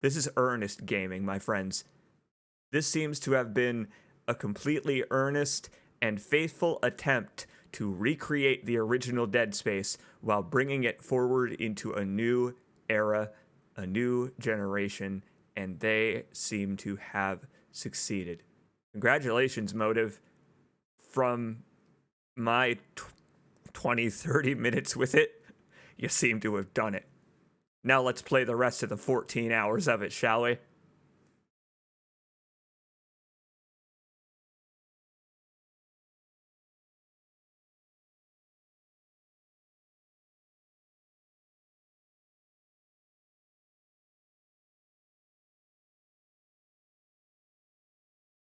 This is earnest gaming, my friends. This seems to have been a completely earnest and faithful attempt to recreate the original Dead Space while bringing it forward into a new era, a new generation, and they seem to have succeeded. Congratulations, Motive. From my 20, 30 minutes with it, you seem to have done it. Now let's play the rest of the 14 hours of it, shall we?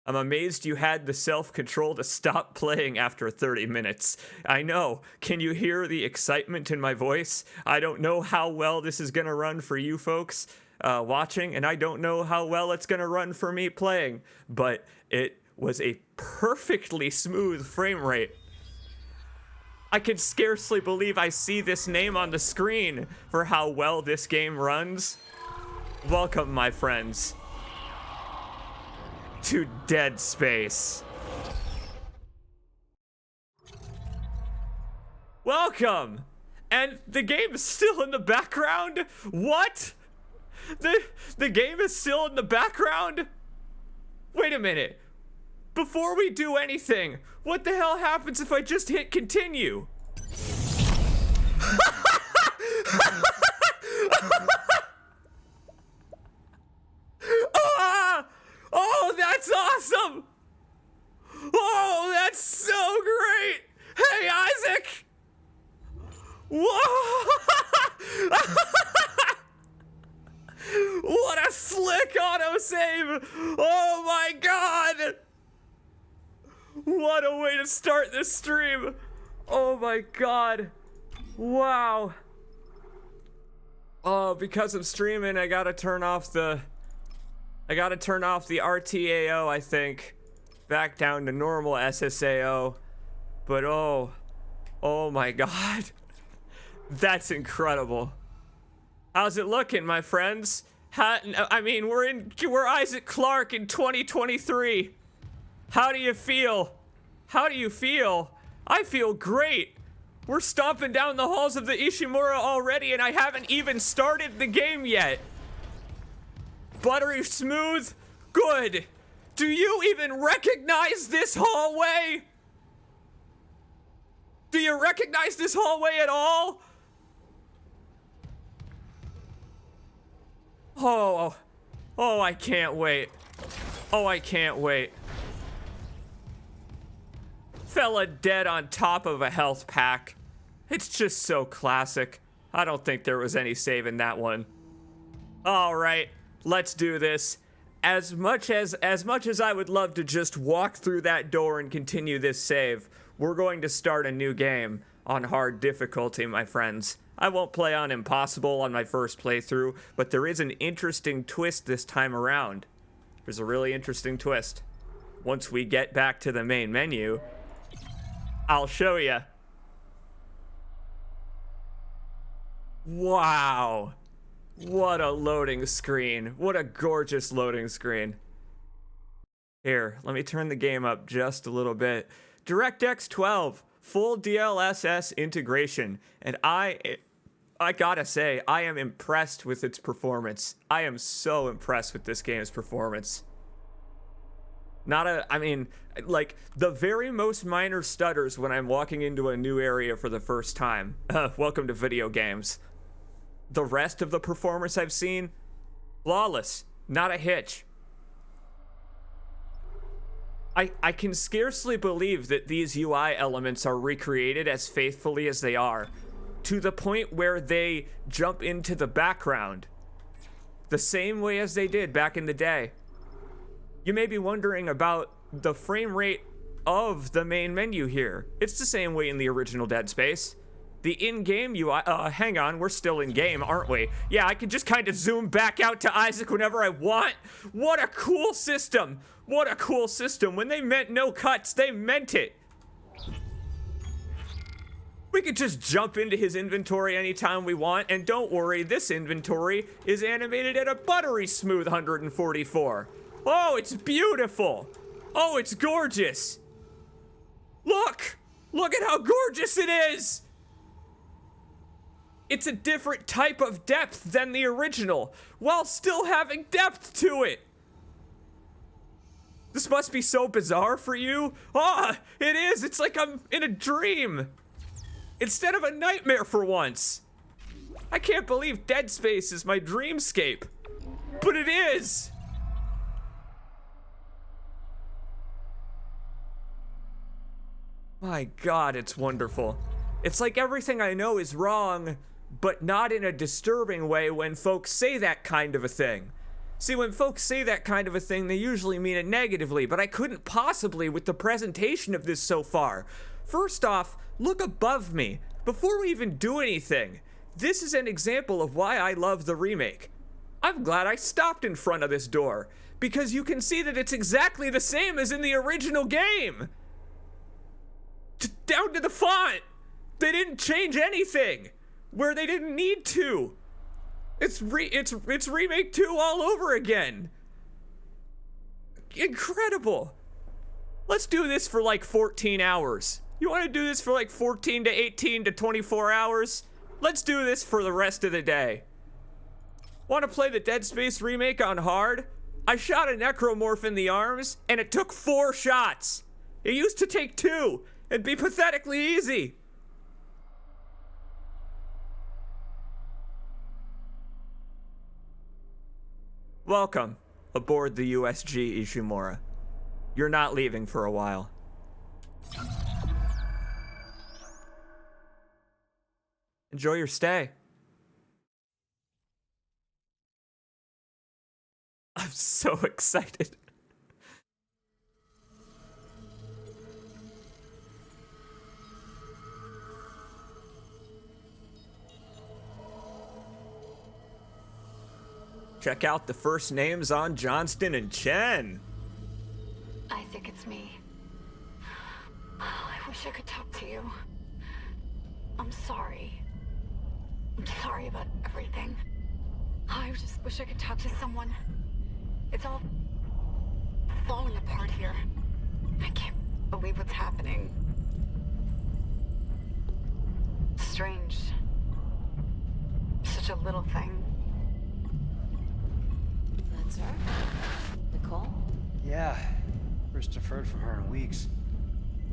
I'm amazed you had the self-control to stop playing after 30 minutes. I know. Can you hear the excitement in my voice? I don't know how well this is going to run for you folks watching, and I don't know how well it's going to run for me playing, but it was a perfectly smooth frame rate. I can scarcely believe I see this name on the screen for how well this game runs. Welcome, my friends, to Dead Space. Welcome! And the game is still in the background? What? The game is still in the background? Wait a minute. Before we do anything, what the hell happens if I just hit continue? Oh, that's awesome! Oh, that's so great! Hey, Isaac! Whoa! What a slick autosave! Oh my god! What a way to start this stream! Oh my god! Wow! Oh, because I'm streaming, I gotta turn off the RTAO, I think, back down to normal SSAO. But oh my god. That's incredible. How's it looking, my friends? We're Isaac Clarke in 2023. How do you feel? How do you feel? I feel great. We're stomping down the halls of the Ishimura already, and I haven't even started the game yet. Buttery smooth? Good. Do you even recognize this hallway? Do you recognize this hallway at all? Oh, I can't wait. Oh, I can't wait. Fella dead on top of a health pack. It's just so classic. I don't think there was any saving that one. All right. Let's do this. As much as I would love to just walk through that door and continue this save, we're going to start a new game on hard difficulty, my friends. I won't play on impossible on my first playthrough, but there is an interesting twist this time around. There's a really interesting twist. Once we get back to the main menu, I'll show you. Wow. What a loading screen. What a gorgeous loading screen. Here, let me turn the game up just a little bit. DirectX 12, full DLSS integration. And I gotta say, I am impressed with its performance. I am so impressed with this game's performance. Like, the very most minor stutters when I'm walking into a new area for the first time. Welcome to video games. The rest of the performance I've seen, flawless, not a hitch. I can scarcely believe that these UI elements are recreated as faithfully as they are, to the point where they jump into the background, the same way as they did back in the day. You may be wondering about the frame rate of the main menu here. It's the same way in the original Dead Space. The in-game UI, hang on, we're still in-game, aren't we? Yeah, I can just kind of zoom back out to Isaac whenever I want. What a cool system. What a cool system. When they meant no cuts, they meant it. We could just jump into his inventory anytime we want, and don't worry, this inventory is animated at a buttery smooth 144. Oh, it's beautiful. Oh, it's gorgeous. Look! Look at how gorgeous it is! It's a different type of depth than the original, while still having depth to it. This must be so bizarre for you. Ah, it is. It's like I'm in a dream. Instead of a nightmare for once. I can't believe Dead Space is my dreamscape. But it is. My God, it's wonderful. It's like everything I know is wrong, but not in a disturbing way when folks say that kind of a thing. See, when folks say that kind of a thing, they usually mean it negatively, but I couldn't possibly with the presentation of this so far. First off, look above me. Before we even do anything, this is an example of why I love the remake. I'm glad I stopped in front of this door, because you can see that it's exactly the same as in the original game. Down to the font. They didn't change anything where they didn't need to. It's remake 2 all over again. Incredible. Let's do this for like 14 hours. You want to do this for like 14 to 18 to 24 hours? Let's do this for the rest of the day. Want to play the Dead Space remake on hard? I shot a necromorph in the arms and it took 4 shots. It used to take 2 and be pathetically easy. Welcome aboard the USG Ishimura. You're not leaving for a while. Enjoy your stay. I'm so excited. Check out the first names on Johnston and Chen. I think it's me. I wish I could talk to you. I'm sorry. I'm sorry about everything. I just wish I could talk to someone. It's all falling apart here. I can't believe what's happening. Strange. Such a little thing. That's her? Nicole? Yeah. First deferred from her in weeks.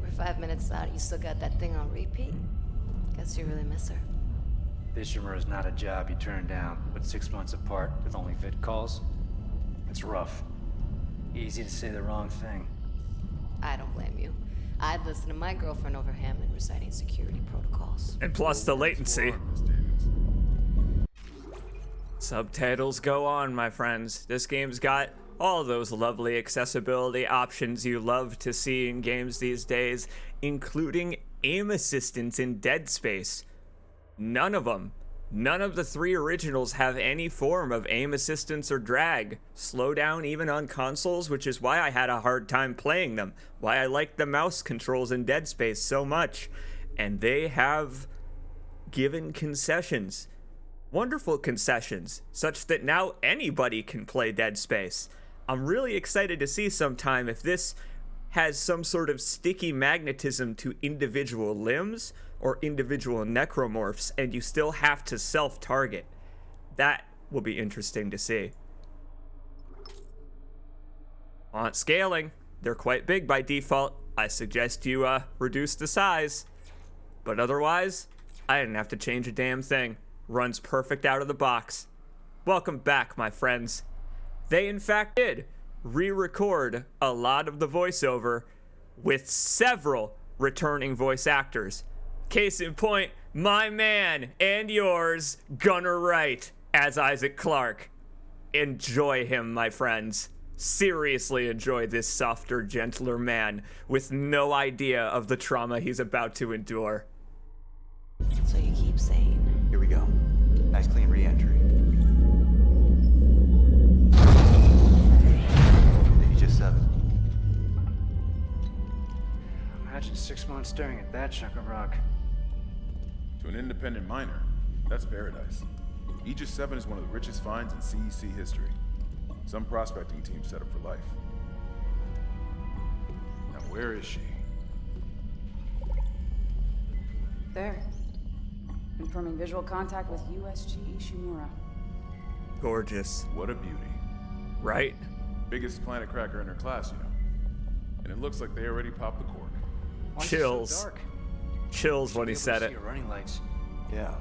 We're 5 minutes out. You still got that thing on repeat? Guess you really miss her. Ishimura is not a job you turn down, but 6 months apart with only vid calls? It's rough. Easy to say the wrong thing. I don't blame you. I'd listen to my girlfriend over Hammond reciting security protocols. And plus the latency. Subtitles go on, my friends. This game's got all those lovely accessibility options you love to see in games these days, including aim assistance in Dead Space. None of the 3 originals have any form of aim assistance or drag. Slow down even on consoles, which is why I had a hard time playing them. Why I like the mouse controls in Dead Space so much. And they have given concessions. Wonderful concessions, such that now anybody can play Dead Space. I'm really excited to see sometime if this has some sort of sticky magnetism to individual limbs or individual necromorphs, and you still have to self-target. That will be interesting to see. Font scaling. They're quite big by default. I suggest you reduce the size. But otherwise, I didn't have to change a damn thing. Runs perfect out of the box. Welcome back, my friends. They in fact did re-record a lot of the voiceover with several returning voice actors. Case in point, my man and yours, Gunnar Wright, as Isaac Clarke. Enjoy him, my friends. Seriously enjoy this softer, gentler man with no idea of the trauma he's about to endure. So you keep saying. Here we go. Nice clean re-entry. Maybe just 7. Imagine 6 months staring at that chunk of rock. To an independent miner, that's paradise. Aegis 7 is one of the richest finds in CEC history. Some prospecting team set up for life. Now where is she? There. Confirming visual contact with USG Ishimura. Gorgeous. What a beauty. Right? Biggest planet cracker in her class, you know. And it looks like they already popped the cork. Why is it Chills. so dark? Chills when he Should be able said to it. see your running lights. Yeah.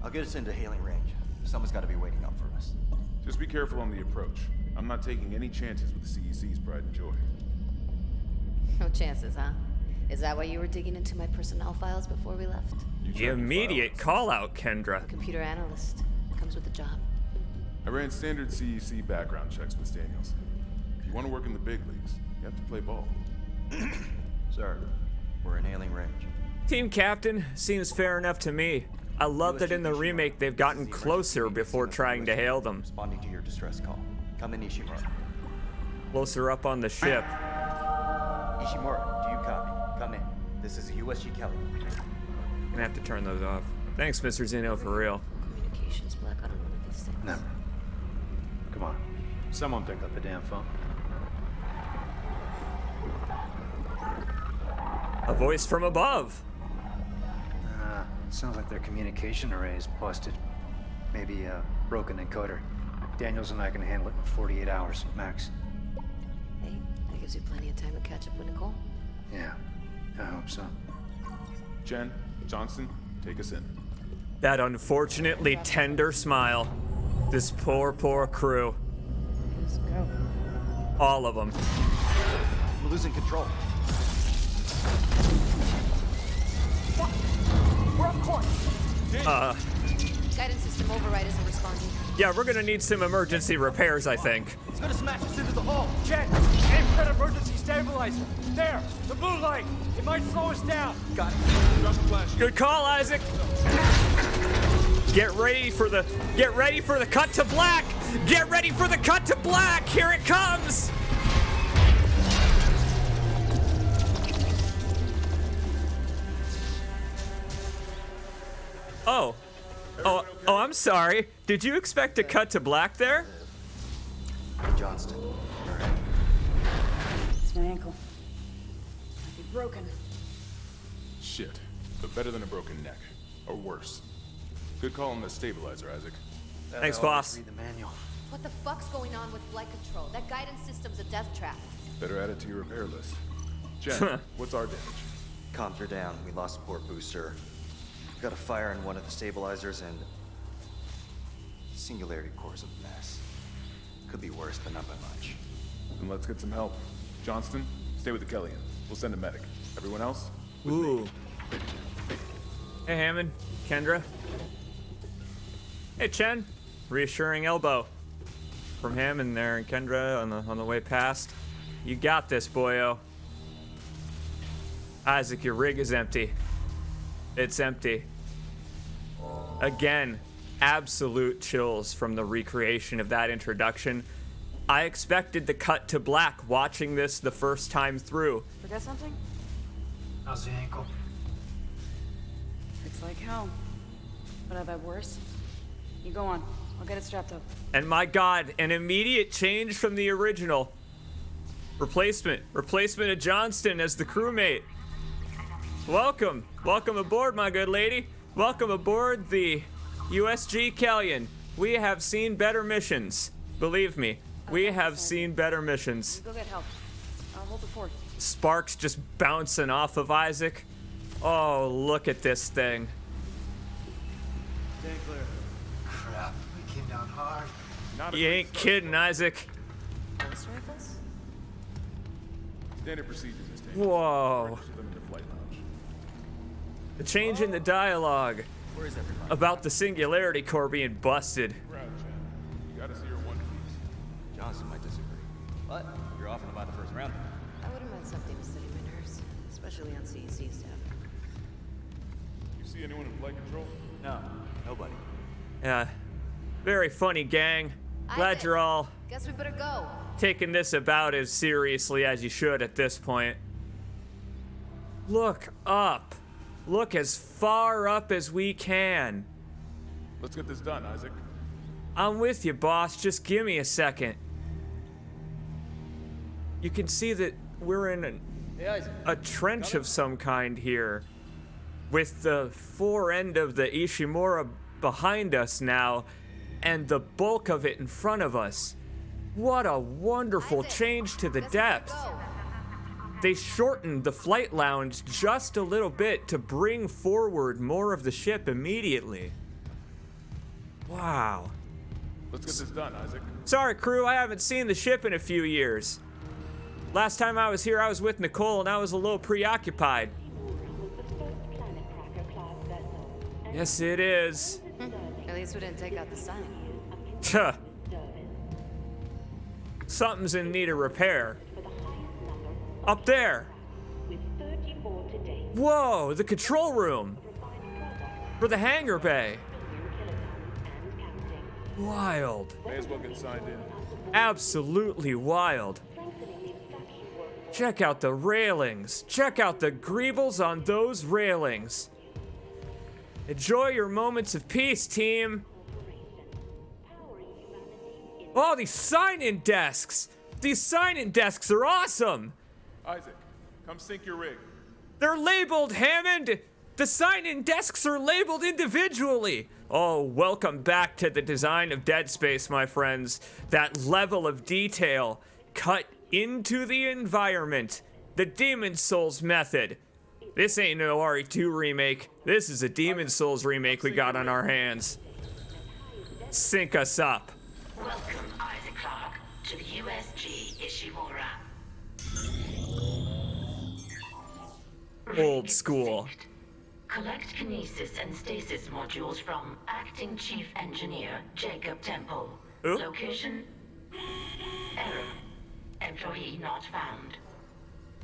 I'll get us into hailing range. Someone's got to be waiting up for us. Just be careful on the approach. I'm not taking any chances with the CEC's pride and joy. No chances, huh? Is that why you were digging into my personnel files before we left? You The check your immediate files. call out, Kendra. Computer analyst. Comes with the job. I ran standard CEC background checks with Daniels. If you want to work in the big leagues, you have to play ball. Sir, we're in hailing range. Team captain seems fair enough to me. I love that in the remake they've gotten closer before trying to hail them. Responding to your distress call. Come in, Ishimura. Closer up on the ship. Ishimura, do you copy? Come in. This is USG Kellion. Gonna have to turn those off. Thanks, Mr. Zeno, for real. Communications black on one of these things. Never. Come on. Someone pick up the damn phone. A voice from above. Sounds like their communication array is busted. Maybe a broken encoder. Daniels and I can handle it in 48 hours, max. Hey, that gives you plenty of time to catch up with Nicole. Yeah, I hope so. Jen, Johnston, take us in. That unfortunately tender smile. This poor, poor crew. Let's go. All of them. We're losing control. We're off course. Guidance system override isn't responding. Yeah, we're gonna need some emergency repairs, I think. It's gonna smash us into the hull. Jen, aim for that emergency stabilizer. There, the blue light. It might slow us down. Got it. Good call, Isaac. Get ready for the cut to black. Get ready for the cut to black. Here it comes. Oh, I'm sorry. Did you expect to cut to black there? Johnston. All right. It's my ankle. Might be broken. Shit, but better than a broken neck. Or worse. Good call on the stabilizer, Isaac. Thanks, boss. Read the manual. What the fuck's going on with flight control? That guidance system's a death trap. Better add it to your repair list. Jen, what's our damage? Comms are down. We lost a port booster. Got a fire in one of the stabilizers and... Singularity core's a mess. Could be worse, but not by much. Then let's get some help. Johnston, stay with the Kellion. We'll send a medic. Everyone else? Ooh. Hey, Hammond, Kendra. Hey, Chen. Reassuring elbow from Hammond there and Kendra on the way past. You got this, boyo. Isaac, your rig is empty. It's empty. Again, absolute chills from the recreation of that introduction. I expected the cut to black watching this the first time through. Forget something? How's the ankle? It's like hell. But I've had worse. You go on. I'll get it strapped up. And my God, an immediate change from the original. Replacement of Johnston as the crewmate. Welcome aboard, my good lady. Welcome aboard the USG Kellion. We have seen better missions. Believe me, we have seen better missions. Go get help. I'll hold the fort. Sparks just bouncing off of Isaac. Oh, look at this thing. Stand clear. Crap, we came down hard. You ain't kidding, Isaac. Ghost rifles? Standard procedures is taken. Whoa. Register them in the flight lounge. The change in the dialogue Where is everybody? about the singularity core being busted. Proud, Jen. You gotta see your one piece. Johnston might disagree. But you're off in about the first round. I wouldn't mind something to study my nerves, especially on CEC staff. You see anyone in flight control? No, nobody. Yeah, very funny, gang. Glad Isaac, you're all Guess we better go. taking this about as seriously as you should at this point. Look up. Look as far up as we can. Let's get this done, Isaac. I'm with you, boss. Just give me a second. You can see that we're in a trench of some kind here, with the fore end of the Ishimura behind us now, and the bulk of it in front of us. What a wonderful change to the depth. They shortened the flight lounge just a little bit to bring forward more of the ship immediately. Wow. Let's get this done, Isaac. Sorry, crew, I haven't seen the ship in a few years. Last time I was here, I was with Nicole, and I was a little preoccupied. Yes, it is. At least we didn't take out the sign. Tuh. Something's in need of repair. Up there. Whoa, the control room. For the hangar bay. Wild. May as well get signed in. Absolutely wild. Check out the railings. Check out the greebles on those railings. Enjoy your moments of peace, team. Oh, these sign-in desks. These sign-in desks are awesome. Isaac, come sync your rig. They're labeled, Hammond. The sign-in desks are labeled individually. Oh, welcome back to the design of Dead Space, my friends. That level of detail cut into the environment. The Demon Souls method. This ain't no RE2 remake. This is a Demon Souls remake we got on our hands. Sync us up. Welcome, Isaac Clarke, to the USG Ishimura. Old school. Collect kinesis and stasis modules from Acting Chief Engineer Jacob Temple. Ooh. Location? Error. Employee not found.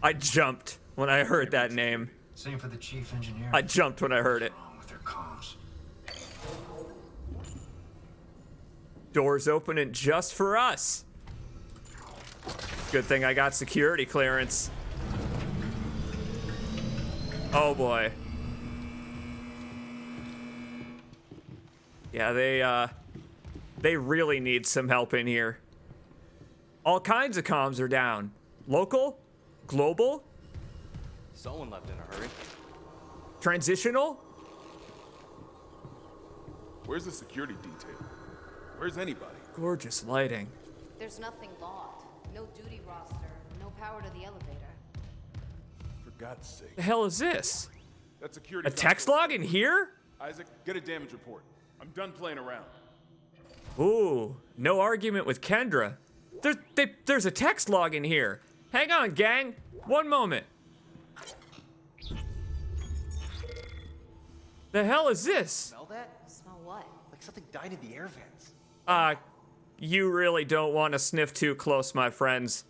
I jumped when I heard that name. Same for the chief engineer. I jumped when I heard it. What's wrong with their comms? Doors opening just for us. Good thing I got security clearance. Oh boy. Yeah, they really need some help in here. All kinds of comms are down. Local? Global? Someone left in a hurry. Transitional? Where's the security detail? Where's anybody? Gorgeous lighting. There's nothing logged. No duty roster. No power to the elevator. For God's sake. The hell is this? That security. A text log in here? Isaac, get a damage report. I'm done playing around. Ooh, no argument with Kendra. There's a text log in here. Hang on, gang. One moment. The hell is this? Smell that? Smell what? Like something died in the air vents. You really don't want to sniff too close, my friends.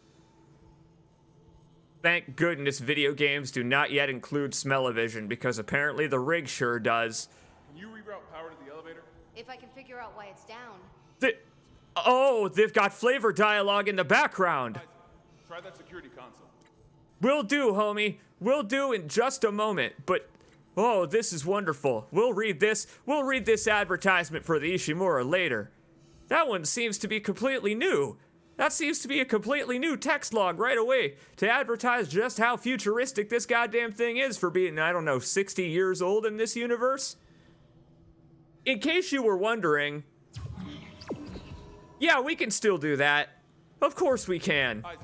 Thank goodness video games do not yet include smell-o-vision, because apparently the rig sure does. Can you reroute power to the elevator? If I can figure out why it's down. They've got flavor dialogue in the background. Isaac, try that security console. Will do, homie. Will do in just a moment, but oh, this is wonderful. We'll read this advertisement for the Ishimura later. That one seems to be completely new. That seems to be a completely new text log right away to advertise just how futuristic this goddamn thing is for being, I don't know, 60 years old in this universe. In case you were wondering, yeah, we can still do that. Of course we can. Isaac,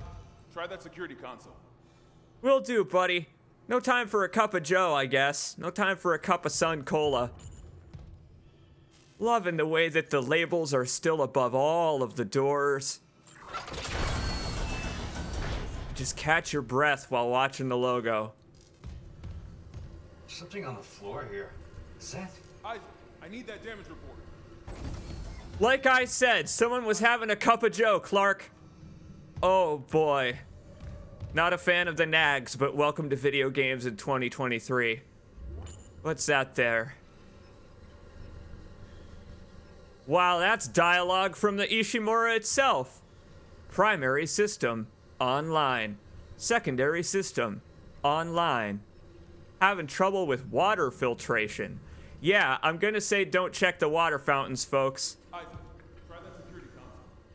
try that security console. Will do, buddy. No time for a cup of joe, I guess. No time for a cup of Sun Cola. Loving the way that the labels are still above all of the doors. Just catch your breath while watching the logo. Something on the floor here. Is that? Isaac, I need that damage report. Like I said, someone was having a cup of joe, Clark. Oh boy. Not a fan of the nags, but welcome to video games in 2023. What's that there? Wow, that's dialogue from the Ishimura itself. Primary system, online. Secondary system, online. Having trouble with water filtration. Yeah, I'm gonna say don't check the water fountains, folks.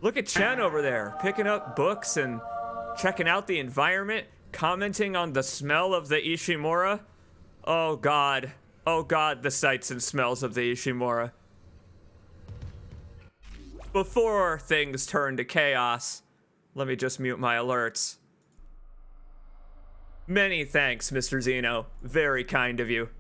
Look at Chen over there, picking up books and checking out the environment, commenting on the smell of the Ishimura. Oh god. Oh god, the sights and smells of the Ishimura. Before things turn to chaos, let me just mute my alerts. Many thanks, Mr. Zeno. Very kind of you.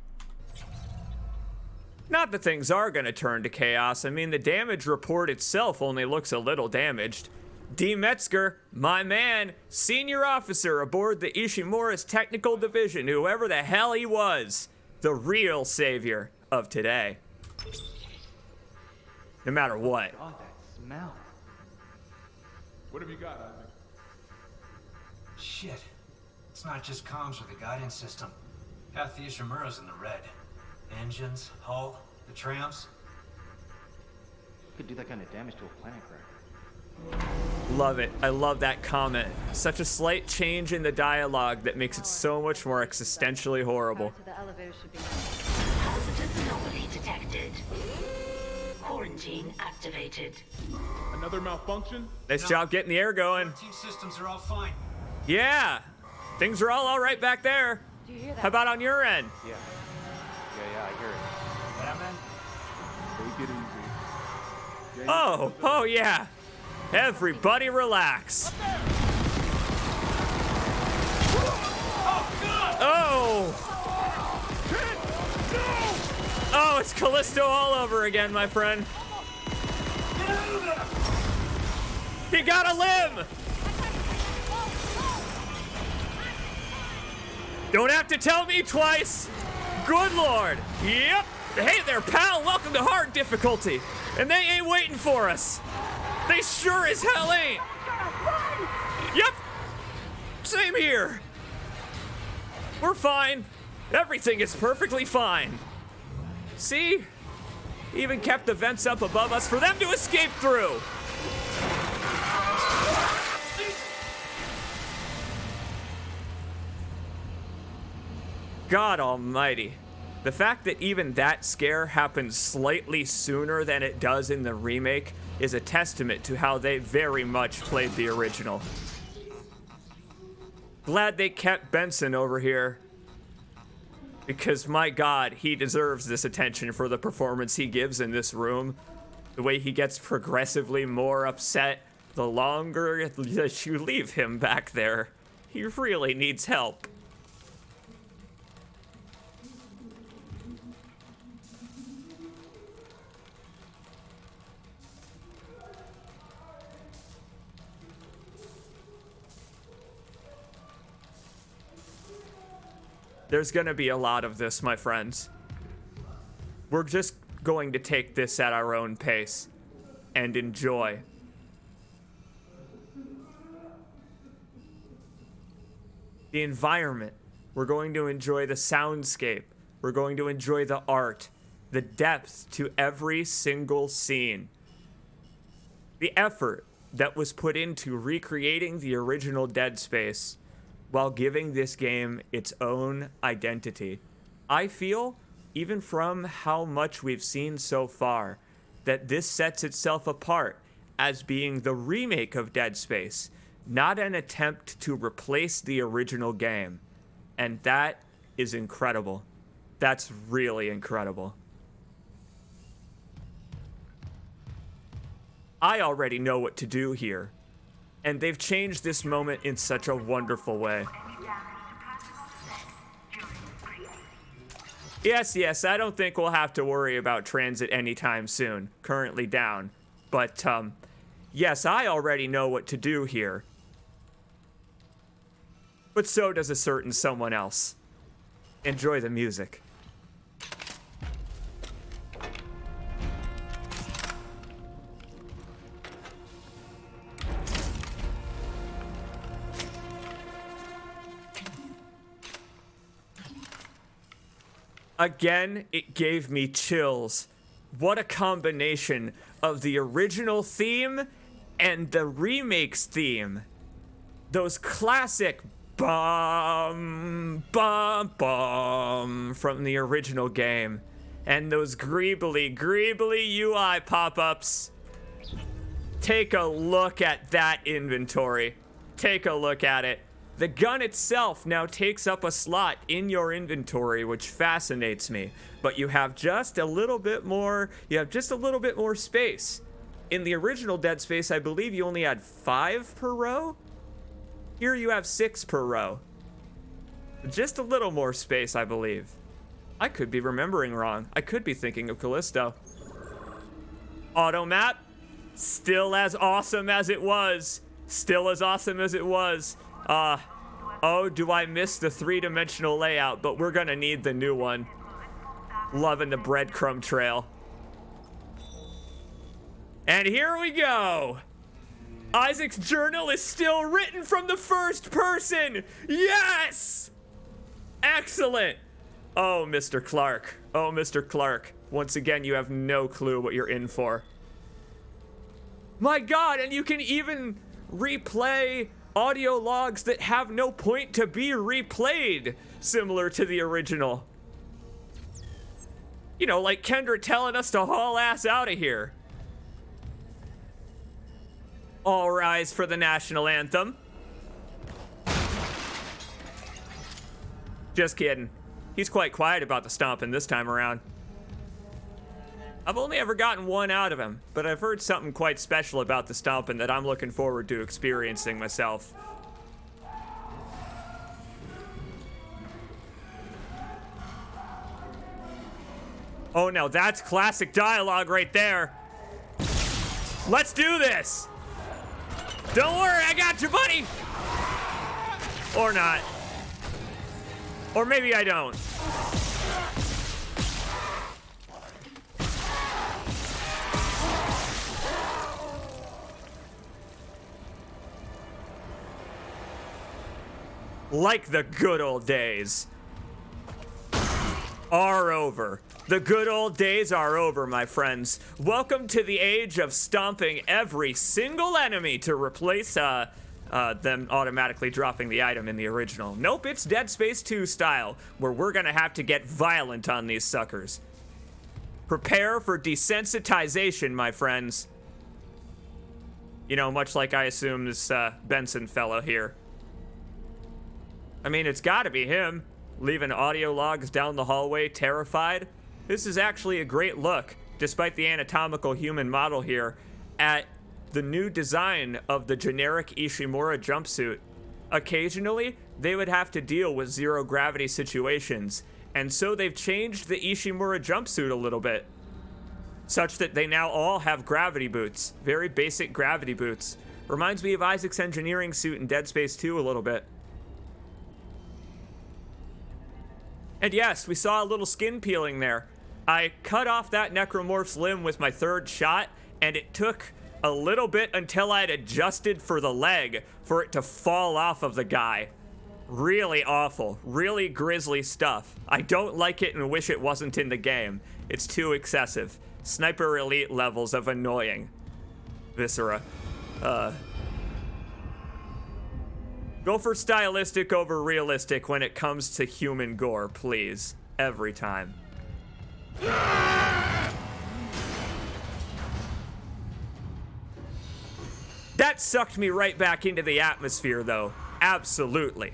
Not that things are gonna turn to chaos. I mean, the damage report itself only looks a little damaged. D. Metzger, my man, senior officer aboard the Ishimura's technical division, whoever the hell he was, the real savior of today. No matter what. God, that smell. What have you got, Isaac? Shit. It's not just comms or the guidance system. Half the Ishimura's in the red. Engines, hull, the trams. Could do that kind of damage to a planet cracker. Love it. I love that comment. Such a slight change in the dialogue that makes it so much more existentially horrible. Hazardous anomaly detected. Quarantine activated. Another malfunction? Nice job getting the air going. Quarantine systems are all fine. Yeah. Things are all right back there. Do you hear that? How about on your end? Yeah. I hear it. Batman? Take it easy. Oh yeah. Everybody relax. Oh! Oh, it's Callisto all over again, my friend. He got a limb! Don't have to tell me twice. Good lord. Yep. Hey there, pal. Welcome to hard difficulty. And they ain't waiting for us. They sure as hell ain't. Yep. Same here. We're fine. Everything is perfectly fine. See? Even kept the vents up above us for them to escape through. God almighty. The fact that even that scare happens slightly sooner than it does in the remake is a testament to how they very much played the original. Glad they kept Benson over here. Because my god, he deserves this attention for the performance he gives in this room. The way he gets progressively more upset the longer that you leave him back there. He really needs help. There's gonna be a lot of this, my friends. We're just going to take this at our own pace and enjoy. The environment. We're going to enjoy the soundscape. We're going to enjoy the art, the depth to every single scene. The effort that was put into recreating the original Dead Space while giving this game its own identity. I feel, even from how much we've seen so far, that this sets itself apart as being the remake of Dead Space, not an attempt to replace the original game. And that is incredible. That's really incredible. I already know what to do here. And they've changed this moment in such a wonderful way. Yes, I don't think we'll have to worry about transit anytime soon. Currently down. But, yes, I already know what to do here. But so does a certain someone else. Enjoy the music. Again, it gave me chills. What a combination of the original theme and the remake's theme. Those classic bum, bum, bum from the original game. And those greebly UI pop-ups. Take a look at that inventory. Take a look at it. The gun itself now takes up a slot in your inventory, which fascinates me. But you have just a little bit more, space. In the original Dead Space, I believe you only had 5 per row. Here you have 6 per row. Just a little more space, I believe. I could be remembering wrong. I could be thinking of Callisto. Auto map, still as awesome as it was. Still as awesome as it was. Oh, do I miss the 3-dimensional layout, but we're gonna need the new one. Loving the breadcrumb trail. And here we go. Isaac's journal is still written from the first person. Yes! Excellent. Oh, Mr. Clark. Oh, Mr. Clark. Once again, you have no clue what you're in for. My God, and you can even replay audio logs that have no point to be replayed, similar to the original. You know, like Kendra telling us to haul ass out of here. All rise for the national anthem. Just kidding. He's quite quiet about the stomping this time around. I've only ever gotten one out of him, but I've heard something quite special about the stomping that I'm looking forward to experiencing myself. Oh, now that's classic dialogue right there. Let's do this. Don't worry, I got you, buddy. Or not. Or maybe I don't. Like the good old days are over. The good old days are over, my friends. Welcome to the age of stomping every single enemy to replace them automatically dropping the item in the original. Nope, it's Dead Space 2 style, where we're gonna have to get violent on these suckers. Prepare for desensitization, my friends. You know, much like I assume this Benson fellow here. I mean, it's gotta be him, leaving audio logs down the hallway, terrified. This is actually a great look, despite the anatomical human model here, at the new design of the generic Ishimura jumpsuit. Occasionally, they would have to deal with zero-gravity situations, and so they've changed the Ishimura jumpsuit a little bit, such that they now all have gravity boots, very basic gravity boots. Reminds me of Isaac's engineering suit in Dead Space 2 a little bit. And yes, we saw a little skin peeling there. I cut off that necromorph's limb with my third shot, and it took a little bit until I'd adjusted for the leg for it to fall off of the guy. Really awful, really grisly stuff. I don't like it and wish it wasn't in the game. It's too excessive. Sniper Elite levels of annoying. Viscera. Go for stylistic over realistic when it comes to human gore, please. Every time. That sucked me right back into the atmosphere, though. Absolutely.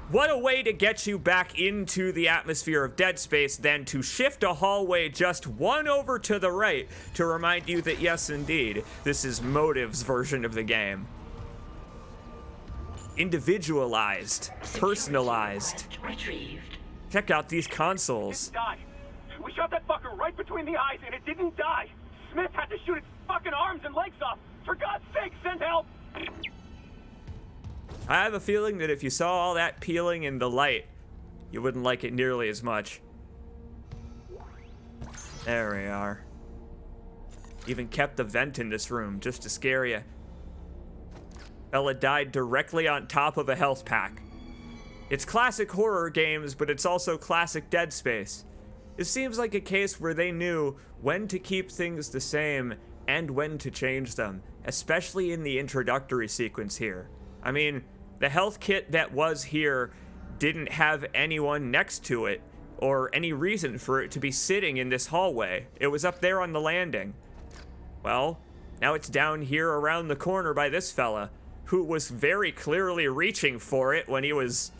What a way to get you back into the atmosphere of Dead Space than to shift a hallway just one over to the right to remind you that, yes, indeed, this is Motive's version of the game. Individualized, personalized. Retrieved. Check out these consoles. It didn't die. We shot that fucker right between the eyes and it didn't die. Smith had to shoot its fucking arms and legs off. For God's sake, send help! I have a feeling that if you saw all that peeling in the light, you wouldn't like it nearly as much. There we are. Even kept the vent in this room just to scare you. Ella died directly on top of a health pack. It's classic horror games, but it's also classic Dead Space. It seems like a case where they knew when to keep things the same and when to change them, especially in the introductory sequence here. I mean, The health kit that was here didn't have anyone next to it or any reason for it to be sitting in this hallway. It was up there on the landing. Well, now it's down here around the corner by this fella, who was very clearly reaching for it when he was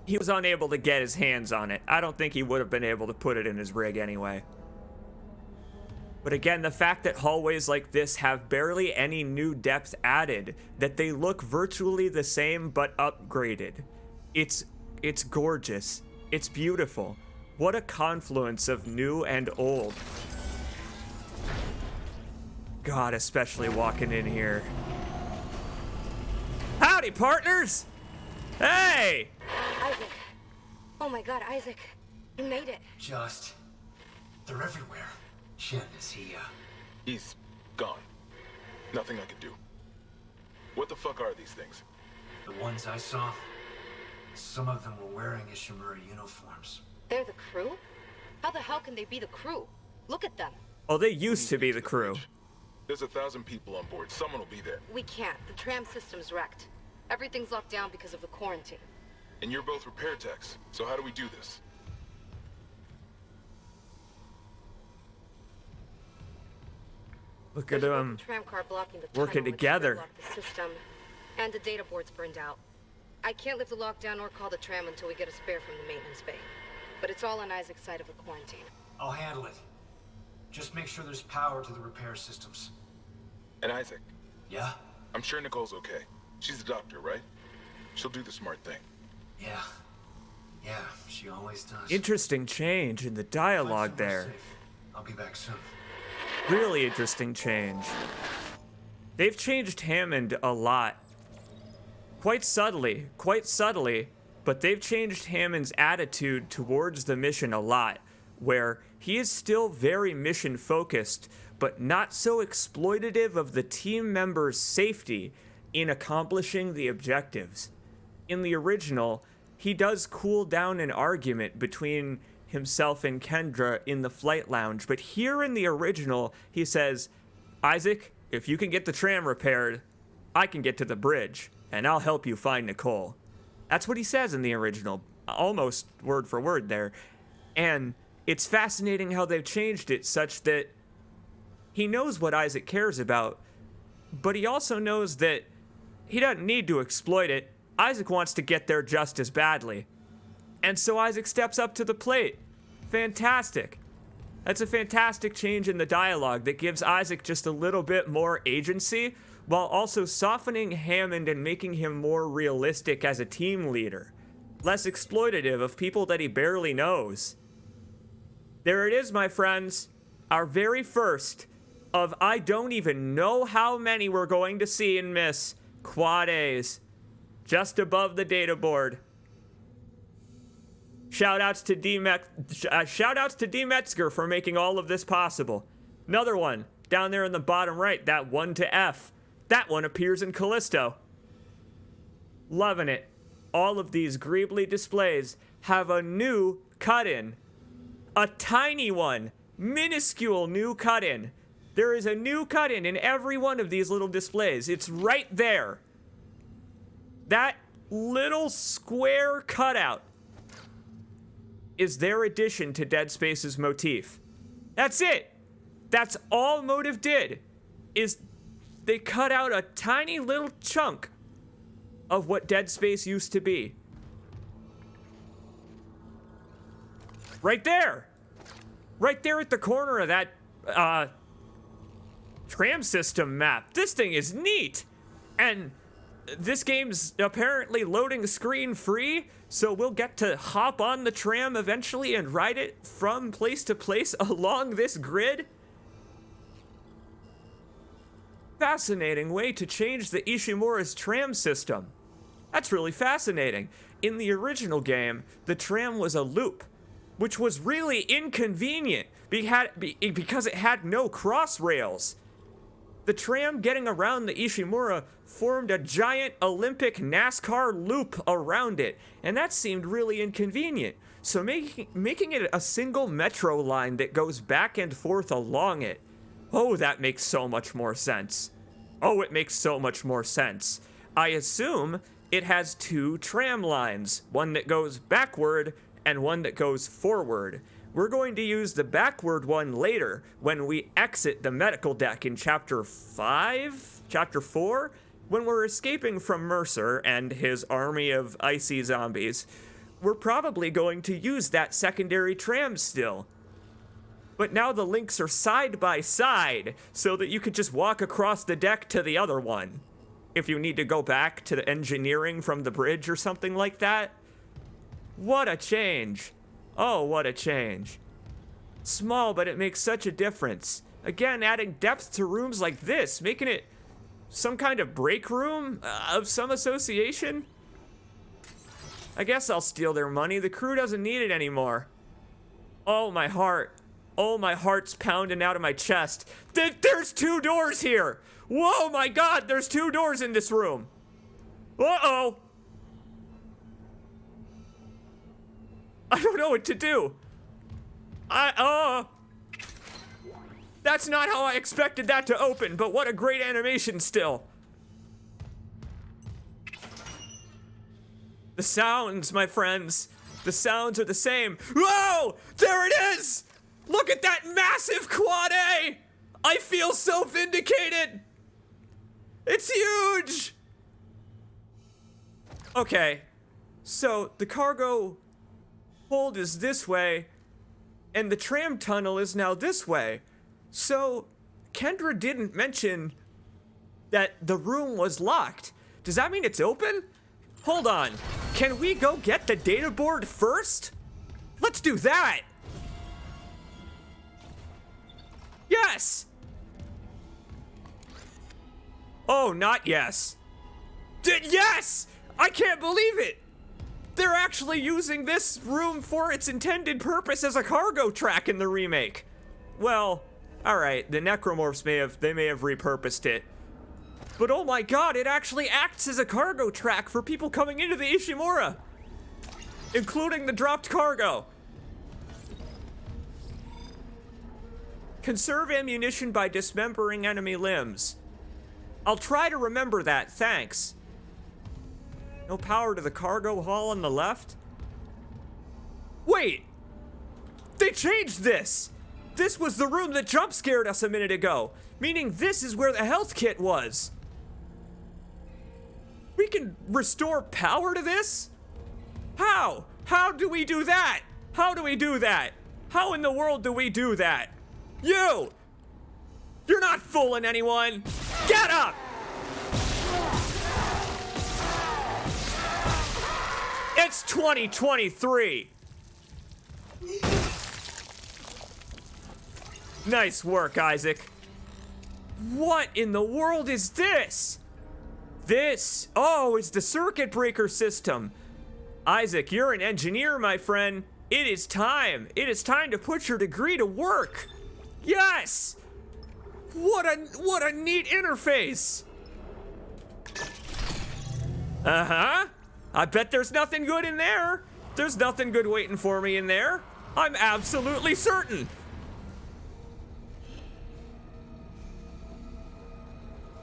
unable to get his hands on it. I don't think he would have been able to put it in his rig anyway. But again, the fact that hallways like this have barely any new depth added, that they look virtually the same but upgraded. It's gorgeous. It's beautiful. What a confluence of new and old. God, especially walking in here. Howdy, partners! Hey! Isaac. Oh my god, Isaac. You made it. They're everywhere. Shin, is he, He's gone. Nothing I can do. What the fuck are these things? The ones I saw, some of them were wearing Ishimura uniforms. They're the crew? How the hell can they be the crew? Look at them. Oh, they used to be the crew. There's 1,000 people on board. Someone will be there. We can't. The tram system's wrecked. Everything's locked down because of the quarantine. And you're both repair techs. So how do we do this? Look at them Tram car blocking the working tunnel, which together. locked the system, and the data board's burned out. I can't lift the lockdown or call the tram until we get a spare from the maintenance bay. But it's all on Isaac's side of the quarantine. I'll handle it. Just make sure there's power to the repair systems. And Isaac, Yeah? I'm sure Nicole's okay. She's a doctor, right? She'll do the smart thing. Yeah. Yeah, she always does. Interesting change in the Find dialogue somewhere there. safe. I'll be back soon. Really interesting change. They've changed Hammond a lot. Quite subtly, but they've changed Hammond's attitude towards the mission a lot, where he is still very mission focused, but not so exploitative of the team members' safety in accomplishing the objectives. In the original, he does cool down an argument between himself and Kendra in the flight lounge, but here in the original, he says, Isaac, if you can get the tram repaired, I can get to the bridge, and I'll help you find Nicole. That's what he says in the original, almost word for word there. And it's fascinating how they've changed it such that he knows what Isaac cares about, but he also knows that he doesn't need to exploit it. Isaac wants to get there just as badly. And so Isaac steps up to the plate. Fantastic. That's a fantastic change in the dialogue that gives Isaac just a little bit more agency, while also softening Hammond and making him more realistic as a team leader. Less exploitative of people that he barely knows. There it is, my friends. Our very first of I don't even know how many we're going to see and miss quad A's. Just above the data board. Shoutouts to D. Metzger for making all of this possible. Another one down there in the bottom right, that 1 to F. That one appears in Callisto. Loving it. All of these Greebly displays have a new cut-in. A tiny one. Minuscule new cut-in. There is a new cut-in in every one of these little displays. It's right there. That little square cutout is their addition to Dead Space's motif. That's it. That's all Motive did, is they cut out a tiny little chunk of what Dead Space used to be. Right there. Right there at the corner of that, tram system map. This thing is neat. And this game's apparently loading screen free, so we'll get to hop on the tram eventually and ride it from place to place along this grid. Fascinating way to change the Ishimura's tram system. That's really fascinating. In the original game, the tram was a loop, which was really inconvenient because it had no cross rails. The tram getting around the Ishimura formed a giant Olympic NASCAR loop around it, and that seemed really inconvenient. So making it a single metro line that goes back and forth along it, oh, that makes so much more sense. Oh, it makes so much more sense. I assume it has two tram lines, one that goes backward and one that goes forward. We're going to use the backward one later when we exit the medical deck in Chapter 4, when we're escaping from Mercer and his army of icy zombies. We're probably going to use that secondary tram still. But now the links are side by side, so that you could just walk across the deck to the other one. If you need to go back to the engineering from the bridge or something like that. What a change. Oh, what a change. Small, but it makes such a difference. Again, adding depth to rooms like this, making it some kind of break room of some association. I guess I'll steal their money. The crew doesn't need it anymore. Oh, my heart. Oh, my heart's pounding out of my chest. There's 2 doors here. Whoa, my God, there's 2 doors in this room. Uh-oh. I don't know what to do. That's not how I expected that to open, but what a great animation still. The sounds, my friends. The sounds are the same. Whoa! There it is! Look at that massive quad A! I feel so vindicated! It's huge! Okay, so the cargo hold is this way, and the tram tunnel is now this way. So, Kendra didn't mention that the room was locked. Does that mean it's open? Hold on. Can we go get the data board first? Let's do that. Yes. Oh, not yes. Yes! I can't believe it. They're actually using this room for its intended purpose as a cargo track in the remake. Well, all right, the necromorphs may have repurposed it. But oh my God, it actually acts as a cargo track for people coming into the Ishimura, including the dropped cargo. Conserve ammunition by dismembering enemy limbs. I'll try to remember that, thanks. No power to the cargo hall on the left? Wait! They changed this! This was the room that jump scared us a minute ago, meaning this is where the health kit was. We can restore power to this? How? How do we do that? How do we do that? How in the world do we do that? You! You're not fooling anyone! Get up! It's 2023! Nice work, Isaac. What in the world is this? This, oh, it's the circuit breaker system. Isaac, you're an engineer, my friend. It is time. It is time to put your degree to work. Yes! What a neat interface. Uh-huh. I bet there's nothing good in there. There's nothing good waiting for me in there. I'm absolutely certain.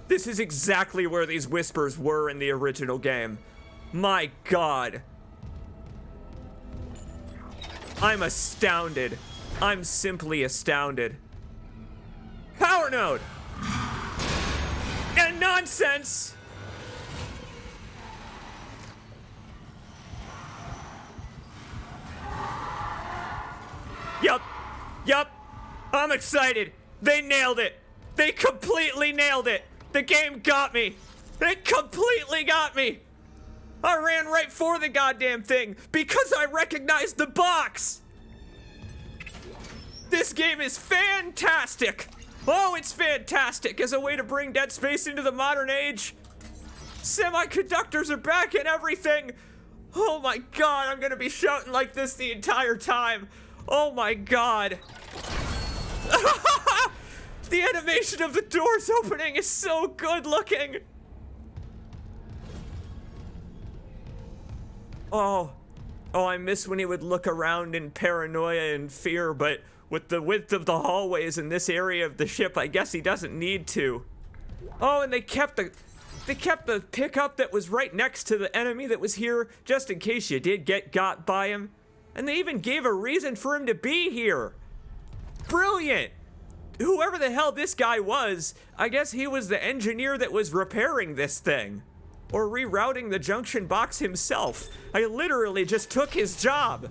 This is exactly where these whispers were in the original game. My God. I'm astounded. I'm simply astounded. Power node! And nonsense! Yup. I'm excited. They nailed it. They completely nailed it. The game got me. It completely got me. I ran right for the goddamn thing because I recognized the box. This game is fantastic. Oh, it's fantastic as a way to bring Dead Space into the modern age. Semiconductors are back and everything. Oh my God, I'm gonna be shouting like this the entire time. Oh my God. The animation of the doors opening is so good looking. Oh, I miss when he would look around in paranoia and fear, but with the width of the hallways in this area of the ship, I guess he doesn't need to. Oh, and they kept They kept the pickup that was right next to the enemy that was here, just in case you did get got by him. And they even gave a reason for him to be here. Brilliant! Whoever the hell this guy was, I guess he was the engineer that was repairing this thing. Or rerouting the junction box himself. I literally just took his job.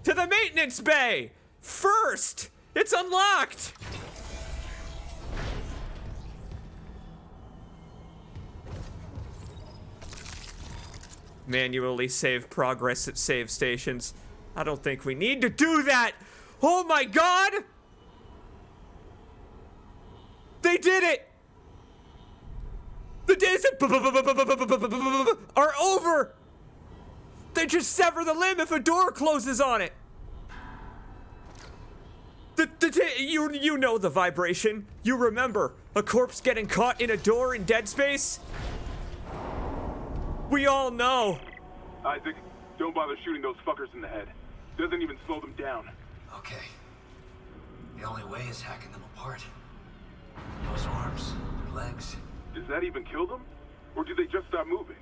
To the maintenance bay! First! It's unlocked! Manually save progress at save stations. I don't think we need to do that! Oh my god! They did it! The days are over! They just sever the limb if a door closes on it! You know the vibration. You remember a corpse getting caught in a door in Dead Space? We all know. Isaac, don't bother shooting those fuckers in the head. Doesn't even slow them down. Okay. The only way is hacking them apart. Those arms, legs. Does that even kill them? Or do they just stop moving?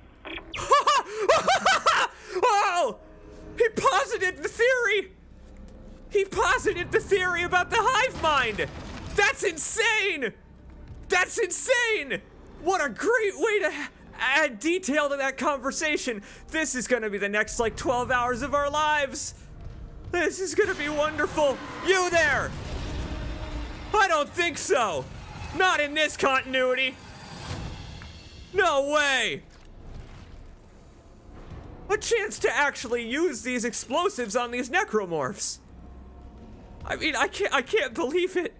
Oh! He posited the theory! He posited the theory about the hive mind! That's insane! That's insane! What a great way to add detail to that conversation. This is gonna be the next, like, 12 hours of our lives. This is gonna be wonderful. You there! I don't think so. Not in this continuity. No way! A chance to actually use these explosives on these necromorphs. I mean, I can't believe it.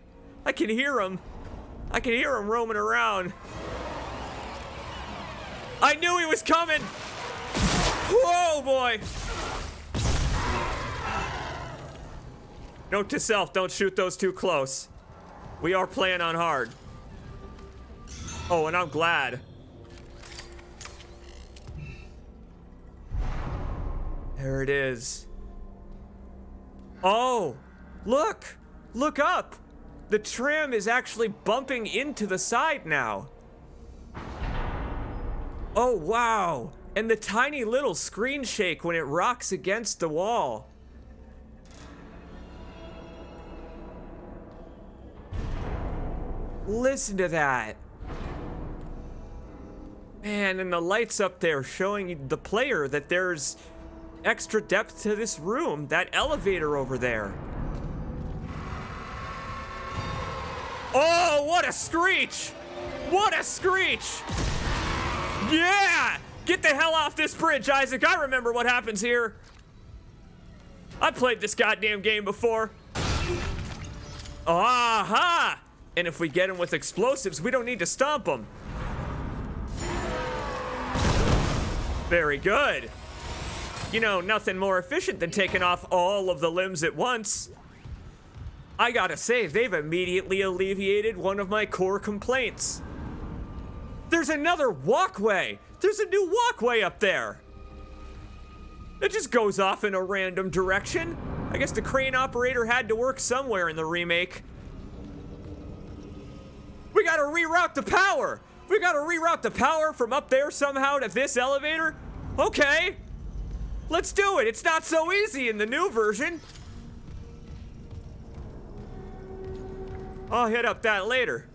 I can hear them. I can hear them roaming around. I knew he was coming. Whoa, boy. Note to self, don't shoot those too close. We are playing on hard. Oh, and I'm glad. There it is. Oh, look! Look up! The tram is actually bumping into the side now. Oh, wow! And the tiny little screen shake when it rocks against the wall. Listen to that. Man, and the lights up there showing the player that there's extra depth to this room. That elevator over there. Oh, what a screech! What a screech! Yeah! Get the hell off this bridge, Isaac. I remember what happens here. I played this goddamn game before. Aha! And if we get him with explosives, we don't need to stomp him. Very good. You know, nothing more efficient than taking off all of the limbs at once. I gotta say, they've immediately alleviated one of my core complaints. There's another walkway. There's a new walkway up there. It just goes off in a random direction. I guess the crane operator had to work somewhere in the remake. We gotta reroute the power. We gotta reroute the power from up there somehow to this elevator. Okay. Let's do it. It's not so easy in the new version. I'll hit up that later.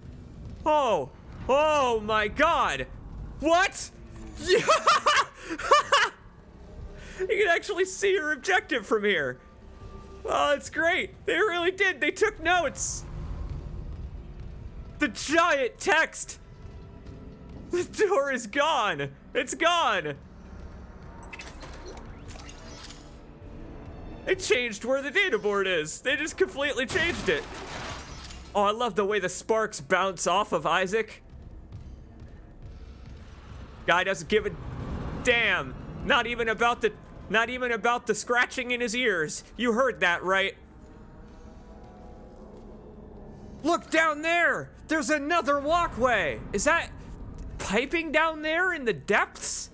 Oh. Oh my god. What? Yeah. You can actually see your objective from here. Oh, it's great. They really did. They took notes. The giant text. The door is gone. It's gone. They changed where the data board is. They just completely changed it. Oh, I love the way the sparks bounce off of Isaac. Guy doesn't give a damn. Not even about the scratching in his ears. You heard that, right? Look down there. There's another walkway. Is that piping down there in the depths?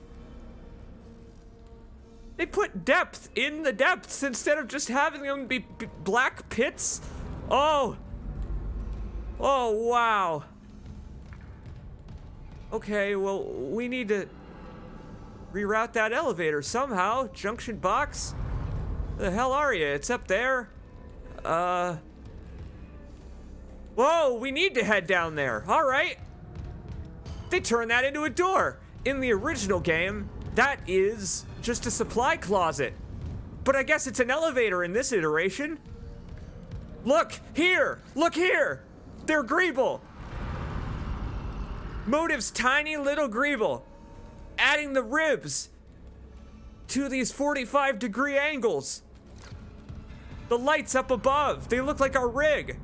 They put depth in the depths instead of just having them be black pits. Oh. Oh, wow. Okay, well, we need to reroute that elevator somehow. Junction box? The hell are you? It's up there. Whoa, we need to head down there. All right. They turned that into a door. In the original game, that is just a supply closet. But I guess it's an elevator in this iteration. Look here. Look here. They're Greeble. Motive's tiny little Greeble. Adding the ribs to these 45-degree angles. The lights up above, they look like our rig.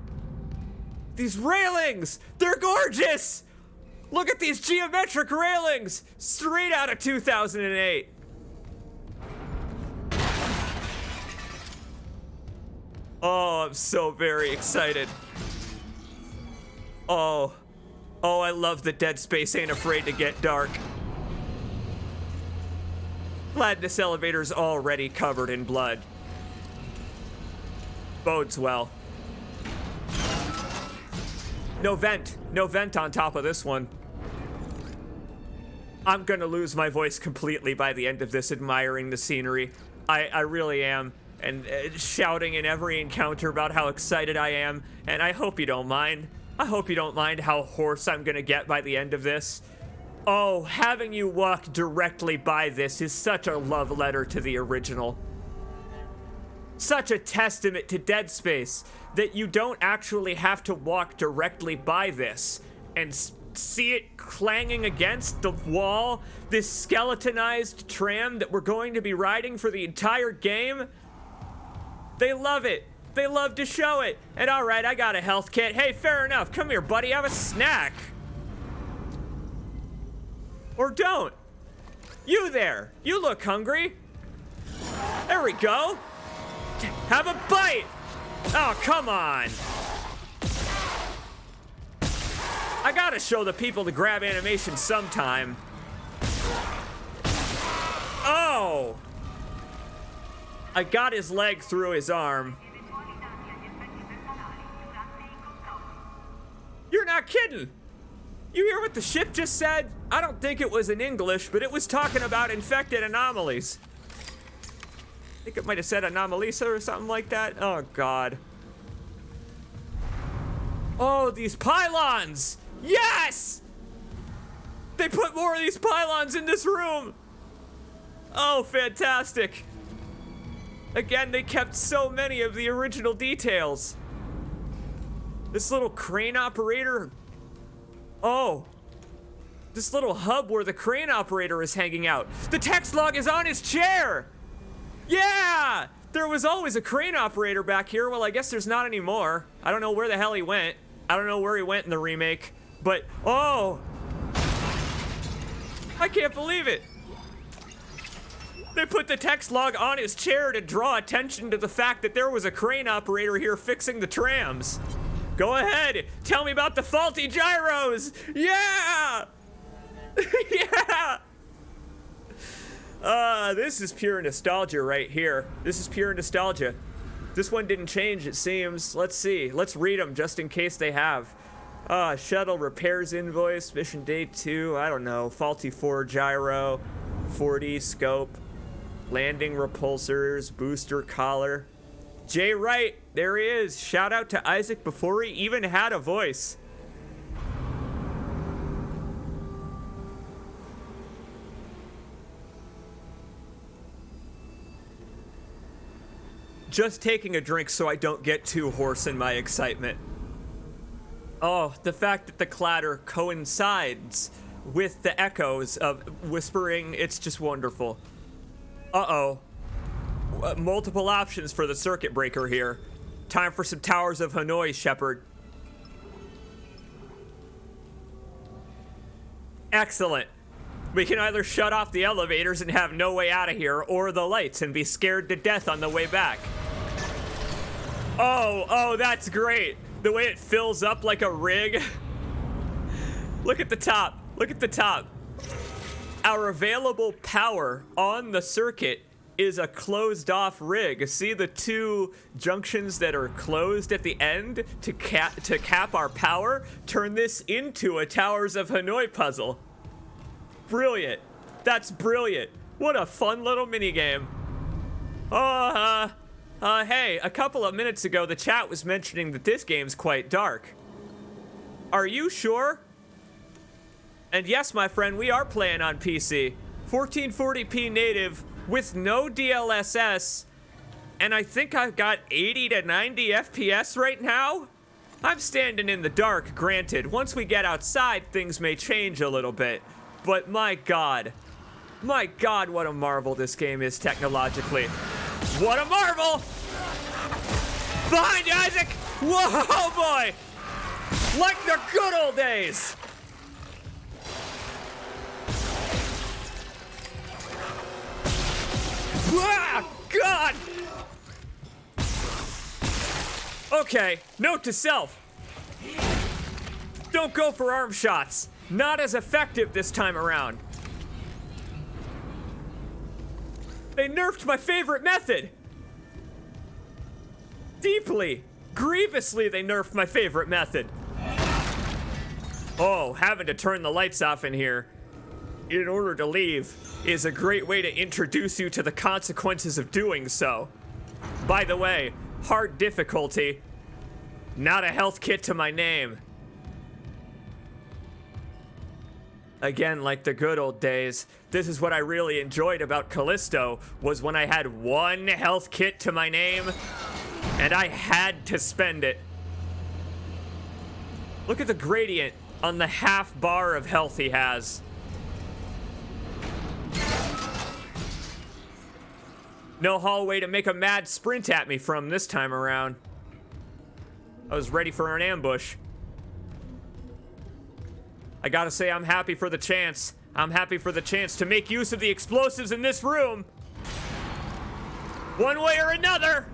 These railings, they're gorgeous! Look at these geometric railings, straight out of 2008. Oh, I'm so very excited. Oh, I love that Dead Space ain't afraid to get dark. Glad this elevator's already covered in blood. Bodes well. No vent on top of this one. I'm gonna lose my voice completely by the end of this admiring the scenery. I really am. And shouting in every encounter about how excited I am. And I hope you don't mind. I hope you don't mind how hoarse I'm gonna get by the end of this. Oh, having you walk directly by this is such a love letter to the original. Such a testament to Dead Space that you don't actually have to walk directly by this and see it clanging against the wall, this skeletonized tram that we're going to be riding for the entire game. They love it. They love to show it. And all right, I got a health kit. Hey, fair enough. Come here, buddy. Have a snack. Or don't. You there. You look hungry. There we go. Have a bite. Oh, come on. I gotta show the people the grab animation sometime. Oh. I got his leg through his arm. You're not kidding. You hear what the ship just said? I don't think it was in English, but it was talking about infected anomalies. I think it might have said anomalisa or something like that. Oh, God. Oh, these pylons! Yes! They put more of these pylons in this room! Oh, fantastic. Again, they kept so many of the original details. This little crane operator. Oh. This little hub where the crane operator is hanging out. The text log is on his chair! Yeah! There was always a crane operator back here. Well, I guess there's not anymore. I don't know where the hell he went. I don't know where he went in the remake. But, oh! I can't believe it! They put the text log on his chair to draw attention to the fact that there was a crane operator here fixing the trams. Go ahead, tell me about the faulty gyros! Yeah! Yeah! This is pure nostalgia right here. This is pure nostalgia. This one didn't change, it seems. Let's see. Let's read them just in case they have. Shuttle repairs invoice, mission day 2, I don't know. Faulty 4 gyro, 4D scope, landing repulsors, booster collar. Jay Wright, there he is. Shout out to Isaac before he even had a voice. Just taking a drink so I don't get too hoarse in my excitement. Oh, the fact that the clatter coincides with the echoes of whispering, it's just wonderful. Uh-oh. Multiple options for the circuit breaker here. Time for some Towers of Hanoi, Shepard. Excellent. We can either shut off the elevators and have no way out of here, or the lights and be scared to death on the way back. Oh, that's great. The way it fills up like a rig. Look at the top. Look at the top. Our available power on the circuit is a closed off rig. See the two junctions that are closed at the end to cap our power? Turn this into a Towers of Hanoi puzzle. brilliant. That's brilliant. What a fun little minigame. Hey, a couple of minutes ago, the chat was mentioning that this game's quite dark. Are you sure? And yes, my friend, we are playing on PC. 1440p native with no DLSS. And I think I've got 80 to 90 FPS right now. I'm standing in the dark, granted. Once we get outside, things may change a little bit. But my God, what a marvel this game is technologically. What a marvel! Behind you, Isaac! Whoa, boy! Like the good old days! Ah, God! Okay, note to self. Don't go for arm shots. Not as effective this time around. They nerfed my favorite method. Deeply, grievously, they nerfed my favorite method. Oh, having to turn the lights off in here in order to leave is a great way to introduce you to the consequences of doing so. By the way, hard difficulty, not a health kit to my name. Again, like the good old days, this is what I really enjoyed about Callisto, was when I had one health kit to my name, and I had to spend it. Look at the gradient on the half bar of health he has. No hallway to make a mad sprint at me from this time around. I was ready for an ambush. I gotta say, I'm happy for the chance. I'm happy for the chance to make use of the explosives in this room. One way or another.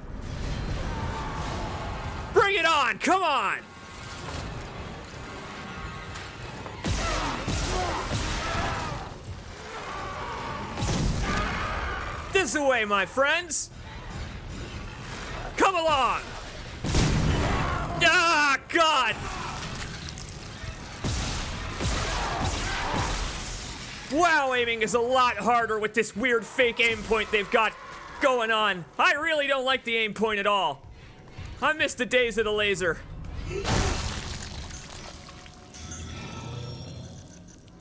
Bring it on, come on. This way, my friends. Come along. Ah, God. Wow, aiming is a lot harder with this weird fake aim point they've got going on. I really don't like the aim point at all. I miss the days of the laser.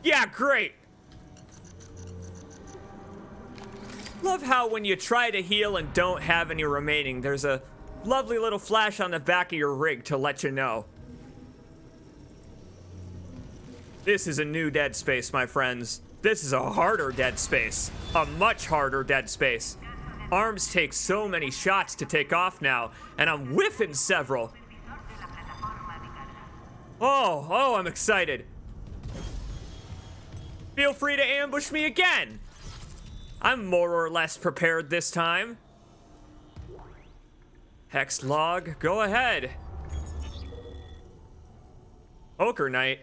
Yeah, great. Love how when you try to heal and don't have any remaining, there's a lovely little flash on the back of your rig to let you know. This is a new Dead Space, my friends. This is a harder Dead Space. A much harder Dead Space. Arms take so many shots to take off now, and I'm whiffing several. Oh, I'm excited. Feel free to ambush me again. I'm more or less prepared this time. Hex log, go ahead. Poker night.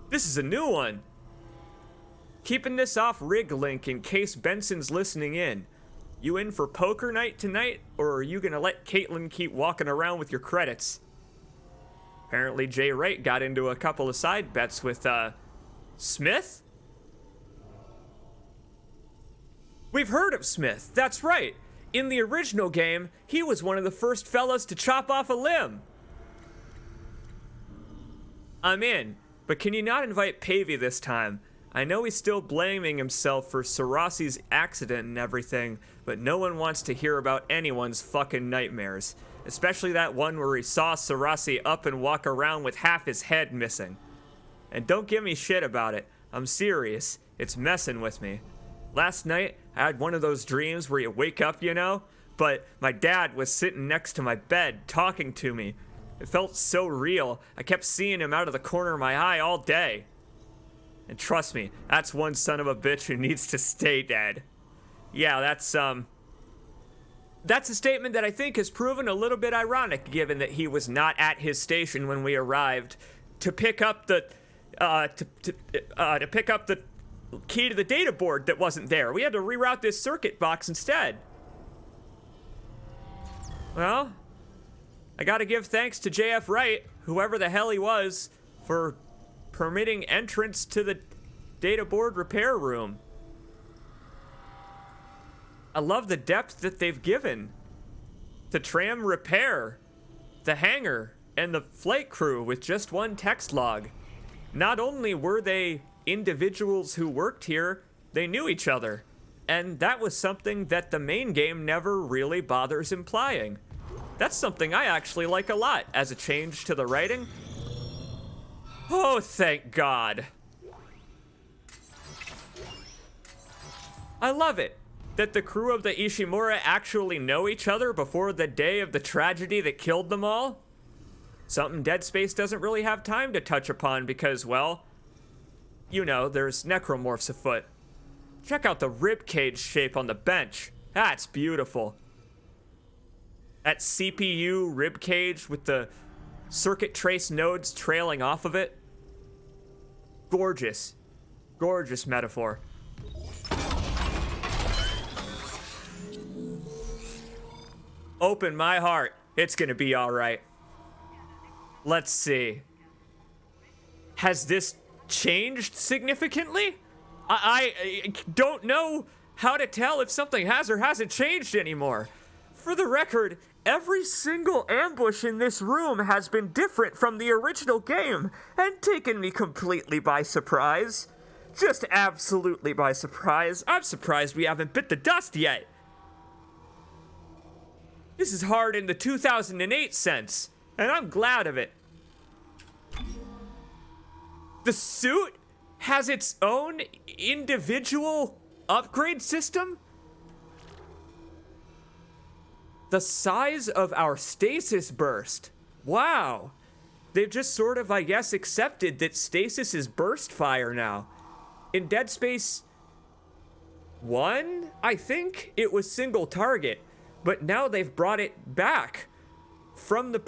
This is a new one. Keeping this off rig link in case Benson's listening in. You in for poker night tonight, or are you gonna let Caitlin keep walking around with your credits? Apparently Jay Wright got into a couple of side bets with, Smith? We've heard of Smith, that's right. In the original game, he was one of the first fellas to chop off a limb. I'm in. But can you not invite Pavey this time? I know he's still blaming himself for Sarasi's accident and everything, but no one wants to hear about anyone's fucking nightmares. Especially that one where he saw Sarasi up and walk around with half his head missing. And don't give me shit about it. I'm serious. It's messing with me. Last night, I had one of those dreams where you wake up, you know? But my dad was sitting next to my bed talking to me. It felt so real. I kept seeing him out of the corner of my eye all day. And trust me, that's one son of a bitch who needs to stay dead. Yeah, that's a statement that I think has proven a little bit ironic, given that he was not at his station when we arrived to pick up the pick up the key to the data board that wasn't there. We had to reroute this circuit box instead. Well, I gotta give thanks to JF Wright, whoever the hell he was, for permitting entrance to the data board repair room. I love the depth that they've given the tram repair, the hangar, and the flight crew with just one text log. Not only were they individuals who worked here, they knew each other. And that was something that the main game never really bothers implying. That's something I actually like a lot as a change to the writing. Oh, thank God. I love it that the crew of the Ishimura actually know each other before the day of the tragedy that killed them all. Something Dead Space doesn't really have time to touch upon because, well, you know, there's necromorphs afoot. Check out the ribcage shape on the bench. That's beautiful. That CPU ribcage with the circuit trace nodes trailing off of it. Gorgeous. Gorgeous metaphor. Open my heart. It's gonna be all right. Let's see. Has this changed significantly? I don't know how to tell if something has or hasn't changed anymore. For the record, every single ambush in this room has been different from the original game and taken me completely by surprise. Just absolutely by surprise. I'm surprised we haven't bit the dust yet. This is hard in the 2008 sense, and I'm glad of it. The suit has its own individual upgrade system? The size of our stasis burst. Wow. They've just sort of, I guess, accepted that stasis is burst fire now. In Dead Space 1, I think, it was single target, but now they've brought it back from the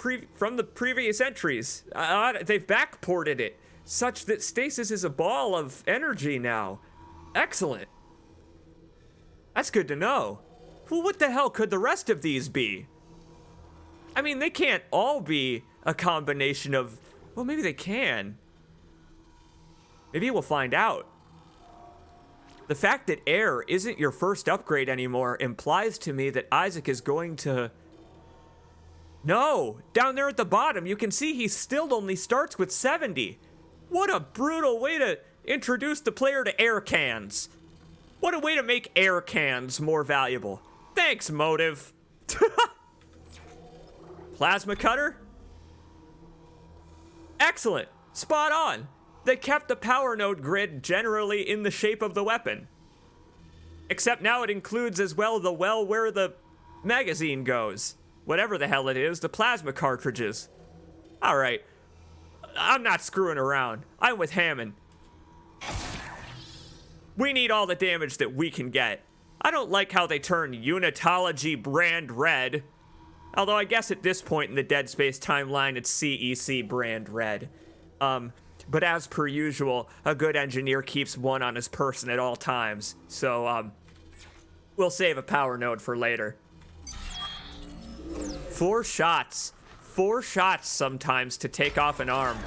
previous entries. They've backported it such that stasis is a ball of energy now. Excellent. That's good to know. Well, what the hell could the rest of these be? I mean, they can't all be a combination of... Well, maybe they can. Maybe we'll find out. The fact that air isn't your first upgrade anymore implies to me that Isaac is going to... No! Down there at the bottom, you can see he still only starts with 70. What a brutal way to introduce the player to air cans. What a way to make air cans more valuable. Thanks, Motive. Plasma cutter? Excellent. Spot on. They kept the power node grid generally in the shape of the weapon. Except now it includes as well the well where the magazine goes. Whatever the hell it is, the plasma cartridges. Alright. I'm not screwing around. I'm with Hammond. We need all the damage that we can get. I don't like how they turn Unitology brand red. Although I guess at this point in the Dead Space timeline, it's CEC brand red. But as per usual, a good engineer keeps one on his person at all times. So, we'll save a power node for later. 4 shots. 4 shots sometimes to take off an arm.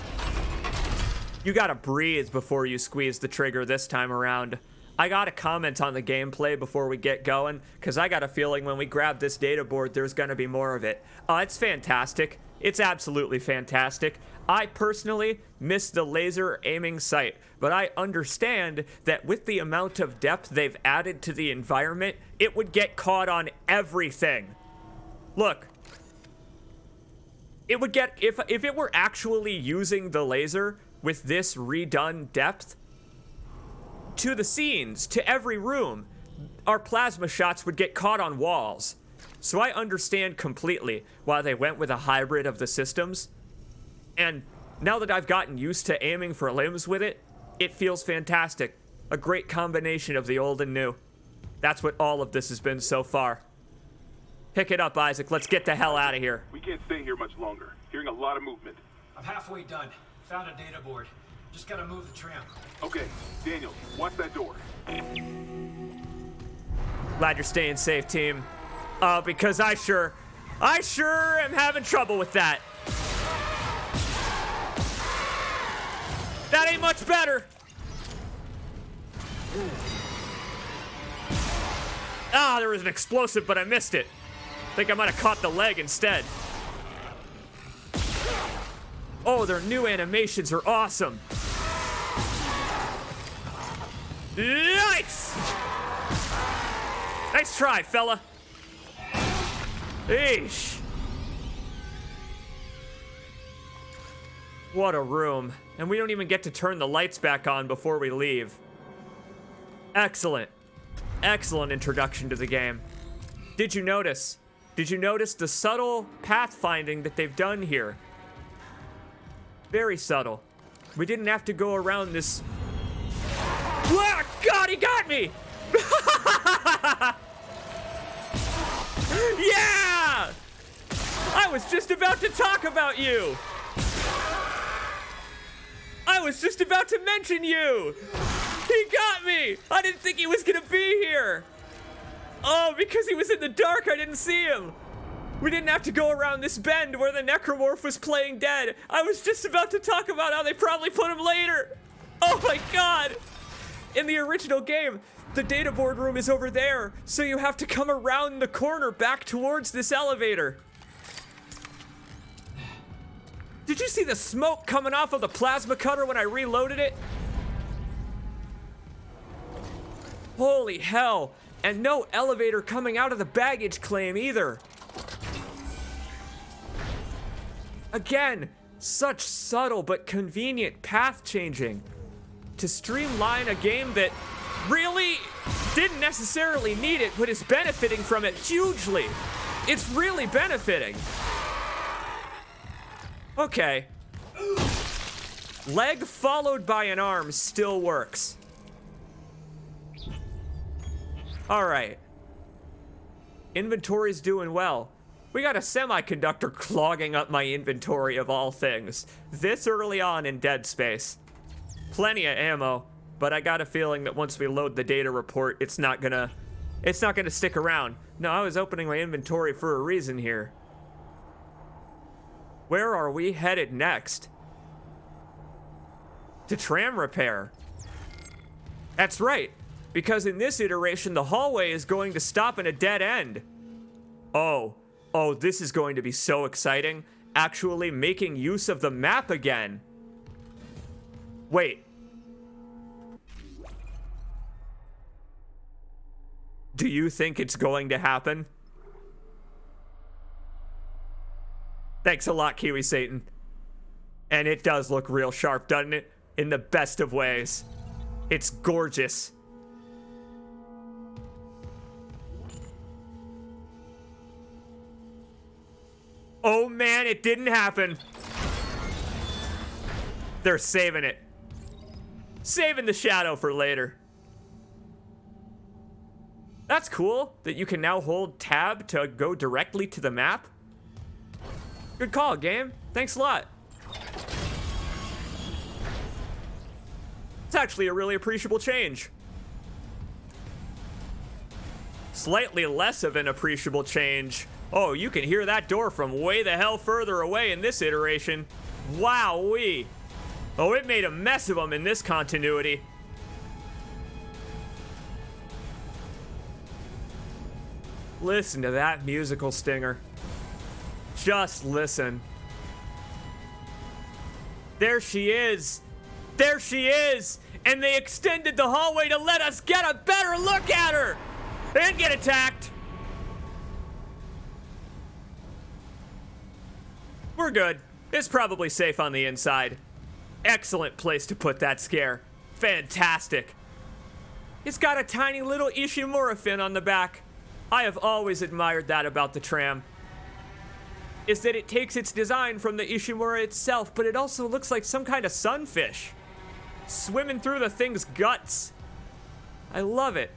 You gotta breathe before you squeeze the trigger this time around. I gotta comment on the gameplay before we get going, because I got a feeling when we grab this data board, there's gonna be more of it. It's fantastic. It's absolutely fantastic. I personally miss the laser aiming sight, but I understand that with the amount of depth they've added to the environment, it would get caught on everything. Look. It would get, if it were actually using the laser with this redone depth to the scenes, to every room, our plasma shots would get caught on walls. So I understand completely why they went with a hybrid of the systems. And now that I've gotten used to aiming for limbs with it, it feels fantastic. A great combination of the old and new. That's what all of this has been so far. Pick it up, Isaac. Let's get the hell out of here. We can't stay here much longer. Hearing a lot of movement. I'm halfway done. Found a data board. Just gotta move the tram. Okay, Daniel, watch that door. Glad you're staying safe, team. Because I sure am having trouble with that. That ain't ain't much better. Ah, there was an explosive, but I missed it. I think I might have caught the leg instead. Oh, their new animations are awesome. Yikes! Nice try, fella. Eesh. What a room. And we don't even get to turn the lights back on before we leave. Excellent. Excellent introduction to the game. Did you notice? Did you notice the subtle pathfinding that they've done here? Very subtle. We didn't have to go around this... Ah, God, he got me! Yeah! I was just about to talk about you! I was just about to mention you! He got me! I didn't think he was gonna be here! Oh, because he was in the dark, I didn't see him! We didn't have to go around this bend where the necromorph was playing dead. I was just about to talk about how they probably put him later. Oh my God! In the original game, the data board room is over there, so you have to come around the corner back towards this elevator. Did you see the smoke coming off of the plasma cutter when I reloaded it? Holy hell, and no elevator coming out of the baggage claim either. Again, such subtle but convenient path changing to streamline a game that really didn't necessarily need it, but is benefiting from it hugely. It's really benefiting. Okay. Leg followed by an arm still works. All right. Inventory's doing well. We got a semiconductor clogging up my inventory of all things. This early on in Dead Space. Plenty of ammo, but I got a feeling that once we load the data report, it's not gonna stick around. No, I was opening my inventory for a reason here. Where are we headed next? To tram repair. That's right, because in this iteration, the hallway is going to stop in a dead end. Oh, this is going to be so exciting. Actually making use of the map again. Wait. Do you think it's going to happen? Thanks a lot, Kiwi Satan. And it does look real sharp, doesn't it? In the best of ways. It's gorgeous. Oh man, it didn't happen. They're saving it. Saving the shadow for later. That's cool that you can now hold tab to go directly to the map. Good call, game. Thanks a lot. It's actually a really appreciable change. Slightly less of an appreciable change. Oh, you can hear that door from way the hell further away in this iteration. Wowee. Oh, it made a mess of them in this continuity. Listen to that musical stinger. Just listen. There she is. There she is. And they extended the hallway to let us get a better look at her. And get attacked. We're good. It's probably safe on the inside. Excellent place to put that scare. Fantastic. It's got a tiny little Ishimura fin on the back. I have always admired that about the tram. Is that it takes its design from the Ishimura itself, but it also looks like some kind of sunfish. Swimming through the thing's guts. I love it.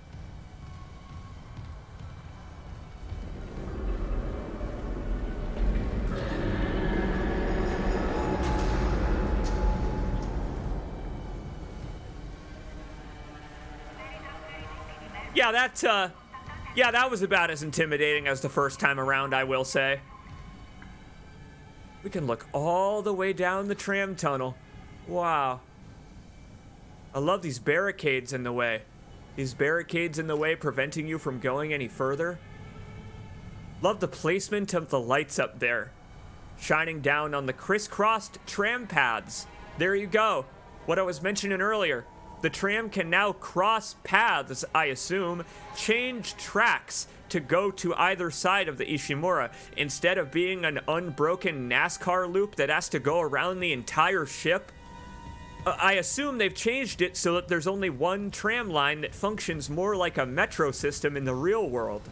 Yeah, that was about as intimidating as the first time around, I will say. We can look all the way down the tram tunnel. Wow. I love these barricades in the way. These barricades in the way preventing you from going any further. Love the placement of the lights up there, shining down on the crisscrossed tram paths. There you go. What I was mentioning earlier. The tram can now cross paths, I assume, change tracks to go to either side of the Ishimura instead of being an unbroken NASCAR loop that has to go around the entire ship. I assume they've changed it so that there's only one tram line that functions more like a metro system in the real world.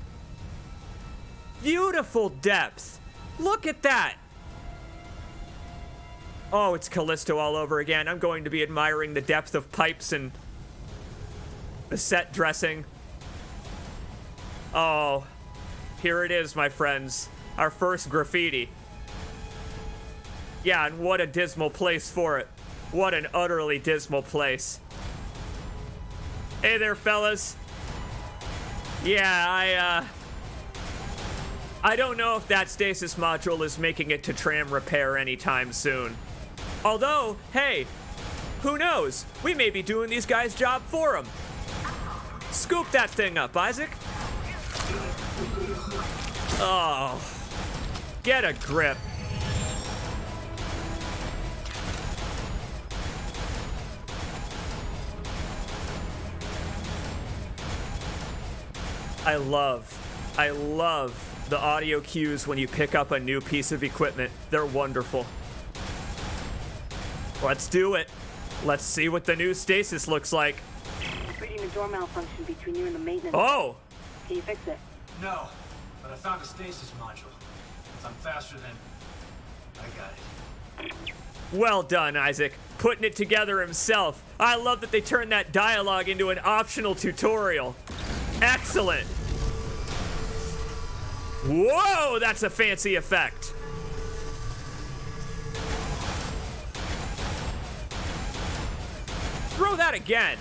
Beautiful depth. Look at that. Oh, it's Callisto all over again. I'm going to be admiring the depth of pipes and the set dressing. Oh, here it is, my friends. Our first graffiti. Yeah, and what a dismal place for it. What an utterly dismal place. Hey there, fellas. Yeah, I don't know if that stasis module is making it to tram repair anytime soon. Although, hey, who knows? We may be doing these guys' job for them. Scoop that thing up, Isaac. Oh, get a grip. I love the audio cues when you pick up a new piece of equipment. They're wonderful. Let's do it. Let's see what the new stasis looks like. It's reading a door malfunction between you and the maintenance. Oh! Can you fix it? No, but I found a stasis module. I'm faster than... I got it. Well done, Isaac. Putting it together himself. I love that they turned that dialogue into an optional tutorial. Excellent. Whoa, that's a fancy effect. Throw that again.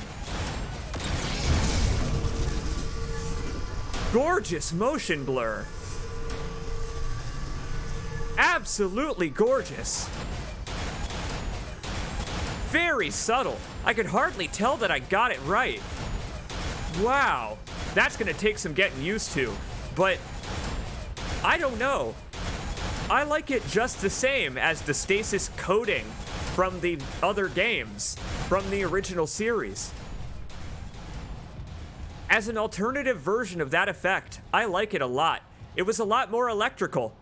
Gorgeous motion blur. Absolutely gorgeous. Very subtle. I could hardly tell that I got it right. Wow. That's gonna take some getting used to, but I don't know. I like it just the same as the stasis coding from the other games, from the original series. As an alternative version of that effect, I like it a lot. It was a lot more electrical.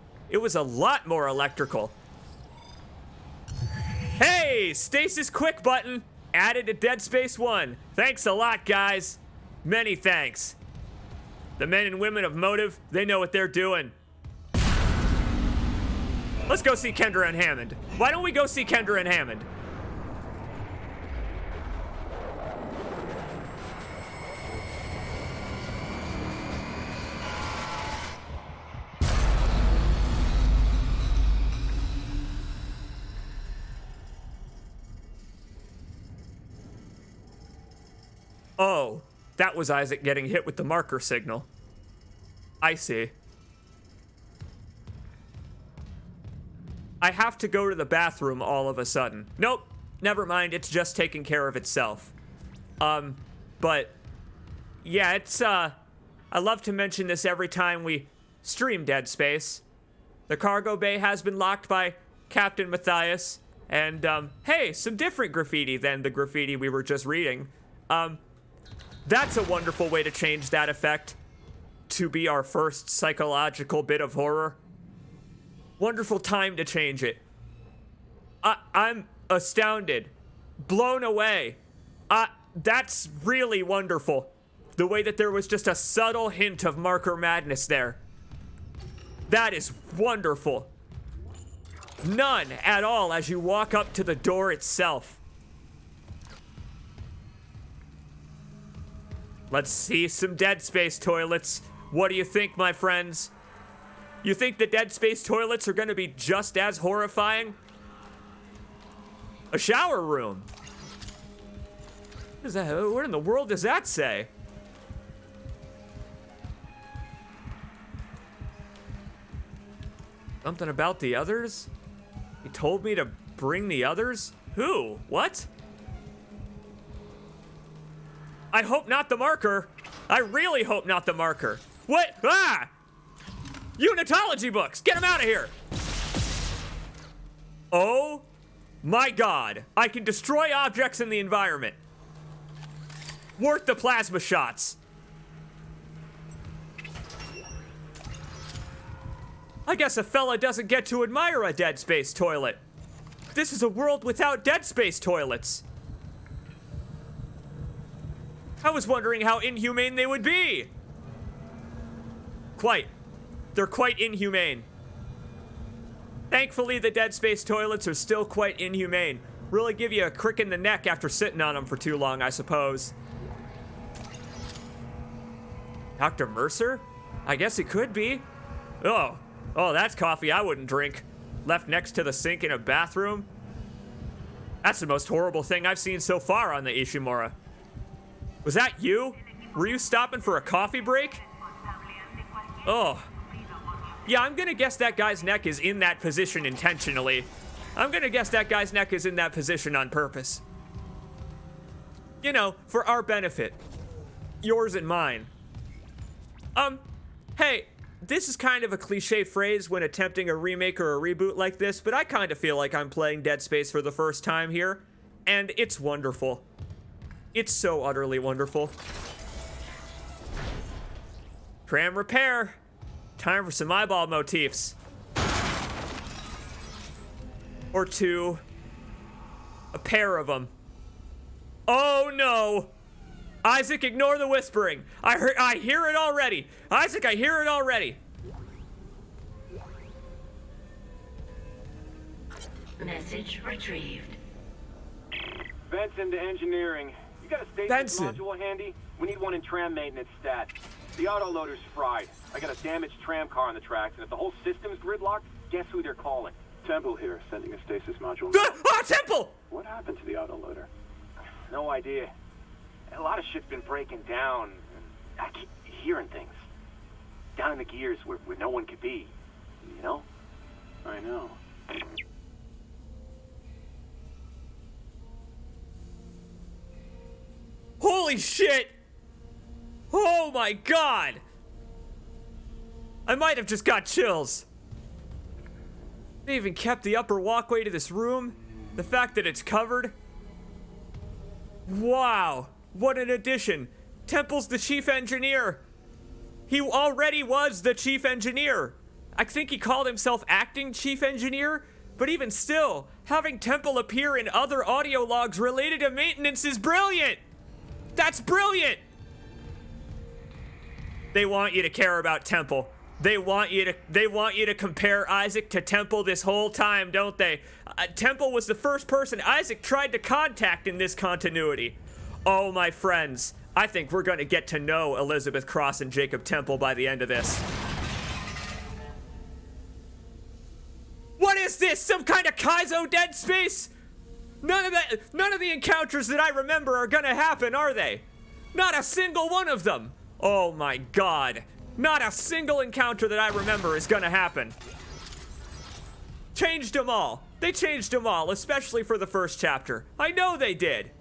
Hey, stasis quick button, added to Dead Space 1. Thanks a lot, guys. Many thanks. The men and women of Motive, they know what they're doing. Let's go see Kendra and Hammond. Why don't we go see Kendra and Hammond? Oh, that was Isaac getting hit with the marker signal. I see. I have to go to the bathroom all of a sudden. Nope, never mind, it's just taking care of itself. But yeah, it's, I love to mention this every time we stream Dead Space. The cargo bay has been locked by Captain Matthias, and, hey, some different graffiti than the graffiti we were just reading. That's a wonderful way to change that effect to be our first psychological bit of horror. Wonderful time to change it. I'm astounded. Blown away. That's really wonderful. The way that there was just a subtle hint of marker madness there. That is wonderful. None at all as you walk up to the door itself. Let's see some Dead Space toilets. What do you think, my friends? You think the Dead Space toilets are gonna be just as horrifying? A shower room. What is that? What in the world does that say? Something about the others? He told me to bring the others? Who? What? I hope not the marker. I really hope not the marker. What? Ah! Unitology books! Get them out of here! Oh my god. I can destroy objects in the environment. Worth the plasma shots. I guess a fella doesn't get to admire a dead space toilet. This is a world without dead space toilets. I was wondering how inhumane they would be. Quite. They're quite inhumane. Thankfully, the dead space toilets are still quite inhumane. Really give you a crick in the neck after sitting on them for too long, I suppose. Dr. Mercer? I guess it could be. Oh, that's coffee I wouldn't drink. Left next to the sink in a bathroom. That's the most horrible thing I've seen so far on the Ishimura. Was that you? Were you stopping for a coffee break? Oh. Yeah, I'm gonna guess that guy's neck is in that position intentionally. I'm gonna guess that guy's neck is in that position on purpose. You know, for our benefit. Yours and mine. Hey, this is kind of a cliche phrase when attempting a remake or a reboot like this, but I kind of feel like I'm playing Dead Space for the first time here, and it's wonderful. It's so utterly wonderful. Tram repair. Time for some eyeball motifs. Or two. A pair of them. Oh no! Isaac, ignore the whispering. I hear it already. Isaac, I hear it already. Message retrieved. Benson to engineering. You got a stasis Benson. module handy? We need one in tram maintenance stat. The autoloader's fried. I got a damaged tram car on the tracks, and if the whole system's gridlocked, guess who they're calling? Temple here, sending a stasis module. Temple! What happened to the autoloader? No idea. A lot of shit's been breaking down. I keep hearing things. Down in the gears where no one could be. You know? I know. Holy shit! Oh my god! I might have just got chills. They even kept the upper walkway to this room. The fact that it's covered. Wow, what an addition. Temple's the chief engineer. He already was the chief engineer. I think he called himself acting chief engineer, but even still, having Temple appear in other audio logs related to maintenance is brilliant. That's brilliant. They want you to care about Temple. They want you to compare Isaac to Temple this whole time, don't they? Temple was the first person Isaac tried to contact in this continuity. Oh, my friends, I think we're going to get to know Elizabeth Cross and Jacob Temple by the end of this. What is this? Some kind of Kaizo Dead Space? None of the encounters that I remember are gonna happen, are they? Not a single one of them. Oh my god. Not a single encounter that I remember is gonna happen. Changed them all. They changed them all, especially for the first chapter. I know they did.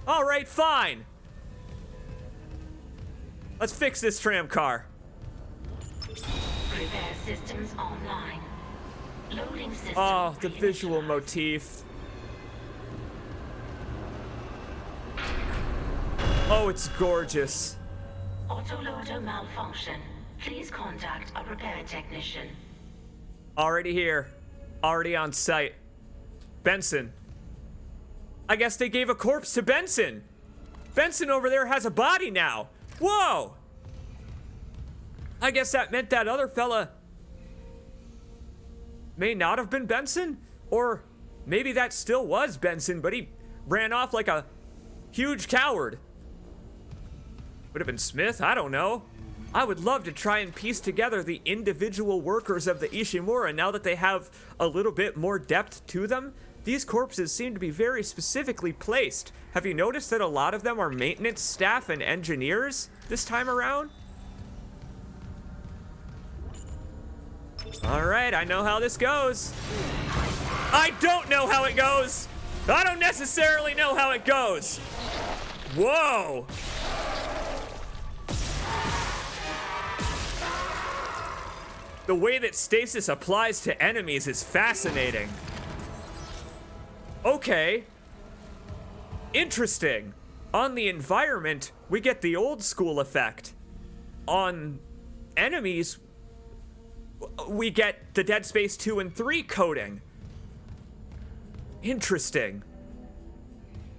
All right, fine. Let's fix this tram car. Repair systems online. Loading system. Oh, the visual motif. Oh, it's gorgeous. Autoloader malfunction. Please contact a repair technician. Already here. Already on site. Benson. I guess they gave a corpse to Benson. Benson over there has a body now. Whoa! I guess that meant that other fella may not have been Benson, or maybe that still was Benson, but he ran off like a huge coward. Would have been Smith, I don't know. I would love to try and piece together the individual workers of the Ishimura now that they have a little bit more depth to them. These corpses seem to be very specifically placed. Have you noticed that a lot of them are maintenance staff and engineers this time around? All right, I know how this goes. I don't know how it goes. I don't necessarily know how it goes. Whoa! The way that stasis applies to enemies is fascinating. Okay. Interesting. On the environment, we get the old school effect. On enemies, we get the Dead Space 2 and 3 coding. Interesting.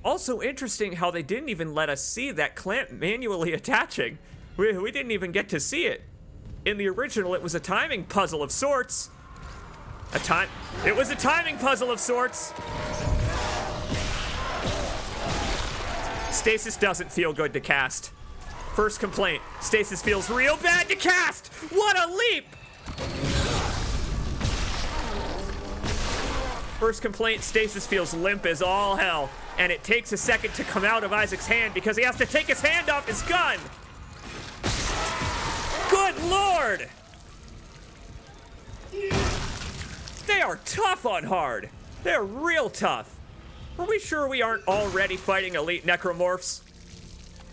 Also interesting how they didn't even let us see that clamp manually attaching. We didn't even get to see it. In the original, it was a timing puzzle of sorts. It was a timing puzzle of sorts. Stasis doesn't feel good to cast. First complaint, stasis feels real bad to cast! What a leap! First complaint, stasis feels limp as all hell, and it takes a second to come out of Isaac's hand because he has to take his hand off his gun! Good lord! They are tough on hard. They're real tough. Are we sure we aren't already fighting elite necromorphs?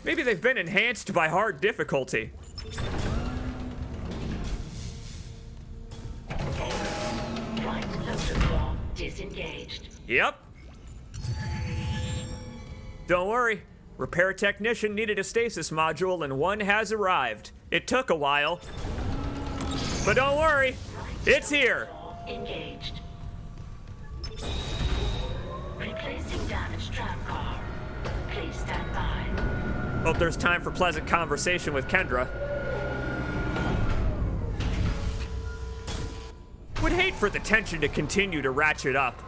Maybe they've been enhanced by hard difficulty. Right loader core disengaged. Yep. Don't worry. Repair technician needed a stasis module and one has arrived. It took a while. But don't worry. It's here. Engaged. Replacing damaged tram car. Please stand by. Hope there's time for pleasant conversation with Kendra. Would hate for the tension to continue to ratchet up.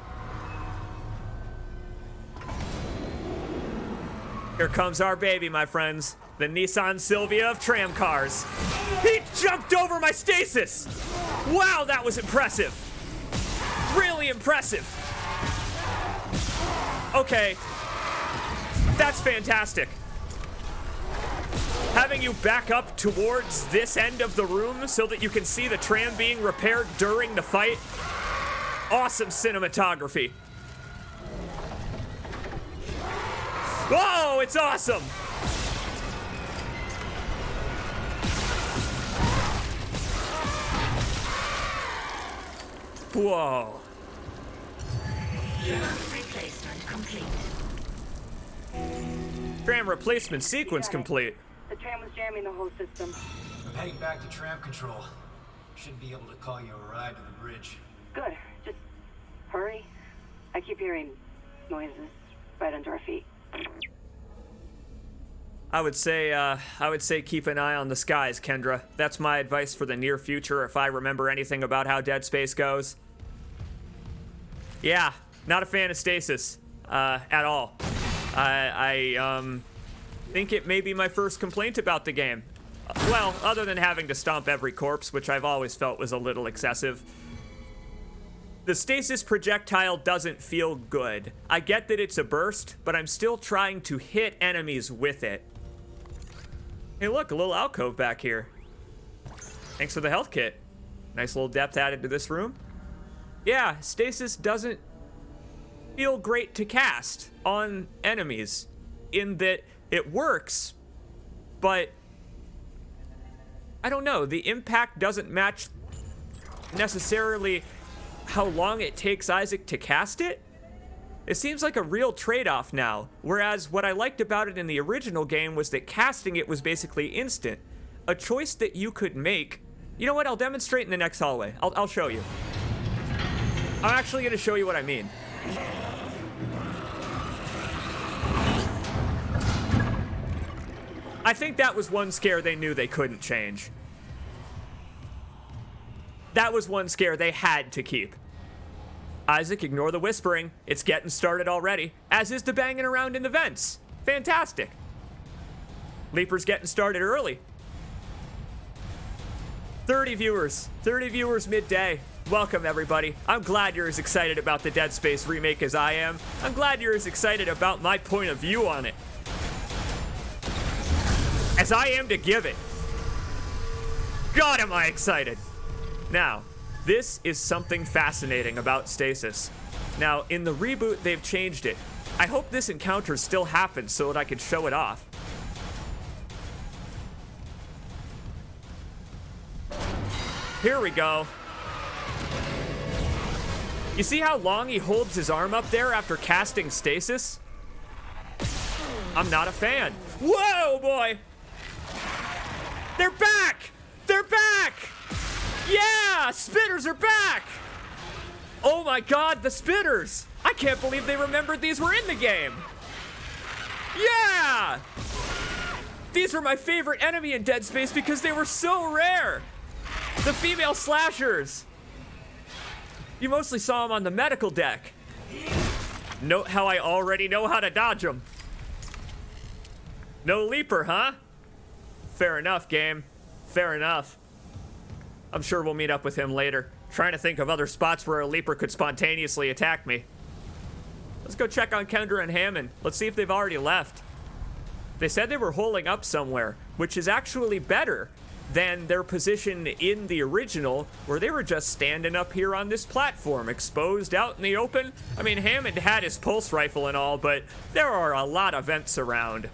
Here comes our baby, my friends. The Nissan Silvia of tram cars. He jumped over my stasis! Wow, that was impressive. Really impressive. Okay. That's fantastic. Having you back up towards this end of the room so that you can see the tram being repaired during the fight. Awesome cinematography. Whoa, it's awesome! Whoa. Replacement complete. Tram replacement sequence complete. The tram was jamming the whole system. I'm heading back to tram control. Should be able to call you a ride to the bridge. Good. Just hurry. I keep hearing noises right under our feet. I would say keep an eye on the skies, Kendra. That's my advice for the near future if I remember anything about how Dead Space goes. Yeah, not a fan of stasis, at all. I think it may be my first complaint about the game. Well, other than having to stomp every corpse, which I've always felt was a little excessive. The stasis projectile doesn't feel good. I get that it's a burst, but I'm still trying to hit enemies with it. Hey look, a little alcove back here. Thanks for the health kit. Nice little depth added to this room. Yeah, stasis doesn't feel great to cast on enemies in that it works, but I don't know, the impact doesn't match necessarily how long it takes Isaac to cast it. It seems like a real trade-off now, whereas what I liked about it in the original game was that casting it was basically instant. A choice that you could make. You know what, I'll demonstrate in the next hallway. I'll show you. I'm actually gonna show you what I mean. I think that was one scare they knew they couldn't change. That was one scare they had to keep. Isaac, ignore the whispering. It's getting started already, as is the banging around in the vents. Fantastic. Leaper's getting started early. 30 viewers midday. Welcome, everybody. I'm glad you're as excited about the Dead Space remake as I am. I'm glad you're as excited about my point of view on it as I am to give it. God, am I excited. Now, this is something fascinating about stasis. Now, in the reboot, they've changed it. I hope this encounter still happens so that I can show it off. Here we go. You see how long he holds his arm up there after casting stasis? I'm not a fan. Whoa, boy! They're back! They're back! Yeah! Spitters are back! Oh my god, the spitters! I can't believe they remembered these were in the game! Yeah! These were my favorite enemy in Dead Space because they were so rare! The female slashers! You mostly saw them on the medical deck. Note how I already know how to dodge them. No leaper, huh? Fair enough, game. Fair enough. I'm sure we'll meet up with him later. Trying to think of other spots where a leaper could spontaneously attack me. Let's go check on Kendra and Hammond. Let's see if they've already left. They said they were holing up somewhere, which is actually better than their position in the original, where they were just standing up here on this platform, exposed out in the open. I mean, Hammond had his pulse rifle and all, but there are a lot of vents around.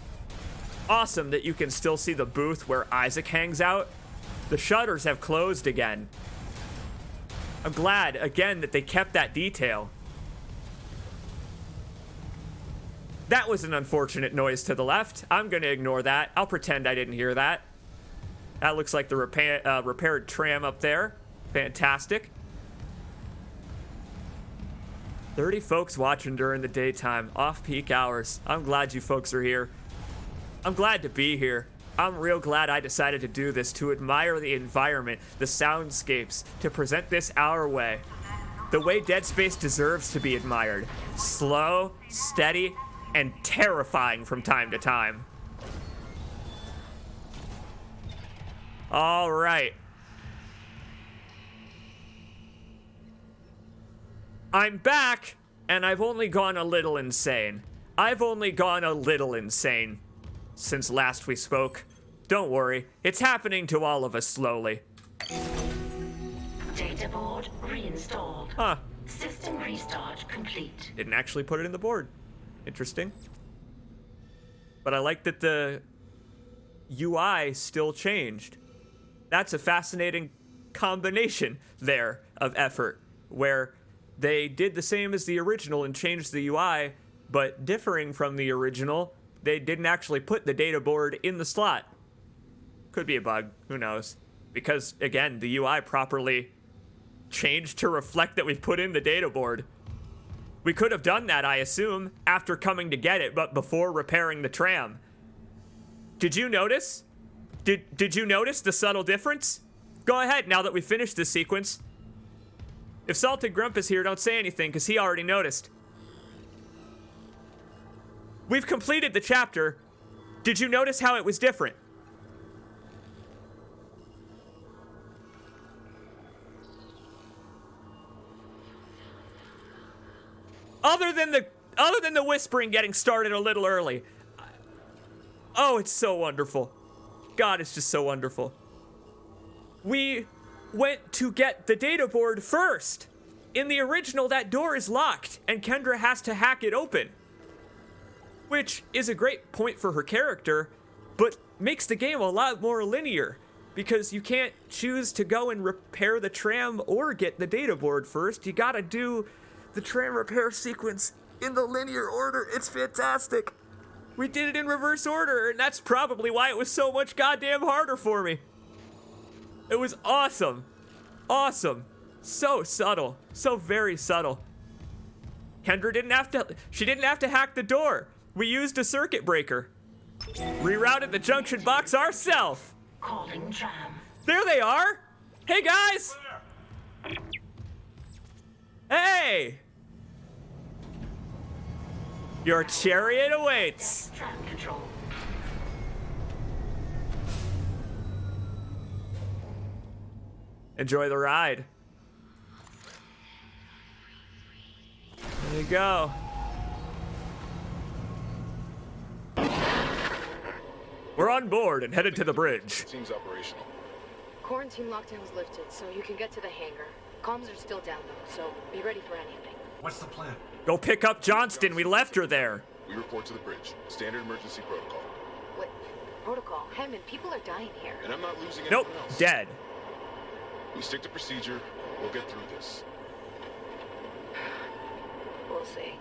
Awesome that you can still see the booth where Isaac hangs out. The shutters have closed again. I'm glad, again, that they kept that detail. That was an unfortunate noise to the left. I'm gonna ignore that. I'll pretend I didn't hear that. That looks like the repaired tram up there. Fantastic. 30 folks watching during the daytime, off-peak hours. I'm glad you folks are here. I'm glad to be here. I'm real glad I decided to do this, to admire the environment, the soundscapes, to present this our way. The way Dead Space deserves to be admired. Slow, steady, and terrifying from time to time. All right. I'm back, and I've only gone a little insane. I've only gone a little insane since last we spoke. Don't worry, it's happening to all of us slowly. Data board reinstalled. Huh. System restart complete. Didn't actually put it in the board. Interesting. But I like that the UI still changed. That's a fascinating combination there of effort, where they did the same as the original and changed the UI, but differing from the original, they didn't actually put the data board in the slot. Could be a bug, who knows? Because, again, the UI properly changed to reflect that we've put in the data board. We could have done that, I assume, after coming to get it, but before repairing the tram. Did you notice? Did you notice the subtle difference? Go ahead, now that we finished this sequence. If Salted Grump is here, don't say anything, because he already noticed. We've completed the chapter. Did you notice how it was different? Other than the whispering getting started a little early. Oh, it's so wonderful. God, it's just so wonderful. We went to get the data board first. In the original, that door is locked, and Kendra has to hack it open. Which is a great point for her character, but makes the game a lot more linear, because you can't choose to go and repair the tram or get the data board first. You gotta do the tram repair sequence in the linear order. It's fantastic. We did it in reverse order, and that's probably why it was so much goddamn harder for me. It was awesome. Awesome. So subtle. So very subtle. Kendra didn't have to hack the door. We used a circuit breaker. Rerouted the junction box ourselves. Calling tram. There they are. Hey, guys. Hey. Your chariot awaits. Tram control. Enjoy the ride. There you go. We're on board and headed to the bridge. Seems operational. Quarantine lockdown's lifted, so you can get to the hangar. Comms are still down though, so be ready for anything. What's the plan? Go pick up Johnston. We left her there. We report to the bridge. Standard emergency protocol. What? Protocol? Hammond, people are dying here. And I'm not losing Nope, anyone else. dead. We stick to procedure. We'll get through this. We'll see.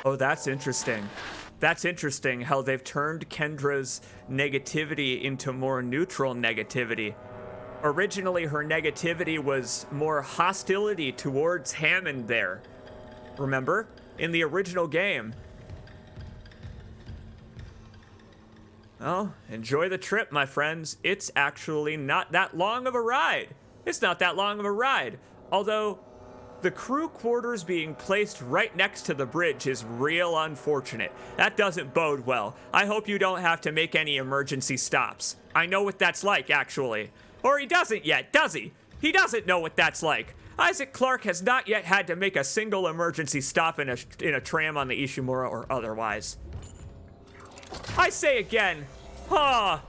Oh, that's interesting. That's interesting how they've turned Kendra's negativity into more neutral negativity. Originally, her negativity was more hostility towards Hammond there. Remember? In the original game. Well, enjoy the trip, my friends. It's actually not that long of a ride. It's not that long of a ride. Although, the crew quarters being placed right next to the bridge is real unfortunate. That doesn't bode well. I hope you don't have to make any emergency stops. I know what that's like, actually. Or he doesn't yet, does he? He doesn't know what that's like. Isaac Clarke has not yet had to make a single emergency stop in a tram on the Ishimura or otherwise. I say again, oh,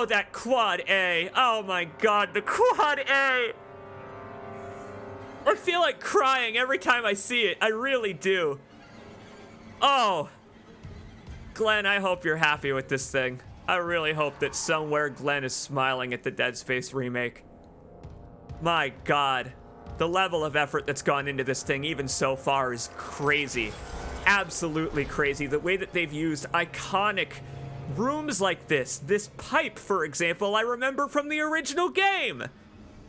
that quad A. Oh my god, the quad A. I feel like crying every time I see it. I really do. Oh. Glenn, I hope you're happy with this thing. I really hope that somewhere Glenn is smiling at the Dead Space remake. My god. The level of effort that's gone into this thing even so far is crazy. Absolutely crazy. The way that they've used iconic rooms like this. This pipe, for example, I remember from the original game.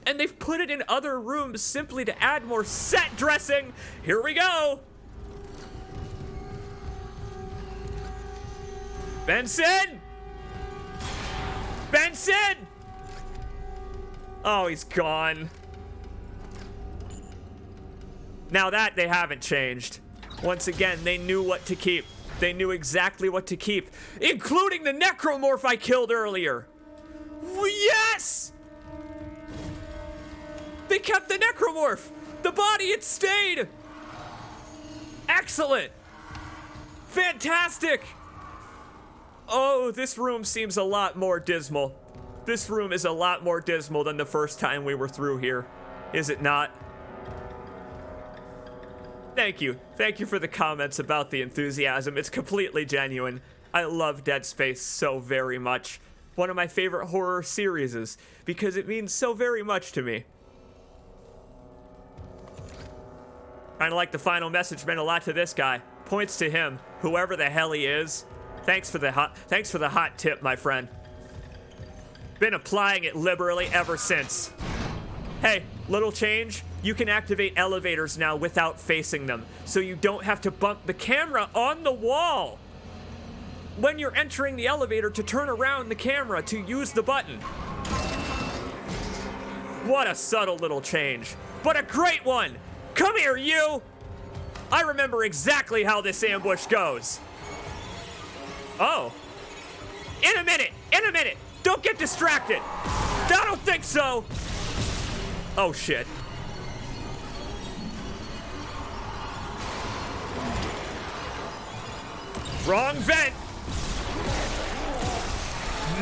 And they've put it in other rooms simply to add more set dressing. Here we go. Benson! Benson! Oh, he's gone. Now that they haven't changed. Once again, they knew what to keep. They knew exactly what to keep, including the necromorph I killed earlier. Yes! They kept the necromorph. The body, it stayed. Excellent. Fantastic. Oh, this room seems a lot more dismal. This room is a lot more dismal than the first time we were through here. Is it not? Thank you. Thank you for the comments about the enthusiasm. It's completely genuine. I love Dead Space so very much. One of my favorite horror series because it means so very much to me. Kind of like the final message meant a lot to this guy. Points to him, whoever the hell he is. Thanks for the hot tip, my friend. Been applying it liberally ever since. Hey, little change. You can activate elevators now without facing them, so you don't have to bump the camera on the wall when you're entering the elevator to turn around the camera to use the button. What a subtle little change, but a great one. Come here, you! I remember exactly how this ambush goes. Oh. In a minute! Don't get distracted! I don't think so! Oh, shit. Wrong vent!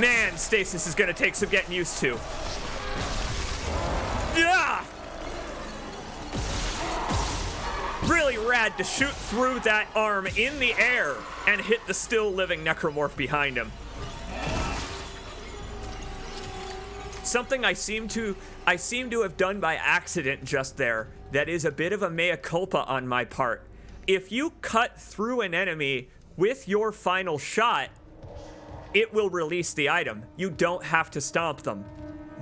Man, stasis is gonna take some getting used to. Yeah! Really rad to shoot through that arm in the air and hit the still living necromorph behind him. Something I seem to have done by accident just there. That is a bit of a mea culpa on my part. If you cut through an enemy with your final shot, it will release the item. You don't have to stomp them.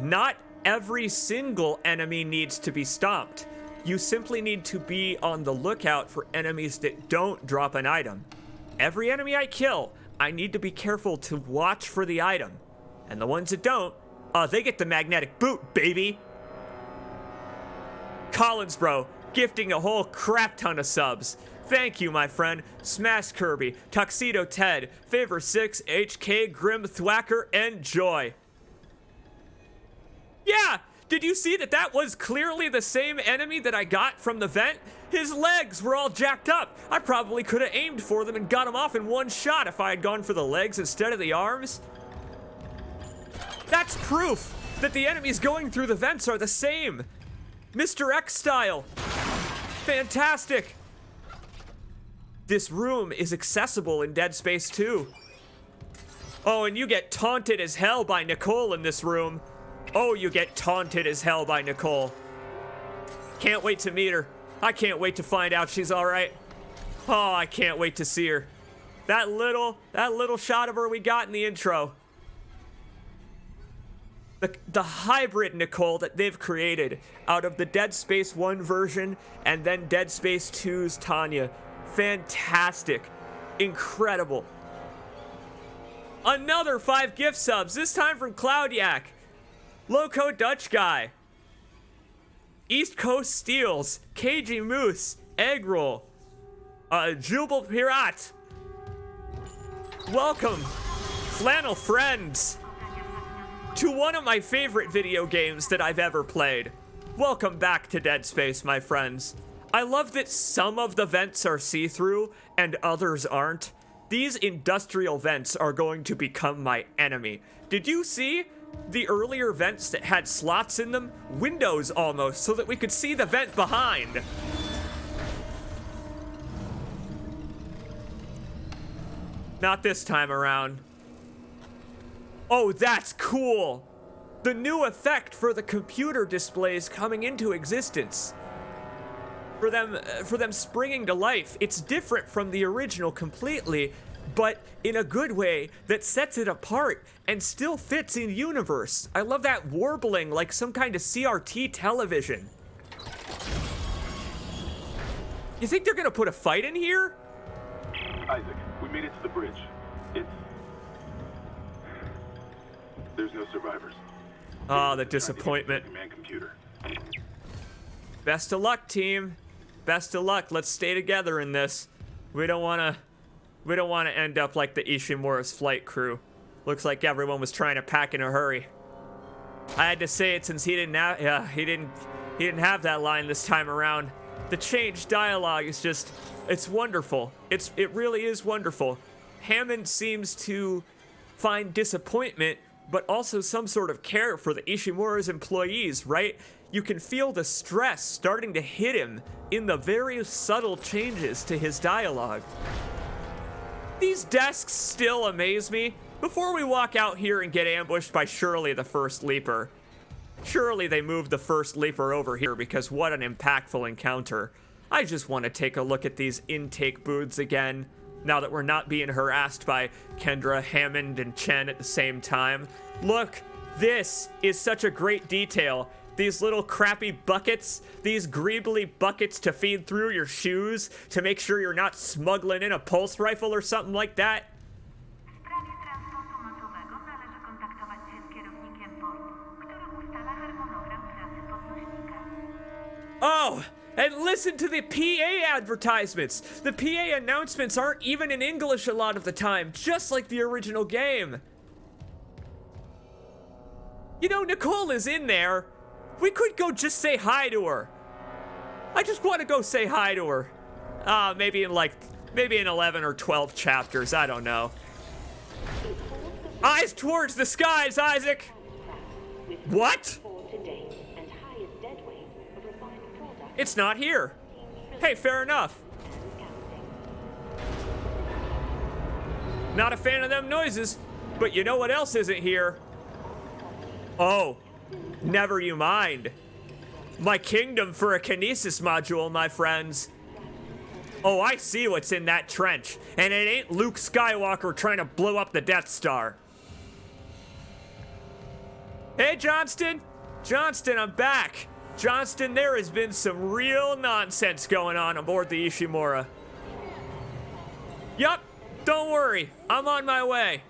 Not every single enemy needs to be stomped. You simply need to be on the lookout for enemies that don't drop an item. Every enemy I kill, I need to be careful to watch for the item. And the ones that don't, they get the magnetic boot, baby. Collins, bro, gifting a whole crap ton of subs. Thank you, my friend. Smash Kirby, Tuxedo Ted, Favor 6, HK, Grim Thwacker, and Joy. Yeah! Did you see that that was clearly the same enemy that I got from the vent? His legs were all jacked up. I probably could have aimed for them and got him off in one shot if I had gone for the legs instead of the arms. That's proof that the enemies going through the vents are the same. Mr. X style. Fantastic. This room is accessible in Dead Space 2. Oh, and you get taunted as hell by Nicole in this room. Oh, you get taunted as hell by Nicole. Can't wait to meet her. I can't wait to find out she's all right. Oh, I can't wait to see her. That little shot of her we got in the intro. The hybrid Nicole that they've created out of the Dead Space 1 version and then Dead Space 2's Tanya. Fantastic. Incredible. Another 5 gift subs, this time from Cloudyak. Loco Dutch Guy. East Coast Steels. KG Moose. Egg Roll. Jubal Pirat. Welcome, Flannel Friends, to one of my favorite video games that I've ever played. Welcome back to Dead Space, my friends. I love that some of the vents are see-through and others aren't. These industrial vents are going to become my enemy. Did you see the earlier vents that had slots in them? Windows almost, so that we could see the vent behind. Not this time around. Oh, that's cool. The new effect for the computer displays coming into existence. For them springing to life. It's different from the original completely, but in a good way that sets it apart and still fits in universe. I love that warbling like some kind of CRT television. You think they're gonna put a fight in here? Isaac, we made it to the bridge. There's no survivors. Oh, the disappointment. Command computer. Best of luck, team. Best of luck. Let's stay together in this. We don't want to end up like the Ishimura's flight crew. Looks like everyone was trying to pack in a hurry. I had to say it since he didn't have that line this time around. The changed dialogue is just, it's wonderful. It really is wonderful. Hammond seems to find disappointment, but also some sort of care for the Ishimura's employees, right? You can feel the stress starting to hit him in the very subtle changes to his dialogue. These desks still amaze me. Before we walk out here and get ambushed by Shirley the First Leaper. Surely they moved the First Leaper over here because what an impactful encounter. I just want to take a look at these intake booths again, now that we're not being harassed by Kendra, Hammond, and Chen at the same time. Look, this is such a great detail. These little crappy buckets, these greebly buckets to feed through your shoes to make sure you're not smuggling in a pulse rifle or something like that. Oh, and listen to the PA advertisements. The PA announcements aren't even in English a lot of the time, just like the original game. You know, Nicole is in there. We could go just say hi to her. I just want to go say hi to her. Maybe in 11 or 12 chapters, I don't know. Eyes towards the skies, Isaac. What? It's not here. Hey, fair enough. Not a fan of them noises, but you know what else isn't here? Oh, never you mind. My kingdom for a kinesis module, my friends. Oh, I see what's in that trench, and it ain't Luke Skywalker trying to blow up the Death Star. Hey, Johnston. Johnston, I'm back. Johnston, there has been some real nonsense going on aboard the Ishimura. Yup, don't worry, I'm on my way.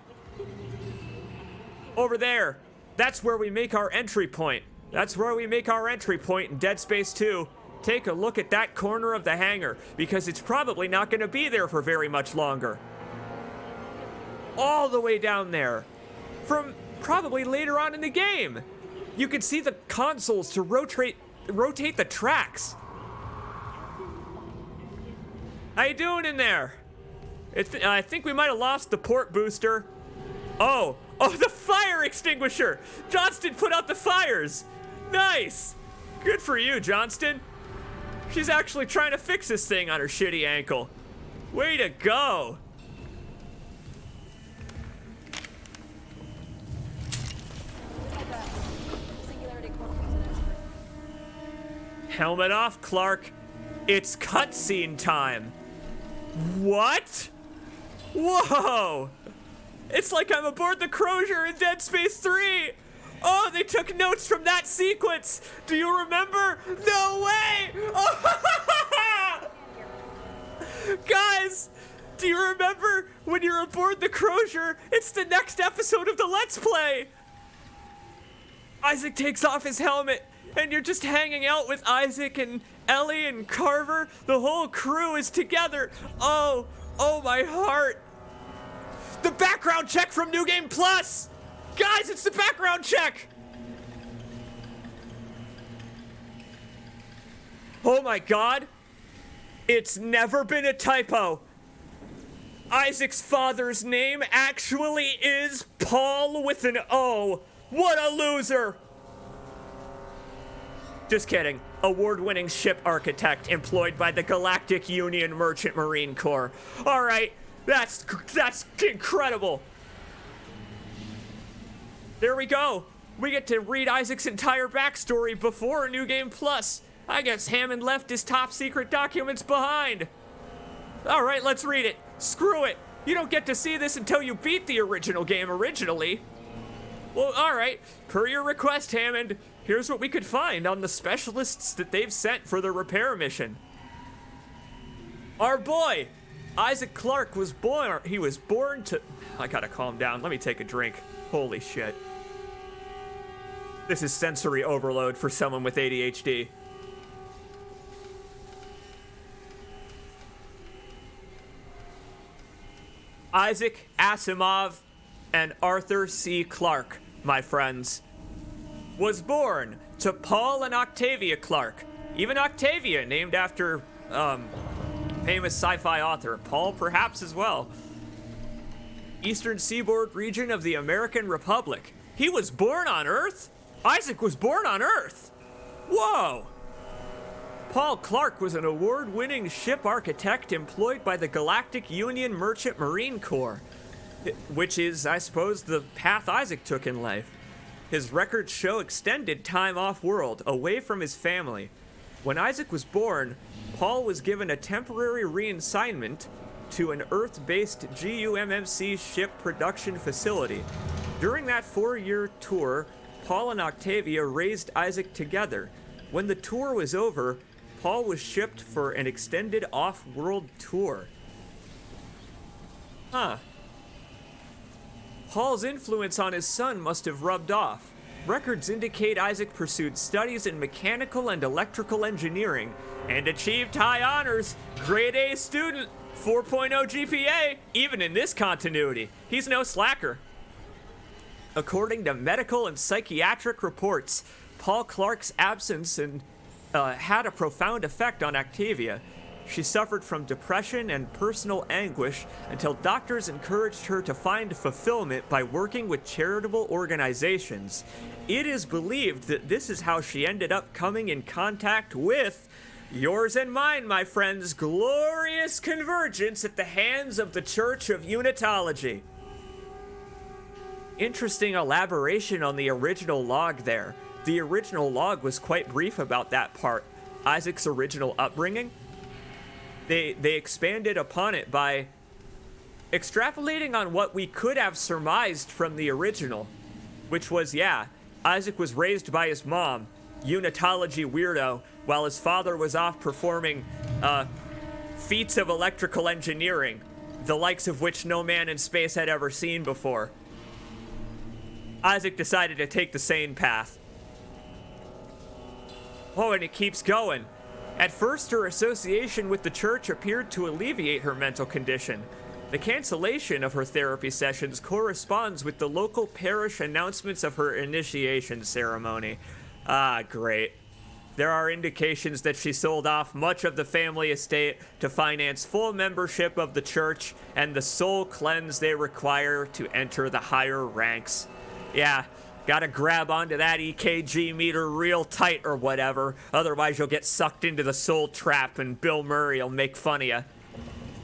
Over there, that's where we make our entry point. That's where we make our entry point in Dead Space 2. Take a look at that corner of the hangar, because it's probably not going to be there for very much longer. All the way down there. From probably later on in the game. You can see the consoles to rotate the tracks. How you doing in there? I think we might have lost the port booster. Oh, the fire extinguisher! Johnston put out the fires! Nice! Good for you, Johnston. She's actually trying to fix this thing on her shitty ankle. Way to go. Helmet off, Clark. It's cutscene time. What? Whoa! It's like I'm aboard the Crozier in Dead Space 3! Oh, they took notes from that sequence! Do you remember? No way! Oh. Guys, do you remember when you're aboard the Crozier? It's the next episode of the Let's Play! Isaac takes off his helmet, and you're just hanging out with Isaac and Ellie and Carver. The whole crew is together. Oh my heart. The background check from New Game Plus! Guys, it's the background check! Oh my god. It's never been a typo. Isaac's father's name actually is Paul with an O. What a loser! Just kidding. Award-winning ship architect employed by the Galactic Union Merchant Marine Corps. All right, that's incredible. There we go. We get to read Isaac's entire backstory before New Game Plus. I guess Hammond left his top secret documents behind. All right, let's read it. Screw it. You don't get to see this until you beat the original game originally. Well, all right. Per your request, Hammond, here's what we could find on the specialists that they've sent for the repair mission. Our boy, Isaac Clarke, was born. He was born to. I gotta calm down. Let me take a drink. Holy shit. This is sensory overload for someone with ADHD. Isaac Asimov and Arthur C. Clarke, my friends, was born to Paul and Octavia Clarke. Even Octavia, named after famous sci-fi author Paul, perhaps as well. Eastern Seaboard region of the American Republic. He was born on Earth? Isaac was born on Earth. Whoa! Paul Clarke was an award-winning ship architect employed by the Galactic Union Merchant Marine Corps, which is, I suppose, the path Isaac took in life. His records show extended time off-world, away from his family. When Isaac was born, Paul was given a temporary reassignment to an Earth-based GUMMC ship production facility. During that 4-year tour, Paul and Octavia raised Isaac together. When the tour was over, Paul was shipped for an extended off-world tour. Huh. Paul's influence on his son must have rubbed off. Records indicate Isaac pursued studies in mechanical and electrical engineering and achieved high honors. Grade A student, 4.0 GPA, even in this continuity. He's no slacker. According to medical and psychiatric reports, Paul Clarke's absence had a profound effect on Octavia. She suffered from depression and personal anguish until doctors encouraged her to find fulfillment by working with charitable organizations. It is believed that this is how she ended up coming in contact with yours and mine, my friends, glorious convergence at the hands of the Church of Unitology. Interesting elaboration on the original log there. The original log was quite brief about that part. Isaac's original upbringing. They expanded upon it by extrapolating on what we could have surmised from the original, which was, yeah, Isaac was raised by his mom, Unitology weirdo, while his father was off performing feats of electrical engineering, the likes of which no man in space had ever seen before. Isaac decided to take the sane path. Oh, and it keeps going. At first, her association with the church appeared to alleviate her mental condition. The cancellation of her therapy sessions corresponds with the local parish announcements of her initiation ceremony. Ah, great. There are indications that she sold off much of the family estate to finance full membership of the church and the soul cleanse they require to enter the higher ranks. Yeah, Gotta grab onto that EKG meter real tight or whatever, otherwise you'll get sucked into the soul trap and Bill Murray will make fun of you.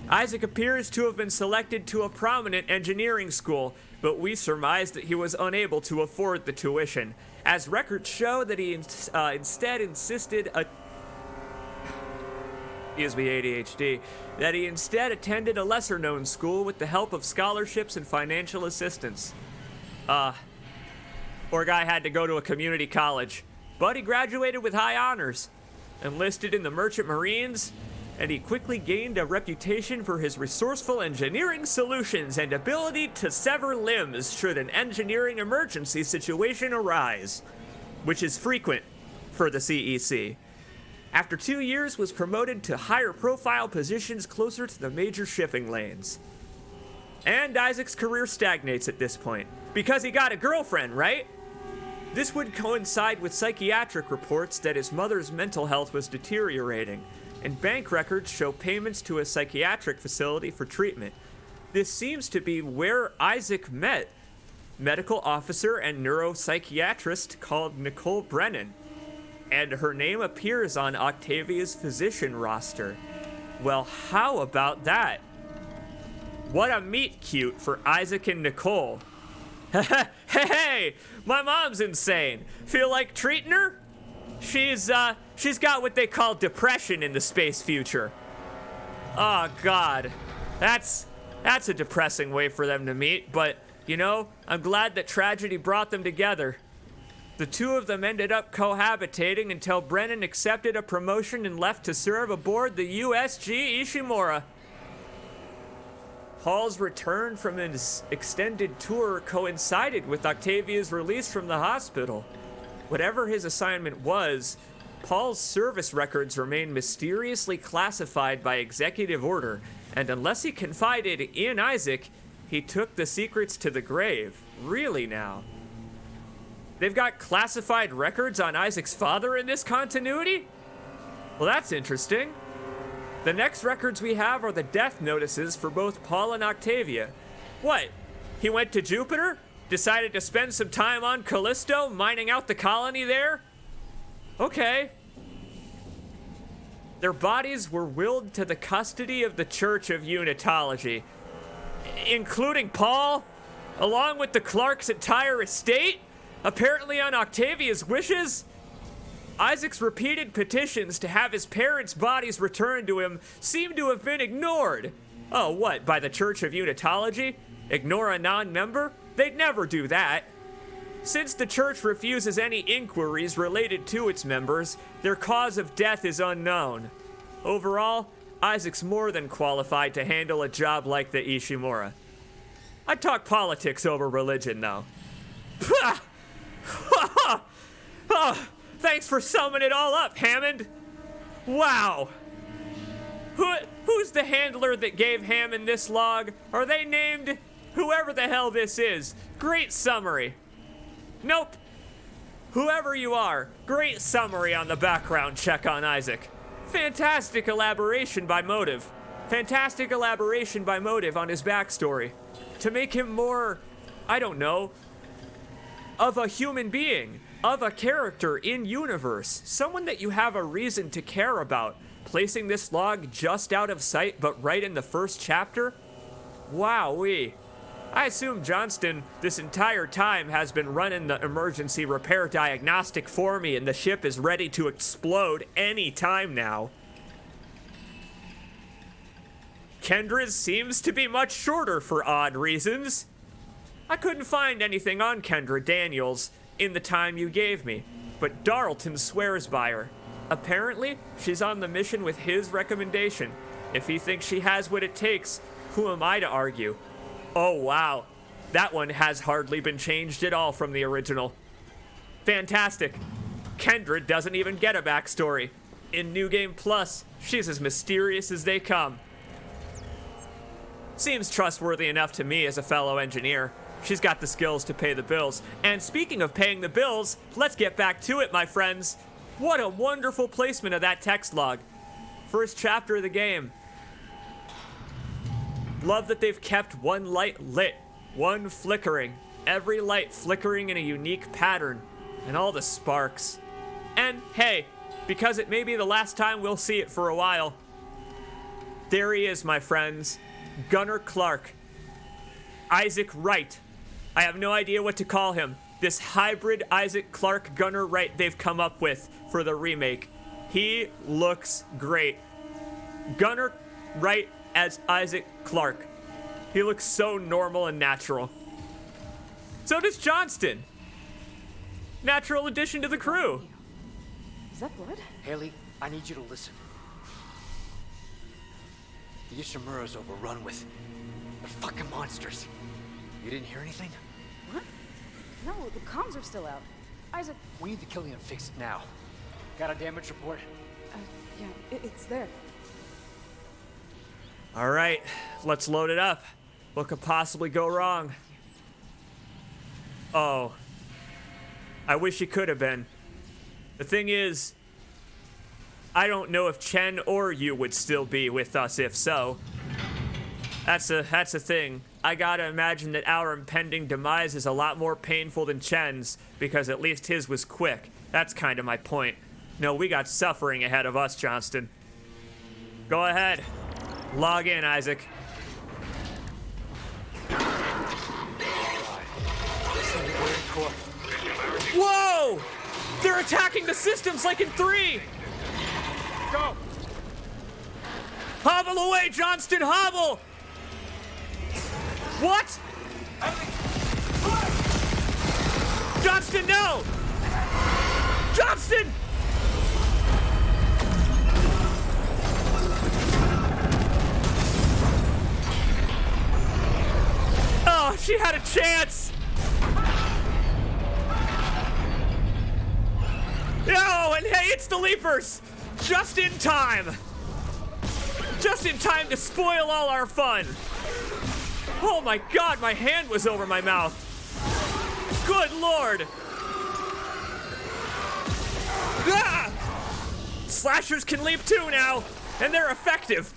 Isaac appears to have been selected to a prominent engineering school, but we surmise that he was unable to afford the tuition, as records show that he instead attended a lesser-known school with the help of scholarships and financial assistance. Poor guy had to go to a community college, but he graduated with high honors, enlisted in the Merchant Marines, and he quickly gained a reputation for his resourceful engineering solutions and ability to sever limbs should an engineering emergency situation arise, which is frequent for the CEC. After 2 years, was promoted to higher profile positions closer to the major shipping lanes. And Isaac's career stagnates at this point, because he got a girlfriend, right? This would coincide with psychiatric reports that his mother's mental health was deteriorating, and bank records show payments to a psychiatric facility for treatment. This seems to be where Isaac met medical officer and neuropsychiatrist called Nicole Brennan, and her name appears on Octavia's physician roster. Well, how about that? What a meet cute for Isaac and Nicole. Hey, my mom's insane. Feel like treating her? She's got what they call depression in the space future. Oh, God. That's a depressing way for them to meet, but, you know, I'm glad that tragedy brought them together. The two of them ended up cohabitating until Brennan accepted a promotion and left to serve aboard the USG Ishimura. Paul's return from his extended tour coincided with Octavia's release from the hospital. Whatever his assignment was, Paul's service records remain mysteriously classified by executive order, and unless he confided in Isaac, he took the secrets to the grave. Really now? They've got classified records on Isaac's father in this continuity? Well, that's interesting. The next records we have are the death notices for both Paul and Octavia. What? He went to Jupiter? Decided to spend some time on Callisto, mining out the colony there? Okay. Their bodies were willed to the custody of the Church of Unitology, including Paul, along with the Clark's entire estate, apparently on Octavia's wishes. Isaac's repeated petitions to have his parents' bodies returned to him seem to have been ignored. Oh, what, by the Church of Unitology? Ignore a non-member? They'd never do that. Since the church refuses any inquiries related to its members, their cause of death is unknown. Overall, Isaac's more than qualified to handle a job like the Ishimura. I'd talk politics over religion, though. Oh, thanks for summing it all up, Hammond. Wow. Who's the handler that gave Hammond this log? Are they named? Whoever the hell this is. Great summary. Nope. Whoever you are, great summary on the background check on Isaac. Fantastic elaboration by motive. Fantastic elaboration by motive on his backstory. To make him more, I don't know, of a human being, of a character in universe, someone that you have a reason to care about. Placing this log just out of sight, but right in the first chapter? Wowee. I assume Johnston, this entire time, has been running the emergency repair diagnostic for me, and the ship is ready to explode any time now. Kendra's seems to be much shorter for odd reasons. I couldn't find anything on Kendra Daniels in the time you gave me, but Darlton swears by her. Apparently, she's on the mission with his recommendation. If he thinks she has what it takes, who am I to argue? Oh wow, that one has hardly been changed at all from the original. Fantastic. Kendra doesn't even get a backstory. In New Game Plus, she's as mysterious as they come. Seems trustworthy enough to me as a fellow engineer. She's got the skills to pay the bills. And speaking of paying the bills, let's get back to it, my friends. What a wonderful placement of that text log. First chapter of the game. Love that they've kept one light lit, one flickering. every light flickering in a unique pattern, and all the sparks. And hey, because it may be the last time we'll see it for a while, there he is, my friends. Gunnar Clark. Isaac Wright. I have no idea what to call him. This hybrid Isaac Clarke Gunnar Wright they've come up with for the remake. He looks great. Gunnar Wright as Isaac Clarke. He looks so normal and natural. So does Johnston. Natural addition to the crew. Is that blood? Haley, I need you to listen. The Ishimura's overrun with... they're fucking monsters. You didn't hear anything? What? No, the comms are still out. Isaac... We need the Kellion fixed now. Got a damage report? Yeah, it's there. All right, let's load it up. What could possibly go wrong? Oh. I wish it could have been. The thing is, I don't know if Chen or you would still be with us if so. That's a thing. I gotta imagine that our impending demise is a lot more painful than Chen's, because at least his was quick. That's kind of my point. No, we got suffering ahead of us, Johnston. Go ahead. Log in, Isaac. Whoa! They're attacking the systems like in 3! Go! Hobble away, Johnston, hobble! What? Johnston, no! Johnston! Oh, she had a chance! No, and hey, it's the Leapers! Just in time! Just in time to spoil all our fun! Oh my god, my hand was over my mouth! Good lord! Ah! Slashers can leap too now, and they're effective!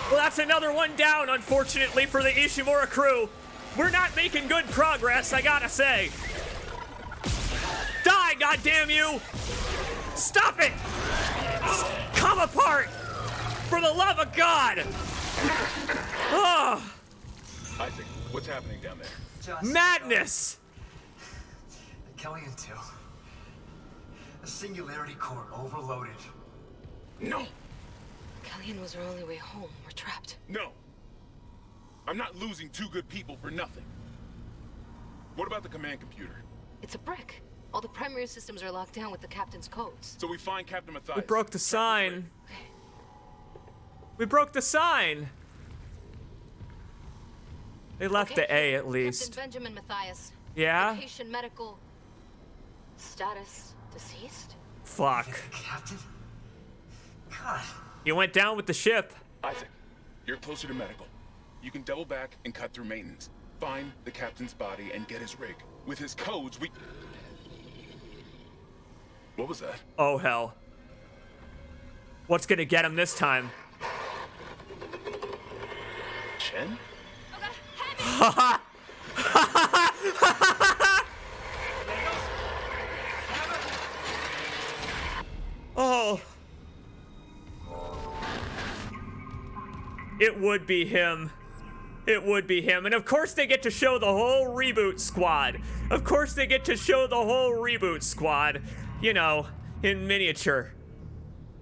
Well, that's another one down, unfortunately, for the Ishimura crew. We're not making good progress, I gotta say. Die, goddammit! Stop it! Come apart! For the love of God! Oh, Isaac, what's happening down there? madness! Kellion 2. The singularity core overloaded. No! Kellion was our only way home. We're trapped. No! I'm not losing 2 good people for nothing. What about the command computer? It's a brick. All the primary systems are locked down with the captain's codes. So we find Captain Matthias. We broke the sign. We broke the sign. They left the A at least. Captain Benjamin Matthias. Yeah? Location medical status deceased. Fuck. Captain? God. You went down with the ship. Isaac, you're closer to medical. You can double back and cut through maintenance. Find the captain's body and get his rig. With his codes, we... What was that? Oh, hell. What's gonna get him this time? Chen? Haha! Oh. It would be him. It would be him. And of course they get to show the whole reboot squad. Of course they get to show the whole reboot squad. You know, in miniature.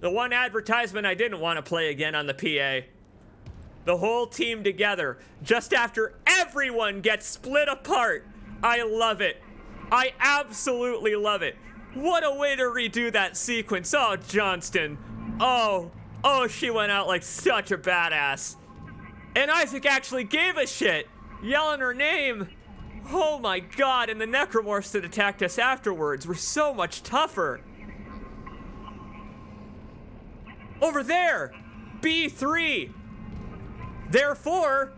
The one advertisement I didn't want to play again on the PA. The whole team together, just after everyone gets split apart. I love it. I absolutely love it. What a way to redo that sequence. Oh, Johnston. Oh, she went out like such a badass. And Isaac actually gave a shit, yelling her name. Oh my god, and the necromorphs that attacked us afterwards were so much tougher. Over there, B3. Therefore,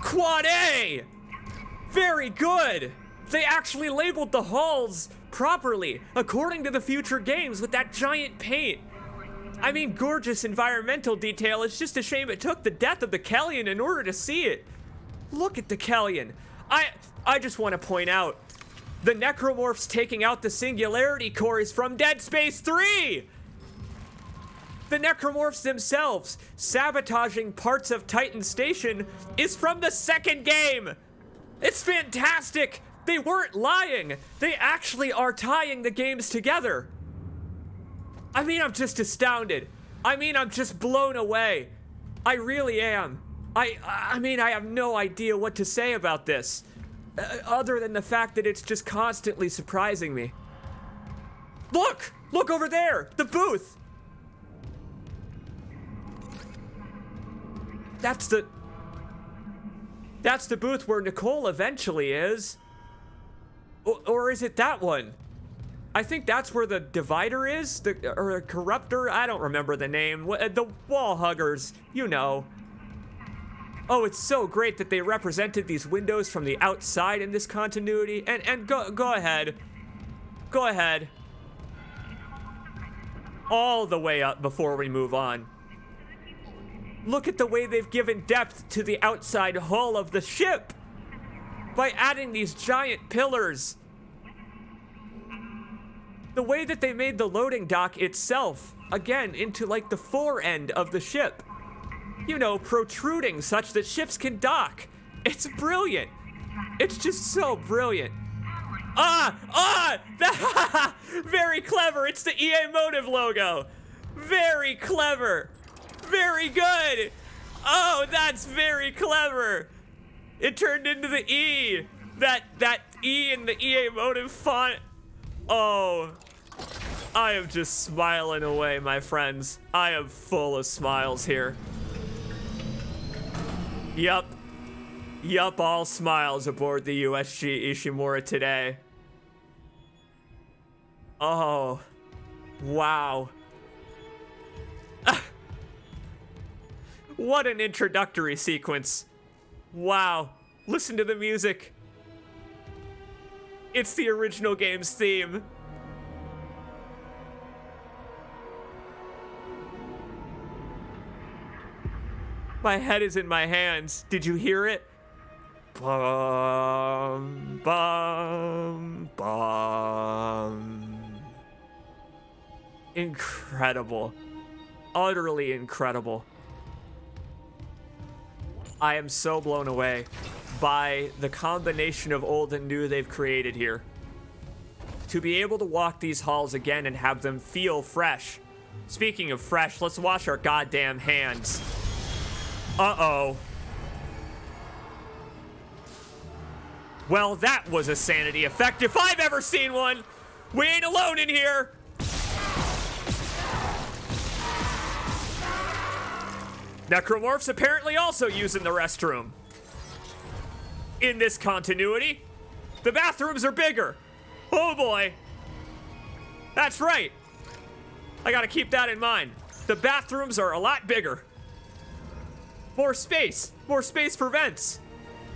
Quad A. Very good. They actually labeled the halls properly, according to the future games with that giant paint. I mean, gorgeous environmental detail. It's just a shame it took the death of the Kellion in order to see it. Look at the Kellion. I just want to point out, the necromorphs taking out the singularity core is from Dead Space 3! The necromorphs themselves sabotaging parts of Titan Station is from the second game! It's fantastic! They weren't lying! They actually are tying the games together! I mean, I'm just astounded. I mean, I'm just blown away. I really am. I mean, I have no idea what to say about this, other than the fact that it's just constantly surprising me. Look! Look over there! The booth! That's the booth where Nicole eventually is. Or is it that one? I think that's where the divider is, or a corruptor. I don't remember the name. The wall huggers, you know. Oh, it's so great that they represented these windows from the outside in this continuity. And go ahead. Go ahead. All the way up before we move on. Look at the way they've given depth to the outside hull of the ship by adding these giant pillars. The way that they made the loading dock itself, again, into like the fore end of the ship. You know, protruding such that ships can dock. It's brilliant. It's just so brilliant. Very clever. It's the EA Motive logo. Very clever. Very good. Oh, that's very clever. It turned into the E. That E in the EA Motive font. Oh, I am just smiling away, my friends. I am full of smiles here. Yup, all smiles aboard the USG Ishimura today. Oh, wow. What an introductory sequence. Wow, listen to the music. It's the original game's theme. My head is in my hands. Did you hear it? Bum, bum, bum. Incredible. Utterly incredible. I am so blown away by the combination of old and new they've created here. To be able to walk these halls again and have them feel fresh. Speaking of fresh, let's wash our goddamn hands. Uh-oh. Well, that was a sanity effect if I've ever seen one. We ain't alone in here. Necromorphs apparently also using the restroom. In this continuity, the bathrooms are bigger. Oh boy. That's right. I gotta keep that in mind. The bathrooms are a lot bigger. More space for vents.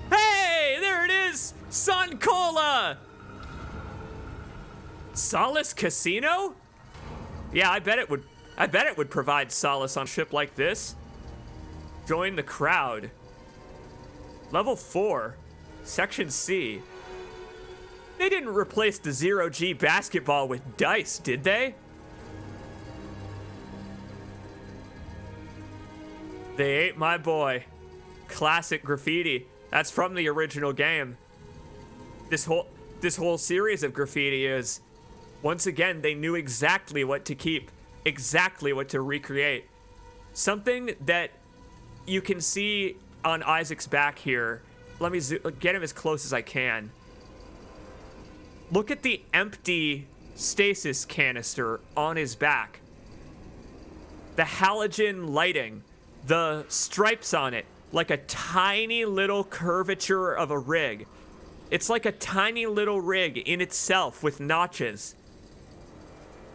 Hey, there it is, Sun Cola. Solace Casino? Yeah, I bet it would provide solace on a ship like this. Join the crowd. Level 4, Section C. They didn't replace the 0G basketball with dice, did they? They ate my boy. Classic graffiti. That's from the original game. This whole series of graffiti is, once again, they knew exactly what to keep, exactly what to recreate. Something that you can see on Isaac's back here. Let me get him as close as I can. Look at the empty stasis canister on his back. The halogen lighting, the stripes on it, like a tiny little curvature of a rig. It's like a tiny little rig in itself with notches.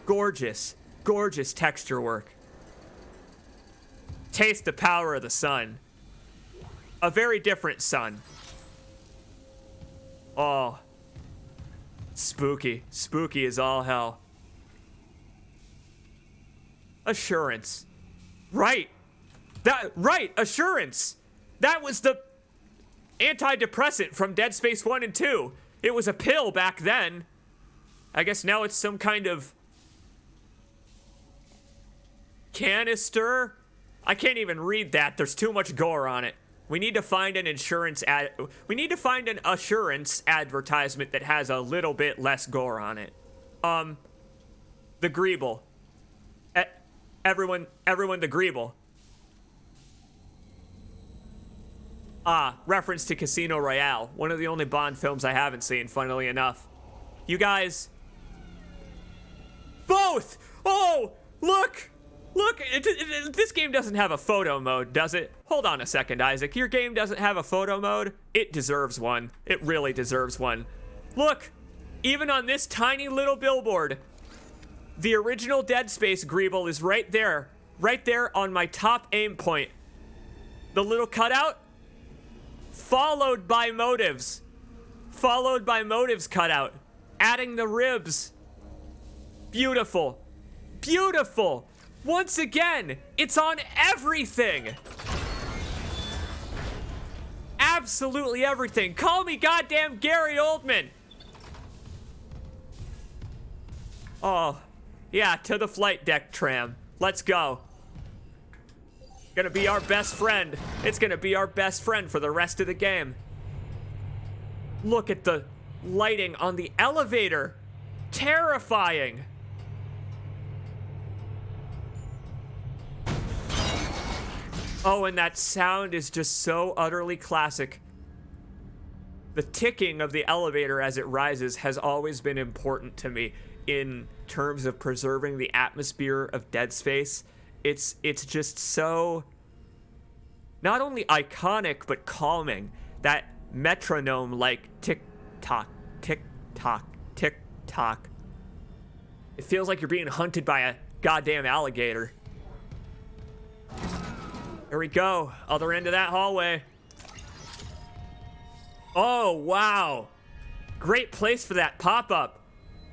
Gorgeous, gorgeous texture work. Taste the power of the sun. A very different sun. Oh. Spooky. Spooky as all hell. Assurance. Right. Right, Assurance. That was the antidepressant from Dead Space 1 and 2. It was a pill back then. I guess now it's some kind of canister. I can't even read that. There's too much gore on it. We need to find an we need to find an assurance advertisement that has a little bit less gore on it. The Greeble. Everyone the Greeble. Reference to Casino Royale, one of the only Bond films I haven't seen, funnily enough. You guys... Both! Oh, look! Look, this game doesn't have a photo mode, does it? Hold on a second, Isaac. Your game doesn't have a photo mode? It deserves one. It really deserves one. Look, even on this tiny little billboard, the original Dead Space Greeble is right there on my top aim point. The little cutout, followed by motives cutout, adding the ribs. Beautiful. Beautiful. Once again, it's on everything. Absolutely everything. Call me goddamn Gary Oldman. Oh, yeah, to the flight deck, Tram. Let's go. Gonna be our best friend. It's gonna be our best friend for the rest of the game. Look at the lighting on the elevator. Terrifying. Oh, and that sound is just so utterly classic. The ticking of the elevator as it rises has always been important to me in terms of preserving the atmosphere of Dead Space. It's just so not only iconic but calming. That metronome like tick tock, tick tock, tick tock. It feels like you're being hunted by a goddamn alligator. Here we go, other end of that hallway. Oh, wow. Great place for that pop-up.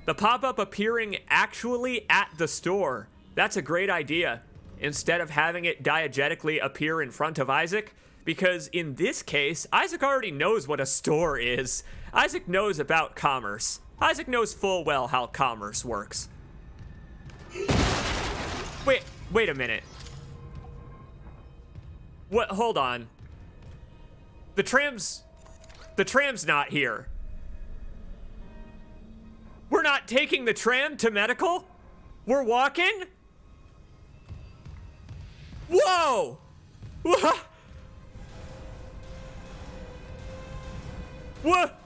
The pop-up appearing actually at the store. That's a great idea. Instead of having it diegetically appear in front of Isaac, because in this case, Isaac already knows what a store is. Isaac knows about commerce. Isaac knows full well how commerce works. Wait a minute. What? Hold on. The tram's not here. We're not taking the tram to medical? We're walking? Whoa! What? What?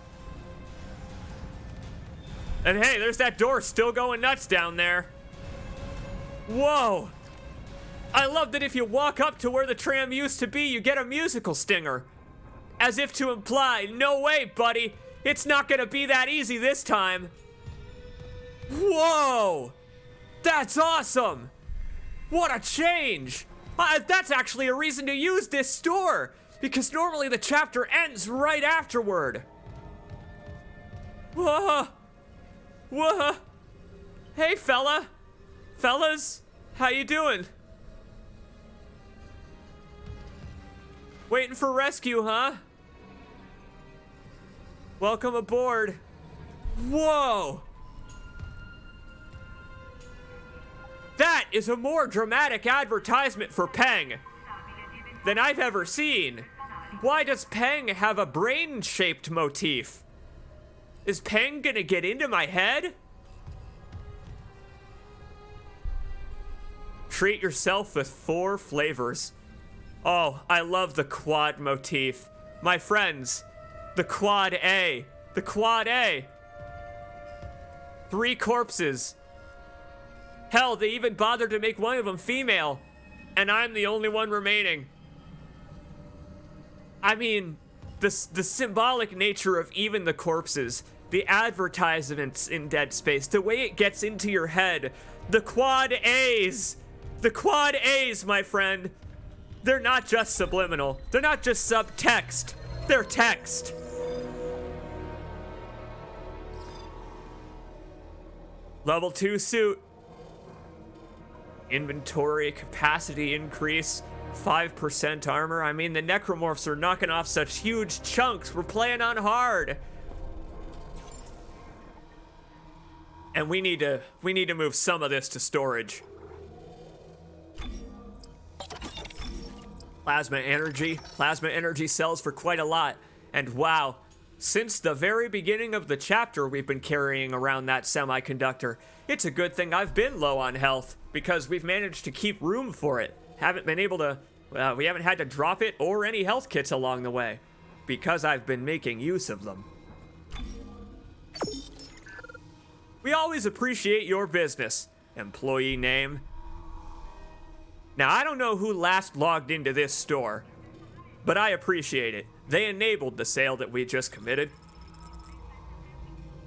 And hey, there's that door still going nuts down there. Whoa! I love that if you walk up to where the tram used to be, you get a musical stinger. As if to imply, no way, buddy. It's not gonna be that easy this time. Whoa! That's awesome! What a change! That's actually a reason to use this store, because normally the chapter ends right afterward. Whoa! Whoa! Hey, fellas, how you doing? Waiting for rescue, huh? Welcome aboard. Whoa! That is a more dramatic advertisement for Peng than I've ever seen. Why does Peng have a brain-shaped motif? Is Peng gonna get into my head? Treat yourself with 4 flavors. Oh, I love the quad motif. My friends, the quad A. The quad A. 3 corpses. Hell, they even bothered to make one of them female. And I'm the only one remaining. I mean, the symbolic nature of even the corpses, the advertisements in Dead Space, the way it gets into your head. The quad A's. The quad A's, my friend. They're not just subliminal. They're not just subtext. They're text. Level 2 suit. Inventory capacity increase, 5% armor. I mean, the necromorphs are knocking off such huge chunks. We're playing on hard. And we need to move some of this to storage. Plasma energy sells for quite a lot. And wow, since the very beginning of the chapter, we've been carrying around that semiconductor. It's a good thing I've been low on health, because we've managed to keep room for it. Haven't been able to, we haven't had to drop it or any health kits along the way, because I've been making use of them. We always appreciate your business. Employee name. Now, I don't know who last logged into this store, but I appreciate it. They enabled the sale that we just committed.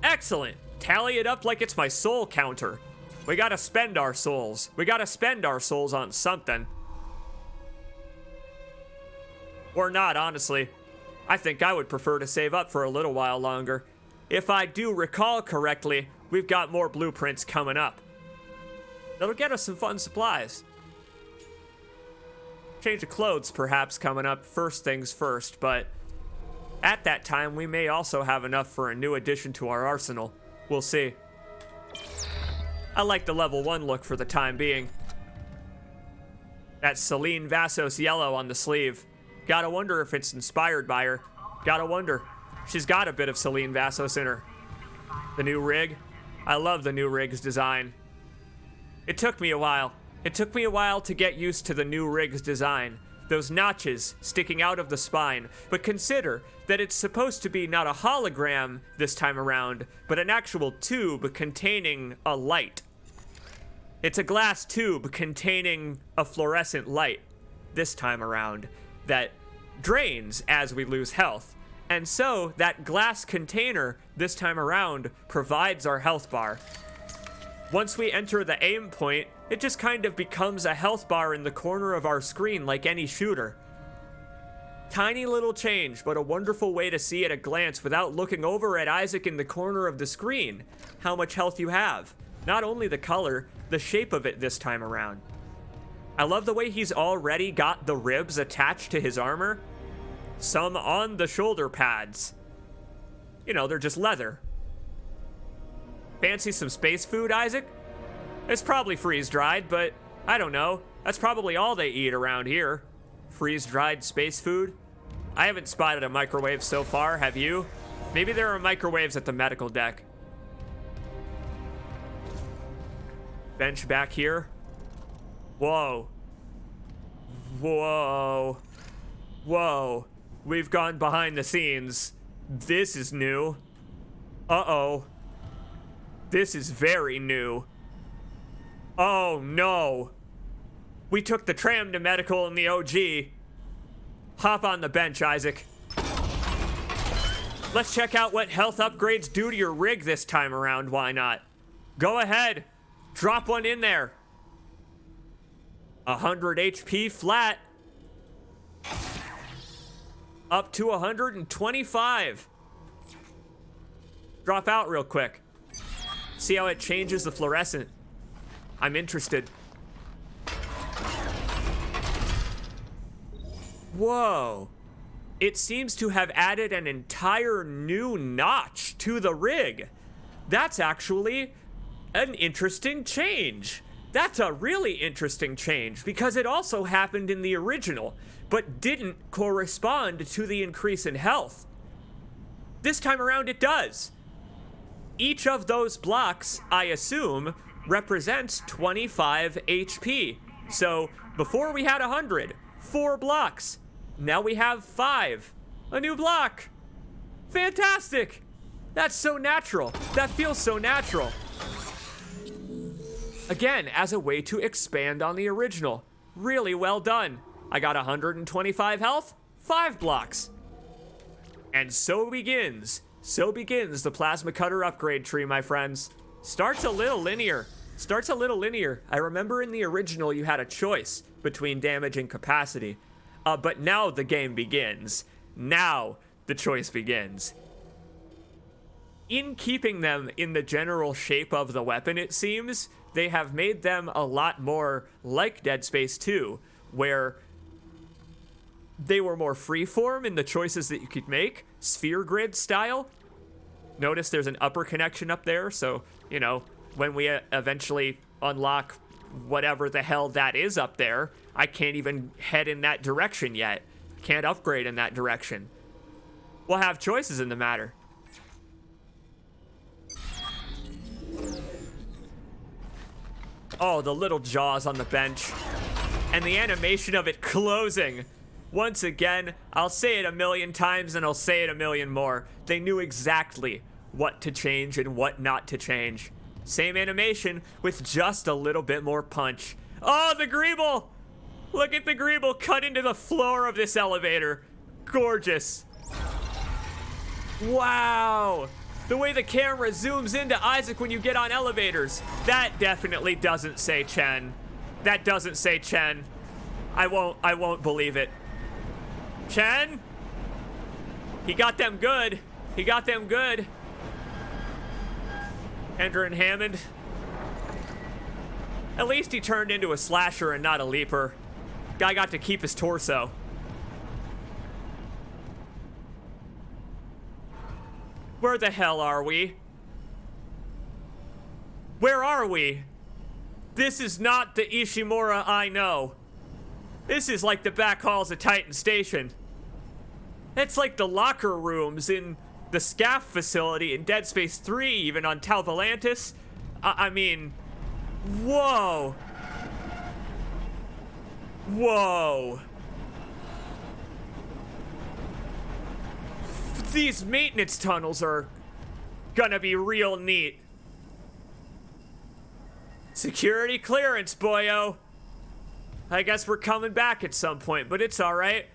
Excellent. Tally it up like it's my soul counter. We gotta spend our souls. We gotta spend our souls on something. Or not, honestly. I think I would prefer to save up for a little while longer. If I do recall correctly, we've got more blueprints coming up. That'll get us some fun supplies. Change of clothes, perhaps, coming up first things first, but at that time, we may also have enough for a new addition to our arsenal. We'll see. I like the level 1 look for the time being. That Celine Vassos yellow on the sleeve. Gotta wonder if it's inspired by her. Gotta wonder. She's got a bit of Celine Vassos in her. The new rig. I love the new rig's design. It took me a while. It took me a while to get used to the new rig's design. Those notches sticking out of the spine. But consider that it's supposed to be not a hologram this time around, but an actual tube containing a light. It's a glass tube containing a fluorescent light this time around that drains as we lose health. And so that glass container this time around provides our health bar. Once we enter the aim point, it just kind of becomes a health bar in the corner of our screen like any shooter. Tiny little change, but a wonderful way to see at a glance without looking over at Isaac in the corner of the screen how much health you have. Not only the color, the shape of it this time around. I love the way he's already got the ribs attached to his armor. Some on the shoulder pads. You know, they're just leather. Fancy some space food, Isaac? It's probably freeze-dried, but I don't know. That's probably all they eat around here. Freeze-dried space food? I haven't spotted a microwave so far, have you? Maybe there are microwaves at the medical deck. Bench back here. Whoa. Whoa. Whoa. We've gone behind the scenes. This is new. Uh-oh. This is very new. Oh, no. We took the tram to medical in the OG. Hop on the bench, Isaac. Let's check out what health upgrades do to your rig this time around, why not? Go ahead. Drop one in there. 100 HP flat. Up to 125. Drop out real quick. See how it changes the fluorescent. I'm interested. Whoa. It seems to have added an entire new notch to the rig. That's actually an interesting change. That's a really interesting change because it also happened in the original, but didn't correspond to the increase in health. This time around it does. Each of those blocks, I assume, represents 25 HP. So before we had 100, 4 blocks. Now we have 5. A new block. Fantastic. That's so natural. That feels so natural. Again, as a way to expand on the original. Really well done. I got 125 health, 5 blocks. And so begins the plasma cutter upgrade tree, my friends. Starts a little linear. I remember in the original you had a choice between damage and capacity. But now the game begins. Now the choice begins. in keeping them in the general shape of the weapon, it seems, they have made them a lot more like Dead Space 2, where they were more freeform in the choices that you could make, sphere grid style. Notice there's an upper connection up there, so, you know, when we eventually unlock whatever the hell that is up there, I can't even head in that direction yet. Can't upgrade in that direction. We'll have choices in the matter. Oh, the little jaws on the bench. And the animation of it closing. Once again, I'll say it a million times and I'll say it a million more. They knew exactly what to change and what not to change. Same animation with just a little bit more punch. Oh, the greeble! Look at the greeble cut into the floor of this elevator. Gorgeous. Wow. The way the camera zooms into Isaac when you get on elevators. That definitely doesn't say Chen. That doesn't say Chen. I won't believe it. Chen? He got them good. He got them good. Ender and Hammond. At least he turned into a slasher and not a leaper. Guy got to keep his torso. Where the hell are we? Where are we? This is not the Ishimura I know. This is like the back halls of Titan Station. It's like the locker rooms in the SCAF facility in Dead Space 3, even on Tau Volantis. I mean, whoa. Whoa. These maintenance tunnels are gonna be real neat. Security clearance, boyo. I guess we're coming back at some point, but it's alright.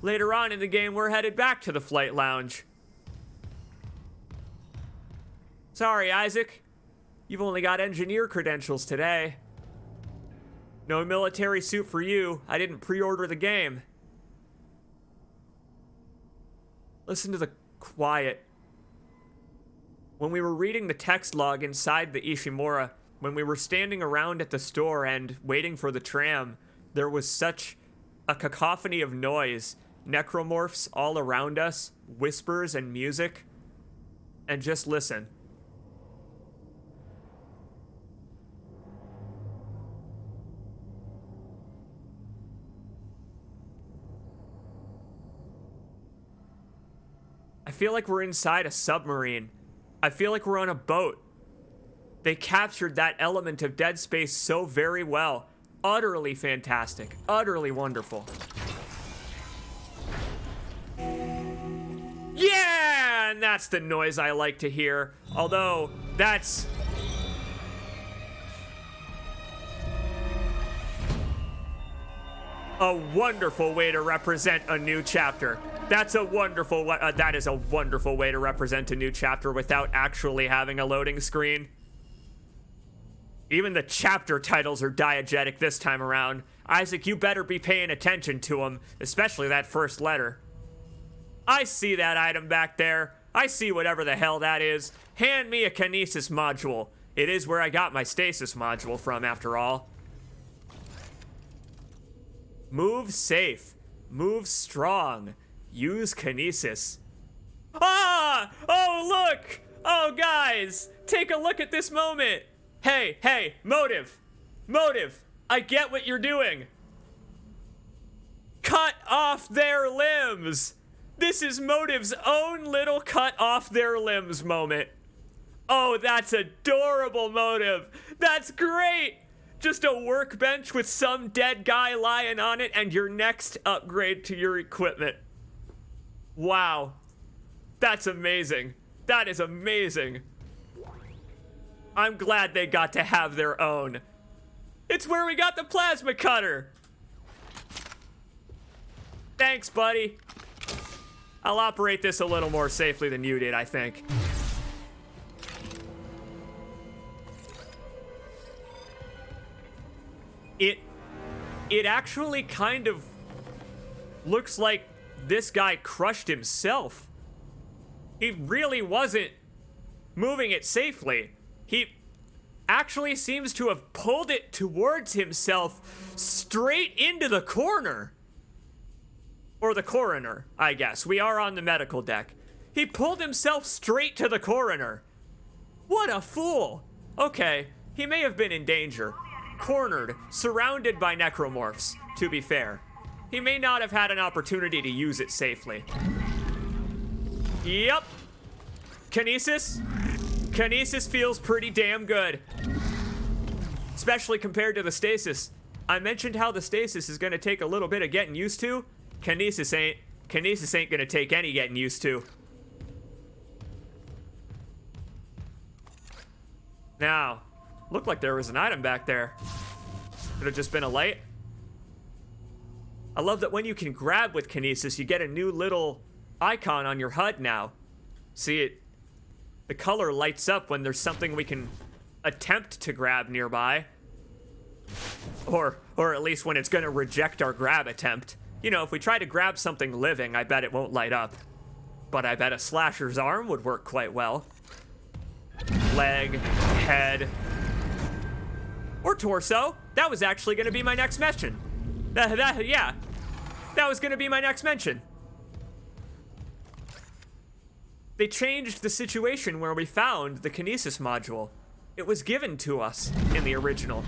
Later on in the game, we're headed back to the flight lounge. Sorry, Isaac. You've only got engineer credentials today. No military suit for you. I didn't pre-order the game. Listen to the quiet. When we were reading the text log inside the Ishimura, when we were standing around at the store and waiting for the tram, there was such a cacophony of noise. Necromorphs all around us, whispers and music. And just listen. I feel like we're inside a submarine. I feel like we're on a boat. They captured that element of Dead Space so very well. Utterly fantastic. Utterly wonderful. Yeah! And that's the noise I like to hear. Although, that's... a wonderful way to represent a new chapter. That is a wonderful way to represent a new chapter without actually having a loading screen. Even the chapter titles are diegetic this time around. Isaac, you better be paying attention to them, especially that first letter. I see that item back there. I see whatever the hell that is. Hand me a kinesis module. It is where I got my stasis module from, after all. Move safe. Move strong. Use kinesis. Ah! Oh, look! Oh, guys! Take a look at this moment! Hey, motive! Motive! I get what you're doing! Cut off their limbs! This is Motive's own little cut off their limbs moment. Oh, that's adorable, Motive! That's great! Just a workbench with some dead guy lying on it and your next upgrade to your equipment. Wow. That's amazing. That is amazing. I'm glad they got to have their own. It's where we got the plasma cutter. Thanks, buddy. I'll operate this a little more safely than you did, I think. It actually kind of looks like this guy crushed himself. He really wasn't moving it safely. He actually seems to have pulled it towards himself straight into the corner. Or the coroner, I guess. We are on the medical deck. He pulled himself straight to the coroner. What a fool. Okay, he may have been in danger. Cornered, surrounded by necromorphs, to be fair. He may not have had an opportunity to use it safely. Yep. Kinesis? Kinesis feels pretty damn good. Especially compared to the stasis. I mentioned how the stasis is gonna take a little bit of getting used to. Kinesis ain't. Kinesis ain't gonna take any getting used to. Now, looked like there was an item back there. Could have just been a light. I love that when you can grab with Kinesis, you get a new little icon on your HUD now. See it? The color lights up when there's something we can attempt to grab nearby. Or at least when it's gonna reject our grab attempt. You know, if we try to grab something living, I bet it won't light up. But I bet a slasher's arm would work quite well. Leg, head, or torso. That was actually gonna be my next mention. Yeah, that was gonna be my next mention. They changed the situation where we found the Kinesis module. It was given to us in the original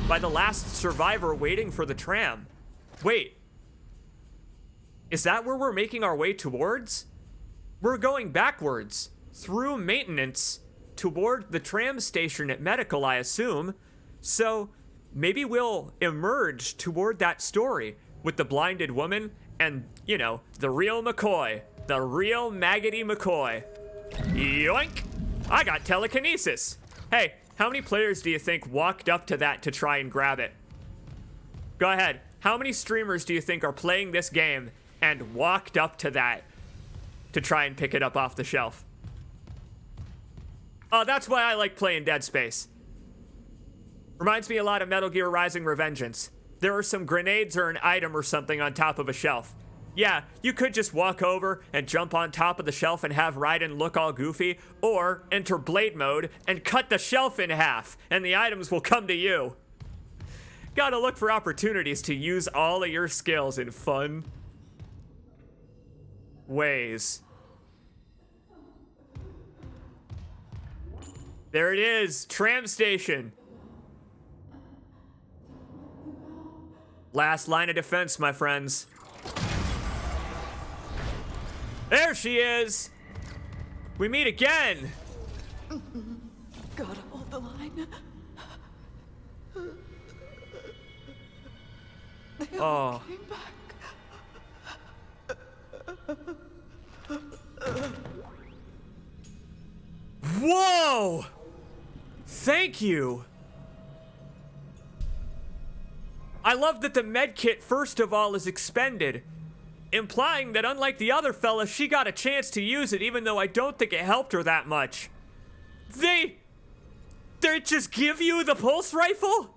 by the last survivor waiting for the tram. Wait, is that where we're making our way towards? We're going backwards through maintenance toward the tram station at medical, I assume. So maybe we'll emerge toward that story with the blinded woman and, you know, the real McCoy. The real maggoty McCoy. Yoink! I got telekinesis. Hey, how many players do you think walked up to that to try and grab it? Go ahead. How many streamers do you think are playing this game and walked up to that to try and pick it up off the shelf? Oh, that's why I like playing Dead Space. Reminds me a lot of Metal Gear Rising: Revengeance. There are some grenades or an item or something on top of a shelf. Yeah, you could just walk over and jump on top of the shelf and have Raiden look all goofy, or enter blade mode and cut the shelf in half, and the items will come to you. Gotta look for opportunities to use all of your skills in fun ways. There it is, tram station. Last line of defense, my friends. There she is! We meet again! Gotta hold the line. They all came back. Whoa! Thank you! I love that the medkit, first of all, is expended, implying that unlike the other fella, she got a chance to use it, even though I don't think it helped her that much. They just give you the pulse rifle?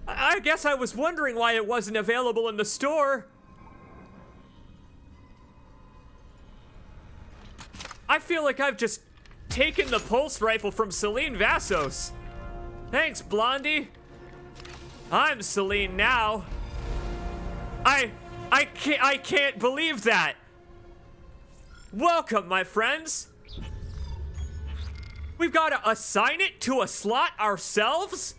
I guess I was wondering why it wasn't available in the store. I feel like I've just taken the pulse rifle from Celine Vassos. Thanks, Blondie. I'm Celine now. I can't believe that. Welcome, my friends. We've got to assign it to a slot ourselves?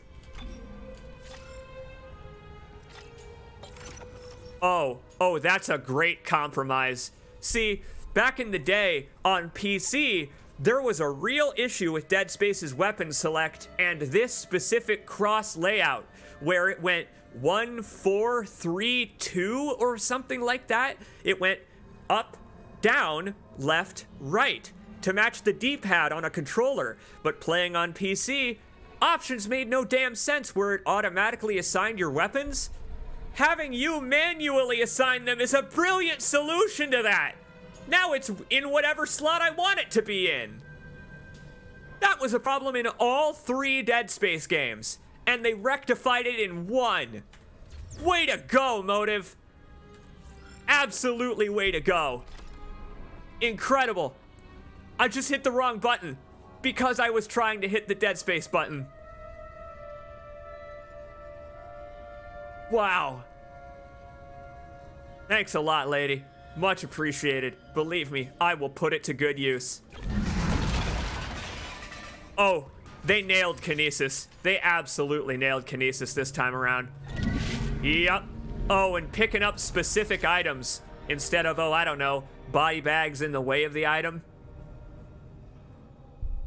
Oh, that's a great compromise. See, back in the day on PC, there was a real issue with Dead Space's weapon select and this specific cross layout where it went 1, 4, 3, 2 or something like that. It went up, down, left, right to match the D-pad on a controller. But playing on PC, options made no damn sense where it automatically assigned your weapons. Having you manually assign them is a brilliant solution to that. Now it's in whatever slot I want it to be in. That was a problem in all 3 Dead Space games, and they rectified it in 1. Way to go, Motive. Absolutely way to go. Incredible. I just hit the wrong button because I was trying to hit the Dead Space button. Wow. Thanks a lot, lady. Much appreciated. Believe me, I will put it to good use. Oh, they nailed kinesis. They absolutely nailed kinesis this time around. Yep. Oh, and picking up specific items instead of, oh, I don't know, body bags in the way of the item.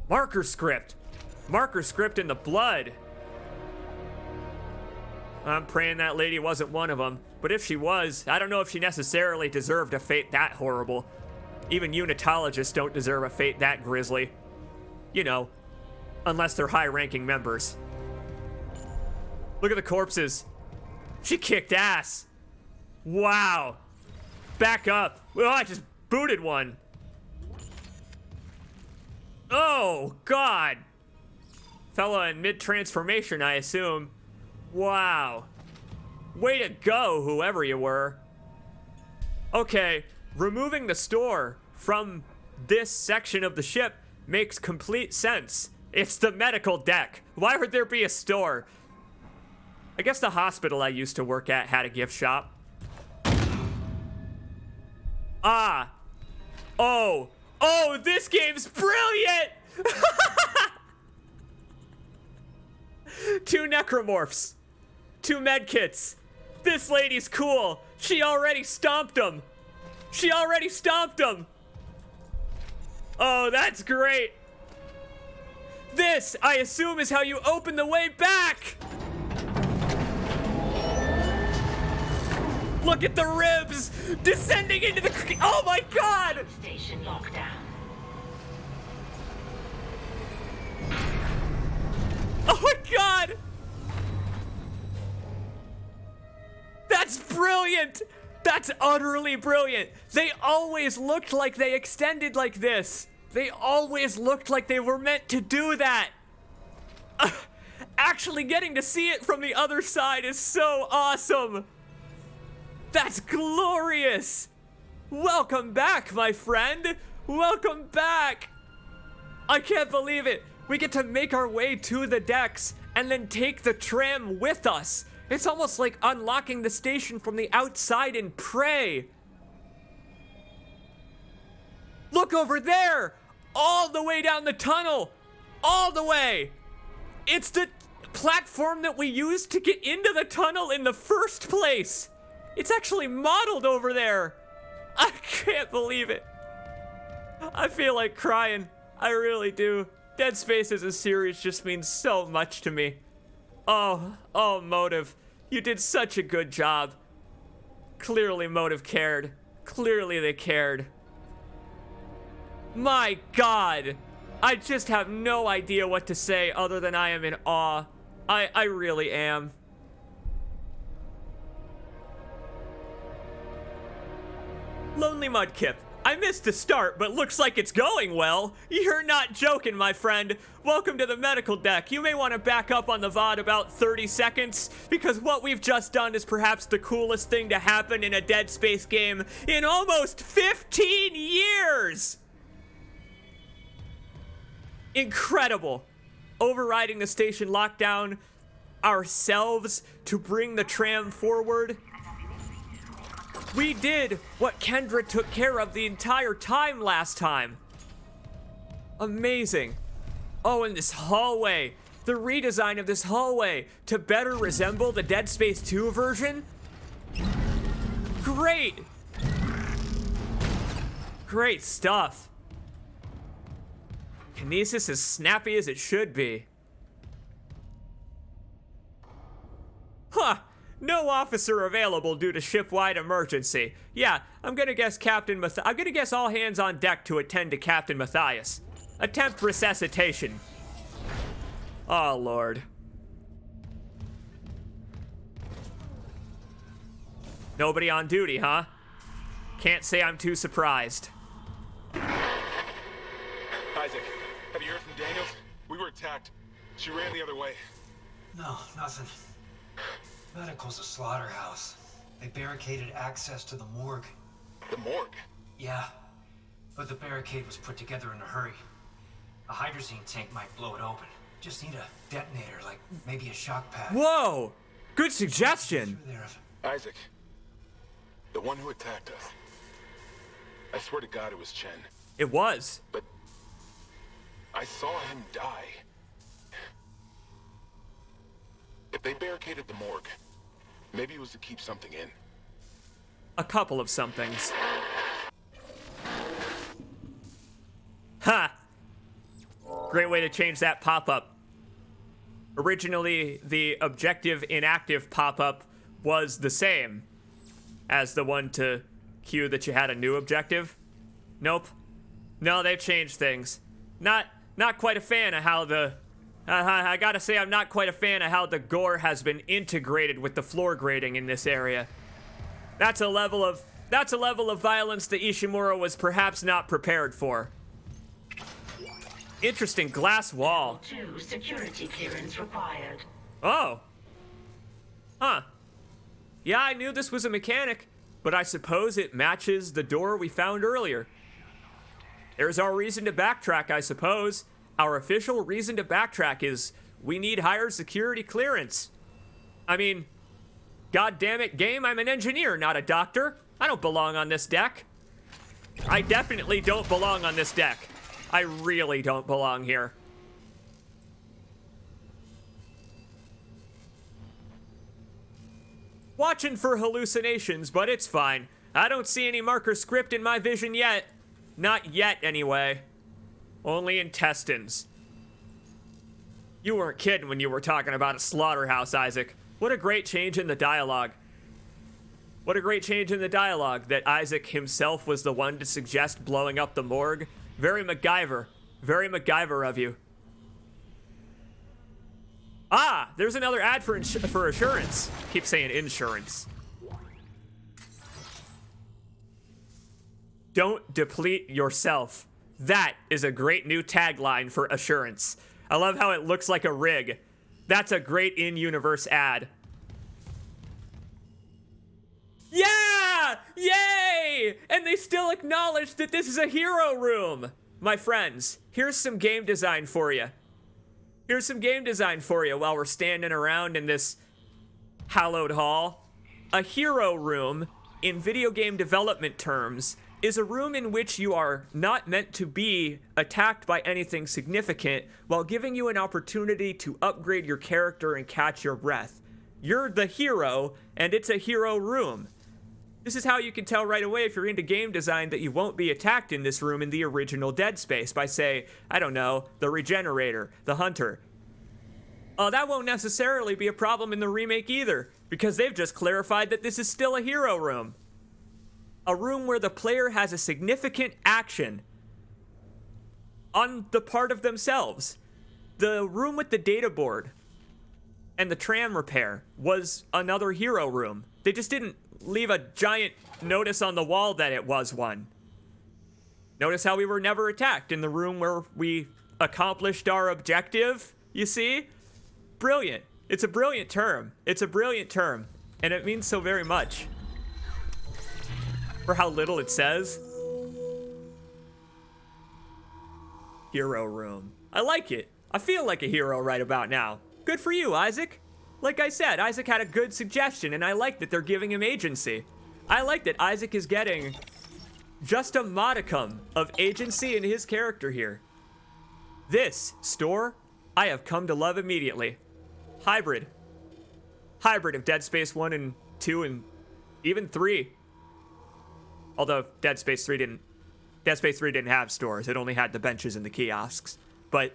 Marker script. Marker script in the blood. I'm praying that lady wasn't one of them. But if she was, I don't know if she necessarily deserved a fate that horrible. Even unitologists don't deserve a fate that grisly. You know, unless they're high-ranking members. Look at the corpses. She kicked ass. Wow. Back up. Oh, I just booted one. Oh, God. Fella in mid-transformation, I assume. Wow. Way to go, whoever you were. Okay, removing the store from this section of the ship makes complete sense. It's the medical deck. Why would there be a store? I guess the hospital I used to work at had a gift shop. Ah. Oh. Oh, this game's brilliant! 2 necromorphs. 2 medkits. This lady's cool. She already stomped them. She already stomped them. Oh, that's great. This, I assume, is how you open the way back. Look at the ribs descending into the... Oh my God! Station lockdown. Oh my God! That's brilliant! That's utterly brilliant. They always looked like they extended like this. They always looked like they were meant to do that. Actually getting to see it from the other side is so awesome. That's glorious. Welcome back, my friend. Welcome back. I can't believe it. We get to make our way to the decks and then take the tram with us. It's almost like unlocking the station from the outside in Prey. Look over there! All the way down the tunnel! All the way! It's the platform that we used to get into the tunnel in the first place! It's actually modeled over there! I can't believe it. I feel like crying. I really do. Dead Space as a series just means so much to me. Oh, Motive. You did such a good job. Clearly Motive cared. Clearly they cared. My God. I just have no idea what to say other than I am in awe. I really am. Lonely Mudkip. I missed the start, but looks like it's going well. You're not joking, my friend. Welcome to the medical deck. You may want to back up on the VOD about 30 seconds, because what we've just done is perhaps the coolest thing to happen in a Dead Space game in almost 15 years! Incredible. Overriding the station lockdown ourselves to bring the tram forward. We did what Kendra took care of the entire time last time. Amazing. Oh, and this hallway. The redesign of this hallway to better resemble the Dead Space 2 version. Great. Great stuff. Kinesis as snappy as it should be. Huh. No officer available due to ship-wide emergency. Yeah, I'm gonna guess I'm gonna guess all hands on deck to attend to Captain Matthias. Attempt resuscitation. Oh, Lord. Nobody on duty, huh? Can't say I'm too surprised. Isaac, have you heard from Daniels? We were attacked. She ran the other way. No, nothing. Medical's a slaughterhouse. They barricaded access to the morgue. The morgue? Yeah. But the barricade was put together in a hurry. A hydrazine tank might blow it open. Just need a detonator, like maybe a shock pad. Whoa! Good suggestion. Isaac, the one who attacked us. I swear to God it was Chen. It was. But I saw him die. If they barricaded the morgue, maybe it was to keep something in. A couple of somethings. Ha! Great way to change that pop-up. Originally, the objective inactive pop-up was the same as the one to cue that you had a new objective. Nope. No, they've changed things. Not quite a fan of how the... I gotta say, I'm not quite a fan of how the gore has been integrated with the floor grading in this area. That's a level of violence that Ishimura was perhaps not prepared for. Interesting glass wall. 2 security clearance required. Oh. Huh. Yeah, I knew this was a mechanic, but I suppose it matches the door we found earlier. There's our reason to backtrack, I suppose. Our official reason to backtrack is we need higher security clearance. I mean, God damn it, game, I'm an engineer, not a doctor. I don't belong on this deck. I definitely don't belong on this deck. I really don't belong here. Watching for hallucinations, but it's fine. I don't see any marker script in my vision yet. Not yet, anyway. Only intestines. You weren't kidding when you were talking about a slaughterhouse, Isaac. What a great change in the dialogue. What a great change in the dialogue that Isaac himself was the one to suggest blowing up the morgue. Very MacGyver. Very MacGyver of you. Ah, there's another ad for assurance. Keep saying insurance. Don't deplete yourself. That is a great new tagline for assurance. I love how it looks like a rig. That's a great in-universe ad. Yeah! Yay! And they still acknowledge that this is a hero room. My friends, here's some game design for you. Here's some game design for you while we're standing around in this hallowed hall. A hero room, in video game development terms, is a room in which you are not meant to be attacked by anything significant while giving you an opportunity to upgrade your character and catch your breath. You're the hero, and it's a hero room. This is how you can tell right away if you're into game design that you won't be attacked in this room in the original Dead Space by, say, I don't know, the Regenerator, the Hunter. That won't necessarily be a problem in the remake either, because they've just clarified that this is still a hero room. A room where the player has a significant action on the part of themselves. The room with the data board and the tram repair was another hero room. They just didn't leave a giant notice on the wall that it was one. Notice how we were never attacked in the room where we accomplished our objective, you see? Brilliant. It's a brilliant term. It's a brilliant term, and it means so very much. For how little it says. Hero room. I like it. I feel like a hero right about now. Good for you, Isaac. Like I said, Isaac had a good suggestion, and I like that they're giving him agency. I like that Isaac is getting just a modicum of agency in his character here. This store, I have come to love immediately. Hybrid. Hybrid of Dead Space 1 and 2 and even 3. Although Dead Space 3 didn't have stores. It only had the benches and the kiosks. But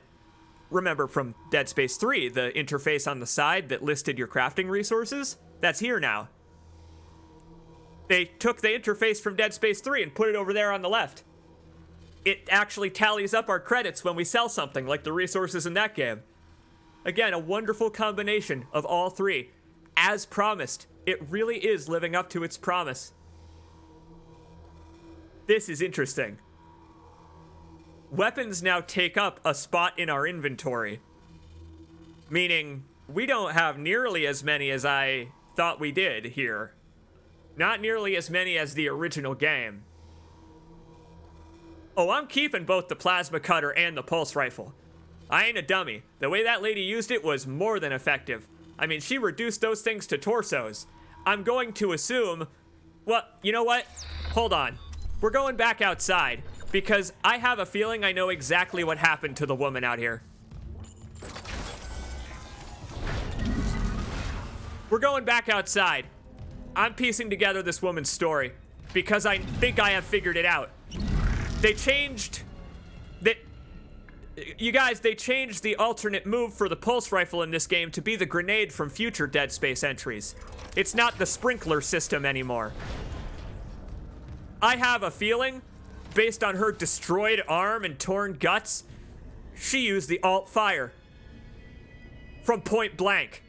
remember from Dead Space 3, the interface on the side that listed your crafting resources? That's here now. They took the interface from Dead Space 3 and put it over there on the left. It actually tallies up our credits when we sell something, like the resources in that game. Again, a wonderful combination of all three. As promised, it really is living up to its promise. This is interesting. Weapons now take up a spot in our inventory. Meaning, we don't have nearly as many as I thought we did here. Not nearly as many as the original game. Oh, I'm keeping both the plasma cutter and the pulse rifle. I ain't a dummy. The way that lady used it was more than effective. I mean, she reduced those things to torsos. I'm going to assume... Well, you know what? Hold on. We're going back outside, because I have a feeling I know exactly what happened to the woman out here. We're going back outside. I'm piecing together this woman's story, because I think I have figured it out. They changed the alternate move for the pulse rifle in this game to be the grenade from future Dead Space entries. It's not the sprinkler system anymore. I have a feeling, based on her destroyed arm and torn guts, she used the alt fire from point blank.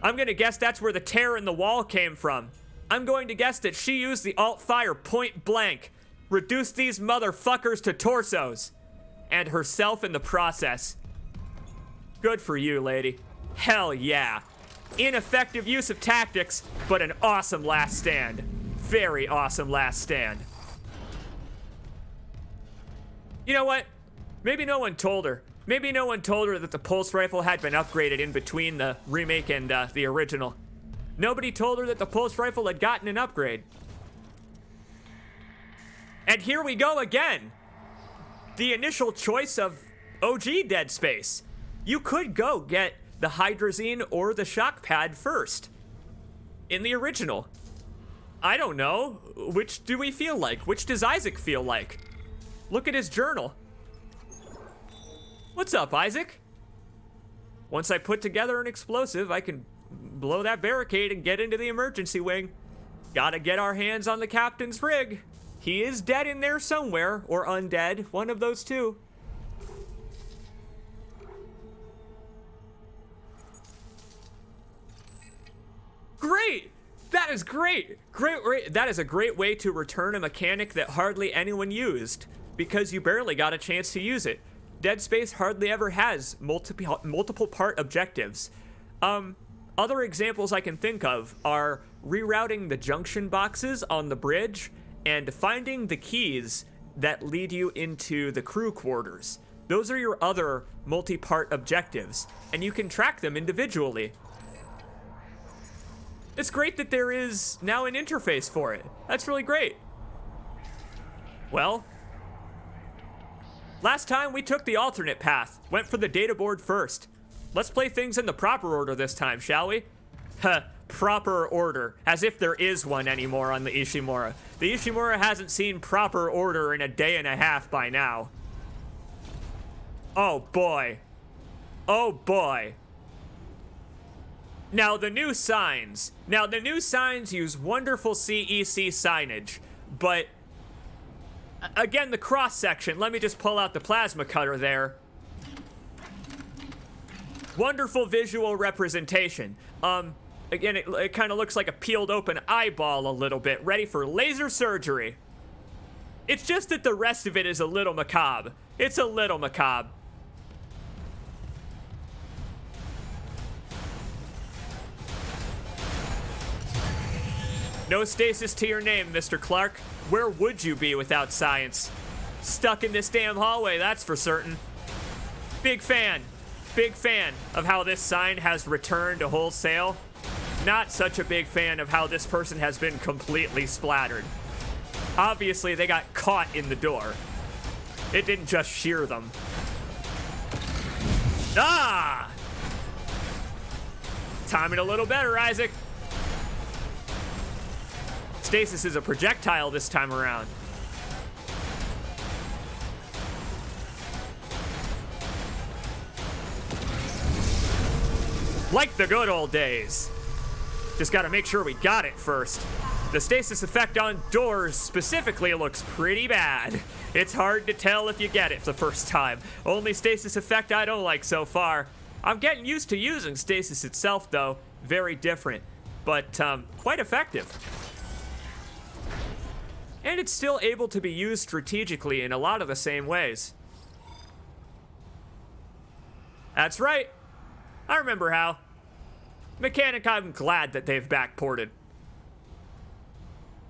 I'm gonna guess that's where the tear in the wall came from. I'm going to guess that she used the alt fire point blank, reduced these motherfuckers to torsos, and herself in the process. Good for you, lady. Hell yeah. Ineffective use of tactics, but an awesome last stand. Very awesome last stand. You know what? Maybe no one told her. Maybe no one told her that the pulse rifle had been upgraded in between the remake and the original. Nobody told her that the pulse rifle had gotten an upgrade. And here we go again. The initial choice of OG Dead Space. You could go get the hydrazine or the shock pad first. In the original. I don't know. Which do we feel like? Which does Isaac feel like? Look at his journal. What's up, Isaac? Once I put together an explosive, I can blow that barricade and get into the emergency wing. Gotta get our hands on the captain's rig. He is dead in there somewhere, or undead, one of those two. Great! That is great! That is a great way to return a mechanic that hardly anyone used, because you barely got a chance to use it. Dead Space hardly ever has multiple part objectives. Other examples I can think of are rerouting the junction boxes on the bridge and finding the keys that lead you into the crew quarters. Those are your other multi-part objectives, and you can track them individually. It's great that there is now an interface for it. That's really great. Well, last time we took the alternate path, went for the data board first. Let's play things in the proper order this time, shall we? Proper order, as if there is one anymore on the Ishimura. The Ishimura hasn't seen proper order in a day and a half by now. Oh boy. Oh boy. Now the new signs use wonderful CEC signage, but again, the cross section, let me just pull out the plasma cutter there. Wonderful visual representation. Again, it kind of looks like a peeled open eyeball a little bit, ready for laser surgery. It's just that the rest of it is a little macabre. It's a little macabre. No stasis to your name, Mr. Clark. Where would you be without science? Stuck in this damn hallway, that's for certain. Big fan of how this sign has returned to wholesale. Not such a big fan of how this person has been completely splattered. Obviously, they got caught in the door. It didn't just shear them. Ah! Timing a little better, Isaac. Stasis is a projectile this time around. Like the good old days. Just gotta make sure we got it first. The stasis effect on doors specifically looks pretty bad. It's hard to tell if you get it the first time. Only stasis effect I don't like so far. I'm getting used to using stasis itself though. Very different, but quite effective. And it's still able to be used strategically in a lot of the same ways. That's right. I remember how. Mechanic, I'm glad that they've backported.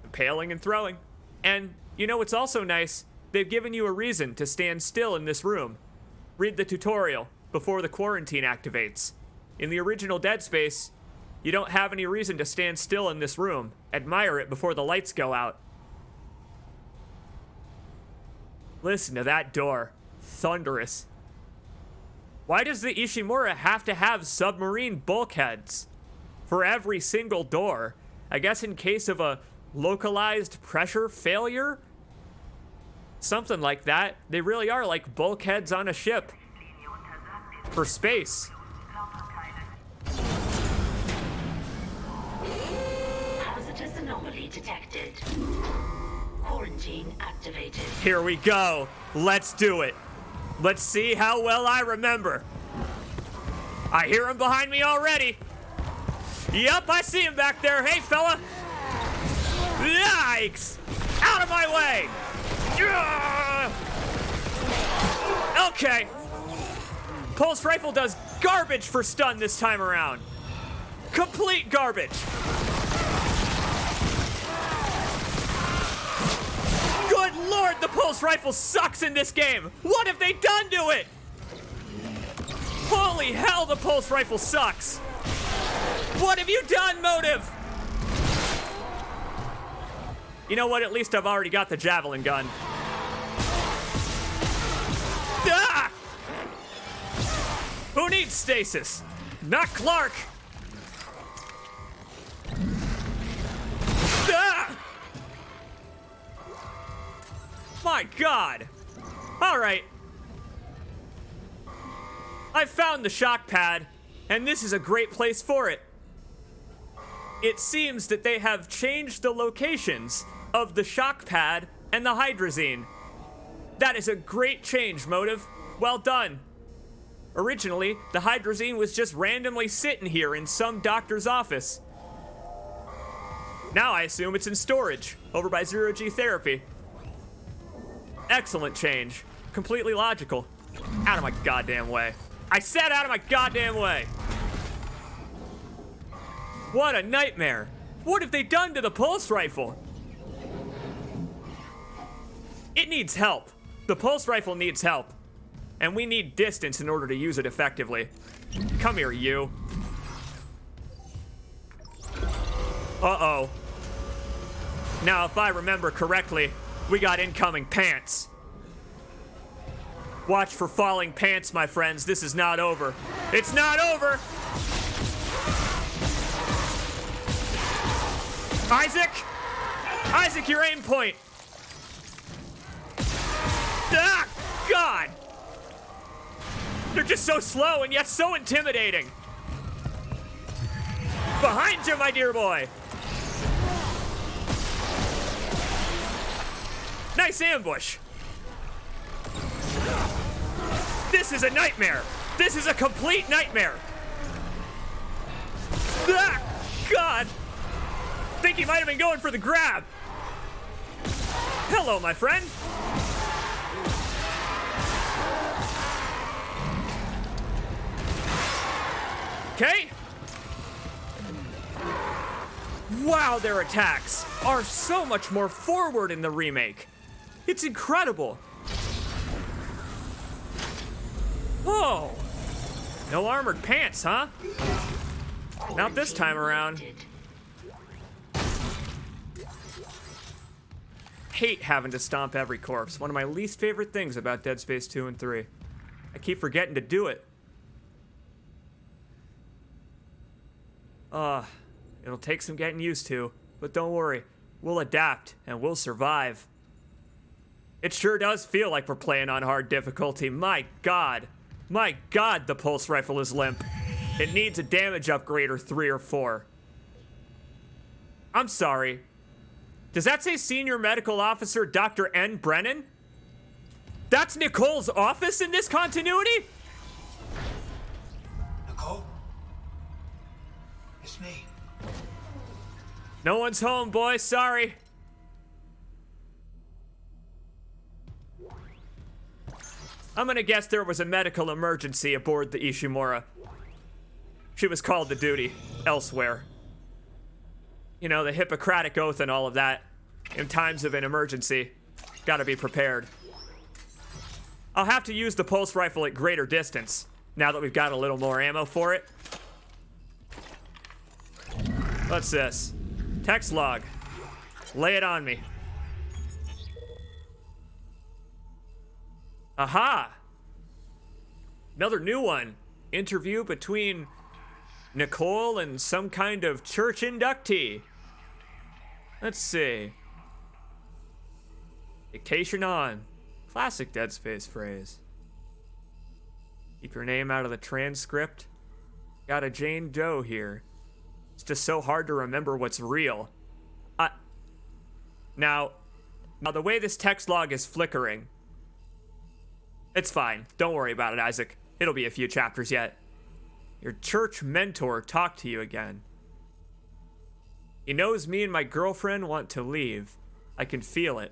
Impaling and throwing. And you know what's also nice they've given you a reason to stand still in this room. Read the tutorial before the quarantine activates. In the original Dead Space, you don't have any reason to stand still in this room. Admire it before the lights go out. Listen to that door. Thunderous. Why does the Ishimura have to have submarine bulkheads for every single door? I guess in case of a localized pressure failure? Something like that. They really are like bulkheads on a ship. For space. Hazardous anomaly detected. Quarantine activated. Here we go. Let's do it. Let's see how well I remember. I hear him behind me already. Yup, I see him back there. Hey, fella. Yikes! Out of my way! Okay. Pulse rifle does garbage for stun this time around. Complete garbage. Good lord, the pulse rifle sucks in this game. What have they done to it? Holy hell, the pulse rifle sucks. What have you done, Motive? You know what? At least I've already got the javelin gun. Ah! Who needs stasis? Not Clark. Ah! My God. All right. I found the shock pad, and this is a great place for it. It seems that they have changed the locations of the shock pad and the hydrazine. That is a great change, Motive. Well done. Originally, the hydrazine was just randomly sitting here in some doctor's office. Now I assume it's in storage, over by zero-G therapy. Excellent change. Completely logical. Out of my goddamn way. I said out of my goddamn way! What a nightmare! What have they done to the pulse rifle? It needs help. The pulse rifle needs help. And we need distance in order to use it effectively. Come here, you. Uh-oh. Now, if I remember correctly, we got incoming pants. Watch for falling pants, my friends. This is not over. It's not over! Isaac! Isaac, your aim point! Ah! God! They're just so slow and yet so intimidating. Behind you, my dear boy! Nice ambush. This is a nightmare. This is a complete nightmare. Ah, God. Think he might have been going for the grab. Hello, my friend. Okay. Wow, their attacks are so much more forward in the remake. It's incredible. Whoa! No armored pants, huh? Not this time around. Hate having to stomp every corpse. One of my least favorite things about Dead Space 2 and 3. I keep forgetting to do it. It'll take some getting used to, but don't worry. We'll adapt and we'll survive. It sure does feel like we're playing on hard difficulty. My God. My God, the pulse rifle is limp. It needs a damage upgrade or 3 or 4. I'm sorry. Does that say Senior Medical Officer Dr. N. Brennan? That's Nicole's office in this continuity? Nicole? It's me. No one's home, boy. Sorry. I'm gonna guess there was a medical emergency aboard the Ishimura. She was called to duty elsewhere. You know, the Hippocratic Oath and all of that. In times of an emergency, gotta be prepared. I'll have to use the pulse rifle at greater distance, now that we've got a little more ammo for it. What's this? Text log. Lay it on me. Aha! Another new one. Interview between Nicole and some kind of church inductee. Let's see. Dictation on. Classic Dead Space phrase. Keep your name out of the transcript. Got a Jane Doe here. It's just so hard to remember what's real. Now the way this text log is flickering, it's fine. Don't worry about it, Isaac. It'll be a few chapters yet. Your church mentor talked to you again. He knows me and my girlfriend want to leave. I can feel it.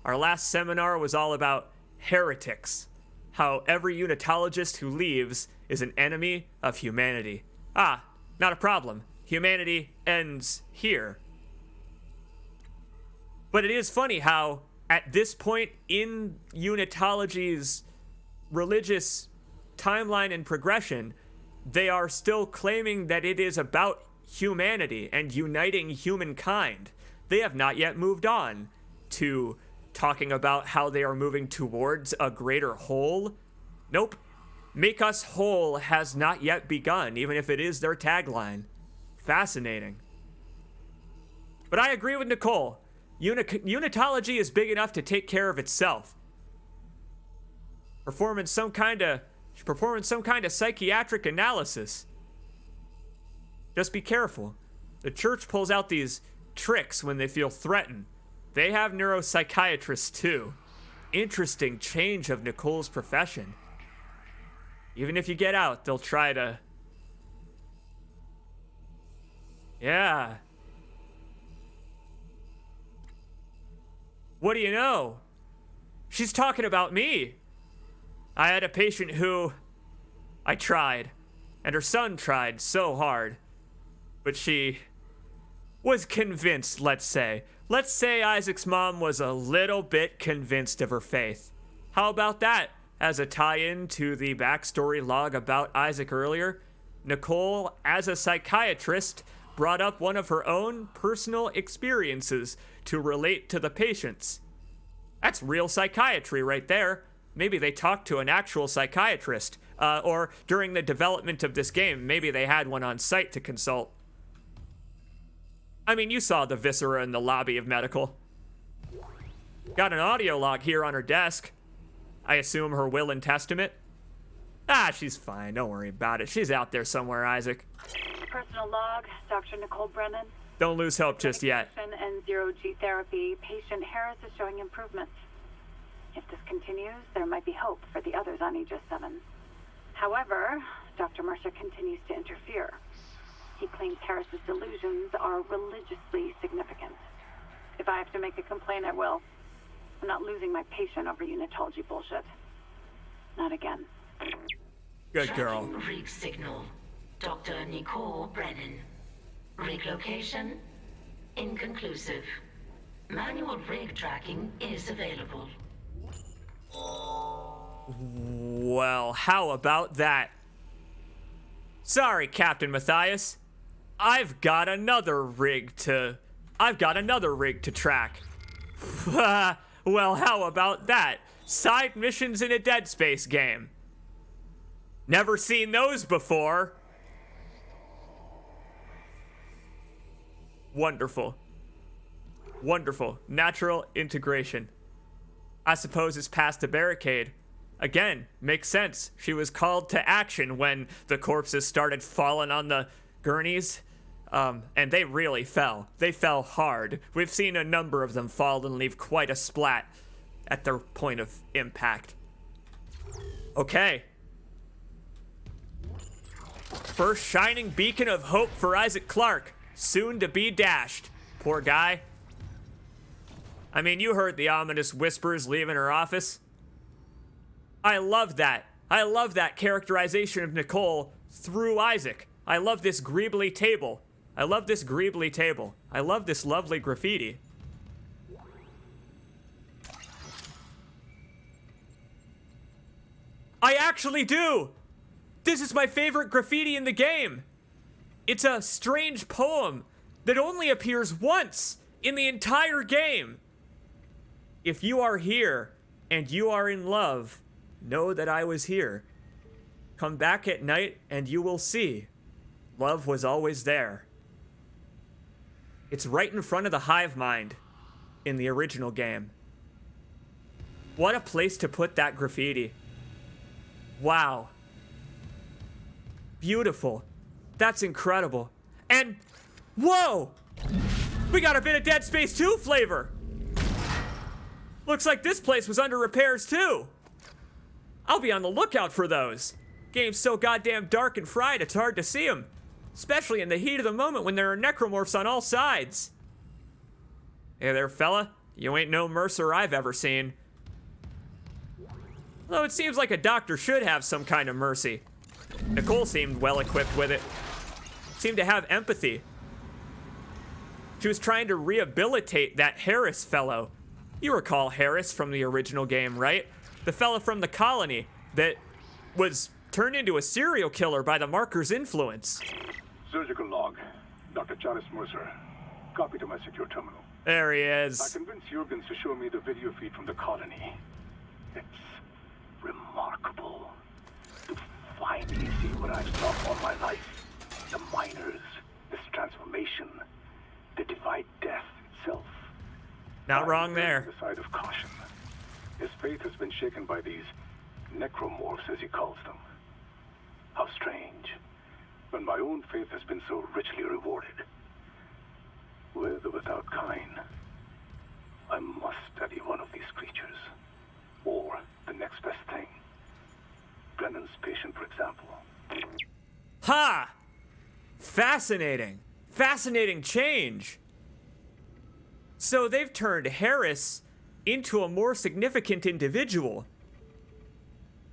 Our last seminar was all about heretics. How every unitologist who leaves is an enemy of humanity. Not a problem. Humanity ends here. But it is funny how, at this point in unitology's religious timeline and progression, they are still claiming that it is about humanity and uniting humankind. They have not yet moved on to talking about how they are moving towards a greater whole. Nope. Make us whole has not yet begun, even if it is their tagline. Fascinating. But I agree with Nicole. Unitology is big enough to take care of itself. Performing some kind of psychiatric analysis. Just be careful. The church pulls out these tricks when they feel threatened. They have neuropsychiatrists too. Interesting change of Nicole's profession. Even if you get out, they'll try to... Yeah. What do you know? She's talking about me. I had a patient who... I tried. And her son tried so hard. But she was convinced, let's say. Let's say Isaac's mom was a little bit convinced of her faith. How about that? As a tie-in to the backstory log about Isaac earlier, Nicole, as a psychiatrist, brought up one of her own personal experiences to relate to the patients. That's real psychiatry right there. Maybe they talked to an actual psychiatrist, or during the development of this game, maybe they had one on site to consult. I mean, you saw the viscera in the lobby of medical. Got an audio log here on her desk. I assume her will and testament. She's fine. Don't worry about it. She's out there somewhere, Isaac. Personal log, Dr. Nicole Brennan. Don't lose hope just yet. And zero-G therapy. Patient Harris is showing improvements. If this continues, there might be hope for the others on Aegis 7. However, Dr. Mercer continues to interfere. He claims Harris's delusions are religiously significant. If I have to make a complaint, I will. I'm not losing my patient over unitology bullshit. Not again. Good girl. Rig signal. Dr. Nicole Brennan. Rig location? Inconclusive. Manual rig tracking is available. Well, how about that? Sorry, Captain Matthias. I've got another rig to track. Well, how about that? Side missions in a Dead Space game. Never seen those before. Wonderful. Wonderful. Natural integration. I suppose it's past the barricade. Again, makes sense. She was called to action when the corpses started falling on the gurneys. And they really fell. They fell hard. We've seen a number of them fall and leave quite a splat at their point of impact. Okay. First shining beacon of hope for Isaac Clarke. Soon to be dashed. Poor guy. I mean, you heard the ominous whispers leaving her office. I love that. I love that characterization of Nicole through Isaac. I love this greebly table. I love this greebly table. I love this lovely graffiti. I actually do! This is my favorite graffiti in the game. It's a strange poem that only appears once in the entire game. If you are here and you are in love, know that I was here. Come back at night and you will see. Love was always there. It's right in front of the hive mind in the original game. What a place to put that graffiti. Wow. Beautiful. That's incredible. And, whoa! We got a bit of Dead Space 2 flavor. Looks like this place was under repairs too. I'll be on the lookout for those. Game's so goddamn dark and fried it's hard to see them. Especially in the heat of the moment when there are necromorphs on all sides. Hey there, fella. You ain't no Mercer I've ever seen. Though it seems like a doctor should have some kind of mercy. Nicole seemed well equipped with it. Seemed to have empathy. She was trying to rehabilitate that Harris fellow. You recall Harris from the original game, right? The fellow from the colony that was turned into a serial killer by the marker's influence. Surgical log. Dr. Charles Mercer. Copy to my secure terminal. There he is. I convinced Jurgens to show me the video feed from the colony. It's remarkable to finally see what I've sought all my life. The miners, this transformation, the divine death itself. Not wrong there. The side of caution. His faith has been shaken by these necromorphs, as he calls them. How strange, when my own faith has been so richly rewarded. With or without Kain, I must study one of these creatures. Or the next best thing. Brennan's patient, for example. Ha! Fascinating. Fascinating change. So they've turned Harris into a more significant individual.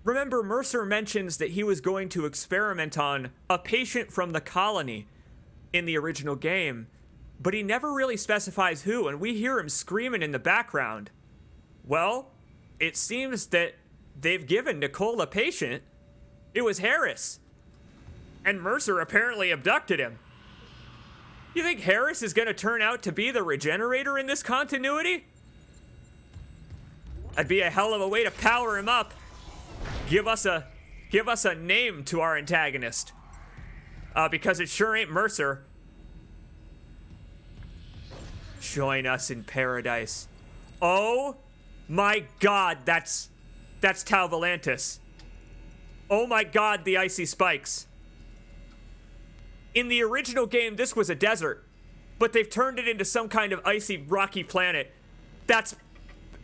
Remember, Mercer mentions that he was going to experiment on a patient from the colony in the original game, but he never really specifies who, and we hear him screaming in the background. Well, it seems that they've given Nicole a patient. It was Harris. And Mercer apparently abducted him. You think Harris is going to turn out to be the regenerator in this continuity? That'd be a hell of a way to power him up. Give us a name to our antagonist. Because it sure ain't Mercer. Join us in paradise. Oh my god, that's Tau Volantis. Oh my god, the icy spikes. In the original game, this was a desert, but they've turned it into some kind of icy, rocky planet. That's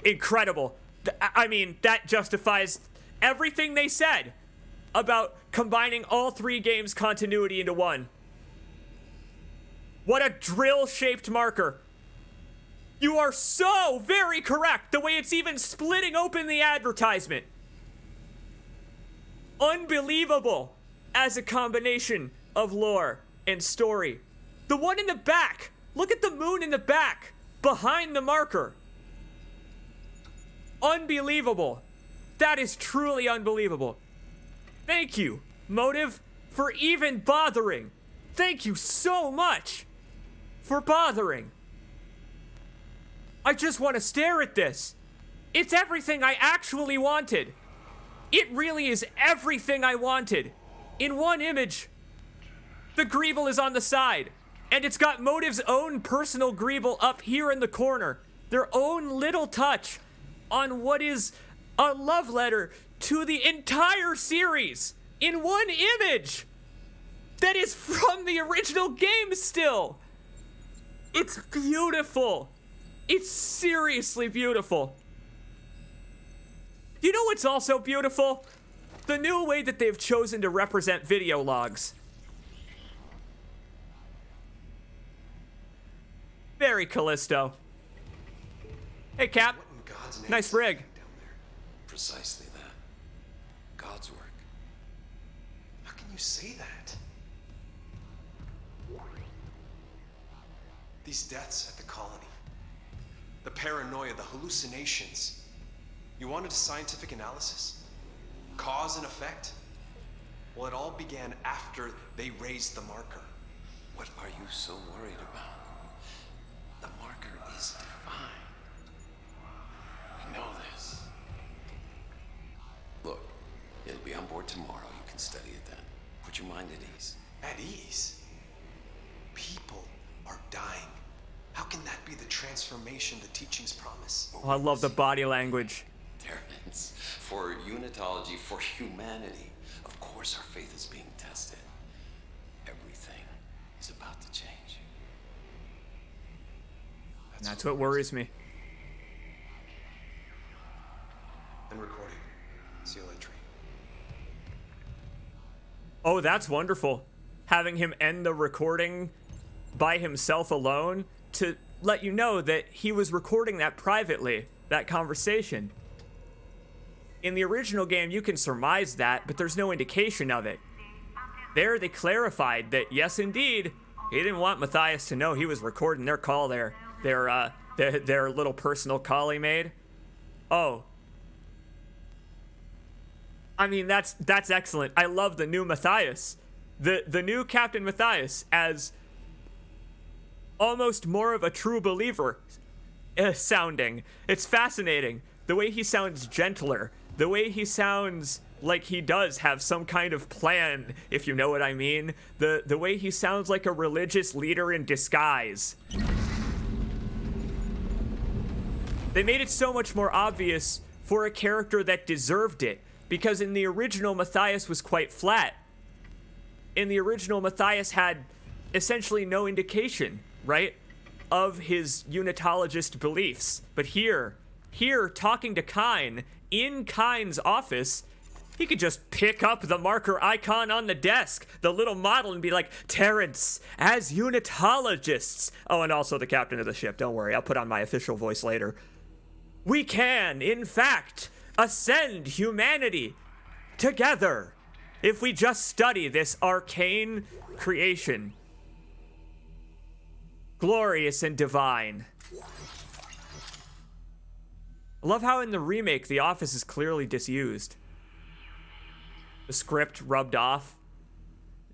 incredible. I mean, that justifies everything they said about combining all three games' continuity into one. What a drill-shaped marker. You are so very correct, the way it's even splitting open the advertisement. Unbelievable as a combination of lore and story. The one in the back, look at the moon in the back, behind the marker. Unbelievable. That is truly unbelievable. Thank you, Motive, for even bothering. Thank you so much for bothering. I just want to stare at this. It's everything I actually wanted. It really is everything I wanted. In one image, the Greeble is on the side, and it's got Motive's own personal Greeble up here in the corner. Their own little touch on what is a love letter to the entire series in one image that is from the original game still. It's beautiful. It's seriously beautiful. You know what's also beautiful? The new way that they've chosen to represent video logs. Very Callisto. Hey, Cap. Nice rig. Precisely that. God's work. How can you say that? These deaths at the colony. The paranoia, the hallucinations. You wanted a scientific analysis? Cause and effect? Well, it all began after they raised the marker. What are you so worried about? The marker is divine. We know this. Look, it'll be on board tomorrow. You can study it then. Put your mind at ease. At ease? People are dying. How can that be the transformation the teachings promise? Oh, I love the body language. Terrence, for unitology, for humanity, of course our faith is being tested. Everything is about to change. That's what worries me. And recording. Seal entry. Oh, that's wonderful. Having him end the recording by himself alone to let you know that he was recording that privately, that conversation. In the original game, you can surmise that, but there's no indication of it. There, they clarified that, yes, indeed, he didn't want Matthias to know he was recording their call there. Their little personal call he made. Oh. I mean, that's excellent. I love the new Matthias. The new Captain Matthias as almost more of a true believer sounding. It's fascinating. The way he sounds gentler. The way he sounds like he does have some kind of plan, if you know what I mean. The way he sounds like a religious leader in disguise. They made it so much more obvious for a character that deserved it, because in the original, Matthias was quite flat. In the original, Matthias had essentially no indication, right, of his unitologist beliefs. But here, talking to Kyne, in Kyne's office, he could just pick up the marker icon on the desk, the little model, and be like, Terrence, as unitologists. Oh, and also the captain of the ship. Don't worry, I'll put on my official voice later. We can, in fact, ascend humanity together if we just study this arcane creation. Glorious and divine. I love how in the remake, the office is clearly disused. The script rubbed off.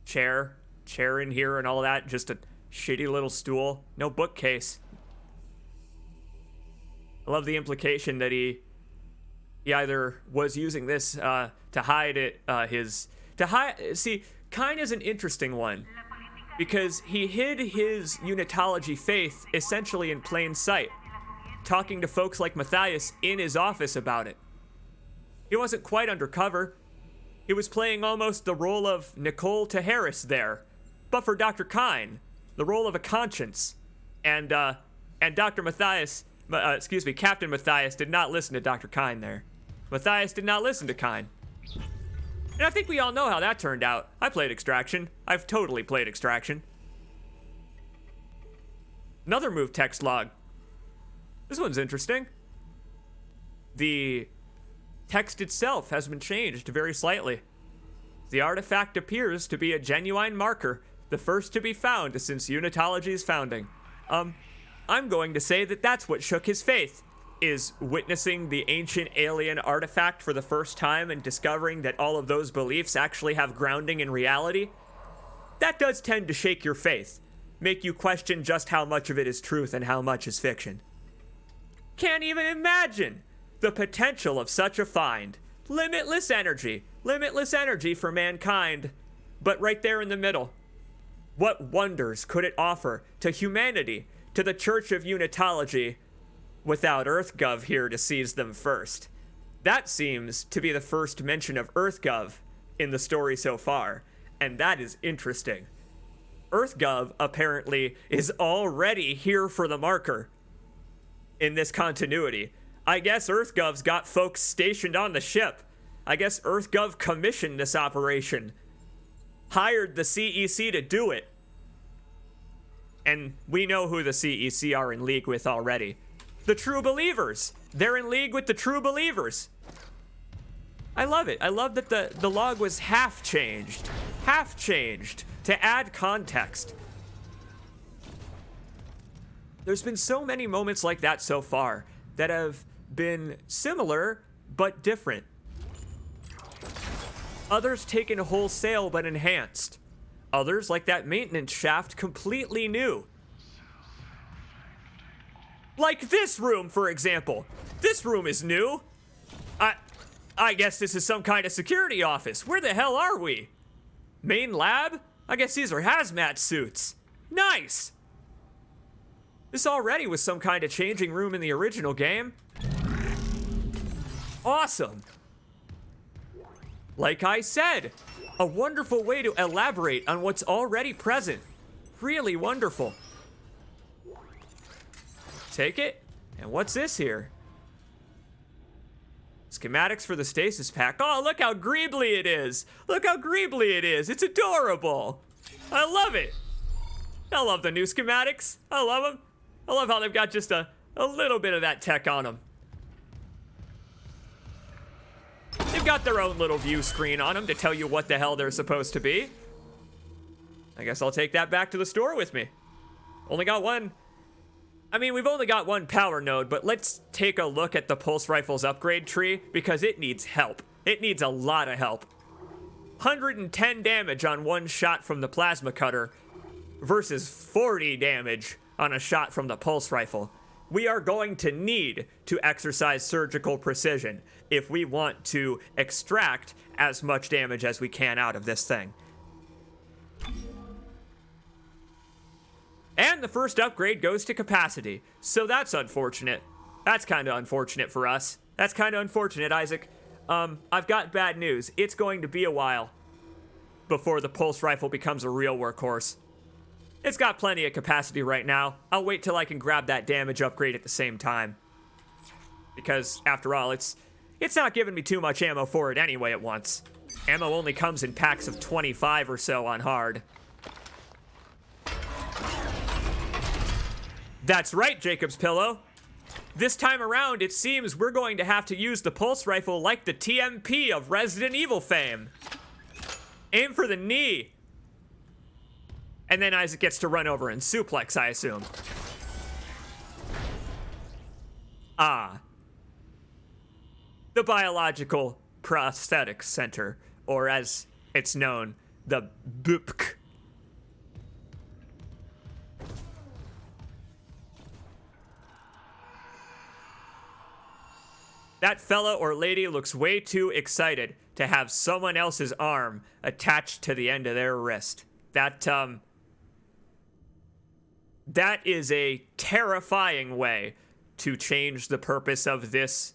Chair in here and all that. Just a shitty little stool. No bookcase. I love the implication that he either was using this to hide it, see, Kyne is an interesting one, because he hid his unitology faith essentially in plain sight, talking to folks like Matthias in his office about it. He wasn't quite undercover. He was playing almost the role of Nicole to Harris there, but for Dr. Kyne, the role of a conscience. And Dr. Matthias, Captain Matthias did not listen to Dr. Kyne there. Matthias did not listen to Kyne. And I think we all know how that turned out. I played Extraction. I've totally played Extraction. Another move text log. This one's interesting. The text itself has been changed very slightly. The artifact appears to be a genuine marker, the first to be found since Unitology's founding. I'm going to say that that's what shook his faith, is witnessing the ancient alien artifact for the first time and discovering that all of those beliefs actually have grounding in reality. That does tend to shake your faith, make you question just how much of it is truth and how much is fiction. Can't even imagine the potential of such a find. Limitless energy for mankind, but right there in the middle. What wonders could it offer to humanity, to the Church of Unitology, without EarthGov here to seize them first? That seems to be the first mention of EarthGov in the story so far, and that is interesting. EarthGov apparently is already here for the marker in this continuity. I guess EarthGov's got folks stationed on the ship. I guess EarthGov commissioned this operation, hired the CEC to do it. And we know who the CEC are in league with already. The True Believers. They're in league with the True Believers. I love it. I love that the log was half changed to add context. There's been so many moments like that so far that have been similar but different. Others taken wholesale but enhanced. Others, like that maintenance shaft, completely new. Like this room, for example. This room is new. I guess this is some kind of security office. Where the hell are we? Main lab? I guess these are hazmat suits. Nice! This already was some kind of changing room in the original game. Awesome. Like I said, a wonderful way to elaborate on what's already present. Really wonderful. Take it. And what's this here? Schematics for the stasis pack. Oh, look how greebly it is. Look how greebly it is. It's adorable. I love it. I love the new schematics. I love them. I love how they've got just a little bit of that tech on them. They've got their own little view screen on them to tell you what the hell they're supposed to be. I guess I'll take that back to the store with me. Only got one. I mean, we've only got one power node, but let's take a look at the pulse rifle's upgrade tree because it needs help. It needs a lot of help. 110 damage on one shot from the plasma cutter versus 40 damage on a shot from the pulse rifle. We are going to need to exercise surgical precision if we want to extract as much damage as we can out of this thing. And the first upgrade goes to capacity, so that's unfortunate. That's kind of unfortunate for us. That's kind of unfortunate, Isaac. I've got bad news. It's going to be a while before the pulse rifle becomes a real workhorse. It's got plenty of capacity right now. I'll wait till I can grab that damage upgrade at the same time. Because, after all, it's not giving me too much ammo for it anyway at once. Ammo only comes in packs of 25 or so on hard. That's right, Jacob's Pillow. This time around, it seems we're going to have to use the pulse rifle like the TMP of Resident Evil fame. Aim for the knee. And then Isaac gets to run over and suplex, I assume. Ah. The Biological Prosthetics Center, or as it's known, the BUPC. That fella or lady looks way too excited to have someone else's arm attached to the end of their wrist. That is a terrifying way to change the purpose of this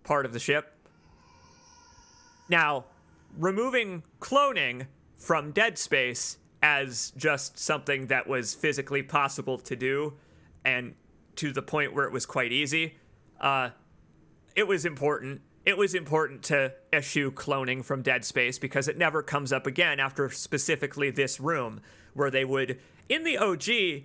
part of the ship. Now, removing cloning from Dead Space as just something that was physically possible to do, and to the point where it was quite easy, it was important. It was important to eschew cloning from Dead Space because it never comes up again after specifically this room, where they would, in the OG,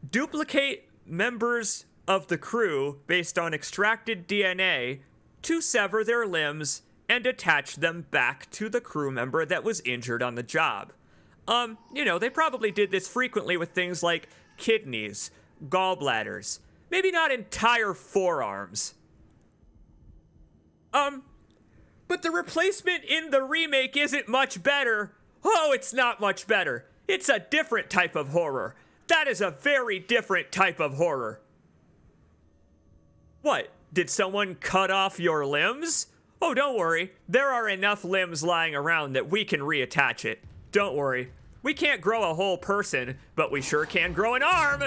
duplicate members of the crew based on extracted DNA to sever their limbs and attach them back to the crew member that was injured on the job. They probably did this frequently with things like kidneys, gallbladders, maybe not entire forearms. But the replacement in the remake isn't much better. Oh, it's not much better. It's a different type of horror. That is a very different type of horror. What? Did someone cut off your limbs? Oh, don't worry. There are enough limbs lying around that we can reattach it. Don't worry. We can't grow a whole person, but we sure can grow an arm.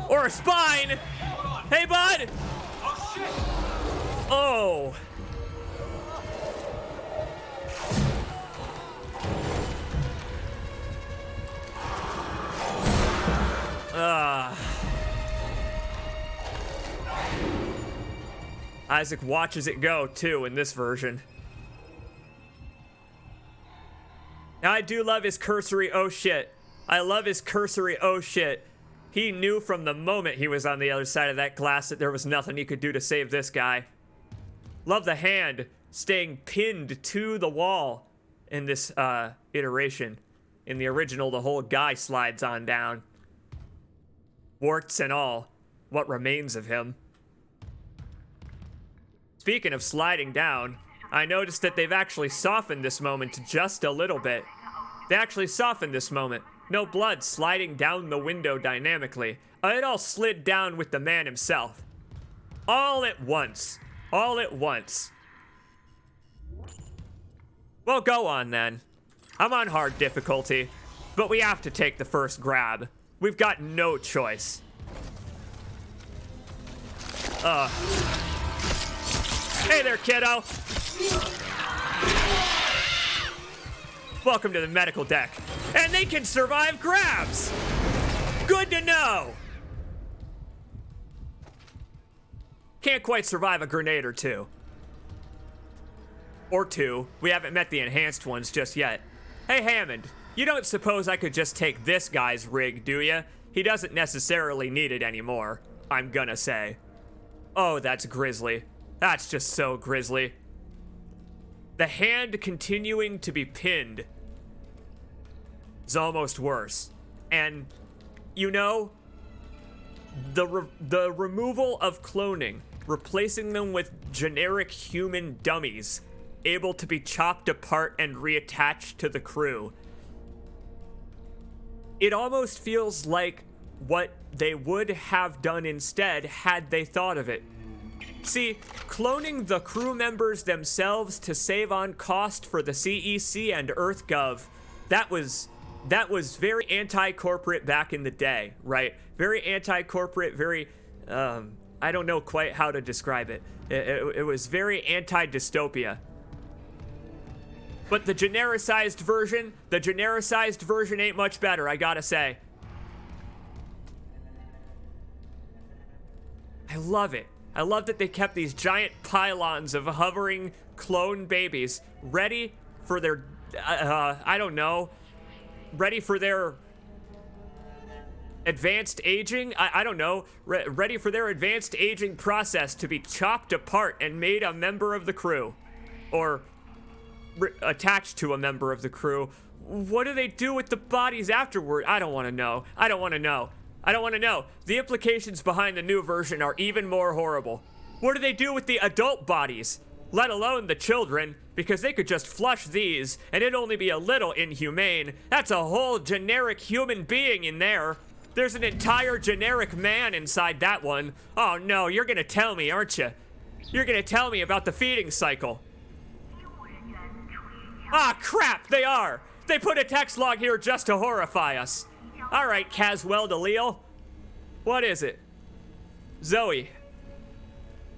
Or a spine. Hey, bud. Oh, shit. Oh. Isaac watches it go, too, in this version. Now, I do love his cursory oh shit. I love his cursory oh shit. He knew from the moment he was on the other side of that glass that there was nothing he could do to save this guy. Love the hand staying pinned to the wall in this iteration. In the original, the whole guy slides on down. Warts and all. What remains of him. Speaking of sliding down, I noticed that they've actually softened this moment just a little bit. They actually softened this moment. No blood sliding down the window dynamically. It all slid down with the man himself. All at once. All at once. Well, go on then. I'm on hard difficulty, but we have to take the first grab. We've got no choice. Hey there, kiddo. Welcome to the medical deck. And they can survive grabs. Good to know. Can't quite survive a grenade or two. Or two. We haven't met the enhanced ones just yet. Hey, Hammond, you don't suppose I could just take this guy's rig, do ya? He doesn't necessarily need it anymore, I'm gonna say. Oh, that's grisly. That's just so grisly. The hand continuing to be pinned is almost worse. And, you know, the removal of cloning, replacing them with generic human dummies, able to be chopped apart and reattached to the crew. It almost feels like what they would have done instead had they thought of it. See, cloning the crew members themselves to save on cost for the CEC and EarthGov, that was very anti-corporate back in the day, right? Very anti-corporate, very, I don't know quite how to describe it. It was very anti-dystopia. But the genericized version ain't much better, I gotta say. I love it. I love that they kept these giant pylons of hovering clone babies ready for their, I don't know, ready for their advanced aging? I don't know, ready for their advanced aging process to be chopped apart and made a member of the crew. Or attached to a member of the crew. What do they do with the bodies afterward? I don't want to know. I don't want to know. I don't want to know. The implications behind the new version are even more horrible. What do they do with the adult bodies? Let alone the children, because they could just flush these, and it'd only be a little inhumane. That's a whole generic human being in there. There's an entire generic man inside that one. Oh no, you're gonna tell me, aren't you? You're gonna tell me about the feeding cycle. Ah, crap, they are! They put a text log here just to horrify us. All right, Caswell DeLeal. What is it? Zoe.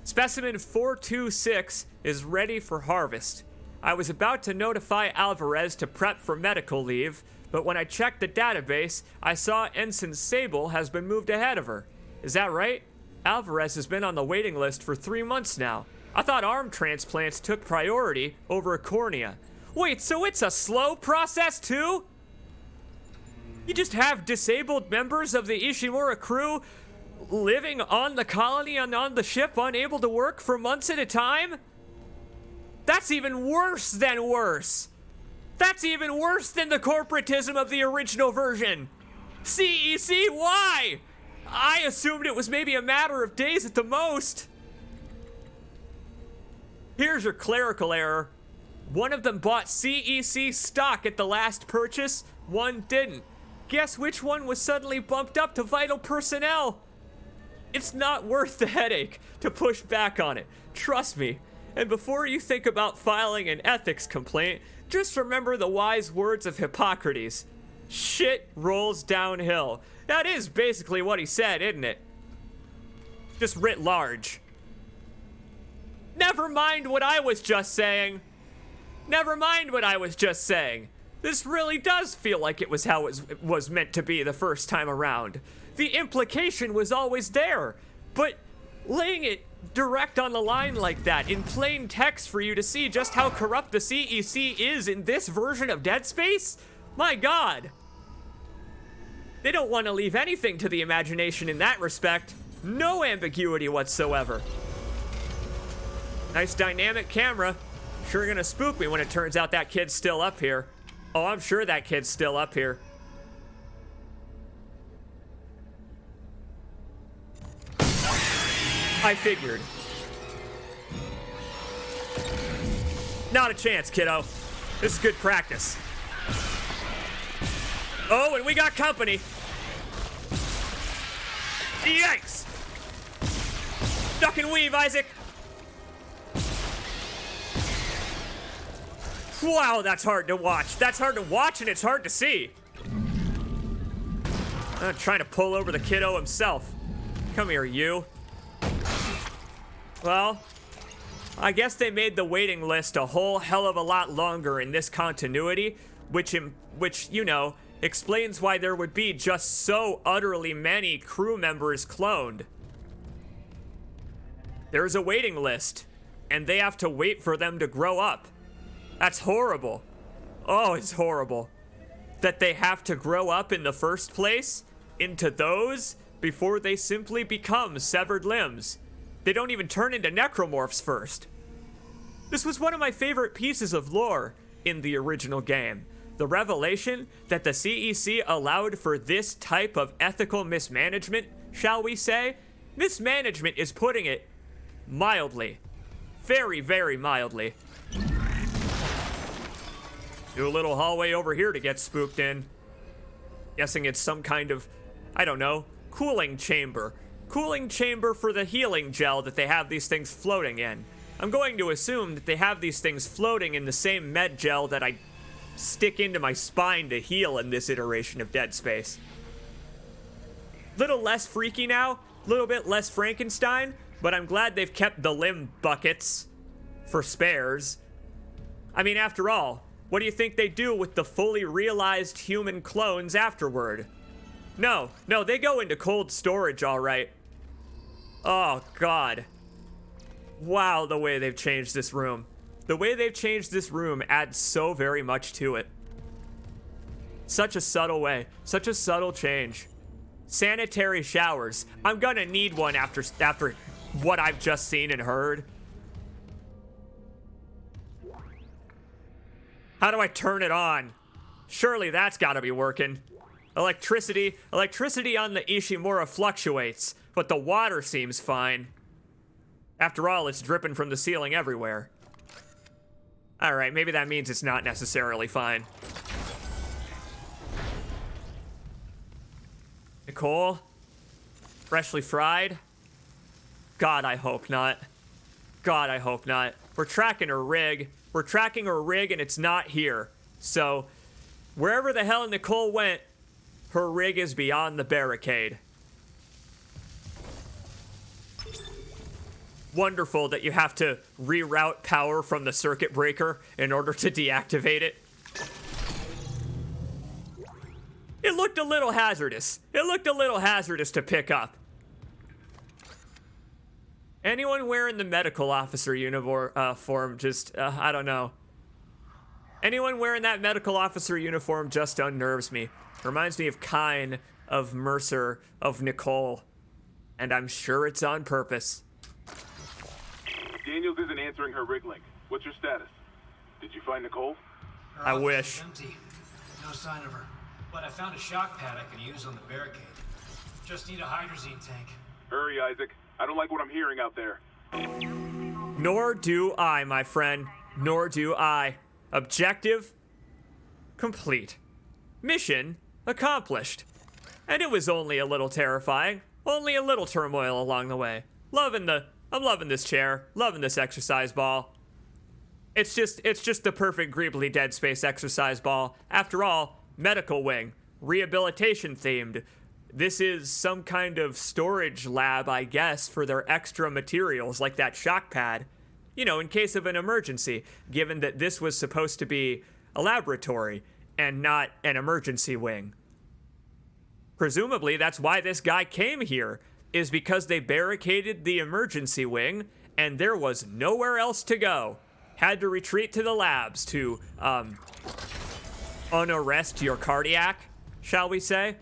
Specimen 426 is ready for harvest. I was about to notify Alvarez to prep for medical leave, but when I checked the database, I saw Ensign Sable has been moved ahead of her. Is that right? Alvarez has been on the waiting list for 3 months now. I thought arm transplants took priority over a cornea. Wait, so it's a slow process too? You just have disabled members of the Ishimura crew living on the colony and on the ship, unable to work for months at a time? That's even worse than worse. That's even worse than the corporatism of the original version. CEC, why? I assumed it was maybe a matter of days at the most. Here's your clerical error. One of them bought CEC stock at the last purchase, one didn't. Guess which one was suddenly bumped up to vital personnel? It's not worth the headache to push back on it. Trust me. And before you think about filing an ethics complaint, just remember the wise words of Hippocrates. Shit rolls downhill. That is basically what he said, isn't it? Just writ large. Never mind what I was just saying. Never mind what I was just saying. This really does feel like it was how it was meant to be the first time around. The implication was always there, but laying it direct on the line like that in plain text for you to see just how corrupt the CEC is in this version of Dead Space? My God. They don't want to leave anything to the imagination in that respect. No ambiguity whatsoever. Nice dynamic camera. Sure gonna spook me when it turns out that kid's still up here. Oh, I'm sure that kid's still up here. I figured. Not a chance, kiddo. This is good practice. Oh, and we got company. Yikes! Duck and weave, Isaac. Wow, that's hard to watch. That's hard to watch and it's hard to see. I'm trying to pull over the kiddo himself. Come here, you. Well, I guess they made the waiting list a whole hell of a lot longer in this continuity, which, you know, explains why there would be just so utterly many crew members cloned. There's a waiting list, and they have to wait for them to grow up. That's horrible. Oh, it's horrible. That they have to grow up in the first place into those before they simply become severed limbs. They don't even turn into necromorphs first. This was one of my favorite pieces of lore in the original game. The revelation that the CEC allowed for this type of ethical mismanagement, shall we say? Mismanagement is putting it mildly. Very, very mildly. Do a little hallway over here to get spooked in. Guessing it's some kind of, I don't know, cooling chamber. Cooling chamber for the healing gel that they have these things floating in. I'm going to assume that they have these things floating in the same med gel that I stick into my spine to heal in this iteration of Dead Space. Little less freaky now, little bit less Frankenstein, but I'm glad they've kept the limb buckets for spares. I mean, after all, what do you think they do with the fully realized human clones afterward? No, they go into cold storage, all right. Oh, God. Wow, the way they've changed this room. The way they've changed this room adds so very much to it. Such a subtle way, such a subtle change. Sanitary showers. I'm gonna need one after what I've just seen and heard. How do I turn it on? Surely that's gotta be working. Electricity on the Ishimura fluctuates, but the water seems fine. After all, it's dripping from the ceiling everywhere. All right, maybe that means it's not necessarily fine. Nicole? Freshly fried? God, I hope not. God, I hope not. We're tracking her rig. We're tracking her rig and it's not here. So, wherever the hell Nicole went, her rig is beyond the barricade. Wonderful that you have to reroute power from the circuit breaker in order to deactivate it. It looked a little hazardous. It looked a little hazardous to pick up. Anyone wearing the medical officer uniform just, I don't know. Anyone wearing that medical officer uniform just unnerves me. Reminds me of Kyne, of Mercer, of Nicole. And I'm sure it's on purpose. Daniels isn't answering her rig link. What's your status? Did you find Nicole? Her I office wish. is empty. No sign of her. But I found a shock pad I can use on the barricade. Just need a hydrazine tank. Hurry, Isaac. I don't like what I'm hearing out there. Nor do I, my friend. Nor do I. Objective complete. Mission accomplished. And it was only a little terrifying. Only a little turmoil along the way. I'm loving this chair. Loving this exercise ball. It's just the perfect Greebly Dead Space exercise ball. After all, medical wing. Rehabilitation themed. This is some kind of storage lab, I guess, for their extra materials like that shock pad. You know, in case of an emergency, given that this was supposed to be a laboratory and not an emergency wing. Presumably, that's why this guy came here, is because they barricaded the emergency wing and there was nowhere else to go. Had to retreat to the labs to, unarrest your cardiac, shall we say?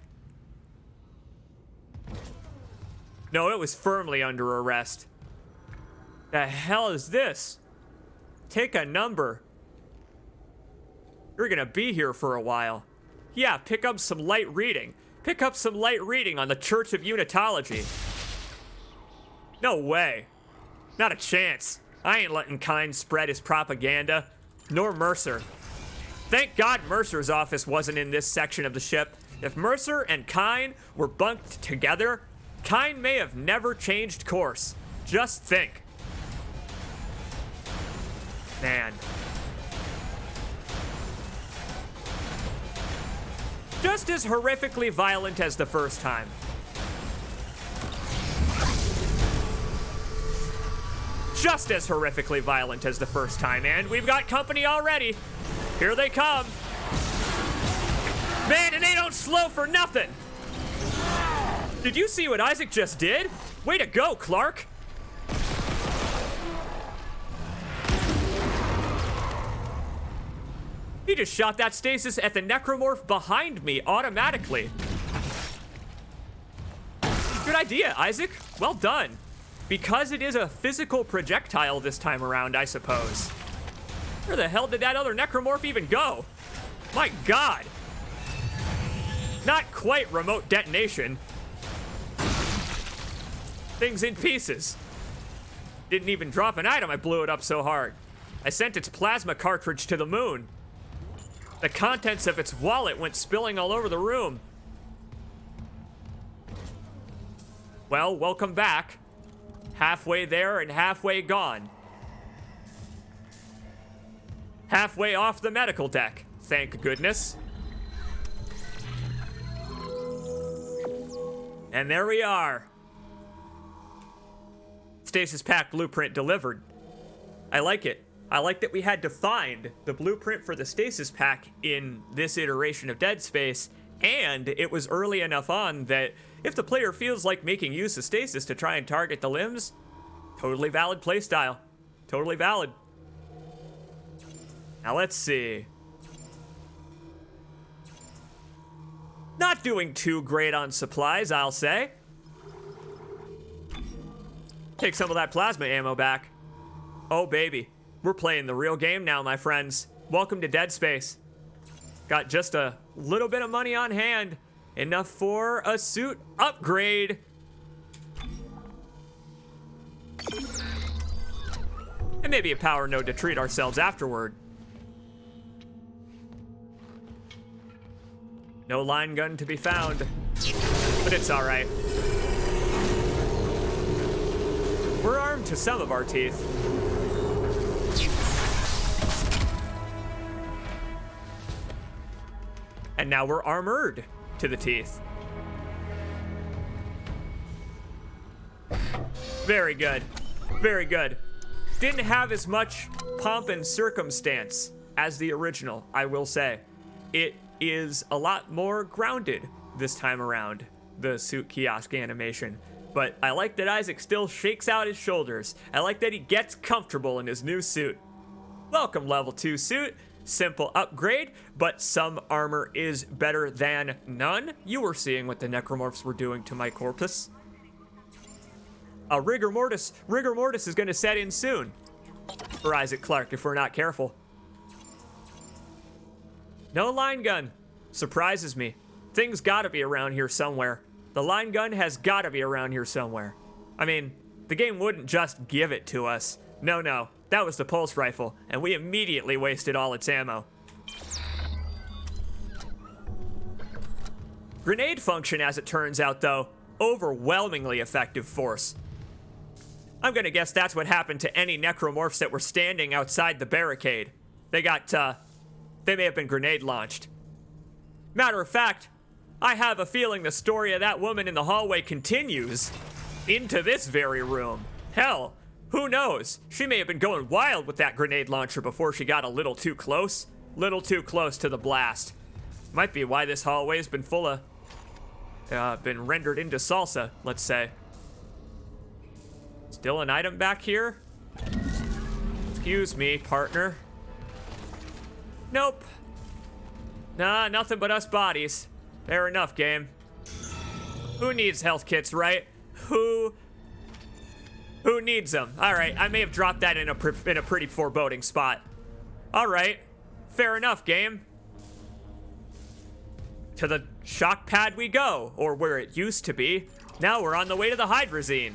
No, it was firmly under arrest. The hell is this? Take a number. You're gonna be here for a while. Yeah, pick up some light reading. Pick up some light reading on the Church of Unitology. No way. Not a chance. I ain't letting Kyne spread his propaganda. nor Mercer. Thank God Mercer's office wasn't in this section of the ship. If Mercer and Kyne were bunked together, Kyne may have never changed course. Just think. Man. Just as horrifically violent as the first time. Just as horrifically violent as the first time, and we've got company already. Here they come. Man, and they don't slow for nothing. Did you see what Isaac just did? Way to go, Clark. He just shot that stasis at the necromorph behind me automatically. Good idea, Isaac. Well done. Because it is a physical projectile this time around, I suppose. Where the hell did that other necromorph even go? My God. Not quite remote detonation. Thing's in pieces. Didn't even drop an item, I blew it up so hard. I sent its plasma cartridge to the moon. The contents of its wallet went spilling all over the room. Well, welcome back. Halfway there and halfway gone. Halfway off the medical deck, thank goodness. And there we are. Stasis pack blueprint delivered. I like it. I like that we had to find the blueprint for the stasis pack in this iteration of Dead Space, and it was early enough on that if the player feels like making use of stasis to try and target the limbs, totally valid playstyle. Totally valid. Now let's see. Not doing too great on supplies, I'll say. Take some of that plasma ammo back. Oh, baby. We're playing the real game now, my friends. Welcome to Dead Space. Got just a little bit of money on hand. Enough for a suit upgrade. And maybe a power node to treat ourselves afterward. No line gun to be found, but it's all right. We're armed to some of our teeth. And now we're armored to the teeth. Very good. Very good. Didn't have as much pomp and circumstance as the original, I will say. It is a lot more grounded this time around, the suit kiosk animation. But I like that Isaac still shakes out his shoulders. I like that he gets comfortable in his new suit. Welcome, level 2 suit. Simple upgrade, but some armor is better than none. You were seeing what the necromorphs were doing to my corpus. Rigor mortis is going to set in soon for Isaac Clarke if we're not careful. No line gun. Surprises me. Thing's got to be around here somewhere. The line gun has got to be around here somewhere. I mean, the game wouldn't just give it to us. No. That was the pulse rifle, and we immediately wasted all its ammo. Grenade function, as it turns out, though, overwhelmingly effective force. I'm gonna guess that's what happened to any necromorphs that were standing outside the barricade. They may have been grenade launched. Matter of fact, I have a feeling the story of that woman in the hallway continues into this very room. Hell, who knows? She may have been going wild with that grenade launcher before she got a little too close. Little too close to the blast. Might be why this hallway's been full of... been rendered into salsa, let's say. Still an item back here? Excuse me, partner. Nope. Nah, nothing but us bodies. Fair enough, game. Who needs health kits, right? Who needs them? All right, I may have dropped that in a pretty foreboding spot. All right, fair enough, game. To the shock pad we go, or where it used to be. Now we're on the way to the hydrazine.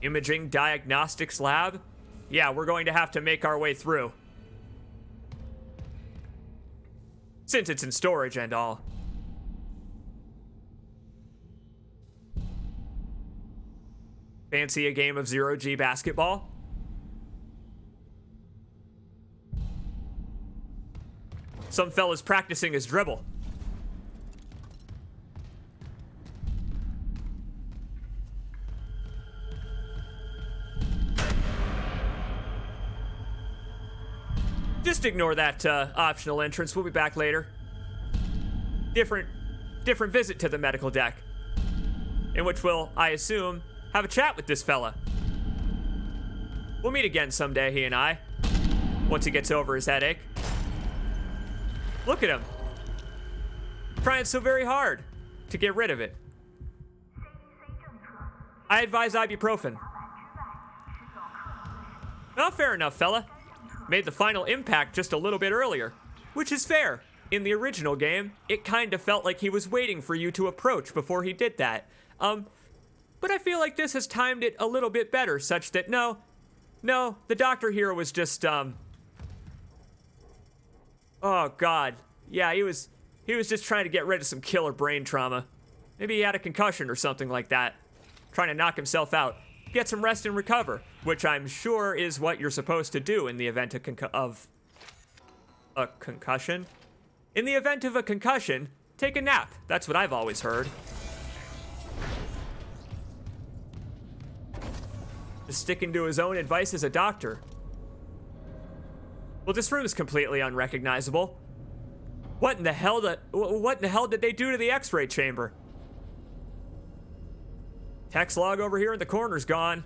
Imaging diagnostics lab? Yeah, we're going to have to make our way through. since it's in storage and all. Fancy a game of zero-G basketball? Some fella's practicing his dribble. Just ignore that optional entrance. We'll be back later. Different visit to the medical deck, in which we'll, I assume, have a chat with this fella. We'll meet again someday, he and I, once he gets over his headache. Look at him. Trying so very hard to get rid of it. I advise ibuprofen. Oh, fair enough, fella. Made the final impact just a little bit earlier, which is fair. In the original game, it kind of felt like he was waiting for you to approach before he did that. But I feel like this has timed it a little bit better, such that no, the doctor here was just, oh God. Yeah, he was just trying to get rid of some killer brain trauma. Maybe he had a concussion or something like that. Trying to knock himself out. Get some rest and recover, which I'm sure is what you're supposed to do in the event of a concussion. In the event of a concussion, take a nap. That's what I've always heard. Just sticking to his own advice as a doctor. Well, this room is completely unrecognizable. What in the hell did they do to the X-ray chamber? Text log over here in the corner's gone.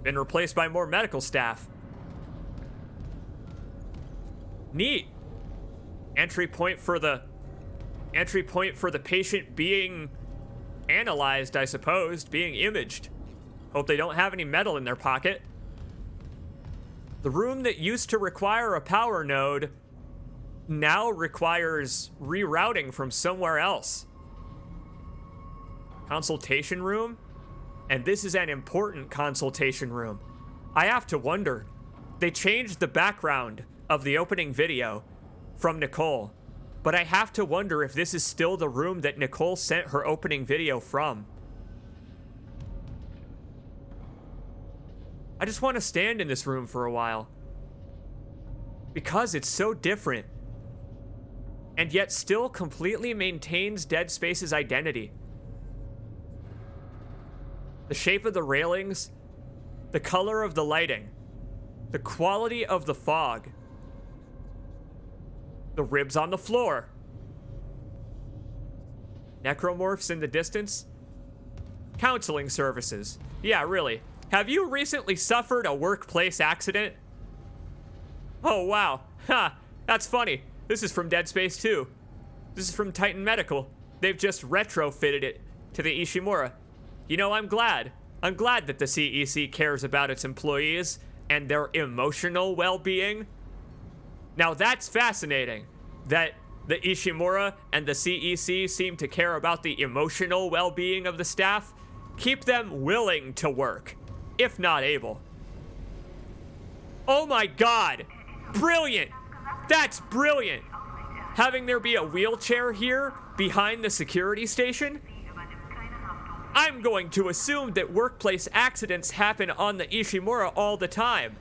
Been replaced by more medical staff. Neat. Entry point for the patient being analyzed, I suppose, being imaged. Hope they don't have any metal in their pocket. The room that used to require a power node now requires rerouting from somewhere else. Consultation room? And this is an important consultation room. I have to wonder. They changed the background of the opening video from Nicole, but I have to wonder if this is still the room that Nicole sent her opening video from. I just want to stand in this room for a while, because it's so different and yet still completely maintains Dead Space's identity. The shape of the railings, the color of the lighting, the quality of the fog, the ribs on the floor, necromorphs in the distance, counseling services. Yeah, really. Have you recently suffered a workplace accident? Oh, wow. Ha, that's funny. This is from Dead Space 2. This is from Titan Medical. They've just retrofitted it to the Ishimura. You know, I'm glad. I'm glad that the CEC cares about its employees and their emotional well-being. Now that's fascinating, that the Ishimura and the CEC seem to care about the emotional well-being of the staff. Keep them willing to work, if not able. Oh my God, brilliant. That's brilliant. Having there be a wheelchair here behind the security station? I'm going to assume that workplace accidents happen on the Ishimura all the time.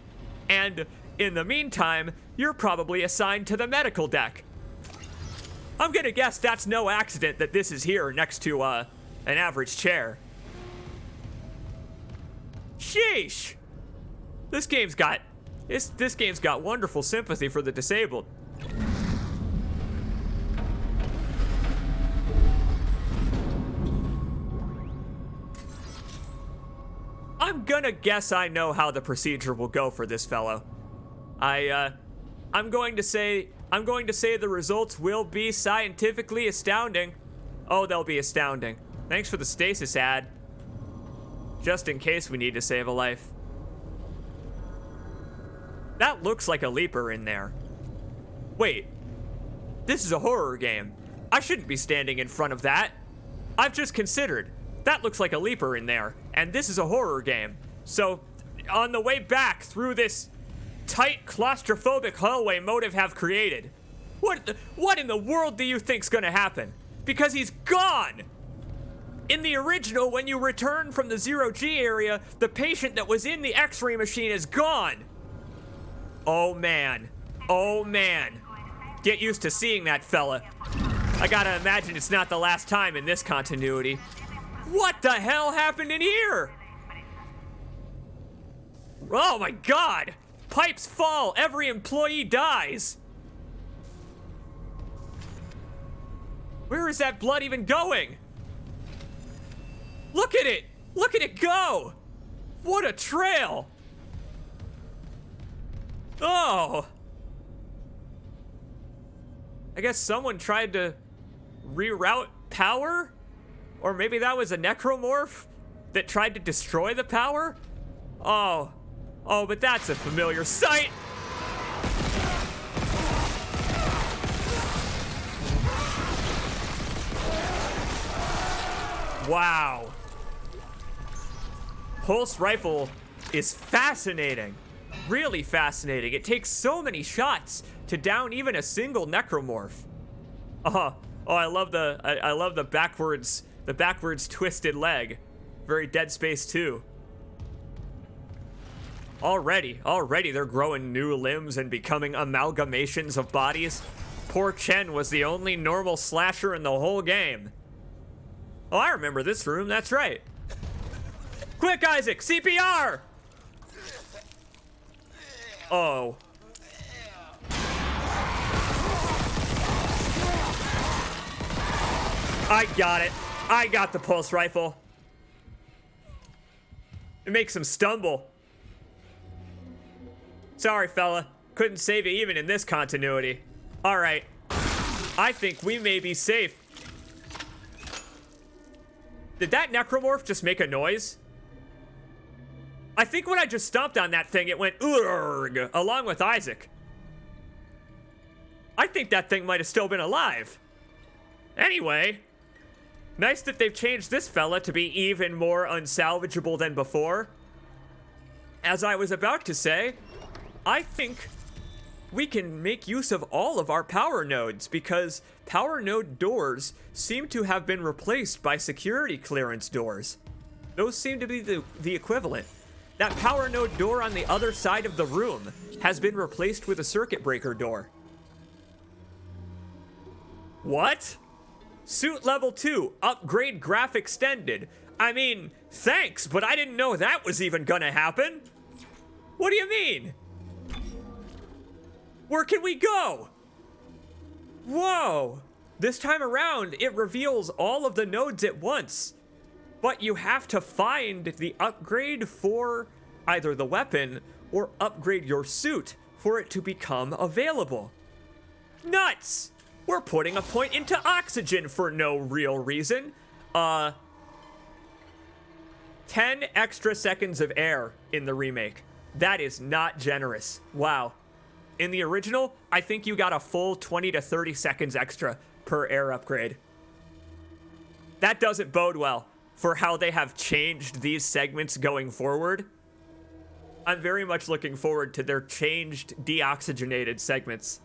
And in the meantime, you're probably assigned to the medical deck. I'm gonna guess that's no accident that this is here next to an average chair. Sheesh! This game's got wonderful sympathy for the disabled. I'm gonna guess I know how the procedure will go for this fellow. I'm going to say the results will be scientifically astounding. Oh, they'll be astounding. Thanks for the stasis ad. Just in case we need to save a life. That looks like a leaper in there. Wait, this is a horror game. I shouldn't be standing in front of that. I've just considered. That looks like a leaper in there, and this is a horror game. So, on the way back through this tight, claustrophobic hallway motive have created? What in the world do you think's gonna happen? Because he's gone! In the original, when you return from the zero-G area, the patient that was in the X-ray machine is gone. Oh man. Oh man. Get used to seeing that fella. I gotta imagine it's not the last time in this continuity. What the hell happened in here? Oh my god! Pipes fall, every employee dies! Where is that blood even going? Look at it! Look at it go! What a trail! Oh! I guess someone tried to reroute power? Or maybe that was a necromorph that tried to destroy the power? Oh, but that's a familiar sight! Wow. Pulse rifle is fascinating. Really fascinating. It takes so many shots to down even a single necromorph. Oh, I love the backwards twisted leg. Very Dead Space 2. Already they're growing new limbs and becoming amalgamations of bodies. Poor Chen was the only normal slasher in the whole game. Oh, I remember this room, that's right. Quick, Isaac, CPR! Oh. I got it. I got the pulse rifle. It makes him stumble. Sorry, fella. Couldn't save you even in this continuity. All right. I think we may be safe. Did that necromorph just make a noise? I think when I just stomped on that thing, it went urgh, along with Isaac. I think that thing might have still been alive. Anyway, nice that they've changed this fella to be even more unsalvageable than before. As I was about to say, I think we can make use of all of our power nodes because power node doors seem to have been replaced by security clearance doors. Those seem to be the equivalent. That power node door on the other side of the room has been replaced with a circuit breaker door. What? Suit level 2, upgrade graph extended. I mean, thanks, but I didn't know that was even gonna happen. What do you mean? Where can we go? Whoa. This time around, it reveals all of the nodes at once. But you have to find the upgrade for either the weapon or upgrade your suit for it to become available. Nuts! We're putting a point into oxygen for no real reason. 10 extra seconds of air in the remake. That is not generous. Wow. In the original, I think you got a full 20 to 30 seconds extra per air upgrade. That doesn't bode well for how they have changed these segments going forward. I'm very much looking forward to their changed deoxygenated segments.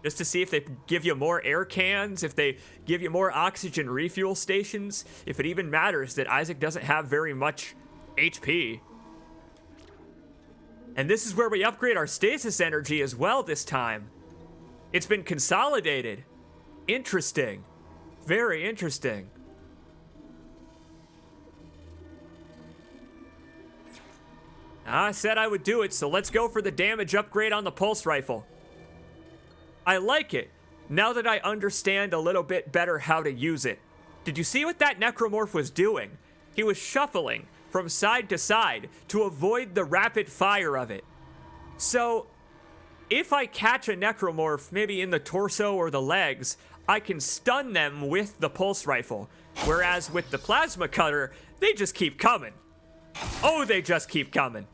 Just to see if they give you more air cans, if they give you more oxygen refuel stations, if it even matters that Isaac doesn't have very much HP. And this is where we upgrade our stasis energy as well this time. It's been consolidated. Interesting. Very interesting. I said I would do it, so let's go for the damage upgrade on the pulse rifle. I like it, now that I understand a little bit better how to use it. Did you see what that necromorph was doing? He was shuffling from side to side to avoid the rapid fire of it. So, if I catch a necromorph, maybe in the torso or the legs, I can stun them with the pulse rifle. Whereas with the plasma cutter, they just keep coming. Oh, they just keep coming.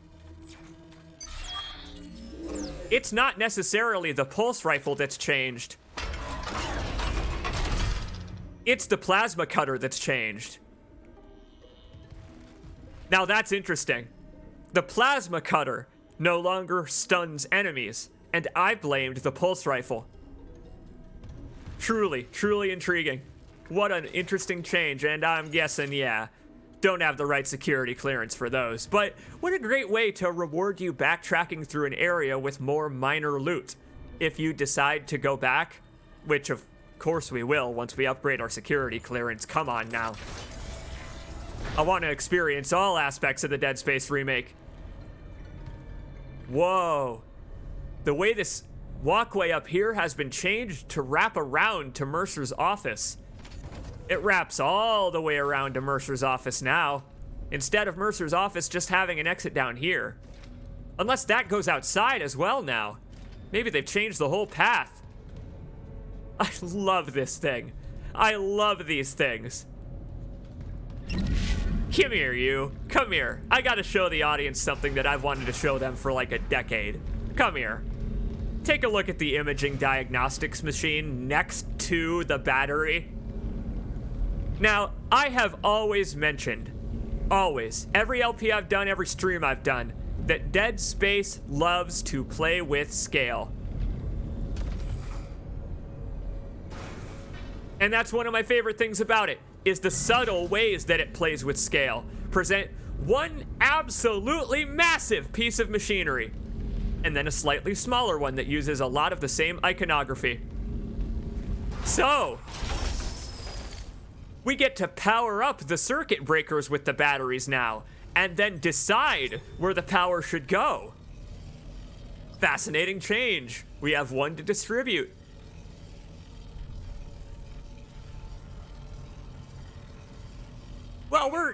It's not necessarily the pulse rifle that's changed. It's the plasma cutter that's changed. Now that's interesting. The plasma cutter no longer stuns enemies, and I blamed the pulse rifle. Truly, truly intriguing. What an interesting change, and I'm guessing, yeah, don't have the right security clearance for those. But what a great way to reward you backtracking through an area with more minor loot. If you decide to go back, which of course we will once we upgrade our security clearance. Come on now. I want to experience all aspects of the Dead Space remake. Whoa. The way this walkway up here has been changed to wrap around to Mercer's office. It wraps all the way around to Mercer's office now, instead of Mercer's office just having an exit down here. Unless that goes outside as well now. Maybe they've changed the whole path. I love this thing. I love these things. Come here, you. Come here. I gotta show the audience something that I've wanted to show them for like a decade. Come here. Take a look at the imaging diagnostics machine next to the battery. Now, I have always mentioned, always, every LP I've done, every stream I've done, that Dead Space loves to play with scale. And that's one of my favorite things about it, is the subtle ways that it plays with scale. Present one absolutely massive piece of machinery, and then a slightly smaller one that uses a lot of the same iconography. So, we get to power up the circuit breakers with the batteries now, and then decide where the power should go. Fascinating change. We have one to distribute. Well,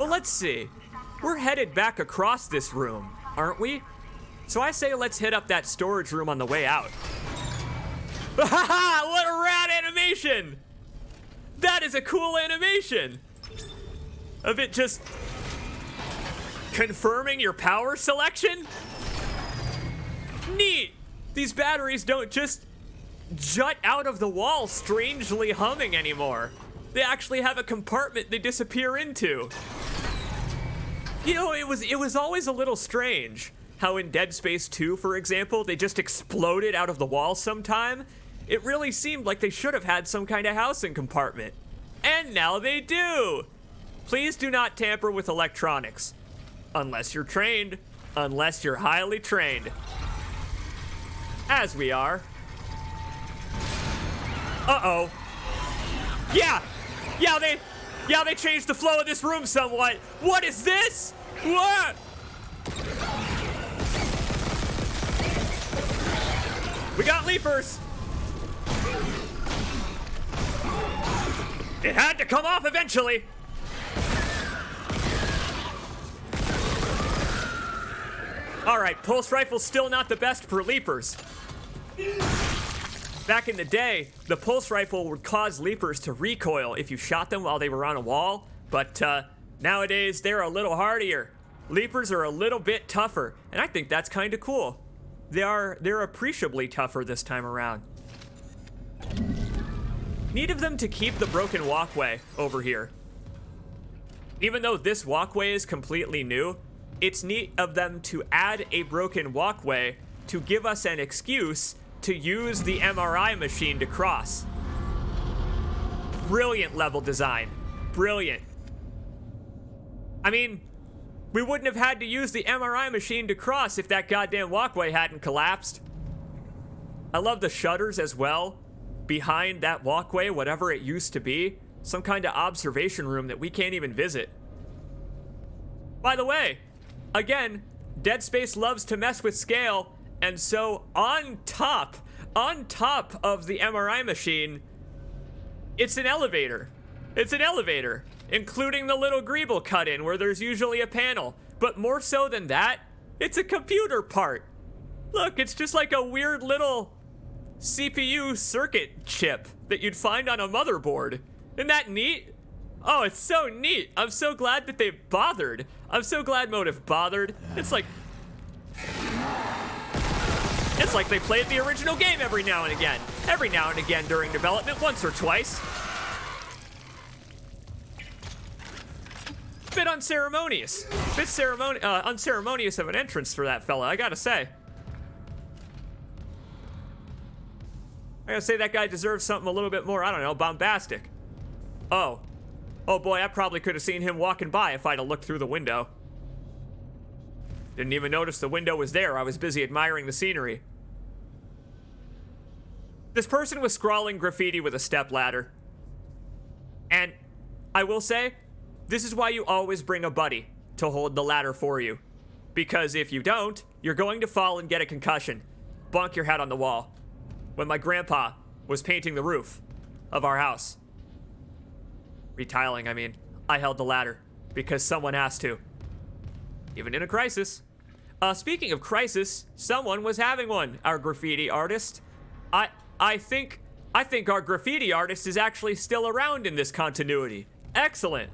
let's see. We're headed back across this room, aren't we? So I say let's hit up that storage room on the way out. Haha, what a rad animation! That is a cool animation! Of it just confirming your power selection? Neat! These batteries don't just jut out of the wall strangely humming anymore. They actually have a compartment they disappear into. You know, it was always a little strange how in Dead Space 2, for example, they just exploded out of the wall sometime. It really seemed like they should have had some kind of housing compartment. And now they do! Please do not tamper with electronics. Unless you're trained. Unless you're highly trained. As we are. Uh-oh. Yeah, they changed the flow of this room somewhat. What is this? What? We got leapers. It had to come off eventually. All right, pulse rifle's still not the best for leapers. Back in the day, the pulse rifle would cause leapers to recoil if you shot them while they were on a wall, but nowadays they're a little hardier. Leapers are a little bit tougher, and I think that's kind of cool. They're appreciably tougher this time around. Neat of them to keep the broken walkway over here. Even though this walkway is completely new, it's neat of them to add a broken walkway to give us an excuse to use the MRI machine to cross. Brilliant level design. Brilliant. I mean, we wouldn't have had to use the MRI machine to cross if that goddamn walkway hadn't collapsed. I love the shutters as well. Behind that walkway, whatever it used to be. Some kind of observation room that we can't even visit. By the way, again, Dead Space loves to mess with scale, and so on top of the MRI machine, it's an elevator. It's an elevator, including the little greeble cut-in where there's usually a panel. But more so than that, it's a computer part. Look, it's just like a weird little CPU circuit chip that you'd find on a motherboard. Isn't that neat? Oh, it's so neat. I'm so glad that they bothered. I'm so glad Motive bothered. It's like they played the original game every now and again. Every now and again during development, once or twice. bit unceremonious. Unceremonious of an entrance for that fella, I gotta say. I gotta say that guy deserves something a little bit more, I don't know, bombastic. Oh. Oh boy, I probably could have seen him walking by if I'd have looked through the window. Didn't even notice the window was there. I was busy admiring the scenery. This person was scrawling graffiti with a stepladder. And I will say, this is why you always bring a buddy to hold the ladder for you. Because if you don't, you're going to fall and get a concussion. Bonk your head on the wall. When my grandpa was painting the roof of our house. Retiling, I mean. I held the ladder because someone has to. Even in a crisis. Speaking of crisis, someone was having one, our graffiti artist. I think our graffiti artist is actually still around in this continuity. Excellent.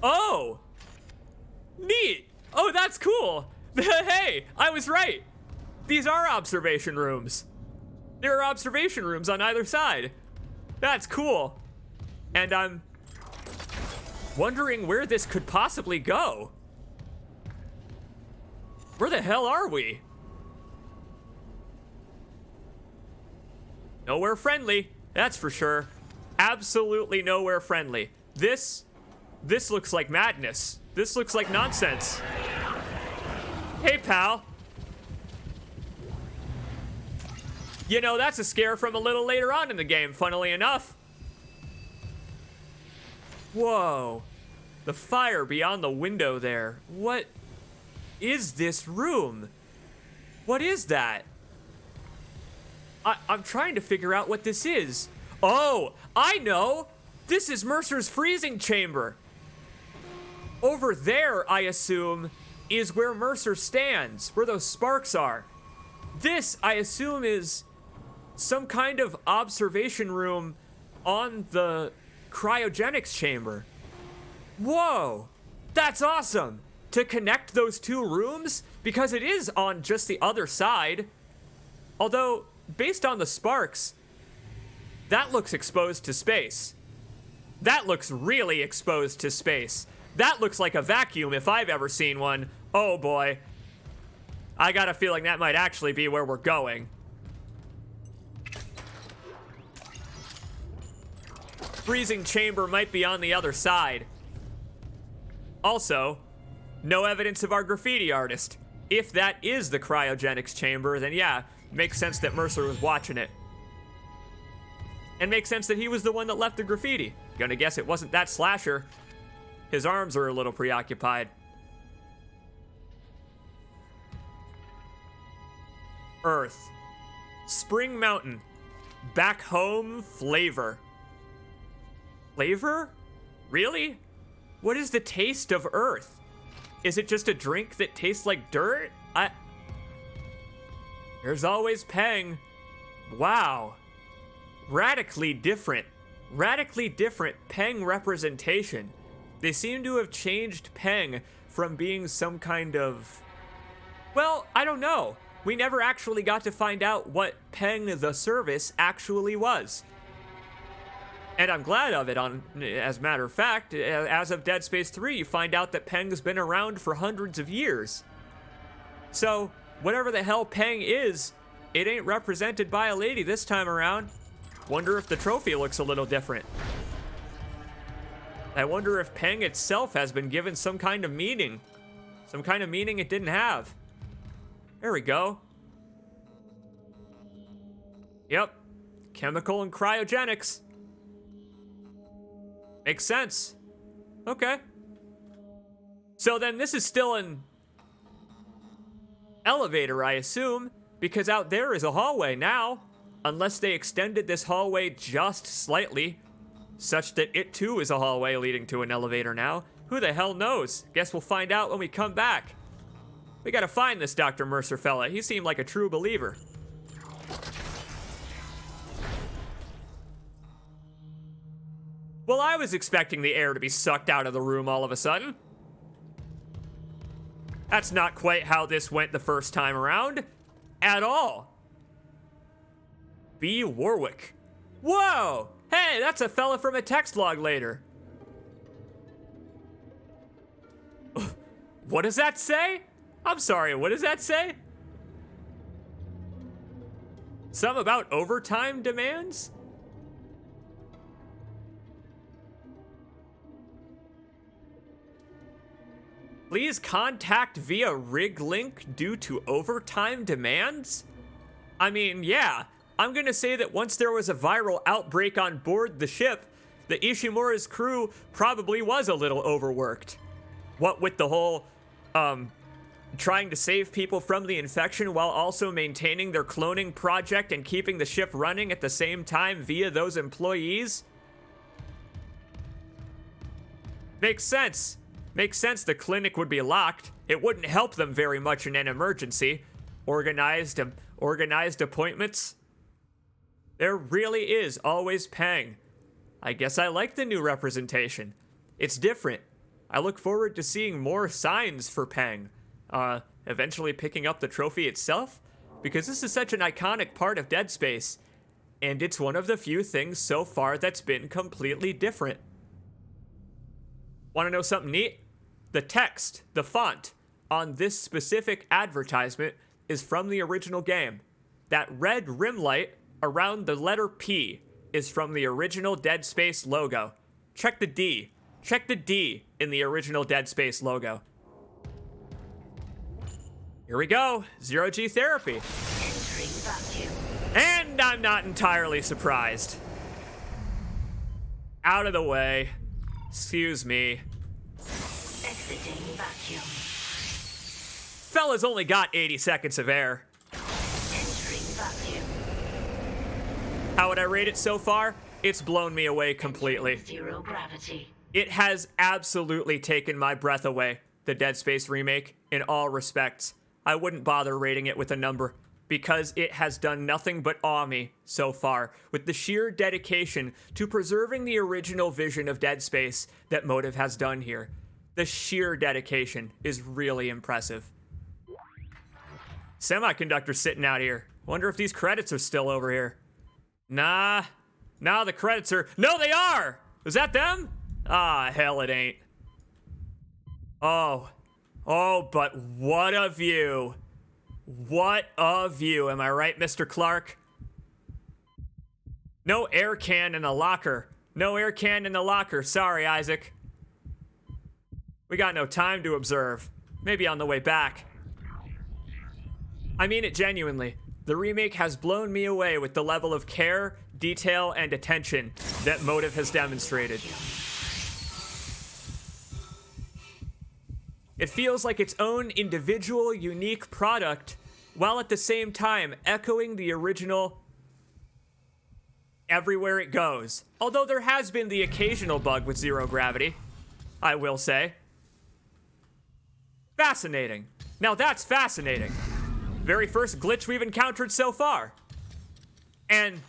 Oh! Neat! Oh, that's cool! Hey, I was right! These are observation rooms. There are observation rooms on either side. That's cool. And I'm wondering where this could possibly go. Where the hell are we? Nowhere friendly, that's for sure. Absolutely nowhere friendly. This looks like madness. This looks like nonsense. Hey, pal. You know, that's a scare from a little later on in the game, funnily enough. Whoa. The fire beyond the window there. What is this room? What is that? I'm trying to figure out what this is. Oh, I know. This is Mercer's freezing chamber. Over there, I assume, is where Mercer stands, where those sparks are. This, I assume, is some kind of observation room on the cryogenics chamber. Whoa, that's awesome. To connect those two rooms, because it is on just the other side. Although, based on the sparks, that looks exposed to space. That looks really exposed to space. That looks like a vacuum if I've ever seen one. Oh boy. I got a feeling that might actually be where we're going. Freezing chamber might be on the other side. Also, no evidence of our graffiti artist. If that is the cryogenics chamber, then yeah, makes sense that Mercer was watching it. And makes sense that he was the one that left the graffiti. Gonna guess it wasn't that slasher. His arms are a little preoccupied. Earth. Spring Mountain. Back home flavor. Flavor? Really? What is the taste of Earth? Is it just a drink that tastes like dirt? There's always Peng. Wow. Radically different. Radically different Peng representation. They seem to have changed Peng from being some kind of... Well, I don't know. We never actually got to find out what Peng the Service actually was. And I'm glad of it, as a matter of fact. As of Dead Space 3, you find out that Peng's been around for hundreds of years. So, whatever the hell Peng is, it ain't represented by a lady this time around. Wonder if the trophy looks a little different. I wonder if Peng itself has been given some kind of meaning. Some kind of meaning it didn't have. There we go. Yep. Chemical and cryogenics. Makes sense. Okay. So then this is still an elevator, I assume, because out there is a hallway now. Unless they extended this hallway just slightly, such that it too is a hallway leading to an elevator now. Who the hell knows? Guess we'll find out when we come back. We gotta find this Dr. Mercer fella. He seemed like a true believer. Well, I was expecting the air to be sucked out of the room all of a sudden. That's not quite how this went the first time around. At all. B. Warwick. Whoa! Hey, that's a fella from a text log later. What does that say? I'm sorry, what does that say? Some about overtime demands? Please contact via rig link due to overtime demands? I mean, yeah, I'm gonna say that once there was a viral outbreak on board the ship, the Ishimura's crew probably was a little overworked. What with the whole, trying to save people from the infection while also maintaining their cloning project and keeping the ship running at the same time via those employees? Makes sense. Makes sense the clinic would be locked. It wouldn't help them very much in an emergency. Organized appointments. There really is always Peng. I guess I like the new representation. It's different. I look forward to seeing more signs for Peng. Eventually picking up the trophy itself, because this is such an iconic part of Dead Space, and it's one of the few things so far that's been completely different. Want to know something neat? The text, the font, on this specific advertisement is from the original game. That red rim light around the letter P is from the original Dead Space logo. Check the D. Check the D in the original Dead Space logo. Here we go. Zero-G therapy. And I'm not entirely surprised. Out of the way. Excuse me. Exiting vacuum. Fella's only got 80 seconds of air. Entering vacuum. How would I rate it so far? It's blown me away completely. Zero gravity. It has absolutely taken my breath away, the Dead Space remake, in all respects. I wouldn't bother rating it with a number, because it has done nothing but awe me so far, with the sheer dedication to preserving the original vision of Dead Space that Motive has done here. The sheer dedication is really impressive. Semiconductor's sitting out here. Wonder if these credits are still over here. Nah, the credits are... No, they are! Is that them? Ah, hell it ain't. Oh, but what a view. What a view, am I right, Mr. Clark? No air can in the locker. No air can in the locker. Sorry, Isaac. We got no time to observe. Maybe on the way back. I mean it genuinely. The remake has blown me away with the level of care, detail, and attention that Motive has demonstrated. It feels like its own individual, unique product, while at the same time echoing the original everywhere it goes. Although there has been the occasional bug with zero gravity, I will say. Fascinating. Now that's fascinating. Very first glitch we've encountered so far. And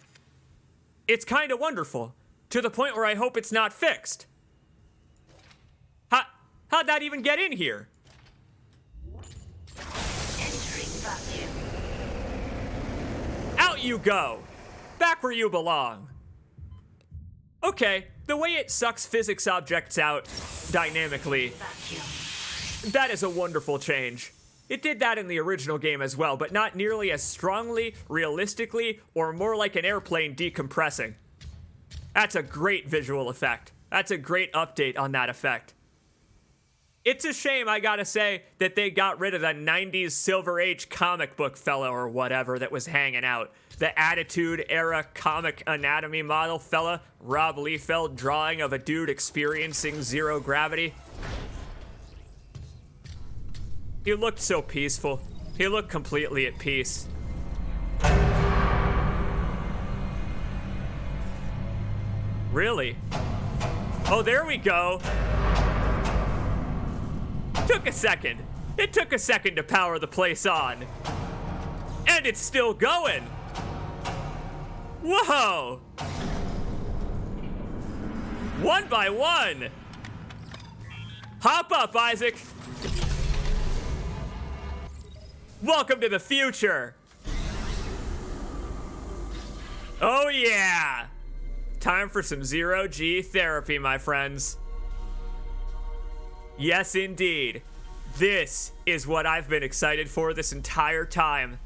it's kind of wonderful, to the point where I hope it's not fixed. How'd that even get in here? Entering vacuum. Out you go. Back where you belong. Okay, the way it sucks physics objects out dynamically, that is a wonderful change. It did that in the original game as well, but not nearly as strongly, realistically, or more like an airplane decompressing. That's a great visual effect. That's a great update on that effect. It's a shame, I gotta say, that they got rid of the 90s Silver Age comic book fella or whatever that was hanging out. The Attitude Era comic anatomy model fella, Rob Liefeld drawing of a dude experiencing zero gravity. He looked so peaceful. He looked completely at peace. Really? Oh, there we go. Took a second. It took a second to power the place on. And it's still going. Whoa. One by one. Hop up, Isaac. Welcome to the future. Oh yeah. Time for some zero-G therapy, my friends. Yes, indeed. This is what I've been excited for this entire time.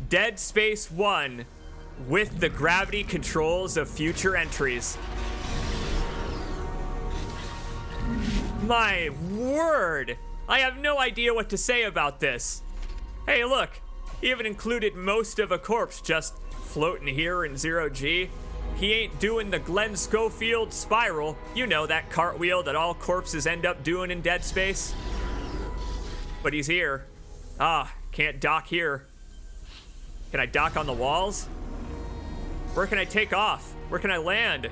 Dead Space 1 with the gravity controls of future entries. My word! I have no idea what to say about this. Hey, look, he even included most of a corpse just floating here in zero-G. He ain't doing the Glenn Schofield spiral. You know, that cartwheel that all corpses end up doing in Dead Space. But he's here. Ah, can't dock here. Can I dock on the walls? Where can I take off? Where can I land?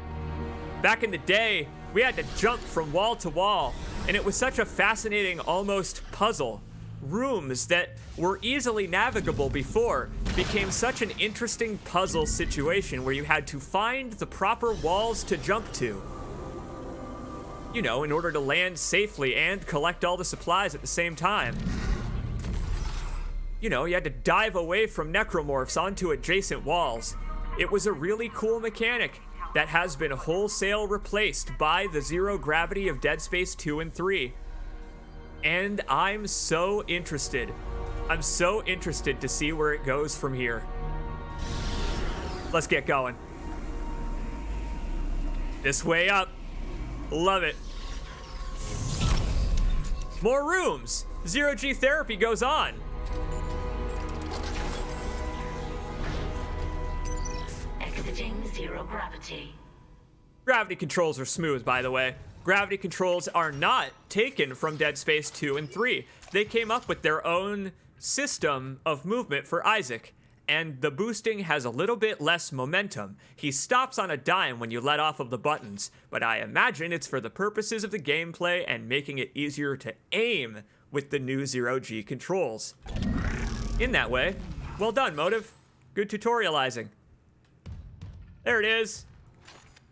Back in the day, we had to jump from wall to wall, and it was such a fascinating, almost puzzle. Rooms that were easily navigable before became such an interesting puzzle situation where you had to find the proper walls to jump to. You know, in order to land safely and collect all the supplies at the same time. You know, you had to dive away from necromorphs onto adjacent walls. It was a really cool mechanic that has been wholesale replaced by the zero gravity of Dead Space 2 and 3. And I'm so interested. I'm so interested to see where it goes from here. Let's get going. This way up. Love it. More rooms. Zero-G therapy goes on. Exiting zero gravity. Gravity controls are smooth, by the way. Gravity controls are not taken from Dead Space 2 and 3. They came up with their own system of movement for Isaac, and the boosting has a little bit less momentum. He stops on a dime when you let off of the buttons, but I imagine it's for the purposes of the gameplay and making it easier to aim with the new zero-G controls. In that way, well done, Motive. Good tutorializing. There it is.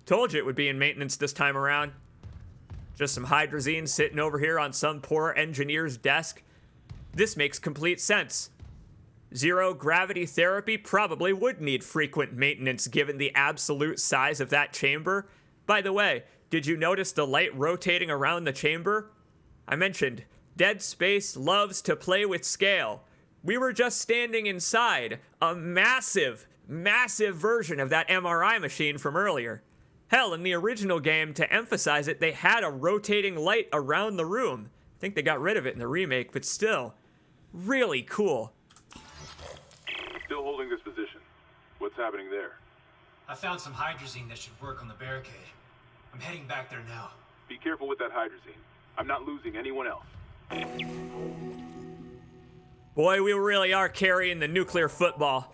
Told you it would be in maintenance this time around. Just some hydrazine sitting over here on some poor engineer's desk. This makes complete sense. Zero gravity therapy probably would need frequent maintenance given the absolute size of that chamber. By the way, did you notice the light rotating around the chamber? I mentioned Dead Space loves to play with scale. We were just standing inside a massive, massive version of that MRI machine from earlier. Hell, in the original game, to emphasize it, they had a rotating light around the room. I think they got rid of it in the remake, but still, really cool. Still holding this position. What's happening there? I found some hydrazine that should work on the barricade. I'm heading back there now. Be careful with that hydrazine. I'm not losing anyone else. Boy, we really are carrying the nuclear football.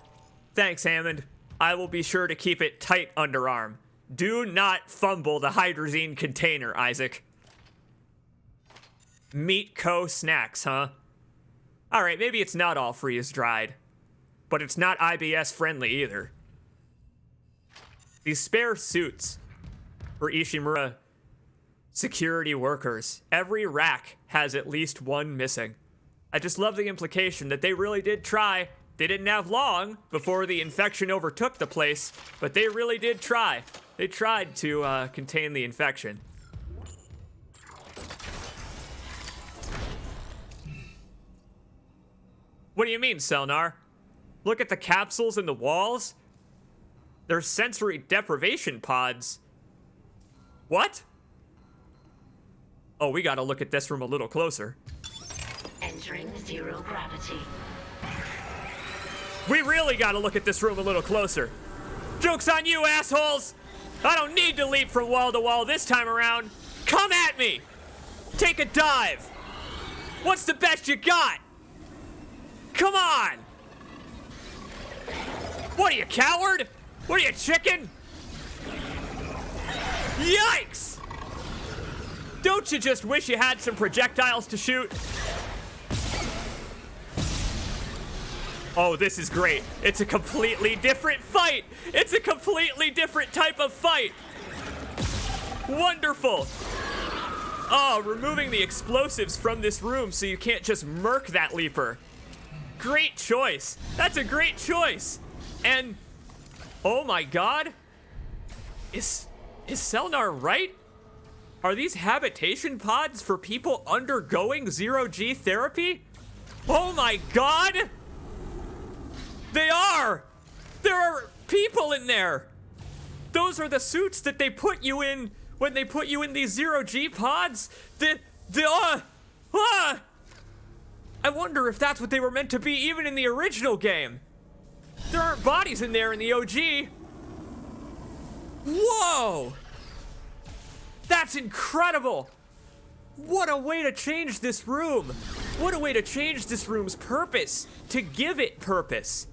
Thanks, Hammond. I will be sure to keep it tight underarm. Do not fumble the hydrazine container, Isaac. Meat Co. snacks, huh? Alright, maybe it's not all freeze-dried. But it's not IBS friendly either. These spare suits for Ishimura security workers. Every rack has at least one missing. I just love the implication that they really did try. They didn't have long before the infection overtook the place, but they really did try. They tried to contain the infection. What do you mean, Selnar? Look at the capsules in the walls. They're sensory deprivation pods. What? Oh, we gotta look at this from a little closer. Entering zero gravity. We really gotta look at this room a little closer. Joke's on you, assholes! I don't need to leap from wall to wall this time around. Come at me! Take a dive! What's the best you got? Come on! What are you, coward? What are you, chicken? Yikes! Don't you just wish you had some projectiles to shoot? Oh, this is great. It's a completely different fight. It's a completely different type of fight. Wonderful. Oh, removing the explosives from this room so you can't just murk that leaper. Great choice. That's a great choice. And, oh my God. Is Is Selnar right? Are these habitation pods for people undergoing zero-G therapy? Oh my god! They are! There are people in there! Those are the suits that they put you in when they put you in these zero-G pods? I wonder if that's what they were meant to be even in the original game. There aren't bodies in there in the OG. Whoa! That's incredible! What a way to change this room! What a way to change this room's purpose, to give it purpose.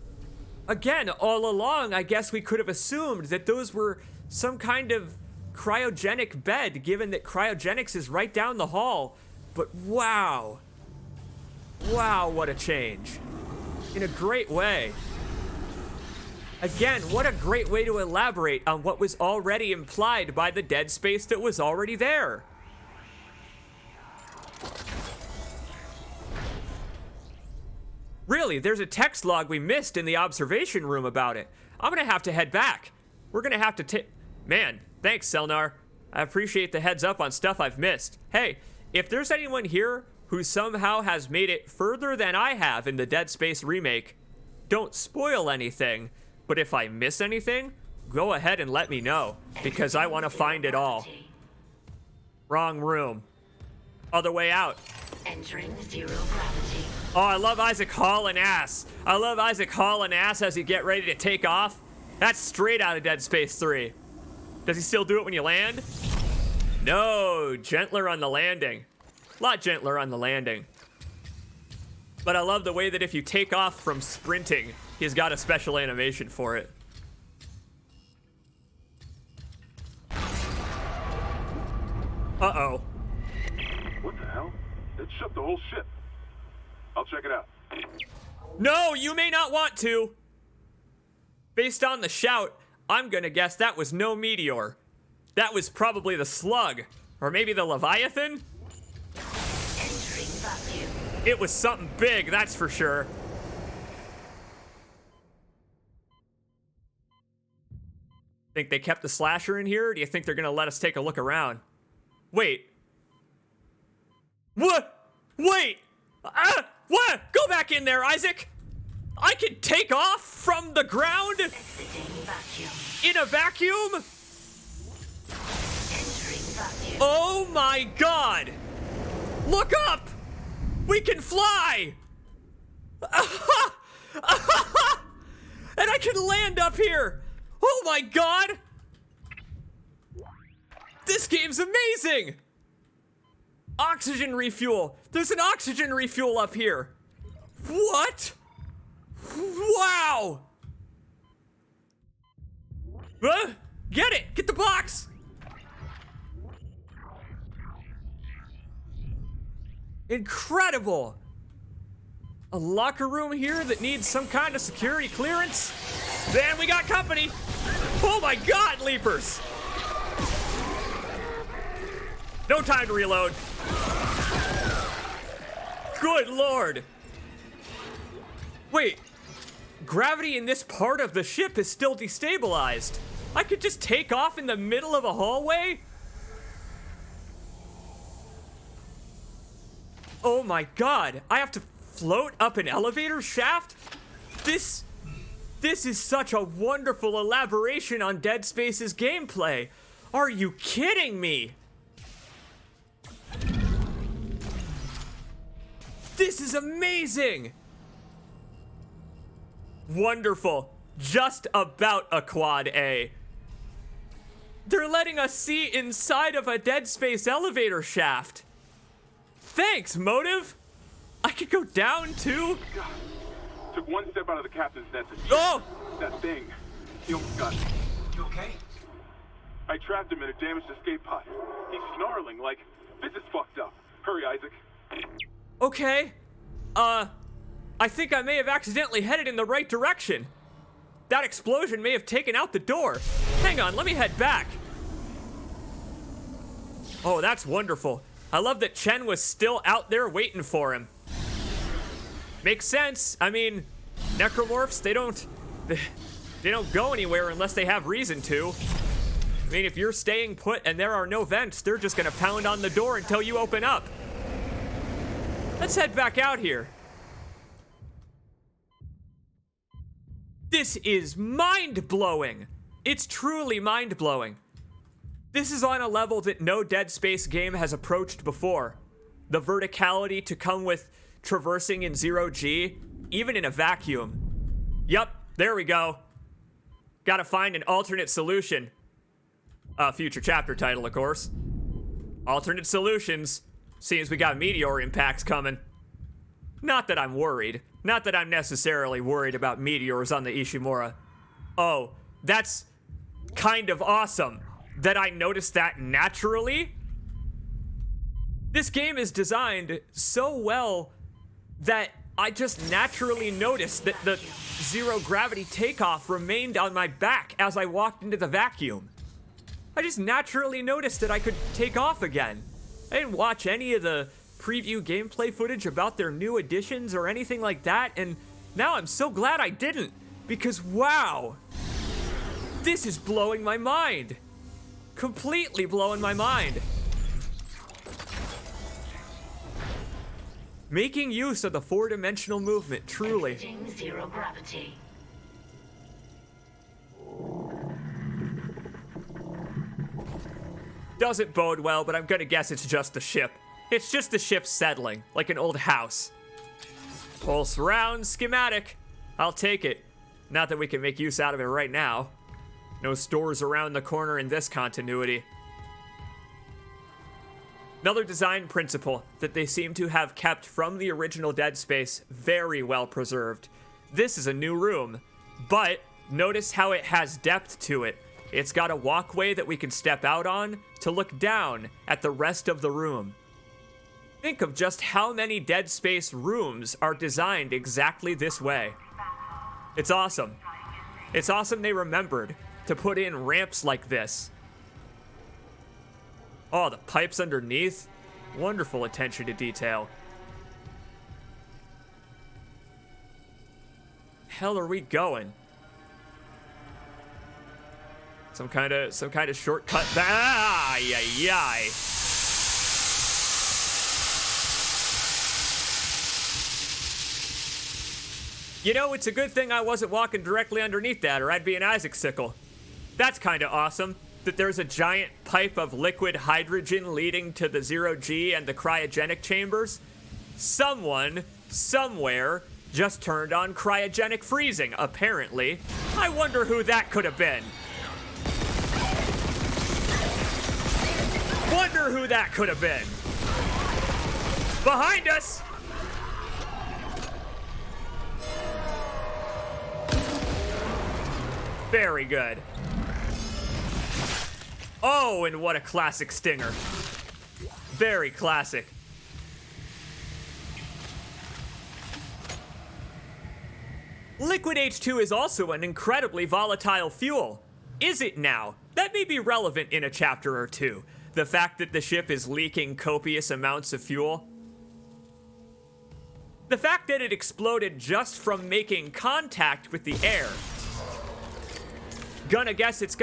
Again, all along, I guess we could have assumed that those were some kind of cryogenic bed, given that cryogenics is right down the hall. But wow. Wow, what a change. In a great way. Again, what a great way to elaborate on what was already implied by the dead space that was already there. Really, there's a text log we missed in the observation room about it. I'm gonna have to head back. We're gonna have to Man, thanks, Selnar. I appreciate the heads up on stuff I've missed. Hey, if there's anyone here who somehow has made it further than I have in the Dead Space remake, don't spoil anything. But if I miss anything, go ahead and let me know, because I want to find it all. Wrong room. Other way out. Entering zero gravity. Oh, I love Isaac hauling ass. I love Isaac hauling ass as he get ready to take off. That's straight out of Dead Space 3. Does he still do it when you land? No, gentler on the landing. A lot gentler on the landing. But I love the way that if you take off from sprinting, he's got a special animation for it. Uh-oh. What the hell? It shut the whole ship. I'll check it out. No, you may not want to. Based on the shout, I'm gonna guess that was no meteor. That was probably the slug. Or maybe the Leviathan? Entering vacuum. It was something big, that's for sure. Think they kept the slasher in here, or do you think they're gonna let us take a look around? Wait. What? Wait! What? Go back in there, Isaac! I can take off from the ground? Vacuum. In a vacuum? Entering vacuum. Oh my god! Look up! We can fly! And I can land up here! Oh my god! This game's amazing! Oxygen refuel! There's an oxygen refuel up here! What? Wow! Get it! Get the box! Incredible! A locker room here that needs some kind of security clearance? Then we got company! Oh my god, leapers! No time to reload. Good lord! Wait, gravity in this part of the ship is still destabilized. I could just take off in the middle of a hallway? Oh my god, I have to float up an elevator shaft? This is such a wonderful elaboration on Dead Space's gameplay. Are you kidding me? This is amazing! Wonderful. Just about a quad A. They're letting us see inside of a Dead Space elevator shaft. Thanks, Motive. I could go down too. God. Took one step out of the captain's net to Oh! That thing. He almost got me. You okay? I trapped him in a damaged escape pod. He's snarling like, this is fucked up. Hurry, Isaac. Okay. I think I may have accidentally headed in the right direction. That explosion may have taken out the door. Hang on, let me head back. Oh, that's wonderful. I love that Chen was still out there waiting for him. Makes sense. I mean, necromorphs, they don't go anywhere unless they have reason to. I mean, if you're staying put and there are no vents, they're just gonna pound on the door until you open up. Let's head back out here. This is mind-blowing. It's truly mind-blowing. This is on a level that no Dead Space game has approached before. The verticality to come with traversing in 0G, even in a vacuum. Yup, there we go. Gotta find an alternate solution. Future chapter title, of course. Alternate solutions. Seems we got meteor impacts coming. Not that I'm worried. Not that I'm necessarily worried about meteors on the Ishimura. Oh, that's kind of awesome that I noticed that naturally. This game is designed so well that I just naturally noticed that the zero gravity takeoff remained on my back as I walked into the vacuum. I just naturally noticed that I could take off again. I didn't watch any of the preview gameplay footage about their new additions or anything like that, and now I'm so glad I didn't, because wow, this is blowing my mind. Completely blowing my mind. Making use of the four-dimensional movement, truly. Zero gravity. Doesn't bode well, but I'm gonna guess it's just the ship. It's just the ship settling, like an old house. Pulse round schematic. I'll take it. Not that we can make use out of it right now. No stores around the corner in this continuity. Another design principle that they seem to have kept from the original Dead Space very well preserved. This is a new room, but notice how it has depth to it. It's got a walkway that we can step out on to look down at the rest of the room. Think of just how many Dead Space rooms are designed exactly this way. It's awesome. It's awesome they remembered to put in ramps like this. Oh, the pipes underneath. Wonderful attention to detail. Hell are we going? Some kind of shortcut. Ay, ay, ay. You know, it's a good thing I wasn't walking directly underneath that, or I'd be an icicle. That's kind of awesome, that there's a giant pipe of liquid hydrogen leading to the 0G and the cryogenic chambers. Someone, somewhere, just turned on cryogenic freezing, apparently. I wonder who that could have been. Wonder who that could have been. Behind us! Very good. Oh, and what a classic stinger. Very classic. Liquid H2 is also an incredibly volatile fuel. Is it now? That may be relevant in a chapter or two. The fact that the ship is leaking copious amounts of fuel. The fact that it exploded just from making contact with the air. I'm gonna guess it's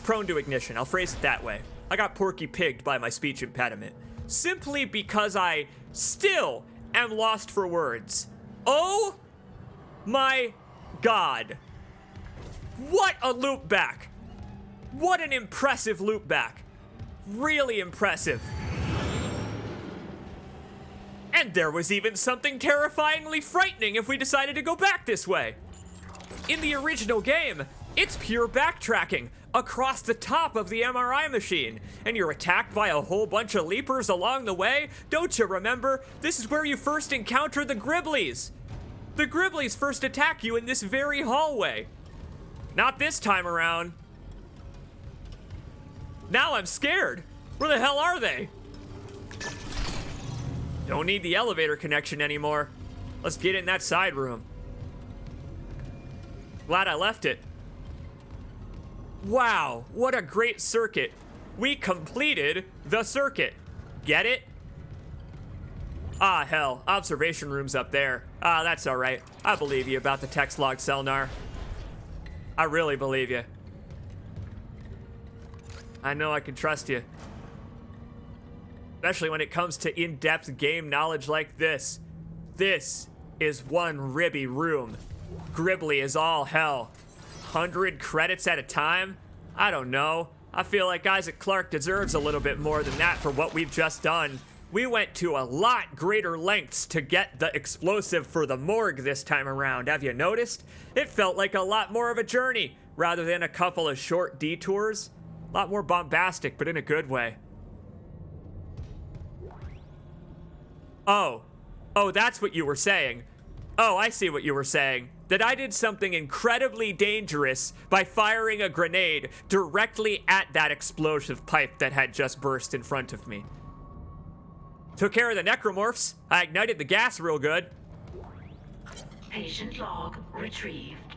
prone to ignition. I'll phrase it that way. I got porky pigged by my speech impediment. Simply because I still am lost for words. Oh my God. What a loop back. What an impressive loop back. Really impressive. And there was even something terrifyingly frightening if we decided to go back this way. In the original game, it's pure backtracking across the top of the MRI machine, and you're attacked by a whole bunch of leapers along the way. Don't you remember? This is where you first encounter the Gribblies. The Gribblies first attack you in this very hallway. Not this time around. Now I'm scared. Where the hell are they? Don't need the elevator connection anymore. Let's get in that side room. Glad I left it. Wow, what a great circuit. We completed the circuit. Get it? Ah, hell, observation room's up there. Ah, that's all right. I believe you about the text log, Selnar. I really believe you. I know I can trust you. Especially when it comes to in-depth game knowledge like this. This is one ribby room. Gribbly is all hell. 100 credits at a time? I don't know. I feel like Isaac Clarke deserves a little bit more than that for what we've just done. We went to a lot greater lengths to get the explosive for the morgue this time around. Have you noticed? It felt like a lot more of a journey rather than a couple of short detours. A lot more bombastic, but in a good way. Oh, that's what you were saying. Oh, I see what you were saying. That I did something incredibly dangerous by firing a grenade directly at that explosive pipe that had just burst in front of me. Took care of the necromorphs. I ignited the gas real good. Patient log retrieved.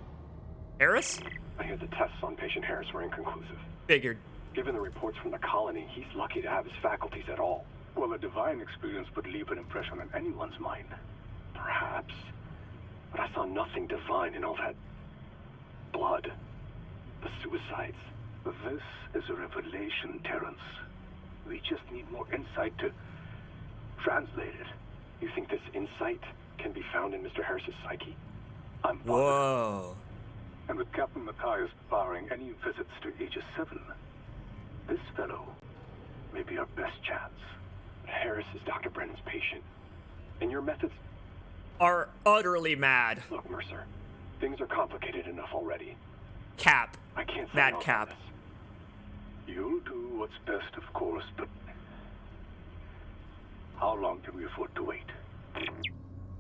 Harris? I hear the tests on patient Harris were inconclusive. Figured. Given the reports from the colony, he's lucky to have his faculties at all. Well, a divine experience would leave an impression on anyone's mind. Perhaps. But I saw nothing divine in all that blood. The suicides. This is a revelation, Terrence. We just need more insight to translate it. You think this insight can be found in Mr. Harris's psyche? I'm positive. Whoa. And with Captain Matthias barring any visits to Aegis 7, this fellow may be our best chance. Harris is Dr. Brennan's patient. And your methods are utterly mad. Look, Mercer, things are complicated enough already. Cap. I can't sign Mad off Cap. on this. You'll do what's best, of course, but how long can we afford to wait?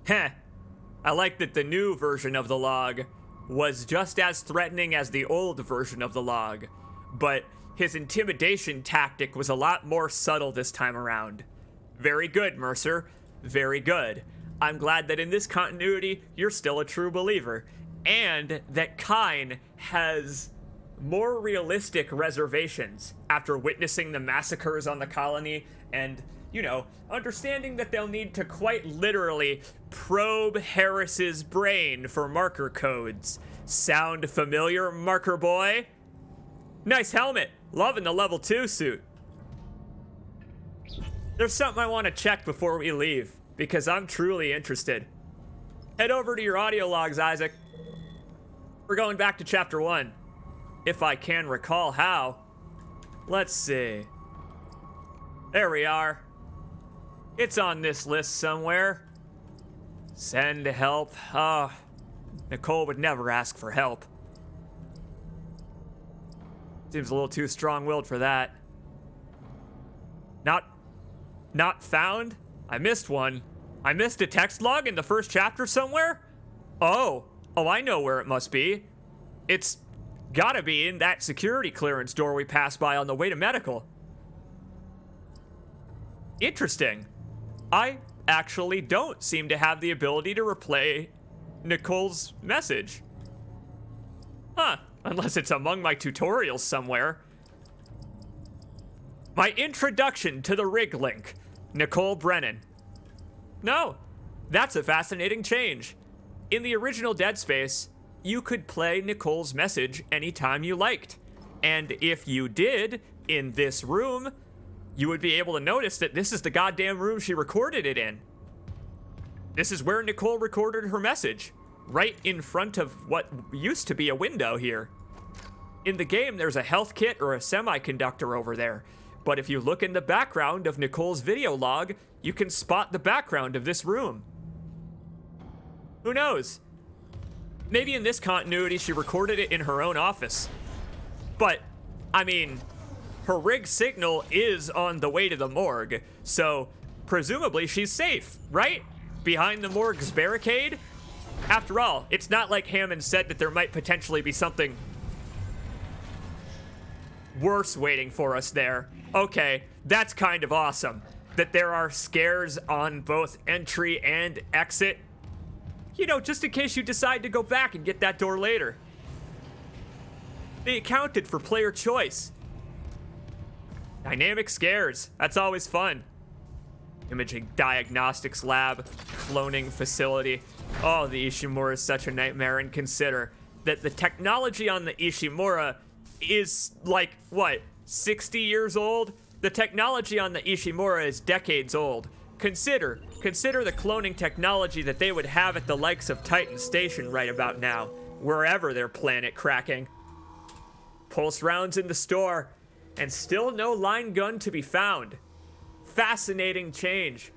Heh. I like that the new version of the log was just as threatening as the old version of the log, but his intimidation tactic was a lot more subtle this time around. Very good, Mercer. Very good. I'm glad that in this continuity, you're still a true believer, and that Kyne has more realistic reservations after witnessing the massacres on the colony and, you know, understanding that they'll need to quite literally probe Harris's brain for marker codes. Sound familiar, marker boy? Nice helmet. Loving the level 2 suit. There's something I want to check before we leave, because I'm truly interested. Head over to your audio logs, Isaac. We're going back to chapter 1. If I can recall how. Let's see. There we are. It's on this list somewhere. Send help. Nicole would never ask for help. Seems a little too strong-willed for that. Not found? I missed one. I missed a text log in the first chapter somewhere? Oh, I know where it must be. It's gotta be in that security clearance door we passed by on the way to medical. Interesting. I actually don't seem to have the ability to replay Nicole's message. Huh, unless it's among my tutorials somewhere. My introduction to the rig link, Nicole Brennan. No, that's a fascinating change. In the original Dead Space, you could play Nicole's message anytime you liked. And if you did, in this room, you would be able to notice that this is the goddamn room she recorded it in. This is where Nicole recorded her message, right in front of what used to be a window here. In the game, there's a health kit or a semiconductor over there, but if you look in the background of Nicole's video log, you can spot the background of this room. Who knows? Maybe in this continuity, she recorded it in her own office. But, I mean, her rig signal is on the way to the morgue, so presumably she's safe, right? Behind the morgue's barricade? After all, it's not like Hammond said that there might potentially be something worse waiting for us there. Okay, that's kind of awesome. That there are scares on both entry and exit. You know, just in case you decide to go back and get that door later. They accounted for player choice. Dynamic scares, that's always fun. Imaging diagnostics lab, cloning facility. Oh, the Ishimura is such a nightmare, and consider that the technology on the Ishimura is like, what, 60 years old? The technology on the Ishimura is decades old. Consider the cloning technology that they would have at the likes of Titan Station right about now, wherever they're planet cracking. Pulse rounds in the store, and still no line gun to be found. Fascinating change.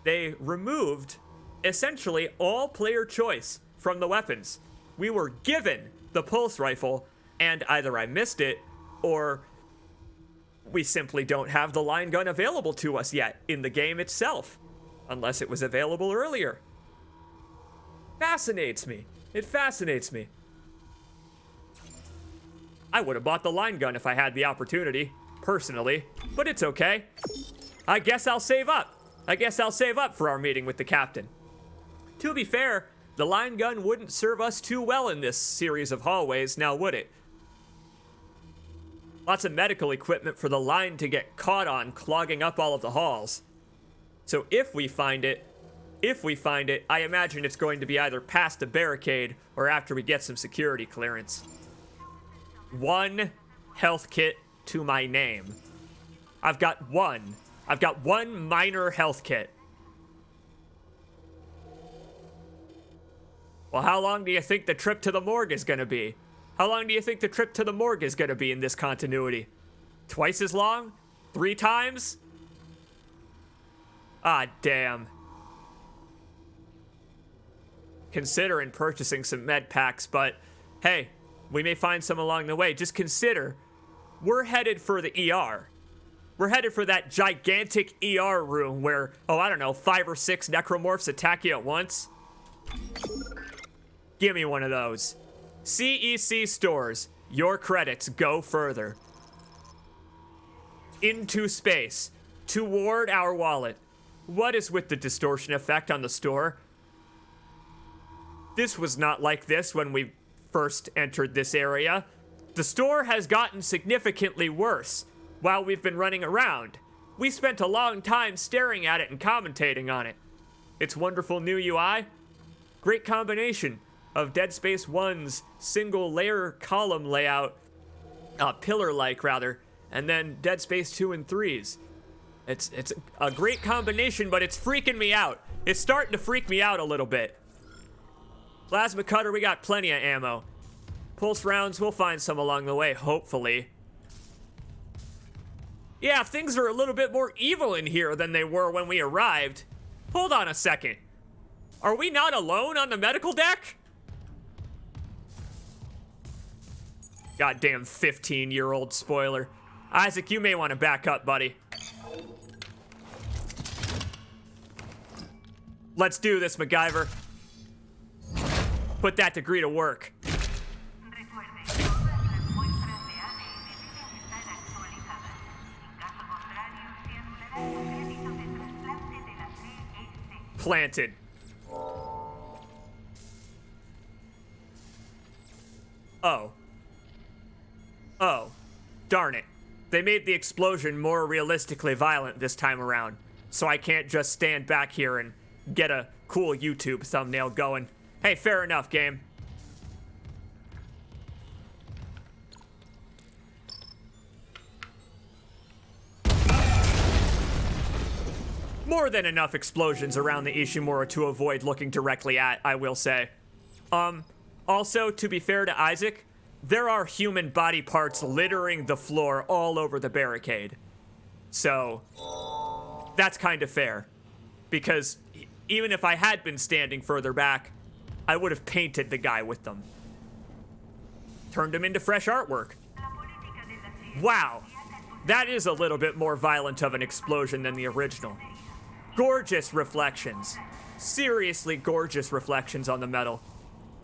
They removed, essentially, all player choice from the weapons. We were given the pulse rifle, and either I missed it, or we simply don't have the line gun available to us yet in the game itself, unless it was available earlier. Fascinates me. It fascinates me. I would have bought the line gun if I had the opportunity, personally, but it's okay. I guess I'll save up. I guess I'll save up for our meeting with the captain. To be fair, the line gun wouldn't serve us too well in this series of hallways, now would it? Lots of medical equipment for the line to get caught on, clogging up all of the halls. So if we find it, I imagine it's going to be either past the barricade or after we get some security clearance. 1 health kit to my name. I've got one minor health kit. Well, how long do you think the trip to the morgue is gonna be? How long do you think the trip to the morgue is gonna be in this continuity? Twice as long? 3 times? Ah, damn. Considering purchasing some med packs, but hey, we may find some along the way. Just consider, we're headed for the ER. We're headed for that gigantic ER room where, oh, I don't know, 5 or 6 necromorphs attack you at once. Give me one of those. CEC stores, your credits go further. Into space, toward our wallet. What is with the distortion effect on the store? This was not like this when we first entered this area. The store has gotten significantly worse while we've been running around. We spent a long time staring at it and commentating on it. Its wonderful new UI. Great combination of Dead Space 1's single layer column layout, pillar-like rather, and then Dead Space 2 and 3's. It's a great combination, but it's freaking me out. It's starting to freak me out a little bit. Plasma cutter, we got plenty of ammo. Pulse rounds, we'll find some along the way, hopefully. Yeah, things are a little bit more evil in here than they were when we arrived. Hold on a second. Are we not alone on the medical deck? Goddamn 15-year-old spoiler. Isaac, you may want to back up, buddy. Let's do this, MacGyver. Put that degree to work. Planted. Oh, darn it. They made the explosion more realistically violent this time around, so I can't just stand back here and get a cool YouTube thumbnail going. Hey, fair enough, game. More than enough explosions around the Ishimura to avoid looking directly at, I will say. Also, to be fair to Isaac, there are human body parts littering the floor all over the barricade. So, that's kind of fair. Because even if I had been standing further back, I would have painted the guy with them. Turned him into fresh artwork. Wow, that is a little bit more violent of an explosion than the original. Gorgeous reflections. Seriously gorgeous reflections on the metal.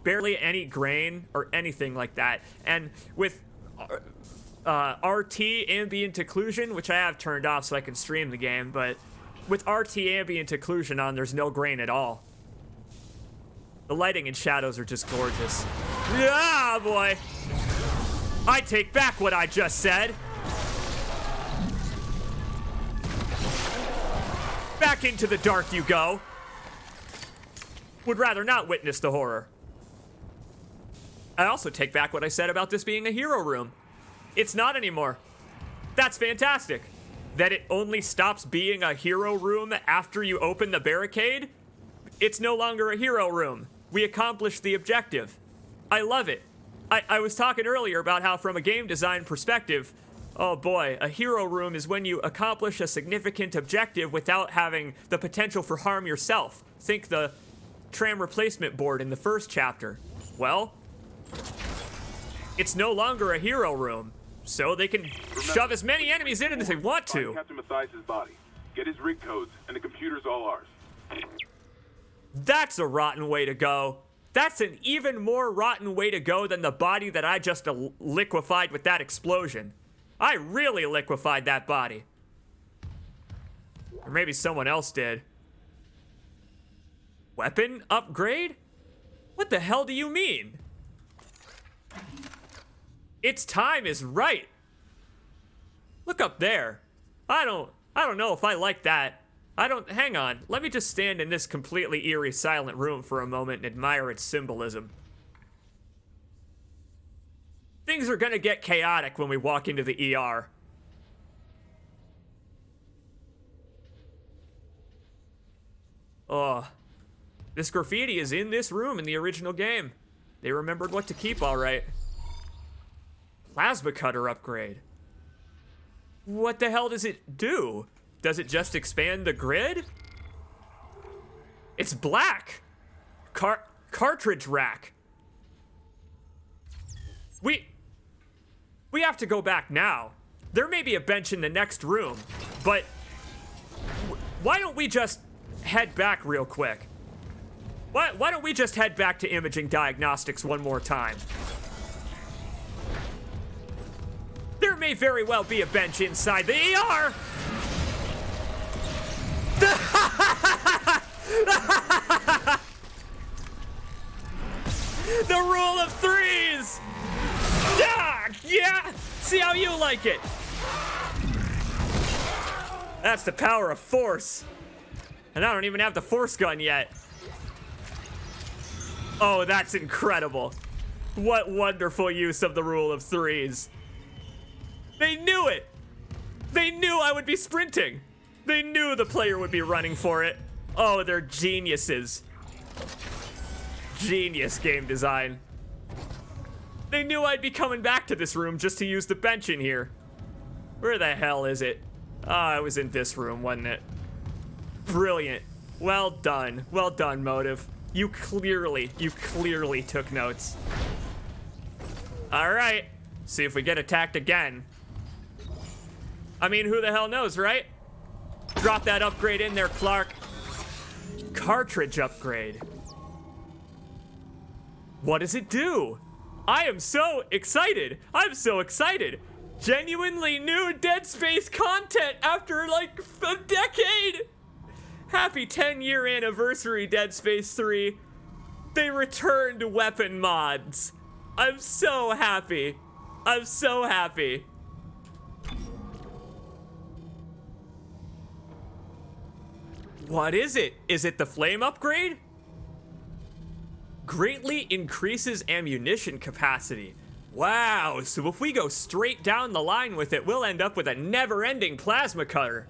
Barely any grain or anything like that. And with RT ambient occlusion, which I have turned off so I can stream the game, but with RT ambient occlusion on, there's no grain at all. The lighting and shadows are just gorgeous. Ah, boy. I take back what I just said. Back into the dark you go. Would rather not witness the horror. I also take back what I said about this being a hero room. It's not anymore. That's fantastic. That it only stops being a hero room after you open the barricade. It's no longer a hero room. We accomplished the objective. I love it. I was talking earlier about how from a game design perspective, oh boy, a hero room is when you accomplish a significant objective without having the potential for harm yourself. Think the tram replacement board in the first chapter. Well, it's no longer a hero room, so they can shove as many enemies in as they want to. Find Captain Mathias' body. Get his rig codes, and the computer's all ours. That's a rotten way to go. That's an even more rotten way to go than the body that I just liquefied with that explosion. I really liquefied that body. Or maybe someone else did. Weapon upgrade? What the hell do you mean? Its time is right. Look up there. I don't know if I like that. Hang on. Let me just stand in this completely eerie silent room for a moment and admire its symbolism. Things are gonna get chaotic when we walk into the ER. Oh. This graffiti is in this room in the original game. They remembered what to keep, all right. Plasma cutter upgrade. What the hell does it do? Does it just expand the grid? It's black. Cartridge rack. We have to go back now. There may be a bench in the next room, but why don't we just head back real quick? Why don't we just head back to imaging diagnostics one more time? There may very well be a bench inside the ER. The rule of threes. Yeah. See how you like it. That's the power of force. And I don't even have the force gun yet. Oh, that's incredible. What wonderful use of the rule of threes. They knew it. They knew I would be sprinting. They knew the player would be running for it. Oh, they're geniuses. Genius game design. They knew I'd be coming back to this room just to use the bench in here. Where the hell is it? Ah, it was in this room, wasn't it? Brilliant. Well done. Well done, Motive. You clearly took notes. All right. See if we get attacked again. I mean, who the hell knows, right? Drop that upgrade in there, Clark. Cartridge upgrade. What does it do? I am so excited. I'm so excited. Genuinely new Dead Space content after like a decade. Happy 10-year anniversary, Dead Space 3. They returned weapon mods. I'm so happy. I'm so happy. What is it? Is it the flame upgrade? Greatly increases ammunition capacity. Wow, so if we go straight down the line with it, we'll end up with a never-ending plasma cutter.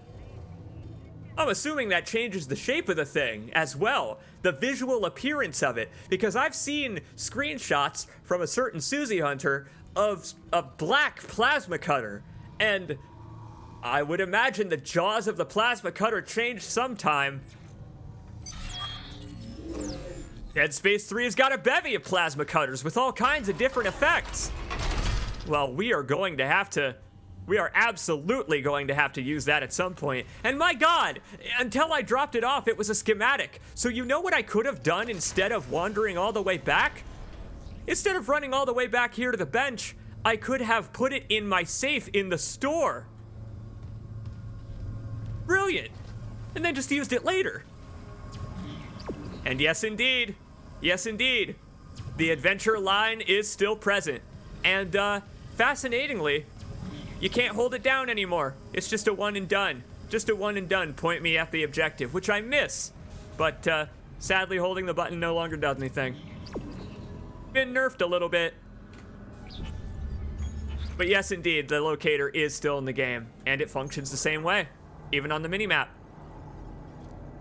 I'm assuming that changes the shape of the thing as well, the visual appearance of it, because I've seen screenshots from a certain Susie Hunter of a black plasma cutter, and I would imagine the jaws of the plasma cutter changed sometime. Dead Space 3 has got a bevy of plasma cutters with all kinds of different effects. Well, we are absolutely going to have to use that at some point. And my God, until I dropped it off, it was a schematic. So you know what I could have done instead of wandering all the way back? Instead of running all the way back here to the bench, I could have put it in my safe in the store. Brilliant. And then just used it later. And yes, indeed. Yes, indeed. The adventure line is still present. And, fascinatingly, you can't hold it down anymore. It's just a one and done. Just a one and done. Point me at the objective, which I miss. But, sadly, holding the button no longer does anything. been nerfed a little bit. But yes, indeed, the locator is still in the game, and it functions the same way, even on the minimap.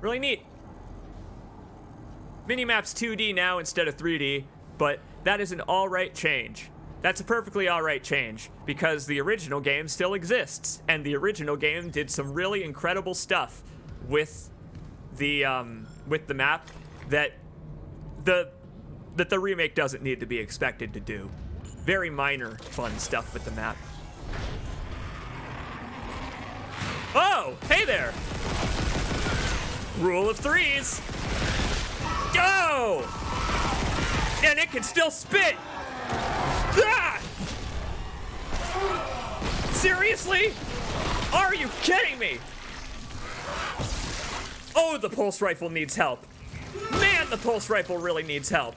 Really neat. Minimap's 2D now instead of 3D, but that is an alright change. That's a perfectly alright change, because the original game still exists, and the original game did some really incredible stuff with the map that the remake doesn't need to be expected to do. Very minor fun stuff with the map. Oh, hey there! Rule of threes. Go! And it can still spit! Ah! Seriously? Are you kidding me? Oh, the pulse rifle needs help. Man, the pulse rifle really needs help.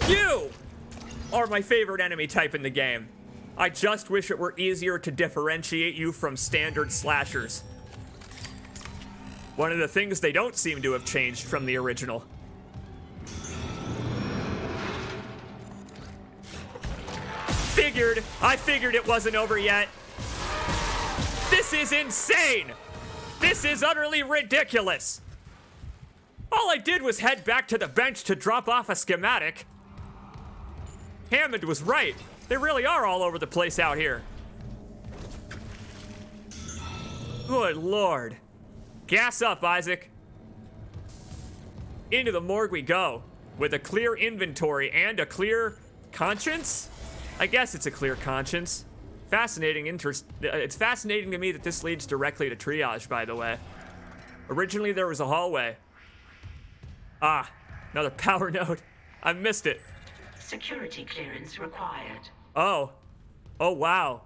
You are my favorite enemy type in the game. I just wish it were easier to differentiate you from standard slashers. One of the things they don't seem to have changed from the original. I figured it wasn't over yet. This is insane. This is utterly ridiculous. All I did was head back to the bench to drop off a schematic. Hammond was right. They really are all over the place out here. Good Lord. Gas up, Isaac. Into the morgue we go, with a clear inventory and a clear conscience? I guess it's a clear conscience. It's fascinating to me that this leads directly to triage, by the way. Originally, there was a hallway. Ah, another power node. I missed it. Security clearance required. Oh. Oh, wow.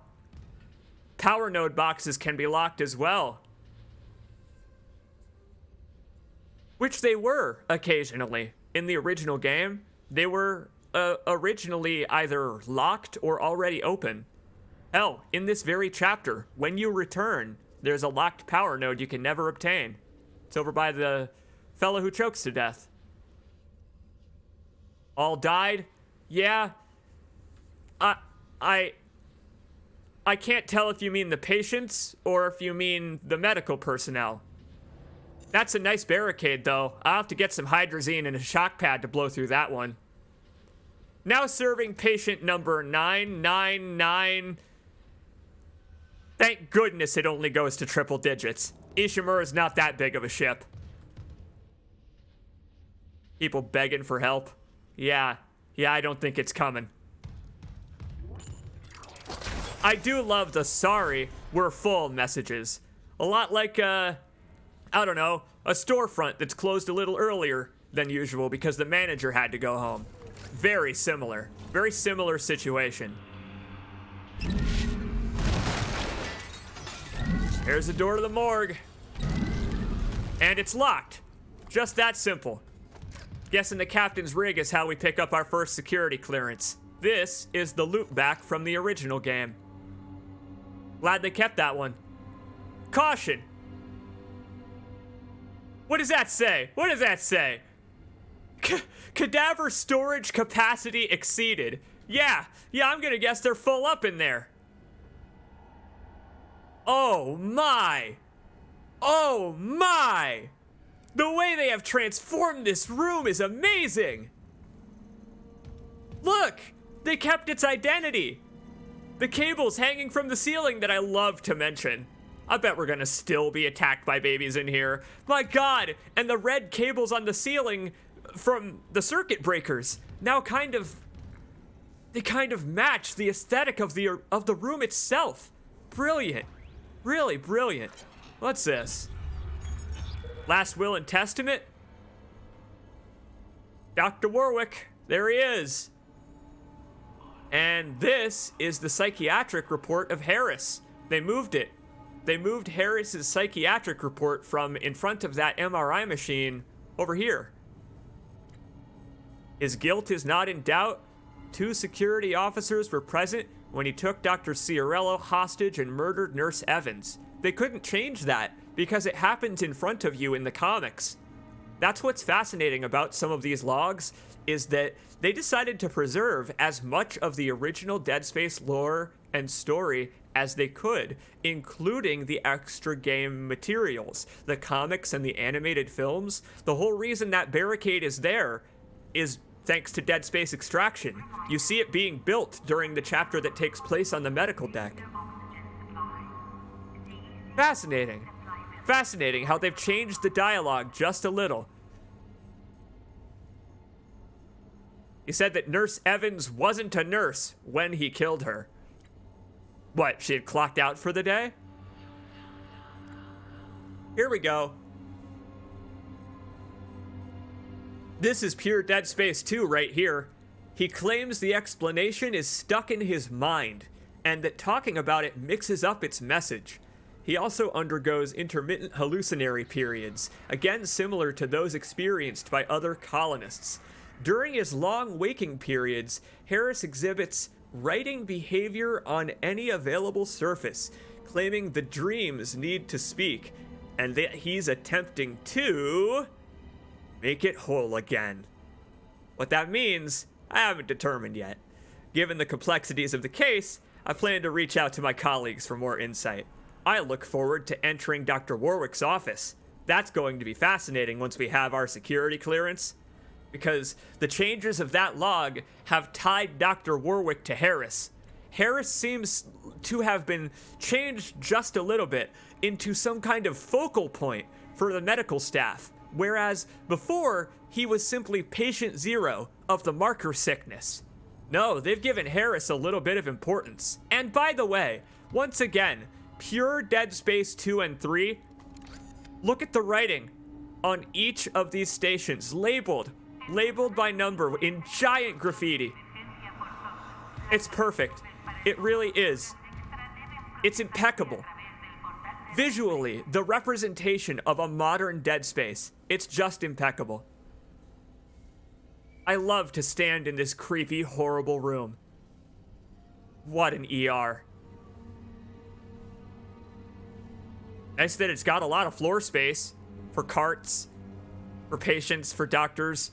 Power node boxes can be locked as well. Which they were, occasionally. In the original game, they were originally either locked or already open. Hell, in this very chapter, when you return, there's a locked power node you can never obtain. It's over by the fellow who chokes to death. All died? Yeah. I can't tell if you mean the patients or if you mean the medical personnel. That's a nice barricade, though. I'll have to get some hydrazine and a shock pad to blow through that one. Now serving patient number 999. Thank goodness it only goes to triple digits. Ishimura is not that big of a ship. People begging for help. Yeah, I don't think it's coming. I do love the sorry, we're full messages. A lot like, I don't know, a storefront that's closed a little earlier than usual because the manager had to go home. Very similar situation. Here's the door to the morgue. And it's locked. Just that simple. Guessing the captain's rig is how we pick up our first security clearance. This is the loop back from the original game. Glad they kept that one. Caution. What does that say? What does that say? Cadaver storage capacity exceeded. Yeah, I'm gonna guess they're full up in there. Oh my! Oh my! The way they have transformed this room is amazing! Look! They kept its identity! The cables hanging from the ceiling that I love to mention. I bet we're gonna still be attacked by babies in here. My god! And the red cables on the ceiling from the circuit breakers now they kind of match the aesthetic of the room itself. Brilliant. Really brilliant. What's this? Last will and testament? Dr. Warwick, there he is. And this is the psychiatric report of Harris. They moved it. They moved Harris's psychiatric report from in front of that MRI machine over here. His guilt is not in doubt. 2 security officers were present when he took Dr. Ciarello hostage and murdered Nurse Evans. They couldn't change that because it happens in front of you in the comics. That's what's fascinating about some of these logs, is that they decided to preserve as much of the original Dead Space lore and story as they could, including the extra game materials, the comics and the animated films. The whole reason that barricade is there is thanks to Dead Space Extraction. You see it being built during the chapter that takes place on the medical deck. Fascinating. Fascinating how they've changed the dialogue just a little. He said that Nurse Evans wasn't a nurse when he killed her. What, she had clocked out for the day? Here we go. This is pure Dead Space 2 right here. He claims the explanation is stuck in his mind, and that talking about it mixes up its message. He also undergoes intermittent hallucinatory periods, again similar to those experienced by other colonists. During his long waking periods, Harris exhibits writing behavior on any available surface, claiming the dreams need to speak, and that he's attempting to make it whole again. What that means, I haven't determined yet. Given the complexities of the case, I plan to reach out to my colleagues for more insight. I look forward to entering Dr. Warwick's office. That's going to be fascinating once we have our security clearance, because the changes of that log have tied Dr. Warwick to Harris. Harris seems to have been changed just a little bit into some kind of focal point for the medical staff, whereas before he was simply patient zero of the marker sickness. No, they've given Harris a little bit of importance. And by the way, once again, pure Dead Space 2 and 3, look at the writing on each of these stations, labeled by number in giant graffiti. It's perfect. It really is. It's impeccable. Visually, the representation of a modern Dead Space, it's just impeccable. I love to stand in this creepy, horrible room. What an ER. Nice that it's got a lot of floor space for carts, for patients, for doctors,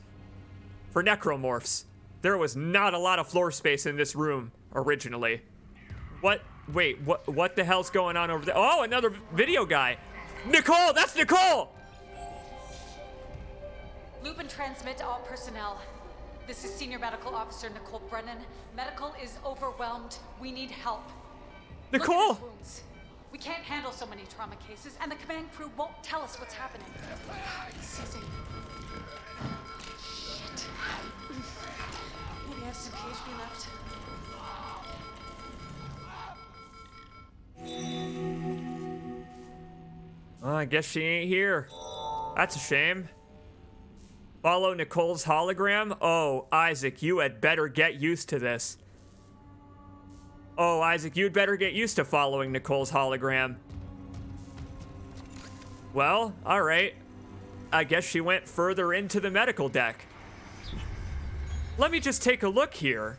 for necromorphs. There was not a lot of floor space in this room originally. What? Wait, what the hell's going on over there? Oh, another video guy. Nicole, that's Nicole! Loop and transmit to all personnel. This is Senior Medical Officer Nicole Brennan. Medical is overwhelmed. We need help. Nicole! Look at his wounds. We can't handle so many trauma cases, and the command crew won't tell us what's happening. Seizing. Shit. Maybe I have some PHP left. Well, I guess she ain't here. That's a shame. Follow Nicole's hologram? Oh, Isaac, you had better get used to this. Oh, Isaac, you'd better get used to following Nicole's hologram. Well, alright. I guess she went further into the medical deck. Let me just take a look here,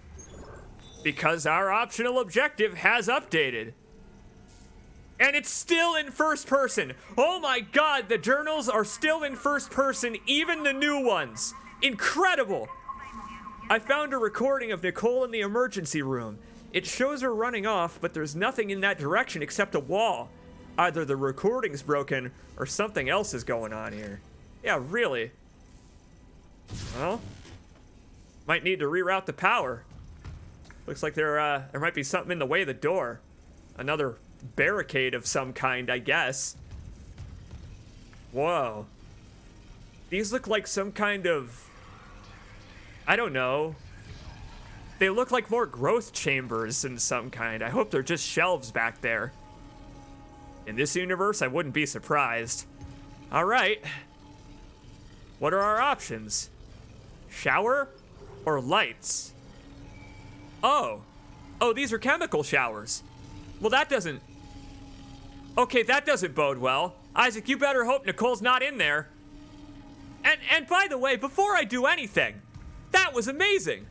because our optional objective has updated. And it's still in first person. Oh my god, the journals are still in first person, even the new ones. Incredible. I found a recording of Nicole in the emergency room. It shows her running off, but there's nothing in that direction except a wall. Either the recording's broken or something else is going on here. Yeah, really. Well, might need to reroute the power. Looks like there might be something in the way of the door. Another barricade of some kind, I guess. Whoa. These look like some kind of, I don't know. They look like more growth chambers in some kind. I hope they're just shelves back there. In this universe, I wouldn't be surprised. All right. What are our options? Shower or lights? Oh, these are chemical showers. Well, that doesn't... Okay, that doesn't bode well. Isaac, you better hope Nicole's not in there. And by the way, before I do anything, that was amazing.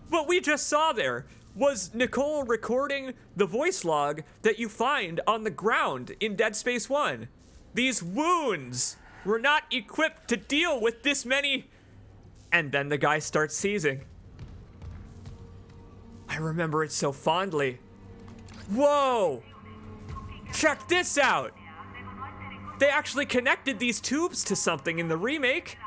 What we just saw there was Nicole recording the voice log that you find on the ground in Dead Space 1. These wounds We're not equipped to deal with this many. And then the guy starts seizing. I remember it so fondly. Whoa! Check this out! They actually connected these tubes to something in the remake.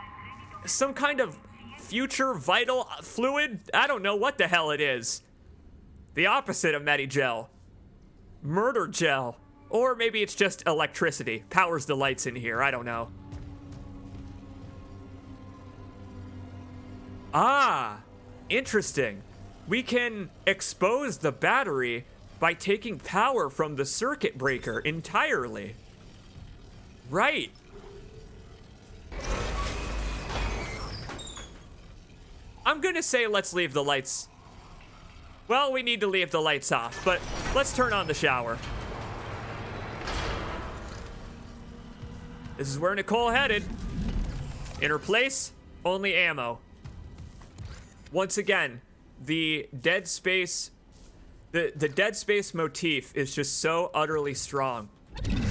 Some kind of future vital fluid? I don't know what the hell it is. The opposite of Medigel. Murder gel. Or maybe it's just electricity. Powers the lights in here, I don't know. Ah, interesting. We can expose the battery by taking power from the circuit breaker entirely. Right. I'm gonna say let's leave the lights. Well, we need to leave the lights off, but let's turn on the shower. This is where Nicole headed. In her place, only ammo. Once again, the dead space, the dead space motif is just so utterly strong.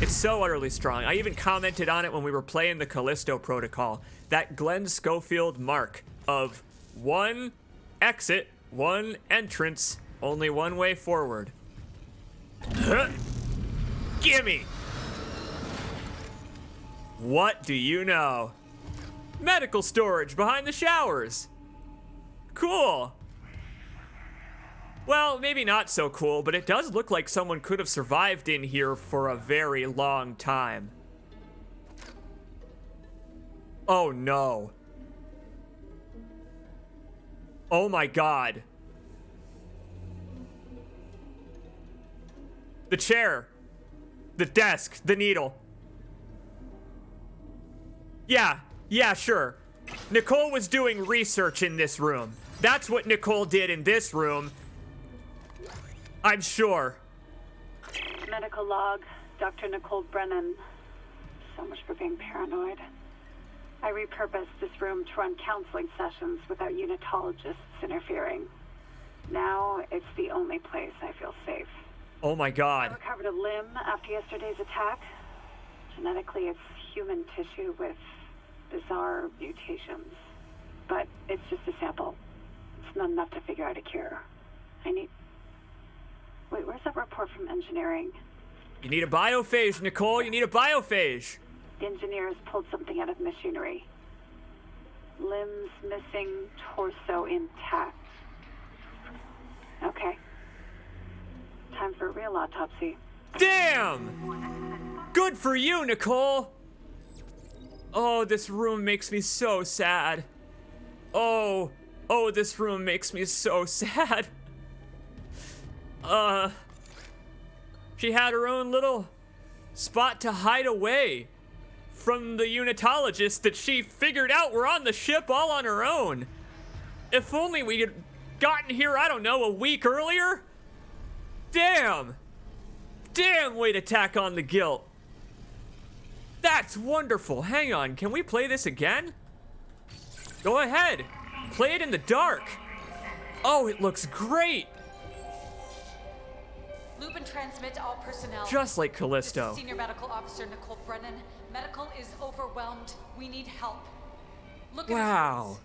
It's so utterly strong. I even commented on it when we were playing the Callisto Protocol. That Glenn Schofield mark of one exit, one entrance, only one way forward. Gimme! What do you know? Medical storage behind the showers. Cool. Well, maybe not so cool, but it does look like someone could have survived in here for a very long time. Oh no. Oh my god. The chair. The desk. The needle. Yeah, sure. Nicole was doing research in this room. That's what Nicole did in this room. I'm sure. Medical log, Dr. Nicole Brennan. So much for being paranoid. I repurposed this room to run counseling sessions without unitologists interfering. Now it's the only place I feel safe. Oh my god. I recovered a limb after yesterday's attack. Genetically, it's human tissue with bizarre mutations. But it's just a sample. It's not enough to figure out a cure. Wait, where's that report from engineering? You need a biophage, Nicole. You need a biophage. The engineers pulled something out of machinery. Limbs missing, torso intact. Okay. Time for a real autopsy. Damn! Good for you, Nicole! Oh, this room makes me so sad. Oh, this room makes me so sad. She had her own little spot to hide away from the unitologists that she figured out were on the ship all on her own. If only we had gotten here, I don't know, a week earlier? Damn! Damn, way to tack on the guilt. That's wonderful. Hang on, can we play this again? Go ahead. Play it in the dark. Oh, it looks great. Loop and transmit to all personnel. Just like Callisto. This is Senior Medical Officer Nicole Brennan. Medical is overwhelmed. We need help. Look at wow. us.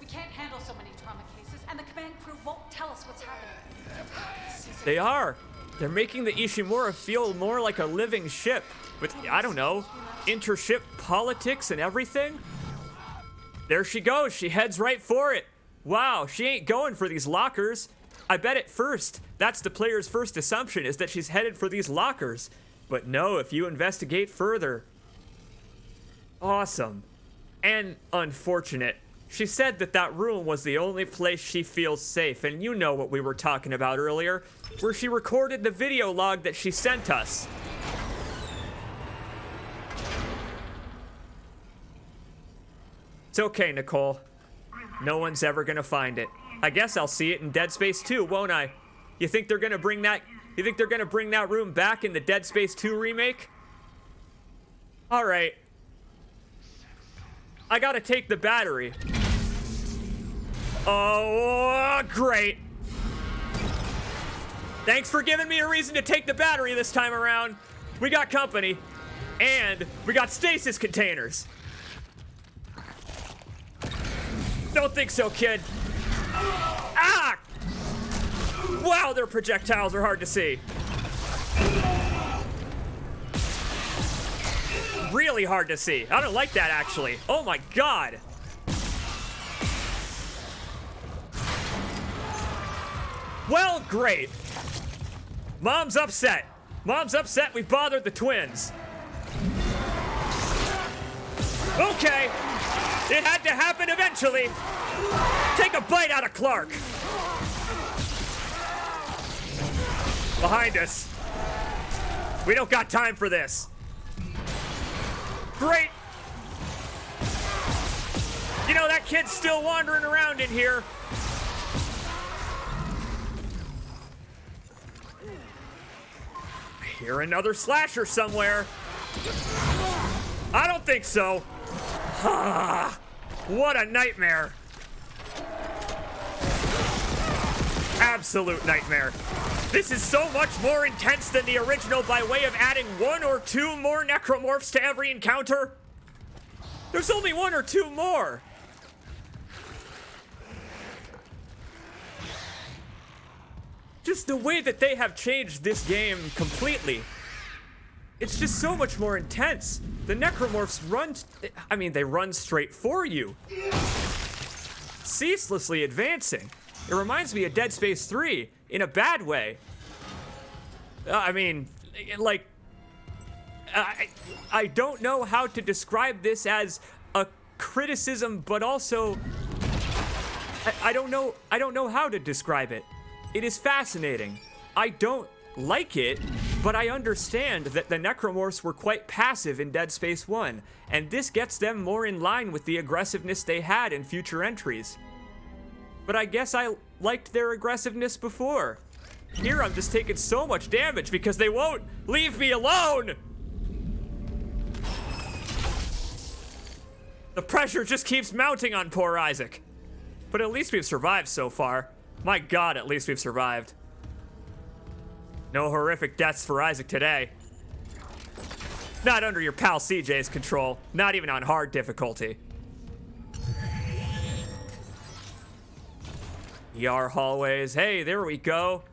We can't handle so many trauma cases, and the command crew won't tell us what's happening. They are. They're making the Ishimura feel more like a living ship with, I don't know, intership politics and everything. There she goes. She heads right for it. Wow, she ain't going for these lockers. I bet at first, that's the player's first assumption, is that she's headed for these lockers. But no, if you investigate further. Awesome. And unfortunate. She said that that room was the only place she feels safe, and you know what we were talking about earlier, where she recorded the video log that she sent us. It's okay, Nicole. No one's ever gonna find it. I guess I'll see it in Dead Space 2, won't I? You think they're gonna bring that room back in the Dead Space 2 remake? All right. I gotta take the battery. Oh, great. Thanks for giving me a reason to take the battery this time around. We got company, and we got stasis containers. Don't think so, kid. Ah! Wow, their projectiles are hard to see. Really hard to see. I don't like that, actually. Oh my god. Well, great. Mom's upset. Mom's upset we bothered the twins. Okay. It had to happen eventually. Take a bite out of Clark. Behind us. We don't got time for this. Great. You know, that kid's still wandering around in here. I hear another slasher somewhere. I don't think so. Ah, what a nightmare. Absolute nightmare. This is so much more intense than the original by way of adding 1 or 2 more necromorphs to every encounter. There's only 1 or 2 more. Just the way that they have changed this game completely. It's just so much more intense. The necromorphs run, they run straight for you. Ceaselessly advancing. It reminds me of Dead Space 3 in a bad way. I don't know how to describe this as a criticism, but also I don't know how to describe it. It is fascinating. I don't like it, but I understand that the necromorphs were quite passive in Dead Space 1, and this gets them more in line with the aggressiveness they had in future entries. But I guess I liked their aggressiveness before. Here I'm just taking so much damage because they won't leave me alone! The pressure just keeps mounting on poor Isaac. But at least we've survived so far. My god, at least we've survived. No horrific deaths for Isaac today. Not under your pal CJ's control. Not even on hard difficulty. ER hallways. Hey, there we go.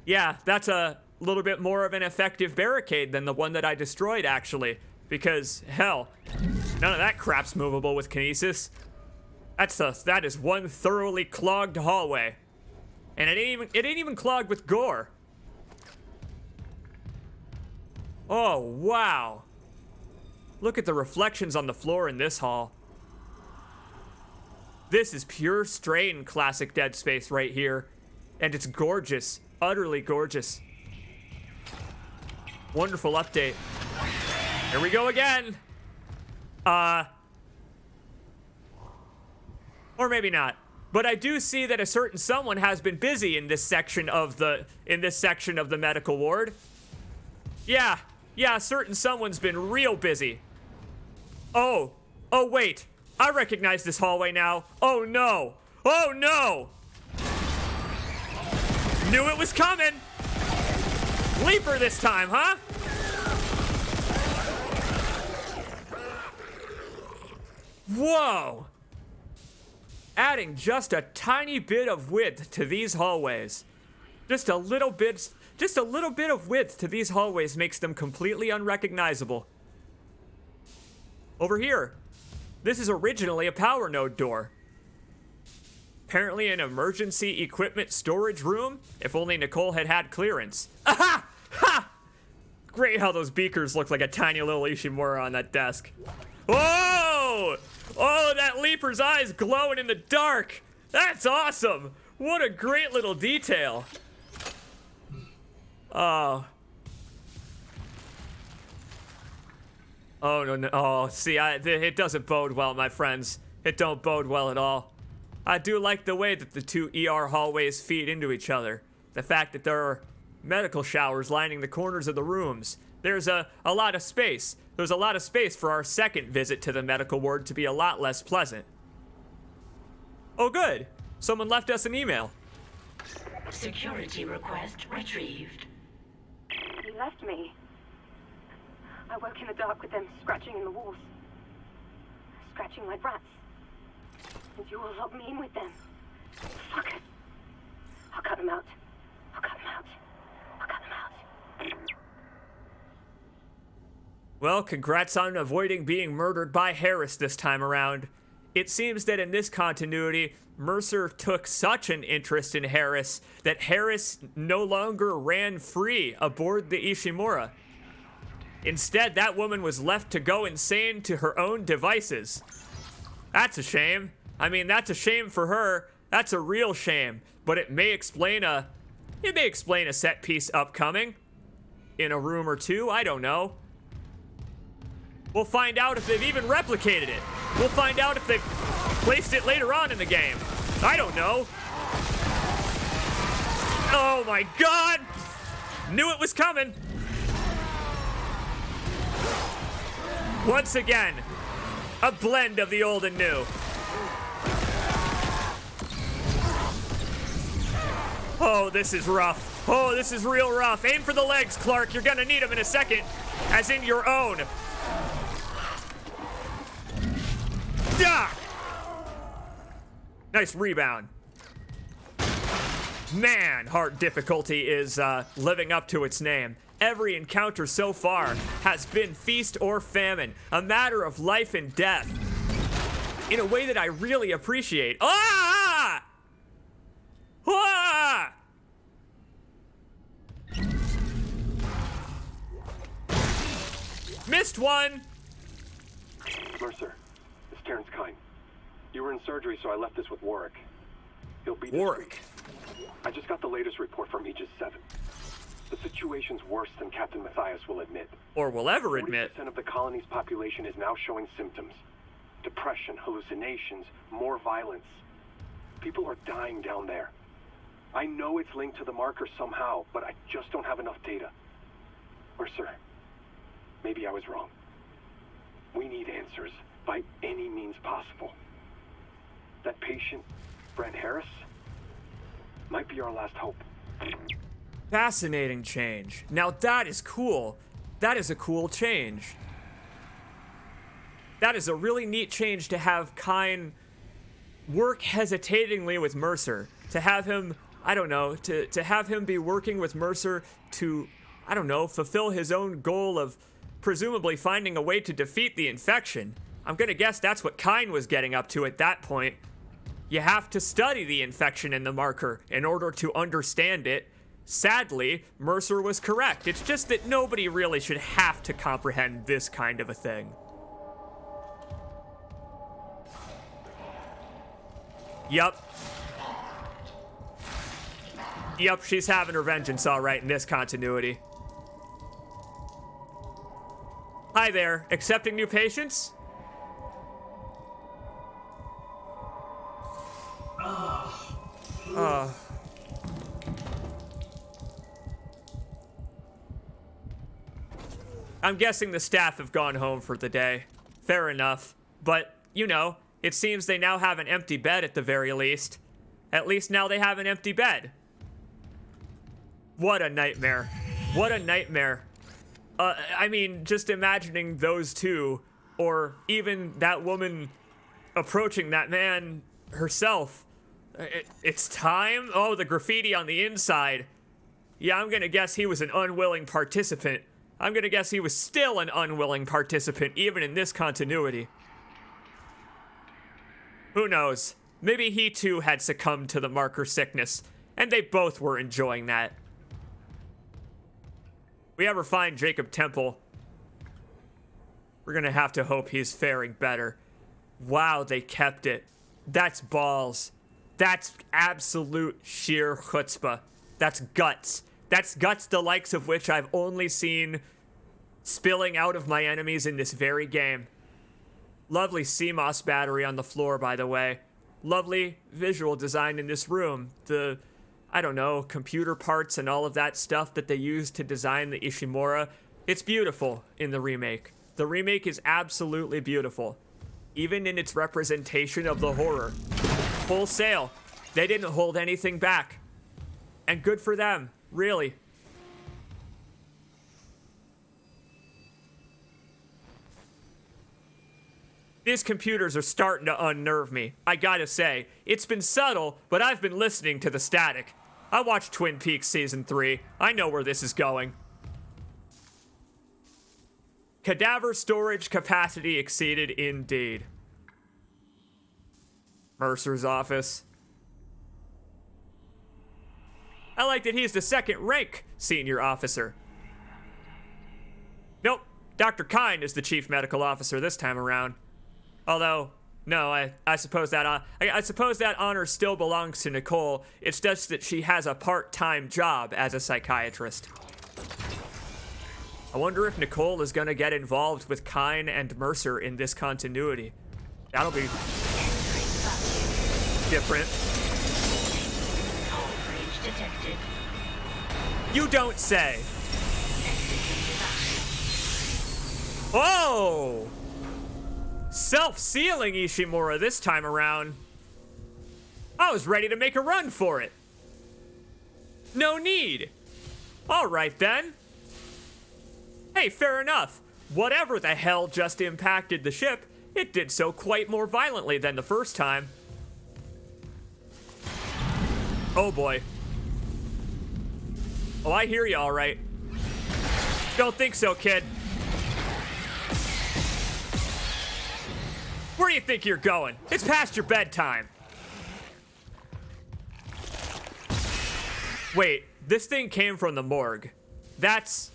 Yeah, that's a little bit more of an effective barricade than the one that I destroyed, actually. Because, hell, none of that crap's movable with kinesis. That is one thoroughly clogged hallway. And it ain't even clogged with gore. Oh, wow. Look at the reflections on the floor in this hall. This is pure strain classic Dead Space right here. And it's gorgeous. Utterly gorgeous. Wonderful update. Here we go again. Or maybe not. But I do see that a certain someone has been busy in this section of the medical ward. Yeah, a certain someone's been real busy. Oh wait. I recognize this hallway now. Oh no. Knew it was coming. Leaper this time, huh? Whoa. Adding just a tiny bit of width to these hallways. Just a little bit of width to these hallways makes them completely unrecognizable. Over here. This is originally a power node door. Apparently an emergency equipment storage room. If only Nicole had clearance. Aha! Ha! Great how those beakers look like a tiny little Ishimura on that desk. Whoa! Oh, that leaper's eyes glowing in the dark. That's awesome. What a great little detail. Oh. Oh, no. Oh, see, it doesn't bode well, my friends. It don't bode well at all. I do like the way that the two ER hallways feed into each other. The fact that there are medical showers lining the corners of the rooms. There's a lot of space. There's a lot of space for our second visit to the medical ward to be a lot less pleasant. Oh, good. Someone left us an email. Security request retrieved. He left me. I woke in the dark with them scratching in the walls. Scratching like rats. and you will help me in with them. Fuck it. I'll cut him out. I'll cut him out. I'll cut him out. Well, congrats on avoiding being murdered by Harris this time around. It seems that in this continuity, Mercer took such an interest in Harris that Harris no longer ran free aboard the Ishimura. Instead, that woman was left to go insane to her own devices. That's a shame. I mean, that's a shame for her. That's a real shame. But it may explain a set piece upcoming. In a room or two, I don't know. We'll find out if they've even replicated it. We'll find out if they've placed it later on in the game. I don't know. Oh my god! Knew it was coming. Once again, a blend of the old and new. Oh, this is rough. Oh, this is real rough. Aim for the legs, Clark. You're gonna need them in a second. As in your own. Yeah! Nice rebound. Man, hard difficulty is living up to its name. Every encounter so far has been feast or famine, a matter of life and death, in a way that I really appreciate. Ah! Ah! Missed one! Mercer, it's Terrence Kine. You were in surgery, so I left this with Warwick. He'll be Warwick. I just got the latest report from Aegis 7. The situation's worse than Captain Matthias will admit. Or will ever admit. 40% of the colony's population is now showing symptoms. Depression, hallucinations, more violence. People are dying down there. I know it's linked to the marker somehow, but I just don't have enough data. Mercer, maybe I was wrong. We need answers by any means possible. That patient, Brent Harris, might be our last hope. Fascinating change. Now that is cool. That is a cool change. That is a really neat change to have Kine work hesitatingly with Mercer. To have him, I don't know, to have him be working with Mercer to, I don't know, fulfill his own goal of presumably finding a way to defeat the infection. I'm gonna guess that's what Kine was getting up to at that point. You have to study the infection in the marker in order to understand it. Sadly, Mercer was correct. It's just that nobody really should have to comprehend this kind of a thing. Yup. Yup, she's having her vengeance all right in this continuity. Hi there, accepting new patients? I'm guessing the staff have gone home for the day. Fair enough. But, you know, it seems they now have an empty bed at the very least. At least now they have an empty bed. What a nightmare. What a nightmare. I mean, just imagining those two, or even that woman approaching that man herself. It's time? Oh, the graffiti on the inside. Yeah, I'm gonna guess he was an unwilling participant. I'm gonna guess he was still an unwilling participant, even in this continuity. Who knows? Maybe he too had succumbed to the marker sickness, and they both were enjoying that. If we ever find Jacob Temple, we're gonna have to hope he's faring better. Wow, they kept it. That's balls. That's absolute sheer chutzpah. That's guts. That's guts the likes of which I've only seen spilling out of my enemies in this very game. Lovely CMOS battery on the floor, by the way. Lovely visual design in this room. The, I don't know, computer parts and all of that stuff that they used to design the Ishimura. It's beautiful in the remake. The remake is absolutely beautiful. Even in its representation of the horror. Wholesale. They didn't hold anything back. And good for them, really. These computers are starting to unnerve me. I gotta say, it's been subtle, but I've been listening to the static. I watched Twin Peaks Season 3. I know where this is going. Cadaver storage capacity exceeded indeed. Mercer's office. I like that he's the second rank senior officer. Nope, Dr. Kine is the chief medical officer this time around. Although, no, I suppose that I suppose that honor still belongs to Nicole. It's just that she has a part-time job as a psychiatrist. I wonder if Nicole is gonna get involved with Kine and Mercer in this continuity. That'll be different. You don't say. Oh! Self-sealing Ishimura this time around. I was ready to make a run for it. No need. All right then. Hey, fair enough. Whatever the hell just impacted the ship, it did so quite more violently than the first time. Oh boy. Oh, I hear you all right. Don't think so, kid. Where do you think you're going? It's past your bedtime. Wait, this thing came from the morgue. That's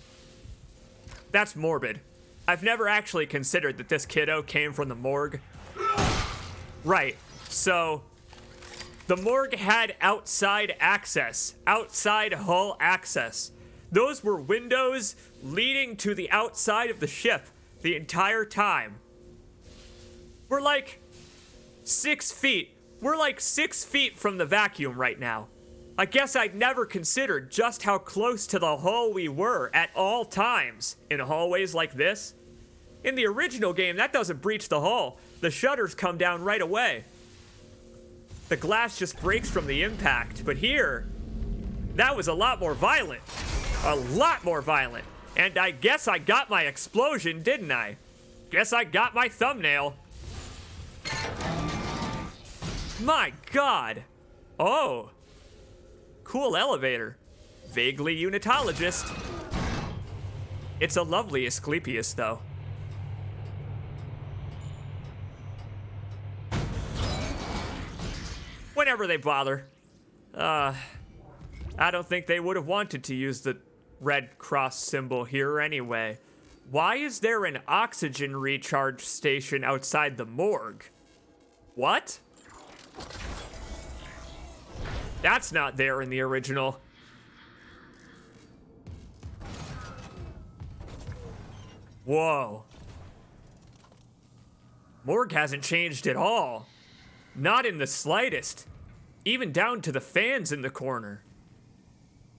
morbid. I've never actually considered that this kiddo came from the morgue. Right, so the morgue had outside access, outside hull access. Those were windows leading to the outside of the ship the entire time. We're like 6 feet. We're like 6 feet from the vacuum right now. I guess I'd never considered just how close to the hull we were at all times in hallways like this. In the original game, that doesn't breach the hull. The shutters come down right away. The glass just breaks from the impact, but here, that was a lot more violent. A lot more violent. And I guess I got my explosion, didn't I? Guess I got my thumbnail. My God. Oh. Cool elevator. Vaguely unitologist. It's a lovely Asclepius, though. Whenever they bother. I don't think they would have wanted to use the red cross symbol here anyway. Why is there an oxygen recharge station outside the morgue? What? That's not there in the original. Whoa. Morgue hasn't changed at all. Not in the slightest. Even down to the fans in the corner.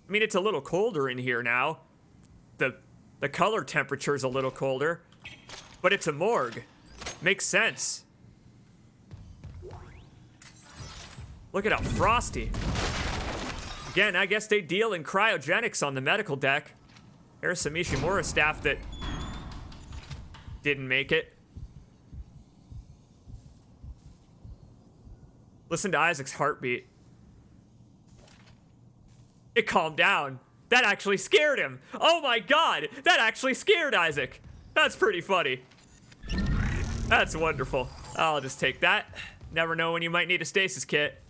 I mean, it's a little colder in here now. The color temperature's a little colder. But it's a morgue. Makes sense. Look at how frosty. Again, I guess they deal in cryogenics on the medical deck. There's some Ishimura staff that didn't make it. Listen to Isaac's heartbeat. It calmed down. That actually scared him. Oh my God, that actually scared Isaac. That's pretty funny. That's wonderful. I'll just take that. Never know when you might need a stasis kit.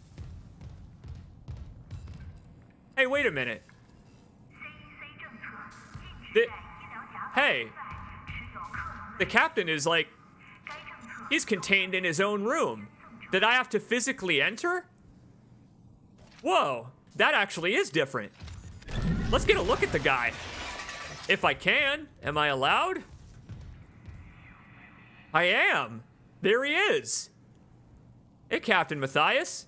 Hey, wait a minute. Hey. The captain is like, he's contained in his own room. Did I have to physically enter? Whoa, that actually is different. Let's get a look at the guy. If I can, am I allowed? I am. There he is. Hey, Captain Matthias.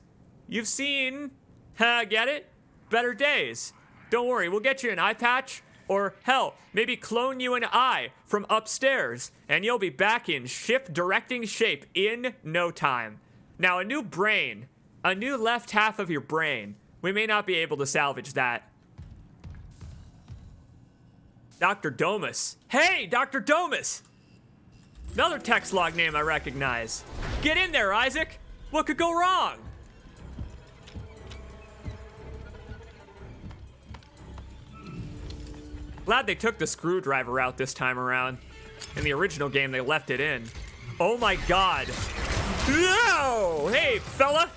You've seen, get it? Better days. Don't worry, we'll get you an eye patch, or hell, maybe clone you an eye from upstairs, and you'll be back in ship directing shape in no time. Now, a new brain, a new left half of your brain. We may not be able to salvage that. Dr. Domus. Hey, Dr. Domus! Another text log name I recognize. Get in there, Isaac. What could go wrong? Glad they took the screwdriver out this time around. In the original game, they left it in. Oh my god. No! Hey, fella.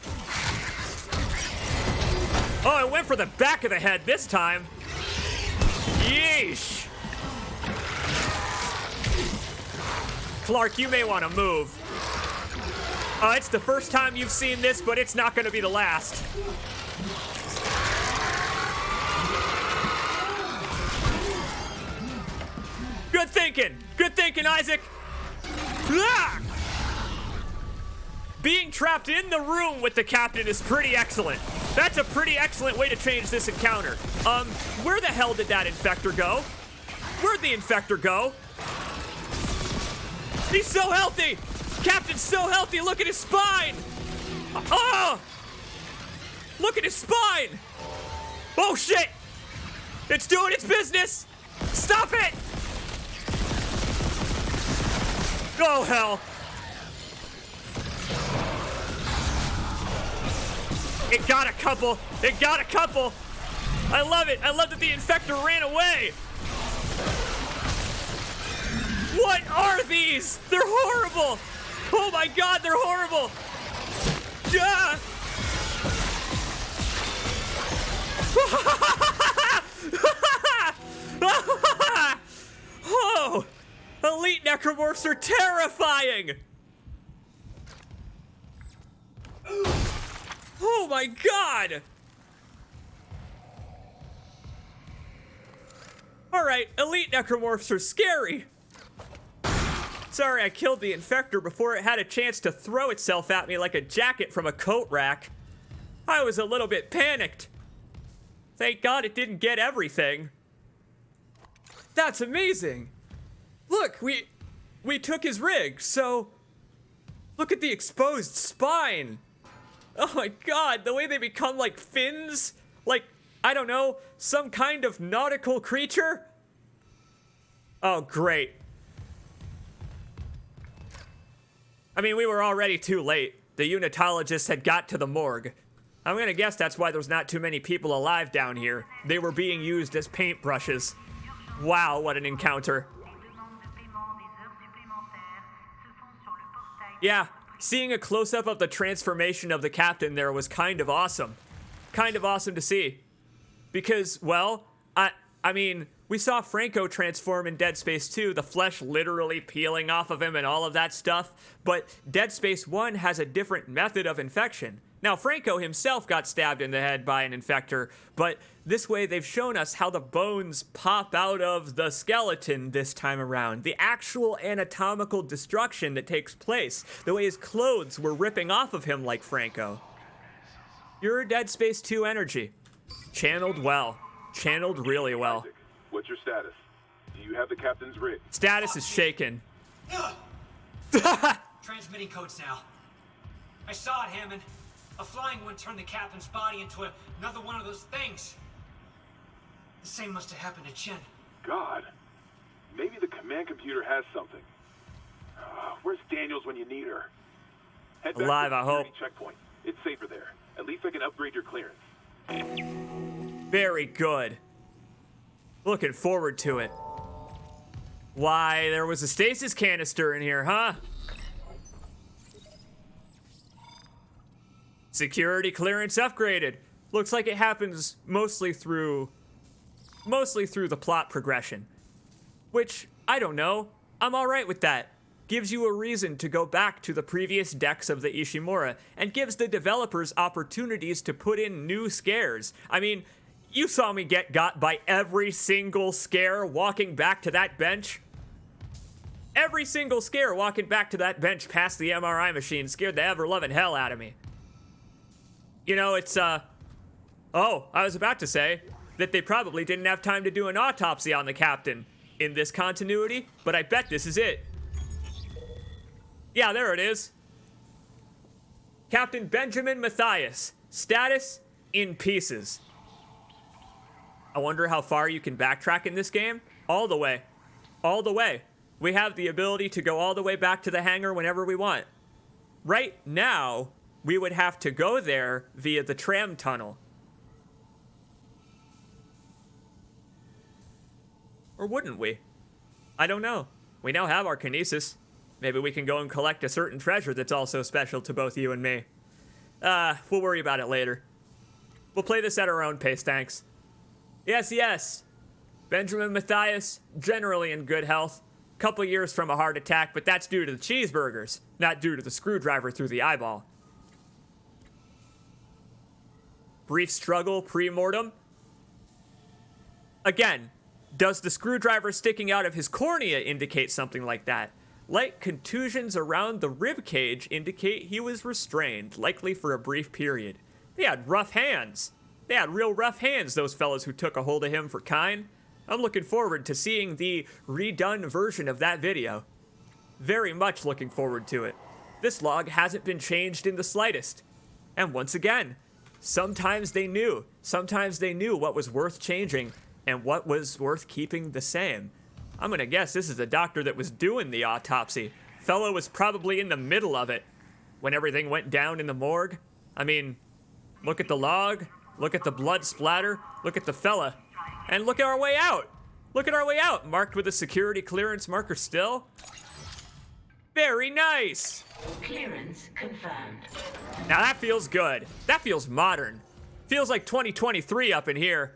Oh, I went for the back of the head this time. Yeesh. Clark, you may want to move. It's the first time you've seen this, but it's not going to be the last. Good thinking. Good thinking, Isaac. Ah! Being trapped in the room with the captain is pretty excellent. That's a pretty excellent way to change this encounter. Where the hell did that infector go? Where'd the infector go? He's so healthy! Captain's so healthy, look at his spine! Oh! Look at his spine! Oh shit! It's doing its business! Stop it! Oh hell! It got a couple! It got a couple! I love it! I love that the infector ran away! What are these? They're horrible! Oh my god, they're horrible! Ah! Oh! Elite necromorphs are terrifying! Oh my god! Alright, elite necromorphs are scary. Sorry I killed the infector before it had a chance to throw itself at me like a jacket from a coat rack. I was a little bit panicked. Thank God it didn't get everything. That's amazing. Look, we took his rig, so look at the exposed spine. Oh my god, the way they become like fins, like, I don't know, some kind of nautical creature? Oh, great. I mean, we were already too late. The unitologists had got to the morgue. I'm gonna guess that's why there's not too many people alive down here. They were being used as paintbrushes. Wow, what an encounter. Yeah, seeing a close-up of the transformation of the captain there was kind of awesome. Kind of awesome to see. Because, well, I mean, we saw Franco transform in Dead Space 2, the flesh literally peeling off of him and all of that stuff, but Dead Space 1 has a different method of infection. Now, Franco himself got stabbed in the head by an infector, but this way they've shown us how the bones pop out of the skeleton this time around. The actual anatomical destruction that takes place. The way his clothes were ripping off of him like Franco. Your Dead Space 2 energy. Channeled well. Channeled really well. Isaac, what's your status? Do you have the captain's rig? Status is shaken. Transmitting codes now. I saw it, Hammond. A flying one turned the captain's body into another one of those things. The same must have happened to Chen. God. Maybe the command computer has something. Where's Daniels when you need her? Head back Alive, to the I hope. security checkpoint. It's safer there. At least I can upgrade your clearance. Very good. Looking forward to it. Why, there was a stasis canister in here, huh? Security clearance upgraded. Looks like it happens mostly through the plot progression. Which, I don't know. I'm alright with that. Gives you a reason to go back to the previous decks of the Ishimura, and gives the developers opportunities to put in new scares. I mean, you saw me get got by every single scare walking back to that bench. Every single scare walking back to that bench past the MRI machine scared the ever-loving hell out of me. You know, it's, oh, I was about to say that they probably didn't have time to do an autopsy on the captain in this continuity, but I bet this is it. Yeah, there it is. Captain Benjamin Mathias. Status, in pieces. I wonder how far you can backtrack in this game. All the way. All the way. we have the ability to go all the way back to the hangar whenever we want. Right now, we would have to go there via the tram tunnel. Or wouldn't we? I don't know. We now have our kinesis. Maybe we can go and collect a certain treasure that's also special to both you and me. We'll worry about it later. We'll play this at our own pace, thanks. Yes. Benjamin Mathias, generally in good health. Couple years from a heart attack, but that's due to the cheeseburgers, not due to the screwdriver through the eyeball. Brief struggle pre-mortem. Again, does the screwdriver sticking out of his cornea indicate something like that? Light contusions around the rib cage indicate he was restrained, likely for a brief period. They had rough hands. They had real rough hands, those fellas who took a hold of him for Kine. I'm looking forward to seeing the redone version of that video. Very much looking forward to it. This log hasn't been changed in the slightest. And once again, sometimes they knew. Sometimes they knew what was worth changing and what was worth keeping the same. I'm gonna guess this is the doctor that was doing the autopsy. Fellow was probably in the middle of it when everything went down in the morgue. I mean, look at the log, look at the blood splatter, look at the fella, and look at our way out. Look at our way out, marked with a security clearance marker still. Very nice. Clearance confirmed. Now that feels good. That feels modern. Feels like 2023 up in here.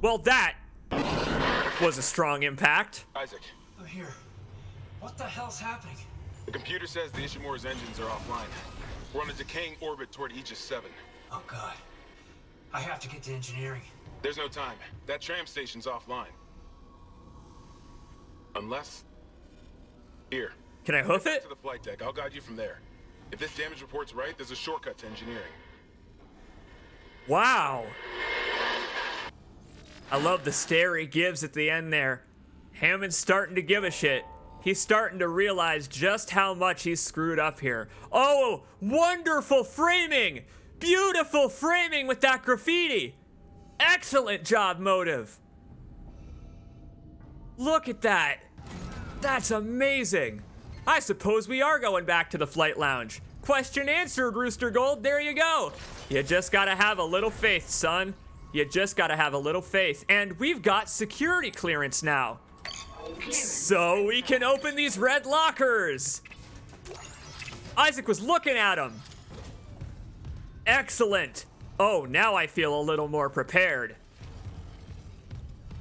Well, that was a strong impact. Isaac. I'm here. What the hell's happening? The computer says the Ishimura's engines are offline. We're on a decaying orbit toward Aegis 7. Oh, God. I have to get to engineering. There's no time. That tram station's offline. Unless... Here. Can I hoof it? To the flight deck. I'll guide you from there. If this damage report's right, there's a shortcut to engineering. Wow. I love the stare he gives at the end there. Hammond's starting to give a shit. He's starting to realize just how much he's screwed up here. Oh, wonderful framing! Beautiful framing with that graffiti! Excellent job, Motive! Look at that! That's amazing! I suppose we are going back to the flight lounge. Question answered, Rooster Gold. There you go. You just gotta have a little faith, son. You just gotta have a little faith. And we've got security clearance now. So we can open these red lockers. Isaac was looking at them. Excellent. Oh, now I feel a little more prepared.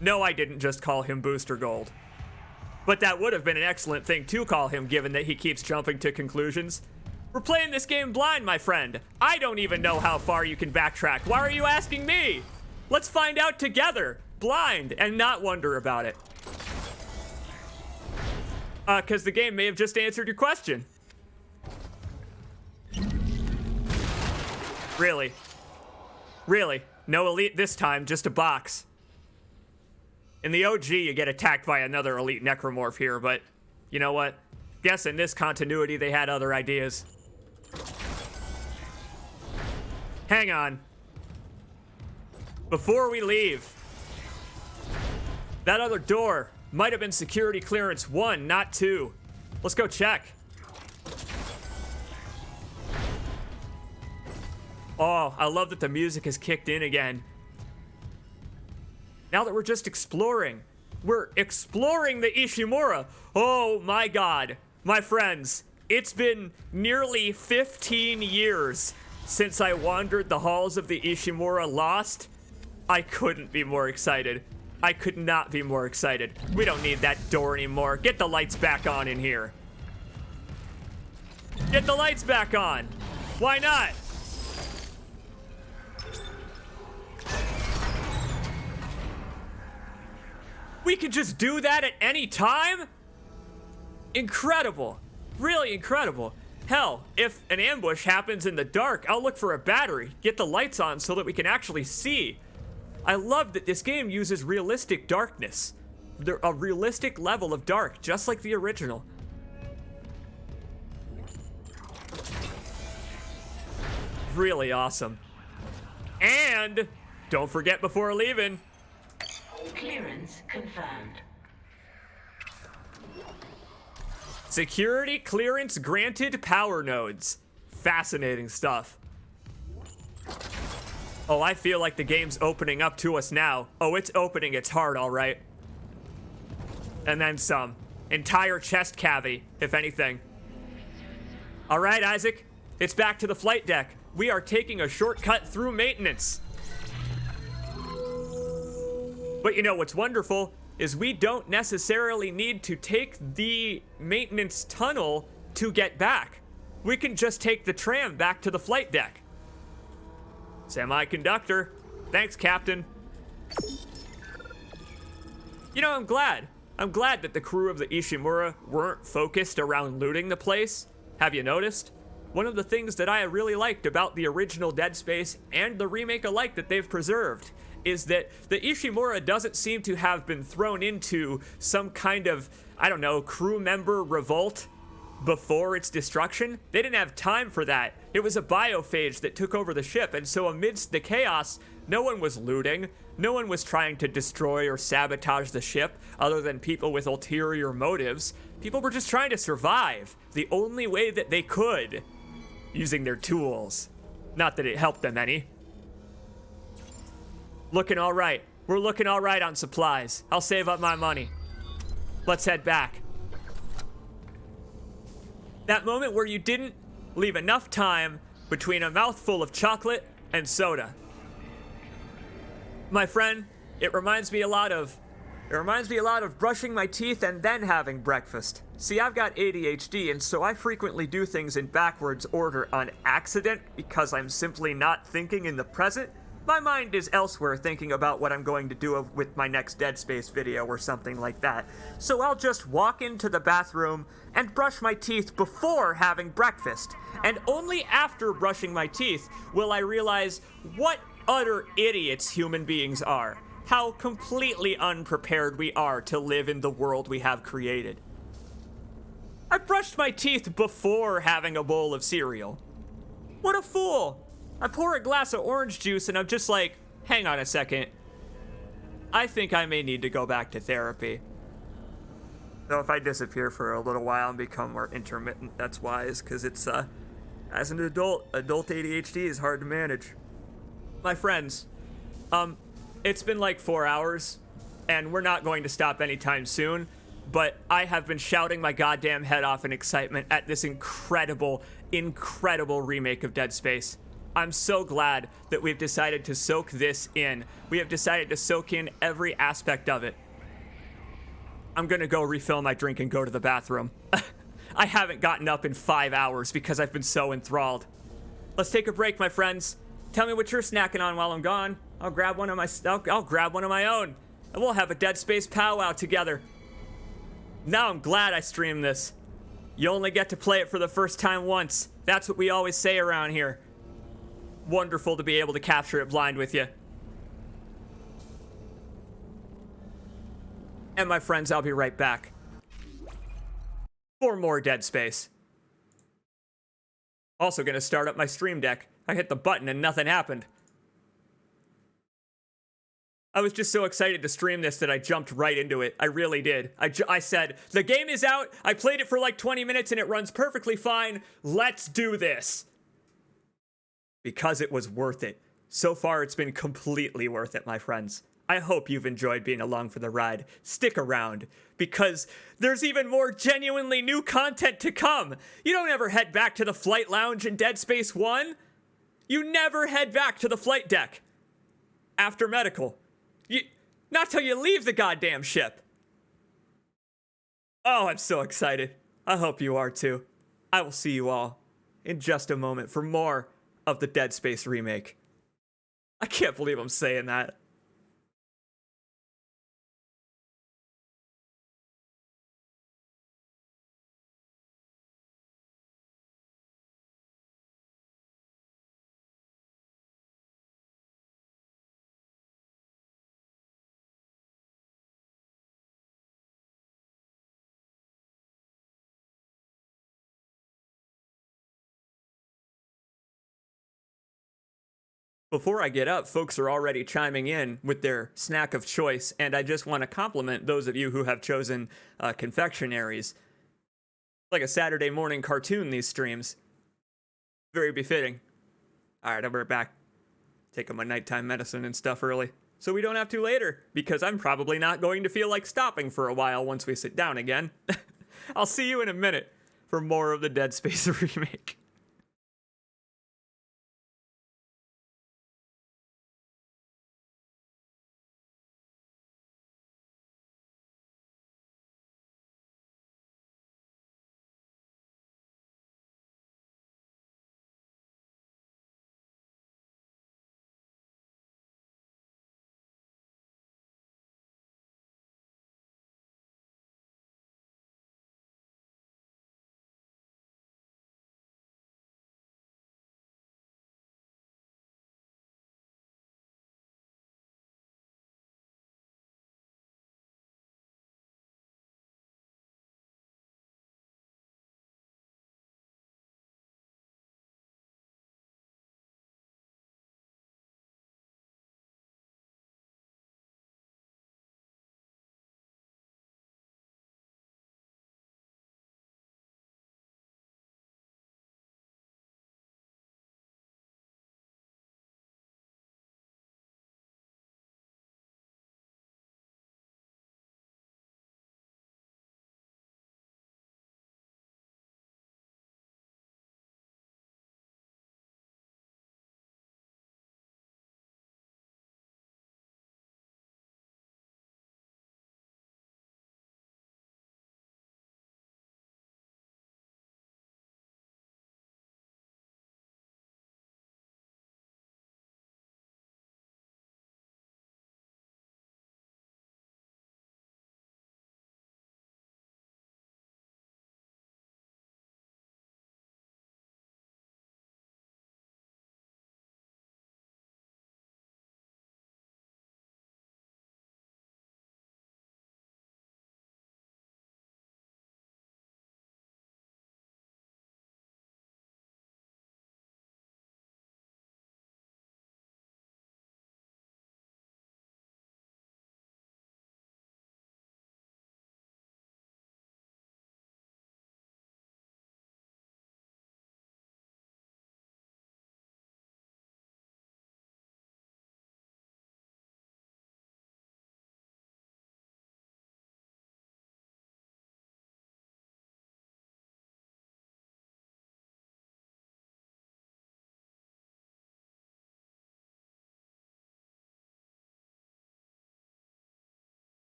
No, I didn't just call him Booster Gold. But that would have been an excellent thing to call him, given that he keeps jumping to conclusions. We're playing this game blind, my friend. I don't even know how far you can backtrack. Why are you asking me? Let's find out together, blind, and not wonder about it. Because the game may have just answered your question. Really? Really? No elite this time, just a box. In the OG, you get attacked by another elite necromorph here, but you know what? Guess in this continuity, they had other ideas. Hang on. Before we leave, that other door might have been security clearance 1, not 2. Let's go check. Oh, I love that the music has kicked in again. Now that we're just exploring. We're exploring the Ishimura. Oh my God. My friends, it's been nearly 15 years since I wandered the halls of the Ishimura Lost. I couldn't be more excited. I could not be more excited. We don't need that door anymore. Get the lights back on in here. Get the lights back on. Why not? We could just do that at any time? Incredible. Really incredible. Hell, if an ambush happens in the dark, I'll look for a battery, get the lights on so that we can actually see. I love that this game uses realistic darkness. A realistic level of dark, just like the original. really awesome. And don't forget before leaving. Clearance confirmed. Security clearance granted power nodes. Fascinating stuff. Oh, I feel like the game's opening up to us now. Oh, it's opening its heart, all right. And then some. Entire chest cavity, if anything. All right, Isaac. It's back to the flight deck. We are taking a shortcut through maintenance. But you know what's wonderful is we don't necessarily need to take the maintenance tunnel to get back. We can just take the tram back to the flight deck. Semiconductor. Thanks, Captain. You know, I'm glad. I'm glad that the crew of the Ishimura weren't focused around looting the place. Have you noticed? One of the things that I really liked about the original Dead Space and the remake alike that they've preserved is that the Ishimura doesn't seem to have been thrown into some kind of, I don't know, crew member revolt before its destruction. They didn't have time for that. It was a biophage that took over the ship, and so amidst the chaos, no one was looting, no one was trying to destroy or sabotage the ship, other than people with ulterior motives. People were just trying to survive the only way that they could, using their tools. Not that it helped them any. Looking all right. We're looking all right on supplies. I'll save up my money. Let's head back. That moment where you didn't leave enough time between a mouthful of chocolate and soda. My friend, it reminds me a lot of brushing my teeth and then having breakfast. See, I've got ADHD, and so I frequently do things in backwards order on accident because I'm simply not thinking in the present. My mind is elsewhere thinking about what I'm going to do with my next Dead Space video or something like that. So I'll just walk into the bathroom and brush my teeth before having breakfast. And only after brushing my teeth will I realize what utter idiots human beings are. How completely unprepared we are to live in the world we have created. I brushed my teeth before having a bowl of cereal. What a fool! I pour a glass of orange juice and I'm just like, hang on a second. I think I may need to go back to therapy. So if I disappear for a little while and become more intermittent, that's wise, because it's, as an adult ADHD is hard to manage. My friends, it's been like 4 hours, and we're not going to stop anytime soon, but I have been shouting my goddamn head off in excitement at this incredible, incredible remake of Dead Space. I'm so glad that we've decided to soak this in. We have decided to soak in every aspect of it. I'm gonna go refill my drink and go to the bathroom. I haven't gotten up in 5 hours because I've been so enthralled. Let's take a break, my friends. Tell me what you're snacking on while I'm gone. I'll grab one of my own, and we'll have a Dead Space powwow together. Now I'm glad I streamed this. You only get to play it for the first time once. That's what we always say around here. Wonderful to be able to capture it blind with you. And my friends, I'll be right back for more Dead Space. Also gonna start up my stream deck. I hit the button and nothing happened. I was just so excited to stream this that I jumped right into it. I really did. I said, the game is out. I played it for like 20 minutes and it runs perfectly fine. Let's do this. Because it was worth it. So far, it's been completely worth it, my friends. I hope you've enjoyed being along for the ride. Stick around, because there's even more genuinely new content to come. You don't ever head back to the flight lounge in Dead Space 1. You never head back to the flight deck. After medical. Not till you leave the goddamn ship. Oh, I'm so excited. I hope you are too. I will see you all in just a moment for more of the Dead Space remake. I can't believe I'm saying that. Before I get up, folks are already chiming in with their snack of choice, and I just want to compliment those of you who have chosen confectionaries. Like a Saturday morning cartoon, these streams. Very befitting. All right, I'll be right back. Taking my nighttime medicine and stuff early, so we don't have to later, because I'm probably not going to feel like stopping for a while once we sit down again. I'll see you in a minute for more of the Dead Space remake.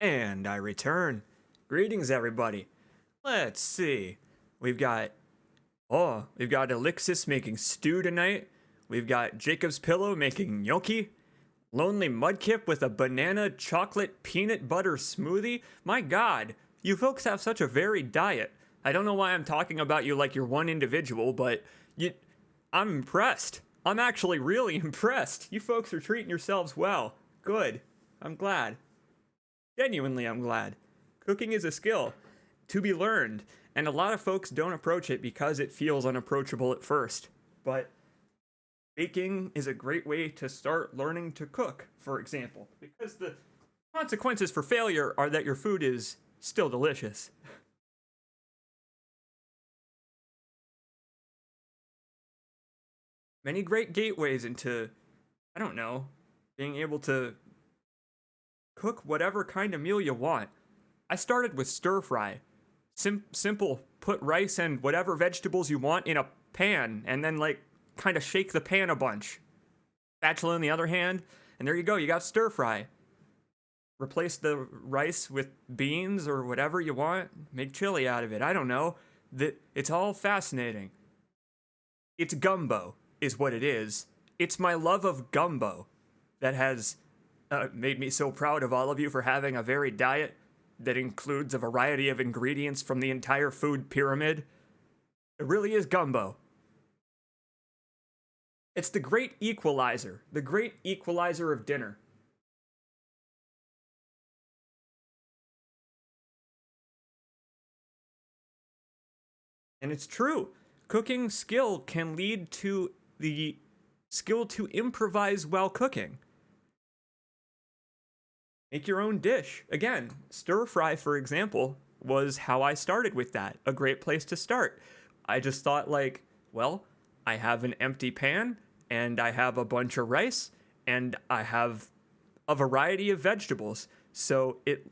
And I return. Greetings, everybody. Let's see. We've got Elixis making stew tonight. We've got Jacob's Pillow making gnocchi. Lonely Mudkip with a banana chocolate peanut butter smoothie. My God, you folks have such a varied diet. I don't know why I'm talking about you like you're one individual, but I'm impressed. I'm actually really impressed. You folks are treating yourselves well. Good. I'm glad. Genuinely, I'm glad. Cooking is a skill to be learned, and a lot of folks don't approach it because it feels unapproachable at first. But baking is a great way to start learning to cook, for example, because the consequences for failure are that your food is still delicious. Many great gateways into, I don't know, being able to cook whatever kind of meal you want. I started with stir fry. Simple, put rice and whatever vegetables you want in a pan, and then kind of shake the pan a bunch. Spatula in the other hand, and there you go, you got stir fry. Replace the rice with beans or whatever you want. Make chili out of it. I don't know. It's all fascinating. It's gumbo, is what it is. It's my love of gumbo that has made me so proud of all of you for having a varied diet that includes a variety of ingredients from the entire food pyramid. It really is gumbo. It's the great equalizer of dinner. And it's true. Cooking skill can lead to the skill to improvise while cooking. Make your own dish. Again, stir fry, for example, was how I started with that. A great place to start. I just thought I have an empty pan, and I have a bunch of rice, and I have a variety of vegetables. So it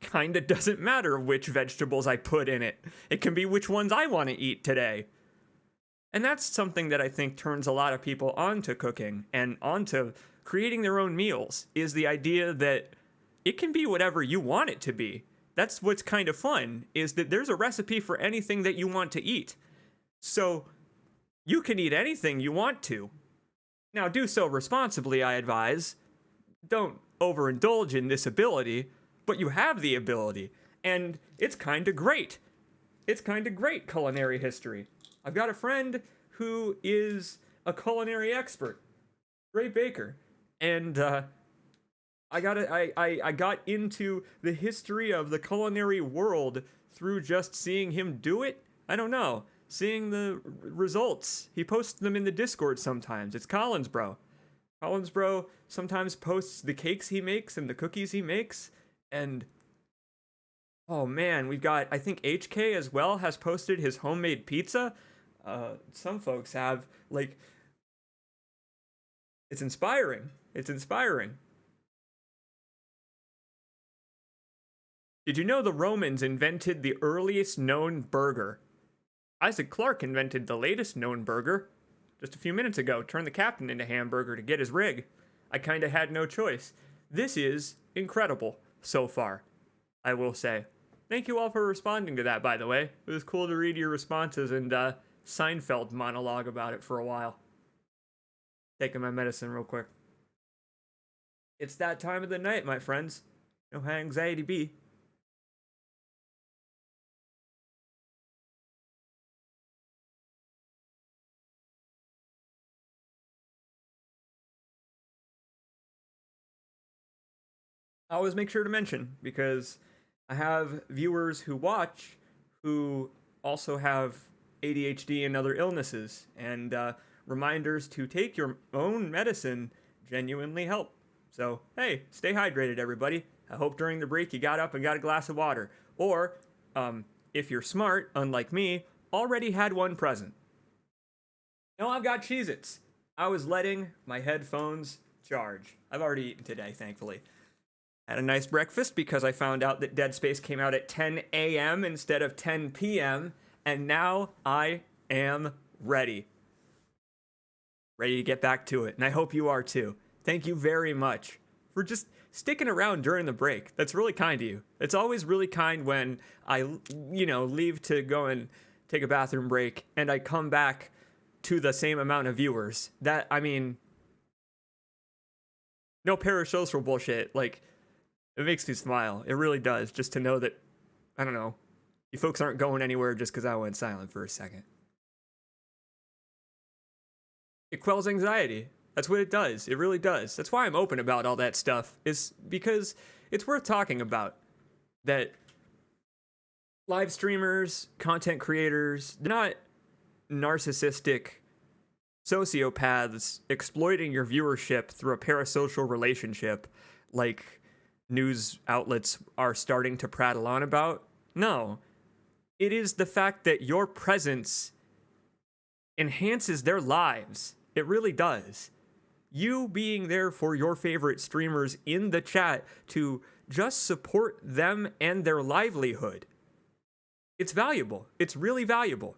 kind of doesn't matter which vegetables I put in it. It can be which ones I want to eat today. And that's something that I think turns a lot of people onto cooking and onto creating their own meals, is the idea that it can be whatever you want it to be. That's what's kind of fun, is that there's a recipe for anything that you want to eat. So you can eat anything you want to. Now, do so responsibly, I advise. Don't overindulge in this ability, but you have the ability, and it's kind of great. It's kind of great culinary history. I've got a friend who is a culinary expert, great baker, and I got into the history of the culinary world through just seeing him do it. I don't know, seeing the results. He posts them in the Discord sometimes. It's Collins Bro. Collins Bro sometimes posts the cakes he makes and the cookies he makes, and oh man, we've got, I think HK as well has posted his homemade pizza. Some folks have, it's inspiring. It's inspiring. Did you know the Romans invented the earliest known burger? Isaac Clarke invented the latest known burger just a few minutes ago. Turned the captain into hamburger to get his rig. I kind of had no choice. This is incredible so far, I will say. Thank you all for responding to that, by the way. It was cool to read your responses and Seinfeld monologue about it for a while. Taking my medicine real quick. It's that time of the night, my friends. No anxiety be. I always make sure to mention, because I have viewers who watch who also have ADHD and other illnesses, and reminders to take your own medicine genuinely help. So, hey, stay hydrated, everybody. I hope during the break you got up and got a glass of water. Or, if you're smart, unlike me, already had one present. No, I've got Cheez-Its. I was letting my headphones charge. I've already eaten today, thankfully. Had a nice breakfast because I found out that Dead Space came out at 10 a.m. instead of 10 p.m. And now I am ready. Ready to get back to it. And I hope you are too. Thank you very much for for just sticking around during the break. That's really kind of you. It's always really kind when I, leave to go and take a bathroom break and I come back to the same amount of viewers. No parasocial bullshit. Like, it makes me smile. It really does, just to know that, I don't know, you folks aren't going anywhere just because I went silent for a second. It quells anxiety. That's what it does. It really does. That's why I'm open about all that stuff, is because it's worth talking about. That live streamers, content creators, they're not narcissistic sociopaths exploiting your viewership through a parasocial relationship like news outlets are starting to prattle on about. No. It is the fact that your presence enhances their lives. It really does. You being there for your favorite streamers in the chat to just support them and their livelihood. It's valuable. It's really valuable.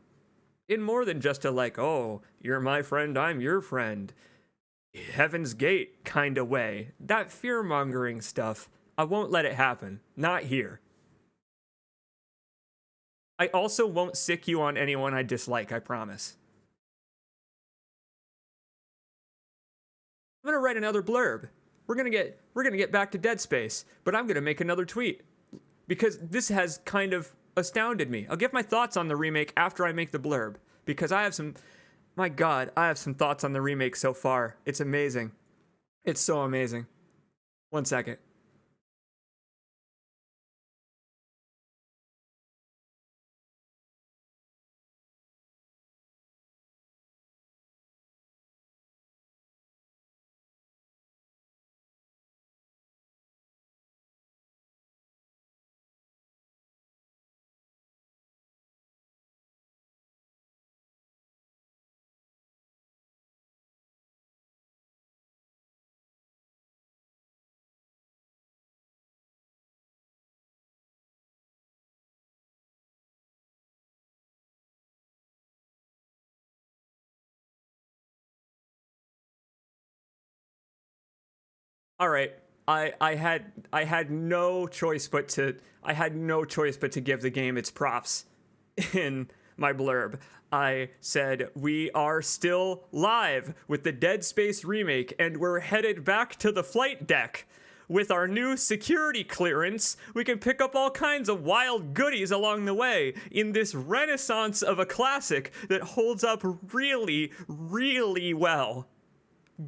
In more than just a like, oh, you're my friend, I'm your friend, Heaven's Gate kind of way. That fear-mongering stuff, I won't let it happen. Not here. I also won't sick you on anyone I dislike, I promise. I'm gonna write another blurb. We're gonna get back to Dead Space, but I'm gonna make another tweet because this has kind of astounded me. I'll give my thoughts on the remake after I make the blurb because I have some thoughts on the remake so far. It's amazing. It's so amazing. 1 second. All right, I had no choice but to give the game its props in my blurb. I said we are still live with the Dead Space remake and we're headed back to the flight deck. With our new security clearance, we can pick up all kinds of wild goodies along the way in this renaissance of a classic that holds up really, really well.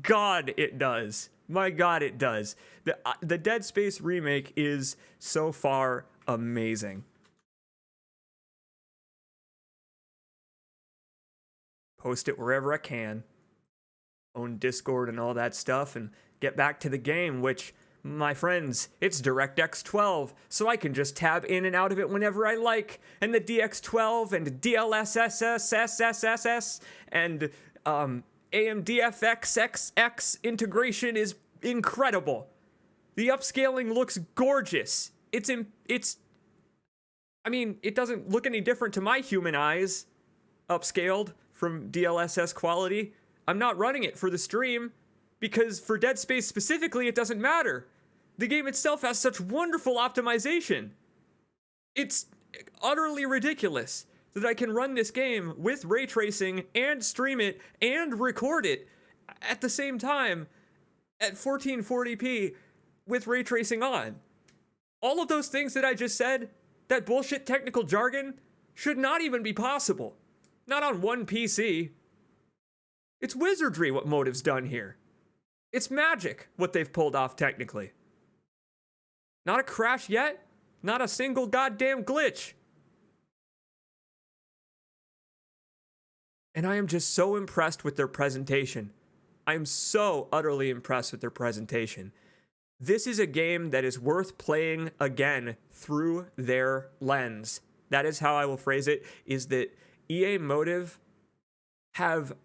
God, it does. My God, it does. The Dead Space remake is so far amazing. Post it wherever I can. Own Discord and all that stuff and get back to the game, which, my friends, it's DirectX 12, so I can just tab in and out of it whenever I like. And the DX12 and DLSS and AMD-FXXX integration is incredible. The upscaling looks gorgeous. It doesn't look any different to my human eyes, upscaled from DLSS quality. I'm not running it for the stream, because for Dead Space specifically, it doesn't matter. The game itself has such wonderful optimization. It's utterly ridiculous that I can run this game with ray tracing and stream it and record it at the same time at 1440p with ray tracing on. All of those things that I just said, that bullshit technical jargon, should not even be possible. Not on one PC. It's wizardry what Motive's done here. It's magic what they've pulled off technically. Not a crash yet, not a single goddamn glitch. And I am just so impressed with their presentation. I am so utterly impressed with their presentation. This is a game that is worth playing again through their lens. That is how I will phrase it, is that EA Motive have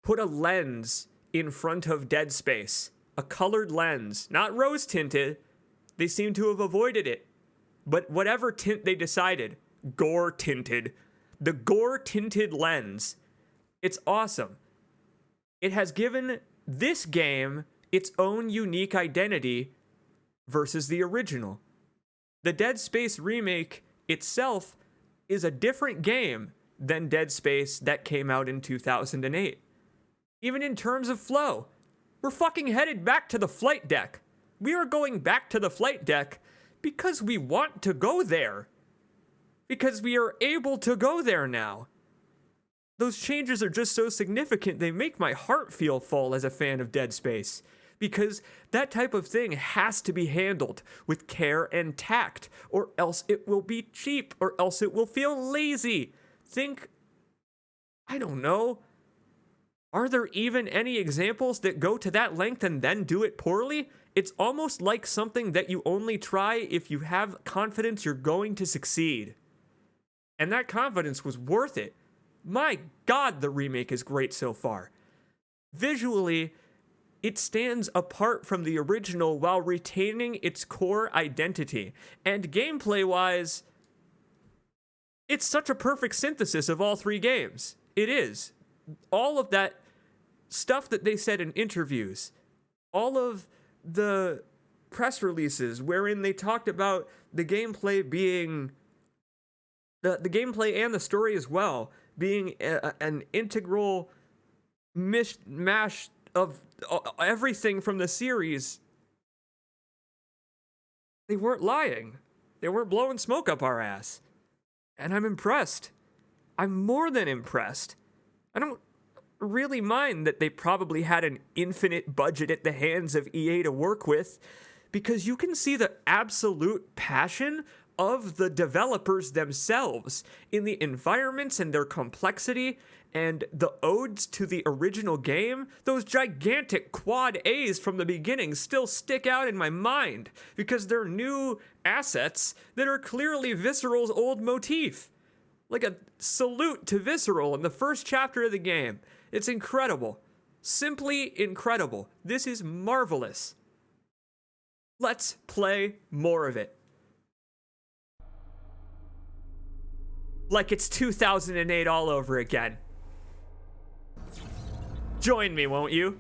put a lens in front of Dead Space. A colored lens, not rose-tinted. They seem to have avoided it. But whatever tint they decided, gore-tinted. The gore-tinted lens, it's awesome. It has given this game its own unique identity versus the original. The Dead Space remake itself is a different game than Dead Space that came out in 2008. Even in terms of flow, we're fucking headed back to the flight deck. We are going back to the flight deck because we want to go there. Because we are able to go there now. Those changes are just so significant, they make my heart feel full as a fan of Dead Space. Because that type of thing has to be handled with care and tact, or else it will be cheap, or else it will feel lazy. Think, I don't know, are there even any examples that go to that length and then do it poorly? It's almost like something that you only try if you have confidence you're going to succeed. And that confidence was worth it. My God, the remake is great so far. Visually, it stands apart from the original while retaining its core identity. And gameplay-wise, it's such a perfect synthesis of all three games. It is. All of that stuff that they said in interviews, all of the press releases wherein they talked about the gameplay being, the gameplay and the story as well, being an integral mishmash of everything from the series. They weren't lying. They weren't blowing smoke up our ass. And I'm impressed. I'm more than impressed. I don't really mind that they probably had an infinite budget at the hands of EA to work with, because you can see the absolute passion of the developers themselves in the environments and their complexity and the odes to the original game. Those gigantic quad A's from the beginning still stick out in my mind because they're new assets that are clearly Visceral's old motif. Like a salute to Visceral in the first chapter of the game. It's incredible. Simply incredible. This is marvelous. Let's play more of it. Like it's 2008 all over again. Join me, won't you?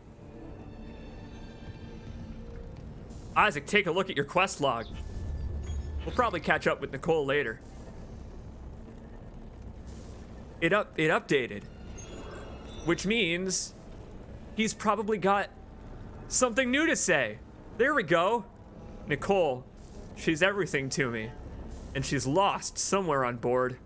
Isaac, take a look at your quest log. We'll probably catch up with Nicole later. It updated, which means he's probably got something new to say. There we go. Nicole, she's everything to me, and she's lost somewhere on board.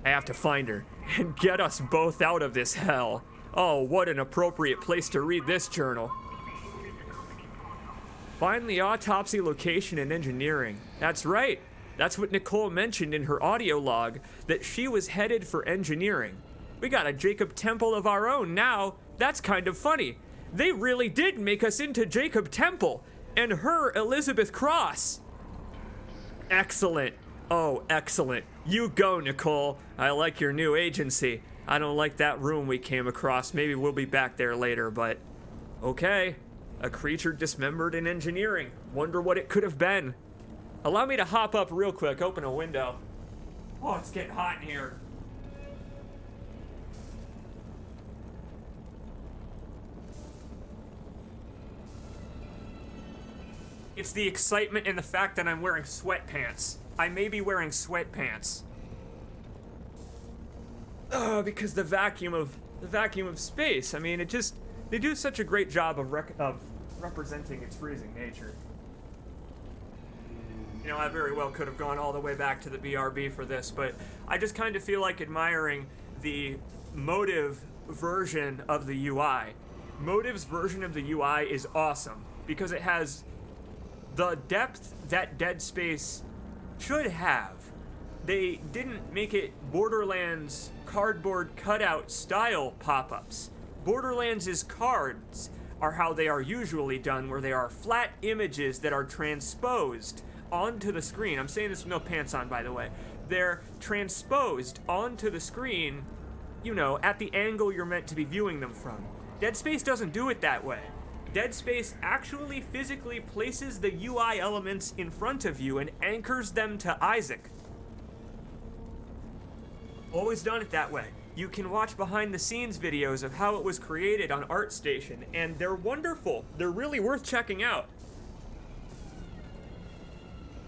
I have to find her and get us both out of this hell. Oh, what an appropriate place to read this journal. Find the autopsy location in engineering. That's right. That's what Nicole mentioned in her audio log, that she was headed for engineering. We got a Jacob Temple of our own now. That's kind of funny. They really did make us into Jacob Temple, and her Elizabeth Cross. Excellent. Oh, excellent. You go, Nicole. I like your new agency. I don't like that room we came across. Maybe we'll be back there later, but okay. A creature dismembered in engineering. Wonder what it could have been. Allow me to hop up real quick, open a window. Oh, it's getting hot in here. It's the excitement and the fact that I'm wearing sweatpants. I may be wearing sweatpants. Because the vacuum of space. I mean, they do such a great job of representing its freezing nature. You know, I very well could have gone all the way back to the BRB for this, but I just kind of feel like admiring the Motive version of the UI. Motive's version of the UI is awesome because it has the depth that Dead Space should have. They didn't make it Borderlands cardboard cutout style pop-ups. Borderlands' cards are how they are usually done, where they are flat images that are transposed onto the screen. I'm saying this with no pants on, by the way. They're transposed onto the screen, you know, at the angle you're meant to be viewing them from. Dead Space doesn't do it that way. Dead Space actually physically places the UI elements in front of you and anchors them to Isaac. Always done it that way. you can watch behind the scenes videos of how it was created on ArtStation, and they're wonderful. They're really worth checking out.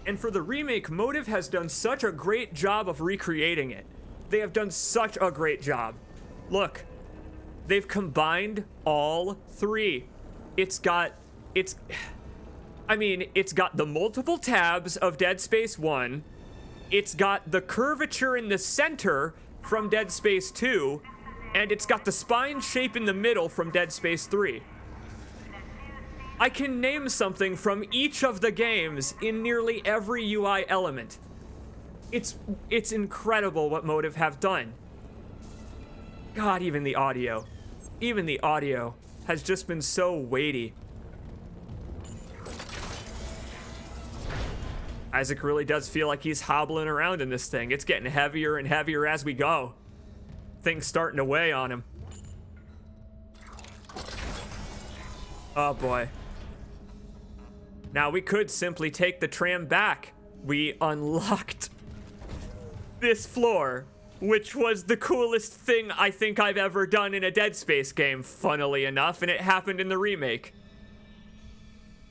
And for the remake, Motive has done such a great job of recreating it. They have done such a great job. Look, they've combined all three. It's got the multiple tabs of Dead Space 1. It's got the curvature in the center from Dead Space 2. And it's got the spine shape in the middle from Dead Space 3. I can name something from each of the games in nearly every UI element. It's incredible what Motive have done. God, even the audio has just been so weighty. Isaac really does feel like he's hobbling around in this thing. It's getting heavier and heavier as we go. Things starting to weigh on him. Oh boy. Now we could simply take the tram back. We unlocked this floor, which was the coolest thing I think I've ever done in a Dead Space game, funnily enough, and it happened in the remake.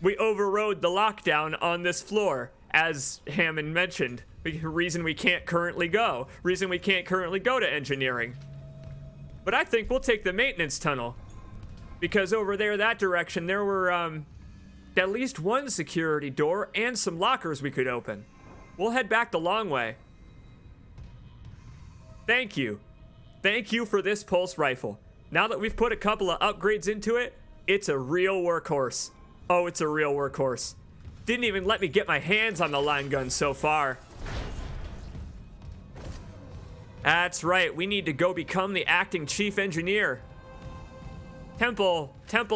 We overrode the lockdown on this floor, as Hammond mentioned. Reason we can't currently go to engineering. But I think we'll take the maintenance tunnel, because over there that direction there were at least one security door and some lockers we could open. We'll head back the long way. Thank you for this pulse rifle. Now that we've put a couple of upgrades into it, it's a real workhorse. Oh, it's a real workhorse. Didn't even let me get my hands on the line gun so far. That's right, we need to go become the acting chief engineer. Temple,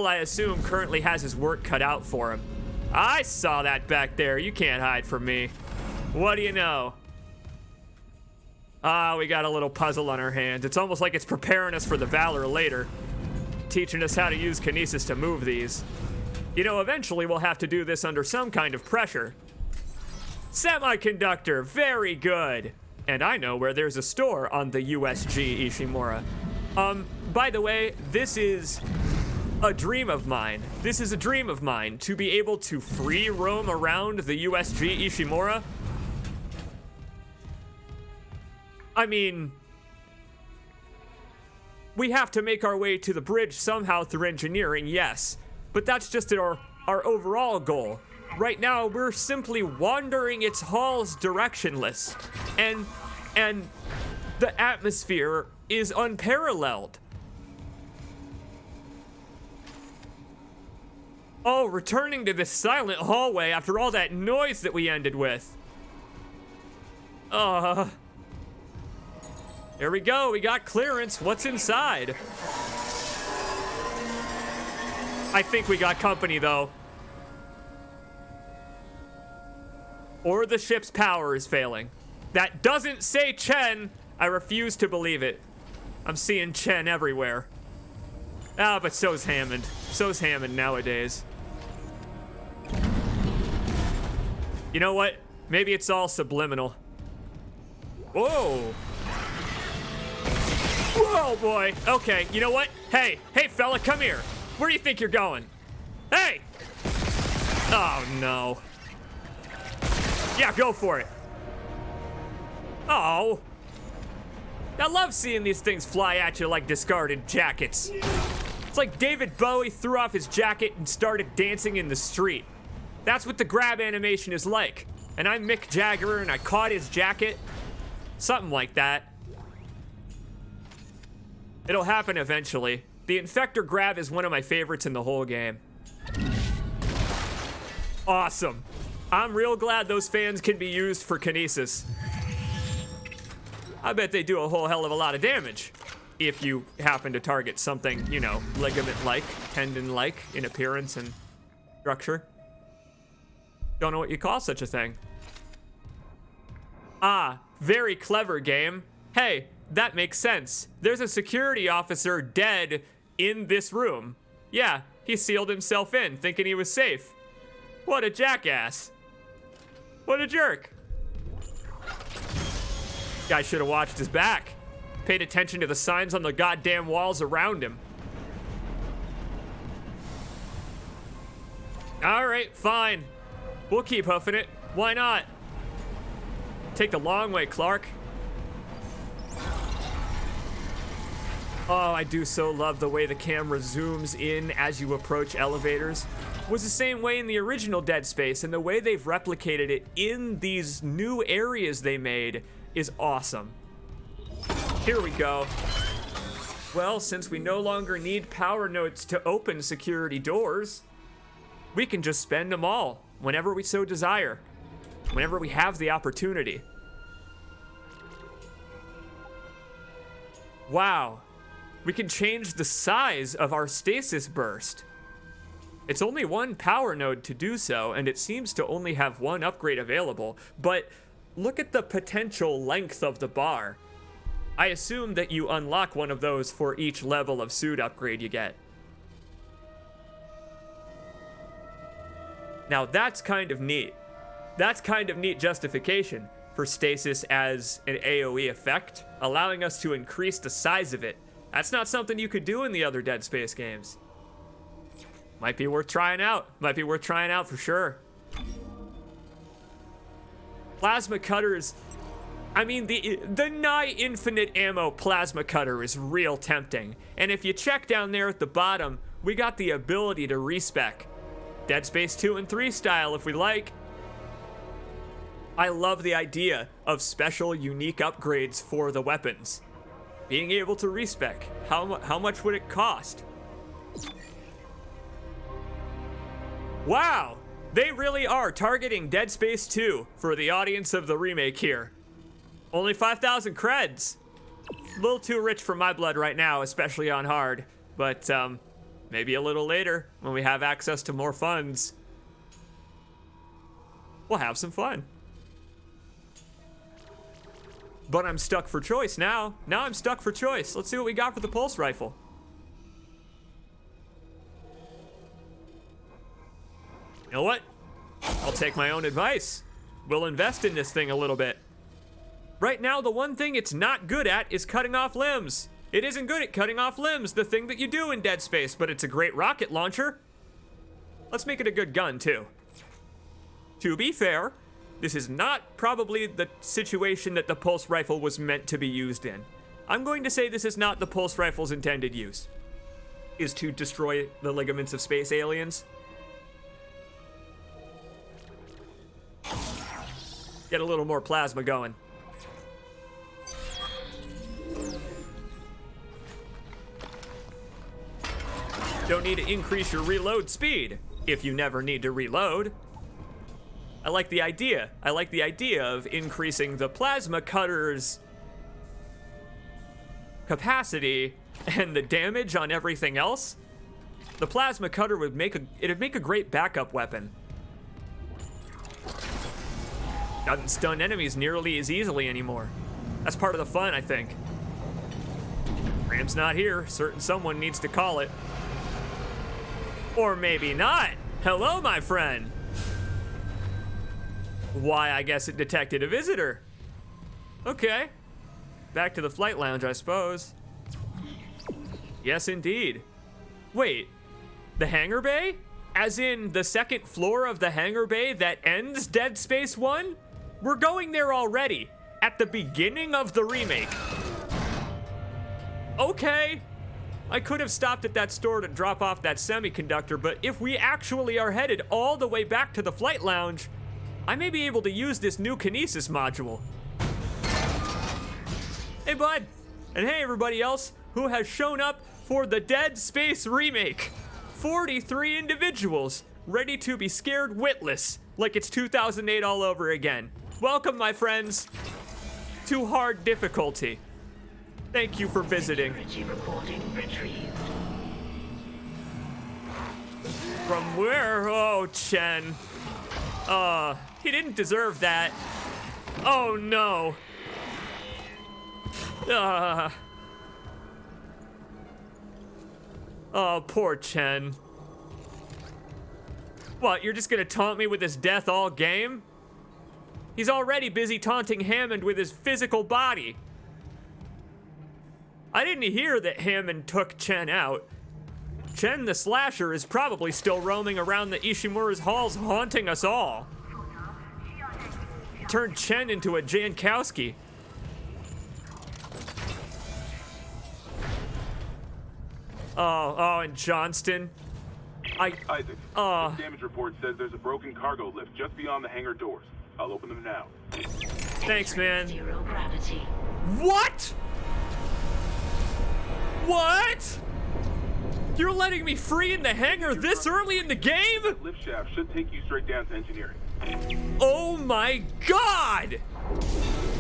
I assume, currently has his work cut out for him. I saw that back there. You can't hide from me. What do you know? We got a little puzzle on our hands. It's almost like it's preparing us for the Valor later. Teaching us how to use kinesis to move these. You know, eventually we'll have to do this under some kind of pressure. Semiconductor, very good. And I know where there's a store on the USG Ishimura. By the way, this is a dream of mine. This is a dream of mine, to be able to free roam around the USG Ishimura. I mean, we have to make our way to the bridge somehow through engineering, yes. But that's just our overall goal. Right now, we're simply wandering its halls directionless. And the atmosphere is unparalleled. Oh, returning to this silent hallway after all that noise that we ended with. Here we go, we got clearance. What's inside? I think we got company, though. Or the ship's power is failing. That doesn't say Chen. I refuse to believe it. I'm seeing Chen everywhere. But so's Hammond. So's Hammond nowadays. You know what? Maybe it's all subliminal. Whoa. Whoa, boy. Okay, you know what? Hey, fella, come here. Where do you think you're going? Hey! Oh, no. Yeah, go for it. Oh. I love seeing these things fly at you like discarded jackets. It's like David Bowie threw off his jacket and started dancing in the street. That's what the grab animation is like. And I'm Mick Jagger and I caught his jacket. Something like that. It'll happen eventually. The Infector grab is one of my favorites in the whole game. Awesome. I'm real glad those fans can be used for kinesis. I bet they do a whole hell of a lot of damage if you happen to target something, you know, ligament-like, tendon-like in appearance and structure. Don't know what you call such a thing. Very clever game. Hey, that makes sense. There's a security officer dead in this room. Yeah, he sealed himself in, thinking he was safe. What a jackass. What a jerk. Guy should have watched his back. Paid attention to the signs on the goddamn walls around him. Alright, fine. We'll keep hoofing it. Why not? Take the long way, Clark. Oh, I do so love the way the camera zooms in as you approach elevators. It was the same way in the original Dead Space, and the way they've replicated it in these new areas they made is awesome. Here we go. Well, since we no longer need power nodes to open security doors, we can just spend them all whenever we so desire, whenever we have the opportunity. Wow. We can change the size of our stasis burst. It's only one power node to do so, and it seems to only have one upgrade available, but look at the potential length of the bar. I assume that you unlock one of those for each level of suit upgrade you get. Now that's kind of neat. That's kind of neat justification for stasis as an AoE effect, allowing us to increase the size of it. That's not something you could do in the other Dead Space games. Might be worth trying out. Might be worth trying out for sure. Plasma cutters. I mean, the nigh infinite ammo plasma cutter is real tempting. And if you check down there at the bottom, we got the ability to respec. Dead Space 2 and 3 style if we like. I love the idea of special unique upgrades for the weapons. Being able to respec. How much would it cost? Wow! They really are targeting Dead Space 2 for the audience of the remake here. Only 5,000 creds. A little too rich for my blood right now, especially on hard. But maybe a little later when we have access to more funds. We'll have some fun. But I'm stuck for choice now. Now I'm stuck for choice. Let's see what we got for the pulse rifle. You know what? I'll take my own advice. We'll invest in this thing a little bit. Right now, the one thing it's not good at is cutting off limbs. It isn't good at cutting off limbs, the thing that you do in Dead Space, but it's a great rocket launcher. Let's make it a good gun, too. To be fair, this is not probably the situation that the pulse rifle was meant to be used in. I'm going to say this is not the pulse rifle's intended use, is to destroy the ligaments of space aliens. Get a little more plasma going. Don't need to increase your reload speed if you never need to reload. I like the idea. I like the idea of increasing the plasma cutter's capacity and the damage on everything else. The plasma cutter would make a great backup weapon. Doesn't stun enemies nearly as easily anymore. That's part of the fun, I think. Ram's not here. Certain someone needs to call it. Or maybe not. Hello, my friend. Why, I guess it detected a visitor. Okay. Back to the flight lounge, I suppose. Yes, indeed. Wait, the hangar bay? As in the second floor of the hangar bay that ends Dead Space 1? We're going there already, at the beginning of the remake. Okay. I could have stopped at that store to drop off that semiconductor, but if we actually are headed all the way back to the flight lounge, I may be able to use this new kinesis module. Hey, bud. And hey, everybody else who has shown up for the Dead Space remake. 43 individuals ready to be scared witless like it's 2008 all over again. Welcome, my friends, to hard difficulty. Thank you for visiting. From where? Oh, Chen. He didn't deserve that. Oh, no. Oh, poor Chen. What, you're just gonna taunt me with his death all game? He's already busy taunting Hammond with his physical body. I didn't hear that Hammond took Chen out. Chen the Slasher is probably still roaming around the Ishimura's halls haunting us all. Turned Chen into a Jankowski. Oh, and Johnston. Isaac, this damage report says there's a broken cargo lift just beyond the hangar doors. I'll open them now. Thanks, man. Zero gravity. What? What? You're letting me free in the hangar this early in the game? That lift shaft should take you straight down to engineering. Oh my god!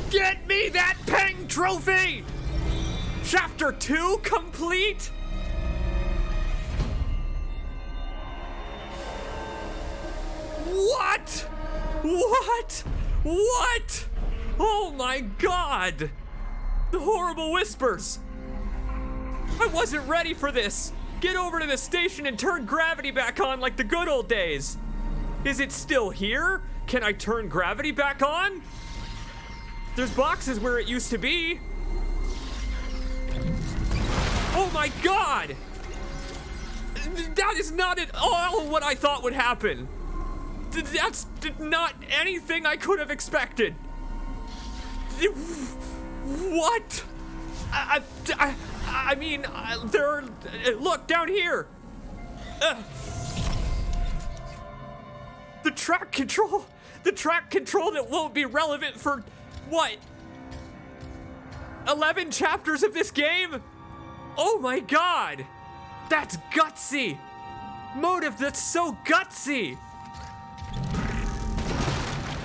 Get me that Peng trophy! Chapter 2 complete? What? What? What? Oh my god! The horrible whispers! I wasn't ready for this! Get over to the station and turn gravity back on like the good old days! Is it still here? Can I turn gravity back on? There's boxes where it used to be. Oh my god! That is not at all what I thought would happen. That's not anything I could have expected. What? I mean, look down here. The track control that won't be relevant for what? 11 chapters of this game? Oh my god. That's gutsy. Motive, that's so gutsy.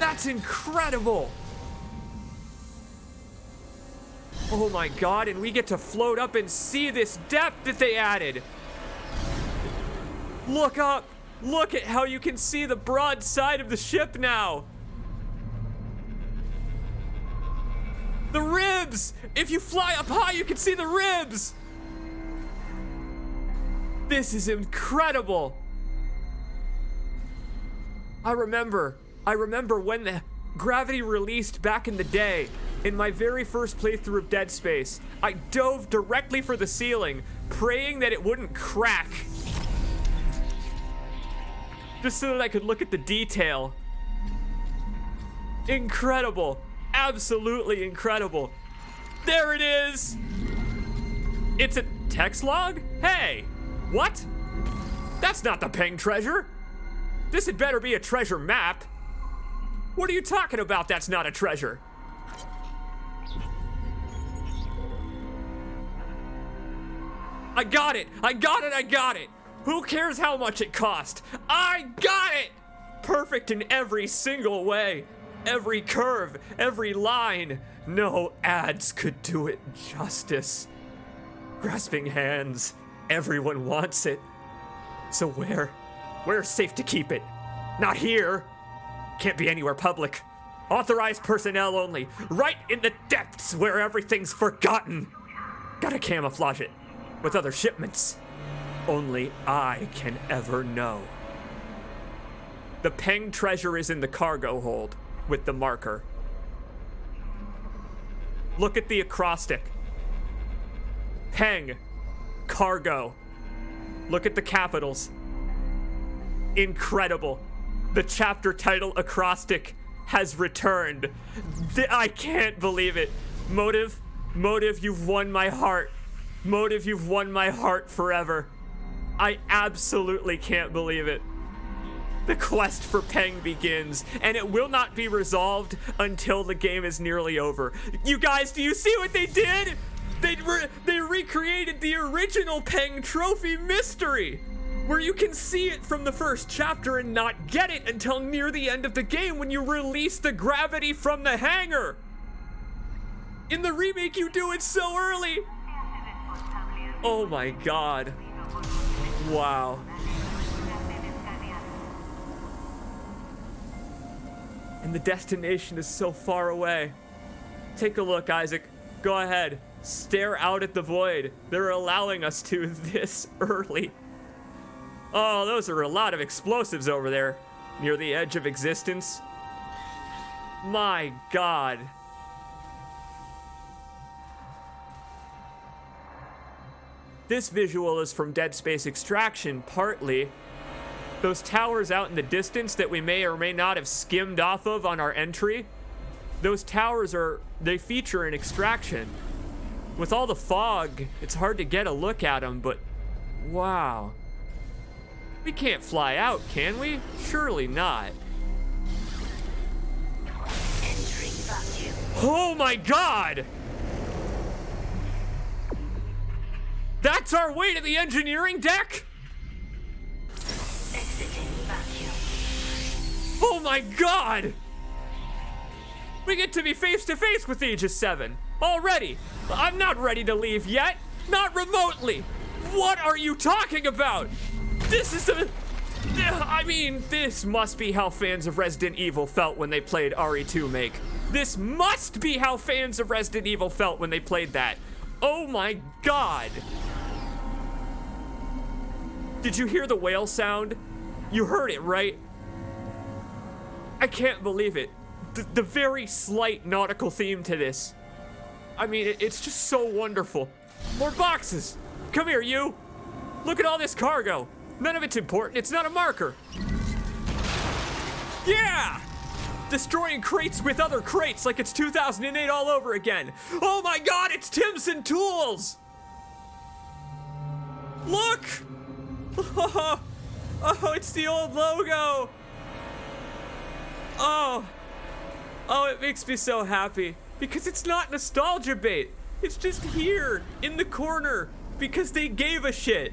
That's incredible. Oh my god, and we get to float up and see this depth that they added. Look up. Look at how you can see the broad side of the ship now. The ribs! If you fly up high, you can see the ribs! This is incredible. I remember when the gravity released back in the day. In my very first playthrough of Dead Space, I dove directly for the ceiling, praying that it wouldn't crack. Just so that I could look at the detail. Incredible. Absolutely incredible. There it is. It's a text log? Hey, what? That's not the Peng treasure. This had better be a treasure map. What are you talking about? That's not a treasure. I got it! I got it! I got it! Who cares how much it cost? I got it! Perfect in every single way. Every curve, every line. No ads could do it justice. Grasping hands. Everyone wants it. So where's safe to keep it? Not here. Can't be anywhere public. Authorized personnel only. Right in the depths where everything's forgotten. Gotta camouflage it with other shipments. Only I can ever know. The Peng treasure is in the cargo hold with the marker. Look at the acrostic. Peng, cargo. Look at the capitals. Incredible. The chapter title acrostic has returned. I can't believe it. Motive, you've won my heart. Motive, you've won my heart forever. I absolutely can't believe it. The quest for Peng begins, and it will not be resolved until the game is nearly over. You guys, do you see what they did? They recreated the original Peng trophy mystery, where you can see it from the first chapter and not get it until near the end of the game when you release the gravity from the hangar. In the remake, you do it so early. Oh my god. Wow. And the destination is so far away. Take a look, Isaac. Go ahead. Stare out at the void. They're allowing us to this early. Oh, those are a lot of explosives over there, near the edge of existence. My god. This visual is from Dead Space Extraction, partly. Those towers out in the distance that we may or may not have skimmed off of on our entry, those towers they feature in Extraction. With all the fog, it's hard to get a look at them, but wow. We can't fly out, can we? Surely not. Entering vacuum. Oh my god! That's our way to the engineering deck? Exiting vacuum. Oh my god! We get to be face to face with Aegis 7 already. I'm not ready to leave yet. Not remotely. What are you talking about? This is this must be how fans of Resident Evil felt when they played RE2 Make. This must be how fans of Resident Evil felt when they played that. Oh my god. Did you hear the whale sound? You heard it, right? I can't believe it. The very slight nautical theme to this. I mean, it's just so wonderful. More boxes. Come here, you. Look at all this cargo. None of it's important. It's not a marker. Yeah! Destroying crates with other crates like it's 2008 all over again. Oh my god, it's Timson Tools! Look! Oh, it's the old logo. Oh, it makes me so happy because it's not nostalgia bait. It's just here in the corner because they gave a shit.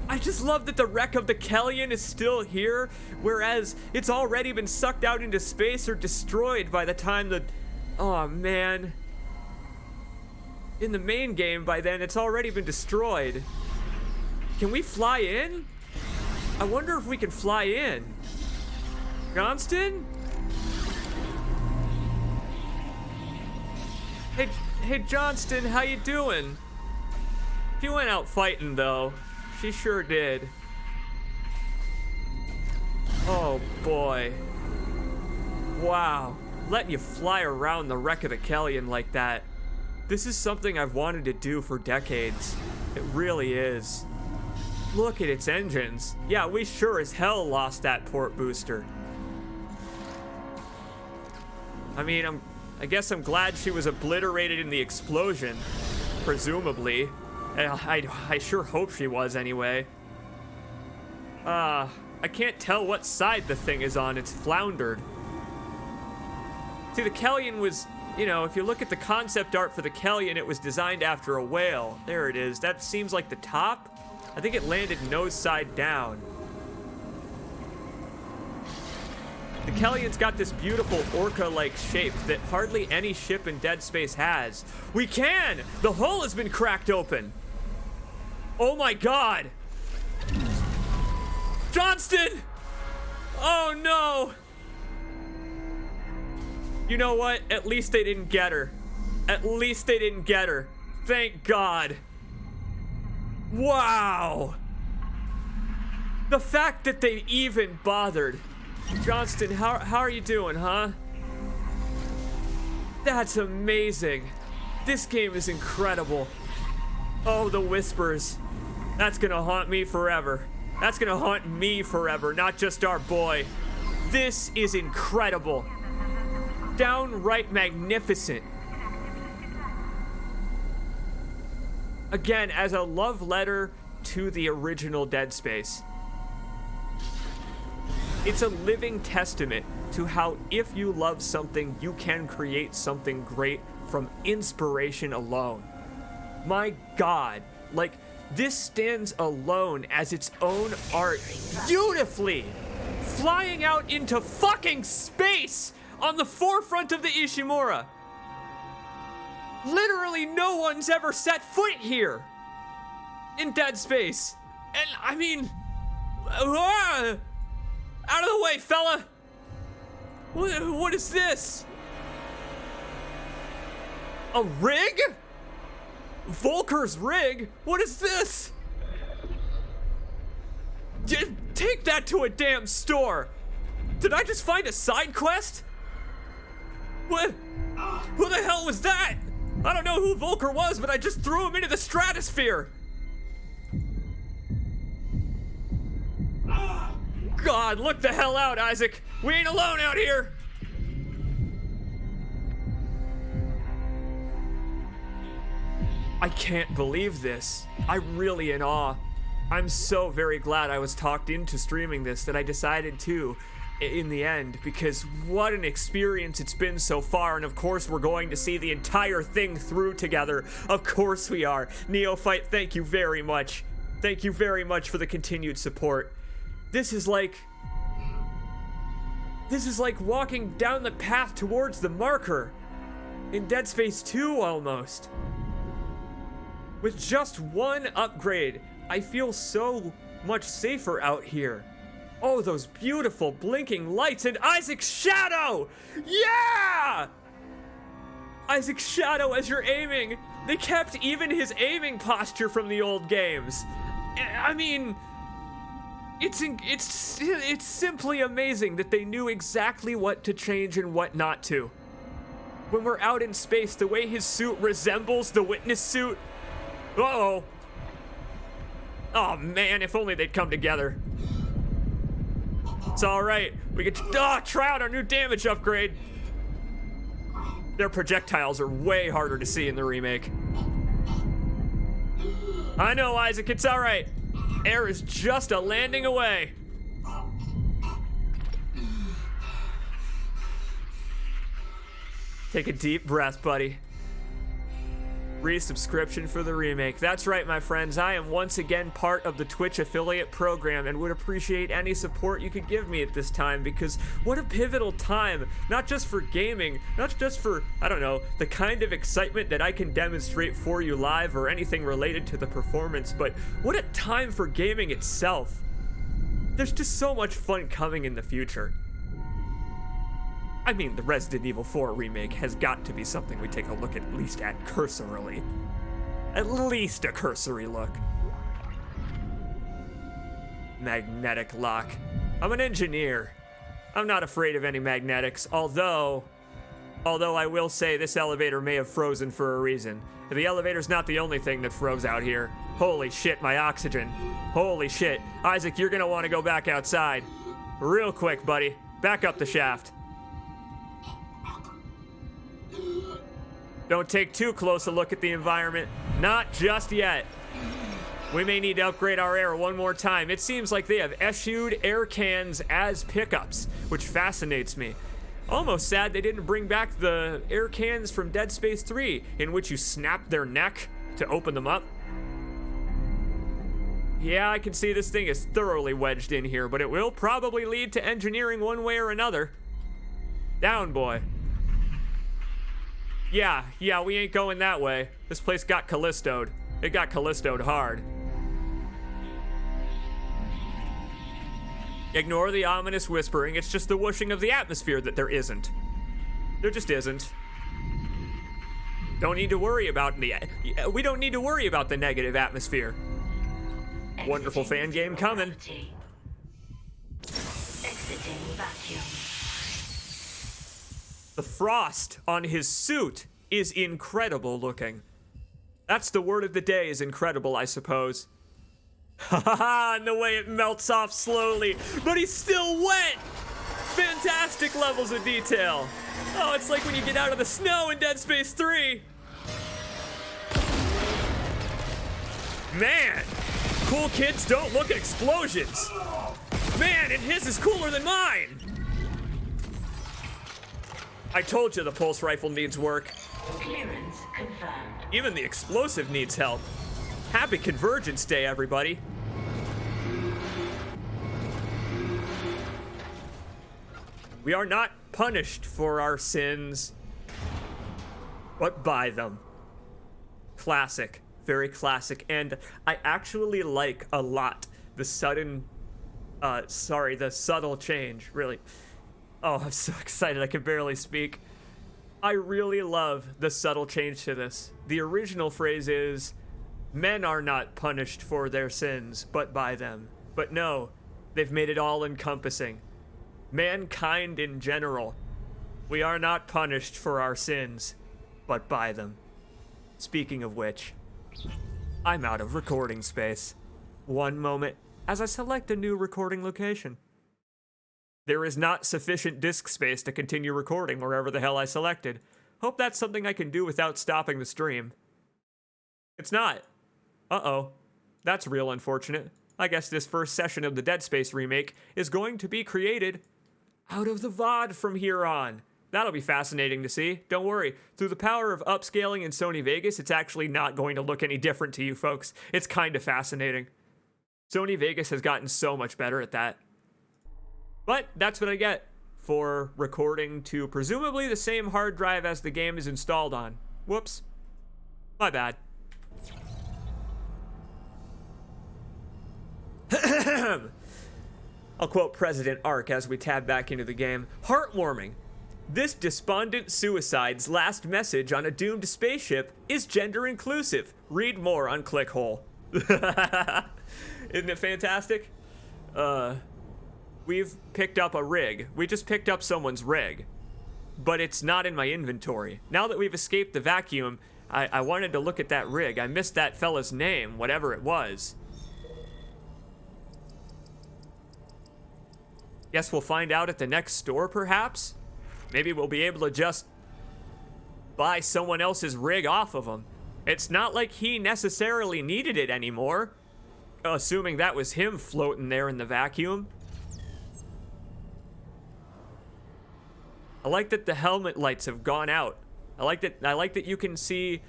I just love that the wreck of the Kellion is still here, whereas it's already been sucked out into space or destroyed by the time oh man. In the main game by then, it's already been destroyed. Can we fly in? I wonder if we can fly in. Johnston? Hey Johnston, how you doing? She went out fighting though. She sure did. Oh boy. Wow. Letting you fly around the wreck of the Kellion like that. This is something I've wanted to do for decades. It really is. Look at its engines. Yeah, we sure as hell lost that port booster. I mean, I guess I'm glad she was obliterated in the explosion. Presumably. I sure hope she was anyway. I can't tell what side the thing is on. It's floundered. See, the Kellion was, if you look at the concept art for the Kellion, it was designed after a whale. There it is. That seems like the top. I think it landed nose side down. The Kellion's got this beautiful orca-like shape that hardly any ship in Dead Space has. We can! The hull has been cracked open. Oh my god! Johnston! Oh no! You know what? At least they didn't get her. At least they didn't get her. Thank God. Wow! The fact that they even bothered. Johnston, how are you doing, huh? That's amazing. This game is incredible. Oh, the whispers. That's gonna haunt me forever. That's gonna haunt me forever, not just our boy. This is incredible. Downright magnificent. Again, as a love letter to the original Dead Space. It's a living testament to how if you love something, you can create something great from inspiration alone. My God, like, this stands alone as its own art beautifully, flying out into fucking space on the forefront of the Ishimura. Literally no one's ever set foot here in Dead Space. And I mean, out of the way, fella. What is this? A rig? Volker's rig? What is this? Take that to a damn store. Did I just find a side quest? What? Who the hell was that? I don't know who Volker was, but I just threw him into the stratosphere. God, look the hell out, Isaac. We ain't alone out here. I can't believe this. I'm really in awe. I'm so very glad I was talked into streaming this that I decided to in the end, because what an experience it's been so far, and of course we're going to see the entire thing through together. Of course we are. Neophyte, thank you very much. Thank you very much for the continued support. This is like walking down the path towards the marker in Dead Space 2 almost. With just one upgrade, I feel so much safer out here. Oh, those beautiful blinking lights and Isaac's shadow! Yeah! Isaac's shadow as you're aiming. They kept even his aiming posture from the old games. I mean, it's simply amazing that they knew exactly what to change and what not to. When we're out in space, the way his suit resembles the Witness suit. Uh-oh. Oh man, if only they'd come together. It's alright. We get Trout, our new damage upgrade. Their projectiles are way harder to see in the remake. I know, Isaac, it's alright. Air is just a landing away. Take a deep breath, buddy. Resubscription for the remake. That's right, my friends. I am once again part of the Twitch affiliate program and would appreciate any support you could give me at this time, because what a pivotal time, not just for gaming, not just for, I don't know, the kind of excitement that I can demonstrate for you live or anything related to the performance, but what a time for gaming itself. There's just so much fun coming in the future. I mean, the Resident Evil 4 remake has got to be something we take a look at least at cursorily. At least a cursory look. Magnetic lock. I'm an engineer. I'm not afraid of any magnetics, although I will say this elevator may have frozen for a reason. The elevator's not the only thing that froze out here. Holy shit, my oxygen. Holy shit. Isaac, you're gonna want to go back outside. Real quick, buddy. Back up the shaft. Don't take too close a look at the environment. Not just yet. We may need to upgrade our air one more time. It seems like they have eschewed air cans as pickups, which fascinates me. Almost sad they didn't bring back the air cans from Dead Space 3, in which you snap their neck to open them up. Yeah, I can see this thing is thoroughly wedged in here, but it will probably lead to engineering one way or another. Down, boy. Yeah, we ain't going that way. This place got Callisto'd. It got Callisto'd hard. Ignore the ominous whispering. It's just the whooshing of the atmosphere that there isn't. There just isn't. Don't need to worry about we don't need to worry about the negative atmosphere. Wonderful fan game coming. Exiting vacuum. The frost on his suit is incredible looking. That's the word of the day, is incredible, I suppose. Ha ha ha, and the way it melts off slowly, but he's still wet! Fantastic levels of detail. Oh, it's like when you get out of the snow in Dead Space 3. Man, cool kids don't look at explosions. Man, and his is cooler than mine. I told you the pulse rifle needs work. Clearance confirmed. Even the explosive needs help. Happy Convergence Day, everybody. We are not punished for our sins, but by them. Classic, very classic, and I actually like a lot the the subtle change, really. Oh, I'm so excited I can barely speak. I really love the subtle change to this. The original phrase is, men are not punished for their sins, but by them. But no, they've made it all encompassing. Mankind in general, we are not punished for our sins, but by them. Speaking of which, I'm out of recording space. One moment as I select a new recording location. There is not sufficient disk space to continue recording wherever the hell I selected. Hope that's something I can do without stopping the stream. It's not. Uh-oh. That's real unfortunate. I guess this first session of the Dead Space remake is going to be created out of the VOD from here on. That'll be fascinating to see. Don't worry. Through the power of upscaling in Sony Vegas, it's actually not going to look any different to you folks. It's kind of fascinating. Sony Vegas has gotten so much better at that. But that's what I get for recording to presumably the same hard drive as the game is installed on. Whoops. My bad. I'll quote President Ark as we tab back into the game. Heartwarming. This despondent suicide's last message on a doomed spaceship is gender inclusive. Read more on Clickhole. Isn't it fantastic? We've picked up a rig. We just picked up someone's rig. But it's not in my inventory. Now that we've escaped the vacuum, I wanted to look at that rig. I missed that fella's name, whatever it was. Guess we'll find out at the next store, perhaps? Maybe we'll be able to just buy someone else's rig off of him. It's not like he necessarily needed it anymore. Assuming that was him floating there in the vacuum. I like that the helmet lights have gone out. I like that you can see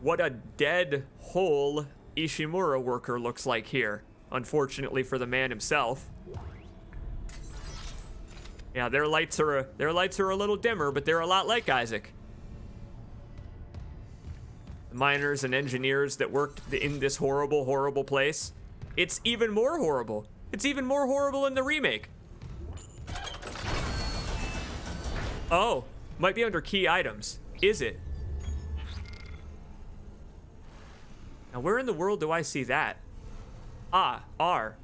what a dead, whole Ishimura worker looks like here. Unfortunately for the man himself. Yeah, their lights are a little dimmer, but they're a lot like Isaac. The miners and engineers that worked in this horrible, horrible place. It's even more horrible. It's even more horrible in the remake. Oh, might be under key items. Is it? Now, where in the world do I see that? Ah, R.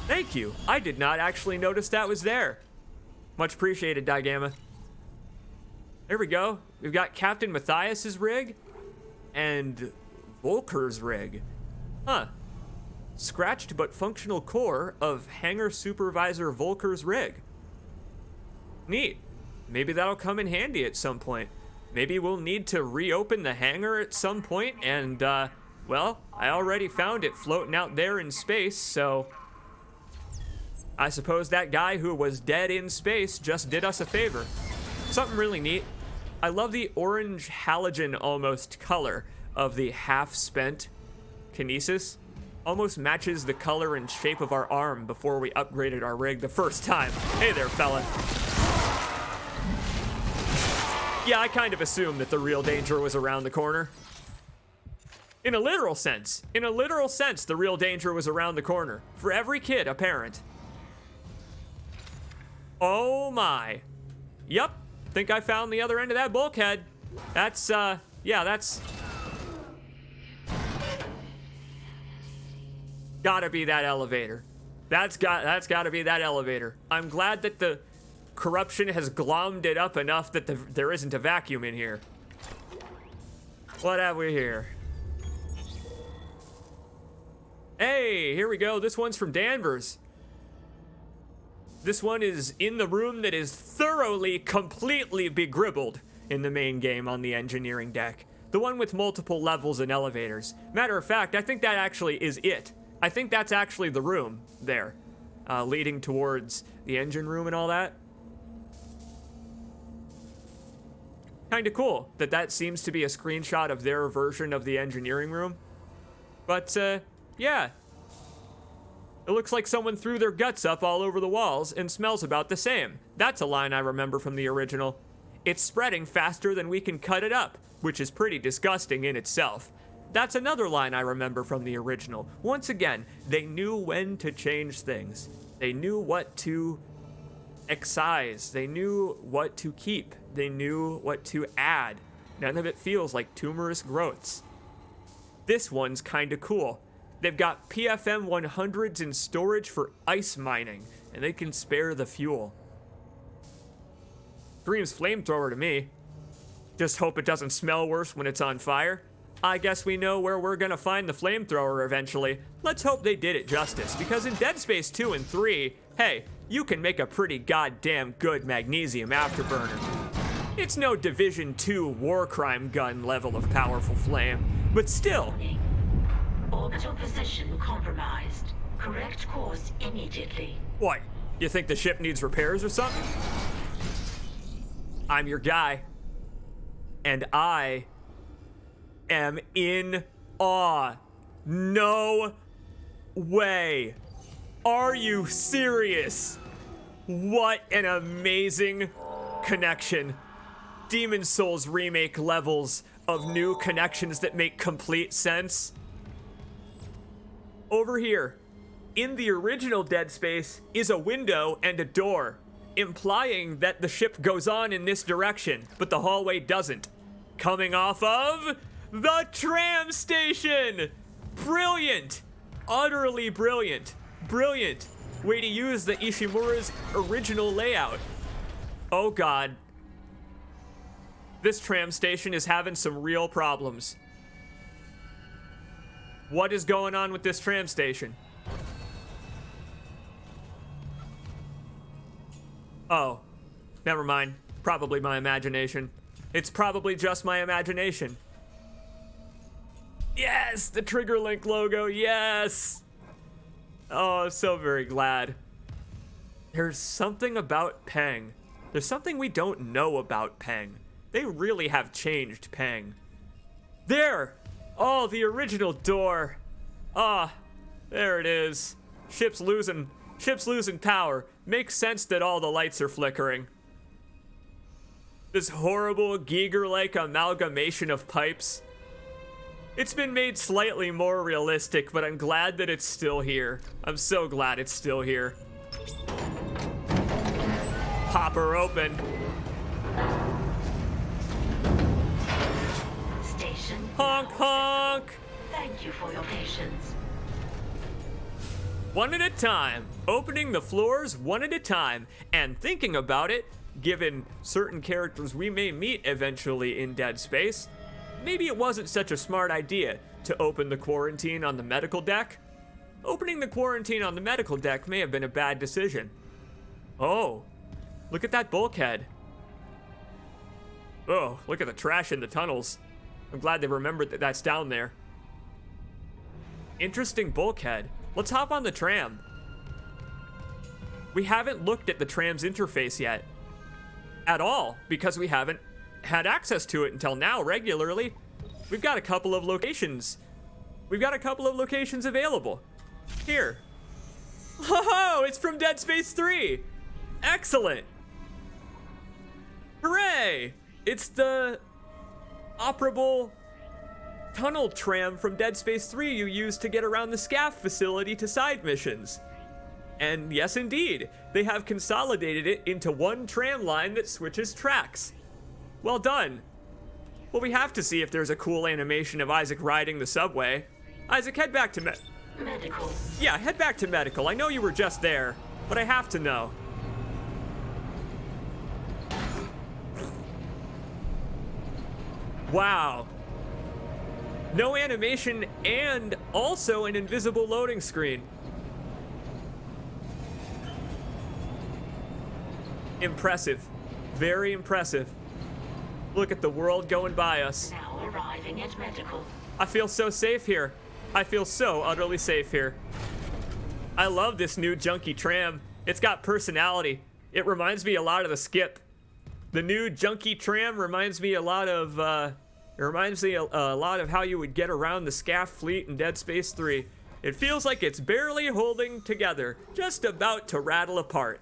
Thank you. I did not actually notice that was there. Much appreciated, Digamma. There we go. We've got Captain Matthias's rig and Volker's rig. Huh. Scratched but functional core of Hangar Supervisor Volker's rig. Neat. Maybe that'll come in handy at some point. Maybe we'll need to reopen the hangar at some point and, well, I already found it floating out there in space, so I suppose that guy who was dead in space just did us a favor. Something really neat. I love the orange halogen almost color of the half-spent kinesis. Almost matches the color and shape of our arm before we upgraded our rig the first time. Hey there, fella. Yeah, I kind of assumed that the real danger was around the corner. In a literal sense. In a literal sense, the real danger was around the corner. For every kid, a parent. Oh my. Yup. Think I found the other end of that bulkhead. That's, yeah, that's gotta be that elevator. That's gotta be that elevator. I'm glad that the corruption has glommed it up enough that there isn't a vacuum in here. What have we here? Hey, here we go. This one's from Danvers. This one is in the room that is thoroughly, completely begribbled in the main game on the engineering deck. The one with multiple levels and elevators. Matter of fact, I think that actually is it. I think that's actually the room there, leading towards the engine room and all that. Kinda cool that seems to be a screenshot of their version of the engineering room. But, yeah. It looks like someone threw their guts up all over the walls and smells about the same. That's a line I remember from the original. It's spreading faster than we can cut it up, which is pretty disgusting in itself. That's another line I remember from the original. Once again, they knew when to change things. They knew what to excise. They knew what to keep. They knew what to add. None of it feels like tumorous growths. This one's kinda cool. They've got PFM 100s in storage for ice mining, and they can spare the fuel. Screams flamethrower to me. Just hope it doesn't smell worse when it's on fire. I guess we know where we're gonna find the flamethrower eventually. Let's hope they did it justice, because in Dead Space 2 and 3, hey, you can make a pretty goddamn good magnesium afterburner. It's no Division 2 war crime gun level of powerful flame, but still. Orbital position compromised. Correct course immediately. What? You think the ship needs repairs or something? I'm your guy. And I am in awe. No way. Are you serious? What an amazing connection. Demon Souls remake levels of new connections that make complete sense. Over here, in the original Dead Space, is a window and a door, implying that the ship goes on in this direction, but the hallway doesn't. Coming off of the tram station! Brilliant! Utterly brilliant. Brilliant way to use the Ishimura's original layout. Oh god. This tram station is having some real problems. What is going on with this tram station? Oh, never mind. Probably my imagination. It's probably just my imagination. Yes, the Trigger Link logo, yes! Oh, I'm so very glad. There's something about Peng. There's something we don't know about Peng. They really have changed Peng. There! Oh, the original door. Ah, there it is. Ship's losing power. Makes sense that all the lights are flickering. This horrible Giger-like amalgamation of pipes. It's been made slightly more realistic, but I'm glad that it's still here. I'm so glad it's still here. Pop her open. Station. Honk, honk. Thank you for your patience. One at a time. Opening the floors one at a time. And thinking about it, given certain characters we may meet eventually in Dead Space, maybe it wasn't such a smart idea to open the quarantine on the medical deck. Opening the quarantine on the medical deck may have been a bad decision. Oh, look at that bulkhead. Oh, look at the trash in the tunnels. I'm glad they remembered that that's down there. Interesting bulkhead. Let's hop on the tram. We haven't looked at the tram's interface yet. At all, because we haven't had access to it until now regularly. We've got a couple of locations. We've got a couple of locations available. Here. Oh, it's from Dead Space 3. Excellent. Hooray! It's the operable tunnel tram from Dead Space 3 you use to get around the SCAF facility to side missions. And yes, indeed, they have consolidated it into one tram line that switches tracks. Well done. Well, we have to see if there's a cool animation of Isaac riding the subway. Isaac, head back to medical. Yeah, head back to medical. I know you were just there, but I have to know. Wow. No animation and also an invisible loading screen. Impressive. Very impressive. Look at the world going by us. Now arriving at medical. I feel so safe here. I feel so utterly safe here. I love this new junky tram. It's got personality. It reminds me a lot of the Skip. The new junky tram reminds me a lot of, a lot of how you would get around the SCAF fleet in Dead Space 3. It feels like it's barely holding together, just about to rattle apart.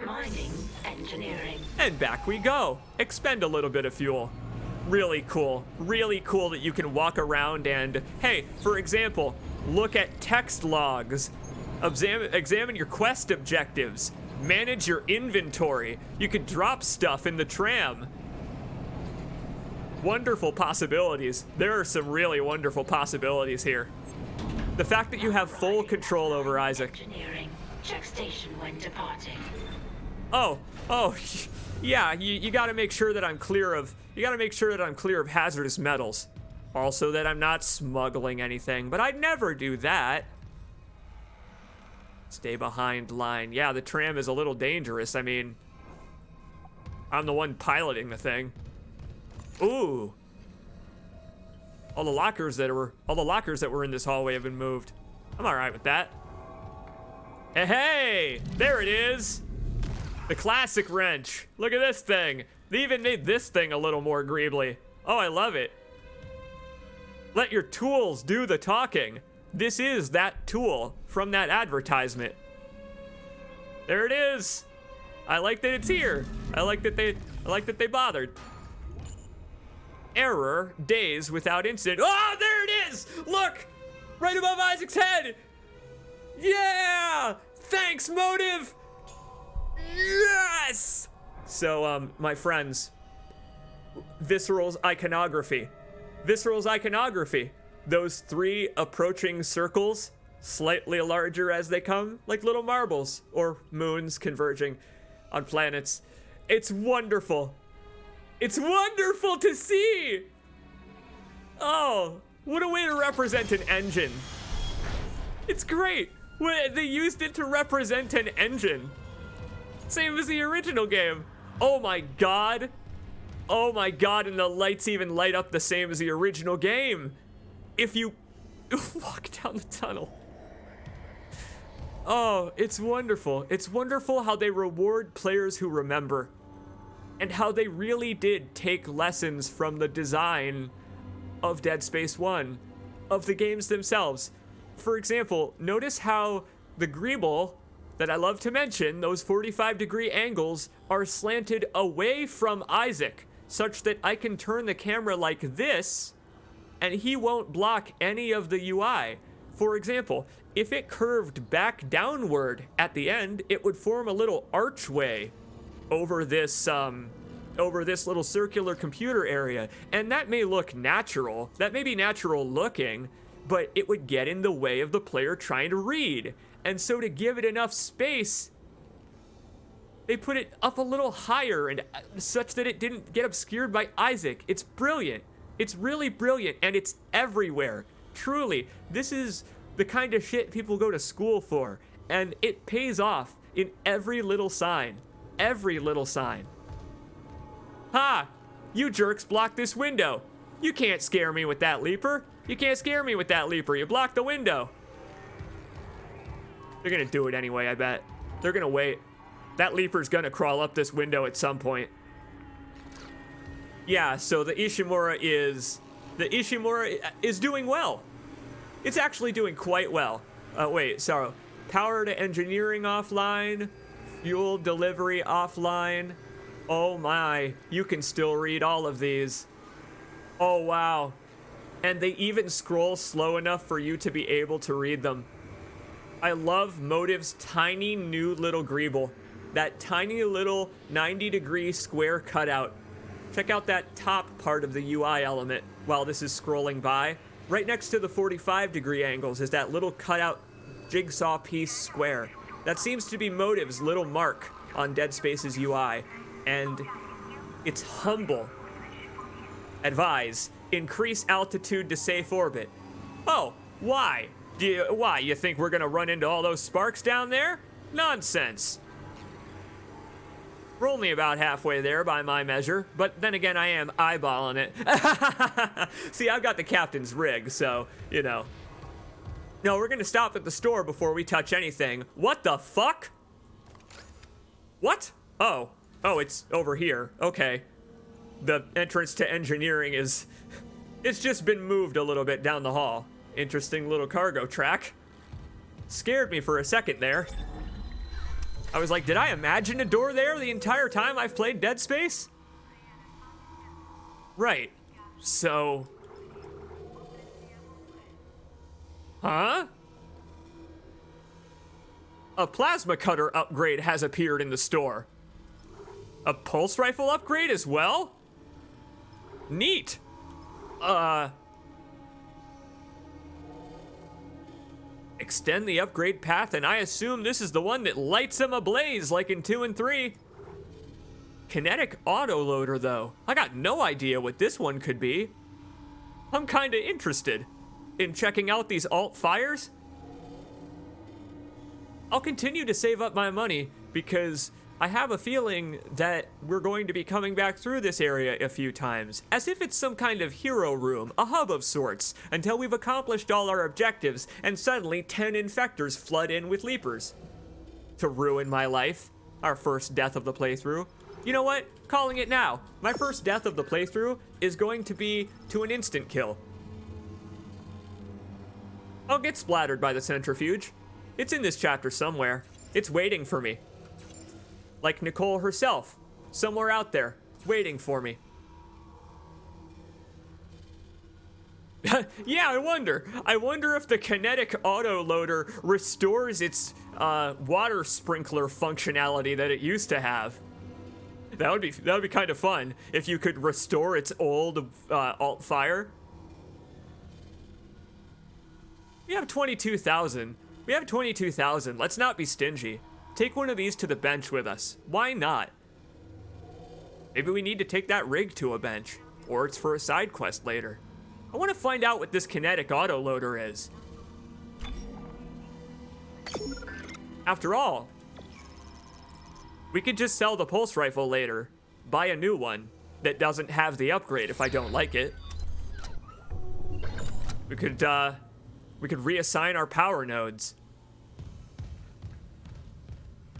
Mining, engineering. And back we go. Expend a little bit of fuel. Really cool. Really cool that you can walk around and, hey, for example, look at text logs. Examine your quest objectives. Manage your inventory. You could drop stuff in the tram. Wonderful possibilities. There are some really wonderful possibilities here. The fact that you have full control over Isaac. Engineering. Check station when departing. Oh, yeah, you gotta make sure that I'm clear of, hazardous metals. Also that I'm not smuggling anything, but I'd never do that. Stay behind line. Yeah, the tram is a little dangerous. I mean, I'm the one piloting the thing. Ooh. All the lockers that were in this hallway have been moved. I'm all right with that. Hey, there it is. The classic wrench. Look at this thing. They even made this thing a little more greebly. Oh, I love it. Let your tools do the talking. This is that tool from that advertisement. There it is. I like that it's here. I like that they bothered. Error, days without incident. Oh, there it is! Look! Right above Isaac's head! Yeah! Thanks, Motive! Yes! So, my friends, Visceral's iconography. Those 3 approaching circles, slightly larger as they come, like little marbles or moons converging on planets. It's wonderful. It's wonderful to see! Oh, what a way to represent an engine. It's great. They used it to represent an engine. Same as the original game. Oh my god. Oh my god, and the lights even light up the same as the original game. If you walk down the tunnel. Oh, it's wonderful. It's wonderful how they reward players who remember. And how they really did take lessons from the design of Dead Space 1, of the games themselves. For example, notice how the greeble that I love to mention, those 45-degree angles, are slanted away from Isaac, such that I can turn the camera like this, and he won't block any of the UI. For example, if it curved back downward at the end, it would form a little archway over this little circular computer area, and that may look natural, that may be natural looking, but it would get in the way of the player trying to read. And so to give it enough space, they put it up a little higher and such that it didn't get obscured by Isaac. It's brilliant. It's really brilliant, and it's everywhere. Truly, this is the kind of shit people go to school for, and it pays off in every little sign. Every little sign. Ha! You jerks blocked this window. You can't scare me with that leaper. You can't scare me with that leaper. You blocked the window. They're gonna do it anyway, I bet. They're gonna wait. That leaper's gonna crawl up this window at some point. Yeah, so the Ishimura is doing well. It's actually doing quite well. Wait, sorry. Power to engineering offline. Fuel delivery offline. Oh my, you can still read all of these. Oh wow. And they even scroll slow enough for you to be able to read them. I love Motive's tiny new little greeble. That tiny little 90-degree square cutout. Check out that top part of the UI element while this is scrolling by. Right next to the 45-degree angles is that little cutout jigsaw piece square. That seems to be Motive's little mark on Dead Space's UI. And it's humble. Advise, increase altitude to safe orbit. Oh, why? Why, you think we're gonna run into all those sparks down there? Nonsense. We're only about halfway there by my measure, but then again, I am eyeballing it. See, I've got the captain's rig, so, you know. No, we're gonna stop at the store before we touch anything. What the fuck? What? Oh, it's over here. Okay. The entrance to engineering it's just been moved a little bit down the hall. Interesting little cargo track. Scared me for a second there. I was like, did I imagine a door there the entire time I've played Dead Space? Right. So... Huh? A plasma cutter upgrade has appeared in the store. A pulse rifle upgrade as well? Neat. Extend the upgrade path, and I assume this is the one that lights them ablaze like in 2 and 3. Kinetic autoloader, though. I got no idea what this one could be. I'm kinda interested in checking out these alt fires. I'll continue to save up my money because I have a feeling that we're going to be coming back through this area a few times, as if it's some kind of hero room, a hub of sorts, until we've accomplished all our objectives and suddenly 10 infectors flood in with leapers. To ruin my life, our first death of the playthrough. You know what? Calling it now. My first death of the playthrough is going to be to an instant kill. I'll get splattered by the centrifuge. It's in this chapter somewhere. It's waiting for me. Like Nicole herself, somewhere out there, waiting for me. Yeah, I wonder if the kinetic autoloader restores its water sprinkler functionality that it used to have. That would be kind of fun if you could restore its old alt fire. We have 22,000. Let's not be stingy. Take one of these to the bench with us. Why not? Maybe we need to take that rig to a bench, or it's for a side quest later. I want to find out what this kinetic autoloader is. After all, we could just sell the pulse rifle later, buy a new one that doesn't have the upgrade if I don't like it. We could reassign our power nodes.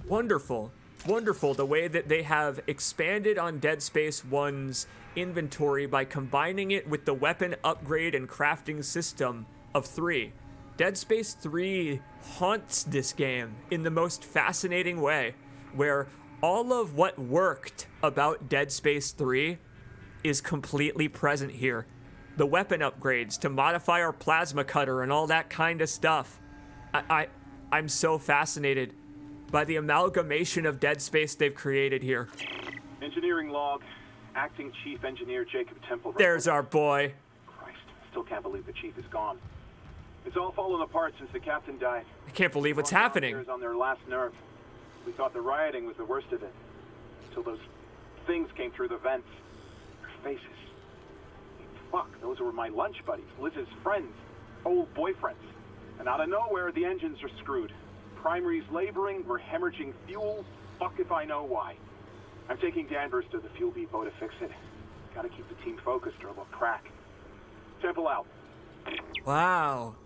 Wonderful, wonderful the way that they have expanded on Dead Space 1's inventory by combining it with the weapon upgrade and crafting system of 3. Dead Space 3 haunts this game in the most fascinating way, where all of what worked about Dead Space 3 is completely present here. The weapon upgrades to modify our plasma cutter and all that kind of stuff. I'm so fascinated by the amalgamation of Dead Space they've created here. Engineering log, acting chief engineer Jacob Temple. There's our boy. Christ, still can't believe the chief is gone. It's all fallen apart since the captain died. I can't believe what's happening. On their last nerve. We thought the rioting was the worst of it, until those things came through the vents. Their faces. Fuck, those were my lunch buddies, Liz's friends, old boyfriends. And out of nowhere, the engines are screwed. Primary's laboring, we're hemorrhaging fuel. Fuck if I know why. I'm taking Danvers to the fuel depot to fix it. Gotta keep the team focused or they'll crack. Temple out. Wow.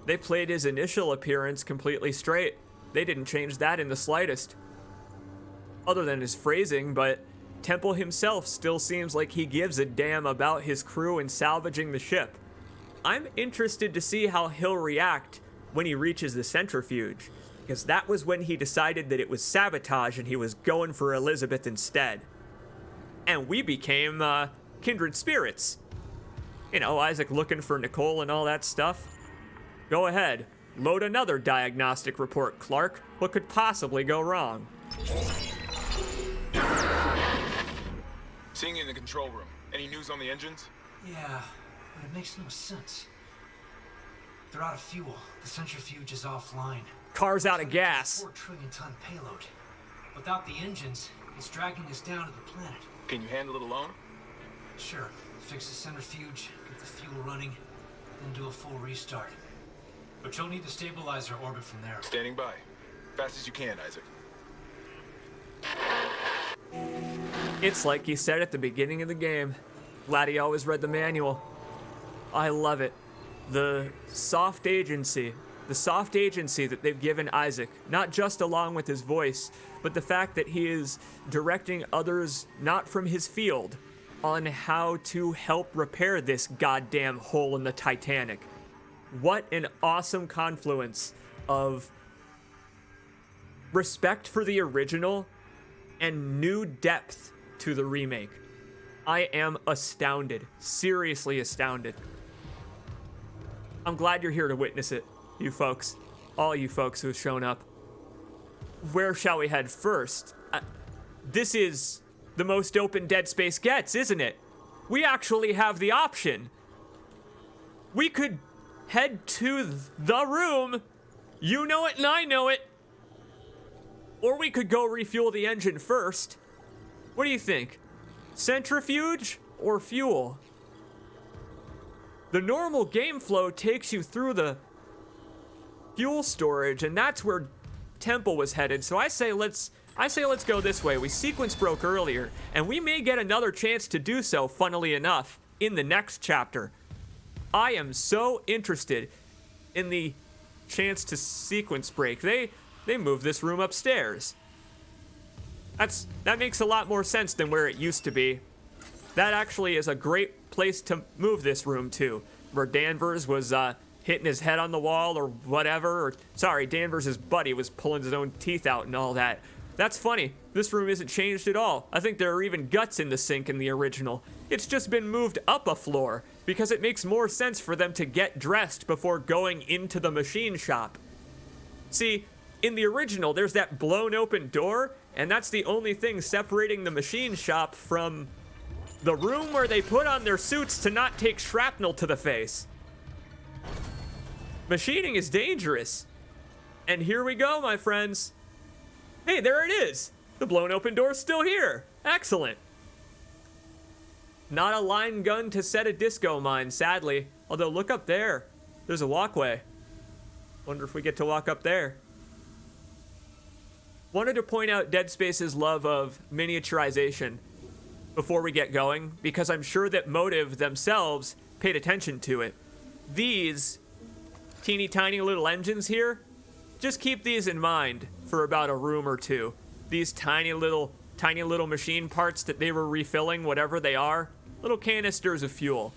They played his initial appearance completely straight. They didn't change that in the slightest. Other than his phrasing, but Temple himself still seems like he gives a damn about his crew and salvaging the ship. I'm interested to see how he'll react when he reaches the centrifuge, because that was when he decided that it was sabotage and he was going for Elizabeth instead. And we became kindred spirits. You know, Isaac looking for Nicole and all that stuff. Go ahead, load another diagnostic report, Clark. What could possibly go wrong? Seeing you in the control room. Any news on the engines? Yeah, but it makes no sense. They're out of fuel. The centrifuge is offline. Car's out of gas. 4 trillion ton payload. Without the engines, it's dragging us down to the planet. Can you handle it alone? Sure. Fix the centrifuge, get the fuel running, then do a full restart. But you'll need to stabilize our orbit from there. Standing by. Fast as you can, Isaac. It's like he said at the beginning of the game. Glad he always read the manual. I love it. The soft agency that they've given Isaac, not just along with his voice, but the fact that he is directing others not from his field on how to help repair this goddamn hole in the Titanic. What an awesome confluence of respect for the original and new depth to the remake. I am astounded, seriously astounded. I'm glad you're here to witness it, you folks, all you folks who have shown up. Where shall we head first? This is the most open Dead Space gets, isn't it? We actually have the option. We could head to the room You know it and I know it. Or we could go refuel the engine first. What do you think? Centrifuge or fuel? The normal game flow takes you through the fuel storage, and that's where Temple was headed. So I say let's go this way. We sequence broke earlier, and we may get another chance to do so, funnily enough, in the next chapter. I am so interested in the chance to sequence break. They moved this room upstairs. That makes a lot more sense than where it used to be. That actually is a great place to move this room to, where Danvers was hitting his head on the wall or whatever. Or sorry, Danvers' buddy was pulling his own teeth out and all that. That's funny. This room isn't changed at all. I think there are even guts in the sink in the original. It's just been moved up a floor because it makes more sense for them to get dressed before going into the machine shop. See, in the original, there's that blown open door, and that's the only thing separating the machine shop from the room where they put on their suits to not take shrapnel to the face. Machining is dangerous. And here we go, my friends. Hey, there it is. The blown open door's still here. Excellent. Not a line gun to set a disco mine, sadly. Although, look up there. There's a walkway. Wonder if we get to walk up there. Wanted to point out Dead Space's love of miniaturization before we get going, because I'm sure that Motive themselves paid attention to it. These teeny tiny little engines here, just keep these in mind for about a room or two. These tiny little machine parts that they were refilling, whatever they are, little canisters of fuel.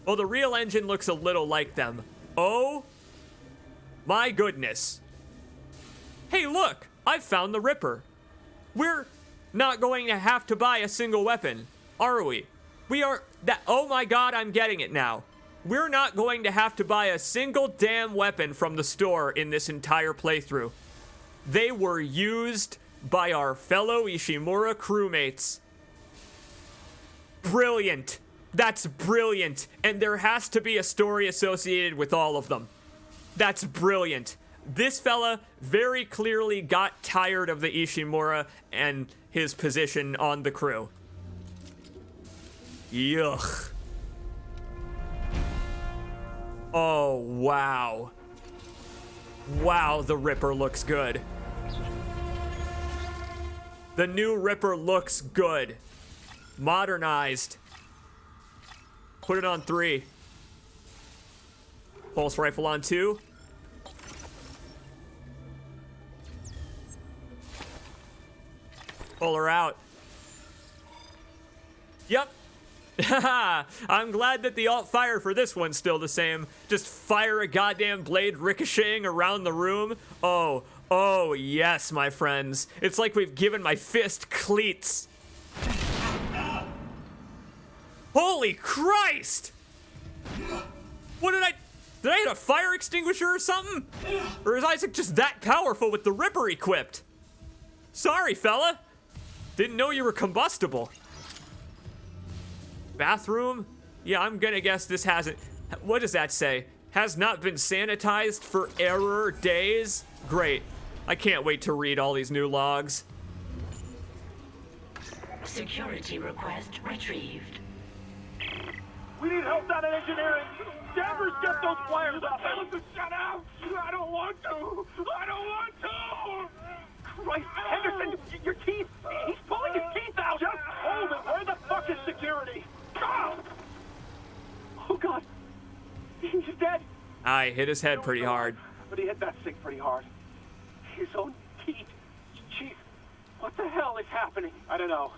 Well, the real engine looks a little like them. Oh my goodness. Hey, look, I've found the Ripper. We're not going to have to buy a single weapon, are we? We are that. Oh my God, I'm getting it now. We're not going to have to buy a single damn weapon from the store in this entire playthrough. They were used by our fellow Ishimura crewmates. Brilliant. That's brilliant. And there has to be a story associated with all of them. That's brilliant. This fella very clearly got tired of the Ishimura and his position on the crew. Yuck. Oh, wow. Wow, the Ripper looks good. The new Ripper looks good. Modernized. Put it on 3. Pulse rifle on 2. Pull her out. Yep. I'm glad that the alt fire for this one's still the same. Just fire a goddamn blade ricocheting around the room. Oh yes, my friends. It's like we've given my fist cleats. Holy Christ! What did I hit a fire extinguisher or something? Or is Isaac just that powerful with the Ripper equipped? Sorry, fella. Didn't know you were combustible. Bathroom? Yeah, I'm gonna guess this hasn't... What does that say? Has not been sanitized for error days? Great. I can't wait to read all these new logs. Security request retrieved. We need help down in engineering. Danvers, get those wires off. Tell him to shut out. I don't want to. I don't want to. Christ, Henderson, your teeth. He's pulling his teeth out. Just hold it. Where the fuck is security? Oh, God. He's dead. I hit his head pretty hard. But he hit that sink pretty hard. His own teeth. Chief, what the hell is happening? I don't know.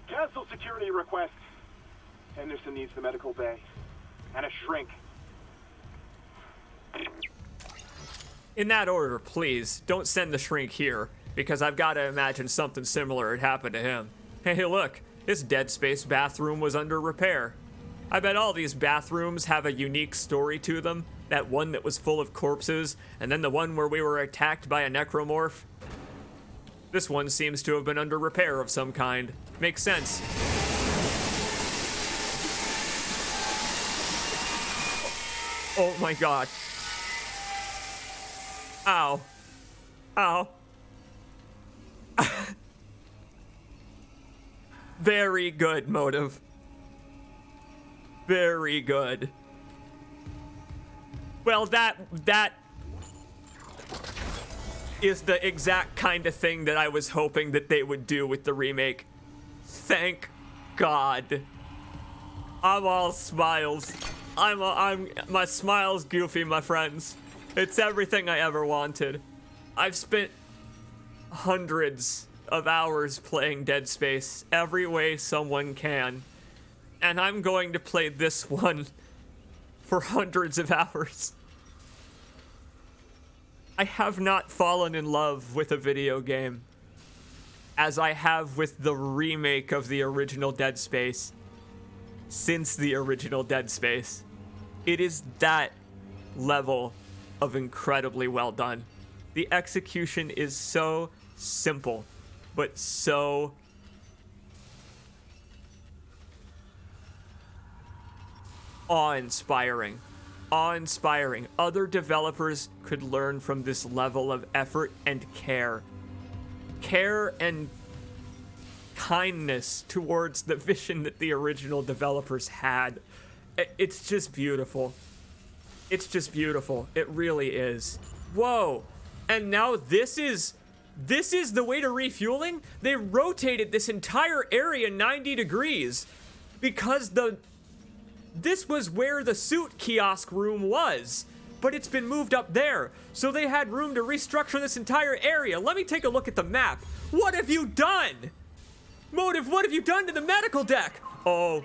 Cancel security request. Henderson needs the medical bay. And a shrink. In that order, please, don't send the shrink here, because I've got to imagine something similar had happened to him. Hey, look, this Dead Space bathroom was under repair. I bet all these bathrooms have a unique story to them. That one that was full of corpses, and then the one where we were attacked by a necromorph. This one seems to have been under repair of some kind. Makes sense. Oh my God. Ow. Ow. Very good motive. Very good. Well, that is the exact kind of thing that I was hoping that they would do with the remake. Thank God. I'm all smiles. My smile's goofy, my friends. It's everything I ever wanted. I've spent hundreds of hours playing Dead Space every way someone can. And I'm going to play this one for hundreds of hours. I have not fallen in love with a video game as I have with the remake of the original Dead Space since the original Dead Space. It is that level of incredibly well done. The execution is so simple, but so awe-inspiring. Awe-inspiring. Other developers could learn from this level of effort and care. Care and kindness towards the vision that the original developers had. It's just beautiful. It's just beautiful. It really is. Whoa. And now this is the way to refueling? They rotated this entire area 90 degrees because this was where the suit kiosk room was, but it's been moved up there. So they had room to restructure this entire area. Let me take a look at the map. What have you done? Motive, what have you done to the medical deck? Oh,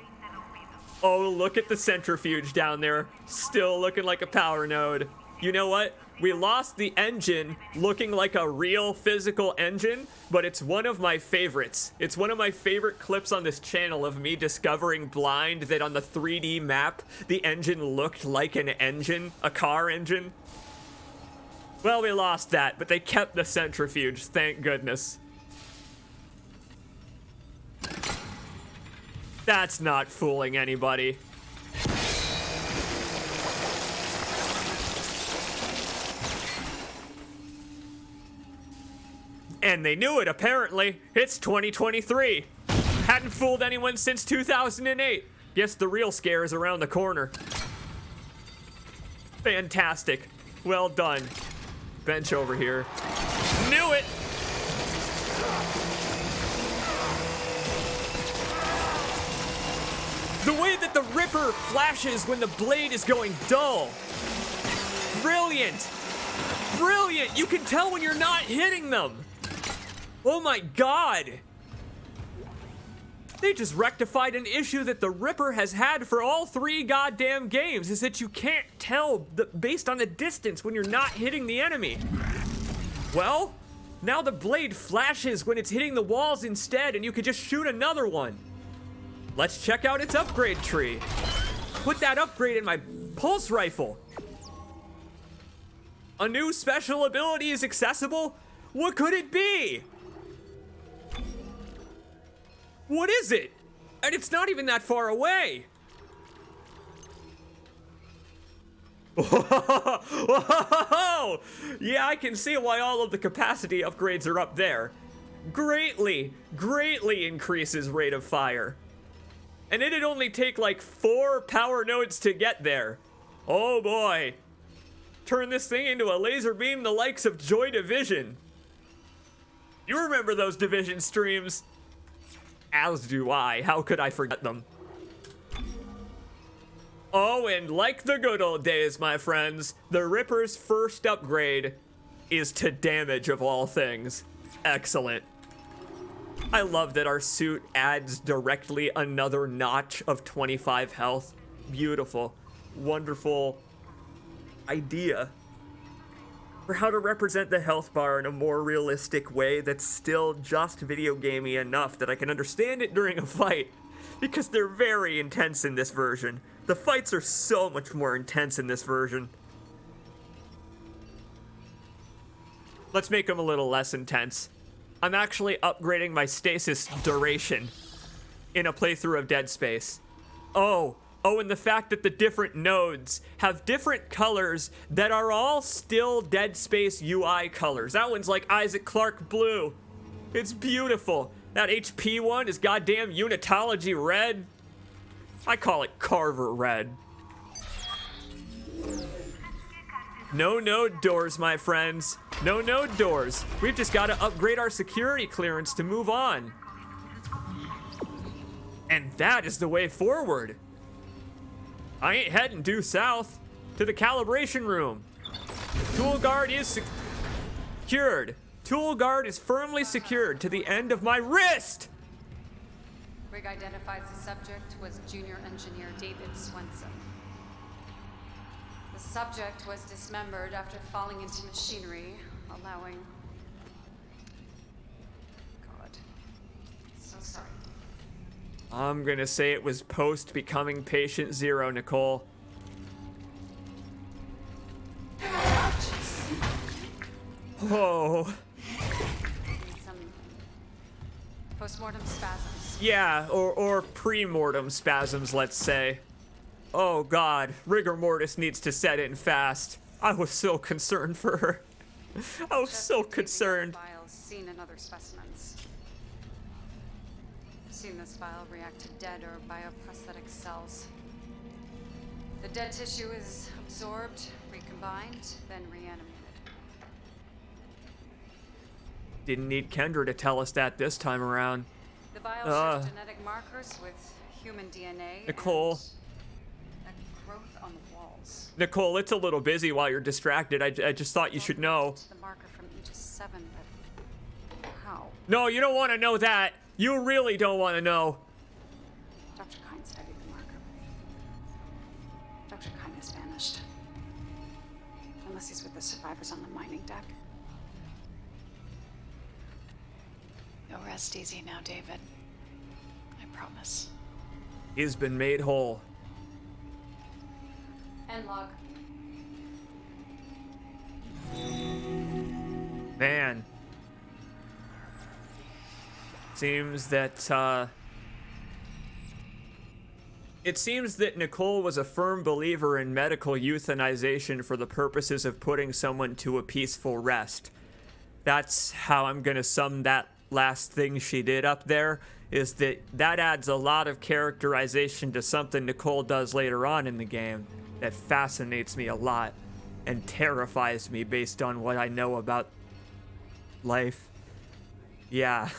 look at the centrifuge down there. Still looking like a power node. You know what? We lost the engine looking like a real physical engine, but it's one of my favorites. It's one of my favorite clips on this channel of me discovering blind that on the 3D map, the engine looked like an engine, a car engine. Well, we lost that, but they kept the centrifuge, thank goodness. That's not fooling anybody. And they knew it, apparently. It's 2023. Hadn't fooled anyone since 2008. Guess the real scare is around the corner. Fantastic. Well done. Bench over here. Knew it! The way that the Ripper flashes when the blade is going dull. Brilliant. Brilliant. You can tell when you're not hitting them. Oh my God! They just rectified an issue that the Ripper has had for all 3 goddamn games, is that you can't tell based on the distance when you're not hitting the enemy. Well, now the blade flashes when it's hitting the walls instead, and you can just shoot another one. Let's check out its upgrade tree. Put that upgrade in my pulse rifle. A new special ability is accessible? What could it be? What is it? And it's not even that far away. Whoa! Yeah, I can see why all of the capacity upgrades are up there. Greatly increases rate of fire. And it'd only take like 4 power nodes to get there. Oh boy. Turn this thing into a laser beam the likes of Joy Division. You remember those Division streams? As do I. How could I forget them? Oh, and like the good old days, my friends, the Ripper's first upgrade is to damage of all things. Excellent. I love that our suit adds directly another notch of 25 health. Beautiful. Wonderful idea for how to represent the health bar in a more realistic way that's still just video gamey enough that I can understand it during a fight, because they're very intense in this version. The fights are so much more intense in this version. Let's make them a little less intense. I'm actually upgrading my stasis duration in a playthrough of Dead Space. Oh, Oh, and the fact that the different nodes have different colors that are all still Dead Space UI colors. That one's like Isaac Clarke blue. It's beautiful. That HP one is goddamn Unitology red. I call it Carver red. No node doors, my friends. No node doors. We've just got to upgrade our security clearance to move on. And that is the way forward. I ain't heading due south to the calibration room. Tool guard is secured. Tool guard is firmly secured to the end of my wrist. Rig identifies the subject was Junior Engineer David Swenson. The subject was dismembered after falling into machinery, allowing... God. So sorry. I'm gonna say it was post becoming patient zero, Nicole. Oh. Some post-mortem spasms. Yeah, or pre-mortem spasms, let's say. Oh God, rigor mortis needs to set in fast. I was so concerned for her. I was so concerned. Vials seen in other specimens. Seen this vial react to dead or bioprosthetic cells. The dead tissue is absorbed, recombined, then reanimated. Didn't need Kendra to tell us that this time around. The vial shows genetic markers with human DNA. Nicole. And a growth on the walls. Nicole, it's a little busy while you're distracted. I just thought you should know. The marker from Aegis 7, but how? No, you don't want to know that. You really don't want to know. Dr. Kine studied the marker. Dr. Kine has vanished. Unless he's with the survivors on the mining deck. You'll rest easy now, David. I promise. He's been made whole. End log. Man. Seems that, It seems that Nicole was a firm believer in medical euthanization for the purposes of putting someone to a peaceful rest. That's how I'm gonna sum that last thing she did up there, is that adds a lot of characterization to something Nicole does later on in the game that fascinates me a lot and terrifies me based on what I know about life. Yeah,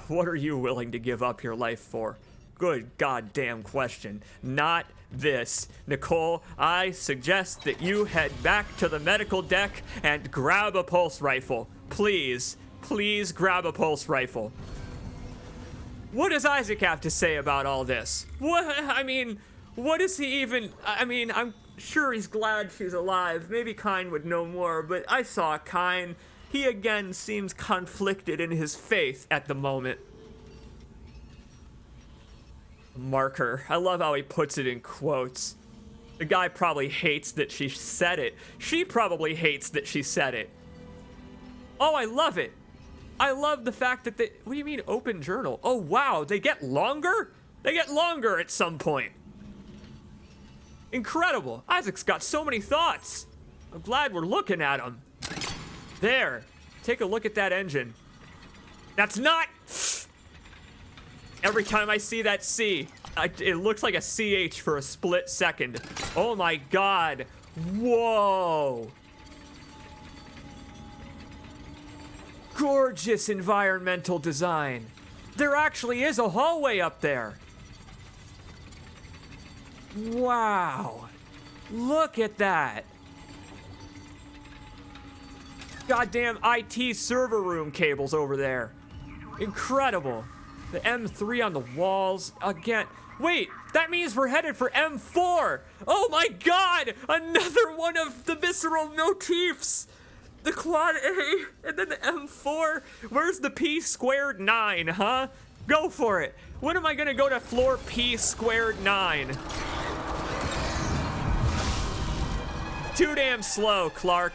what are you willing to give up your life for? Good goddamn question. Not this. Nicole, I suggest that you head back to the medical deck and grab a pulse rifle. Please grab a pulse rifle. What does Isaac have to say about all this? What is he even... I'm sure he's glad she's alive. Maybe Kine would know more, but I saw Kine. He again seems conflicted in his faith at the moment. Marker. I love how he puts it in quotes. The guy probably hates that she said it. She probably hates that she said it. Oh, I love it. I love the fact that they... What do you mean open journal? Oh, wow. They get longer? They get longer at some point. Incredible. Isaac's got so many thoughts. I'm glad we're looking at them. There. Take a look at that engine. That's not... Every time I see that C, it looks like a CH for a split second. Oh my God. Whoa. Gorgeous environmental design. There actually is a hallway up there. Wow. Look at that. Goddamn IT server room cables over there. Incredible. The M3 on the walls again. Wait, that means we're headed for M4. Oh my God, another one of the visceral motifs. The quad A and then the M4. Where's the P squared 9, huh? Go for it. When am I gonna go to floor P squared 9? Too damn slow, Clark.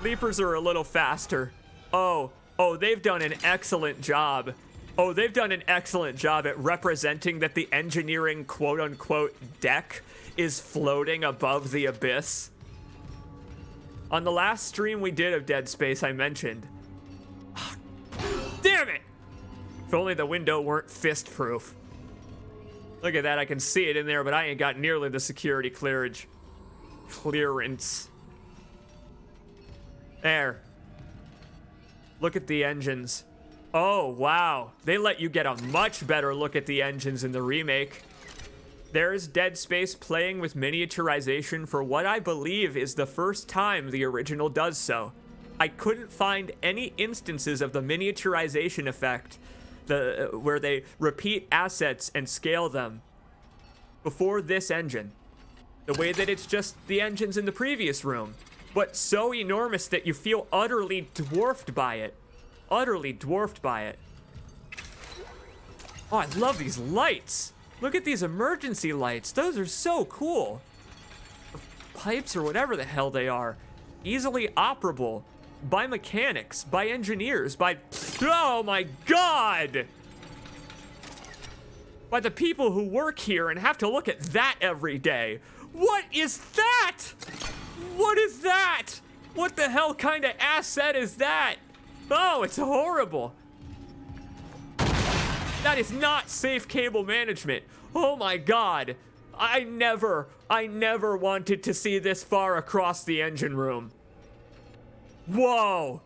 Leapers are a little faster. Oh, they've done an excellent job. Oh, they've done an excellent job at representing that the engineering quote-unquote deck is floating above the abyss. On the last stream we did of Dead Space, I mentioned. Damn it! If only the window weren't fist-proof. Look at that, I can see it in there, but I ain't got nearly the security clearance. There. Look at the engines. Oh, wow. They let you get a much better look at the engines in the remake. There's Dead Space playing with miniaturization for what I believe is the first time the original does so. I couldn't find any instances of the miniaturization effect, where they repeat assets and scale them, before this engine. The way that it's just the engines in the previous room, but so enormous that you feel utterly dwarfed by it. Utterly dwarfed by it. Oh, I love these lights. Look at these emergency lights. Those are so cool. Or pipes or whatever the hell they are. Easily operable by mechanics, by engineers, by... Oh my God! By the people who work here and have to look at that every day. What is that? What is that? What the hell kind of asset is that? Oh, it's horrible. That is not safe cable management. Oh my God. I never wanted to see this far across the engine room. Whoa.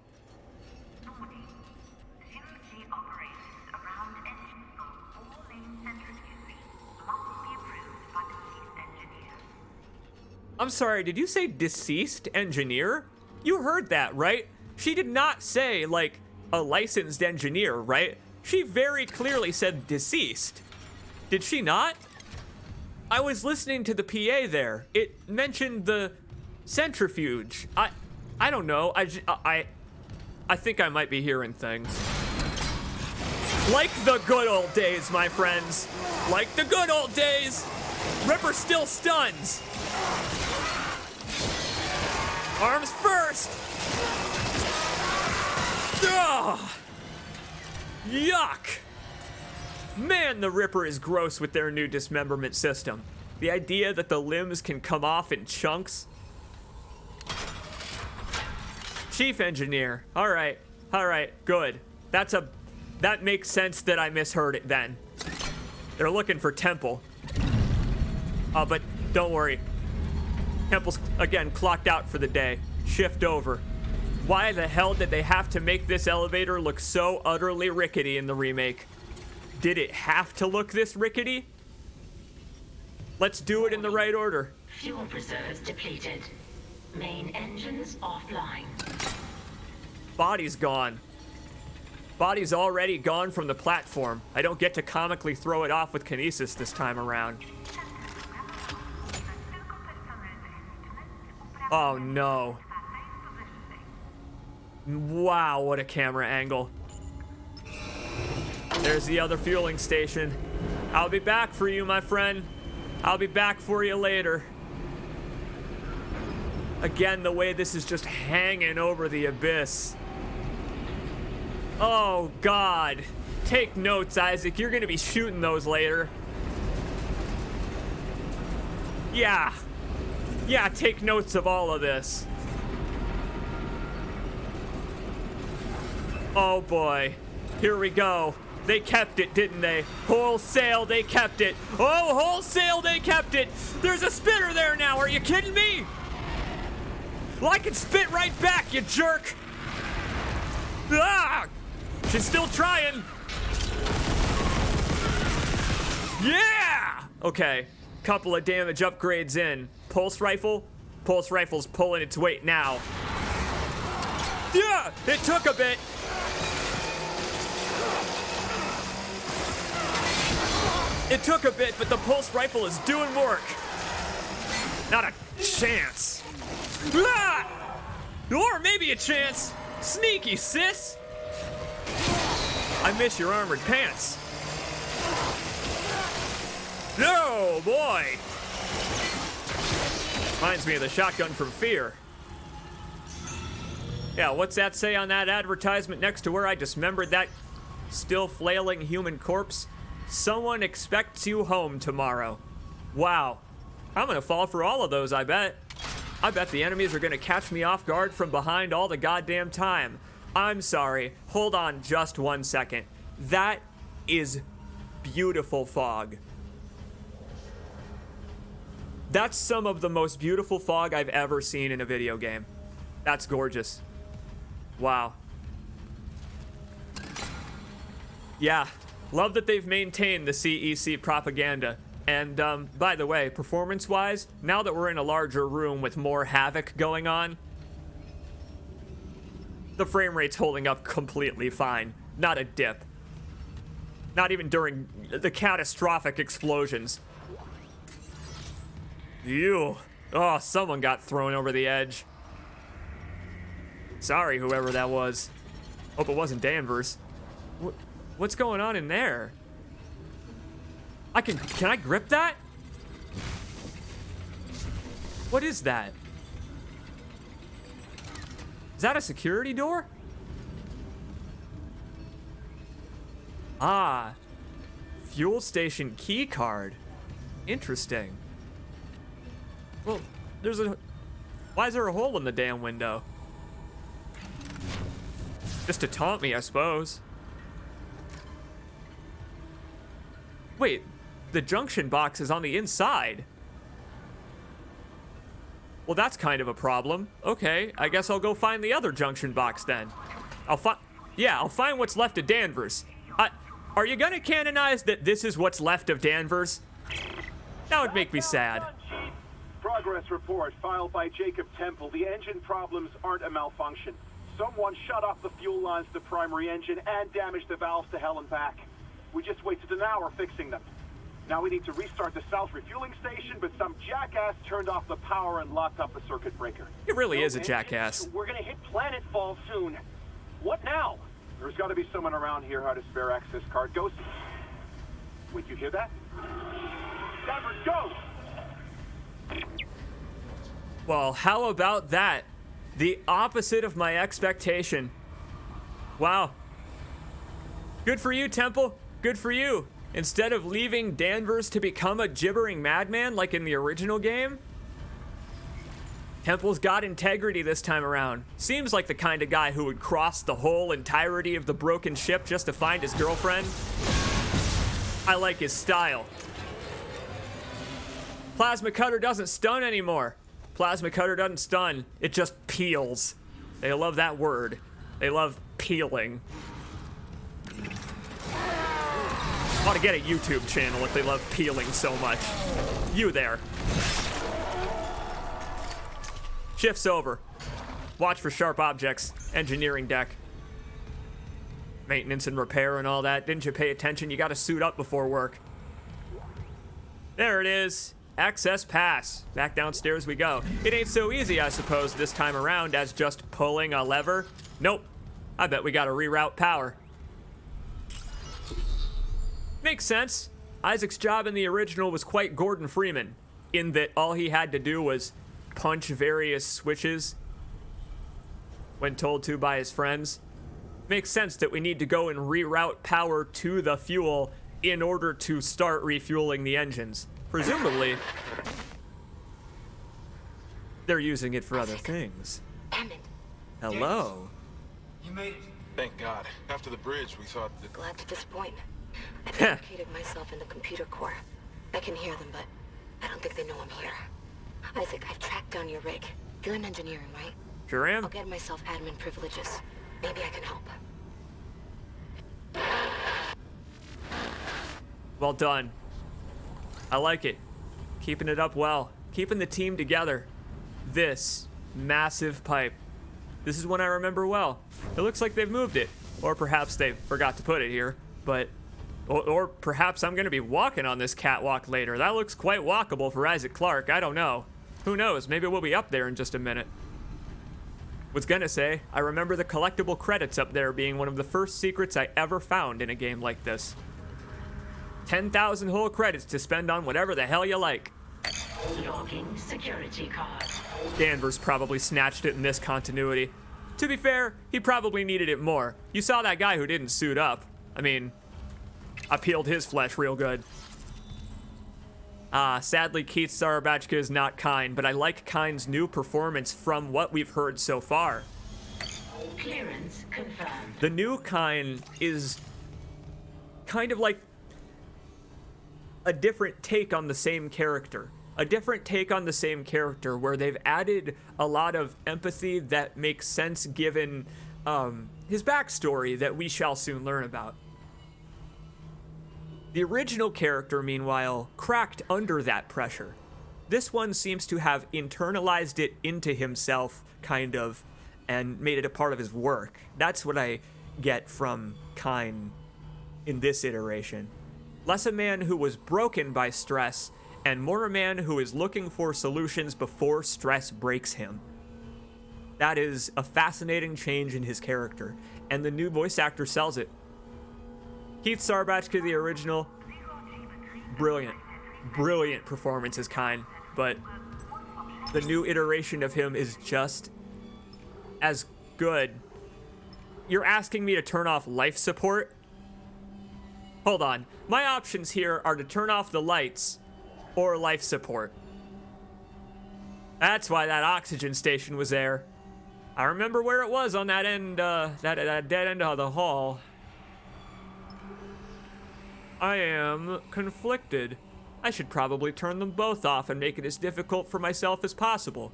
I'm sorry, did you say deceased engineer? You heard that, right? She did not say, like, a licensed engineer, right? She very clearly said deceased. Did she not? I was listening to the PA there. It mentioned the centrifuge. I don't know. I think I might be hearing things. Like the good old days, my friends. Like the good old days. Ripper still stuns. Arms first. Ugh. Yuck. Man, the Ripper is gross with their new dismemberment system. The idea that the limbs can come off in chunks. Chief engineer. All right, good. That makes sense that I misheard it then. They're looking for Temple. But don't worry. Temple's, again, clocked out for the day. Shift over. Why the hell did they have to make this elevator look so utterly rickety in the remake? Did it have to look this rickety? Let's do it in the right order. Fuel reserves depleted. Main engines offline. Body's gone. Body's already gone from the platform. I don't get to comically throw it off with kinesis this time around. Oh no. Wow, what a camera angle. There's the other fueling station. I'll be back for you, my friend. I'll be back for you later. Again, the way this is just hanging over the abyss. Oh, God. Take notes, Isaac. You're gonna be shooting those later. Yeah. Yeah, take notes of all of this. Oh, boy. Here we go. They kept it, didn't they? Wholesale, they kept it. Oh, wholesale, they kept it. There's a spitter there now. Are you kidding me? Well, I can spit right back, you jerk. Ah! She's still trying. Yeah! Okay, couple of damage upgrades in. Pulse rifle? Pulse rifle's pulling its weight now. Yeah! It took a bit. It took a bit, but the pulse rifle is doing work. Not a chance. Ah! Or maybe a chance. Sneaky, sis. I miss your armored pants. No, boy. Reminds me of the shotgun from Fear. Yeah, what's that say on that advertisement next to where I dismembered that still flailing human corpse. Someone expects you home tomorrow. Wow. I'm gonna fall for all of those, I bet. I bet the enemies are gonna catch me off guard from behind all the goddamn time. I'm sorry. Hold on just 1 second. That is beautiful fog. That's some of the most beautiful fog I've ever seen in a video game. That's gorgeous. Wow. Yeah, love that they've maintained the CEC propaganda. And by the way, performance-wise, now that we're in a larger room with more havoc going on, the frame rate's holding up completely fine. Not a dip. Not even during the catastrophic explosions. Ew. Oh, someone got thrown over the edge. Sorry, whoever that was. Hope it wasn't Danvers. What's going on in there? Can I grip that? What is that? Is that a security door? Ah, fuel station key card. Interesting. Well, why is there a hole in the damn window? Just to taunt me, I suppose. Wait, the junction box is on the inside. Well, that's kind of a problem. Okay, I guess I'll go find the other junction box then. I'll find what's left of Danvers. Are you gonna canonize that this is what's left of Danvers? That would make me sad. Progress report filed by Jacob Temple. The engine problems aren't a malfunction. Someone shut off the fuel lines to the primary engine and damaged the valves to hell and back. We just wasted an hour fixing them. Now we need to restart the south refueling station, but some jackass turned off the power and locked up the circuit breaker. He really is a jackass. We're gonna hit planetfall soon. What now? There's gotta be someone around here who had a spare access card. Go. Wait, you hear that? Danvers, go! Well, how about that? The opposite of my expectation. Wow. Good for you, Temple. Good for you. Instead of leaving Danvers to become a gibbering madman like in the original game, Temple's got integrity this time around. Seems like the kind of guy who would cross the whole entirety of the broken ship just to find his girlfriend. I like his style. Plasma cutter doesn't stun anymore. Plasma cutter doesn't stun, it just peels. They love that word. They love peeling. Ought to get a YouTube channel if they love peeling so much. You there. Shift's over. Watch for sharp objects. Engineering deck. Maintenance and repair and all that. Didn't you pay attention? You gotta suit up before work. There it is. Access pass. Back downstairs we go. It ain't so easy, I suppose, this time around as just pulling a lever. Nope. I bet we gotta reroute power. Makes sense. Isaac's job in the original was quite Gordon Freeman, in that all he had to do was punch various switches when told to by his friends. Makes sense that we need to go and reroute power to the fuel in order to start refueling the engines. Presumably, they're using it for other things. Hello. You made it. Thank God. After the bridge, we thought that... Glad to disappoint. I've barricaded myself in the computer core. I can hear them, but I don't think they know I'm here. Isaac, I've tracked down your rig. You're in engineering, right? Sure am. I'll get myself admin privileges. Maybe I can help. Well done. I like it. Keeping it up well. Keeping the team together. This massive pipe. This is one I remember well. It looks like they've moved it. Or perhaps they forgot to put it here. But, or perhaps I'm gonna be walking on this catwalk later. That looks quite walkable for Isaac Clarke. I don't know. Who knows? Maybe we'll be up there in just a minute. Was gonna say, I remember the collectible credits up there being one of the first secrets I ever found in a game like this. 10,000 whole credits to spend on whatever the hell you like. Logging security card. Danvers probably snatched it in this continuity. To be fair, he probably needed it more. You saw that guy who didn't suit up. I mean, I peeled his flesh real good. Sadly, Keith Sarabachka is not Kyne, but I like Kyne's new performance from what we've heard so far. Clearance confirmed. The new Kyne is kind of like a different take on the same character. A different take on the same character where they've added a lot of empathy that makes sense given his backstory that we shall soon learn about. The original character, meanwhile, cracked under that pressure. This one seems to have internalized it into himself, kind of, and made it a part of his work. That's what I get from Kyne in this iteration. Less a man who was broken by stress, and more a man who is looking for solutions before stress breaks him. That is a fascinating change in his character, and the new voice actor sells it. Keith Sarabachka, the original, brilliant performance as Kyne, but the new iteration of him is just as good. You're asking me to turn off life support? Hold on. My options here are to turn off the lights or life support. That's why that oxygen station was there. I remember where it was on that end, that dead end of the hall. I am conflicted. I should probably turn them both off and make it as difficult for myself as possible.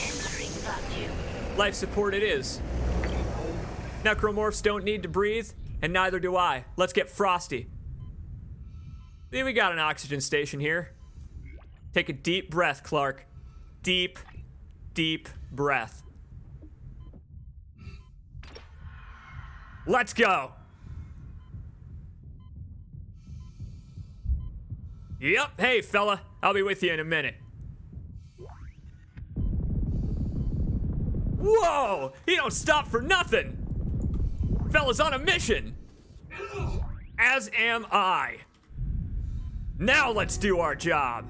Entering vacuum. Life support it is. Necromorphs don't need to breathe, and neither do I. Let's get frosty. See, we got an oxygen station here. Take a deep breath, Clark. Deep breath. Let's go. Yep, hey fella, I'll be with you in a minute. Whoa, he don't stop for nothing. Fella's on a mission. As am I. Now let's do our job.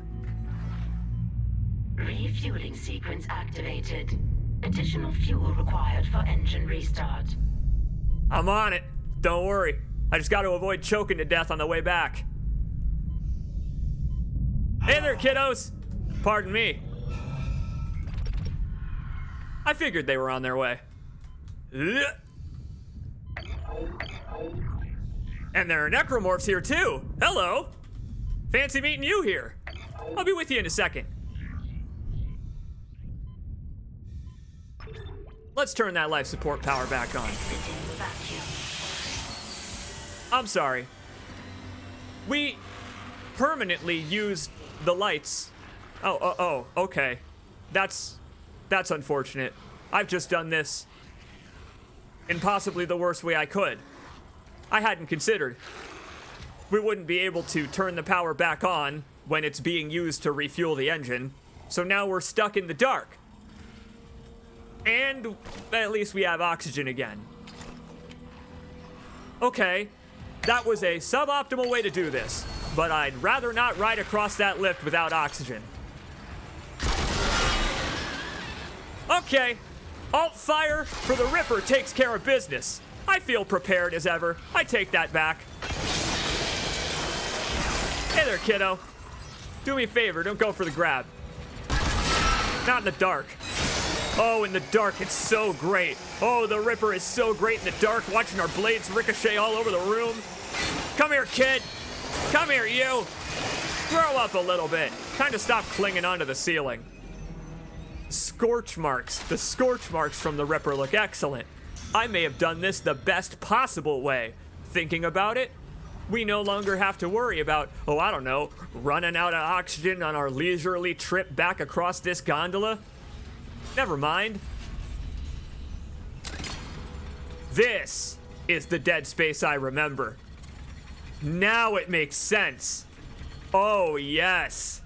Refueling sequence activated. Additional fuel required for engine restart. I'm on it. Don't worry. I just got to avoid choking to death on the way back. Hey there, kiddos. Pardon me. I figured they were on their way. And there are necromorphs here too. Hello. Fancy meeting you here. I'll be with you in a second. Let's turn that life support power back on. I'm sorry. We permanently used the lights. Oh, okay. That's unfortunate. I've just done this in possibly the worst way I could. I hadn't considered. We wouldn't be able to turn the power back on when it's being used to refuel the engine, so now we're stuck in the dark. And at least we have oxygen again. Okay, that was a suboptimal way to do this, but I'd rather not ride across that lift without oxygen. Okay, alt-fire for the Ripper takes care of business. I feel prepared as ever. I take that back. Hey there, kiddo. Do me a favor, don't go for the grab. Not in the dark. Oh, in the dark, it's so great. Oh, the Ripper is so great in the dark, watching our blades ricochet all over the room. Come here, kid. Come here, you. Grow up a little bit. Time to stop clinging onto the ceiling. Scorch marks. The scorch marks from the Ripper look excellent. I may have done this the best possible way. Thinking about it, we no longer have to worry about, oh, I don't know, running out of oxygen on our leisurely trip back across this gondola. Never mind. This is the dead space I remember. Now it makes sense. Oh, yes.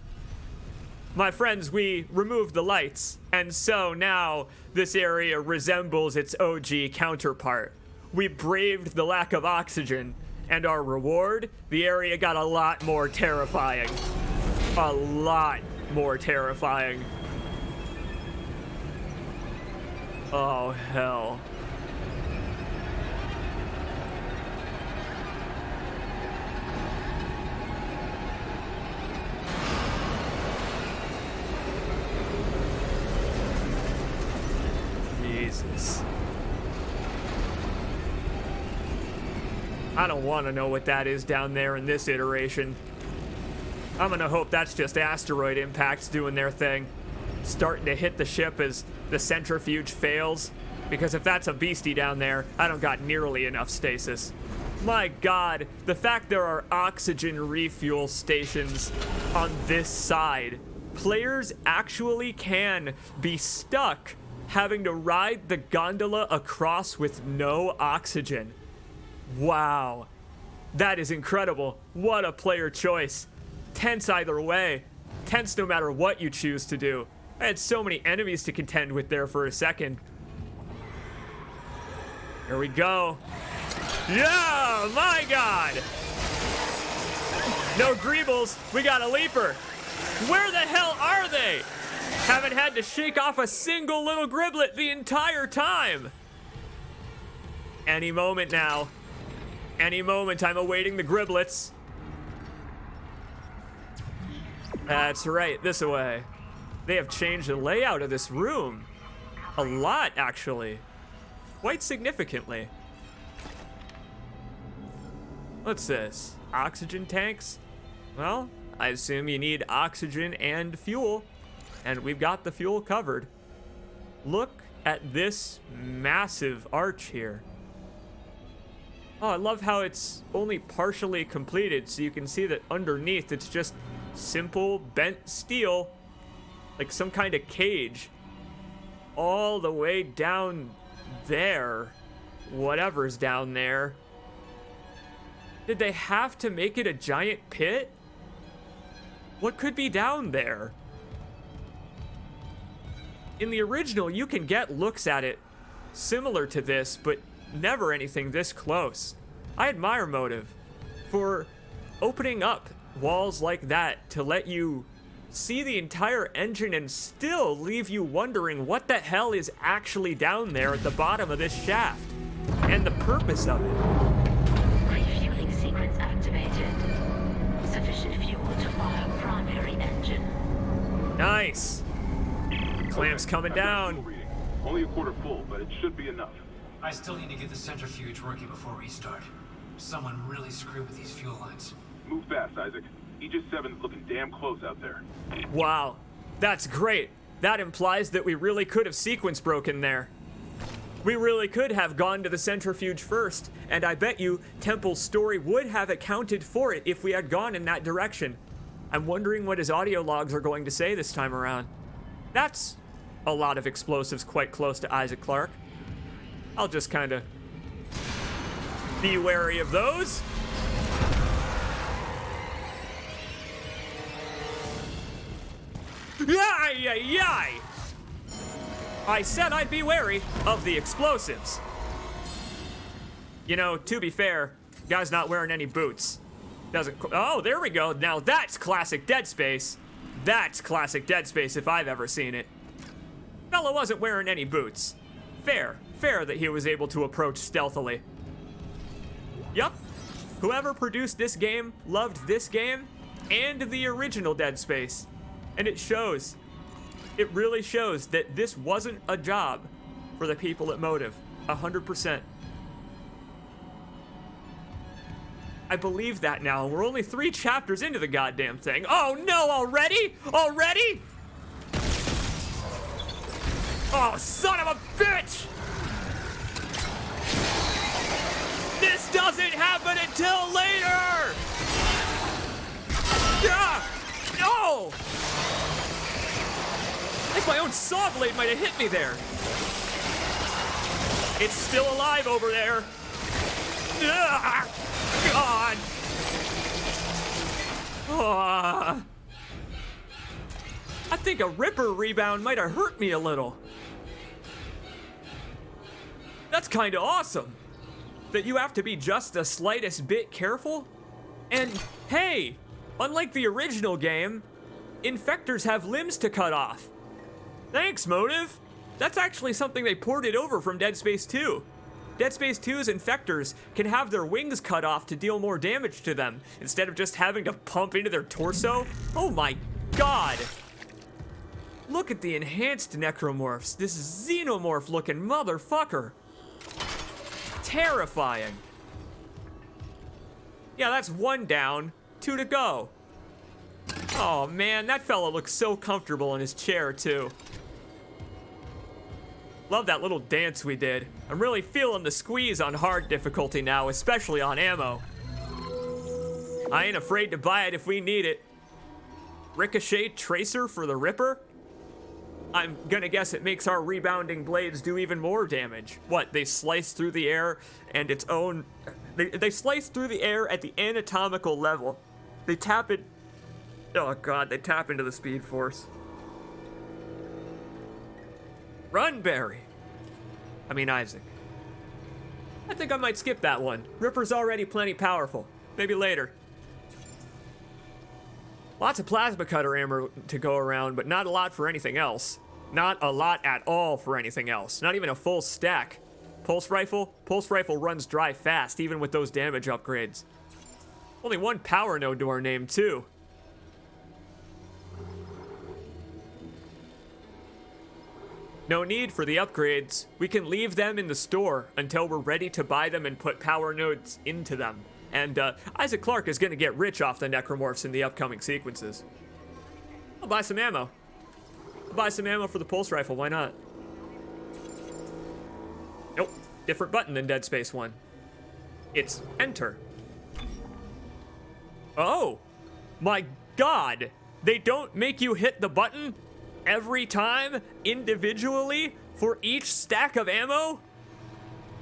My friends, we removed the lights, and so now this area resembles its OG counterpart. We braved the lack of oxygen, and our reward, the area got a lot more terrifying. A lot more terrifying. Oh, hell. Jesus. I don't want to know what that is down there in this iteration. I'm gonna hope that's just asteroid impacts doing their thing. Starting to hit the ship as the centrifuge fails. Because if that's a beastie down there, I don't got nearly enough stasis. My God, the fact there are oxygen refuel stations on this side. Players actually can be stuck having to ride the gondola across with no oxygen. Wow. That is incredible. What a player choice. Tense either way. Tense no matter what you choose to do. I had so many enemies to contend with there for a second. Here we go. Yeah, my God. No greebles. We got a leaper. Where the hell are they? Haven't had to shake off a single little griblet the entire time. Any moment now. Any moment I'm awaiting the griblets. That's right, this way. They have changed the layout of this room. A lot, actually. Quite significantly. What's this? Oxygen tanks? Well, I assume you need oxygen and fuel. And we've got the fuel covered. Look at this massive arch here. Oh, I love how it's only partially completed, so you can see that underneath it's just simple bent steel, like some kind of cage, all the way down there. Whatever's down there. Did they have to make it a giant pit? What could be down there? In the original, you can get looks at it similar to this, but never anything this close. I admire Motive for opening up walls like that to let you see the entire engine and still leave you wondering what the hell is actually down there at the bottom of this shaft and the purpose of it. Refueling sequence activated. Sufficient fuel to fire primary engine. Nice. Clamps coming down. Only a quarter full, but it should be enough. I still need to get the centrifuge working before restart. Someone really screwed with these fuel lines. Move fast, Isaac. Aegis 7's looking damn close out there. Wow, that's great. That implies that we really could have sequence broken there. We really could have gone to the centrifuge first, and I bet you Temple's story would have accounted for it if we had gone in that direction. I'm wondering what his audio logs are going to say this time around. That's a lot of explosives quite close to Isaac Clarke. I'll just kind of be wary of those. Yay! I said I'd be wary of the explosives. You know, to be fair, guy's not wearing any boots. Oh, there we go. Now that's classic Dead Space. That's classic Dead Space if I've ever seen it. Fella wasn't wearing any boots. Fair that he was able to approach stealthily. Yup. Whoever produced this game loved this game and the original Dead Space. And it shows. It really shows that this wasn't a job for the people at Motive. 100%. I believe that now. We're only 3 chapters into the goddamn thing. Oh no, already? Already? Oh, son of a bitch! This doesn't happen until later! Yeah! No! I think my own saw blade might have hit me there. It's still alive over there. Ugh, God. I think a Ripper rebound might have hurt me a little. That's kind of awesome. That you have to be just the slightest bit careful. And hey, unlike the original game, infectors have limbs to cut off. Thanks, Motive. That's actually something they ported over from Dead Space 2. Dead Space 2's infectors can have their wings cut off to deal more damage to them, instead of just having to pump into their torso. Oh my god! Look at the enhanced necromorphs. This xenomorph looking motherfucker. Terrifying. Yeah, that's 1 down, 2 to go. Oh man, that fella looks so comfortable in his chair too. Love that little dance we did. I'm really feeling the squeeze on hard difficulty now, especially on ammo. I ain't afraid to buy it if we need it. Ricochet Tracer for the Ripper? I'm gonna guess it makes our rebounding blades do even more damage. What, they slice through the air and its own... They slice through the air at the anatomical level. They tap it... Oh god, they tap into the speed force. Run, Barry. I mean, Isaac. I think I might skip that one. Ripper's already plenty powerful. Maybe later. Lots of plasma cutter ammo to go around, but not a lot for anything else. Not a lot at all for anything else. Not even a full stack. Pulse rifle? Pulse rifle runs dry fast, even with those damage upgrades. Only 1 power node to our name, too. No need for the upgrades. We can leave them in the store until we're ready to buy them and put power nodes into them. And Isaac Clarke is going to get rich off the necromorphs in the upcoming sequences. I'll buy some ammo. I'll buy some ammo for the pulse rifle, why not? Nope, different button than Dead Space 1. It's enter. Oh, my god. They don't make you hit the button every time, individually, for each stack of ammo?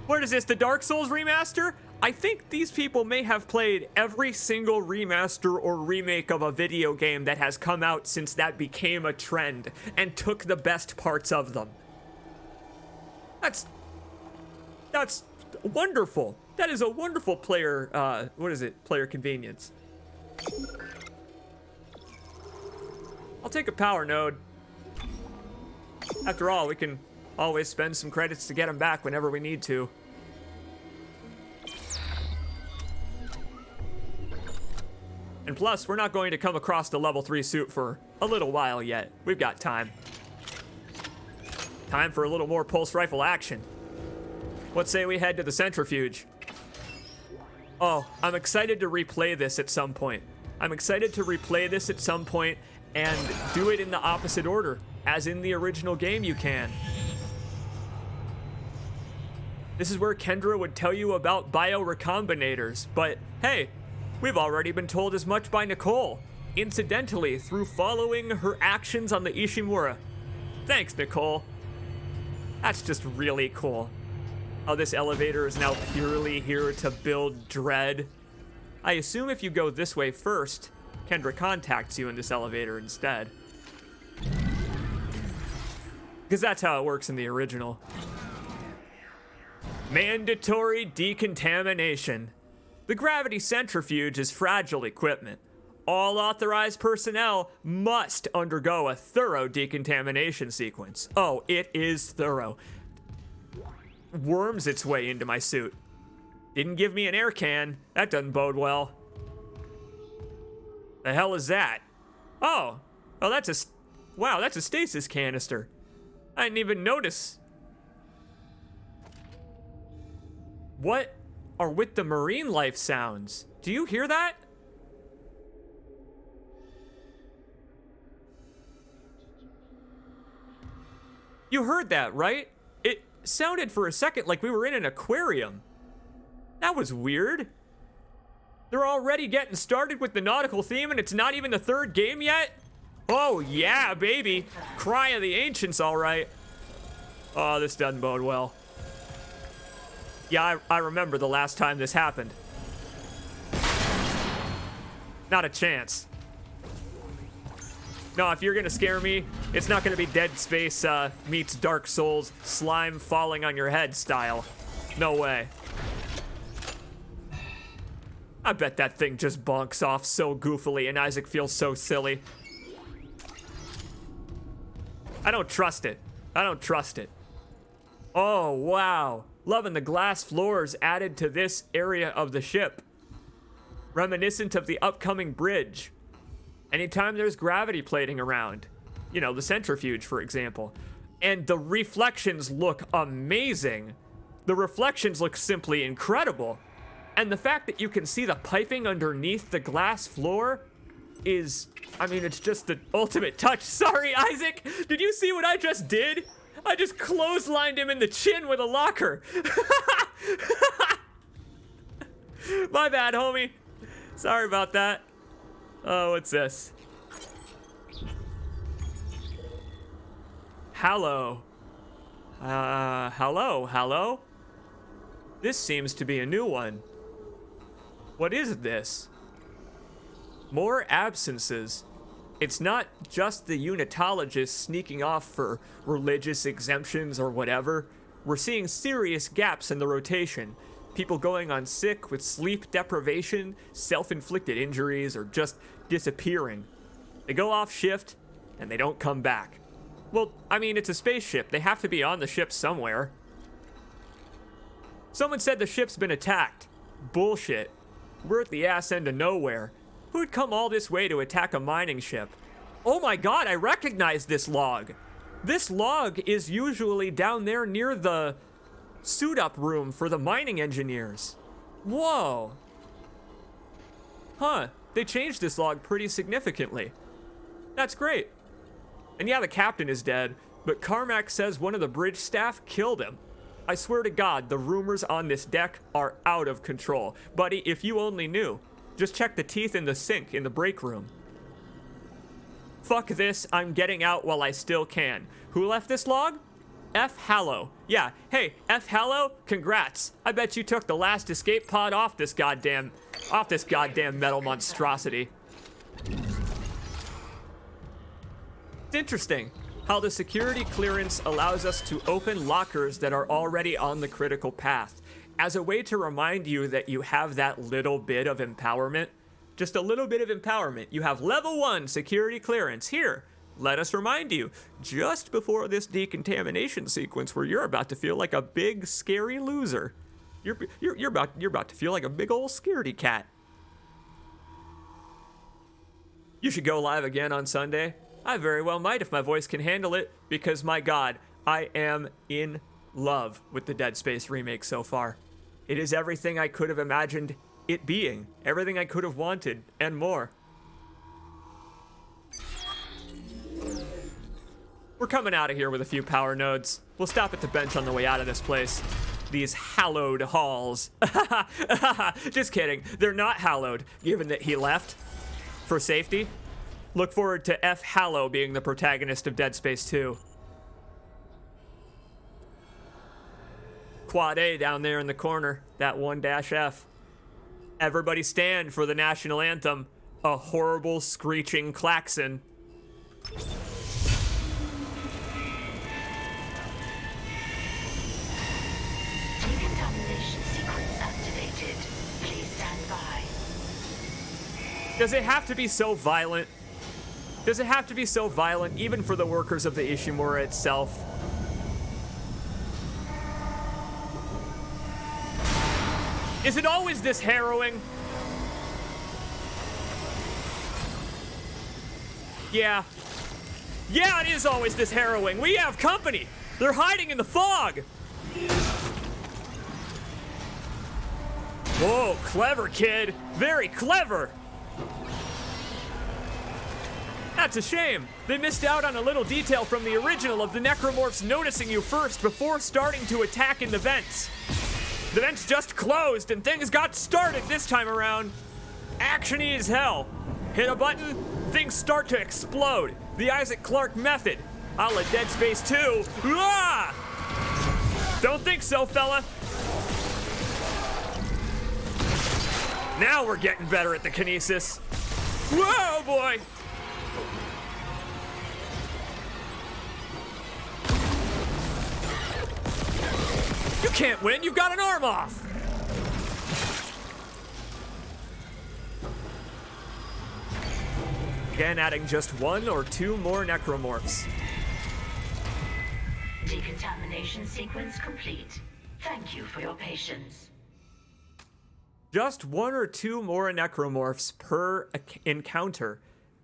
What is this, the Dark Souls remaster? I think these people may have played every single remaster or remake of a video game that has come out since that became a trend, and took the best parts of them. That's wonderful. That is a wonderful player, player convenience. I'll take a power node. After all, we can always spend some credits to get them back whenever we need to. And plus, we're not going to come across the level 3 suit for a little while yet. We've got time. Time for a little more pulse rifle action. What say we head to the centrifuge? Oh, I'm excited to replay this at some point. I'm excited to replay this at some point and do it in the opposite order, as in the original game you can. This is where Kendra would tell you about biorecombinators, but hey, we've already been told as much by Nicole, incidentally through following her actions on the Ishimura. Thanks, Nicole. That's just really cool. How this elevator is now purely here to build dread. I assume if you go this way first, Kendra contacts you in this elevator instead. Because that's how it works in the original. Mandatory decontamination. The gravity centrifuge is fragile equipment. All authorized personnel must undergo a thorough decontamination sequence. Oh, it is thorough. Worms its way into my suit. Didn't give me an air can. That doesn't bode well. The hell is that? Oh, that's a stasis canister. I didn't even notice. What are with the marine life sounds? Do you hear that? You heard that, right? It sounded for a second like we were in an aquarium. That was weird. They're already getting started with the nautical theme and it's not even the third game yet? Oh yeah, baby. Cry of the Ancients, all right. Oh, this doesn't bode well. Yeah, I remember the last time this happened. Not a chance. No, if you're gonna scare me, it's not gonna be Dead Space meets Dark Souls, slime falling on your head style. No way. I bet that thing just bonks off so goofily and Isaac feels so silly. I don't trust it. I don't trust it. Oh, wow. Loving the glass floors added to this area of the ship. Reminiscent of the upcoming bridge. Anytime there's gravity plating around. You know, the centrifuge, for example. And the reflections look amazing. The reflections look simply incredible. And the fact that you can see the piping underneath the glass floor is, I mean, it's just the ultimate touch. Sorry, Isaac, did you see what I just did? I just clotheslined him in the chin with a locker. My bad, homie. Sorry about that. Oh, what's this? Hello. Hello? This seems to be a new one. What is this? More absences. It's not just the unitologists sneaking off for religious exemptions or whatever. We're seeing serious gaps in the rotation. People going on sick with sleep deprivation, self-inflicted injuries, or just disappearing. They go off shift, and they don't come back. Well, I mean, it's a spaceship. They have to be on the ship somewhere. Someone said the ship's been attacked. Bullshit. We're at the ass end of nowhere. Who'd come all this way to attack a mining ship? Oh my god, I recognize this log. This log is usually down there near the suit-up room for the mining engineers. Whoa. Huh, they changed this log pretty significantly. That's great. And yeah, the captain is dead, but Carmack says one of the bridge staff killed him. I swear to God, the rumors on this deck are out of control. Buddy, if you only knew. Just check the teeth in the sink in the break room. Fuck this, I'm getting out while I still can. Who left this log? F. Hallow. Yeah, hey, F. Hallow, congrats. I bet you took the last escape pod off this goddamn metal monstrosity. It's interesting how the security clearance allows us to open lockers that are already on the critical path as a way to remind you that you have that little bit of empowerment. Just a little bit of empowerment. You have level 1 security clearance. Here, let us remind you, just before this decontamination sequence where you're about to feel like a big, scary loser. You're about to feel like a big old scaredy cat. You should go live again on Sunday. I very well might if my voice can handle it, because my god, I am in love with the Dead Space remake so far. It is everything I could have imagined it being, everything I could have wanted, and more. We're coming out of here with a few power nodes. We'll stop at the bench on the way out of this place. These hallowed halls. Just kidding, they're not hallowed, given that he left for safety. Look forward to F. Hallow being the protagonist of Dead Space 2. Quad A down there in the corner, that 1-F. Everybody stand for the national anthem, a horrible screeching klaxon. Decontamination sequence activated. Please stand by. Does it have to be so violent? Does it have to be so violent, even for the workers of the Ishimura itself? Is it always this harrowing? Yeah. Yeah, it is always this harrowing. We have company. They're hiding in the fog. Whoa, clever kid. Very clever. That's a shame. They missed out on a little detail from the original of the necromorphs noticing you first before starting to attack in the vents. The vents just closed and things got started this time around. Action-y as hell. Hit a button, things start to explode. The Isaac Clarke method. A la Dead Space 2. Ah! Don't think so, fella. Now we're getting better at the kinesis. Whoa, boy! You can't win, you've got an arm off! Again, adding just 1 or 2 more necromorphs. decontamination sequence complete. Thank you for your patience. Just 1 or 2 more necromorphs per encounter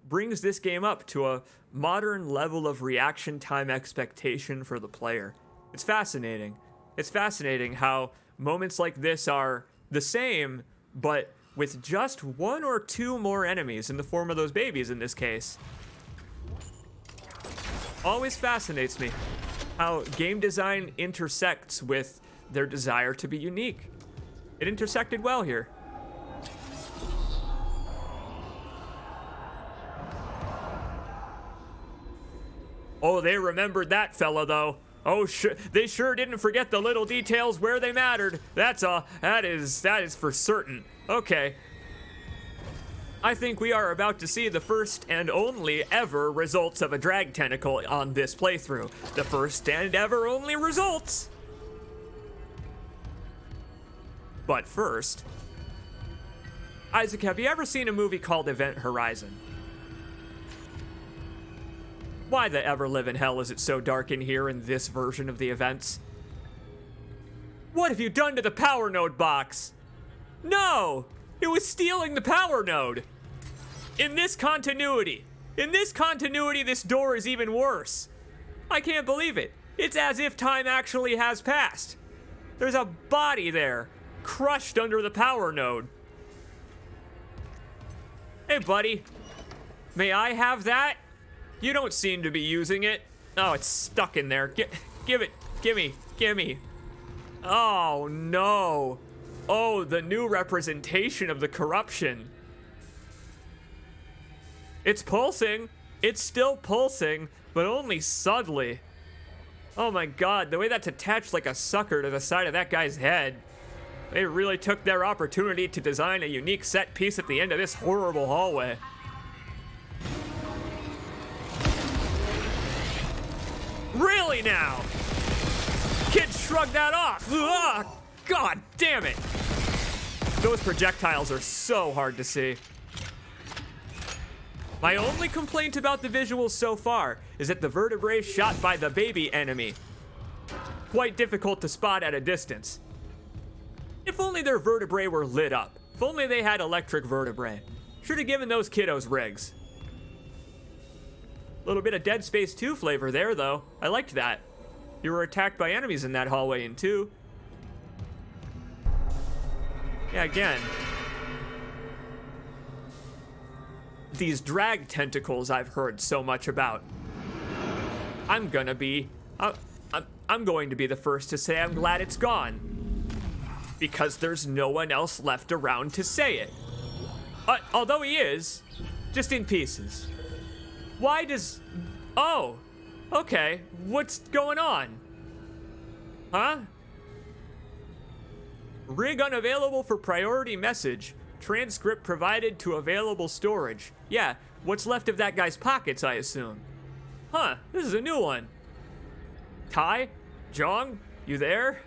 brings this game up to a modern level of reaction time expectation for the player. It's fascinating. It's fascinating how moments like this are the same, but with just 1 or 2 more enemies in the form of those babies in this case. Always fascinates me how game design intersects with their desire to be unique. It intersected well here. Oh, they remembered that fella, though. Oh, they sure didn't forget the little details where they mattered. That is for certain. Okay. I think we are about to see the first and only ever results of a drag tentacle on this playthrough. The first and ever only results. But first, Isaac, have you ever seen a movie called Event Horizon? Why the ever-living hell is it so dark in here in this version of the events? What have you done to the power node box? No! It was stealing the power node! In this continuity, this door is even worse. I can't believe it. It's as if time actually has passed. There's a body there, crushed under the power node. Hey, buddy. May I have that? You don't seem to be using it. Oh, it's stuck in there. Give it. Gimme. Oh, no. Oh, the new representation of the corruption. It's pulsing. It's still pulsing, but only subtly. Oh my god, the way that's attached like a sucker to the side of that guy's head. They really took their opportunity to design a unique set piece at the end of this horrible hallway. Really now? Kid shrugged that off. Ugh, god damn it. Those projectiles are so hard to see. My only complaint about the visuals so far is that the vertebrae shot by the baby enemy. Quite difficult to spot at a distance. If only their vertebrae were lit up. If only they had electric vertebrae. Should have given those kiddos rigs. A little bit of Dead Space 2 flavor there, though. I liked that. You were attacked by enemies in that hallway in 2. Yeah, again. These drag tentacles I've heard so much about. I'm going to be the first to say I'm glad it's gone. Because there's no one else left around to say it. Although he is, just in pieces. Why does... Oh, okay. What's going on? Huh? Rig unavailable for priority message. Transcript provided to available storage. Yeah, what's left of that guy's pockets, I assume. Huh, this is a new one. Tai? Jong? You there?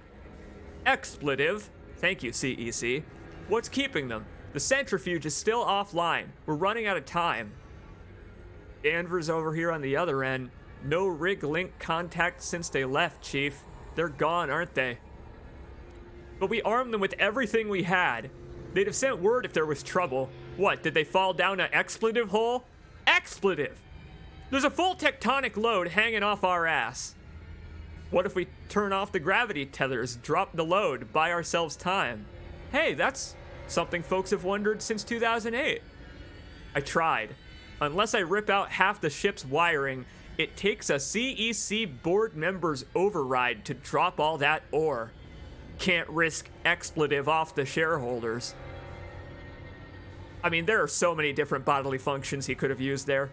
Expletive. Thank you, CEC. What's keeping them? The centrifuge is still offline. We're running out of time. Danvers over here on the other end. No rig link contact since they left, Chief. They're gone, aren't they? But we armed them with everything we had. They'd have sent word if there was trouble. What, did they fall down an expletive hole? Expletive! There's a full tectonic load hanging off our ass. What if we turn off the gravity tethers, drop the load, buy ourselves time? Hey, that's something folks have wondered since 2008. I tried. Unless I rip out half the ship's wiring, it takes a CEC board member's override to drop all that ore. Can't risk expletive off the shareholders. I mean, there are so many different bodily functions he could have used there.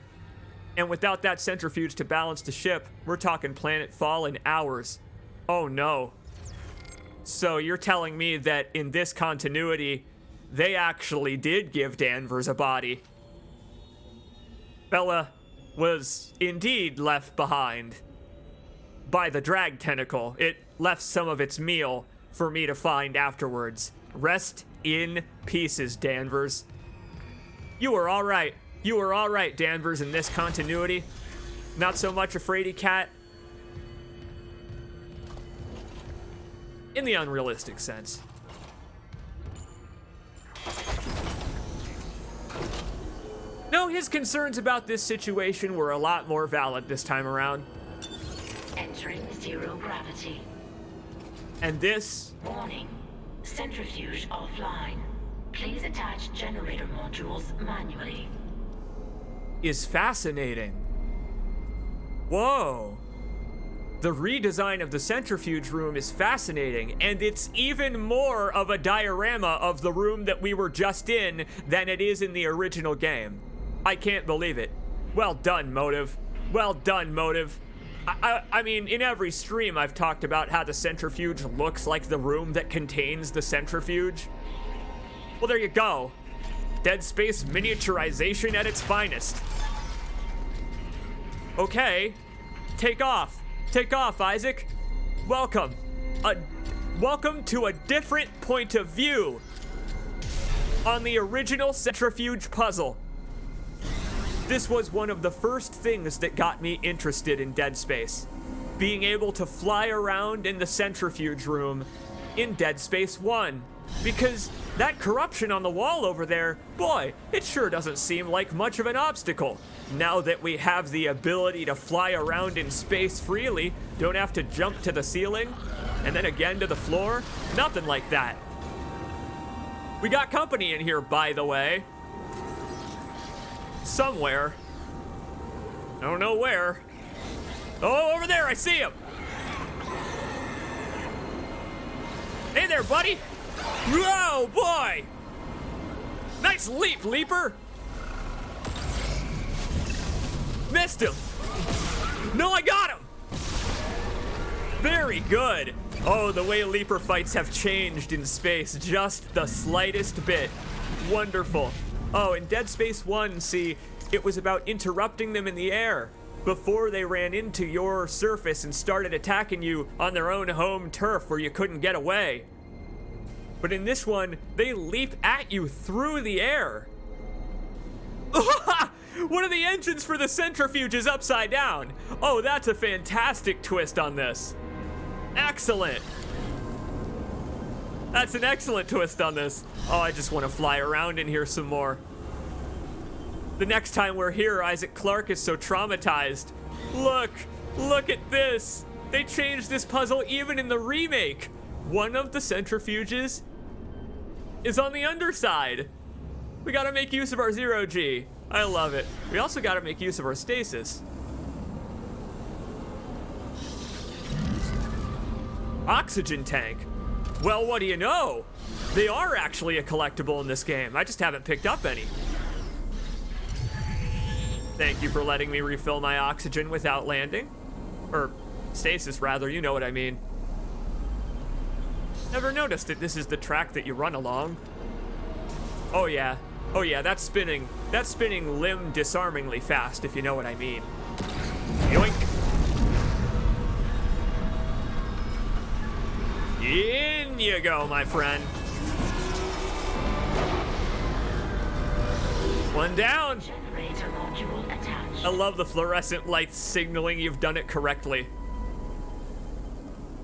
And without that centrifuge to balance the ship, we're talking planet fall in hours. Oh no. So you're telling me that in this continuity, they actually did give Danvers a body. Bella was indeed left behind by the drag tentacle. It left some of its meal for me to find afterwards. Rest in pieces, Danvers. You were all right. You were all right, Danvers, in this continuity. Not so much a fraidy cat. in the unrealistic sense. No, his concerns about this situation were a lot more valid this time around. Entering zero gravity. And this... Warning. Centrifuge offline. Please attach generator modules manually. is fascinating. Whoa. The redesign of the centrifuge room is fascinating, and it's even more of a diorama of the room that we were just in than it is in the original game. I can't believe it. Well done, Motive. Well done, Motive. I mean, in every stream I've talked about how the centrifuge looks like the room that contains the centrifuge. Well, there you go. Dead Space miniaturization at its finest. Okay, take off. Take off, Isaac. Welcome. Welcome to a different point of view on the original centrifuge puzzle. This was one of the first things that got me interested in Dead Space. Being able to fly around in the centrifuge room in Dead Space 1. Because that corruption on the wall over there, boy, it sure doesn't seem like much of an obstacle. Now that we have the ability to fly around in space freely, don't have to jump to the ceiling, and then again to the floor, nothing like that. We got company in here, by the way. Somewhere. I don't know where. Oh, over there, I see him. Hey there, buddy. Whoa, boy. Nice leap, Leaper. Missed him. No, I got him. Very good. Oh, the way Leaper fights have changed in space just the slightest bit. Wonderful. Oh, in Dead Space 1, see, it was about interrupting them in the air before they ran into your surface and started attacking you on their own home turf where you couldn't get away. But in this one, they leap at you through the air. One of the engines for the centrifuge is upside down. Oh, that's a fantastic twist on this. Excellent. That's an excellent twist on this. Oh, I just want to fly around in here some more. The next time we're here, Isaac Clarke is so traumatized. Look at this. They changed this puzzle even in the remake. One of the centrifuges is on the underside. We gotta make use of our zero-G. I love it. We also gotta make use of our stasis. Oxygen tank. Well, what do you know? They are actually a collectible in this game. I just haven't picked up any. Thank you for letting me refill my oxygen without landing. Or stasis, rather, you know what I mean. Never noticed that this is the track that you run along. Oh yeah, that's spinning limb disarmingly fast, if you know what I mean. Yoink. In you go, my friend. One down. I love the fluorescent lights signaling you've done it correctly.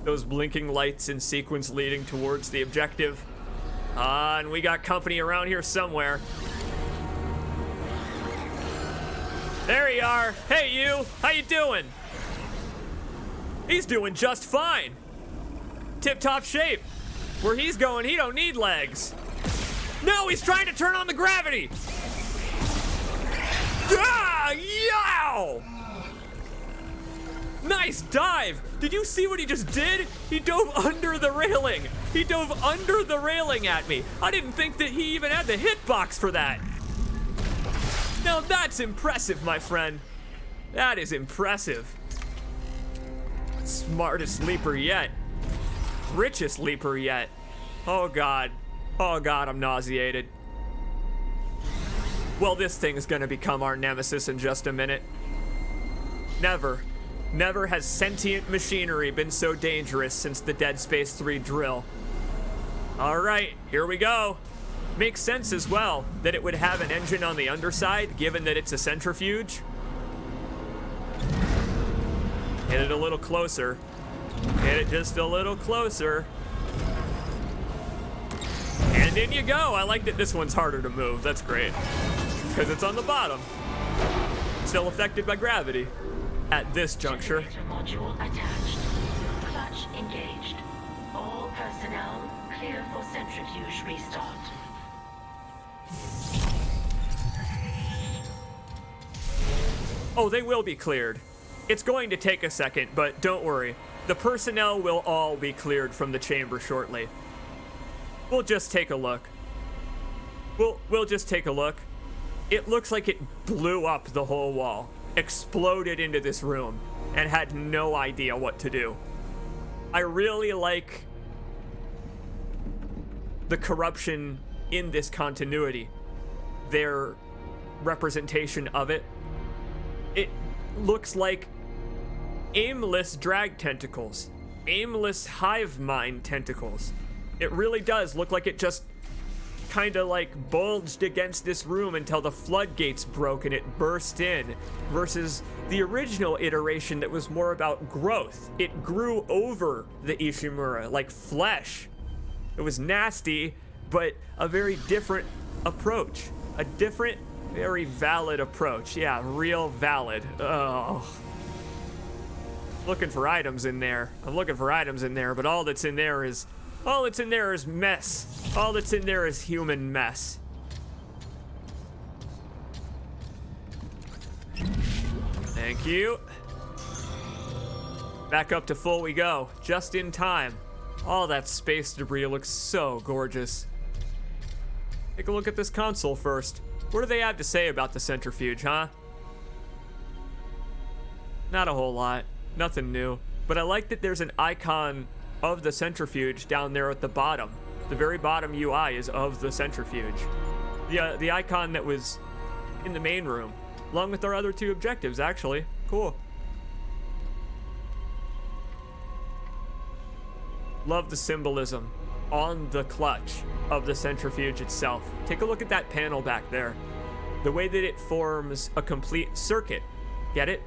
Those blinking lights in sequence leading towards the objective. And we got company around here somewhere. There you are. Hey, you. How you doing? He's doing just fine. Tip-top shape. Where he's going, he don't need legs. No, he's trying to turn on the gravity. Ah, yow! Nice dive! Did you see what he just did? He dove under the railing. He dove under the railing at me. I didn't think that he even had the hitbox for that. Now that's impressive, my friend. That is impressive. Smartest leaper yet. Richest leaper yet. Oh God. Oh God, I'm nauseated. Well, this thing is gonna become our nemesis in just a minute. Never has sentient machinery been so dangerous since the Dead Space 3 drill. All right, here we go. Makes sense as well that it would have an engine on the underside, given that it's a centrifuge. Hit it a little closer. Hit it just a little closer. And in you go. I like that this one's harder to move. That's great. Because it's on the bottom. Still affected by gravity. At this juncture. Generator module attached. Clutch engaged. All personnel clear for centrifuge restart. Oh, they will be cleared. It's going to take a second, but don't worry. The personnel will all be cleared from the chamber shortly. We'll just take a look. We'll just take a look. It looks like it blew up the whole wall, exploded into this room, and had no idea what to do. I really like the corruption in this continuity. Their representation of it. It looks like aimless drag tentacles, aimless hive mind tentacles. It really does look like it just kind of like bulged against this room until the floodgates broke and it burst in, versus the original iteration that was more about growth. It grew over the Ishimura like flesh. It was nasty, but a very different approach. A different, very valid approach. Yeah, real valid. Oh. Looking for items in there. I'm looking for items in there, but all that's in there is mess. All that's in there is human mess. Thank you. Back up to full we go, just in time. All that space debris looks so gorgeous. Take a look at this console first. What do they have to say about the centrifuge, huh? Not a whole lot. Nothing new. But I like that there's an icon of the centrifuge down there at the bottom. The very bottom UI is of the centrifuge. The icon that was in the main room, along with our other two objectives, actually. Cool. Love the symbolism on the clutch of the centrifuge itself. Take a look at that panel back there. The way that it forms a complete circuit. Get it?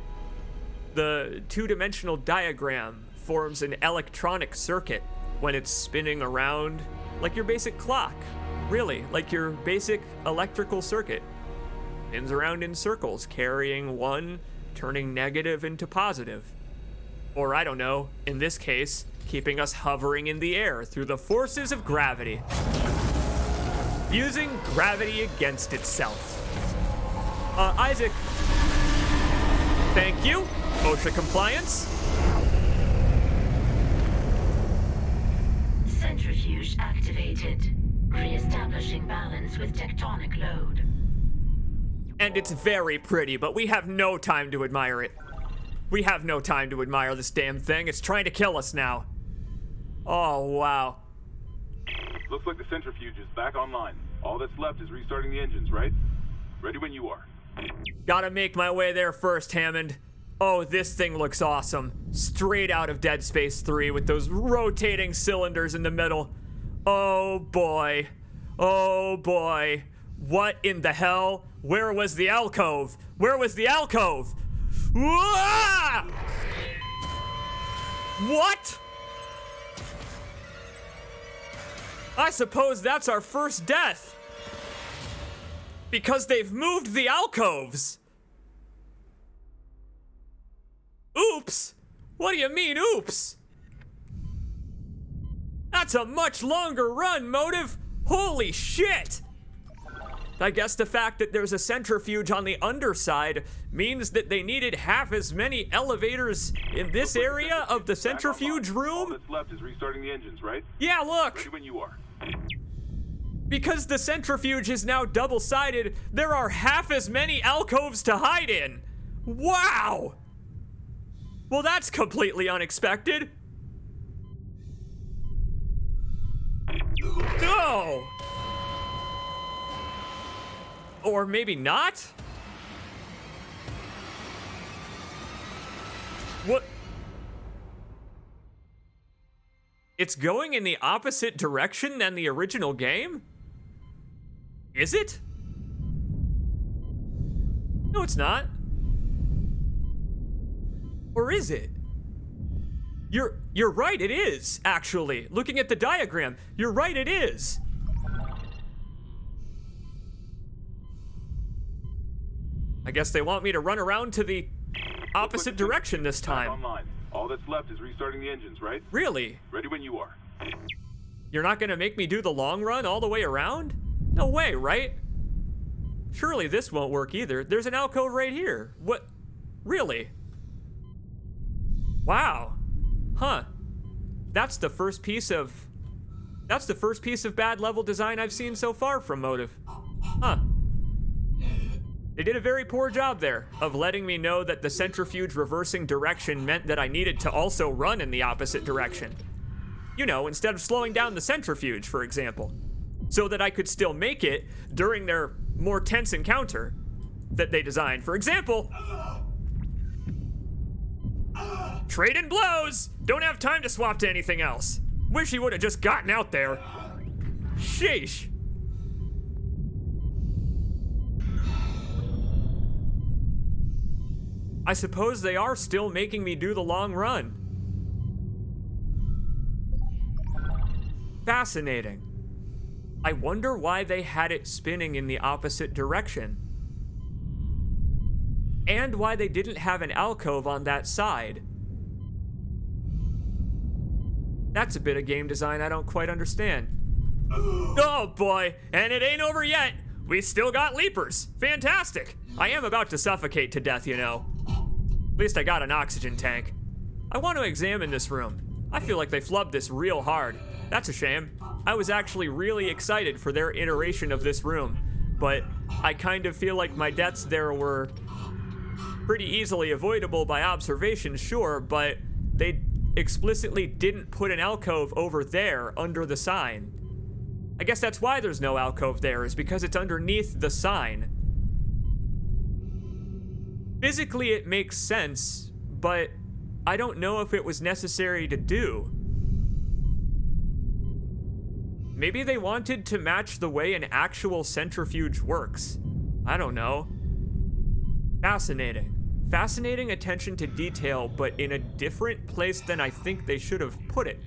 The two-dimensional diagram forms an electronic circuit when it's spinning around like your basic clock. Really, like your basic electrical circuit. Spins around in circles, carrying one, turning negative into positive. Or I don't know, in this case, keeping us hovering in the air through the forces of gravity. Using gravity against itself. Isaac. Thank you. OSHA compliance. Centrifuge activated. Re-establishing balance with tectonic load. And it's very pretty, but we have no time to admire it. We have no time to admire this damn thing. It's trying to kill us now. Oh, wow. Looks like the centrifuge is back online. All that's left is restarting the engines, right? Ready when you are. Gotta make my way there first, Hammond. Oh, this thing looks awesome. Straight out of Dead Space 3 with those rotating cylinders in the middle. Oh boy. Oh boy. What in the hell? Where was the alcove? Where was the alcove? Wah! What? I suppose that's our first death. Because they've moved the alcoves. Oops! What do you mean, oops? That's a much longer run, Motive! Holy shit! I guess the fact that there's a centrifuge on the underside means that they needed half as many elevators in this area of the centrifuge room? All that's left is restarting the engines, right? Yeah, look! Ready when you are. Because the centrifuge is now double-sided, there are half as many alcoves to hide in! Wow! Well, that's completely unexpected. No! Or maybe not? What? It's going in the opposite direction than the original game? Is it? No, it's not. Or is it? You're right, it is, actually. Looking at the diagram, you're right, it is. guess they want me to run around to the opposite direction this time. Online. All that's left is restarting the engines, right? Really? Ready when you are. You're not gonna make me do the long run all the way around? No way, right? Surely this won't work either. There's an alcove right here. What? Really? Wow. Huh. That's the first piece of bad level design I've seen so far from Motive. Huh. They did a very poor job there of letting me know that the centrifuge reversing direction meant that I needed to also run in the opposite direction. You know, instead of slowing down the centrifuge, for example, so that I could still make it during their more tense encounter that they designed. For example, trading blows! Don't have time to swap to anything else. Wish he would have just gotten out there. Sheesh. I suppose they are still making me do the long run. Fascinating. I wonder why they had it spinning in the opposite direction. And why they didn't have an alcove on that side. That's a bit of game design I don't quite understand. Oh boy, and it ain't over yet. We still got leapers. Fantastic. I am about to suffocate to death, you know. At least I got an oxygen tank. I want to examine this room. I feel like they flubbed this real hard. That's a shame. I was actually really excited for their iteration of this room, but I kind of feel like my deaths there were pretty easily avoidable by observation, sure, but they explicitly didn't put an alcove over there under the sign. I guess that's why there's no alcove there, is because it's underneath the sign. Physically, it makes sense, but I don't know if it was necessary to do. Maybe they wanted to match the way an actual centrifuge works. I don't know. Fascinating. Fascinating attention to detail, but in a different place than I think they should have put it.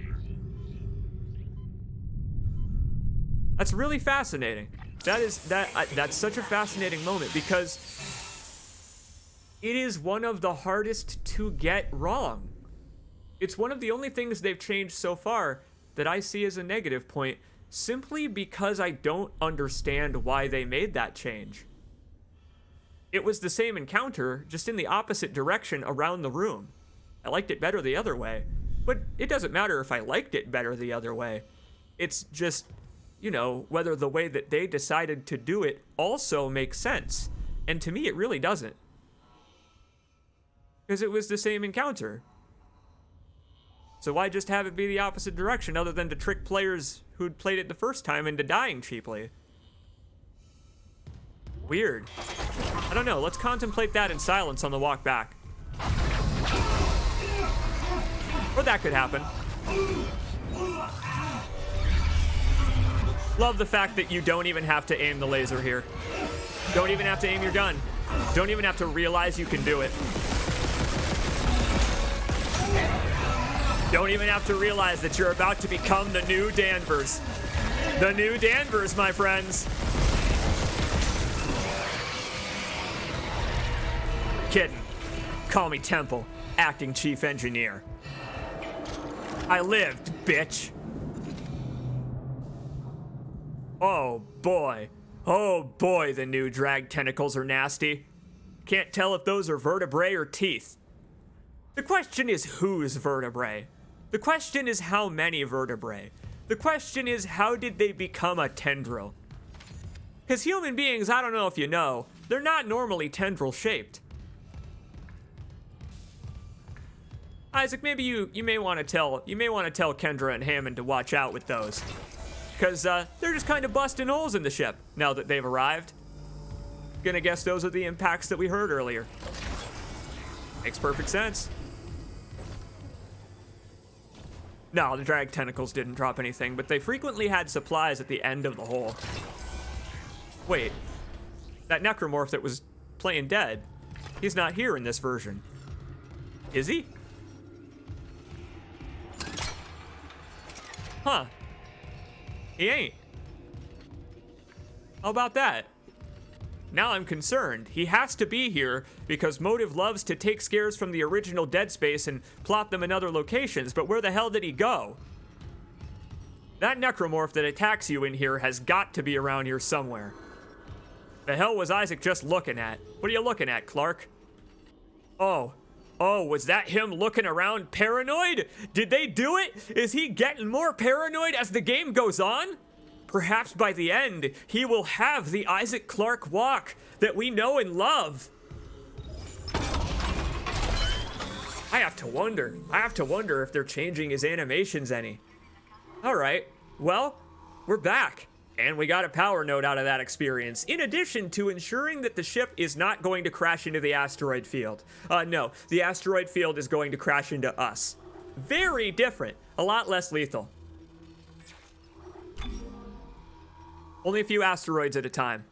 That's really fascinating. That's such a fascinating moment because it is one of the hardest to get wrong. It's one of the only things they've changed so far that I see as a negative point, simply because I don't understand why they made that change. It was the same encounter, just in the opposite direction around the room. I liked it better the other way, but it doesn't matter if I liked it better the other way. It's just, you know, whether the way that they decided to do it also makes sense. And to me, it really doesn't. Because it was the same encounter. So why just have it be the opposite direction other than to trick players who'd played it the first time into dying cheaply? Weird. I don't know, let's contemplate that in silence on the walk back. Or that could happen. Love the fact that you don't even have to aim the laser here. Don't even have to aim your gun. Don't even have to realize you can do it. Don't even have to realize that you're about to become the new Danvers. The new Danvers, my friends. Kidding. Call me Temple, acting chief engineer. I lived, bitch. Oh boy. Oh boy, the new drag tentacles are nasty. Can't tell if those are vertebrae or teeth. The question is whose vertebrae? The question is how many vertebrae? The question is how did they become a tendril? Because human beings, I don't know if you know, they're not normally tendril shaped. Isaac, maybe you may want to tell Kendra and Hammond to watch out with those. Because they're just kind of busting holes in the ship now that they've arrived. Gonna guess those are the impacts that we heard earlier. Makes perfect sense. No, the drag tentacles didn't drop anything, but they frequently had supplies at the end of the hole. Wait, that necromorph that was playing dead, he's not here in this version. Is he? Huh. He ain't. How about that? Now I'm concerned. He has to be here because Motive loves to take scares from the original Dead Space and plot them in other locations, but where the hell did he go? That necromorph that attacks you in here has got to be around here somewhere. The hell was Isaac just looking at? What are you looking at, Clark? Oh, was that him looking around paranoid? Did they do it? Is he getting more paranoid as the game goes on? Perhaps by the end, he will have the Isaac Clarke walk that we know and love. I have to wonder if they're changing his animations any. All right, well, we're back. And we got a power node out of that experience, in addition to ensuring that the ship is not going to crash into the asteroid field. No, the asteroid field is going to crash into us. Very different, a lot less lethal. Only a few asteroids at a time.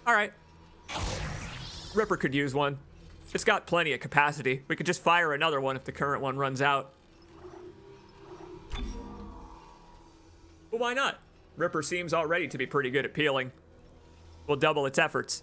All right. Ripper could use one. It's got plenty of capacity. We could just fire another one if the current one runs out. Well, why not? Ripper seems already to be pretty good at peeling. We'll double its efforts.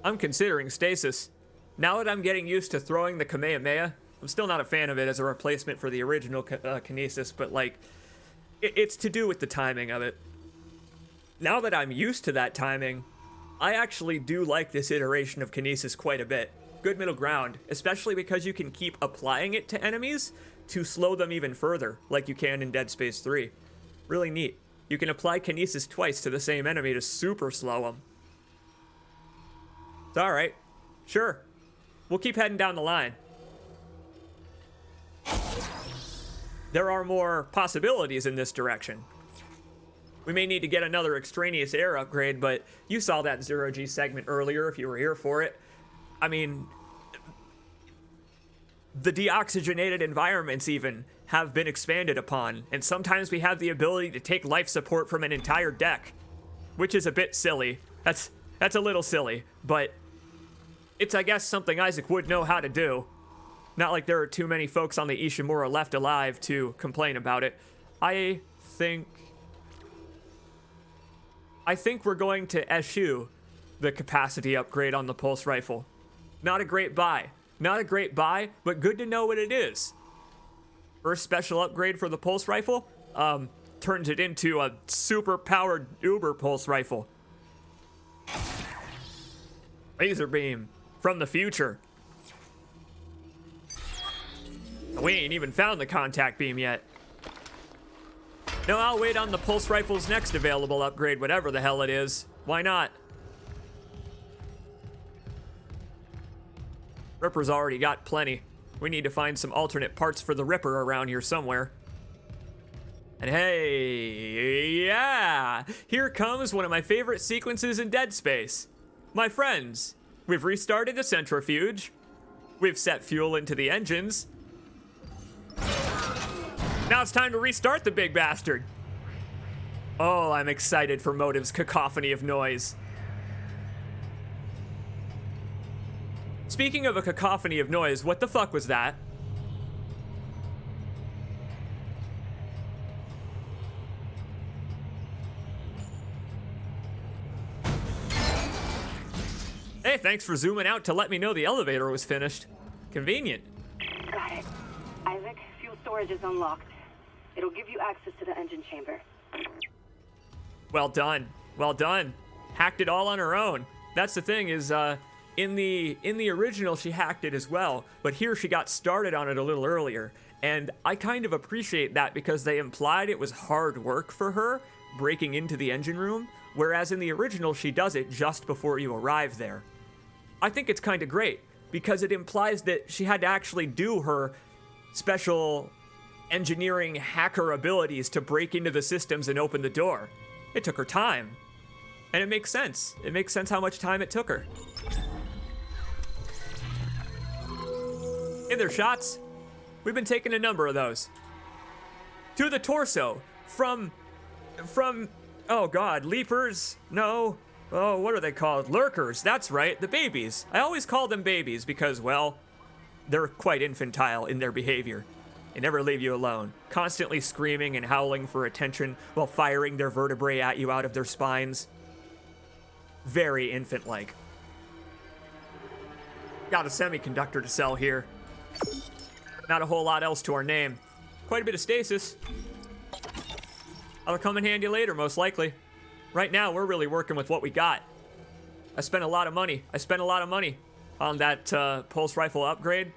I'm considering stasis. Now that I'm getting used to throwing the Kamehameha, I'm still not a fan of it as a replacement for the original kinesis, but like, it's to do with the timing of it. Now that I'm used to that timing, I actually do like this iteration of kinesis quite a bit. Good middle ground, especially because you can keep applying it to enemies to slow them even further, like you can in Dead Space 3. Really neat. You can apply kinesis twice to the same enemy to super slow them. It's alright. Sure. We'll keep heading down the line. There are more possibilities in this direction. We may need to get another extraneous air upgrade, but you saw that zero-G segment earlier if you were here for it. I mean, the deoxygenated environments even have been expanded upon, and sometimes we have the ability to take life support from an entire deck, which is a bit silly. That's a little silly, but it's, I guess, something Isaac would know how to do. Not like there are too many folks on the Ishimura left alive to complain about it. I think we're going to eschew the capacity upgrade on the pulse rifle. Not a great buy. Not a great buy, but good to know what it is. First special upgrade for the pulse rifle, turns it into a super powered uber pulse rifle. Laser beam from the future. We ain't even found the contact beam yet. No, I'll wait on the pulse rifle's next available upgrade, whatever the hell it is. Why not? Ripper's already got plenty. We need to find some alternate parts for the Ripper around here somewhere. And hey, yeah! Here comes one of my favorite sequences in Dead Space. My friends, we've restarted the centrifuge. We've set fuel into the engines. Now it's time to restart the big bastard. Oh, I'm excited for Motive's cacophony of noise. Speaking of a cacophony of noise, what the fuck was that? Hey, thanks for zooming out to let me know the elevator was finished. Convenient. Got it. Isaac, fuel storage is unlocked. It'll give you access to the engine chamber. Well done. Well done. Hacked it all on her own. That's the thing is, in the original, she hacked it as well, but here she got started on it a little earlier. And I kind of appreciate that because they implied it was hard work for her breaking into the engine room, whereas in the original, she does it just before you arrive there. I think it's kind of great because it implies that she had to actually do her special engineering hacker abilities to break into the systems and open the door. It took her time. And it makes sense. It makes sense how much time it took her. Hey there, shots. We've been taking a number of those. To the torso. From Oh god, leapers? No. Oh, what are they called? Lurkers, that's right, the babies. I always call them babies because, well, they're quite infantile in their behavior. They never leave you alone, constantly screaming and howling for attention while firing their vertebrae at you out of their spines. Very infant-like. Got a semiconductor to sell here. Not a whole lot else to our name. Quite a bit of stasis. That'll come in handy later, most likely. Right now, we're really working with what we got. I spent a lot of money on that pulse rifle upgrade.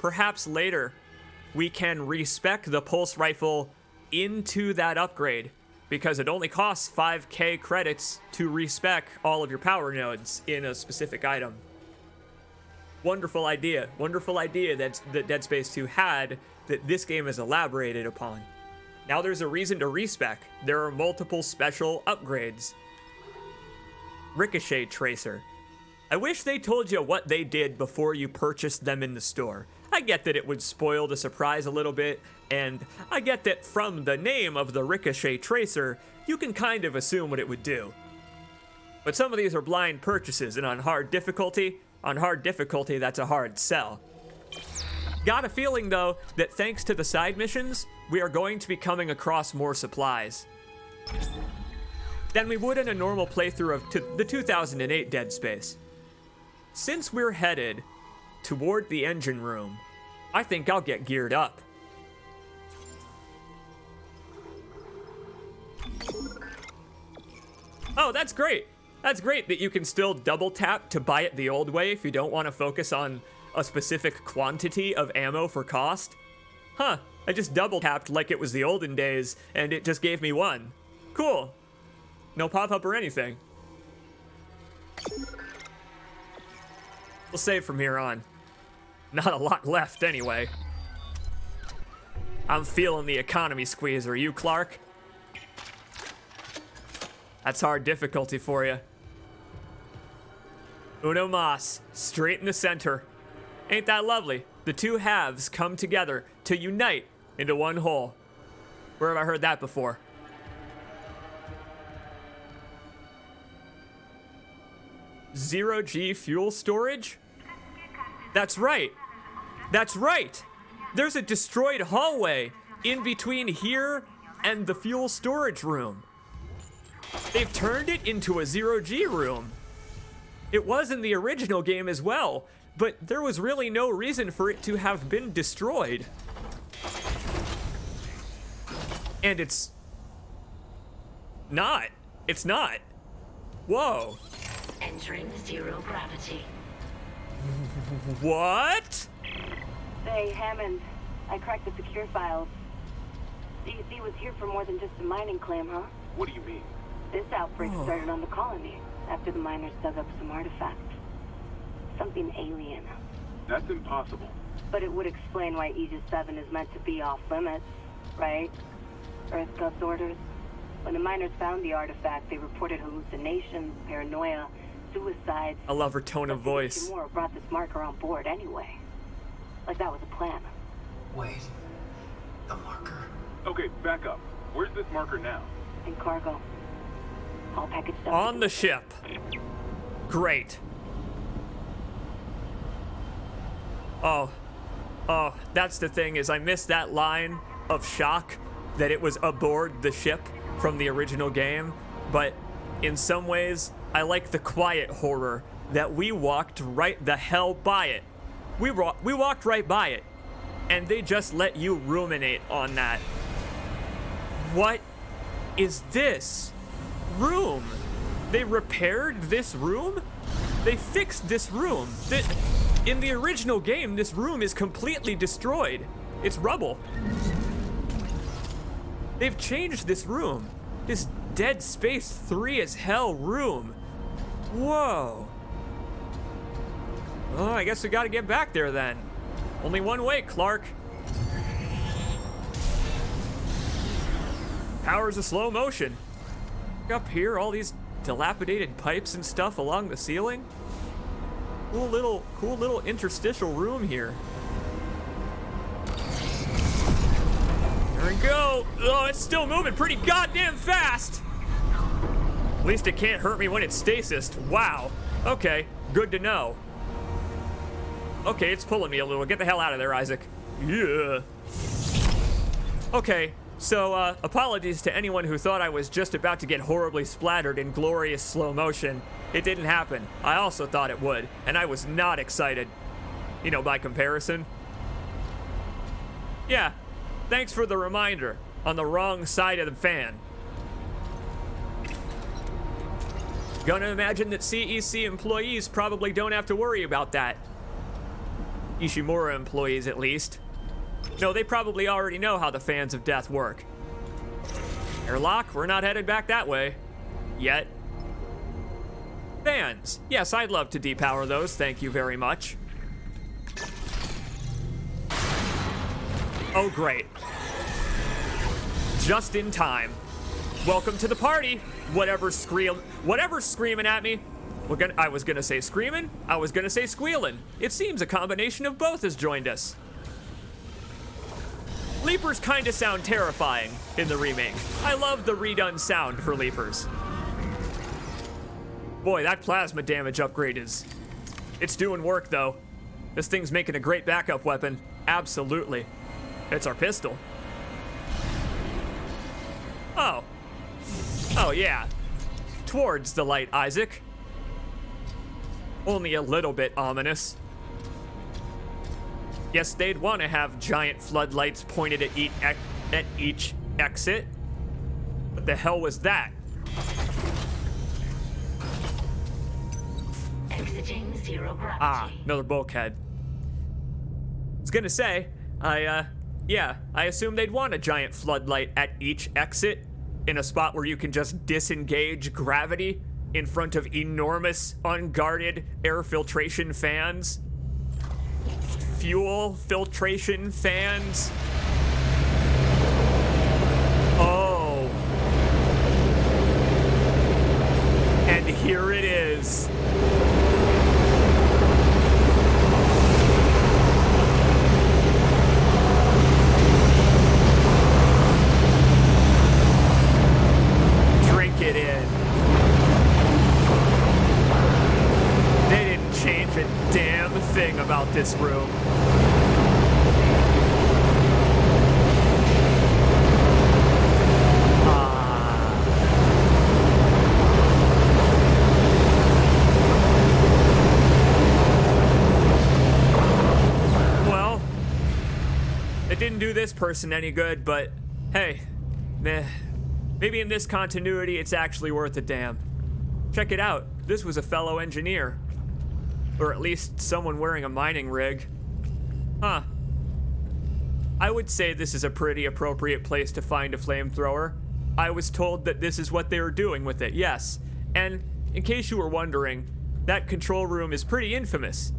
Perhaps later, we can respec the pulse rifle into that upgrade, because it only costs 5k credits to respec all of your power nodes in a specific item. Wonderful idea that Dead Space 2 had that this game has elaborated upon. Now there's a reason to respec. There are multiple special upgrades. Ricochet Tracer. I wish they told you what they did before you purchased them in the store. I get that it would spoil the surprise a little bit, and I get that from the name of the Ricochet Tracer, you can kind of assume what it would do. But some of these are blind purchases, and on hard difficulty, that's a hard sell. Got a feeling, though, that thanks to the side missions, we are going to be coming across more supplies than we would in a normal playthrough of the 2008 Dead Space. Since we're headed toward the engine room, I think I'll get geared up. Oh, that's great. That's great that you can still double tap to buy it the old way if you don't want to focus on a specific quantity of ammo for cost. Huh, I just double tapped like it was the olden days and it just gave me one. Cool. No pop-up or anything. We'll save from here on. Not a lot left anyway. I'm feeling the economy squeeze, are you, Clark? That's hard difficulty for you. Uno mas, straight in the center. Ain't that lovely? The two halves come together to unite into one whole. Where have I heard that before? Zero-G fuel storage? That's right. That's right. There's a destroyed hallway in between here and the fuel storage room. They've turned it into a zero-G room. It was in the original game as well, but there was really no reason for it to have been destroyed. And it's not. It's not. Whoa. Entering zero gravity. What? Say, Hammond, I cracked the secure files. DEC was here for more than just a mining claim, huh? What do you mean? This outbreak started on the colony after the miners dug up some artifacts. Something alien. That's impossible. But it would explain why Aegis 7 is meant to be off limits, right? Earth Gov's orders. When the miners found the artifact, they reported hallucinations, paranoia, suicides. I love her tone of voice. Ishimura brought this marker on board anyway. Like that was a plan. Wait. The marker? Okay, back up. Where's this marker now? In cargo. All packaged up. On the ship. Great. Oh, that's the thing, is I missed that line of shock that it was aboard the ship from the original game, but in some ways, I like the quiet horror that we walked right the hell by it. We walked right by it, and they just let you ruminate on that. What is this room? They repaired this room? They fixed this room. In the original game, this room is completely destroyed. It's rubble. They've changed this room. This Dead Space 3 as hell room. Whoa. Oh, I guess we gotta get back there then. Only one way, Clark. Powers of slow motion. Up here, all these dilapidated pipes and stuff along the ceiling. Cool little interstitial room here. There we go. Oh, it's still moving pretty goddamn fast. At least it can't hurt me when it's stasis. Wow. Okay, good to know. Okay, it's pulling me a little. Get the hell out of there, Isaac. Yeah. Okay, so apologies to anyone who thought I was just about to get horribly splattered in glorious slow motion. It didn't happen. I also thought it would, and I was not excited. You know, by comparison. Yeah, thanks for the reminder. On the wrong side of the fan. Gonna imagine that CEC employees probably don't have to worry about that. Ishimura employees, at least. No, they probably already know how the fans of death work. Airlock, we're not headed back that way. Yet. Fans. Yes, I'd love to depower those, thank you very much. Oh, great. Just in time. Welcome to the party. Whatever's screaming at me. I was gonna say screaming. I was gonna say squealing. It seems a combination of both has joined us. Leapers kinda sound terrifying in the remake. I love the redone sound for Leapers. Boy, that plasma damage upgrade it's doing work though. This thing's making a great backup weapon. Absolutely. It's our pistol. Oh. Oh, yeah. Towards the light, Isaac. Only a little bit ominous. Yes, they'd want to have giant floodlights pointed at each exit. What the hell was that? Exiting zero gravity. Ah, another bulkhead. I was gonna say, yeah, I assume they'd want a giant floodlight at each exit in a spot where you can just disengage gravity in front of enormous, unguarded air filtration fans. Fuel filtration fans. Oh. And here it is. Drink it in. They didn't change a damn thing about this room. Well, it didn't do this person any good, but hey, meh. Maybe in this continuity, it's actually worth a damn. Check it out. This was a fellow engineer. Or at least someone wearing a mining rig. Huh. I would say this is a pretty appropriate place to find a flamethrower. I was told that this is what they were doing with it, yes. And in case you were wondering, that control room is pretty infamous.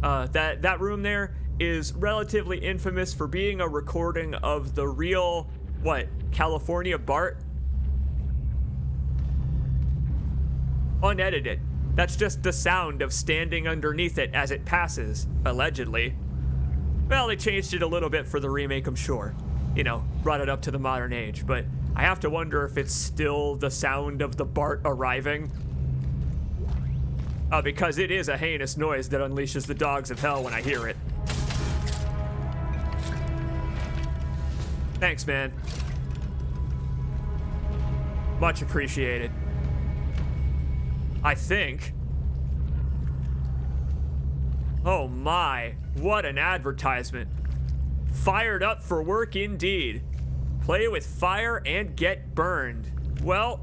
That room there is relatively infamous for being a recording of the real, California BART? Unedited. That's just the sound of standing underneath it as it passes, allegedly. Well, they changed it a little bit for the remake, I'm sure. You know, brought it up to the modern age, but I have to wonder if it's still the sound of the BART arriving. Because it is a heinous noise that unleashes the dogs of hell when I hear it. Thanks, man. Much appreciated. I think. Oh my, what an advertisement. Fired up for work indeed. Play with fire and get burned. Well,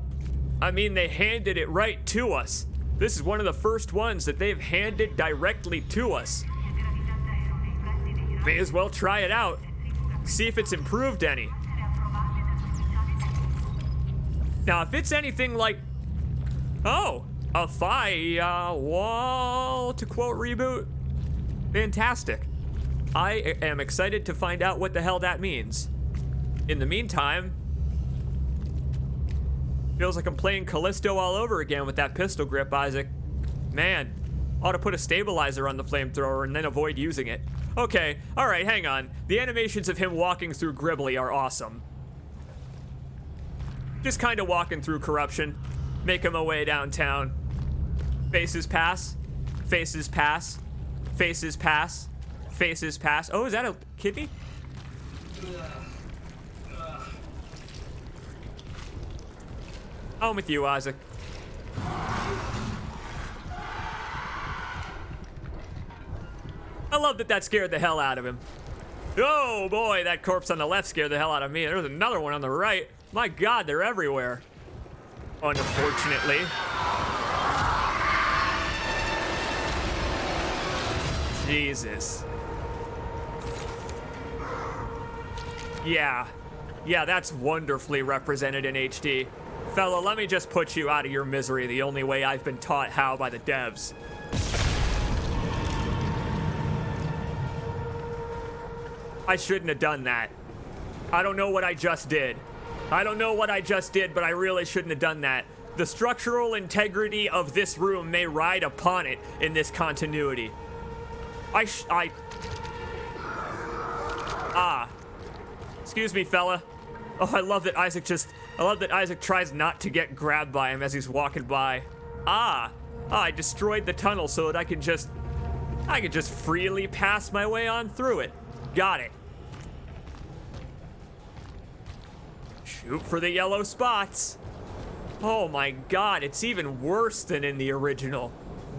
I mean, they handed it right to us. This is one of the first ones that they've handed directly to us. May as well try it out. See if it's improved any. Now, if it's anything like, oh, a firewall, to quote Reboot, fantastic. I am excited to find out what the hell that means. In the meantime, feels like I'm playing Callisto all over again with that pistol grip, Isaac. Man, ought to put a stabilizer on the flamethrower and then avoid using it. Okay, alright, hang on. The animations of him walking through Gribbly are awesome. Just kind of walking through corruption. making my way downtown. Faces pass. Faces pass. Faces pass. Faces pass. Oh, is that a kidney? I'm with you, Isaac. I love that scared the hell out of him. Oh boy, that corpse on the left scared the hell out of me. There's another one on the right. My God, they're everywhere. Unfortunately. Jesus. Yeah, that's wonderfully represented in HD. Fella, let me just put you out of your misery the only way I've been taught how by the devs. I shouldn't have done that. I don't know what I just did. But I really shouldn't have done that. The structural integrity of this room may ride upon it in this continuity. Excuse me, fella. Oh, I love that Isaac tries not to get grabbed by him as he's walking by. I destroyed the tunnel so that I could just freely pass my way on through it. Got it. Shoot for the yellow spots. Oh my God, it's even worse than in the original.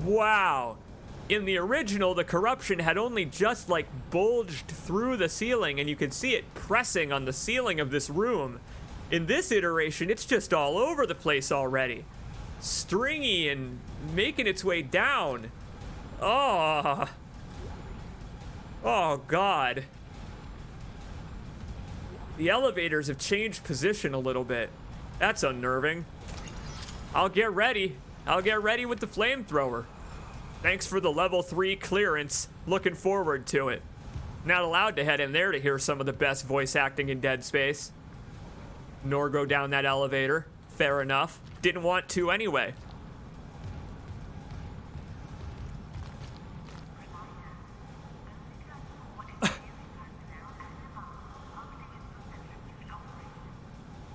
Wow. In the original, the corruption had only just like bulged through the ceiling and you could see it pressing on the ceiling of this room. In this iteration, it's just all over the place already. Stringy and making its way down. Oh God. The elevators have changed position a little bit. That's unnerving. I'll get ready with the flamethrower. Thanks for the level 3 clearance. Looking forward to it. Not allowed to head in there to hear some of the best voice acting in Dead Space. Nor go down that elevator. Fair enough. Didn't want to anyway.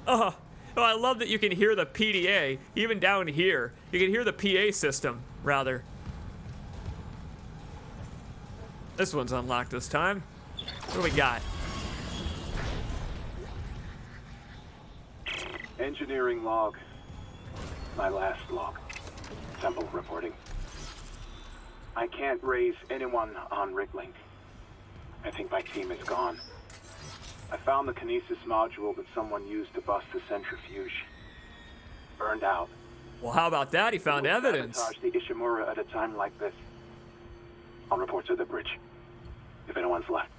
Oh, I love that you can hear the PDA, even down here. You can hear the PA system, rather. This one's unlocked this time. What do we got? Engineering log. My last log. Temple reporting. I can't raise anyone on Riglink. I think my team is gone. I found the kinesis module that someone used to bust the centrifuge. Burned out. Well, how about that? He found evidence. Sabotage the Ishimura at a time like this. I'll report to the bridge, if anyone's left.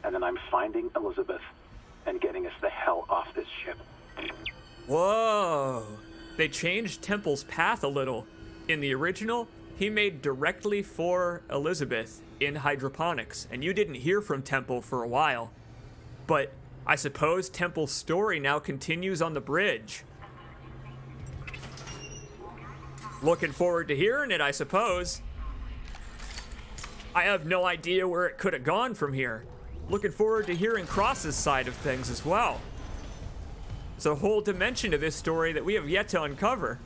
And then I'm finding Elizabeth and getting us the hell off this ship. Whoa. They changed Temple's path a little. In the original, he made directly for Elizabeth in hydroponics, and you didn't hear from Temple for a while. But I suppose Temple's story now continues on the bridge. Looking forward to hearing it, I suppose. I have no idea where it could have gone from here. Looking forward to hearing Cross's side of things as well. It's a whole dimension to this story that we have yet to uncover.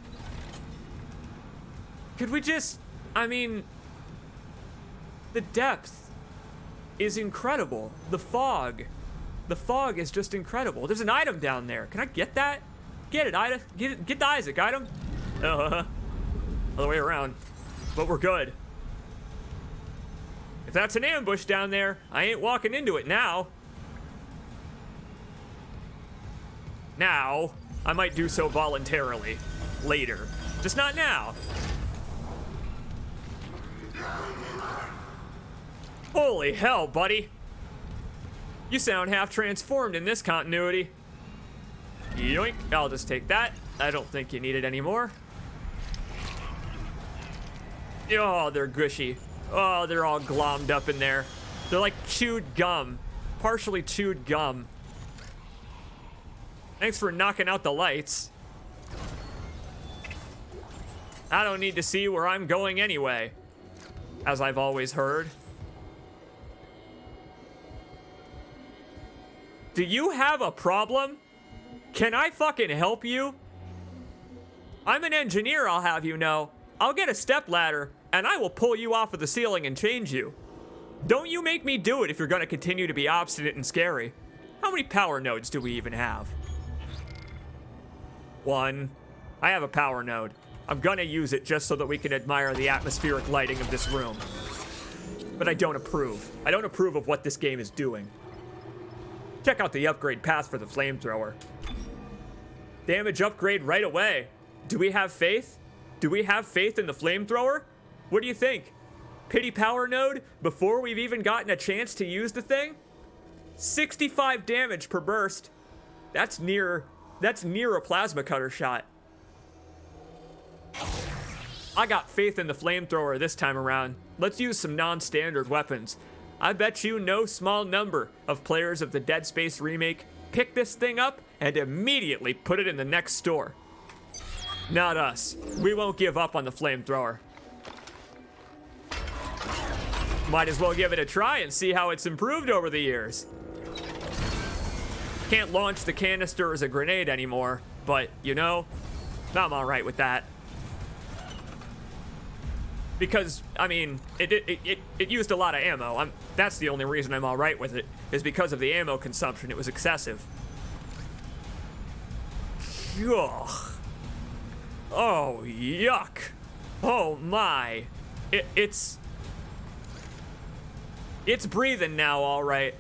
Could we just, the depth is incredible. The fog is just incredible. There's an item down there. Can I get that? Get it, Ida. Get the Isaac item. Other way around. But we're good. If that's an ambush down there, I ain't walking into it now. Now, I might do so voluntarily. Later. Just not now. Holy hell, buddy. You sound half transformed in this continuity. Yoink. I'll just take that. I don't think you need it anymore. Oh, they're gushy. Oh, they're all glommed up in there. They're like chewed gum. Partially chewed gum. Thanks for knocking out the lights. I don't need to see where I'm going anyway, as I've always heard. Do you have a problem? Can I fucking help you? I'm an engineer, I'll have you know. I'll get a stepladder, and I will pull you off of the ceiling and change you. Don't you make me do it if you're gonna continue to be obstinate and scary. How many power nodes do we even have? 1. I have a power node. I'm gonna use it just so that we can admire the atmospheric lighting of this room. But I don't approve. I don't approve of what this game is doing. Check out the upgrade path for the flamethrower. Damage upgrade right away. Do we have faith? Do we have faith in the flamethrower? What do you think? Pity power node before we've even gotten a chance to use the thing? 65 damage per burst. That's near a plasma cutter shot. I got faith in the flamethrower this time around. Let's use some non-standard weapons. I bet you no small number of players of the Dead Space remake pick this thing up and immediately put it in the next store. Not us. We won't give up on the flamethrower. Might as well give it a try and see how it's improved over the years. Can't launch the canister as a grenade anymore, but you know, I'm all right with that. Because, I mean, it used a lot of ammo. That's the only reason I'm all right with it, is because of the ammo consumption. It was excessive. Ugh. Oh, yuck. Oh, my. It's breathing now, all right.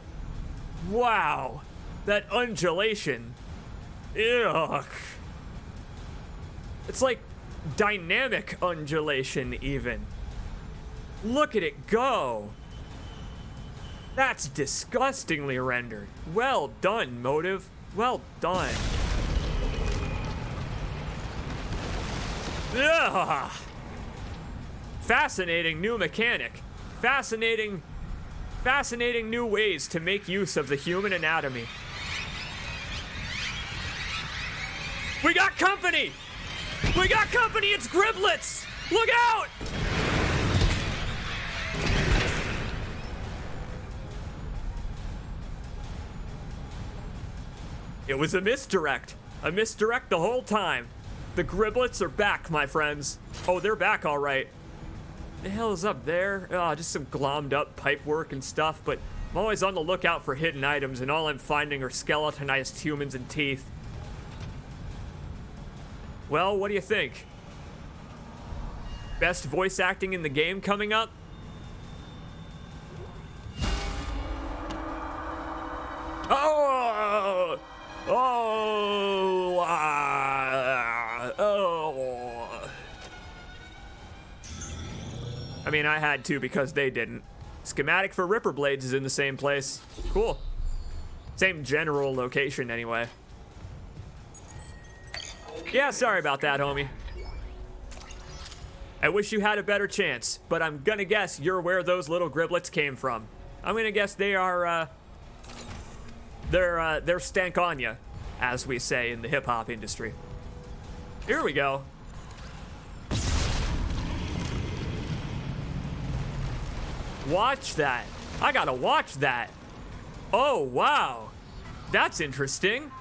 Wow. That undulation. Ugh. It's like dynamic undulation, even. Look at it go. That's disgustingly rendered. Well done, Motive. Well done. Ugh. Fascinating new mechanic. Fascinating new ways to make use of the human anatomy. We got company! We got company! It's Griblets! Look out! It was a misdirect. A misdirect the whole time. The Griblets are back, my friends. Oh, they're back all right. The hell is up there? Oh, just some glommed up pipework and stuff, but I'm always on the lookout for hidden items, and all I'm finding are skeletonized humans and teeth. Well, what do you think? Best voice acting in the game coming up? Oh! Oh! Oh! I mean, I had to because they didn't. Schematic for Ripper Blades is in the same place. Cool. Same general location, anyway. Yeah, sorry about that, homie. I wish you had a better chance, but I'm gonna guess you're where those little Griblets came from. I'm gonna guess they are, they're stank on ya, as we say in the hip-hop industry. Here we go. Watch that. I gotta watch that. Oh, wow. That's interesting.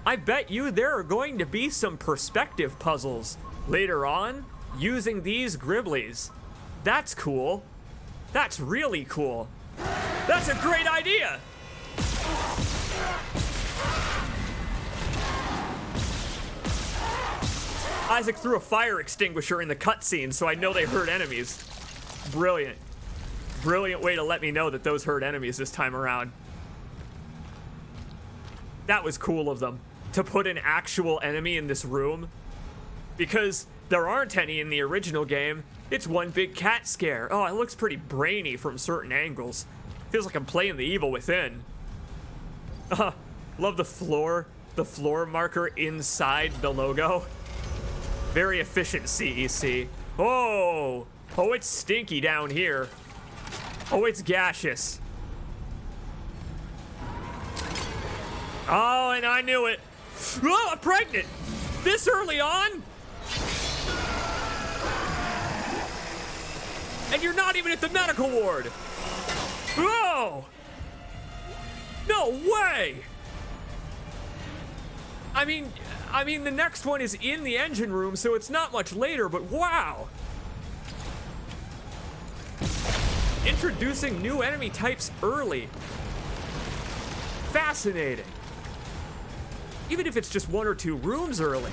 I bet you there are going to be some perspective puzzles later on using these Griblies. That's cool. That's really cool. That's a great idea. Isaac threw a fire extinguisher in the cutscene, so I know they hurt enemies. Brilliant. Brilliant way to let me know that those hurt enemies this time around. That was cool of them, to put an actual enemy in this room. Because there aren't any in the original game. It's one big cat scare. Oh, it looks pretty brainy from certain angles. Feels like I'm playing the Evil Within. Love the floor marker inside the logo. Very efficient CEC. Oh, it's stinky down here. Oh, it's gaseous. Oh, and I knew it. Oh, I'm pregnant. This early on? And you're not even at the medical ward. Oh! No way! I mean, the next one is in the engine room, so it's not much later, but wow. Introducing new enemy types early. Fascinating. Even if it's just 1 or 2 rooms early.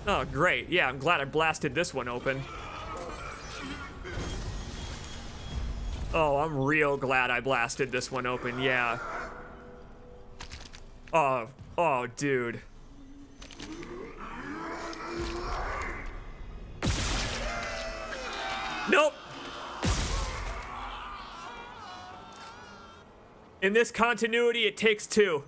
Oh, great. Yeah, I'm glad I blasted this one open. Oh, I'm real glad I blasted this one open, yeah. Oh, dude. Nope. In this continuity, it takes 2.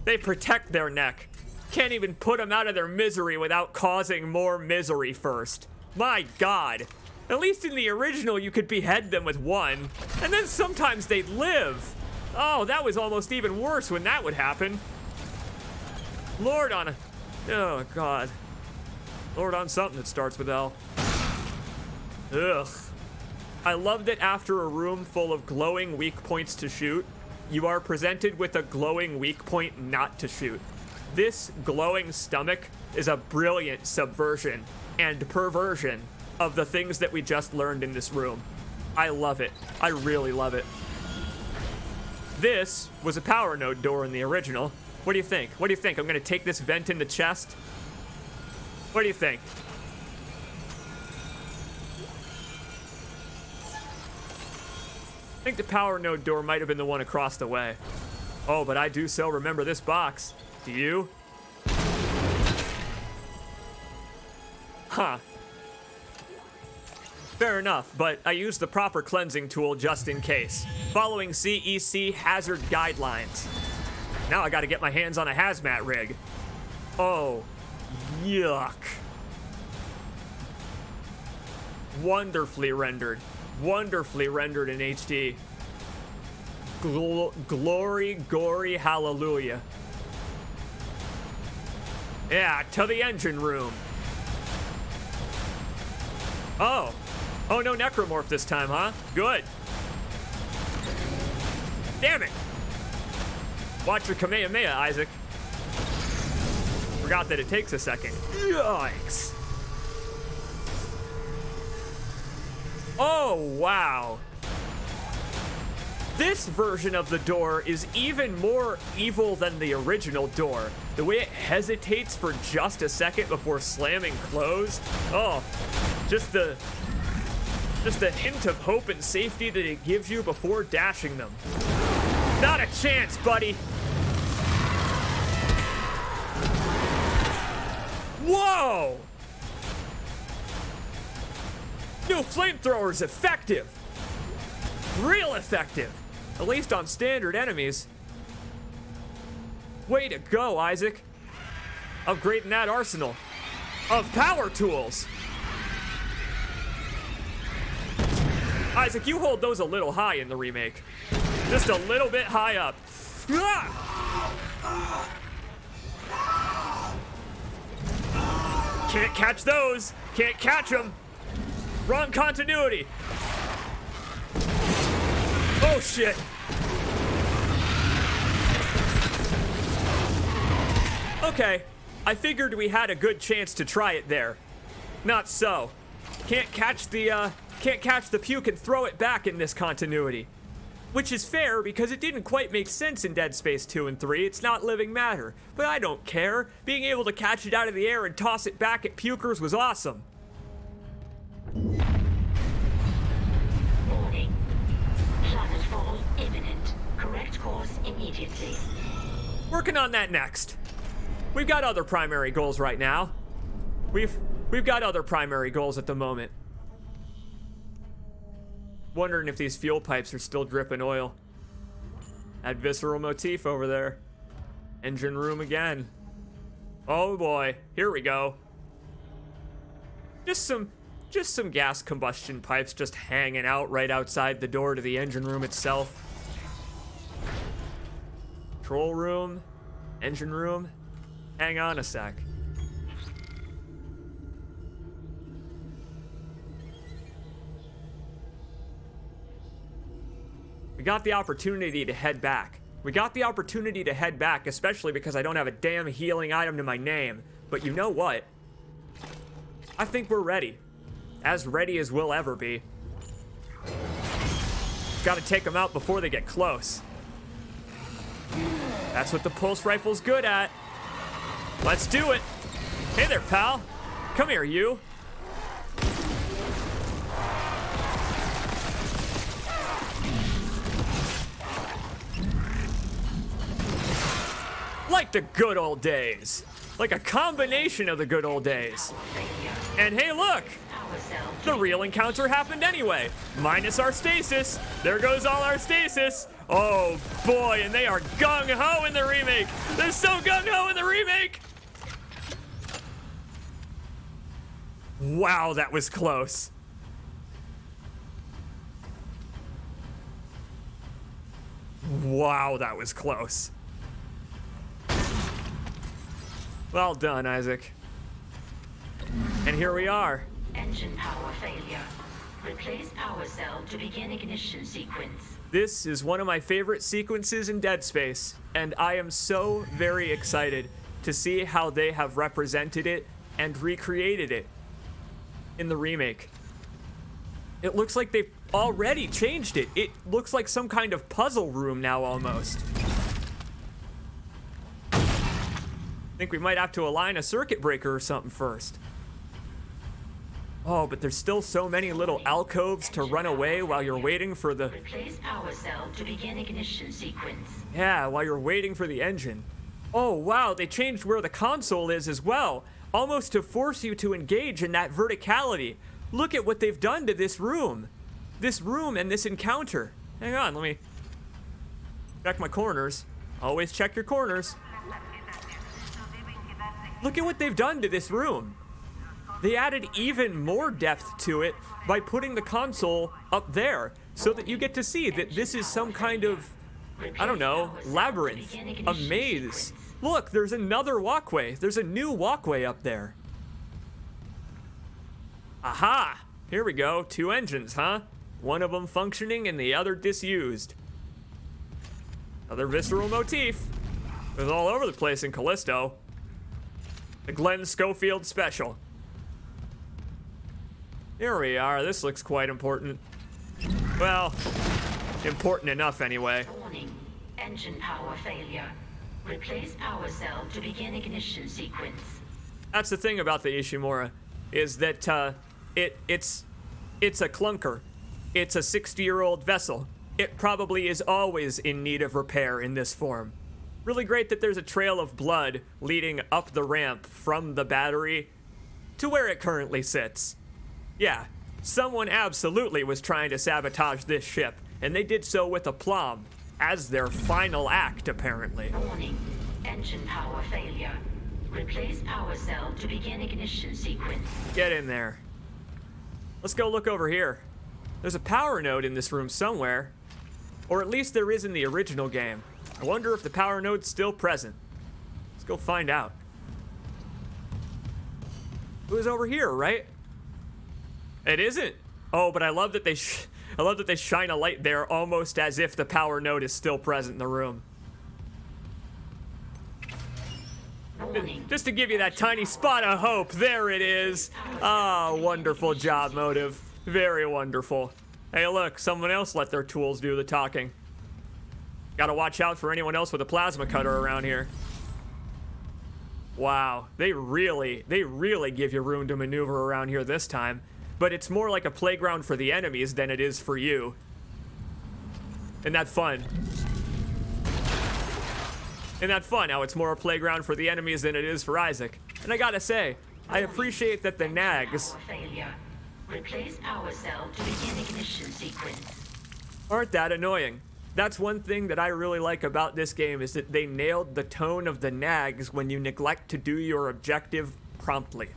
They protect their neck. Can't even put them out of their misery without causing more misery first. My God. At least in the original, you could behead them with 1, and then sometimes they'd live. Oh, that was almost even worse when that would happen. Lord on a... Oh, God. Lord on something that starts with L. Ugh. I love that after a room full of glowing weak points to shoot, you are presented with a glowing weak point not to shoot. This glowing stomach is a brilliant subversion and perversion of the things that we just learned in this room. I love it. I really love it. This was a power node door in the original. What do you think? What do you think? I'm gonna take this vent in the chest? What do you think? I think the power node door might have been the one across the way. Oh, but I do so remember this box. Do you? Huh. Fair enough, but I used the proper cleansing tool just in case, following CEC hazard guidelines. Now I gotta get my hands on a hazmat rig. Oh, yuck. Wonderfully rendered in HD. Glory, gory, hallelujah. Yeah, to the engine room. Oh, no necromorph this time, huh? Good. Damn it. Watch your Kamehameha, Isaac. Forgot that it takes a second. Yikes. Oh, wow. This version of the door is even more evil than the original door. The way it hesitates for just a second before slamming closed. Oh, just the hint of hope and safety that it gives you before dashing them. Not a chance, buddy. Whoa! New flamethrower is effective. Real effective. At least on standard enemies. Way to go, Isaac. Upgrading that arsenal of power tools. Isaac, you hold those a little high in the remake. Just a little bit high up. Can't catch those. Can't catch them. Wrong continuity. Oh, shit. Okay, I figured we had a good chance to try it there. Not so. Can't catch the puke and throw it back in this continuity. Which is fair because it didn't quite make sense in Dead Space 2 and 3. It's not living matter. But I don't care. Being able to catch it out of the air and toss it back at pukers was awesome. Warning. Planetfall imminent. Correct course immediately. Working on that next. We've got other primary goals right now. We've got other primary goals at the moment. Wondering if these fuel pipes are still dripping oil. That visceral motif over there. Engine room again. Oh boy, here we go. Just some gas combustion pipes just hanging out right outside the door to the engine room itself. Control room, engine room. Hang on a sec. We got the opportunity to head back. We got the opportunity to head back, especially because I don't have a damn healing item to my name. But you know what? I think we're ready. As ready as we'll ever be. Gotta take them out before they get close. That's what the pulse rifle's good at. Let's do it. Hey there, pal. Come here, you. Like the good old days. Like a combination of the good old days. And hey, look! The real encounter happened anyway. Minus our stasis. There goes all our stasis. Oh boy, and they are gung-ho in the remake. They're so gung-ho in the remake. Wow, that was close. Wow, that was close. Well done, Isaac. And here we are. Engine power failure. Replace power cell to begin ignition sequence. This is one of my favorite sequences in Dead Space, and I am so very excited to see how they have represented it and recreated it in the remake. It looks like they've already changed it. It looks like some kind of puzzle room now almost. I think we might have to align a circuit breaker or something first. Oh, but there's still so many little alcoves to run away while you're waiting for the... Replace power cell to begin ignition sequence. Yeah, while you're waiting for the engine. Oh, wow, they changed where the console is as well, almost to force you to engage in that verticality. Look at what they've done to this room. This room and this encounter. Hang on, let me check my corners. Always check your corners. Look at what they've done to this room. They added even more depth to it by putting the console up there so that you get to see that this is some kind of, I don't know, labyrinth, a maze. Look, there's another walkway. There's a new walkway up there. Aha! Here we go. 2 engines, huh? One of them functioning and the other disused. Another visceral motif. It was all over the place in Callisto. The Glenn Schofield special. Here we are. This looks quite important. Well, important enough anyway. Warning. Engine power failure. Replace power cell to begin ignition sequence. That's the thing about the Ishimura, is that it's a clunker. It's a 60-year-old vessel. It probably is always in need of repair in this form. Really great that there's a trail of blood leading up the ramp from the battery to where it currently sits. Yeah, someone absolutely was trying to sabotage this ship, and they did so with aplomb, as their final act, apparently. Warning. Engine power failure. Replace power cell to begin ignition sequence. Get in there. Let's go look over here. There's a power node in this room somewhere. Or at least there is in the original game. I wonder if the power node's still present. Let's go find out. It was over here, right? It isn't. Oh, but I love that they shine a light there almost as if the power node is still present in the room. Just to give you that tiny spot of hope. There it is. Ah, wonderful job, Motive. Very wonderful. Hey, look, someone else let their tools do the talking. Gotta watch out for anyone else with a plasma cutter around here. Wow, they really give you room to maneuver around here this time. But it's more like a playground for the enemies than it is for you. Isn't that fun? Isn't that fun how it's more a playground for the enemies than it is for Isaac? And I gotta say, I appreciate that the nags Replace power cell to begin ignition sequence. aren't that annoying. That's one thing that I really like about this game, is that they nailed the tone of the nags when you neglect to do your objective promptly.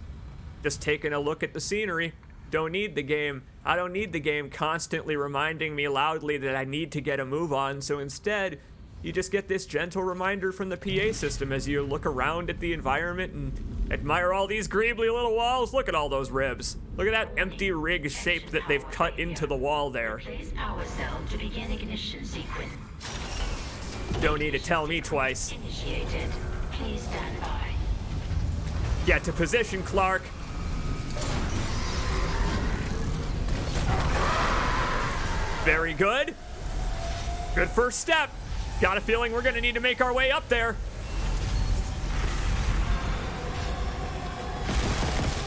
Just taking a look at the scenery. Don't need the game. I don't need the game constantly reminding me loudly that I need to get a move on, so instead, you just get this gentle reminder from the PA system as you look around at the environment and admire all these greebly little walls. Look at all those ribs. Look at that empty rig shape that they've cut into the wall there. Replace power cell to begin ignition sequence. Don't need to tell me twice. Initiated. Please stand by. Get to position, Clark. Very good. Good first step. Got a feeling we're gonna need to make our way up there.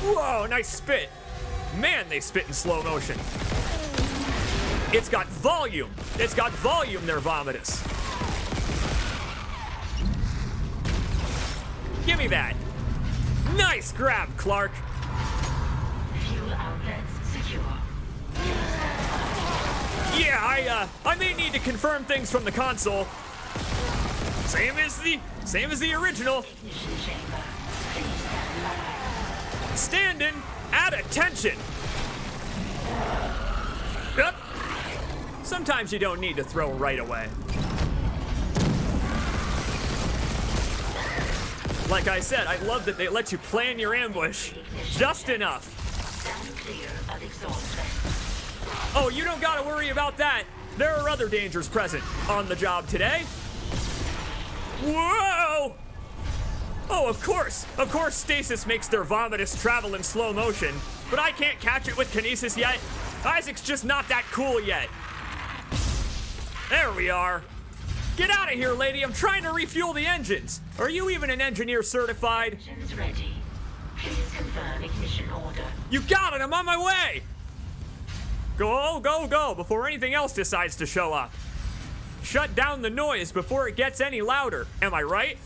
Whoa, nice spit. Man, they spit in slow motion. It's got volume. It's got volume there, Vomitus. Give me that. Nice grab, Clark. Fuel outlets secure. Yeah, I may need to confirm things from the console. Same as the original. Ignition chamber. Please stand by. Standing at attention. Yep. Sometimes you don't need to throw right away. Like I said, I love that they let you plan your ambush just enough. Stand clear of exhaust vents. Oh, you don't gotta worry about that. There are other dangers present on the job today. Whoa! Oh, of course stasis makes their Vomitus travel in slow motion, but I can't catch it with kinesis yet. Isaac's just not that cool yet. There we are. Get out of here, lady. I'm trying to refuel the engines. Are you even an engineer certified? Engines ready. Please confirm ignition order. You got it. I'm on my way. Go, go, go before anything else decides to show up. Shut down the noise before it gets any louder. Am I right?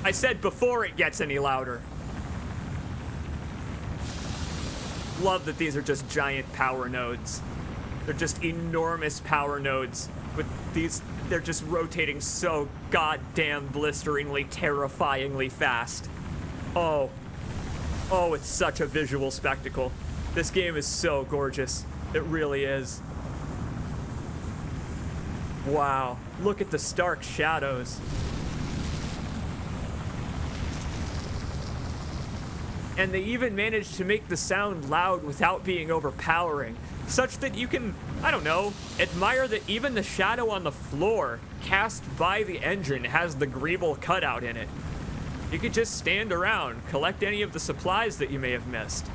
I said before it gets any louder. Love that these are just giant power nodes. They're just enormous power nodes with these, they're just rotating so goddamn blisteringly, terrifyingly fast. Oh, it's such a visual spectacle. This game is so gorgeous. It really is. Wow, look at the stark shadows. And they even managed to make the sound loud without being overpowering, such that you can, I don't know, admire that even the shadow on the floor cast by the engine has the Greeble cutout in it. You could just stand around, collect any of the supplies that you may have missed.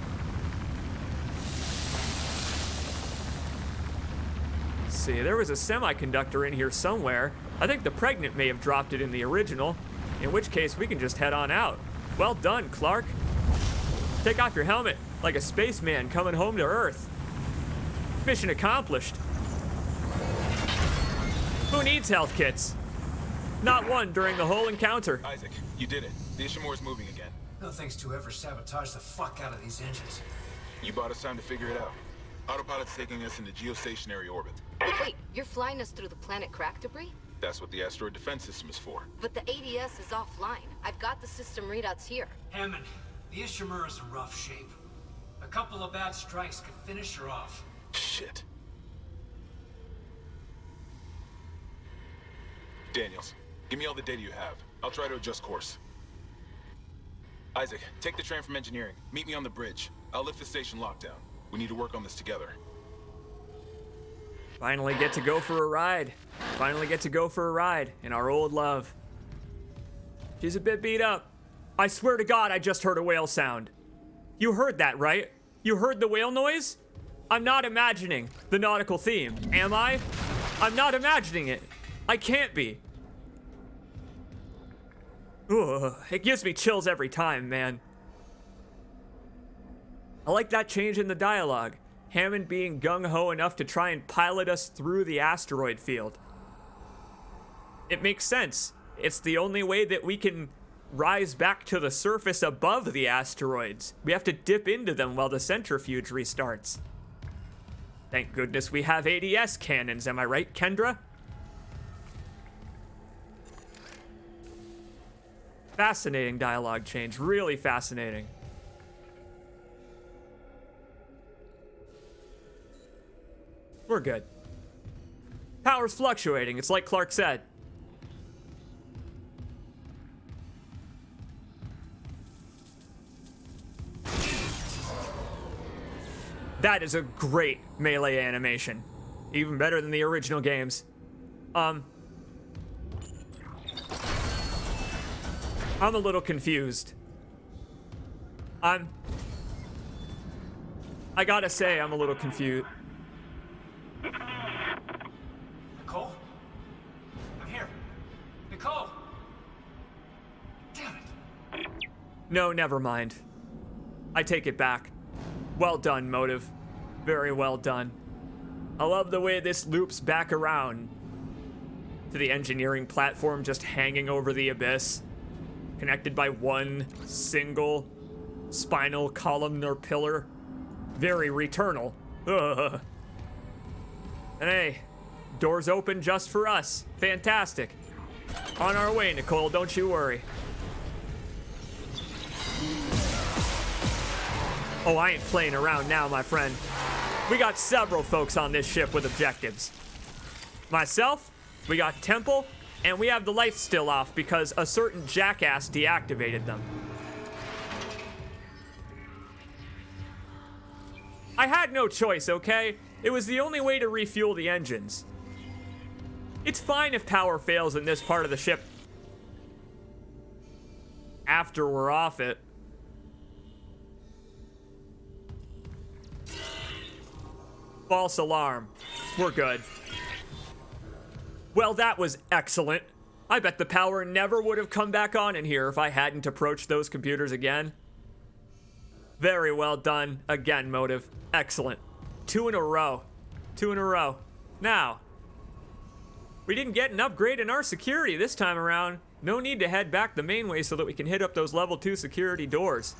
Let's see, there was a semiconductor in here somewhere. I think the Pregnant may have dropped it in the original, in which case we can just head on out. Well done, Clark. Take off your helmet like a spaceman coming home to Earth. Mission accomplished. Who needs health kits? Not one during the whole encounter. Isaac, you did it. The Ishimura's moving again. No thanks to whoever sabotaged the fuck out of these engines. You bought us time to figure it out. Autopilot's taking us into geostationary orbit. Wait, you're flying us through the planet crack debris? That's what the asteroid defense system is for. But the ADS is offline. I've got the system readouts here. Hammond, the Ishimura's in rough shape. A couple of bad strikes could finish her off. Shit. Daniels, give me all the data you have. I'll try to adjust course. Isaac, take the train from engineering. Meet me on the bridge. I'll lift the station lockdown. We need to work on this together. Finally get to go for a ride. Finally get to go for a ride in our old love. She's a bit beat up. I swear to God, I just heard a whale sound. You heard that, right? You heard the whale noise? I'm not imagining the nautical theme, am I? I'm not imagining it. I can't be. Ugh, it gives me chills every time, man. I like that change in the dialogue. Hammond being gung-ho enough to try and pilot us through the asteroid field. It makes sense. It's the only way that we can rise back to the surface above the asteroids. We have to dip into them while the centrifuge restarts. Thank goodness we have ADS cannons, am I right, Kendra? Fascinating dialogue change, really fascinating. We're good. Power's fluctuating, it's like Clark said. That is a great melee animation. Even better than the original games. I'm a little confused. I gotta say, I'm a little confused. Nicole? I'm here. Nicole! Damn it. No, never mind. I take it back. Well done, Motive. Very well done. I love the way this loops back around to the engineering platform just hanging over the abyss, connected by one single spinal columnar pillar. Very Returnal. Ugh. And hey, doors open just for us. Fantastic. On our way, Nicole, don't you worry. Oh, I ain't playing around now, my friend. We got several folks on this ship with objectives. Myself, we got Temple, and we have the lights still off because a certain jackass deactivated them. I had no choice, okay? It was the only way to refuel the engines. It's fine if power fails in this part of the ship after we're off it. False alarm. We're good. Well, that was excellent. I bet the power never would have come back on in here if I hadn't approached those computers again. Very well done. Again, Motive. Excellent. 2 in a row. 2 in a row. Now, we didn't get an upgrade in our security this time around. No need to head back the main way so that we can hit up those level 2 security doors.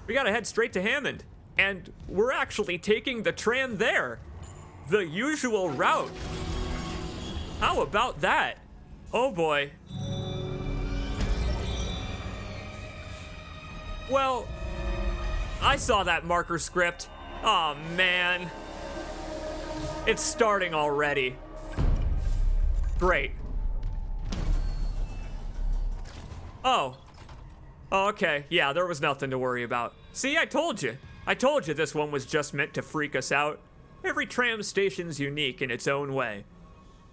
We gotta head straight to Hammond. And we're actually taking the tram there. The usual route. How about that? Oh boy. Well, I saw that marker script. Aw, man. It's starting already. Great. Oh. Oh, okay. Yeah, there was nothing to worry about. See, I told you. I told you this one was just meant to freak us out. Every tram station's unique in its own way.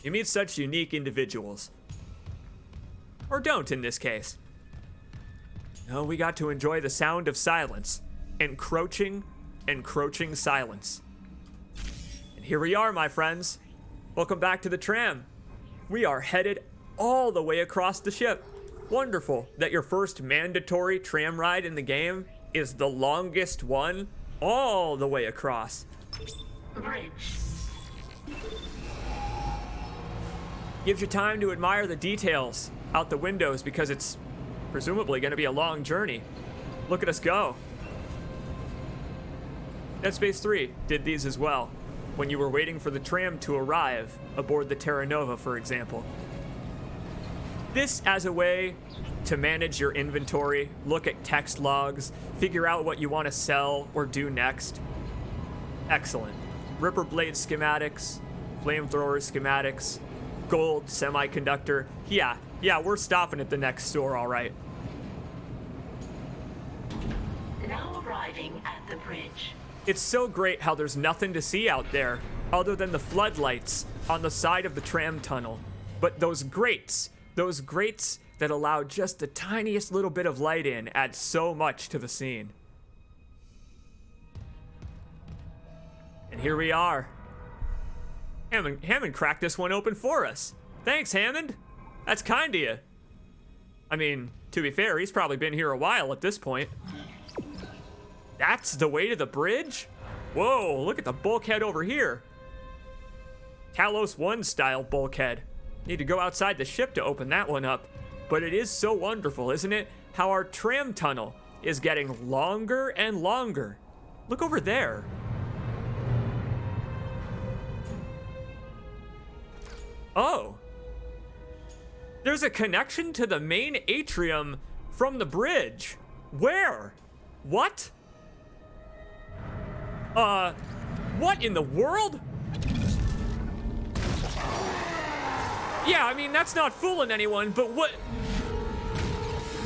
You meet such unique individuals. Or don't in this case. No, we got to enjoy the sound of silence. Encroaching silence. And here we are, my friends. Welcome back to the tram. We are headed all the way across the ship. Wonderful that your first mandatory tram ride in the game is the longest one all the way across. Bridge. Gives you time to admire the details out the windows because it's presumably going to be a long journey. Look at us go. Dead Space 3 did these as well, when you were waiting for the tram to arrive aboard the Terra Nova, for example. This as a way to manage your inventory, look at text logs, figure out what you want to sell or do next. Excellent. Ripper blade schematics, flamethrower schematics, gold semiconductor. Yeah, we're stopping at the next store, all right. Now arriving at the bridge. It's so great how there's nothing to see out there other than the floodlights on the side of the tram tunnel. But those grates that allow just the tiniest little bit of light in add so much to the scene. And here we are. Hammond cracked this one open for us. Thanks, Hammond. That's kind of you. I mean, to be fair, he's probably been here a while at this point. That's the way to the bridge? Whoa, look at the bulkhead over here. Talos 1 style bulkhead. Need to go outside the ship to open that one up. But it is so wonderful, isn't it? How our tram tunnel is getting longer and longer. Look over there. Oh. There's a connection to the main atrium from the bridge. Where? What? What in the world? Yeah, I mean, that's not fooling anyone, but what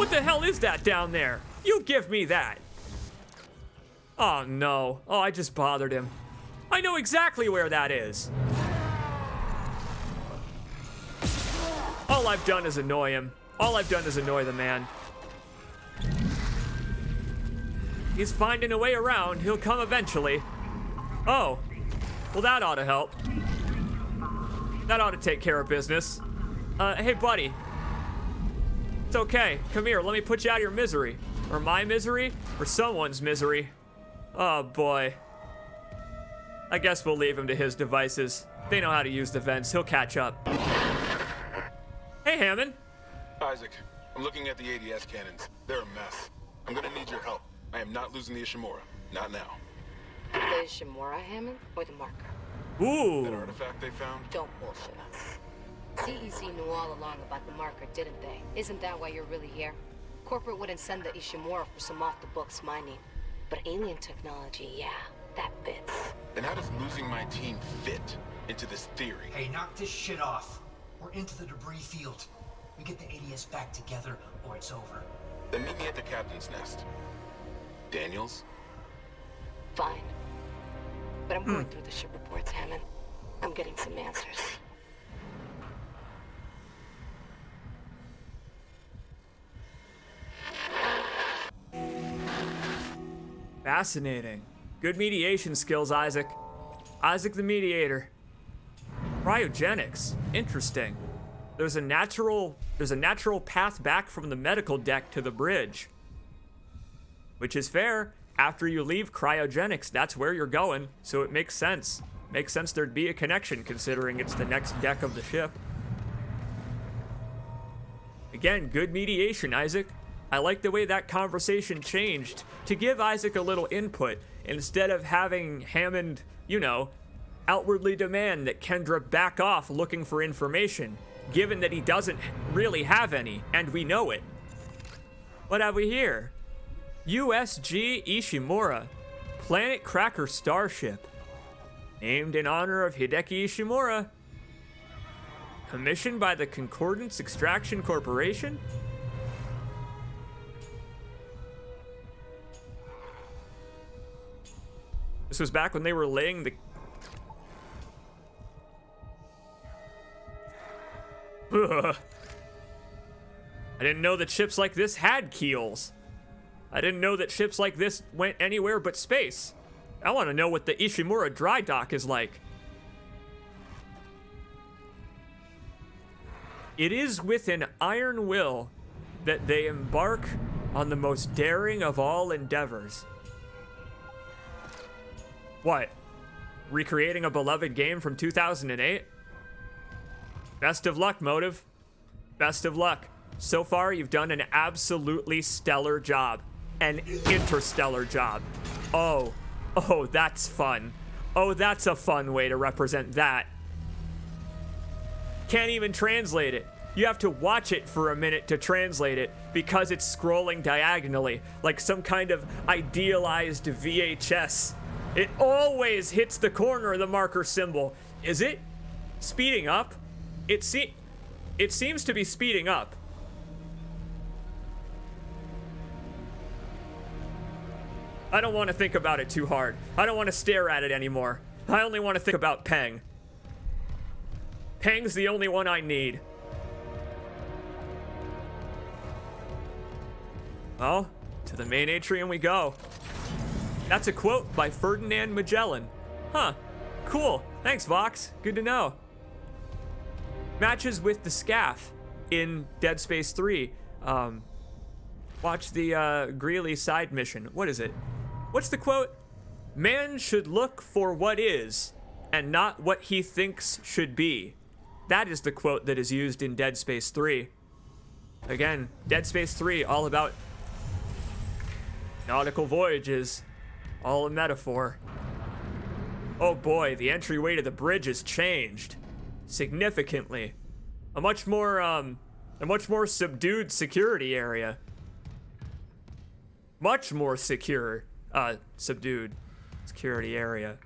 the hell is that down there? You give me that. Oh no. Oh, I just bothered him. I know exactly where that is. All I've done is annoy him. All I've done is annoy the man. He's finding a way around. He'll come eventually. Oh. Well, that ought to help. That ought to take care of business. Hey, buddy. It's okay. Come here. Let me put you out of your misery. Or my misery? Or someone's misery. Oh, boy. I guess we'll leave him to his devices. They know how to use the vents. He'll catch up. Hey, Hammond. Isaac, I'm looking at the ADS cannons. They're a mess. I'm gonna need your help. I am not losing the Ishimura. Not now. The Ishimura, Hammond, or the marker? Ooh. That artifact they found? Don't bullshit us. CEC knew all along about the marker, didn't they? Isn't that why you're really here? Corporate wouldn't send the Ishimura for some off-the-books mining. But alien technology, yeah, that fits. Then how does losing my team fit into this theory? Hey, knock this shit off. We're into the debris field. We get the ADS back together, or it's over. Then meet me at the captain's nest. Daniels? Fine. But I'm going through the ship reports, Hammond. I'm getting some answers. Fascinating. Good mediation skills, Isaac. Isaac the mediator. Cryogenics. Interesting. There's a natural path back from the medical deck to the bridge. Which is fair. After you leave cryogenics, that's where you're going, so it makes sense. Makes sense there'd be a connection considering it's the next deck of the ship. Again, good mediation, Isaac. I like the way that conversation changed to give Isaac a little input instead of having Hammond, you know, outwardly demand that Kendra back off looking for information, given that he doesn't really have any, and we know it. What have we here? USG Ishimura, Planet Cracker Starship. Named in honor of Hideki Ishimura. Commissioned by the Concordance Extraction Corporation? This was back when they were laying the... Ugh. I didn't know that ships like this had keels. I didn't know that ships like this went anywhere but space. I want to know what the Ishimura dry dock is like. It is with an iron will that they embark on the most daring of all endeavors. What? Recreating a beloved game from 2008? Best of luck, Motive. Best of luck. So far, you've done an absolutely stellar job. An interstellar job. Oh, that's fun. Oh, that's a fun way to represent that. Can't even translate it. You have to watch it for a minute to translate it because it's scrolling diagonally, like some kind of idealized VHS. It always hits the corner of the marker symbol. Is it speeding up? It seems to be speeding up. I don't want to think about it too hard. I don't want to stare at it anymore. I only want to think about Peng. Peng's the only one I need. Well, to the main atrium we go. That's a quote by Ferdinand Magellan. Huh, cool. Thanks, Vox. Good to know. Matches with the SCAF in Dead Space 3. Watch the Greeley side mission. What is it? What's the quote? Man should look for what is and not what he thinks should be. That is the quote that is used in Dead Space 3. Again, Dead Space 3, all about nautical voyages, all a metaphor. Oh boy, the entryway to the bridge has changed significantly. A much more subdued security area. Much more secure, subdued security area.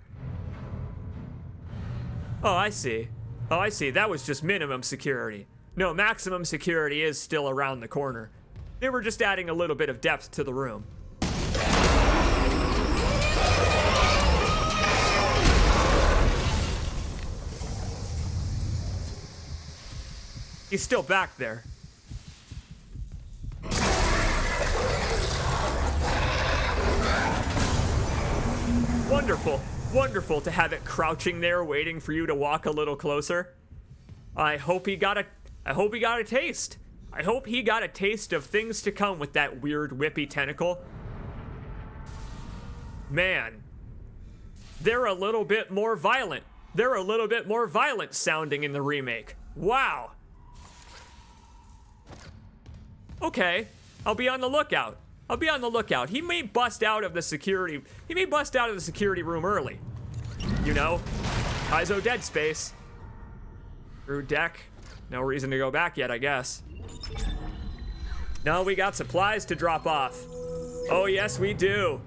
Oh, I see. Oh, I see. That was just minimum security. No, maximum security is still around the corner. They were just adding a little bit of depth to the room. He's still back there. Wonderful. Wonderful to have it crouching there waiting for you to walk a little closer. I hope he got a taste. I hope he got a taste of things to come with that weird whippy tentacle. Man, they're a little bit more violent. They're a little bit more violent sounding in the remake. Wow. Okay, I'll be on the lookout. I'll be on the lookout. He may bust out of the security. He may bust out of the security room early. You know, Kaizo Dead Space. Through deck. No reason to go back yet, I guess. No, we got supplies to drop off. Oh, yes, we do.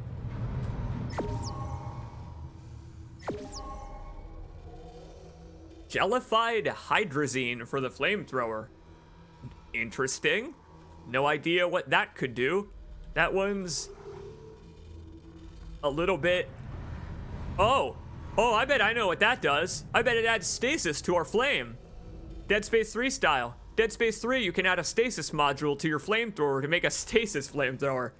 Jellified hydrazine for the flamethrower. Interesting. No idea what that could do. That one's a little bit... Oh, I bet I know what that does. I bet it adds stasis to our flame. Dead Space 3 style. Dead Space 3, you can add a stasis module to your flamethrower to make a stasis flamethrower.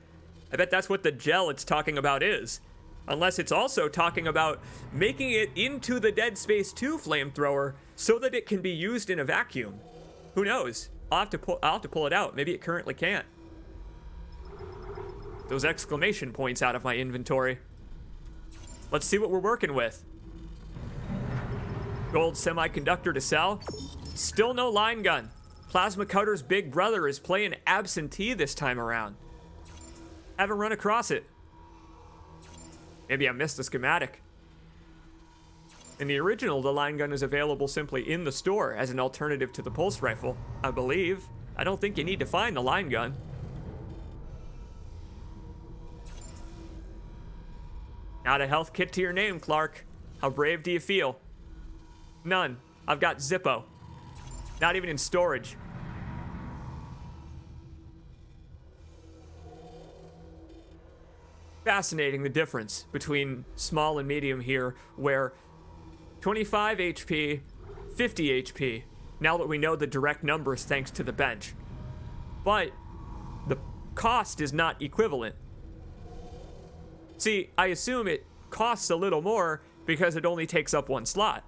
I bet that's what the gel it's talking about is. Unless it's also talking about making it into the Dead Space 2 flamethrower so that it can be used in a vacuum. Who knows? I'll have to pull it out. Maybe it currently can't. Those exclamation points out of my inventory. Let's see what we're working with. Gold semiconductor to sell. Still no line gun. Plasma Cutter's big brother is playing absentee this time around. Haven't run across it. Maybe I missed the schematic. In the original, the line gun is available simply in the store as an alternative to the pulse rifle, I believe. I don't think you need to find the line gun. Not a health kit to your name, Clark. How brave do you feel? None. I've got Zippo. Not even in storage. Fascinating the difference between small and medium here, where 25 HP, 50 HP, now that we know the direct numbers thanks to the bench. But the cost is not equivalent. See, I assume it costs a little more because it only takes up one slot.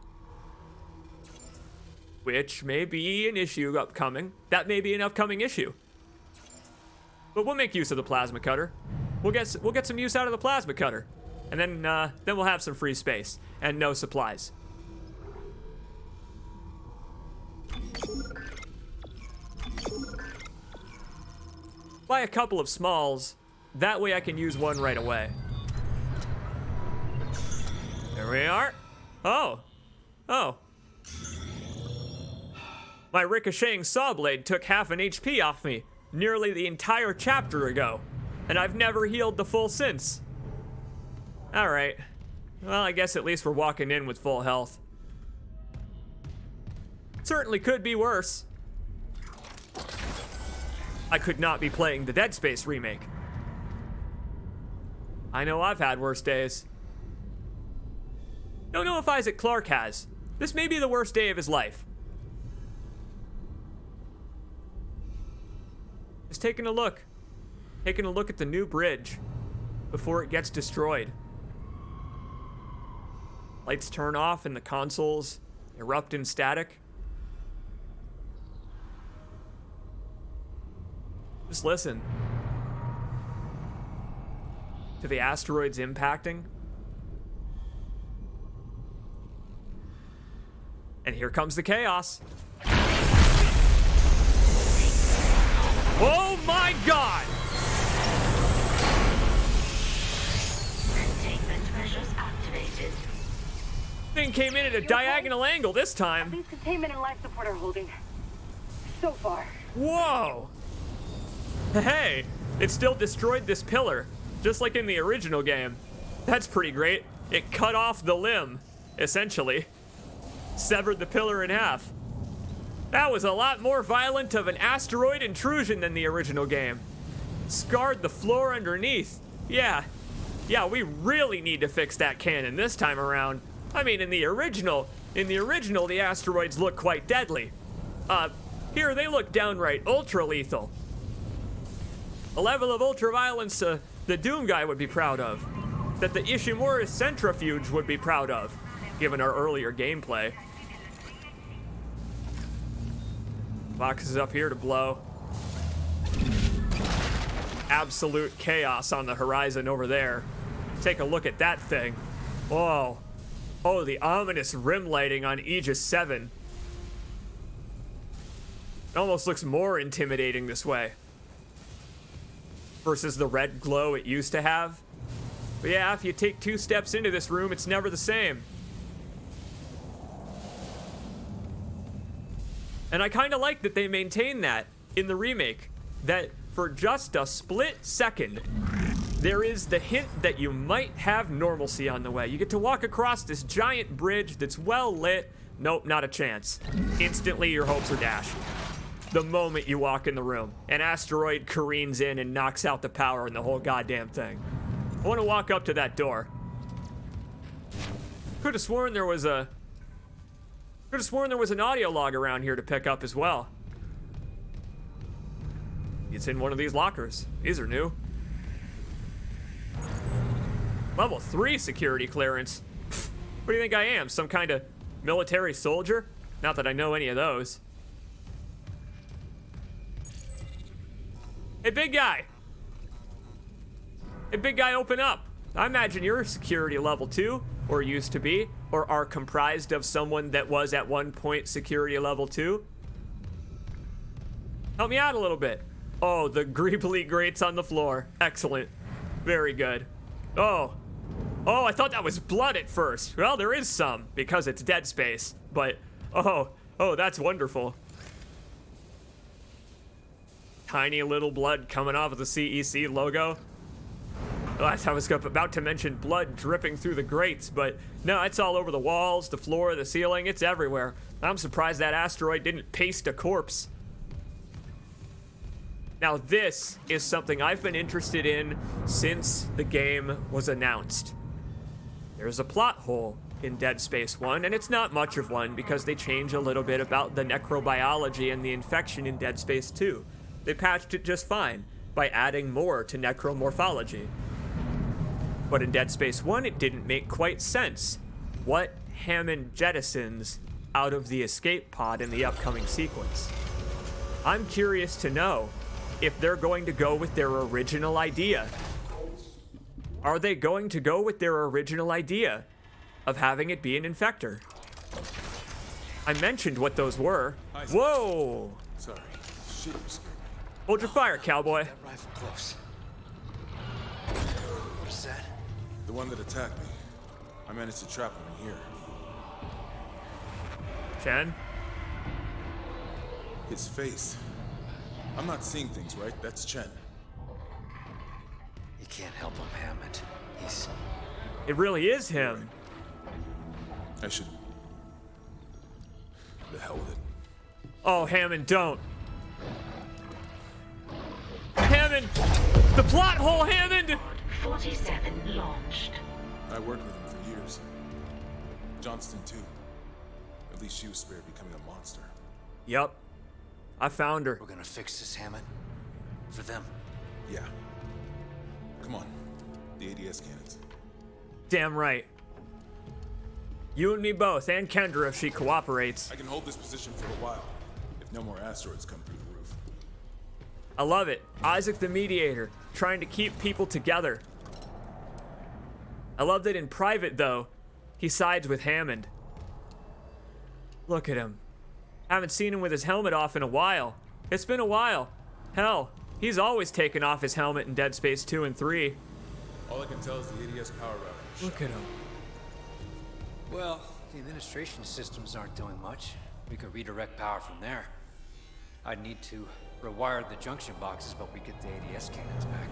Which may be an issue upcoming. That may be an upcoming issue. But we'll make use of the plasma cutter. We'll get some use out of the plasma cutter. And then we'll have some free space and no supplies. Buy a couple of smalls. That way I can use one right away. There we are. Oh. My ricocheting saw blade took half an HP off me nearly the entire chapter ago, and I've never healed the full since. Alright. Well, I guess at least we're walking in with full health. Certainly could be worse. I could not be playing the Dead Space remake. I know I've had worse days. Don't know if Isaac Clarke has. This may be the worst day of his life. Just taking a look. Taking a look at the new bridge before it gets destroyed. Lights turn off and the consoles erupt in static. Just listen to the asteroids impacting. And here comes the chaos. Oh my God! Containment measures activated. Thing came in at a diagonal angle this time. At least containment and life support are holding. So far. Whoa! Hey, it still destroyed this pillar, just like in the original game. That's pretty great. It cut off the limb, essentially. Severed the pillar in half. That was a lot more violent of an asteroid intrusion than the original game. Scarred the floor underneath. Yeah, we really need to fix that cannon this time around. I mean, in the original, the asteroids look quite deadly. Here, they look downright ultra-lethal. A level of ultra-violence the Doom guy would be proud of. That the Ishimura centrifuge would be proud of, given our earlier gameplay. Boxes up here to blow. Absolute chaos on the horizon over there. Take a look at that thing. Whoa. Oh, the ominous rim lighting on Aegis 7. It almost looks more intimidating this way versus the red glow it used to have. But yeah, if you take 2 steps into this room, it's never the same. And I kind of like that they maintain that in the remake, that for just a split second, there is the hint that you might have normalcy on the way. You get to walk across this giant bridge that's well lit. Nope, not a chance. Instantly, your hopes are dashed. The moment you walk in the room, an asteroid careens in and knocks out the power in the whole goddamn thing. I want to walk up to that door. Could have sworn there was an audio log around here to pick up as well. It's in one of these lockers. These are new. Level 3 security clearance. What do you think I am? Some kind of military soldier? Not that I know any of those. Hey, big guy. Hey, big guy, open up. I imagine you're security level 2, or used to be, or are comprised of someone that was at one point security level 2. Help me out a little bit. Oh, the greebly grates on the floor. Excellent. Very good. Oh, I thought that was blood at first. Well, there is some, because it's Dead Space. But, oh, that's wonderful. Tiny little blood coming off of the CEC logo. Oh, I was about to mention blood dripping through the grates, but no, it's all over the walls, the floor, the ceiling. It's everywhere. I'm surprised that asteroid didn't paste a corpse. Now, this is something I've been interested in since the game was announced. There's a plot hole in Dead Space 1, and it's not much of one because they change a little bit about the necrobiology and the infection in Dead Space 2. They patched it just fine by adding more to necromorphology. But in Dead Space 1, it didn't make quite sense. What Hammond jettisons out of the escape pod in the upcoming sequence? I'm curious to know if they're going to go with their original idea. Are they going to go with their original idea of having it be an infector? I mentioned what those were. Whoa! Sorry. Shit. Hold your fire, cowboy. That rifle close. What is that? The one that attacked me. I managed to trap him in here. Chen? His face. I'm not seeing things, right? That's Chen. You can't help him, Hammond. He's... It really is him. I should... The hell with it. Oh, Hammond, don't. Hammond! The plot hole, Hammond! 47 launched. I worked with him for years. Johnston, too. At least she was spared becoming a monster. Yup. I found her. We're gonna fix this, Hammond. For them. Yeah. Come on. The ADS cannons. Damn right. You and me both, and Kendra if she cooperates. I can hold this position for a while, if no more asteroids come through the roof. I love it. Isaac the Mediator, trying to keep people together. I love that in private, though, he sides with Hammond. Look at him. Haven't seen him with his helmet off in a while. It's been a while. Hell, he's always taken off his helmet in Dead Space 2 and 3. All I can tell is the ADS power router. Look at him. Well, the administration systems aren't doing much. We could redirect power from there. I'd need to rewire the junction boxes, but we get the ADS cannons back.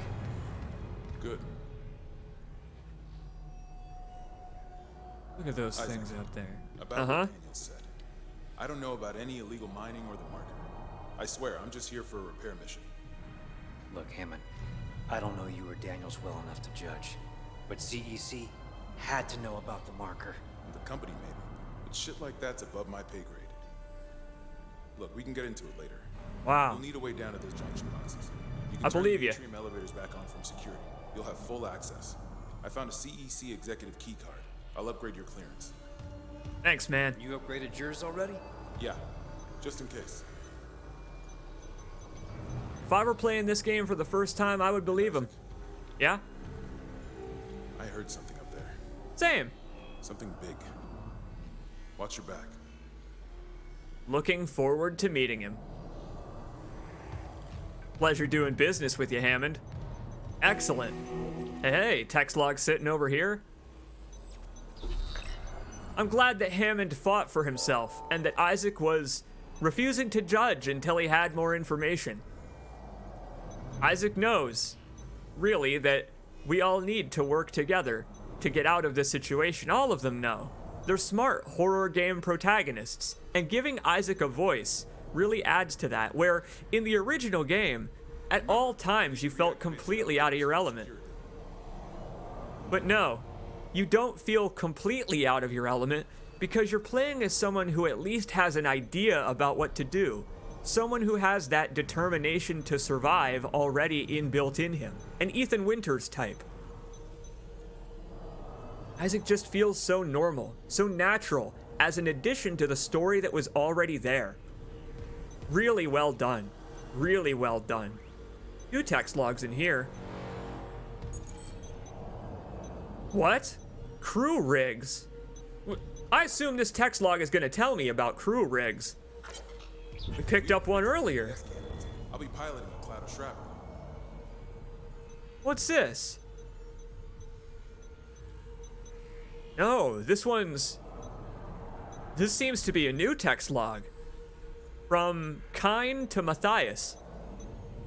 Good. Look at those Isaac, things out there. About what Daniel said. I don't know about any illegal mining or the marker. I swear, I'm just here for a repair mission. Look, Hammond, I don't know you or Daniels well enough to judge, but CEC had to know about the marker. The company maybe, but shit like that's above my pay grade. Look, we can get into it later. Wow. You'll need a way down to those junction boxes. You can I turn believe the you. atrium elevators back on from security. You'll have full access. I found a CEC executive key card. I'll upgrade your clearance. Thanks, man. You upgraded yours already? Yeah, just in case. If I were playing this game for the first time, I would believe him. Yeah? I heard something up there. Same. Something big. Watch your back. Looking forward to meeting him. Pleasure doing business with you, Hammond. Excellent. Hey, text log sitting over here. I'm glad that Hammond fought for himself and that Isaac was refusing to judge until he had more information. Isaac knows, really, that we all need to work together to get out of this situation. All of them know. They're smart horror game protagonists, and giving Isaac a voice really adds to that, where in the original game, at all times you felt completely out of your element. But no, you don't feel completely out of your element because you're playing as someone who at least has an idea about what to do. Someone who has that determination to survive already inbuilt in him. An Ethan Winters type. Isaac just feels so normal, so natural, as an addition to the story that was already there. Really well done. Really well done. 2 text logs in here. What? Crew rigs? I assume this text log is going to tell me about crew rigs. We picked up one earlier. I'll be piloting a cloud of shrapnel. What's this? No, this seems to be a new text log. From Kine to Matthias.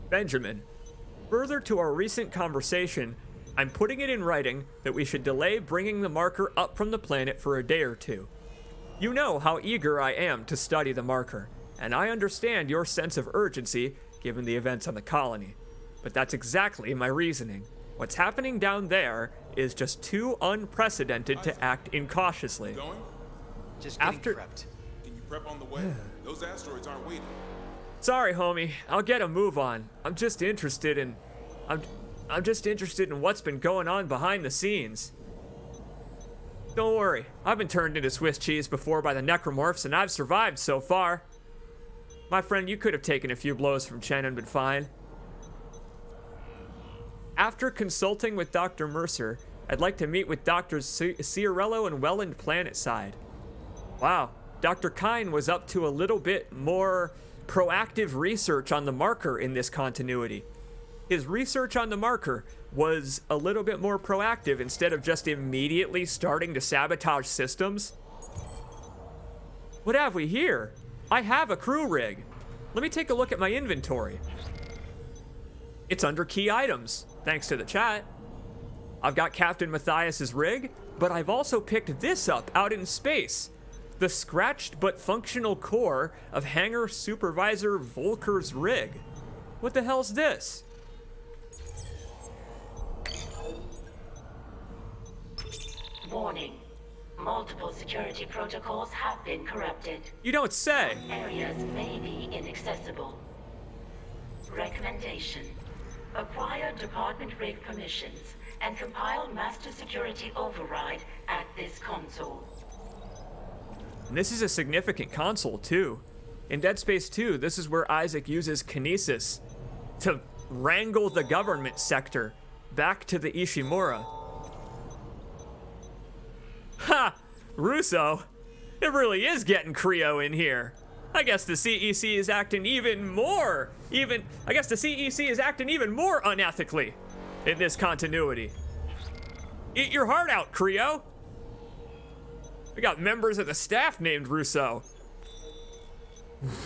Benjamin, further to our recent conversation, I'm putting it in writing that we should delay bringing the marker up from the planet for a day or 2. You know how eager I am to study the marker, and I understand your sense of urgency given the events on the colony. But that's exactly my reasoning. What's happening down there is just too unprecedented to act incautiously. Going? Just getting prepped. Can you prep on the way? Those asteroids aren't waiting. Sorry, homie. I'll get a move on. I'm just interested in what's been going on behind the scenes. Don't worry. I've been turned into Swiss cheese before by the necromorphs, and I've survived so far. My friend, you could have taken a few blows from Chen and been fine. After consulting with Dr. Mercer, I'd like to meet with Drs. Ciarello and Welland Planetside. Wow, Dr. Kine was up to a little bit more proactive research on the marker in this continuity. His research on the marker was a little bit more proactive instead of just immediately starting to sabotage systems. What have we here? I have a crew rig. Let me take a look at my inventory. It's under key items, thanks to the chat. I've got Captain Matthias's rig, but I've also picked this up out in space. The scratched but functional core of Hangar Supervisor Volker's rig. What the hell's this? Warning. Multiple security protocols have been corrupted. You don't say. Some areas may be inaccessible. Recommendation. Acquire department rig permissions and compile master security override at this console. And this is a significant console too. In Dead Space 2, this is where Isaac uses kinesis to wrangle the government sector back to the Ishimura. Ha! Russo! It really is getting Creo in here. I guess the CEC is acting even more unethically in this continuity. Eat your heart out, Creo. We got members of the staff named Russo.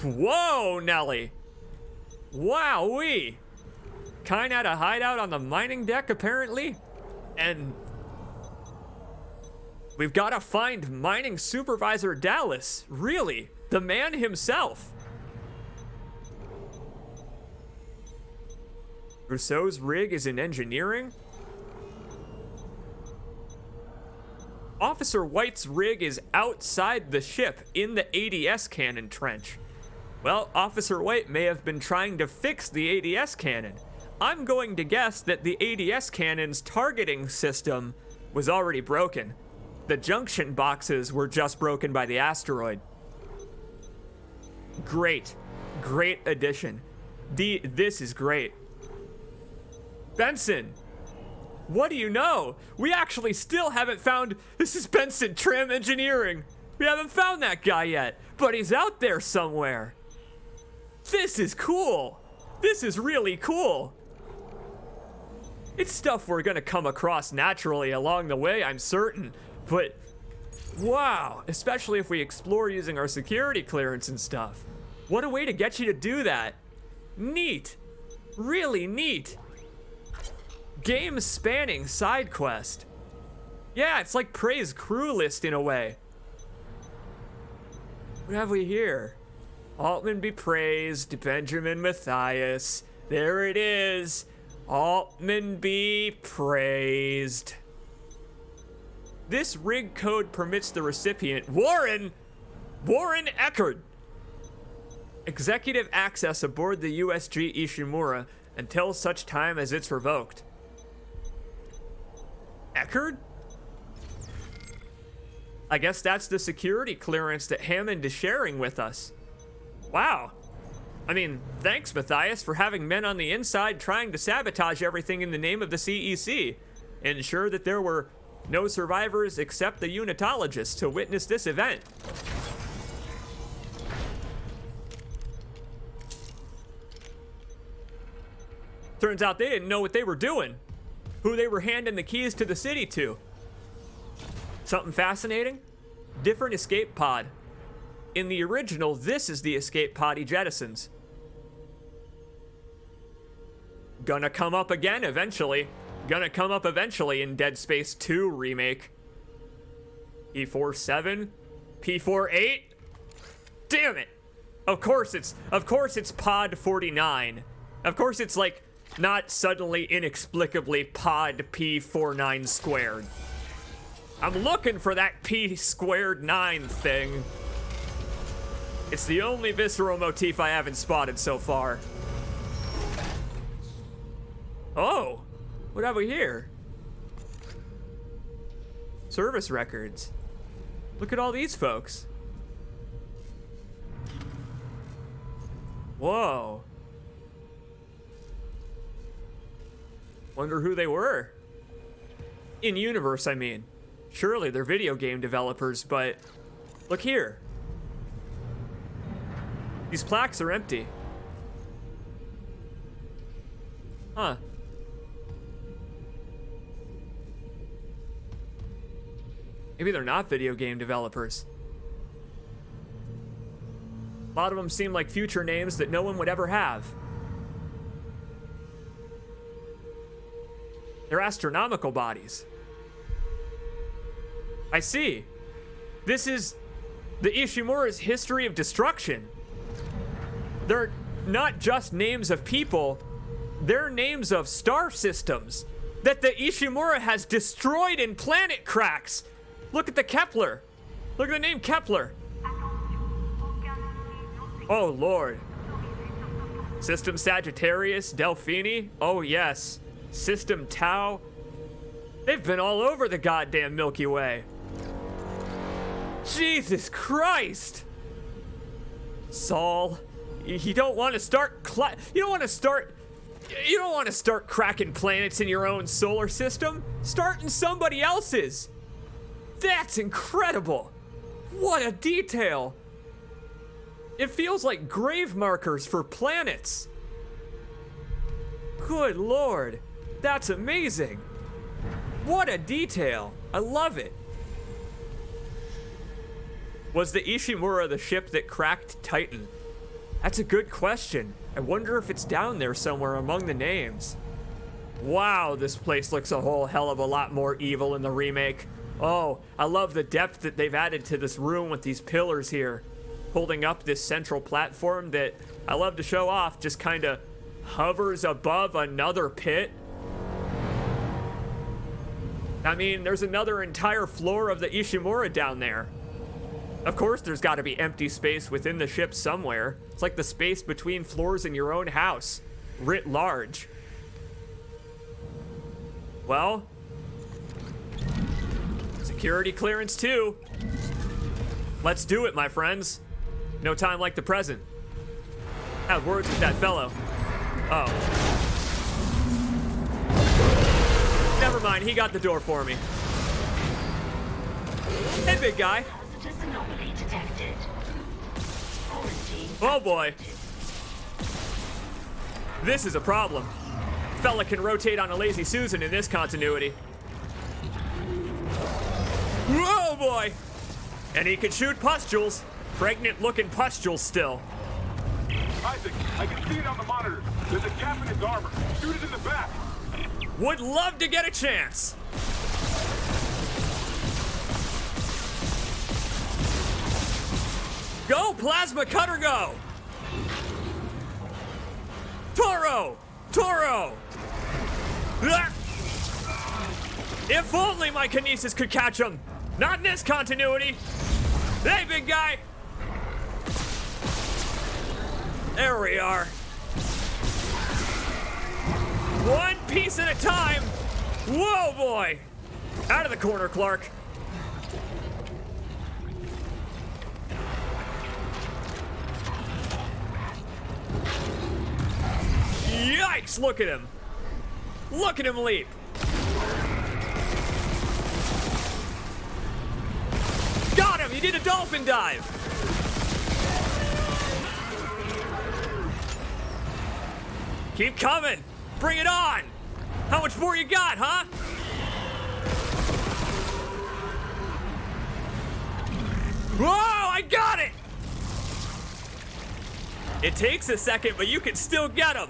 Whoa, Nelly. Wowee. Kine had a hideout on the mining deck, apparently. And we've got to find Mining Supervisor Dallas. Really? The man himself. Rousseau's rig is in engineering. Officer White's rig is outside the ship in the ADS cannon trench. Well, Officer White may have been trying to fix the ADS cannon. I'm going to guess that the ADS cannon's targeting system was already broken. The junction boxes were just broken by the asteroid. Great. Great addition. This is great. Benson, what do you know? We actually still haven't found... This is Benson, Tram Engineering. We haven't found that guy yet, but he's out there somewhere. This is cool. This is really cool. It's stuff we're gonna come across naturally along the way, I'm certain, but wow, especially if we explore using our security clearance and stuff. What a way to get you to do that. Neat. Really neat. Game spanning side quest. Yeah, it's like Prey's crew list in a way. What have we here? Altman be praised, Benjamin Mathias. There it is. Altman be praised. This rig code permits the recipient, Warren Eckerd, executive access aboard the USG Ishimura until such time as it's revoked. Eckerd? I guess that's the security clearance that Hammond is sharing with us. Wow. I mean, thanks, Mathias, for having men on the inside trying to sabotage everything in the name of the CEC. Ensure that there were no survivors except the unitologists to witness this event. Turns out they didn't know what they were doing, who they were handing the keys to the city to. Something fascinating? Different escape pod. In the original, this is the escape pod he jettisons. Gonna come up again eventually. Gonna come up eventually in Dead Space 2 remake. P47? P48? Damn it! Of course it's pod 49. Of course it's like not suddenly inexplicably pod P49 squared. I'm looking for that P squared 9 thing. It's the only visceral motif I haven't spotted so far. Oh, what have we here? Service records. Look at all these folks. Whoa. Wonder who they were. In universe, I mean. Surely they're video game developers, but look here. These plaques are empty. Huh. Maybe they're not video game developers. A lot of them seem like future names that no one would ever have. They're astronomical bodies. I see. This is the Ishimura's history of destruction. They're not just names of people, they're names of star systems that the Ishimura has destroyed in planet cracks. Look at the Kepler. Look at the name Kepler. Oh, Lord. System Sagittarius, Delphini. Oh, yes. System Tau. They've been all over the goddamn Milky Way. Jesus Christ. Saul, you don't want to start you don't want to start cracking planets in your own solar system. Start in somebody else's. That's incredible. What a detail. It feels like grave markers for planets. Good Lord. That's amazing. What a detail. I love it. Was the Ishimura the ship that cracked Titan? That's a good question. I wonder if it's down there somewhere among the names. Wow, this place looks a whole hell of a lot more evil in the remake. Oh, I love the depth that they've added to this room with these pillars here, holding up this central platform that I love to show off, just kind of hovers above another pit. I mean, there's another entire floor of the Ishimura down there. Of course, there's got to be empty space within the ship somewhere. It's like the space between floors in your own house, writ large. Well, security clearance too. Let's do it, my friends. No time like the present. Have words with that fellow. Oh. Never mind, he got the door for me. Hey, big guy. Anomaly detected. Oh boy. This is a problem. Fella can rotate on a lazy Susan in this continuity. Whoa boy! And he can shoot pustules. Pregnant looking pustules still. Isaac, I can see it on the monitors. There's a gap in his armor. Shoot it in the back. Would love to get a chance. Go, Plasma Cutter, go! Toro! Toro! Ah! If only my kinesis could catch him. Not in this continuity. Hey, big guy! There we are. One piece at a time. Whoa, boy! Out of the corner, Clark. Yikes, look at him. Look at him leap. Got him, he did a dolphin dive. Keep coming, bring it on. How much more you got, huh? Whoa, I got it. It takes a second, but you can still get him.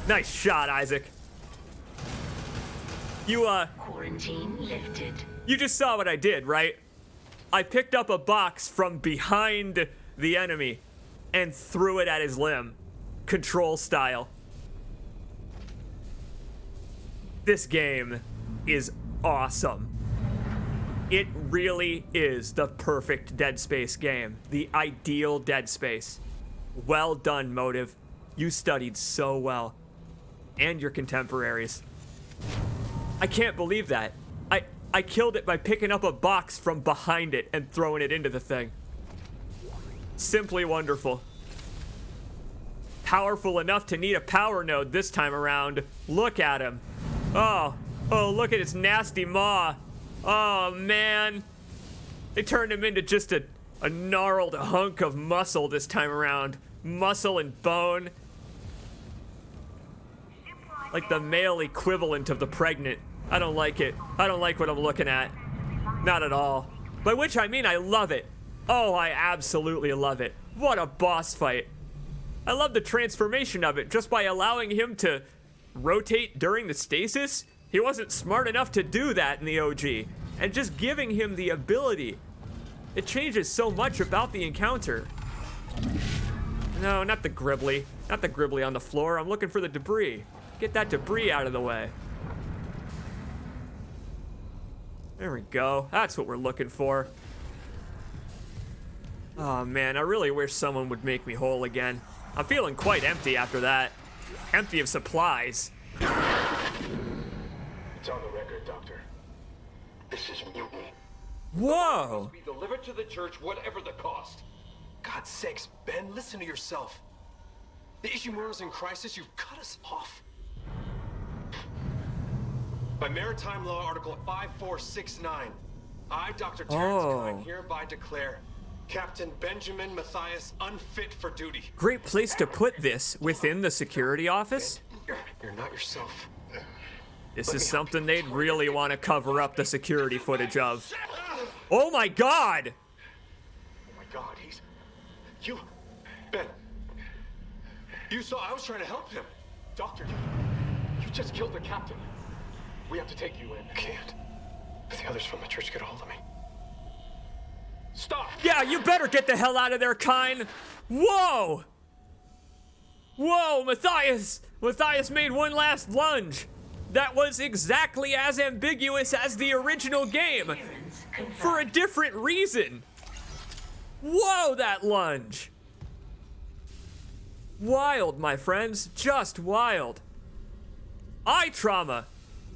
Nice shot, Isaac. Quarantine lifted. You just saw what I did, right? I picked up a box from behind the enemy and threw it at his limb. Control style. This game is awesome. It really is the perfect Dead Space game. The ideal Dead Space. Well done, Motive. You studied so well. And your contemporaries. I can't believe that. I killed it by picking up a box from behind it and throwing it into the thing. Simply wonderful. Powerful enough to need a power node this time around. Look at him. Oh, look at his nasty maw. Oh, man. They turned him into just a gnarled hunk of muscle this time around. Muscle and bone. Like the male equivalent of the pregnant. I don't like it. I don't like what I'm looking at. Not at all. By which I mean I love it. Oh, I absolutely love it. What a boss fight. I love the transformation of it just by allowing him to rotate during the stasis. He wasn't smart enough to do that in the OG. And just giving him the ability. It changes so much about the encounter. No, not the Gribbly. Not the Gribbly on the floor. I'm looking for the debris. Get that debris out of the way. There we go. That's what we're looking for. Oh man, I really wish someone would make me whole again. I'm feeling quite empty after that. Empty of supplies. It's on the record, Doctor. This is mutiny. Whoa! Be delivered to the church, whatever the cost. God's sakes, Ben, listen to yourself. The Ishimura's in crisis, you've cut us off. By Maritime Law Article 5469, I, Dr. Terrence Kine, hereby declare Captain Benjamin Matthias unfit for duty. Great place to put this within the security office. You're not yourself. This is something they'd really want to cover up the security footage of. Oh my god! Oh my god, you... Ben. You saw I was trying to help him. Doctor, you just killed the captain. We have to take you in. I can't. If the others from the church get a hold of me. Stop! Yeah, you better get the hell out of there, Kine! Whoa! Whoa, Matthias! Matthias made one last lunge. That was exactly as ambiguous as the original game. For a different reason. Whoa, that lunge. Wild, my friends. Just wild. Eye trauma.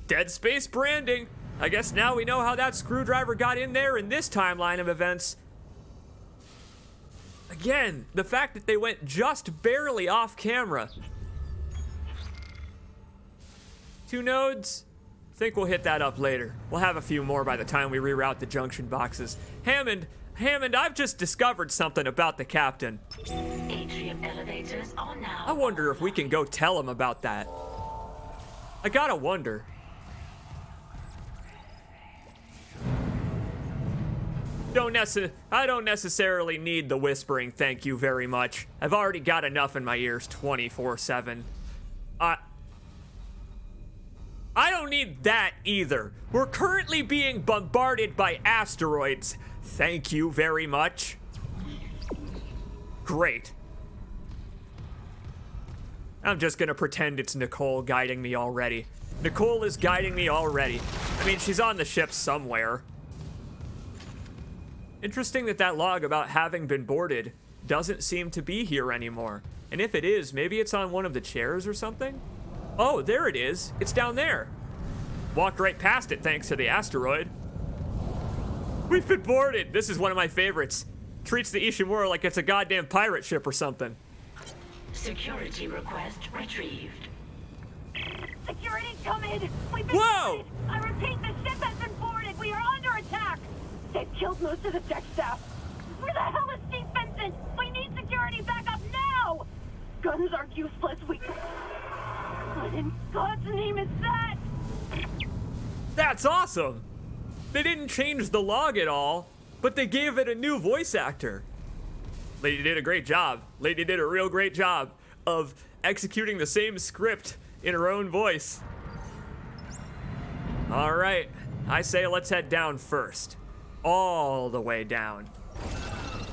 Dead Space branding. I guess now we know how that screwdriver got in there in this timeline of events. Again, the fact that they went just barely off camera. 2 nodes? Think we'll hit that up later. We'll have a few more by the time we reroute the junction boxes. Hammond, I've just discovered something about the captain. Atrium elevators are now. I wonder if we can go tell him about that. I gotta wonder. I don't necessarily need the whispering, thank you very much. I've already got enough in my ears 24/7. I don't need that either. We're currently being bombarded by asteroids. Thank you very much. Great. I'm just gonna pretend it's Nicole guiding me already. Nicole is guiding me already. I mean, she's on the ship somewhere. Interesting that log about having been boarded doesn't seem to be here anymore. And if it is, maybe it's on one of the chairs or something? Oh, there it is. It's down there. Walked right past it thanks to the asteroid. We've been boarded. This is one of my favorites. Treats the Ishimura like it's a goddamn pirate ship or something. Security request retrieved. Security, come in! We've been Whoa! boarded. I repeat, the ship has been boarded. We are under attack. They've killed most of the deck staff. Where the hell is Steve Benson? We need security backup now! Guns are useless. What in God's name is that? That's awesome! They didn't change the log at all, but they gave it a new voice actor. Lady did a great job. Lady did a real great job of executing the same script in her own voice. All right, I say let's head down first. All the way down.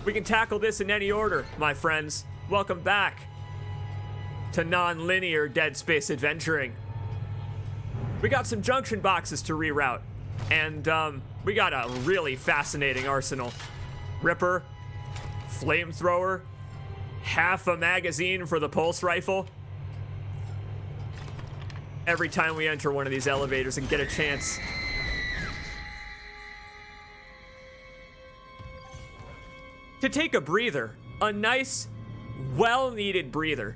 We can tackle this in any order, my friends. Welcome back to non-linear Dead Space adventuring. We got some junction boxes to reroute, and we got a really fascinating arsenal. Ripper, flamethrower, half a magazine for the pulse rifle. Every time we enter one of these elevators and get a chance to take a breather, a nice, well-needed breather.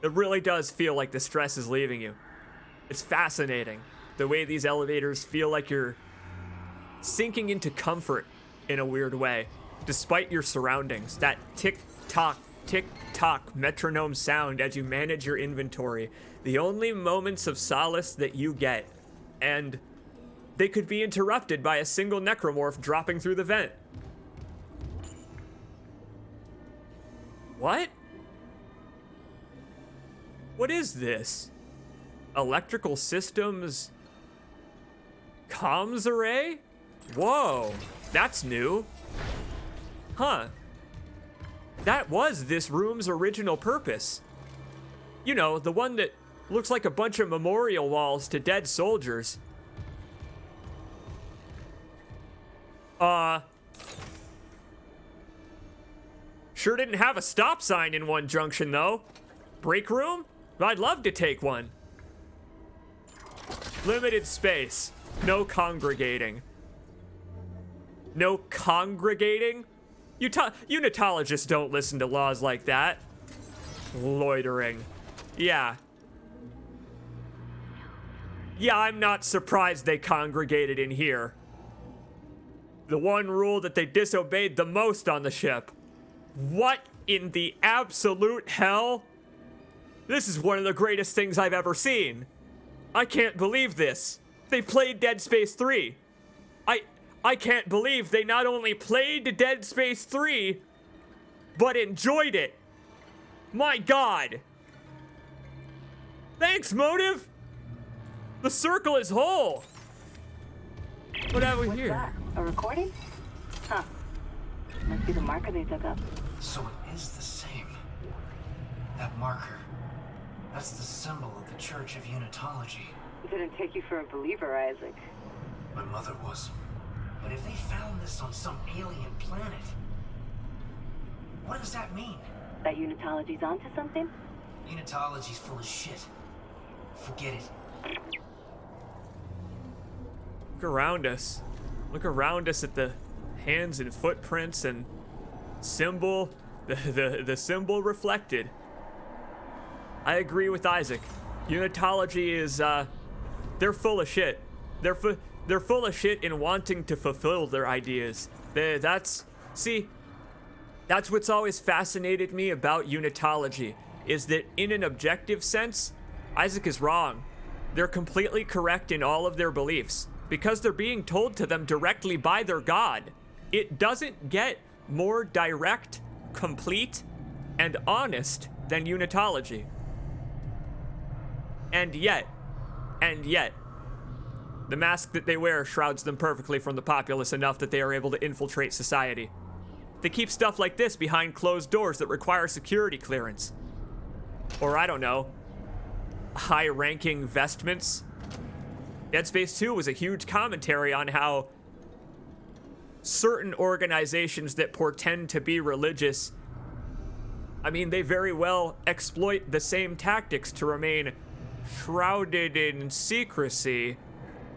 It really does feel like the stress is leaving you. It's fascinating, the way these elevators feel like you're sinking into comfort in a weird way, despite your surroundings. That tick-tock, tick-tock metronome sound as you manage your inventory. The only moments of solace that you get. And they could be interrupted by a single necromorph dropping through the vent. What? What is this? Electrical systems comms array? Whoa, that's new. Huh. That was this room's original purpose. You know, the one that looks like a bunch of memorial walls to dead soldiers. Sure didn't have a stop sign in one junction, though. Break room? I'd love to take one. Limited space. No congregating. No congregating? Unitologists don't listen to laws like that. Loitering. Yeah. Yeah, I'm not surprised they congregated in here. The one rule that they disobeyed the most on the ship. What in the absolute hell? This is one of the greatest things I've ever seen. I can't believe this. They played Dead Space 3. I can't believe they not only played Dead Space 3, but enjoyed it. My God. Thanks, Motive. The circle is whole. What have we here? That? A recording? Huh. Must be the marker they took up. So it is the same. That marker. That's the symbol of the Church of Unitology. Didn't take you for a believer, Isaac. My mother was. But if they found this on some alien planet, what does that mean? That Unitology's onto something? Unitology's full of shit. Forget it. Look around us. Look around us at the hands and footprints and symbol, the symbol reflected. I agree with Isaac. Unitology is, they're full of shit. They're full of shit in wanting to fulfill their ideas. That's what's always fascinated me about Unitology, is that in an objective sense, Isaac is wrong. They're completely correct in all of their beliefs, because they're being told to them directly by their God. It doesn't get more direct, complete, and honest than Unitology. And yet, the mask that they wear shrouds them perfectly from the populace enough that they are able to infiltrate society. They keep stuff like this behind closed doors that require security clearance. Or I don't know, high-ranking vestments. Dead Space 2 was a huge commentary on how certain organizations that portend to be religious, I mean, they very well exploit the same tactics to remain shrouded in secrecy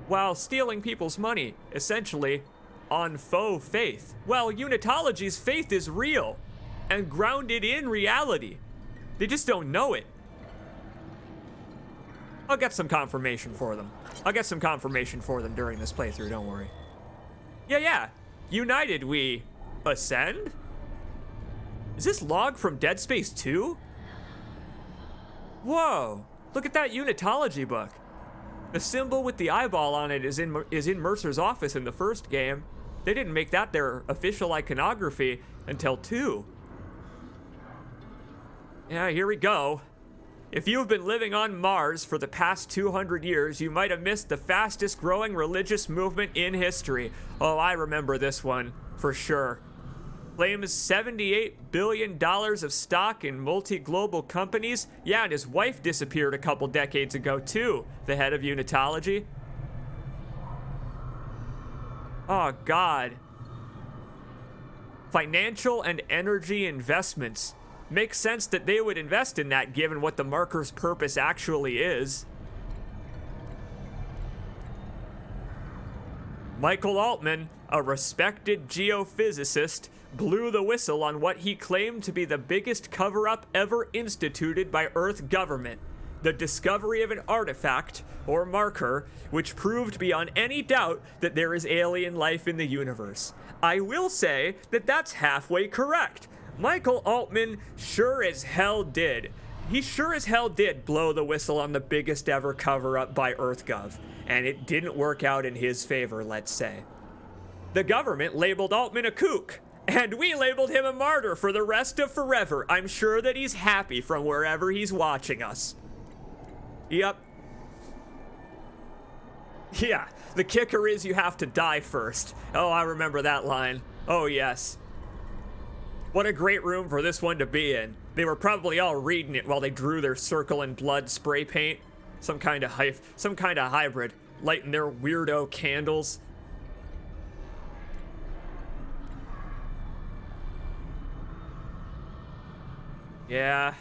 while stealing people's money, essentially, on faux faith. Well, Unitology's faith is real and grounded in reality. They just don't know it. I'll get some confirmation for them. I'll get some confirmation for them during this playthrough, don't worry. Yeah. United we ascend? Is this log from Dead Space 2? Whoa, look at that Unitology book. The symbol with the eyeball on it is in Mercer's office in the first game. They didn't make that their official iconography until 2. Yeah, here we go. If you've been living on Mars for the past 200 years, you might have missed the fastest growing religious movement in history. Oh, I remember this one, for sure. Claims $78 billion of stock in multi-global companies. Yeah, and his wife disappeared a couple decades ago too, the head of Unitology. Oh, God. Financial and energy investments. Makes sense that they would invest in that given what the marker's purpose actually is. Michael Altman, a respected geophysicist, blew the whistle on what he claimed to be the biggest cover-up ever instituted by Earth government. The discovery of an artifact, or marker, which proved beyond any doubt that there is alien life in the universe. I will say that that's halfway correct. Michael Altman sure as hell did. He sure as hell did blow the whistle on the biggest ever cover-up by EarthGov, and it didn't work out in his favor, let's say. The government labeled Altman a kook, and we labeled him a martyr for the rest of forever. I'm sure that he's happy from wherever he's watching us. Yep. Yeah, the kicker is you have to die first. Oh, I remember that line. Oh, yes. What a great room for this one to be in. They were probably all reading it while they drew their circle in blood spray paint. Some kind of hybrid, lighting their weirdo candles. Yeah,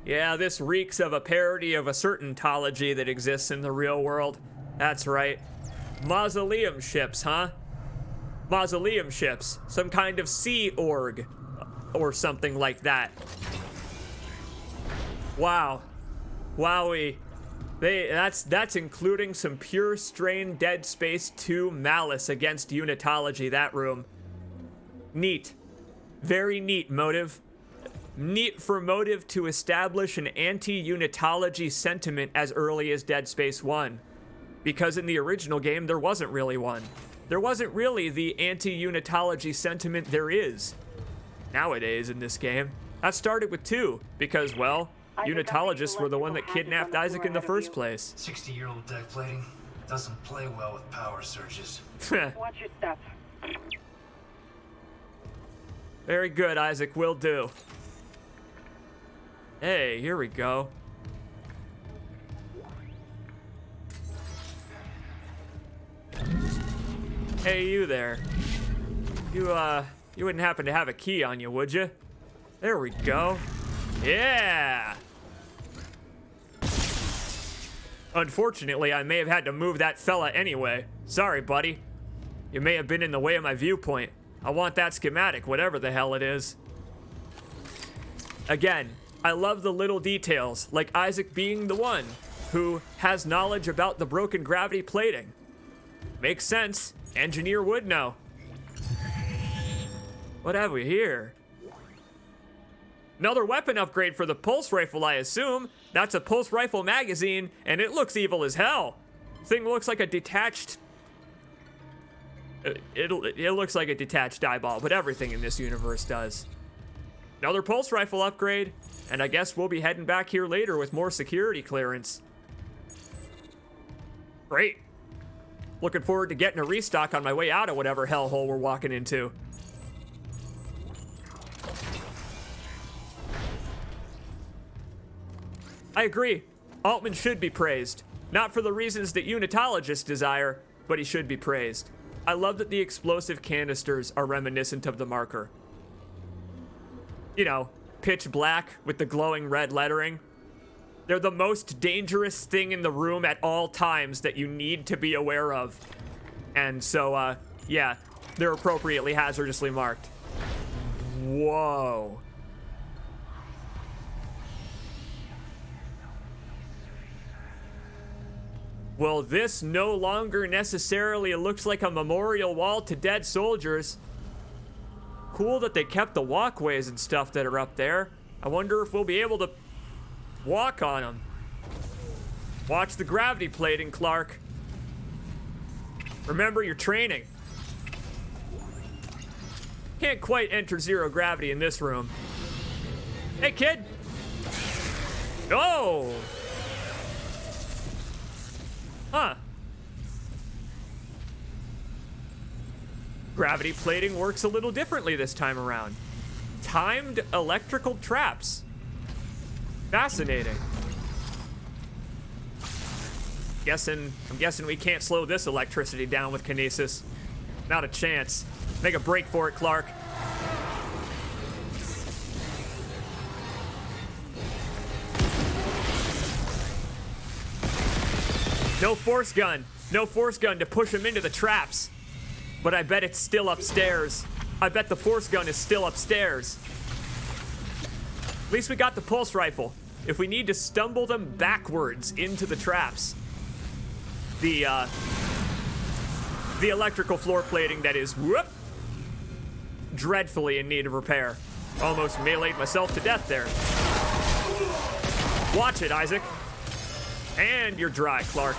this reeks of a parody of a certain ontology that exists in the real world. That's right. Mausoleum ships, huh? Mausoleum ships. Some kind of sea org. Or something like that. Wow. Wowie. That's including some pure strain Dead Space 2 malice against Unitology, that room. Neat. Very neat motive. Neat for motive to establish an anti-Unitology sentiment as early as Dead Space 1. Because in the original game, there wasn't really one. There wasn't really the anti-Unitology sentiment there is nowadays in this game. That started with 2, because, well, Unitologists were the one that kidnapped Isaac in the first place. 60-year-old deck plating doesn't play well with power surges. Watch your step. Very good, Isaac. Will do. Hey, here we go. Hey, you there. You wouldn't happen to have a key on you, would you? There we go. Yeah! Unfortunately, I may have had to move that fella anyway. Sorry, buddy. You may have been in the way of my viewpoint. I want that schematic, whatever the hell it is. Again, I love the little details, like Isaac being the one who has knowledge about the broken gravity plating. Makes sense. Engineer would know. What have we here? Another weapon upgrade for the pulse rifle, I assume. That's a pulse rifle magazine, and it looks evil as hell. Thing looks like a detached... It looks like a detached eyeball, but everything in this universe does. Another pulse rifle upgrade, and I guess we'll be heading back here later with more security clearance. Great. Looking forward to getting a restock on my way out of whatever hellhole we're walking into. I agree. Altman should be praised. Not for the reasons that unitologists desire, but he should be praised. I love that the explosive canisters are reminiscent of the marker. You know, pitch black with the glowing red lettering. They're the most dangerous thing in the room at all times that you need to be aware of. And so, yeah, they're appropriately hazardously marked. Whoa. Well, this no longer necessarily looks like a memorial wall to dead soldiers. Cool that they kept the walkways and stuff that are up there. I wonder if we'll be able to walk on them. Watch the gravity plating, Clark. Remember your training. Can't quite enter zero gravity in this room. Hey, kid. Oh! Huh. Gravity plating works a little differently this time around. Timed electrical traps. Fascinating. I'm guessing we can't slow this electricity down with kinesis. Not a chance. Make a break for it, Clark. No force gun. No force gun to push him into the traps. But I bet it's still upstairs. I bet the force gun is still upstairs. At least we got the pulse rifle. If we need to stumble them backwards into the traps. The electrical floor plating that is, whoop, dreadfully in need of repair. Almost meleeed myself to death there. Watch it, Isaac. And you're dry, Clark.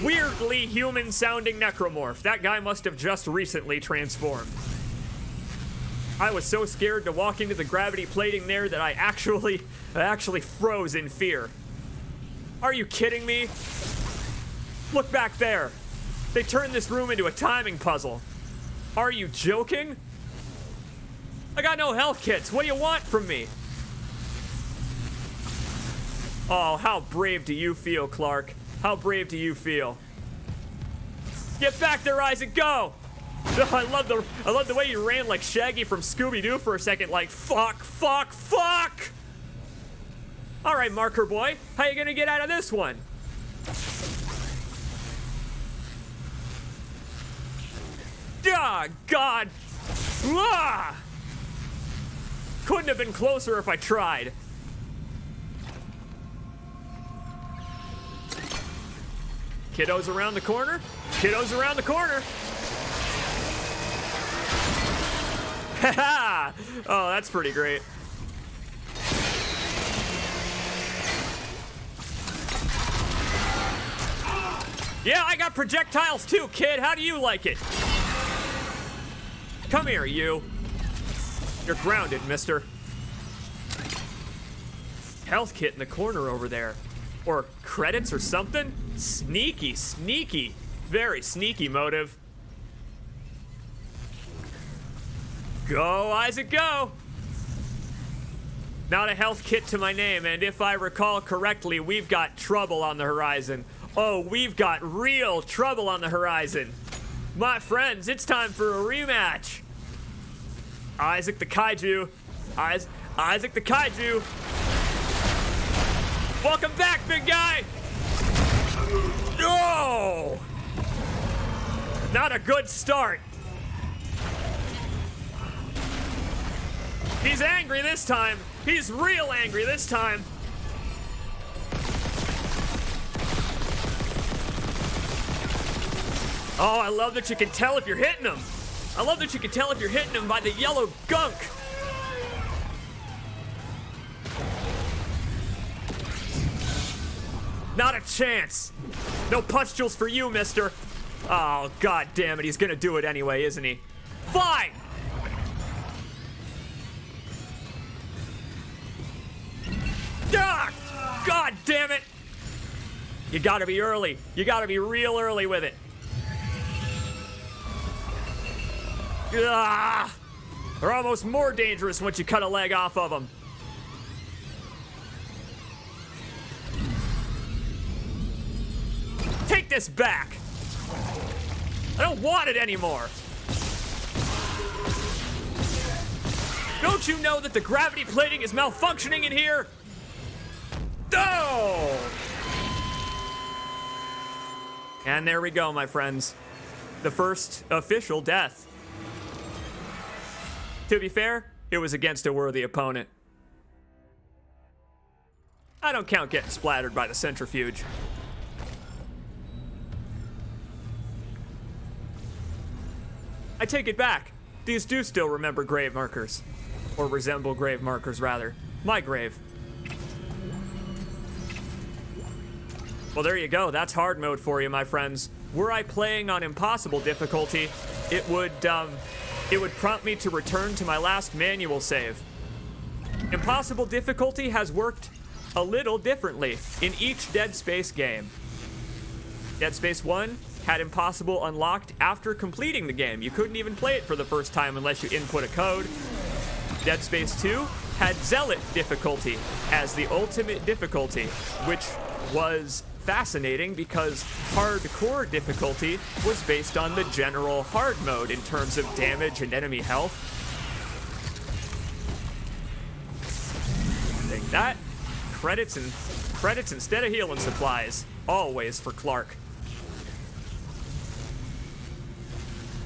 Weirdly human-sounding necromorph. That guy must have just recently transformed. I was so scared to walk into the gravity plating there that I actually froze in fear. Are you kidding me? Look back there. They turned this room into a timing puzzle. Are you joking? I got no health kits. What do you want from me? Oh, how brave do you feel, Clark? How brave do you feel? Get back there, Isaac, go! I love the way you ran like Shaggy from Scooby-Doo for a second, like fuck, fuck, fuck! All right, marker boy, how you gonna get out of this one? Ah, God! Ah! Couldn't have been closer if I tried. Kiddos around the corner. Kiddos around the corner. Haha! Oh, that's pretty great. Yeah, I got projectiles too, kid. How do you like it? Come here, you. You're grounded, mister. Health kit in the corner over there. Or credits or something? Sneaky, sneaky. Very sneaky motive. Go, Isaac, go! Not a health kit to my name, and if I recall correctly, we've got trouble on the horizon. Oh, we've got real trouble on the horizon. My friends, it's time for a rematch. Isaac the Kaiju. Isaac the Kaiju. Welcome back, big guy! No! Not a good start. He's angry this time. He's real angry this time. Oh, I love that you can tell if you're hitting him. I love that you can tell if you're hitting him by the yellow gunk. Not a chance. No pustules for you, mister. Oh, god damn it. He's gonna do it anyway, isn't he? Fine! Ah, god damn it! You gotta be early. You gotta be real early with it. Ah, they're almost more dangerous once you cut a leg off of them. Take this back. I don't want it anymore. Don't you know that the gravity plating is malfunctioning in here? Oh! And there we go, my friends. The first official death. To be fair, it was against a worthy opponent. I don't count getting splattered by the centrifuge. I take it back. These do still remember grave markers. Or resemble grave markers, rather. My grave. Well, there you go. That's hard mode for you, my friends. Were I playing on impossible difficulty, it would prompt me to return to my last manual save. Impossible difficulty has worked a little differently in each Dead Space game. Dead Space 1 had impossible unlocked after completing the game. You couldn't even play it for the first time unless you input a code. Dead Space 2 had Zealot difficulty as the ultimate difficulty, which was fascinating because hardcore difficulty was based on the general hard mode in terms of damage and enemy health. Take that. Credits instead of healing supplies. Always for Clark.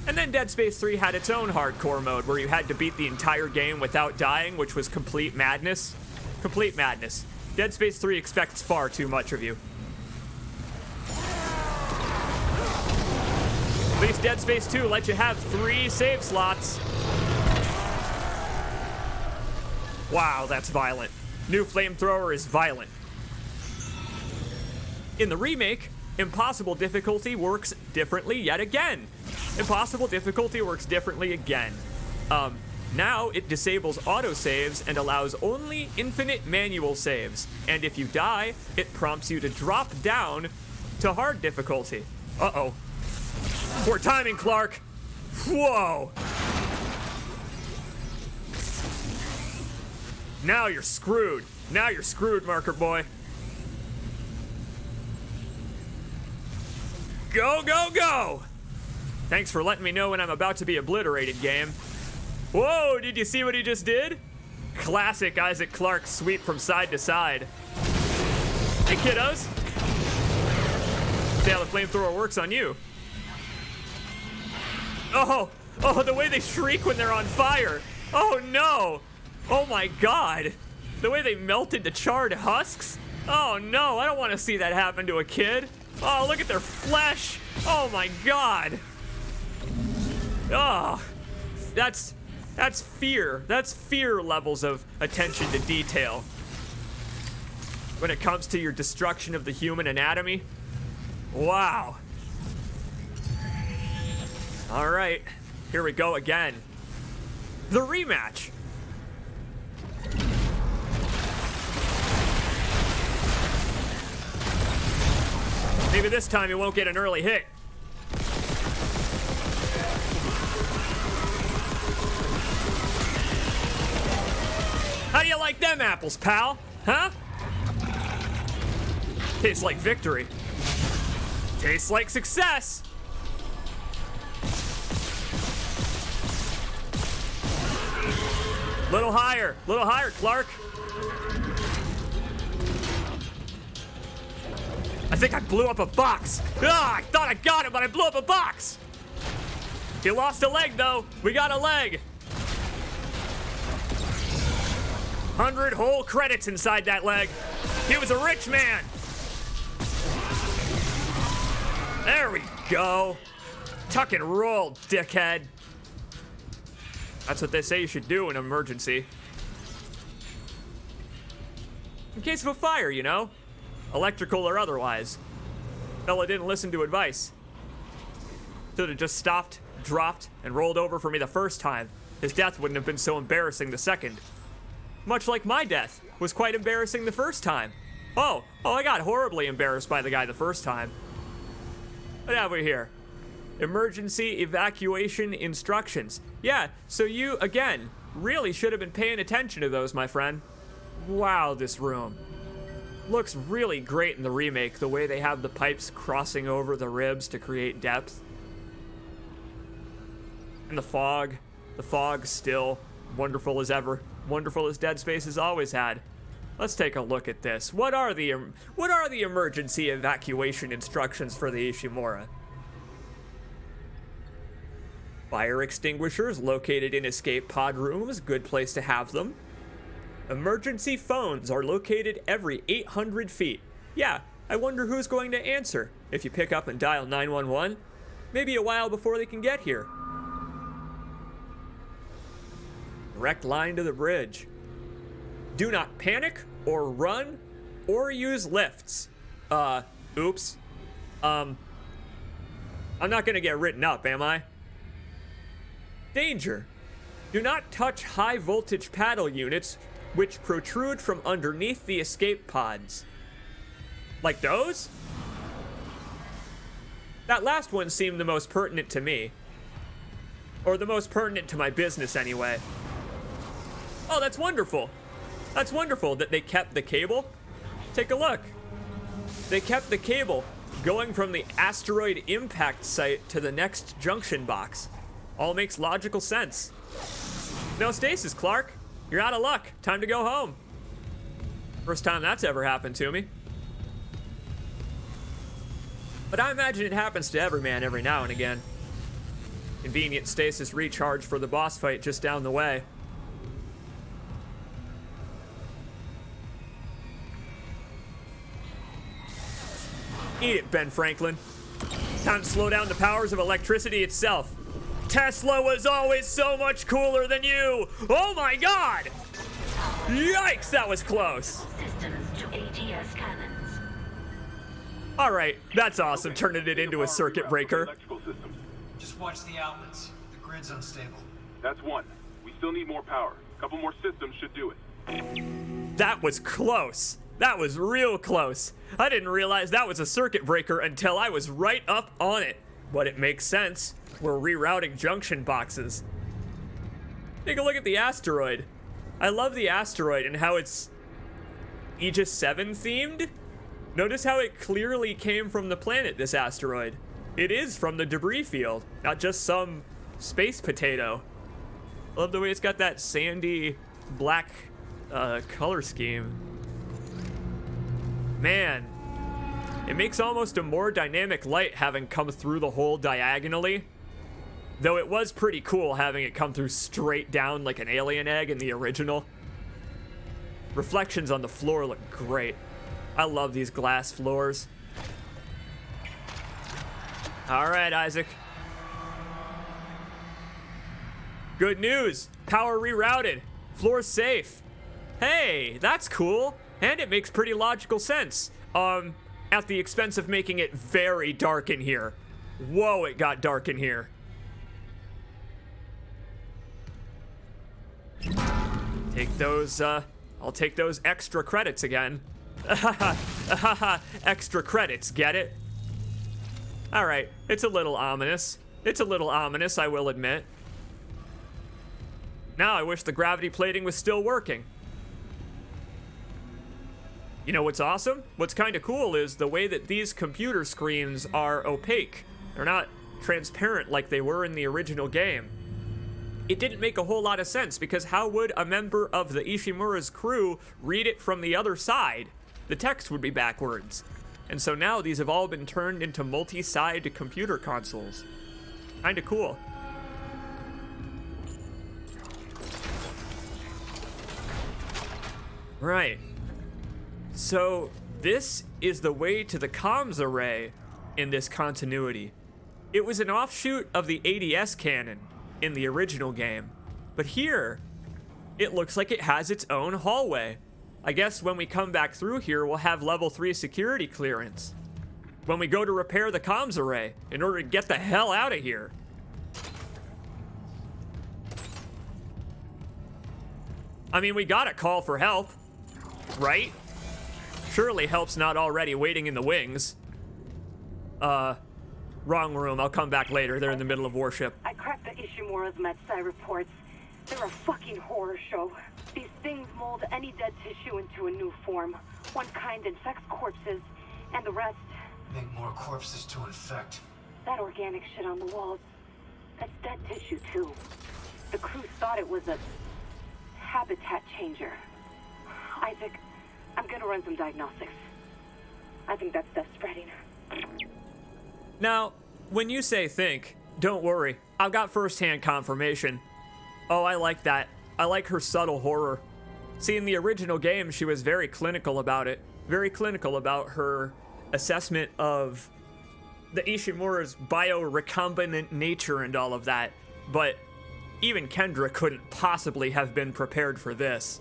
And then Dead Space 3 had its own hardcore mode where you had to beat the entire game without dying, which was complete madness. Complete madness. Dead Space 3 expects far too much of you. At least Dead Space 2 let you have 3 save slots. Wow, that's violent. New flamethrower is violent. In the remake, impossible difficulty works differently yet again. Impossible difficulty works differently again. Now it disables autosaves and allows only infinite manual saves. And if you die, it prompts you to drop down to hard difficulty. Uh-oh. Poor timing, Clark. Whoa. Now you're screwed. Now you're screwed, Marker Boy. Go, go, go! Thanks for letting me know when I'm about to be obliterated, game. Whoa, did you see what he just did? Classic Isaac Clarke sweep from side to side. Hey, kiddos. See how the flamethrower works on you. Oh, the way they shriek when they're on fire. Oh, no. Oh, my God. The way they melted the charred husks. Oh, no, I don't want to see that happen to a kid. Oh, look at their flesh. Oh, my God. Oh, that's fear. That's fear levels of attention to detail. When it comes to your destruction of the human anatomy. Wow. All right, here we go again. The rematch. Maybe this time you won't get an early hit. How do you like them apples, pal? Huh? Tastes like victory. Tastes like success. Little higher, Clark. I think I blew up a box. Ah, I thought I got it, but I blew up a box. You lost a leg, though. We got a leg. 100 whole credits inside that leg. He was a rich man. There we go. Tuck and roll, dickhead. That's what they say you should do in an emergency. In case of a fire, you know? Electrical or otherwise. Fella didn't listen to advice. Should have just stopped, dropped, and rolled over for me the first time. His death wouldn't have been so embarrassing the second. Much like my death was quite embarrassing the first time. Oh, I got horribly embarrassed by the guy the first time. What have we here? Emergency evacuation instructions. Yeah, so you, again, really should have been paying attention to those, my friend. Wow, this room. Looks really great in the remake, the way they have the pipes crossing over the ribs to create depth. And the fog still wonderful as ever. Wonderful as Dead Space has always had. Let's take a look at this. What are the emergency evacuation instructions for the Ishimura? Fire extinguishers located in escape pod rooms, good place to have them. Emergency phones are located every 800 feet. Yeah, I wonder who's going to answer if you pick up and dial 911. Maybe a while before they can get here. Direct line to the bridge. Do not panic or run or use lifts. Oops. I'm not gonna get written up, am I? Danger. Do not touch high voltage paddle units which protrude from underneath the escape pods. Like those? That last one seemed the most pertinent to me. Or the most pertinent to my business, anyway. Oh, that's wonderful. That's wonderful that they kept the cable. Take a look. They kept the cable going from the asteroid impact site to the next junction box. All makes logical sense. No stasis, Clark. You're out of luck. Time to go home. First time that's ever happened to me. But I imagine it happens to every man every now and again. Convenient stasis recharge for the boss fight just down the way. Eat it, Ben Franklin. Time to slow down the powers of electricity itself. Tesla was always so much cooler than you! Oh my god! Yikes, that was close! Systems to ATS cannons. Alright, that's awesome, turning it into a circuit breaker. Just watch the outlets. The grid's unstable. That's one. We still need more power. A couple more systems should do it. That was close. That was real close. I didn't realize that was a circuit breaker until I was right up on it. But it makes sense. We're rerouting junction boxes. Take a look at the asteroid. I love the asteroid and how it's Aegis 7 themed. Notice how it clearly came from the planet, this asteroid. It is from the debris field, not just some space potato. I love the way it's got that sandy black color scheme. Man, it makes almost a more dynamic light having come through the hole diagonally. Though it was pretty cool having it come through straight down like an alien egg in the original. Reflections on the floor look great. I love these glass floors. All right, Isaac. Good news. Power rerouted. Floor's safe. Hey, that's cool. And it makes pretty logical sense. At the expense of making it very dark in here. Whoa, it got dark in here. Take those, I'll take those extra credits again. Extra credits, get it? All right, it's a little ominous. It's a little ominous, I will admit. Now I wish the gravity plating was still working. You know what's awesome? What's kind of cool is the way that these computer screens are opaque. They're not transparent like they were in the original game. It didn't make a whole lot of sense, because how would a member of the Ishimura's crew read it from the other side? The text would be backwards. And so now these have all been turned into multi-side computer consoles. Kinda cool. Right. So this is the way to the comms array in this continuity. It was an offshoot of the ADS cannon in the original game, but here it looks like it has its own hallway. I guess when we come back through here, we'll have level 3 security clearance when we go to repair the comms array in order to get the hell out of here. I mean, we gotta call for help, right? Surely help's not already waiting in the wings. Wrong room. I'll come back later. They're in the middle of worship. I cracked the Ishimura's Metsai reports. They're a fucking horror show. These things mold any dead tissue into a new form. One kind infects corpses, and the rest... Make more corpses to infect. That organic shit on the walls, that's dead tissue too. The crew thought it was a habitat changer. Isaac, I'm gonna run some diagnostics. I think that's stuff spreading. Now, when you say think, don't worry. I've got first-hand confirmation. Oh, I like that. I like her subtle horror. See, in the original game, she was very clinical about it. Very clinical about her assessment of the Ishimura's bio-recombinant nature and all of that. But even Kendra couldn't possibly have been prepared for this.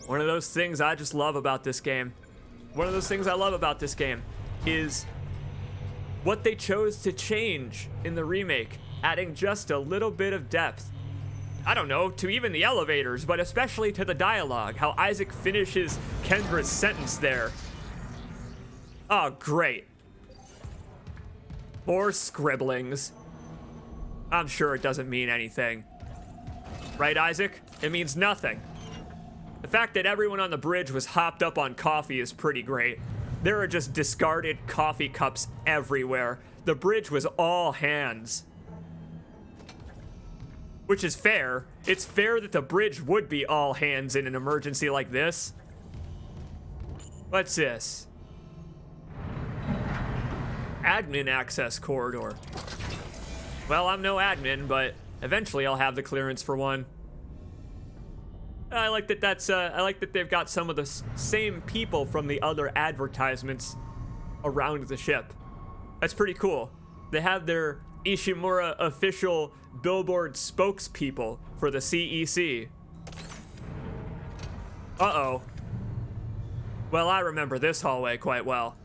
One of those things I just love about this game. One of those things I love about this game is what they chose to change in the remake, adding just a little bit of depth. I don't know, to even the elevators, but especially to the dialogue, how Isaac finishes Kendra's sentence there. Oh, great. More scribblings. I'm sure it doesn't mean anything. Right, Isaac? It means nothing. The fact that everyone on the bridge was hopped up on coffee is pretty great. There are just discarded coffee cups everywhere. The bridge was all hands. Which is fair. It's fair that the bridge would be all hands in an emergency like this. What's this? Admin access corridor. Well, I'm no admin, but eventually I'll have the clearance for one. I like that I like that they've got some of the same people from the other advertisements around the ship. That's pretty cool. They have their Ishimura official billboard spokespeople for the CEC. Uh-oh. Well, I remember this hallway quite well.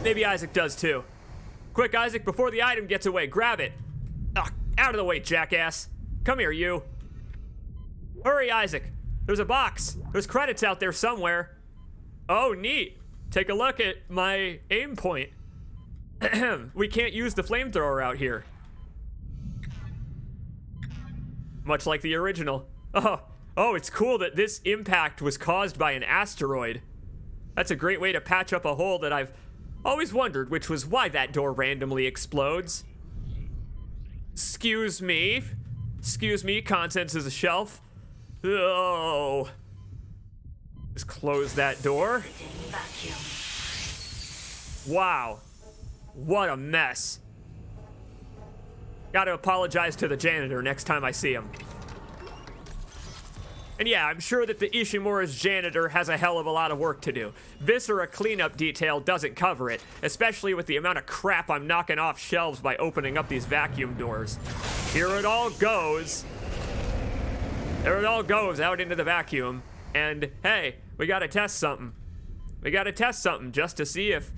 Maybe Isaac does too. Quick, Isaac, before the item gets away, grab it. Ugh, out of the way, jackass. Come here, you. Hurry, Isaac. There's a box. There's credits out there somewhere. Oh, neat. Take a look at my aim point. We can't use the flamethrower out here. Much like the original. Oh, it's cool that this impact was caused by an asteroid. That's a great way to patch up a hole that I've always wondered, which was why that door randomly explodes. Excuse me. Excuse me, contents is a shelf. Oh. Just close that door. Wow. What a mess. Gotta apologize to the janitor next time I see him. And yeah, I'm sure that the Ishimura's janitor has a hell of a lot of work to do. Viscera cleanup detail doesn't cover it, especially with the amount of crap I'm knocking off shelves by opening up these vacuum doors. Here it all goes. There it all goes out into the vacuum. And hey, we gotta test something. We gotta test something just to see if,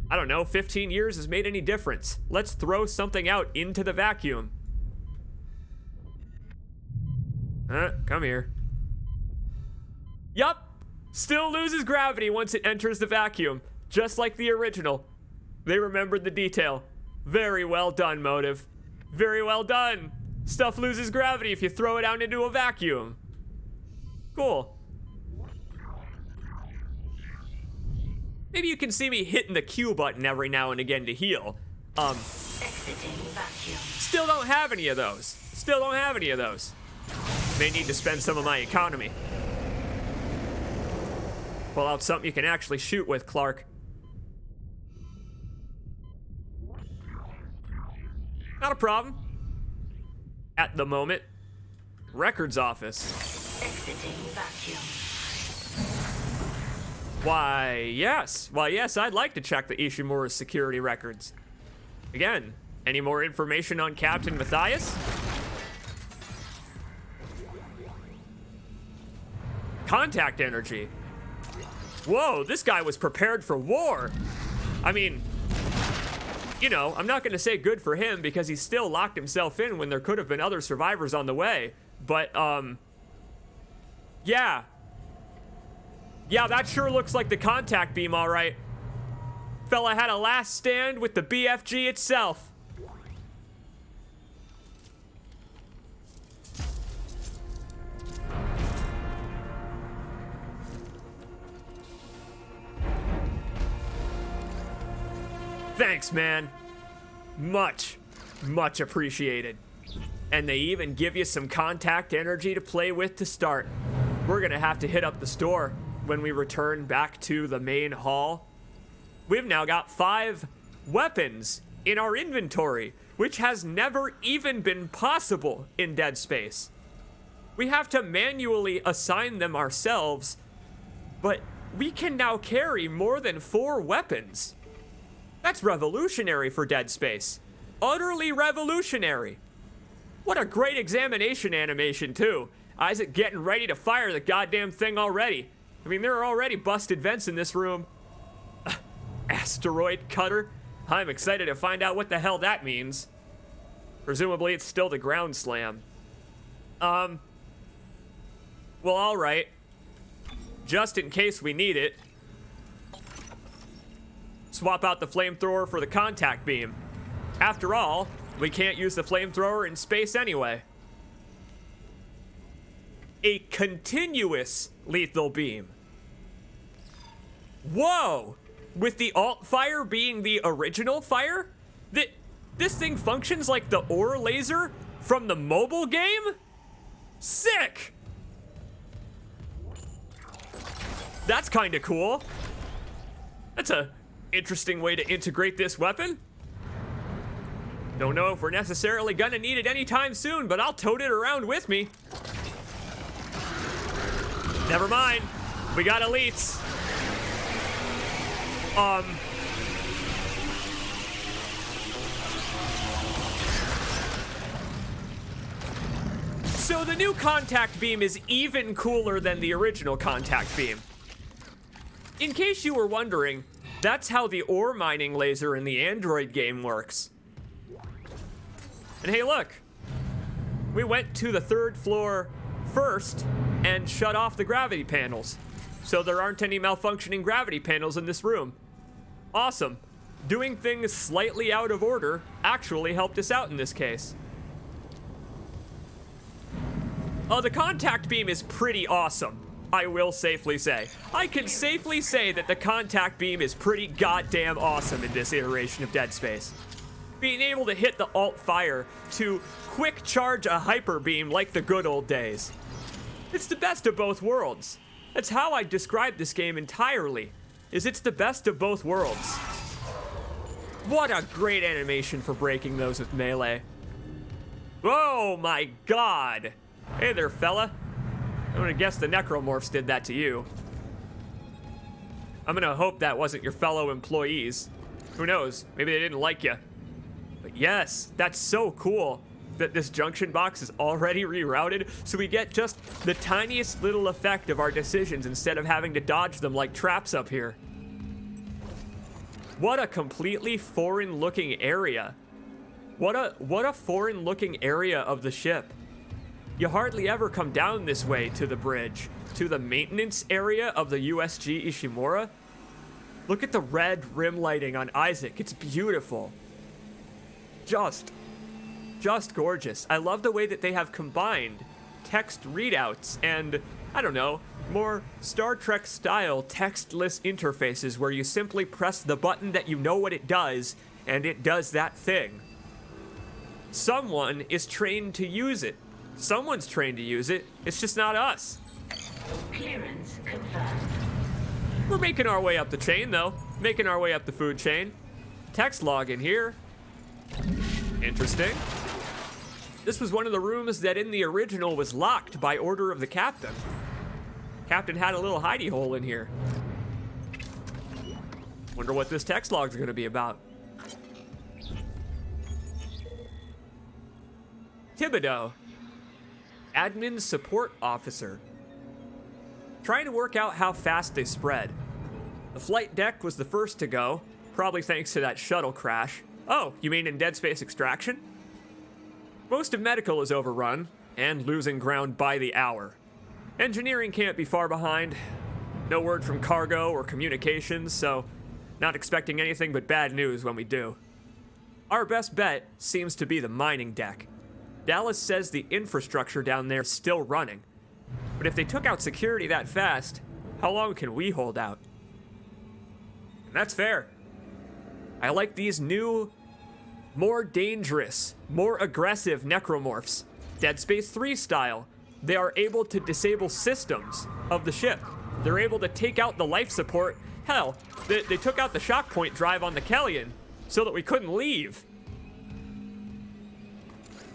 I don't know, 15 years has made any difference. Let's throw something out into the vacuum. Come here. Yup. Still loses gravity once it enters the vacuum, just like the original. They remembered the detail. Very well done, Motive. Very well done. Stuff loses gravity if you throw it out into a vacuum. Cool. Maybe you can see me hitting the Q button every now and again to heal. Still don't have any of those. Still don't have any of those. May need to spend some of my economy. Pull out something you can actually shoot with, Clark. Not a problem. At the moment. Records office. Exiting vacuum. Why, yes, I'd like to check the Ishimura's security records. Again, any more information on Captain Matthias? Contact energy. Whoa, this guy was prepared for war. I mean, you know, I'm not going to say good for him because he still locked himself in when there could have been other survivors on the way. But, yeah. Yeah, that sure looks like the contact beam, all right. Fella had a last stand with the BFG itself. Thanks, man. Much appreciated. And they even give you some contact energy to play with to start. We're gonna have to hit up the store when we return back to the main hall. We've now got 5 weapons in our inventory, which has never even been possible in Dead Space. We have to manually assign them ourselves, but we can now carry more than 4 weapons. That's revolutionary for Dead Space. Utterly revolutionary. What a great examination animation, too. Isaac getting ready to fire the goddamn thing already. I mean, there are already busted vents in this room. Asteroid cutter. I'm excited to find out what the hell that means. Presumably it's still the ground slam. Well, alright. Just in case we need it. Swap out the flamethrower for the contact beam. After all, we can't use the flamethrower in space anyway. A continuous lethal beam. Whoa! With the alt fire being the original fire? This thing functions like the ore laser from the mobile game? Sick! That's kinda cool. That's a interesting way to integrate this weapon. Don't know if we're necessarily gonna need it anytime soon, but I'll tote it around with me. Never mind. We got elites. So the new contact beam is even cooler than the original contact beam. In case you were wondering, that's how the ore mining laser in the Android game works. And hey, look. We went to the 3rd floor first and shut off the gravity panels. So there aren't any malfunctioning gravity panels in this room. Awesome. Doing things slightly out of order actually helped us out in this case. The contact beam is pretty awesome, I will safely say. I can safely say that the contact beam is pretty goddamn awesome in this iteration of Dead Space. Being able to hit the alt fire to quick charge a hyper beam like the good old days. It's the best of both worlds. That's how I describe this game entirely, is it's the best of both worlds. What a great animation for breaking those with melee. Oh my god. Hey there, fella. I'm gonna guess the necromorphs did that to you. I'm gonna hope that wasn't your fellow employees. Who knows, maybe they didn't like you. But yes, that's so cool that this junction box is already rerouted, so we get just the tiniest little effect of our decisions instead of having to dodge them like traps up here. What a completely foreign-looking area. What a foreign-looking area of the ship. You hardly ever come down this way to the bridge, to the maintenance area of the USG Ishimura. Look at the red rim lighting on Isaac. It's beautiful. Just gorgeous. I love the way that they have combined text readouts and, I don't know, more Star Trek style textless interfaces where you simply press the button that you know what it does and it does that thing. Someone is trained to use it. Someone's trained to use it. It's just not us. Clearance confirmed. We're making our way up the chain, though. Making our way up the food chain. Text log in here. Interesting. This was one of the rooms that in the original was locked by order of the captain. Captain had a little hidey hole in here. Wonder what this text log's gonna be about. Thibodeau, admin support officer. Trying to work out how fast they spread. The flight deck was the first to go, probably thanks to that shuttle crash. Oh, you mean in Dead Space Extraction? Most of medical is overrun, and losing ground by the hour. Engineering can't be far behind. No word from cargo or communications, so not expecting anything but bad news when we do. Our best bet seems to be the mining deck. Dallas says the infrastructure down there is still running. But if they took out security that fast, how long can we hold out? And that's fair. I like these new, more dangerous, more aggressive necromorphs. Dead Space 3 style. They are able to disable systems of the ship. They're able to take out the life support. Hell, they took out the shock point drive on the Kellion so that we couldn't leave.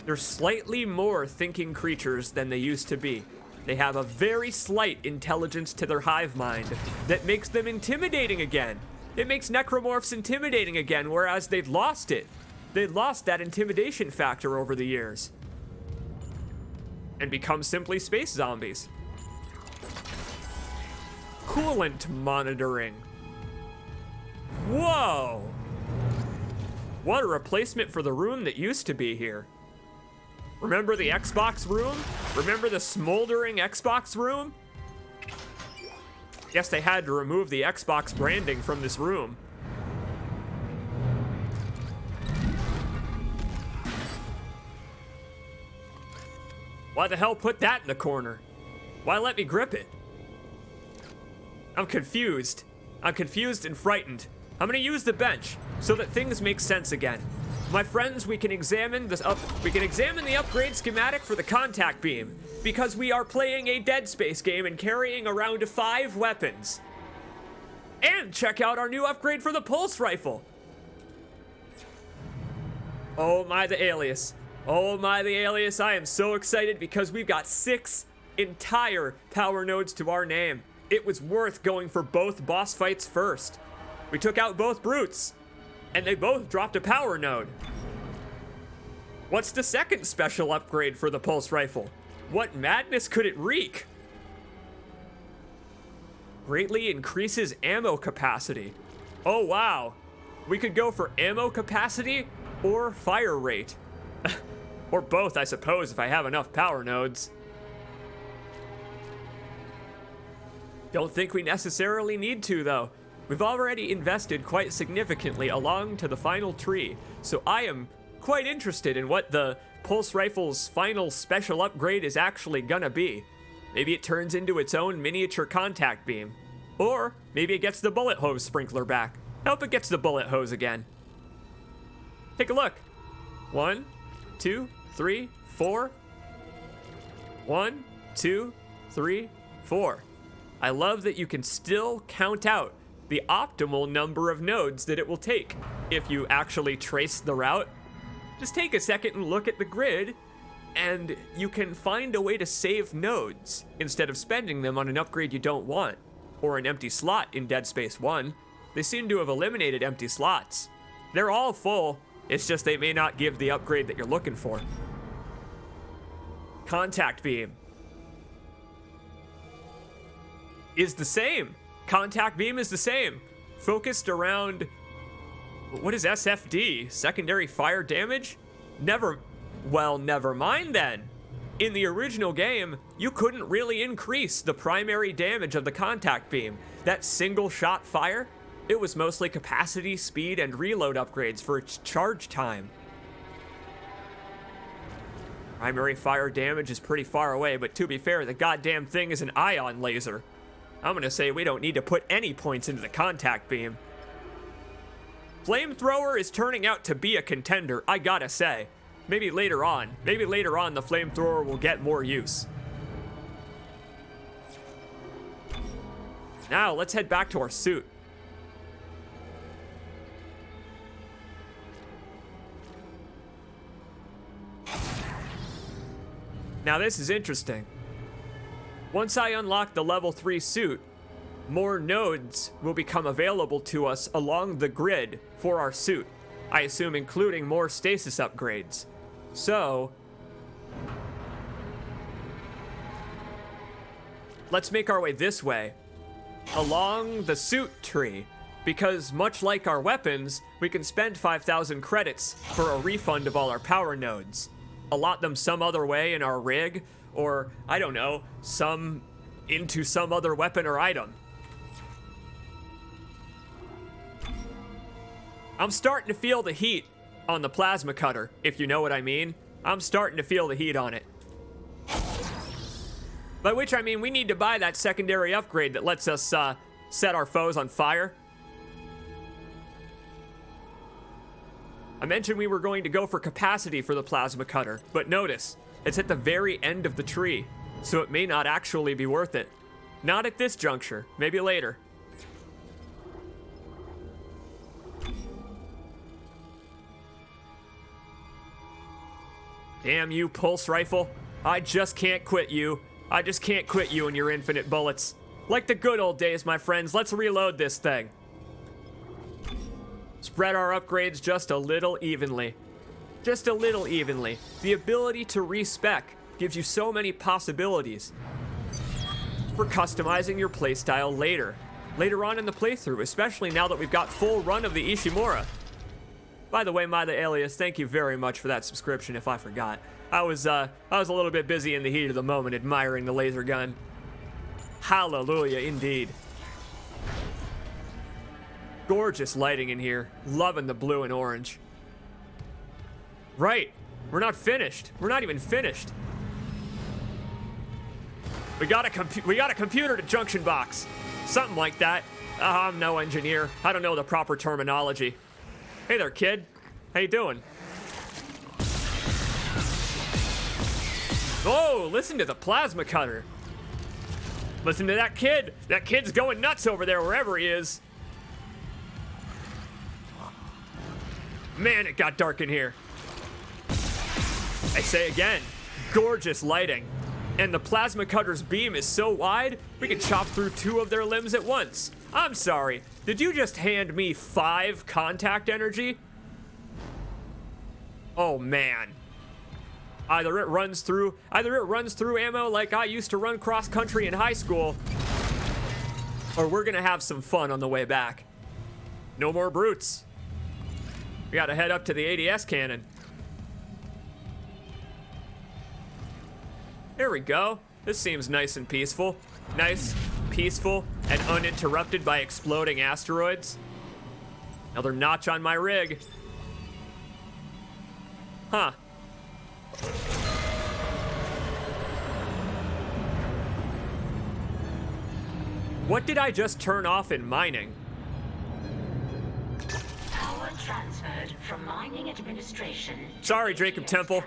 They're slightly more thinking creatures than they used to be. They have a very slight intelligence to their hive mind that makes them intimidating again. It makes necromorphs intimidating again, whereas they'd lost it. They'd lost that intimidation factor over the years. And become simply space zombies. Coolant monitoring. Whoa! What a replacement for the room that used to be here. Remember the Xbox room? Remember the smoldering Xbox room? Guess they had to remove the Xbox branding from this room. Why the hell put that in the corner? Why let me grip it? I'm confused. I'm confused and frightened. I'm gonna use the bench so that things make sense again. My friends, we can examine the upgrade schematic for the contact beam because we are playing a Dead Space game and carrying around 5 weapons. And check out our new upgrade for the pulse rifle. Oh my, the alias. Oh my, the alias. I am so excited because we've got 6 entire power nodes to our name. It was worth going for both boss fights first. We took out both brutes, and they both dropped a power node. What's the second special upgrade for the pulse rifle? What madness could it wreak? Greatly increases ammo capacity. Oh wow. We could go for ammo capacity or fire rate. Or both, I suppose, if I have enough power nodes. Don't think we necessarily need to, though. We've already invested quite significantly along to the final tree, so I am quite interested in what the pulse rifle's final special upgrade is actually gonna be. Maybe it turns into its own miniature contact beam. Or maybe it gets the bullet hose sprinkler back. I hope it gets the bullet hose again. Take a look. 1, 2, 3, 4. 1, 2, 3, 4. I love that you can still count out the optimal number of nodes that it will take if you actually trace the route. Just take a second and look at the grid, and you can find a way to save nodes instead of spending them on an upgrade you don't want, or an empty slot in Dead Space 1. They seem to have eliminated empty slots. They're all full, it's just they may not give the upgrade that you're looking for. Contact beam is the same. Contact beam is the same. Focused around, what is SFD? Secondary fire damage? Never mind then. in the original game, you couldn't really increase the primary damage of the contact beam. That single shot fire, it was mostly capacity, speed, and reload upgrades for its charge time. Primary fire damage is pretty far away, but to be fair, the goddamn thing is an ion laser. I'm gonna say we don't need to put any points into the contact beam. Flamethrower is turning out to be a contender, I gotta say. Maybe later on the flamethrower will get more use. Now, let's head back to our suit. Now this is interesting. Once I unlock the level 3 suit, more nodes will become available to us along the grid for our suit. I assume including more stasis upgrades. So, let's make our way this way, along the suit tree, because much like our weapons, we can spend 5,000 credits for a refund of all our power nodes. Allot them some other way in our rig, or, I don't know, into some other weapon or item. I'm starting to feel the heat on the plasma cutter, if you know what I mean. I'm starting to feel the heat on it. By which I mean we need to buy that secondary upgrade that lets us set our foes on fire. I mentioned we were going to go for capacity for the plasma cutter, but notice, it's at the very end of the tree, so it may not actually be worth it. Not at this juncture, maybe later. Damn you, pulse rifle. I just can't quit you. I just can't quit you and your infinite bullets. Like the good old days, my friends, let's reload this thing. Spread our upgrades just a little evenly. Just a little evenly. The ability to respec gives you so many possibilities for customizing your playstyle later on in the playthrough, especially now that we've got full run of the Ishimura. By the way, My the Alias, thank you very much for that subscription if I forgot. I was a little bit busy in the heat of the moment admiring the laser gun. Hallelujah, indeed. Gorgeous lighting in here. Loving the blue and orange. Right, we're not finished. We're not even finished. We got a computer to junction box. Something like that. I'm no engineer. I don't know the proper terminology. Hey there, kid. How you doing? Oh, listen to the plasma cutter. Listen to that kid. That kid's going nuts over there wherever he is. Man, it got dark in here. I say again, gorgeous lighting. And the plasma cutter's beam is so wide, we can chop through 2 of their limbs at once. I'm sorry, did you just hand me 5 contact energy? Oh man. Either it runs through ammo like I used to run cross country in high school, or we're gonna have some fun on the way back. No more brutes. We gotta head up to the ADS cannon. There we go. This seems nice and peaceful. Nice, peaceful, and uninterrupted by exploding asteroids. Another notch on my rig. Huh. What did I just turn off in mining? Power transferred from mining administration. Sorry, Jacob Temple.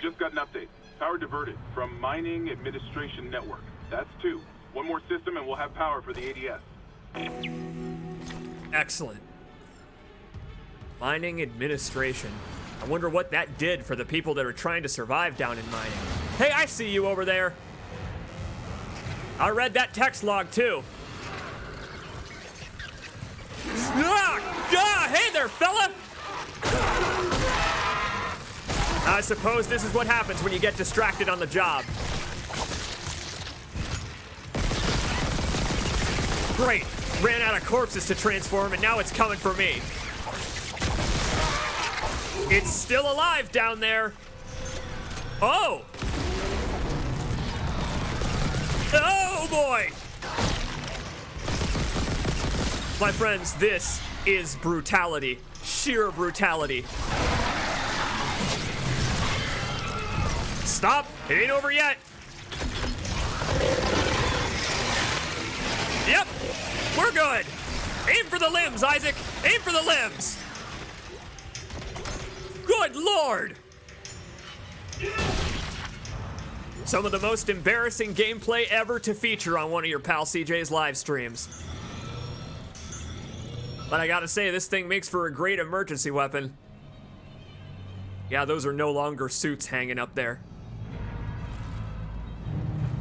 Just got an update. Power diverted from mining administration network. That's 2. One more system and we'll have power for the ADS. Excellent. Mining administration. I wonder what that did for the people that are trying to survive down in mining. Hey, I see you over there. I read that text log too. Hey there, fella! I suppose this is what happens when you get distracted on the job. Great. Ran out of corpses to transform and now it's coming for me. It's still alive down there. Oh! Oh boy! My friends, this is brutality. Sheer brutality. Stop! It ain't over yet! Yep! We're good! Aim for the limbs, Isaac! Aim for the limbs! Good lord! Some of the most embarrassing gameplay ever to feature on one of your pal CJ's live streams. But I gotta say, this thing makes for a great emergency weapon. Yeah, those are no longer suits hanging up there.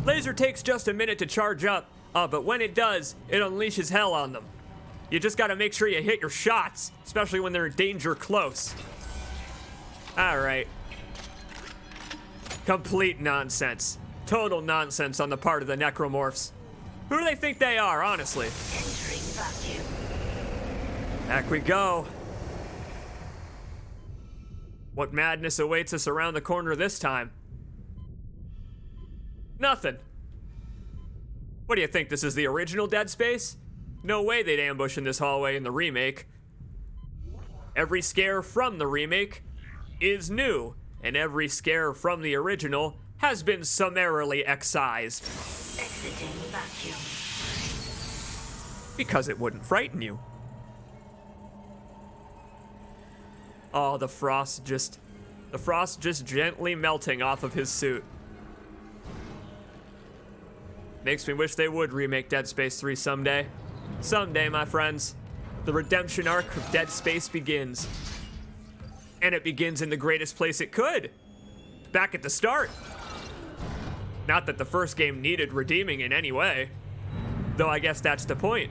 Laser takes just a minute to charge up, but when it does, it unleashes hell on them. You just gotta make sure you hit your shots, especially when they're in danger close. Alright. Complete nonsense. Total nonsense on the part of the necromorphs. Who do they think they are, honestly? Entering vacuum. Back we go. What madness awaits us around the corner this time? Nothing. What do you think, this is the original Dead Space? No way they'd ambush in this hallway in the remake. Every scare from the remake is new, and every scare from the original has been summarily excised. Exiting vacuum. Because it wouldn't frighten you. Oh, the frost just gently melting off of his suit. Makes me wish they would remake Dead Space 3 someday. Someday, my friends. The redemption arc of Dead Space begins. And it begins in the greatest place it could. Back at the start. Not that the first game needed redeeming in any way. Though I guess that's the point.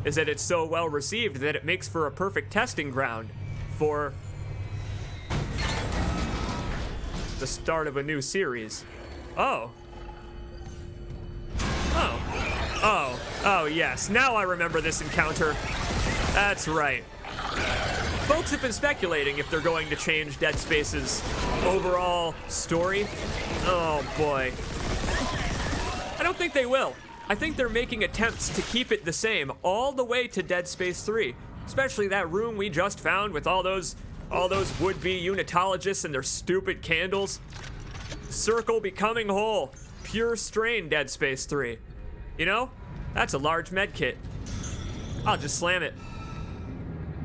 Is that it's so well received that it makes for a perfect testing ground for the start of a new series. Oh. Oh, yes. Now I remember this encounter. That's right. Folks have been speculating if they're going to change Dead Space's overall story. Oh, boy. I don't think they will. I think they're making attempts to keep it the same all the way to Dead Space 3. Especially that room we just found with all those would-be unitologists and their stupid candles. Circle becoming whole. Pure strain Dead Space 3. You know? That's a large med kit. I'll just slam it.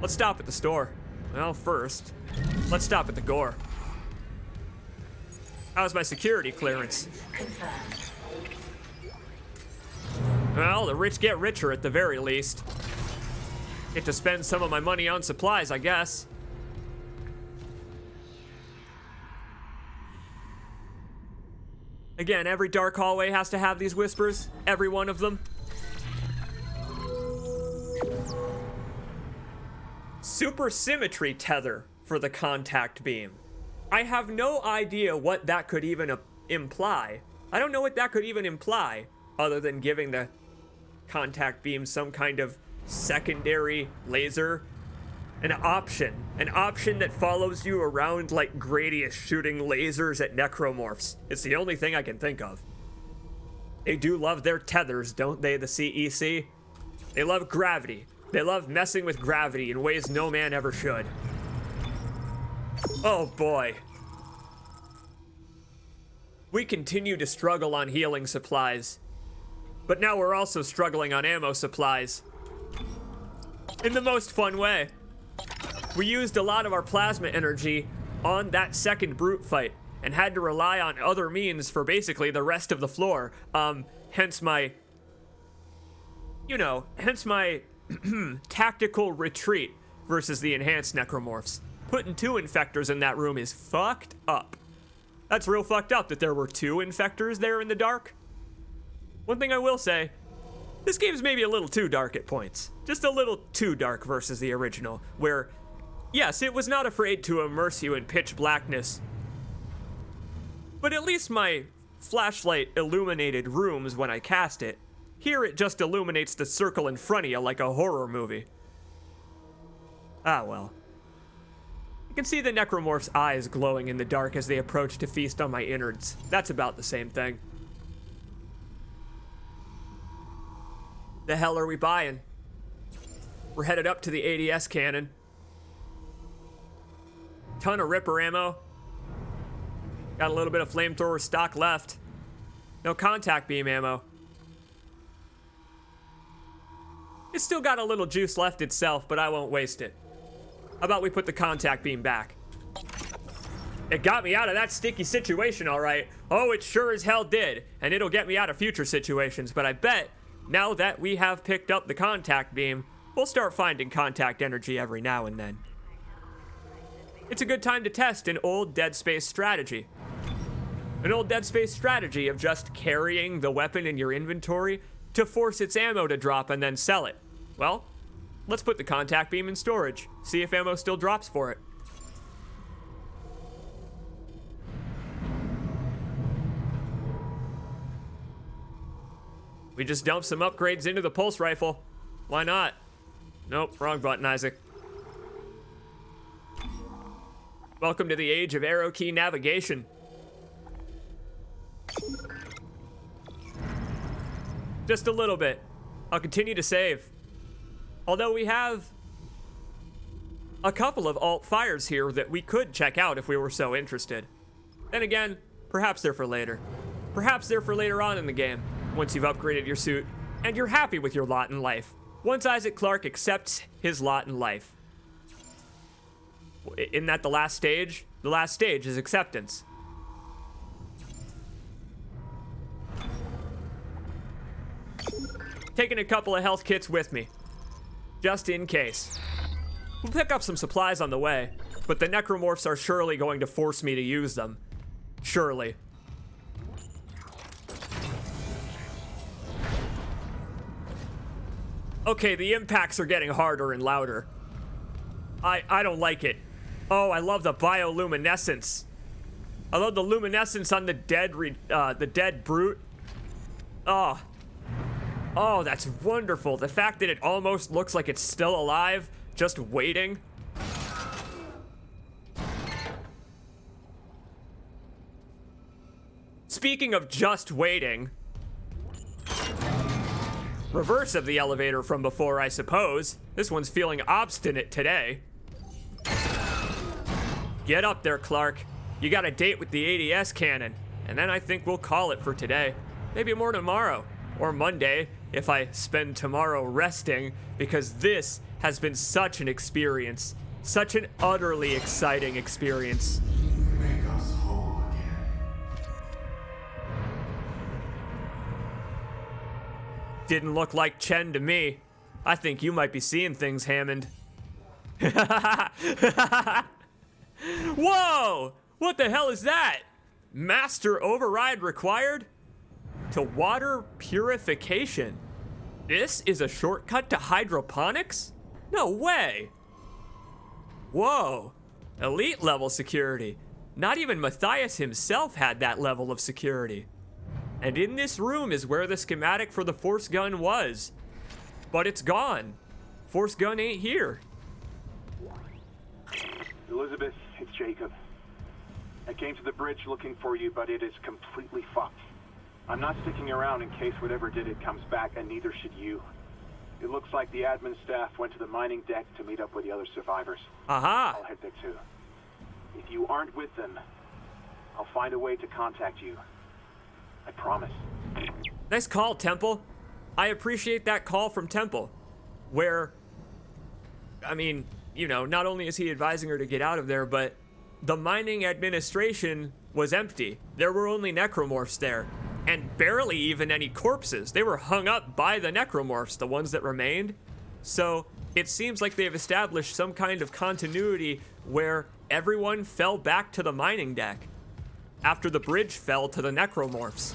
Let's stop at the store. Well, first, let's stop at the gore. How's my security clearance? Well, the rich get richer at the very least. Get to spend some of my money on supplies, I guess. Again, every dark hallway has to have these whispers. Every one of them. Supersymmetry tether for the contact beam. I have no idea what that could even imply. I don't know what that could even imply, other than giving the contact beam some kind of secondary laser. An option that follows you around like Gradius shooting lasers at necromorphs. It's the only thing I can think of. They do love their tethers, don't they, the CEC? They love gravity. They love messing with gravity in ways no man ever should. Oh boy. We continue to struggle on healing supplies, but now we're also struggling on ammo supplies. In the most fun way. We used a lot of our plasma energy on that second brute fight and had to rely on other means for basically the rest of the floor. Hence my tactical retreat versus the enhanced necromorphs. Putting 2 infectors in that room is fucked up. That's real fucked up that there were 2 infectors there in the dark. One thing I will say, this game's maybe a little too dark at points. Just a little too dark versus the original, where, yes, it was not afraid to immerse you in pitch blackness. But at least my flashlight illuminated rooms when I cast it. Here it just illuminates the circle in front of you like a horror movie. Ah, well. You can see the necromorph's eyes glowing in the dark as they approach to feast on my innards. That's about the same thing. The hell are we buying? We're headed up to the ADS cannon. Ton of Ripper ammo. Got a little bit of flamethrower stock left. No contact beam ammo. It's still got a little juice left itself, but I won't waste it. How about we put the contact beam back? It got me out of that sticky situation, all right. Oh, it sure as hell did. And it'll get me out of future situations, but I bet now that we have picked up the contact beam, we'll start finding contact energy every now and then. It's a good time to test an old Dead Space strategy. An old Dead Space strategy of just carrying the weapon in your inventory to force its ammo to drop and then sell it. Well, let's put the contact beam in storage, see if ammo still drops for it. We just dumped some upgrades into the pulse rifle. Why not? Nope, wrong button, Isaac. Welcome to the age of arrow key navigation. Just a little bit. I'll continue to save. Although we have a couple of alt fires here that we could check out if we were so interested. Then again, perhaps they're for later. Perhaps they're for later on in the game, once you've upgraded your suit and you're happy with your lot in life. Once Isaac Clarke accepts his lot in life. Isn't that the last stage? The last stage is acceptance. Taking a couple of health kits with me, just in case. We'll pick up some supplies on the way, but the necromorphs are surely going to force me to use them. Surely. Okay, the impacts are getting harder and louder. I don't like it. Oh, I love the bioluminescence. I love the luminescence on the dead brute. Oh, that's wonderful. The fact that it almost looks like it's still alive, just waiting. Speaking of just waiting, reverse of the elevator from before, I suppose. This one's feeling obstinate today. Get up there, Clark. You got a date with the ADS cannon, and then I think we'll call it for today. Maybe more tomorrow, or Monday, if I spend tomorrow resting, because this has been such an experience. Such an utterly exciting experience. Make us whole again. Didn't look like Chen to me. I think you might be seeing things, Hammond. Whoa! What the hell is that? Master override required? To water purification. This is a shortcut to hydroponics? No way. Whoa. Elite level security. Not even Matthias himself had that level of security. And in this room is where the schematic for the force gun was. But it's gone. Force gun ain't here. Elizabeth, it's Jacob. I came to the bridge looking for you, but it is completely fucked. I'm not sticking around in case whatever did it comes back, and neither should you. It looks like the admin staff went to the mining deck to meet up with the other survivors. Aha! I'll head there too. If you aren't with them, I'll find a way to contact you. I promise. Nice call, Temple. I appreciate that call from Temple. Where, I mean, you know, not only is he advising her to get out of there, but the mining administration was empty. There were only necromorphs there. And barely even any corpses. They were hung up by the necromorphs, the ones that remained. So it seems like they've established some kind of continuity where everyone fell back to the mining deck after the bridge fell to the necromorphs,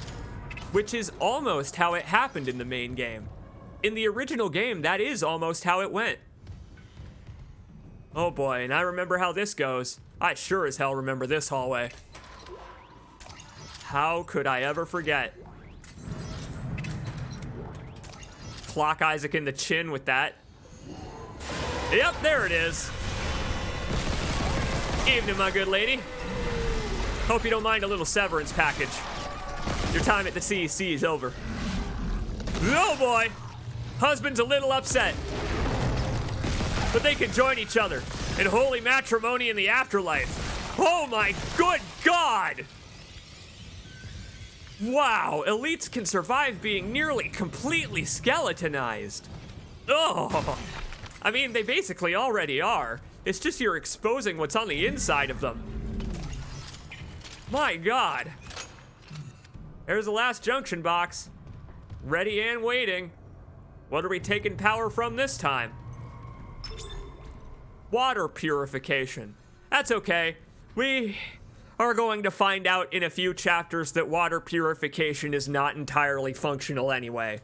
which is almost how it happened in the main game. In the original game, that is almost how it went. Oh boy, and I remember how this goes. I sure as hell remember this hallway. How could I ever forget? Clock Isaac in the chin with that. Yep, there it is. Evening, my good lady. Hope you don't mind a little severance package. Your time at the CEC is over. Oh boy! Husband's a little upset. But they can join each other in holy matrimony in the afterlife. Oh my good God! Wow, elites can survive being nearly completely skeletonized. Oh, I mean, they basically already are. It's just you're exposing what's on the inside of them. My God. There's the last junction box. Ready and waiting. What are we taking power from this time? Water purification. That's okay. We are going to find out in a few chapters that water purification is not entirely functional anyway.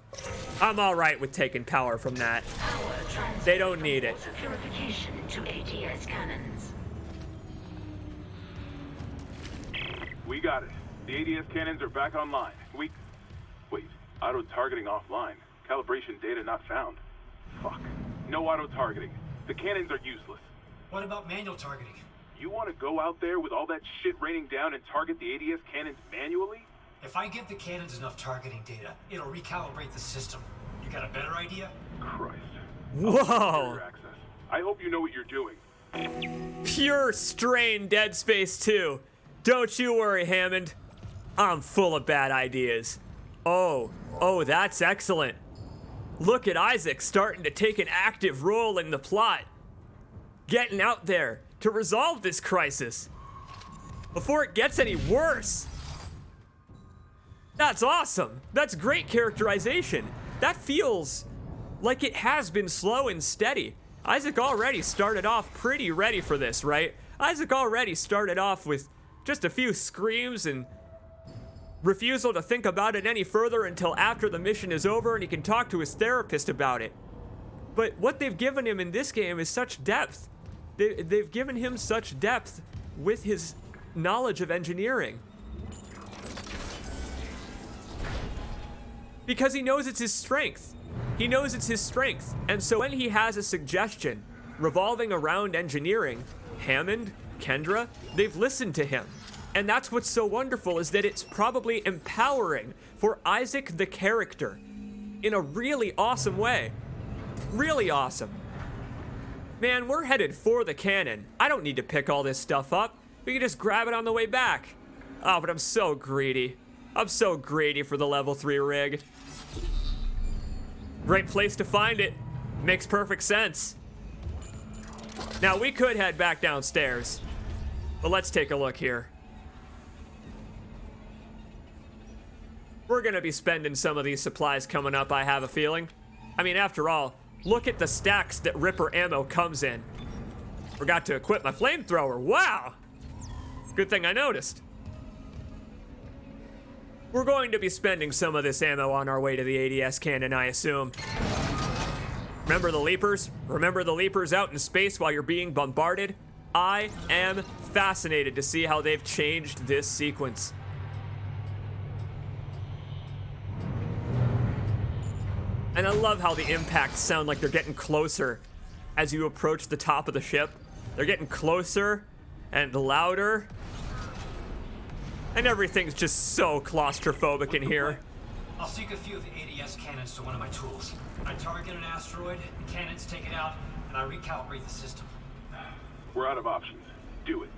I'm all right with taking power from that. They don't need it. Water purification to ATS cannons. We got it. The ADS cannons are back online. Wait, auto-targeting offline. Calibration data not found. Fuck. No auto-targeting. The cannons are useless. What about manual targeting? You want to go out there with all that shit raining down and target the ADS cannons manually? If I give the cannons enough targeting data, it'll recalibrate the system. You got a better idea? Christ. Whoa. I hope you know what you're doing. Pure strain Dead Space 2. Don't you worry, Hammond. I'm full of bad ideas. Oh, that's excellent. Look at Isaac starting to take an active role in the plot. Getting out there to resolve this crisis before it gets any worse. That's awesome. That's great characterization. That feels like it has been slow and steady. Isaac already started off pretty ready for this, right? Isaac already started off with just a few screams and refusal to think about it any further until after the mission is over and he can talk to his therapist about it. But what they've given him in this game is such depth. They've given him such depth with his knowledge of engineering. Because he knows it's his strength. He knows it's his strength. And so when he has a suggestion revolving around engineering, Hammond, Kendra, they've listened to him. And that's what's so wonderful, is that it's probably empowering for Isaac the character in a really awesome way. Really awesome. Man, we're headed for the cannon. I don't need to pick all this stuff up. We can just grab it on the way back. Oh, but I'm so greedy. I'm so greedy for the level 3 rig. Great place to find it. Makes perfect sense. Now, we could head back downstairs, but let's take a look here. We're gonna be spending some of these supplies coming up, I have a feeling. I mean, after all, look at the stacks that Ripper ammo comes in. Forgot to equip my flamethrower. Wow! Good thing I noticed. We're going to be spending some of this ammo on our way to the ADS cannon, I assume. Remember the leapers? Remember the leapers out in space while you're being bombarded? I am fascinated to see how they've changed this sequence. And I love how the impacts sound like they're getting closer as you approach the top of the ship. They're getting closer and louder. And everything's just so claustrophobic in here. I'll seek a few of the ADS cannons to one of my tools. I target an asteroid, the cannons take it out, and I recalibrate the system. We're out of options. Do it.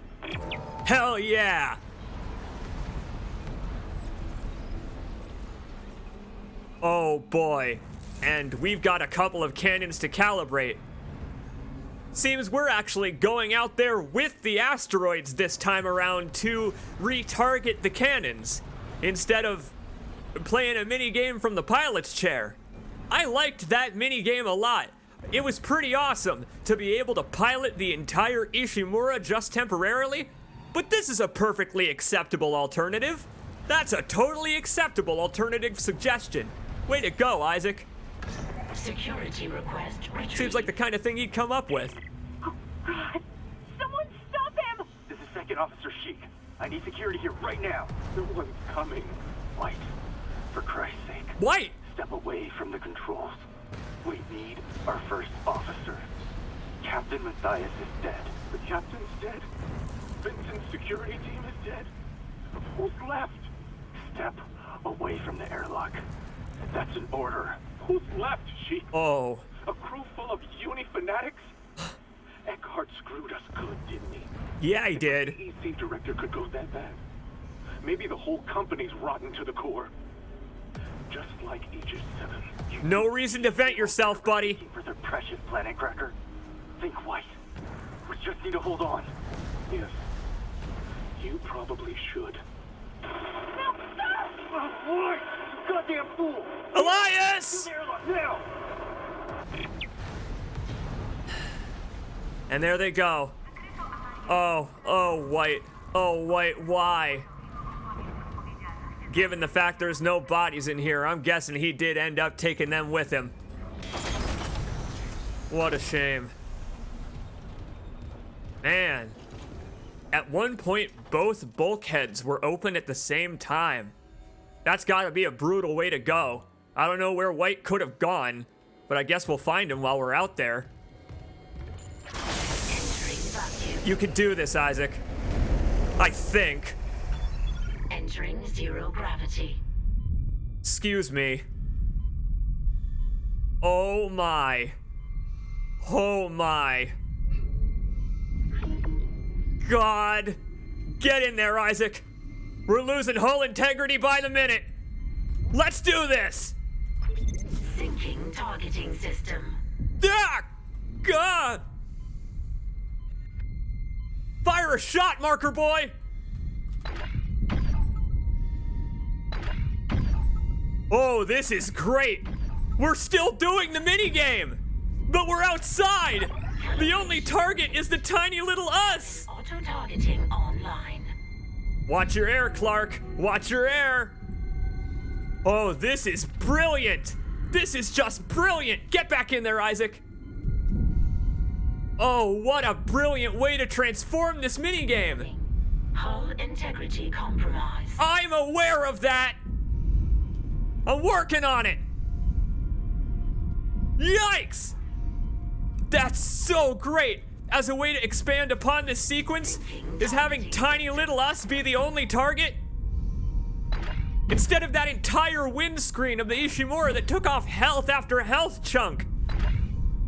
Hell yeah! Oh boy. And we've got a couple of cannons to calibrate. Seems we're actually going out there with the asteroids this time around to retarget the cannons instead of playing a mini game from the pilot's chair. I liked that mini game a lot. It was pretty awesome to be able to pilot the entire Ishimura just temporarily, but this is a perfectly acceptable alternative. That's a totally acceptable alternative suggestion. Way to go, Isaac. Security request retrieved. Seems like the kind of thing he'd come up with. Oh, God. Someone stop him! This is Second Officer Sheik. I need security here right now. No one's coming. White, for Christ's sake. White! Step away from the controls. We need our first officer. Captain Matthias is dead. The captain's dead. Vincent's security team is dead. Who's left? Step away from the airlock. That's an order. Who's left, Chief? Oh. A crew full of uni fanatics? Eckhart screwed us good, didn't he? Yeah, he did. The EC director could go that bad. Maybe the whole company's rotten to the core. Just like Aegis 7. No reason to vent yourself, buddy. For their precious planet cracker. Think white. We just need to hold on. Yes. You probably should. No, stop! Oh, what? Goddamn fool! Elias! Now! And there they go. Oh, White. Oh, White, why? Given the fact there's no bodies in here, I'm guessing he did end up taking them with him. What a shame. Man. At one point, both bulkheads were open at the same time. That's gotta be a brutal way to go. I don't know where White could have gone, but I guess we'll find him while we're out there. You could do this, Isaac. I think. Entering zero gravity. Excuse me. Oh my. Oh my. God. Get in there, Isaac. We're losing hull integrity by the minute. Let's do this. Syncing targeting system. Ah! God. Fire a shot, marker boy. Oh, this is great. We're still doing the minigame, but we're outside. The only target is the tiny little us. Auto-targeting online. Watch your air, Clark. Watch your air. Oh, this is brilliant. This is just brilliant. Get back in there, Isaac. Oh, what a brilliant way to transform this minigame. Hull integrity compromised. I'm aware of that. I'm working on it. Yikes! That's so great. As a way to expand upon this sequence, is having tiny little us be the only target? Instead of that entire windscreen of the Ishimura that took off health after health chunk.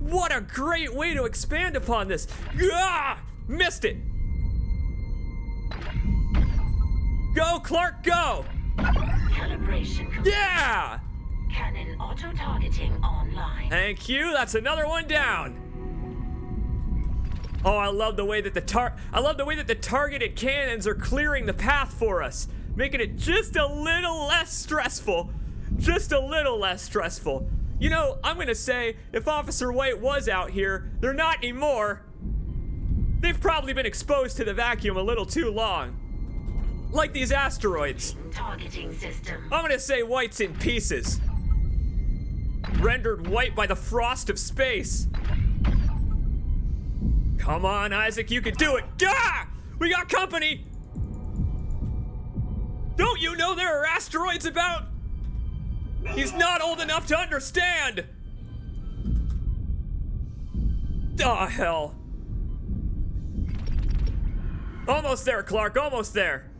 What a great way to expand upon this. Ah! Missed it. Go, Clark, go! Calibration complete. Yeah! Cannon auto-targeting online. Thank you. That's another one down. Oh, I love the way that the targeted cannons are clearing the path for us, making it just a little less stressful. Just a little less stressful. You know, I'm gonna say, if Officer White was out here, they're not anymore. They've probably been exposed to the vacuum a little too long. Like these asteroids. Targeting system. I'm gonna say White's in pieces. Rendered white by the frost of space. Come on, Isaac, you can do it. Gah! We got company! Don't you know there are asteroids about? He's not old enough to understand! Oh, hell. Almost there, Clark, almost there.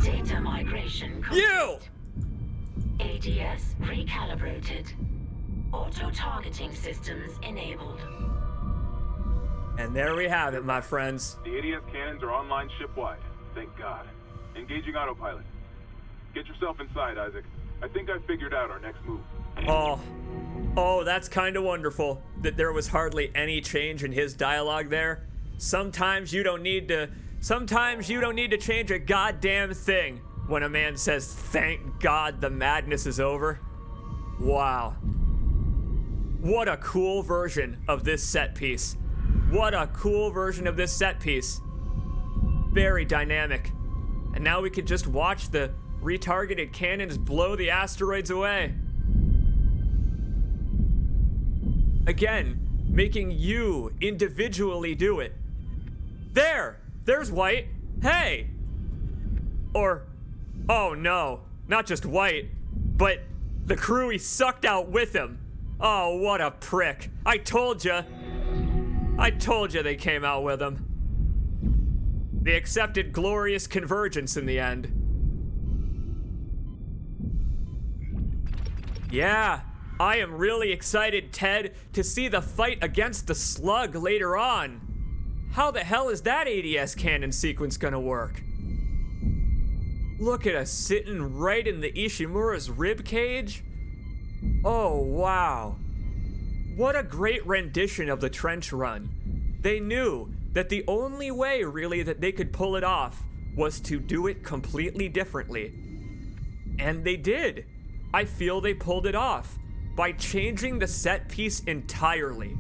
Data migration complete. You! ADS recalibrated. Auto-targeting systems enabled. And there we have it, my friends. The ADS cannons are online shipwide. Thank God. Engaging autopilot. Get yourself inside, Isaac. I think I figured out our next move. Oh, that's kind of wonderful that there was hardly any change in his dialogue there. Sometimes you don't need to change a goddamn thing when a man says, "Thank God the madness is over." Wow. What a cool version of this set piece. What a cool version of this set piece. Very dynamic. And now we can just watch the retargeted cannons blow the asteroids away. Again, making you individually do it. There's White. Hey! Or, oh no, not just White, but The crew he sucked out with him. Oh, what a prick. I told you. I told you they came out with him. They accepted glorious convergence in the end. Yeah, I am really excited, Ted, to see the fight against the Slug later on. How the hell is that ADS cannon sequence gonna work? Look at us sitting right in the Ishimura's rib cage. Oh, wow. What a great rendition of the trench run. They knew that the only way, really, that they could pull it off was to do it completely differently. And they did. I feel they pulled it off by changing the set piece entirely.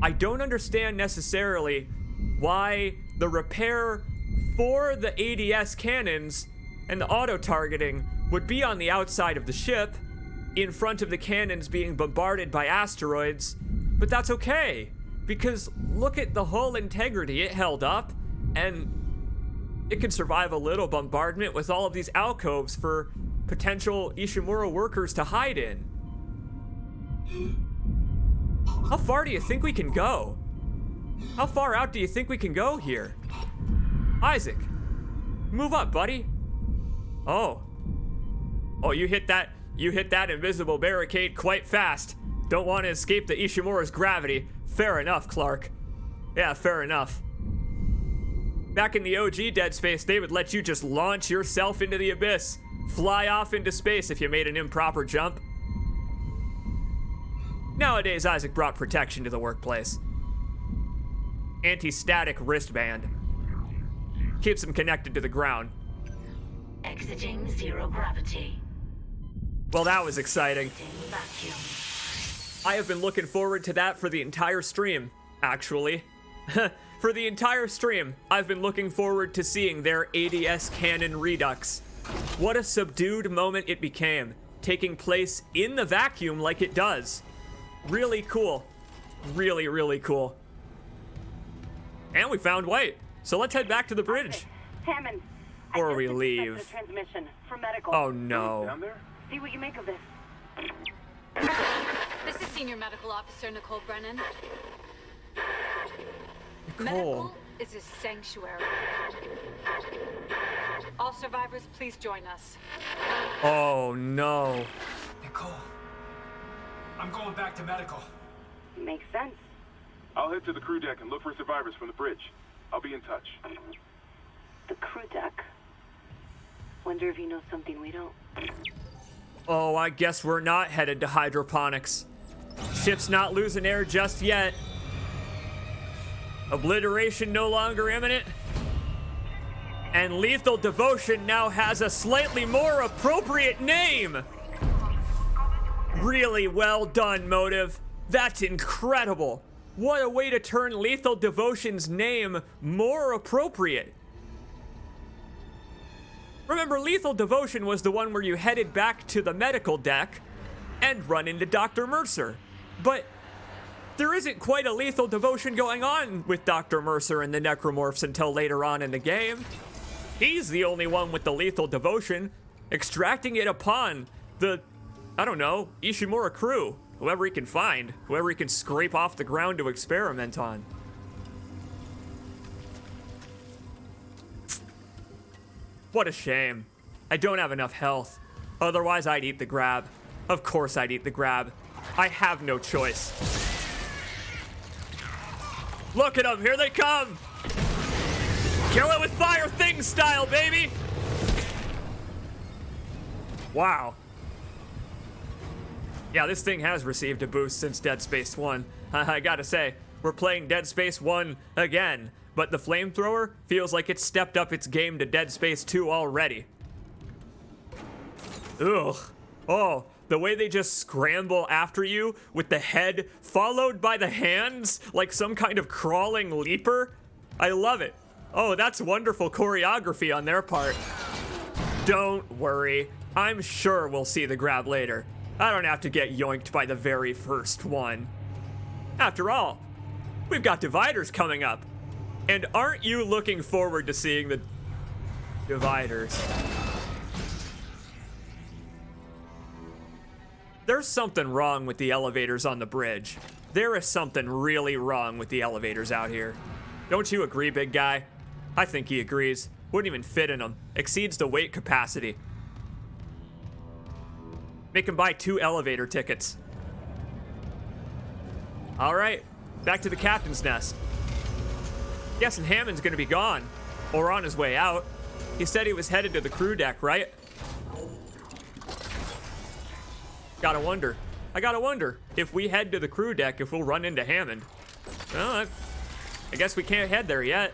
I don't understand necessarily why the repair for the ADS cannons and the auto-targeting would be on the outside of the ship, in front of the cannons being bombarded by asteroids, but that's okay, because look at the hull integrity it held up, and it can survive a little bombardment with all of these alcoves for potential Ishimura workers to hide in. How far do you think we can go? How far out do you think we can go here? Isaac, move up, buddy. Oh, you hit that invisible barricade quite fast. Don't want to escape the Ishimura's gravity. Fair enough, Clark. Yeah, fair enough. Back in the OG Dead Space, they would let you just launch yourself into the abyss. Fly off into space if you made an improper jump. Nowadays, Isaac brought protection to the workplace. Anti-static wristband. Keeps him connected to the ground. Exiting zero gravity. Well, that was exciting. Vacuum. I have been looking forward to that for the entire stream, actually. For the entire stream, I've been looking forward to seeing their ADS cannon redux. What a subdued moment it became, taking place in the vacuum like it does. Really cool. Really, really cool. And we found White, so let's head back to the bridge. Hammond. Before we leave. Transmission for medical. Oh no. Down there? See what you make of this. This is Senior Medical Officer Nicole Brennan. Nicole. Medical is a sanctuary. All survivors, please join us. Oh no. Nicole, I'm going back to medical. Makes sense. I'll head to the crew deck and look for survivors from the bridge. I'll be in touch. The crew deck. Wonder if he knows something we don't. Oh, I guess we're not headed to hydroponics. Ship's not losing air just yet. Obliteration no longer imminent. And Lethal Devotion now has a slightly more appropriate name. Really well done, Motive. That's incredible. What a way to turn Lethal Devotion's name more appropriate. Remember, Lethal Devotion was the one where you headed back to the medical deck and run into Dr. Mercer. But there isn't quite a Lethal Devotion going on with Dr. Mercer and the Necromorphs until later on in the game. He's the only one with the Lethal Devotion, extracting it upon the, I don't know, Ishimura crew. Whoever he can find, whoever he can scrape off the ground to experiment on. What a shame. I don't have enough health. Otherwise, I'd eat the grab. Of course I'd eat the grab. I have no choice. Look at them, here they come! Kill it with fire thing style, baby! Wow. Yeah, this thing has received a boost since Dead Space 1. I gotta say, we're playing Dead Space 1 again, but the flamethrower feels like it's stepped up its game to Dead Space 2 already. Ugh. Oh, the way they just scramble after you with the head followed by the hands like some kind of crawling leaper. I love it. Oh, that's wonderful choreography on their part. Don't worry. I'm sure we'll see the grab later. I don't have to get yoinked by the very first one. After all, we've got dividers coming up. And aren't you looking forward to seeing the dividers? There's something wrong with the elevators on the bridge. There is something really wrong with the elevators out here. Don't you agree, big guy? I think he agrees. Wouldn't even fit in them. Exceeds the weight capacity. Make him buy 2 elevator tickets. All right, back to the captain's nest. Guessing Hammond's gonna be gone, or on his way out. He said he was headed to the crew deck, right? I gotta wonder if we head to the crew deck, if we'll run into Hammond. Well, I guess we can't head there yet.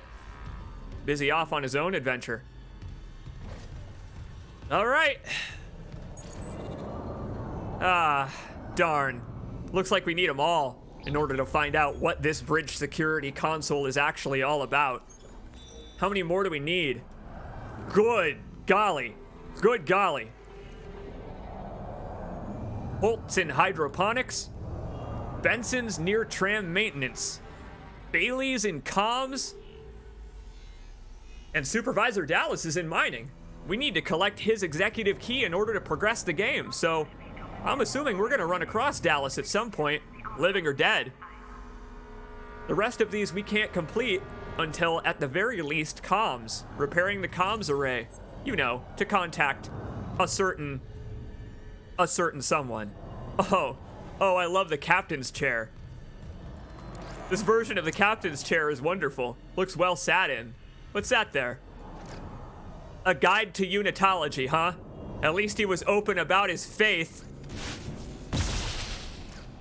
Busy off on his own adventure. All right. Ah, darn. Looks like we need them all in order to find out what this bridge security console is actually all about. How many more do we need? Good golly. Good golly. Holt's in hydroponics. Benson's near tram maintenance. Bailey's in comms. And Supervisor Dallas is in mining. We need to collect his executive key in order to progress the game, so I'm assuming we're gonna run across Dallas at some point, living or dead. The rest of these we can't complete until, at the very least, comms. Repairing the comms array. You know, to contact a certain someone. Oh, I love the captain's chair. This version of the captain's chair is wonderful. Looks well sat in. What's that there? A guide to unitology, huh? At least he was open about his faith.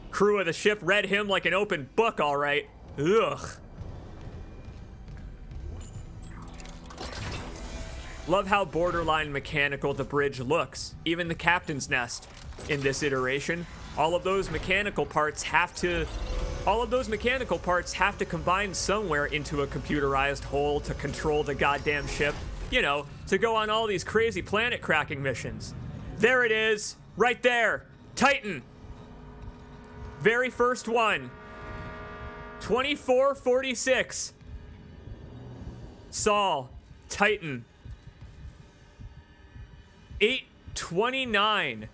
Crew of the ship read him like an open book, all right. Ugh. Love how borderline mechanical the bridge looks. Even the captain's nest in this iteration. All of those mechanical parts have to combine somewhere into a computerized whole to control the goddamn ship. You know, to go on all these crazy planet cracking missions. There it is, right there. Titan. Very first one. 2446. Saul. Titan. 8/29.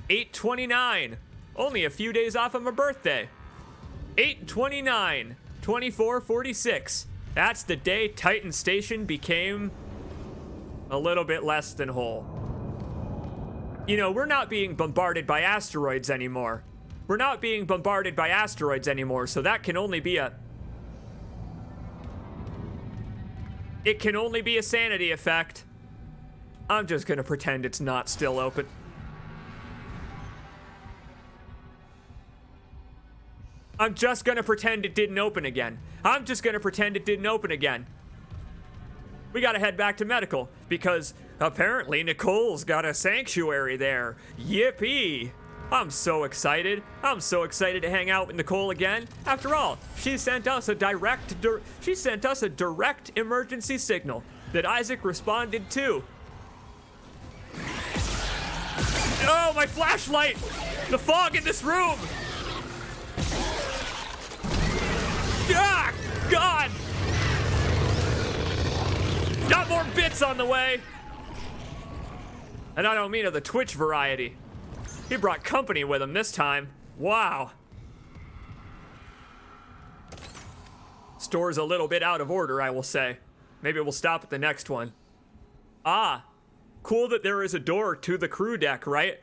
8/29. Only a few days off of my birthday. 8/29. 2446. That's the day Titan Station became a little bit less than whole. You know, we're not being bombarded by asteroids anymore. So that can only be It can only be a sanity effect. I'm just gonna pretend it's not still open. I'm just gonna pretend it didn't open again. We gotta head back to medical because apparently Nicole's got a sanctuary there. Yippee! I'm so excited. To hang out with Nicole again. After all, she sent us a direct emergency signal that Isaac responded to. Oh, my flashlight! The fog in this room! Ah, God! Got more bits on the way! And I don't mean of the Twitch variety. He brought company with him this time. Wow. Store's a little bit out of order, I will say. Maybe we'll stop at the next one. Ah, cool that there is a door to the crew deck, right?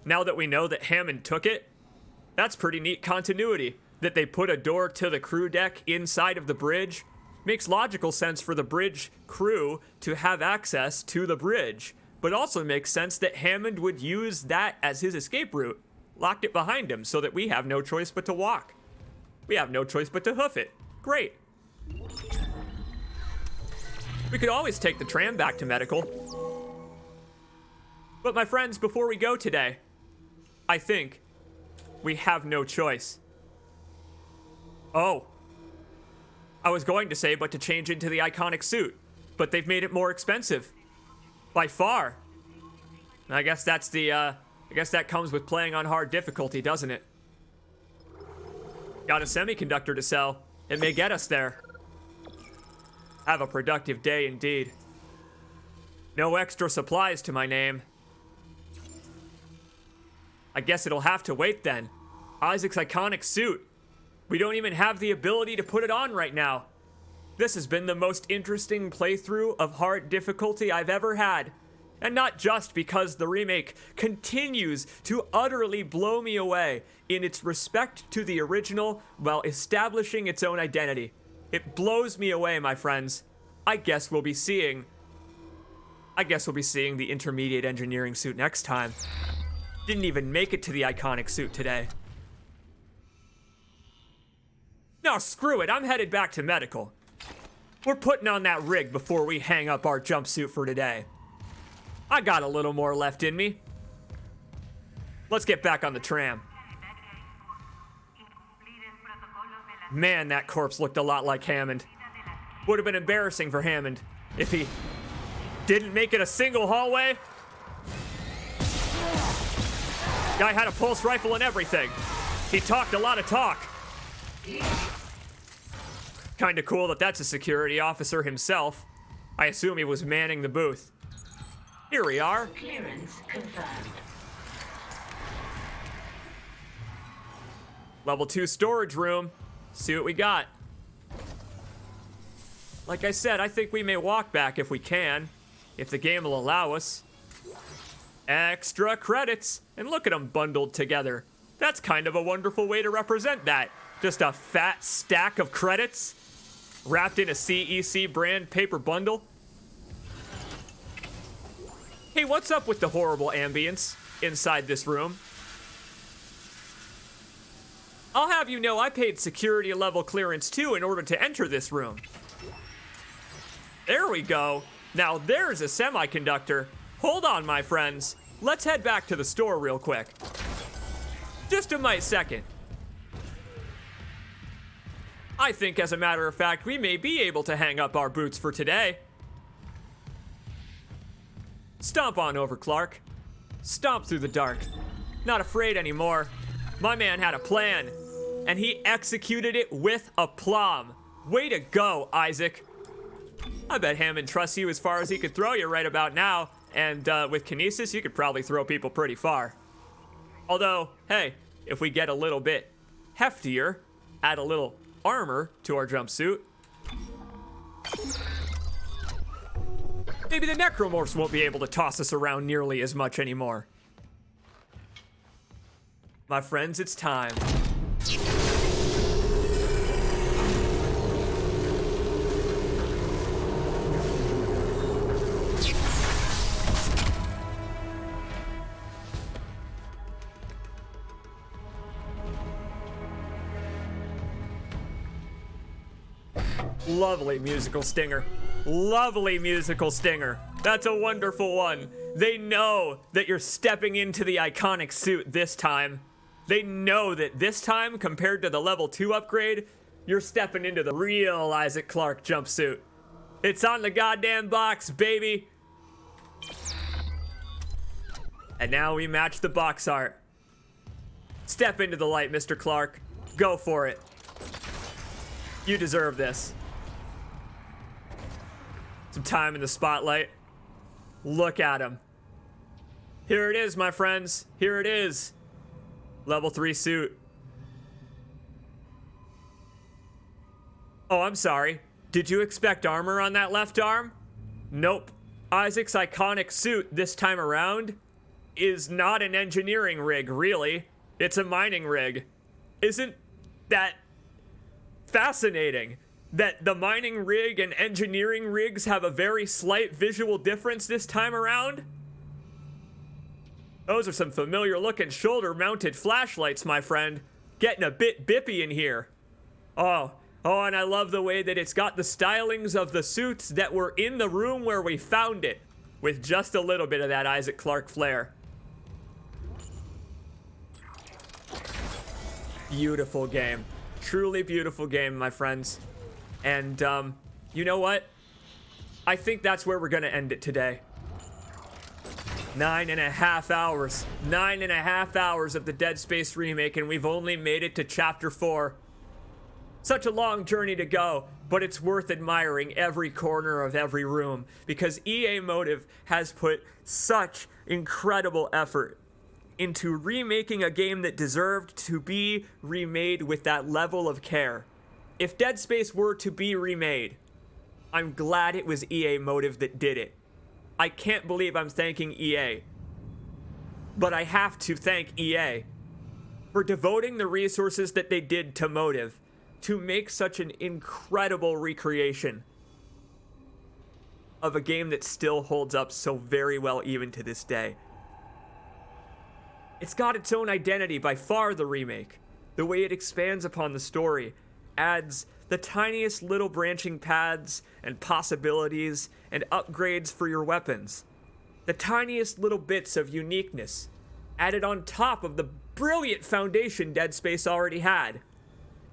Now that we know that Hammond took it. That's pretty neat continuity. That they put a door to the crew deck inside of the bridge. Makes logical sense for the bridge crew to have access to the bridge. But also makes sense that Hammond would use that as his escape route. Locked it behind him so that we have no choice but to walk. We have no choice but to hoof it. Great. We could always take the tram back to medical. But my friends, before we go today, I think we have no choice. Oh. I was going to say, but to change into the iconic suit. But they've made it more expensive. By far. I guess that's I guess that comes with playing on hard difficulty, doesn't it? Got a semiconductor to sell. It may get us there. Have a productive day indeed. No extra supplies to my name. I guess it'll have to wait then. Isaac's iconic suit. We don't even have the ability to put it on right now. This has been the most interesting playthrough of hard difficulty I've ever had. And not just because the remake continues to utterly blow me away in its respect to the original while establishing its own identity. It blows me away, my friends. I guess we'll be seeing the intermediate engineering suit next time. Didn't even make it to the iconic suit today. No, screw it. I'm headed back to medical. We're putting on that rig before we hang up our jumpsuit for today. I got a little more left in me. Let's get back on the tram. Man, that corpse looked a lot like Hammond. Would have been embarrassing for Hammond if he didn't make it a single hallway. Guy had a pulse rifle and everything. He talked a lot of talk. Kinda cool that that's a security officer himself. I assume he was manning the booth. Here we are. Clearance confirmed. Level 2 storage room. See what we got. Like I said, I think we may walk back if we can. If the game will allow us. Extra credits. And look at them bundled together. That's kind of a wonderful way to represent that. Just a fat stack of credits wrapped in a CEC brand paper bundle. Hey, what's up with the horrible ambience inside this room? I'll have you know I paid security level clearance too in order to enter this room. There we go. Now there's a semiconductor. Hold on, my friends. Let's head back to the store real quick. Just a might second. I think, as a matter of fact, we may be able to hang up our boots for today. Stomp on over, Clark. Stomp through the dark. Not afraid anymore. My man had a plan, and he executed it with aplomb. Way to go, Isaac. I bet Hammond trusts you as far as he could throw you right about now, and with kinesis, you could probably throw people pretty far. Although, hey, if we get a little bit heftier, add a little armor to our jumpsuit, maybe the necromorphs won't be able to toss us around nearly as much anymore. My friends, it's time. Lovely musical stinger. Lovely musical stinger. That's a wonderful one. They know that you're stepping into the iconic suit this time. They know that this time, compared to the level 2 upgrade, you're stepping into the real Isaac Clarke jumpsuit. It's on the goddamn box, baby. And now we match the box art. Step into the light, Mr. Clarke. Go for it. You deserve this. Some time in the spotlight. Look at him. Here it is, my friends. Here it is. Level 3 suit. Oh, I'm sorry. Did you expect armor on that left arm? Nope. Isaac's iconic suit this time around is not an engineering rig, really. It's a mining rig. Isn't that fascinating? That the mining rig and engineering rigs have a very slight visual difference this time around? Those are some familiar looking shoulder mounted flashlights, my friend. Getting a bit bippy in here. Oh, and I love the way that it's got the stylings of the suits that were in the room where we found it, with just a little bit of that Isaac Clarke flair. Beautiful game. Truly beautiful game, my friends. And, you know what? I think that's where we're gonna end it today. 9.5 hours. 9.5 hours of the Dead Space remake, and we've only made it to Chapter 4. Such a long journey to go, but it's worth admiring every corner of every room, because EA Motive has put such incredible effort into remaking a game that deserved to be remade with that level of care. If Dead Space were to be remade, I'm glad it was EA Motive that did it. I can't believe I'm thanking EA. But I have to thank EA for devoting the resources that they did to Motive to make such an incredible recreation of a game that still holds up so very well even to this day. It's got its own identity by far, the remake. The way it expands upon the story, adds the tiniest little branching paths and possibilities and upgrades for your weapons. The tiniest little bits of uniqueness added on top of the brilliant foundation Dead Space already had.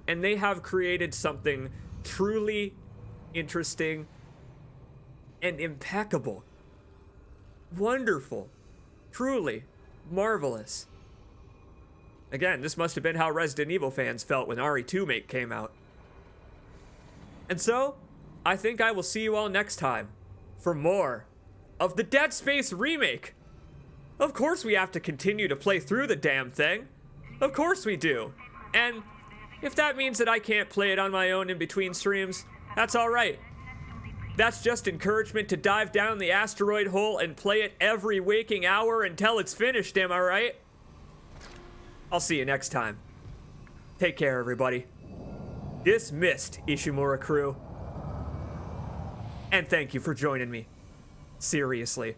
And they have created something truly interesting and impeccable. Wonderful. Truly marvelous. Again, this must have been how Resident Evil fans felt when RE2 Remake came out. And so, I think I will see you all next time for more of the Dead Space remake. Of course we have to continue to play through the damn thing. Of course we do. And if that means that I can't play it on my own in between streams, that's alright. That's just encouragement to dive down the asteroid hole and play it every waking hour until it's finished, am I right? I'll see you next time. Take care, everybody. Dismissed, Ishimura crew. And thank you for joining me. Seriously.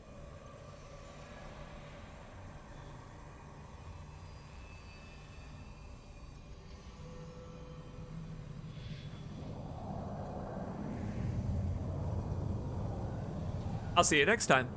I'll see you next time.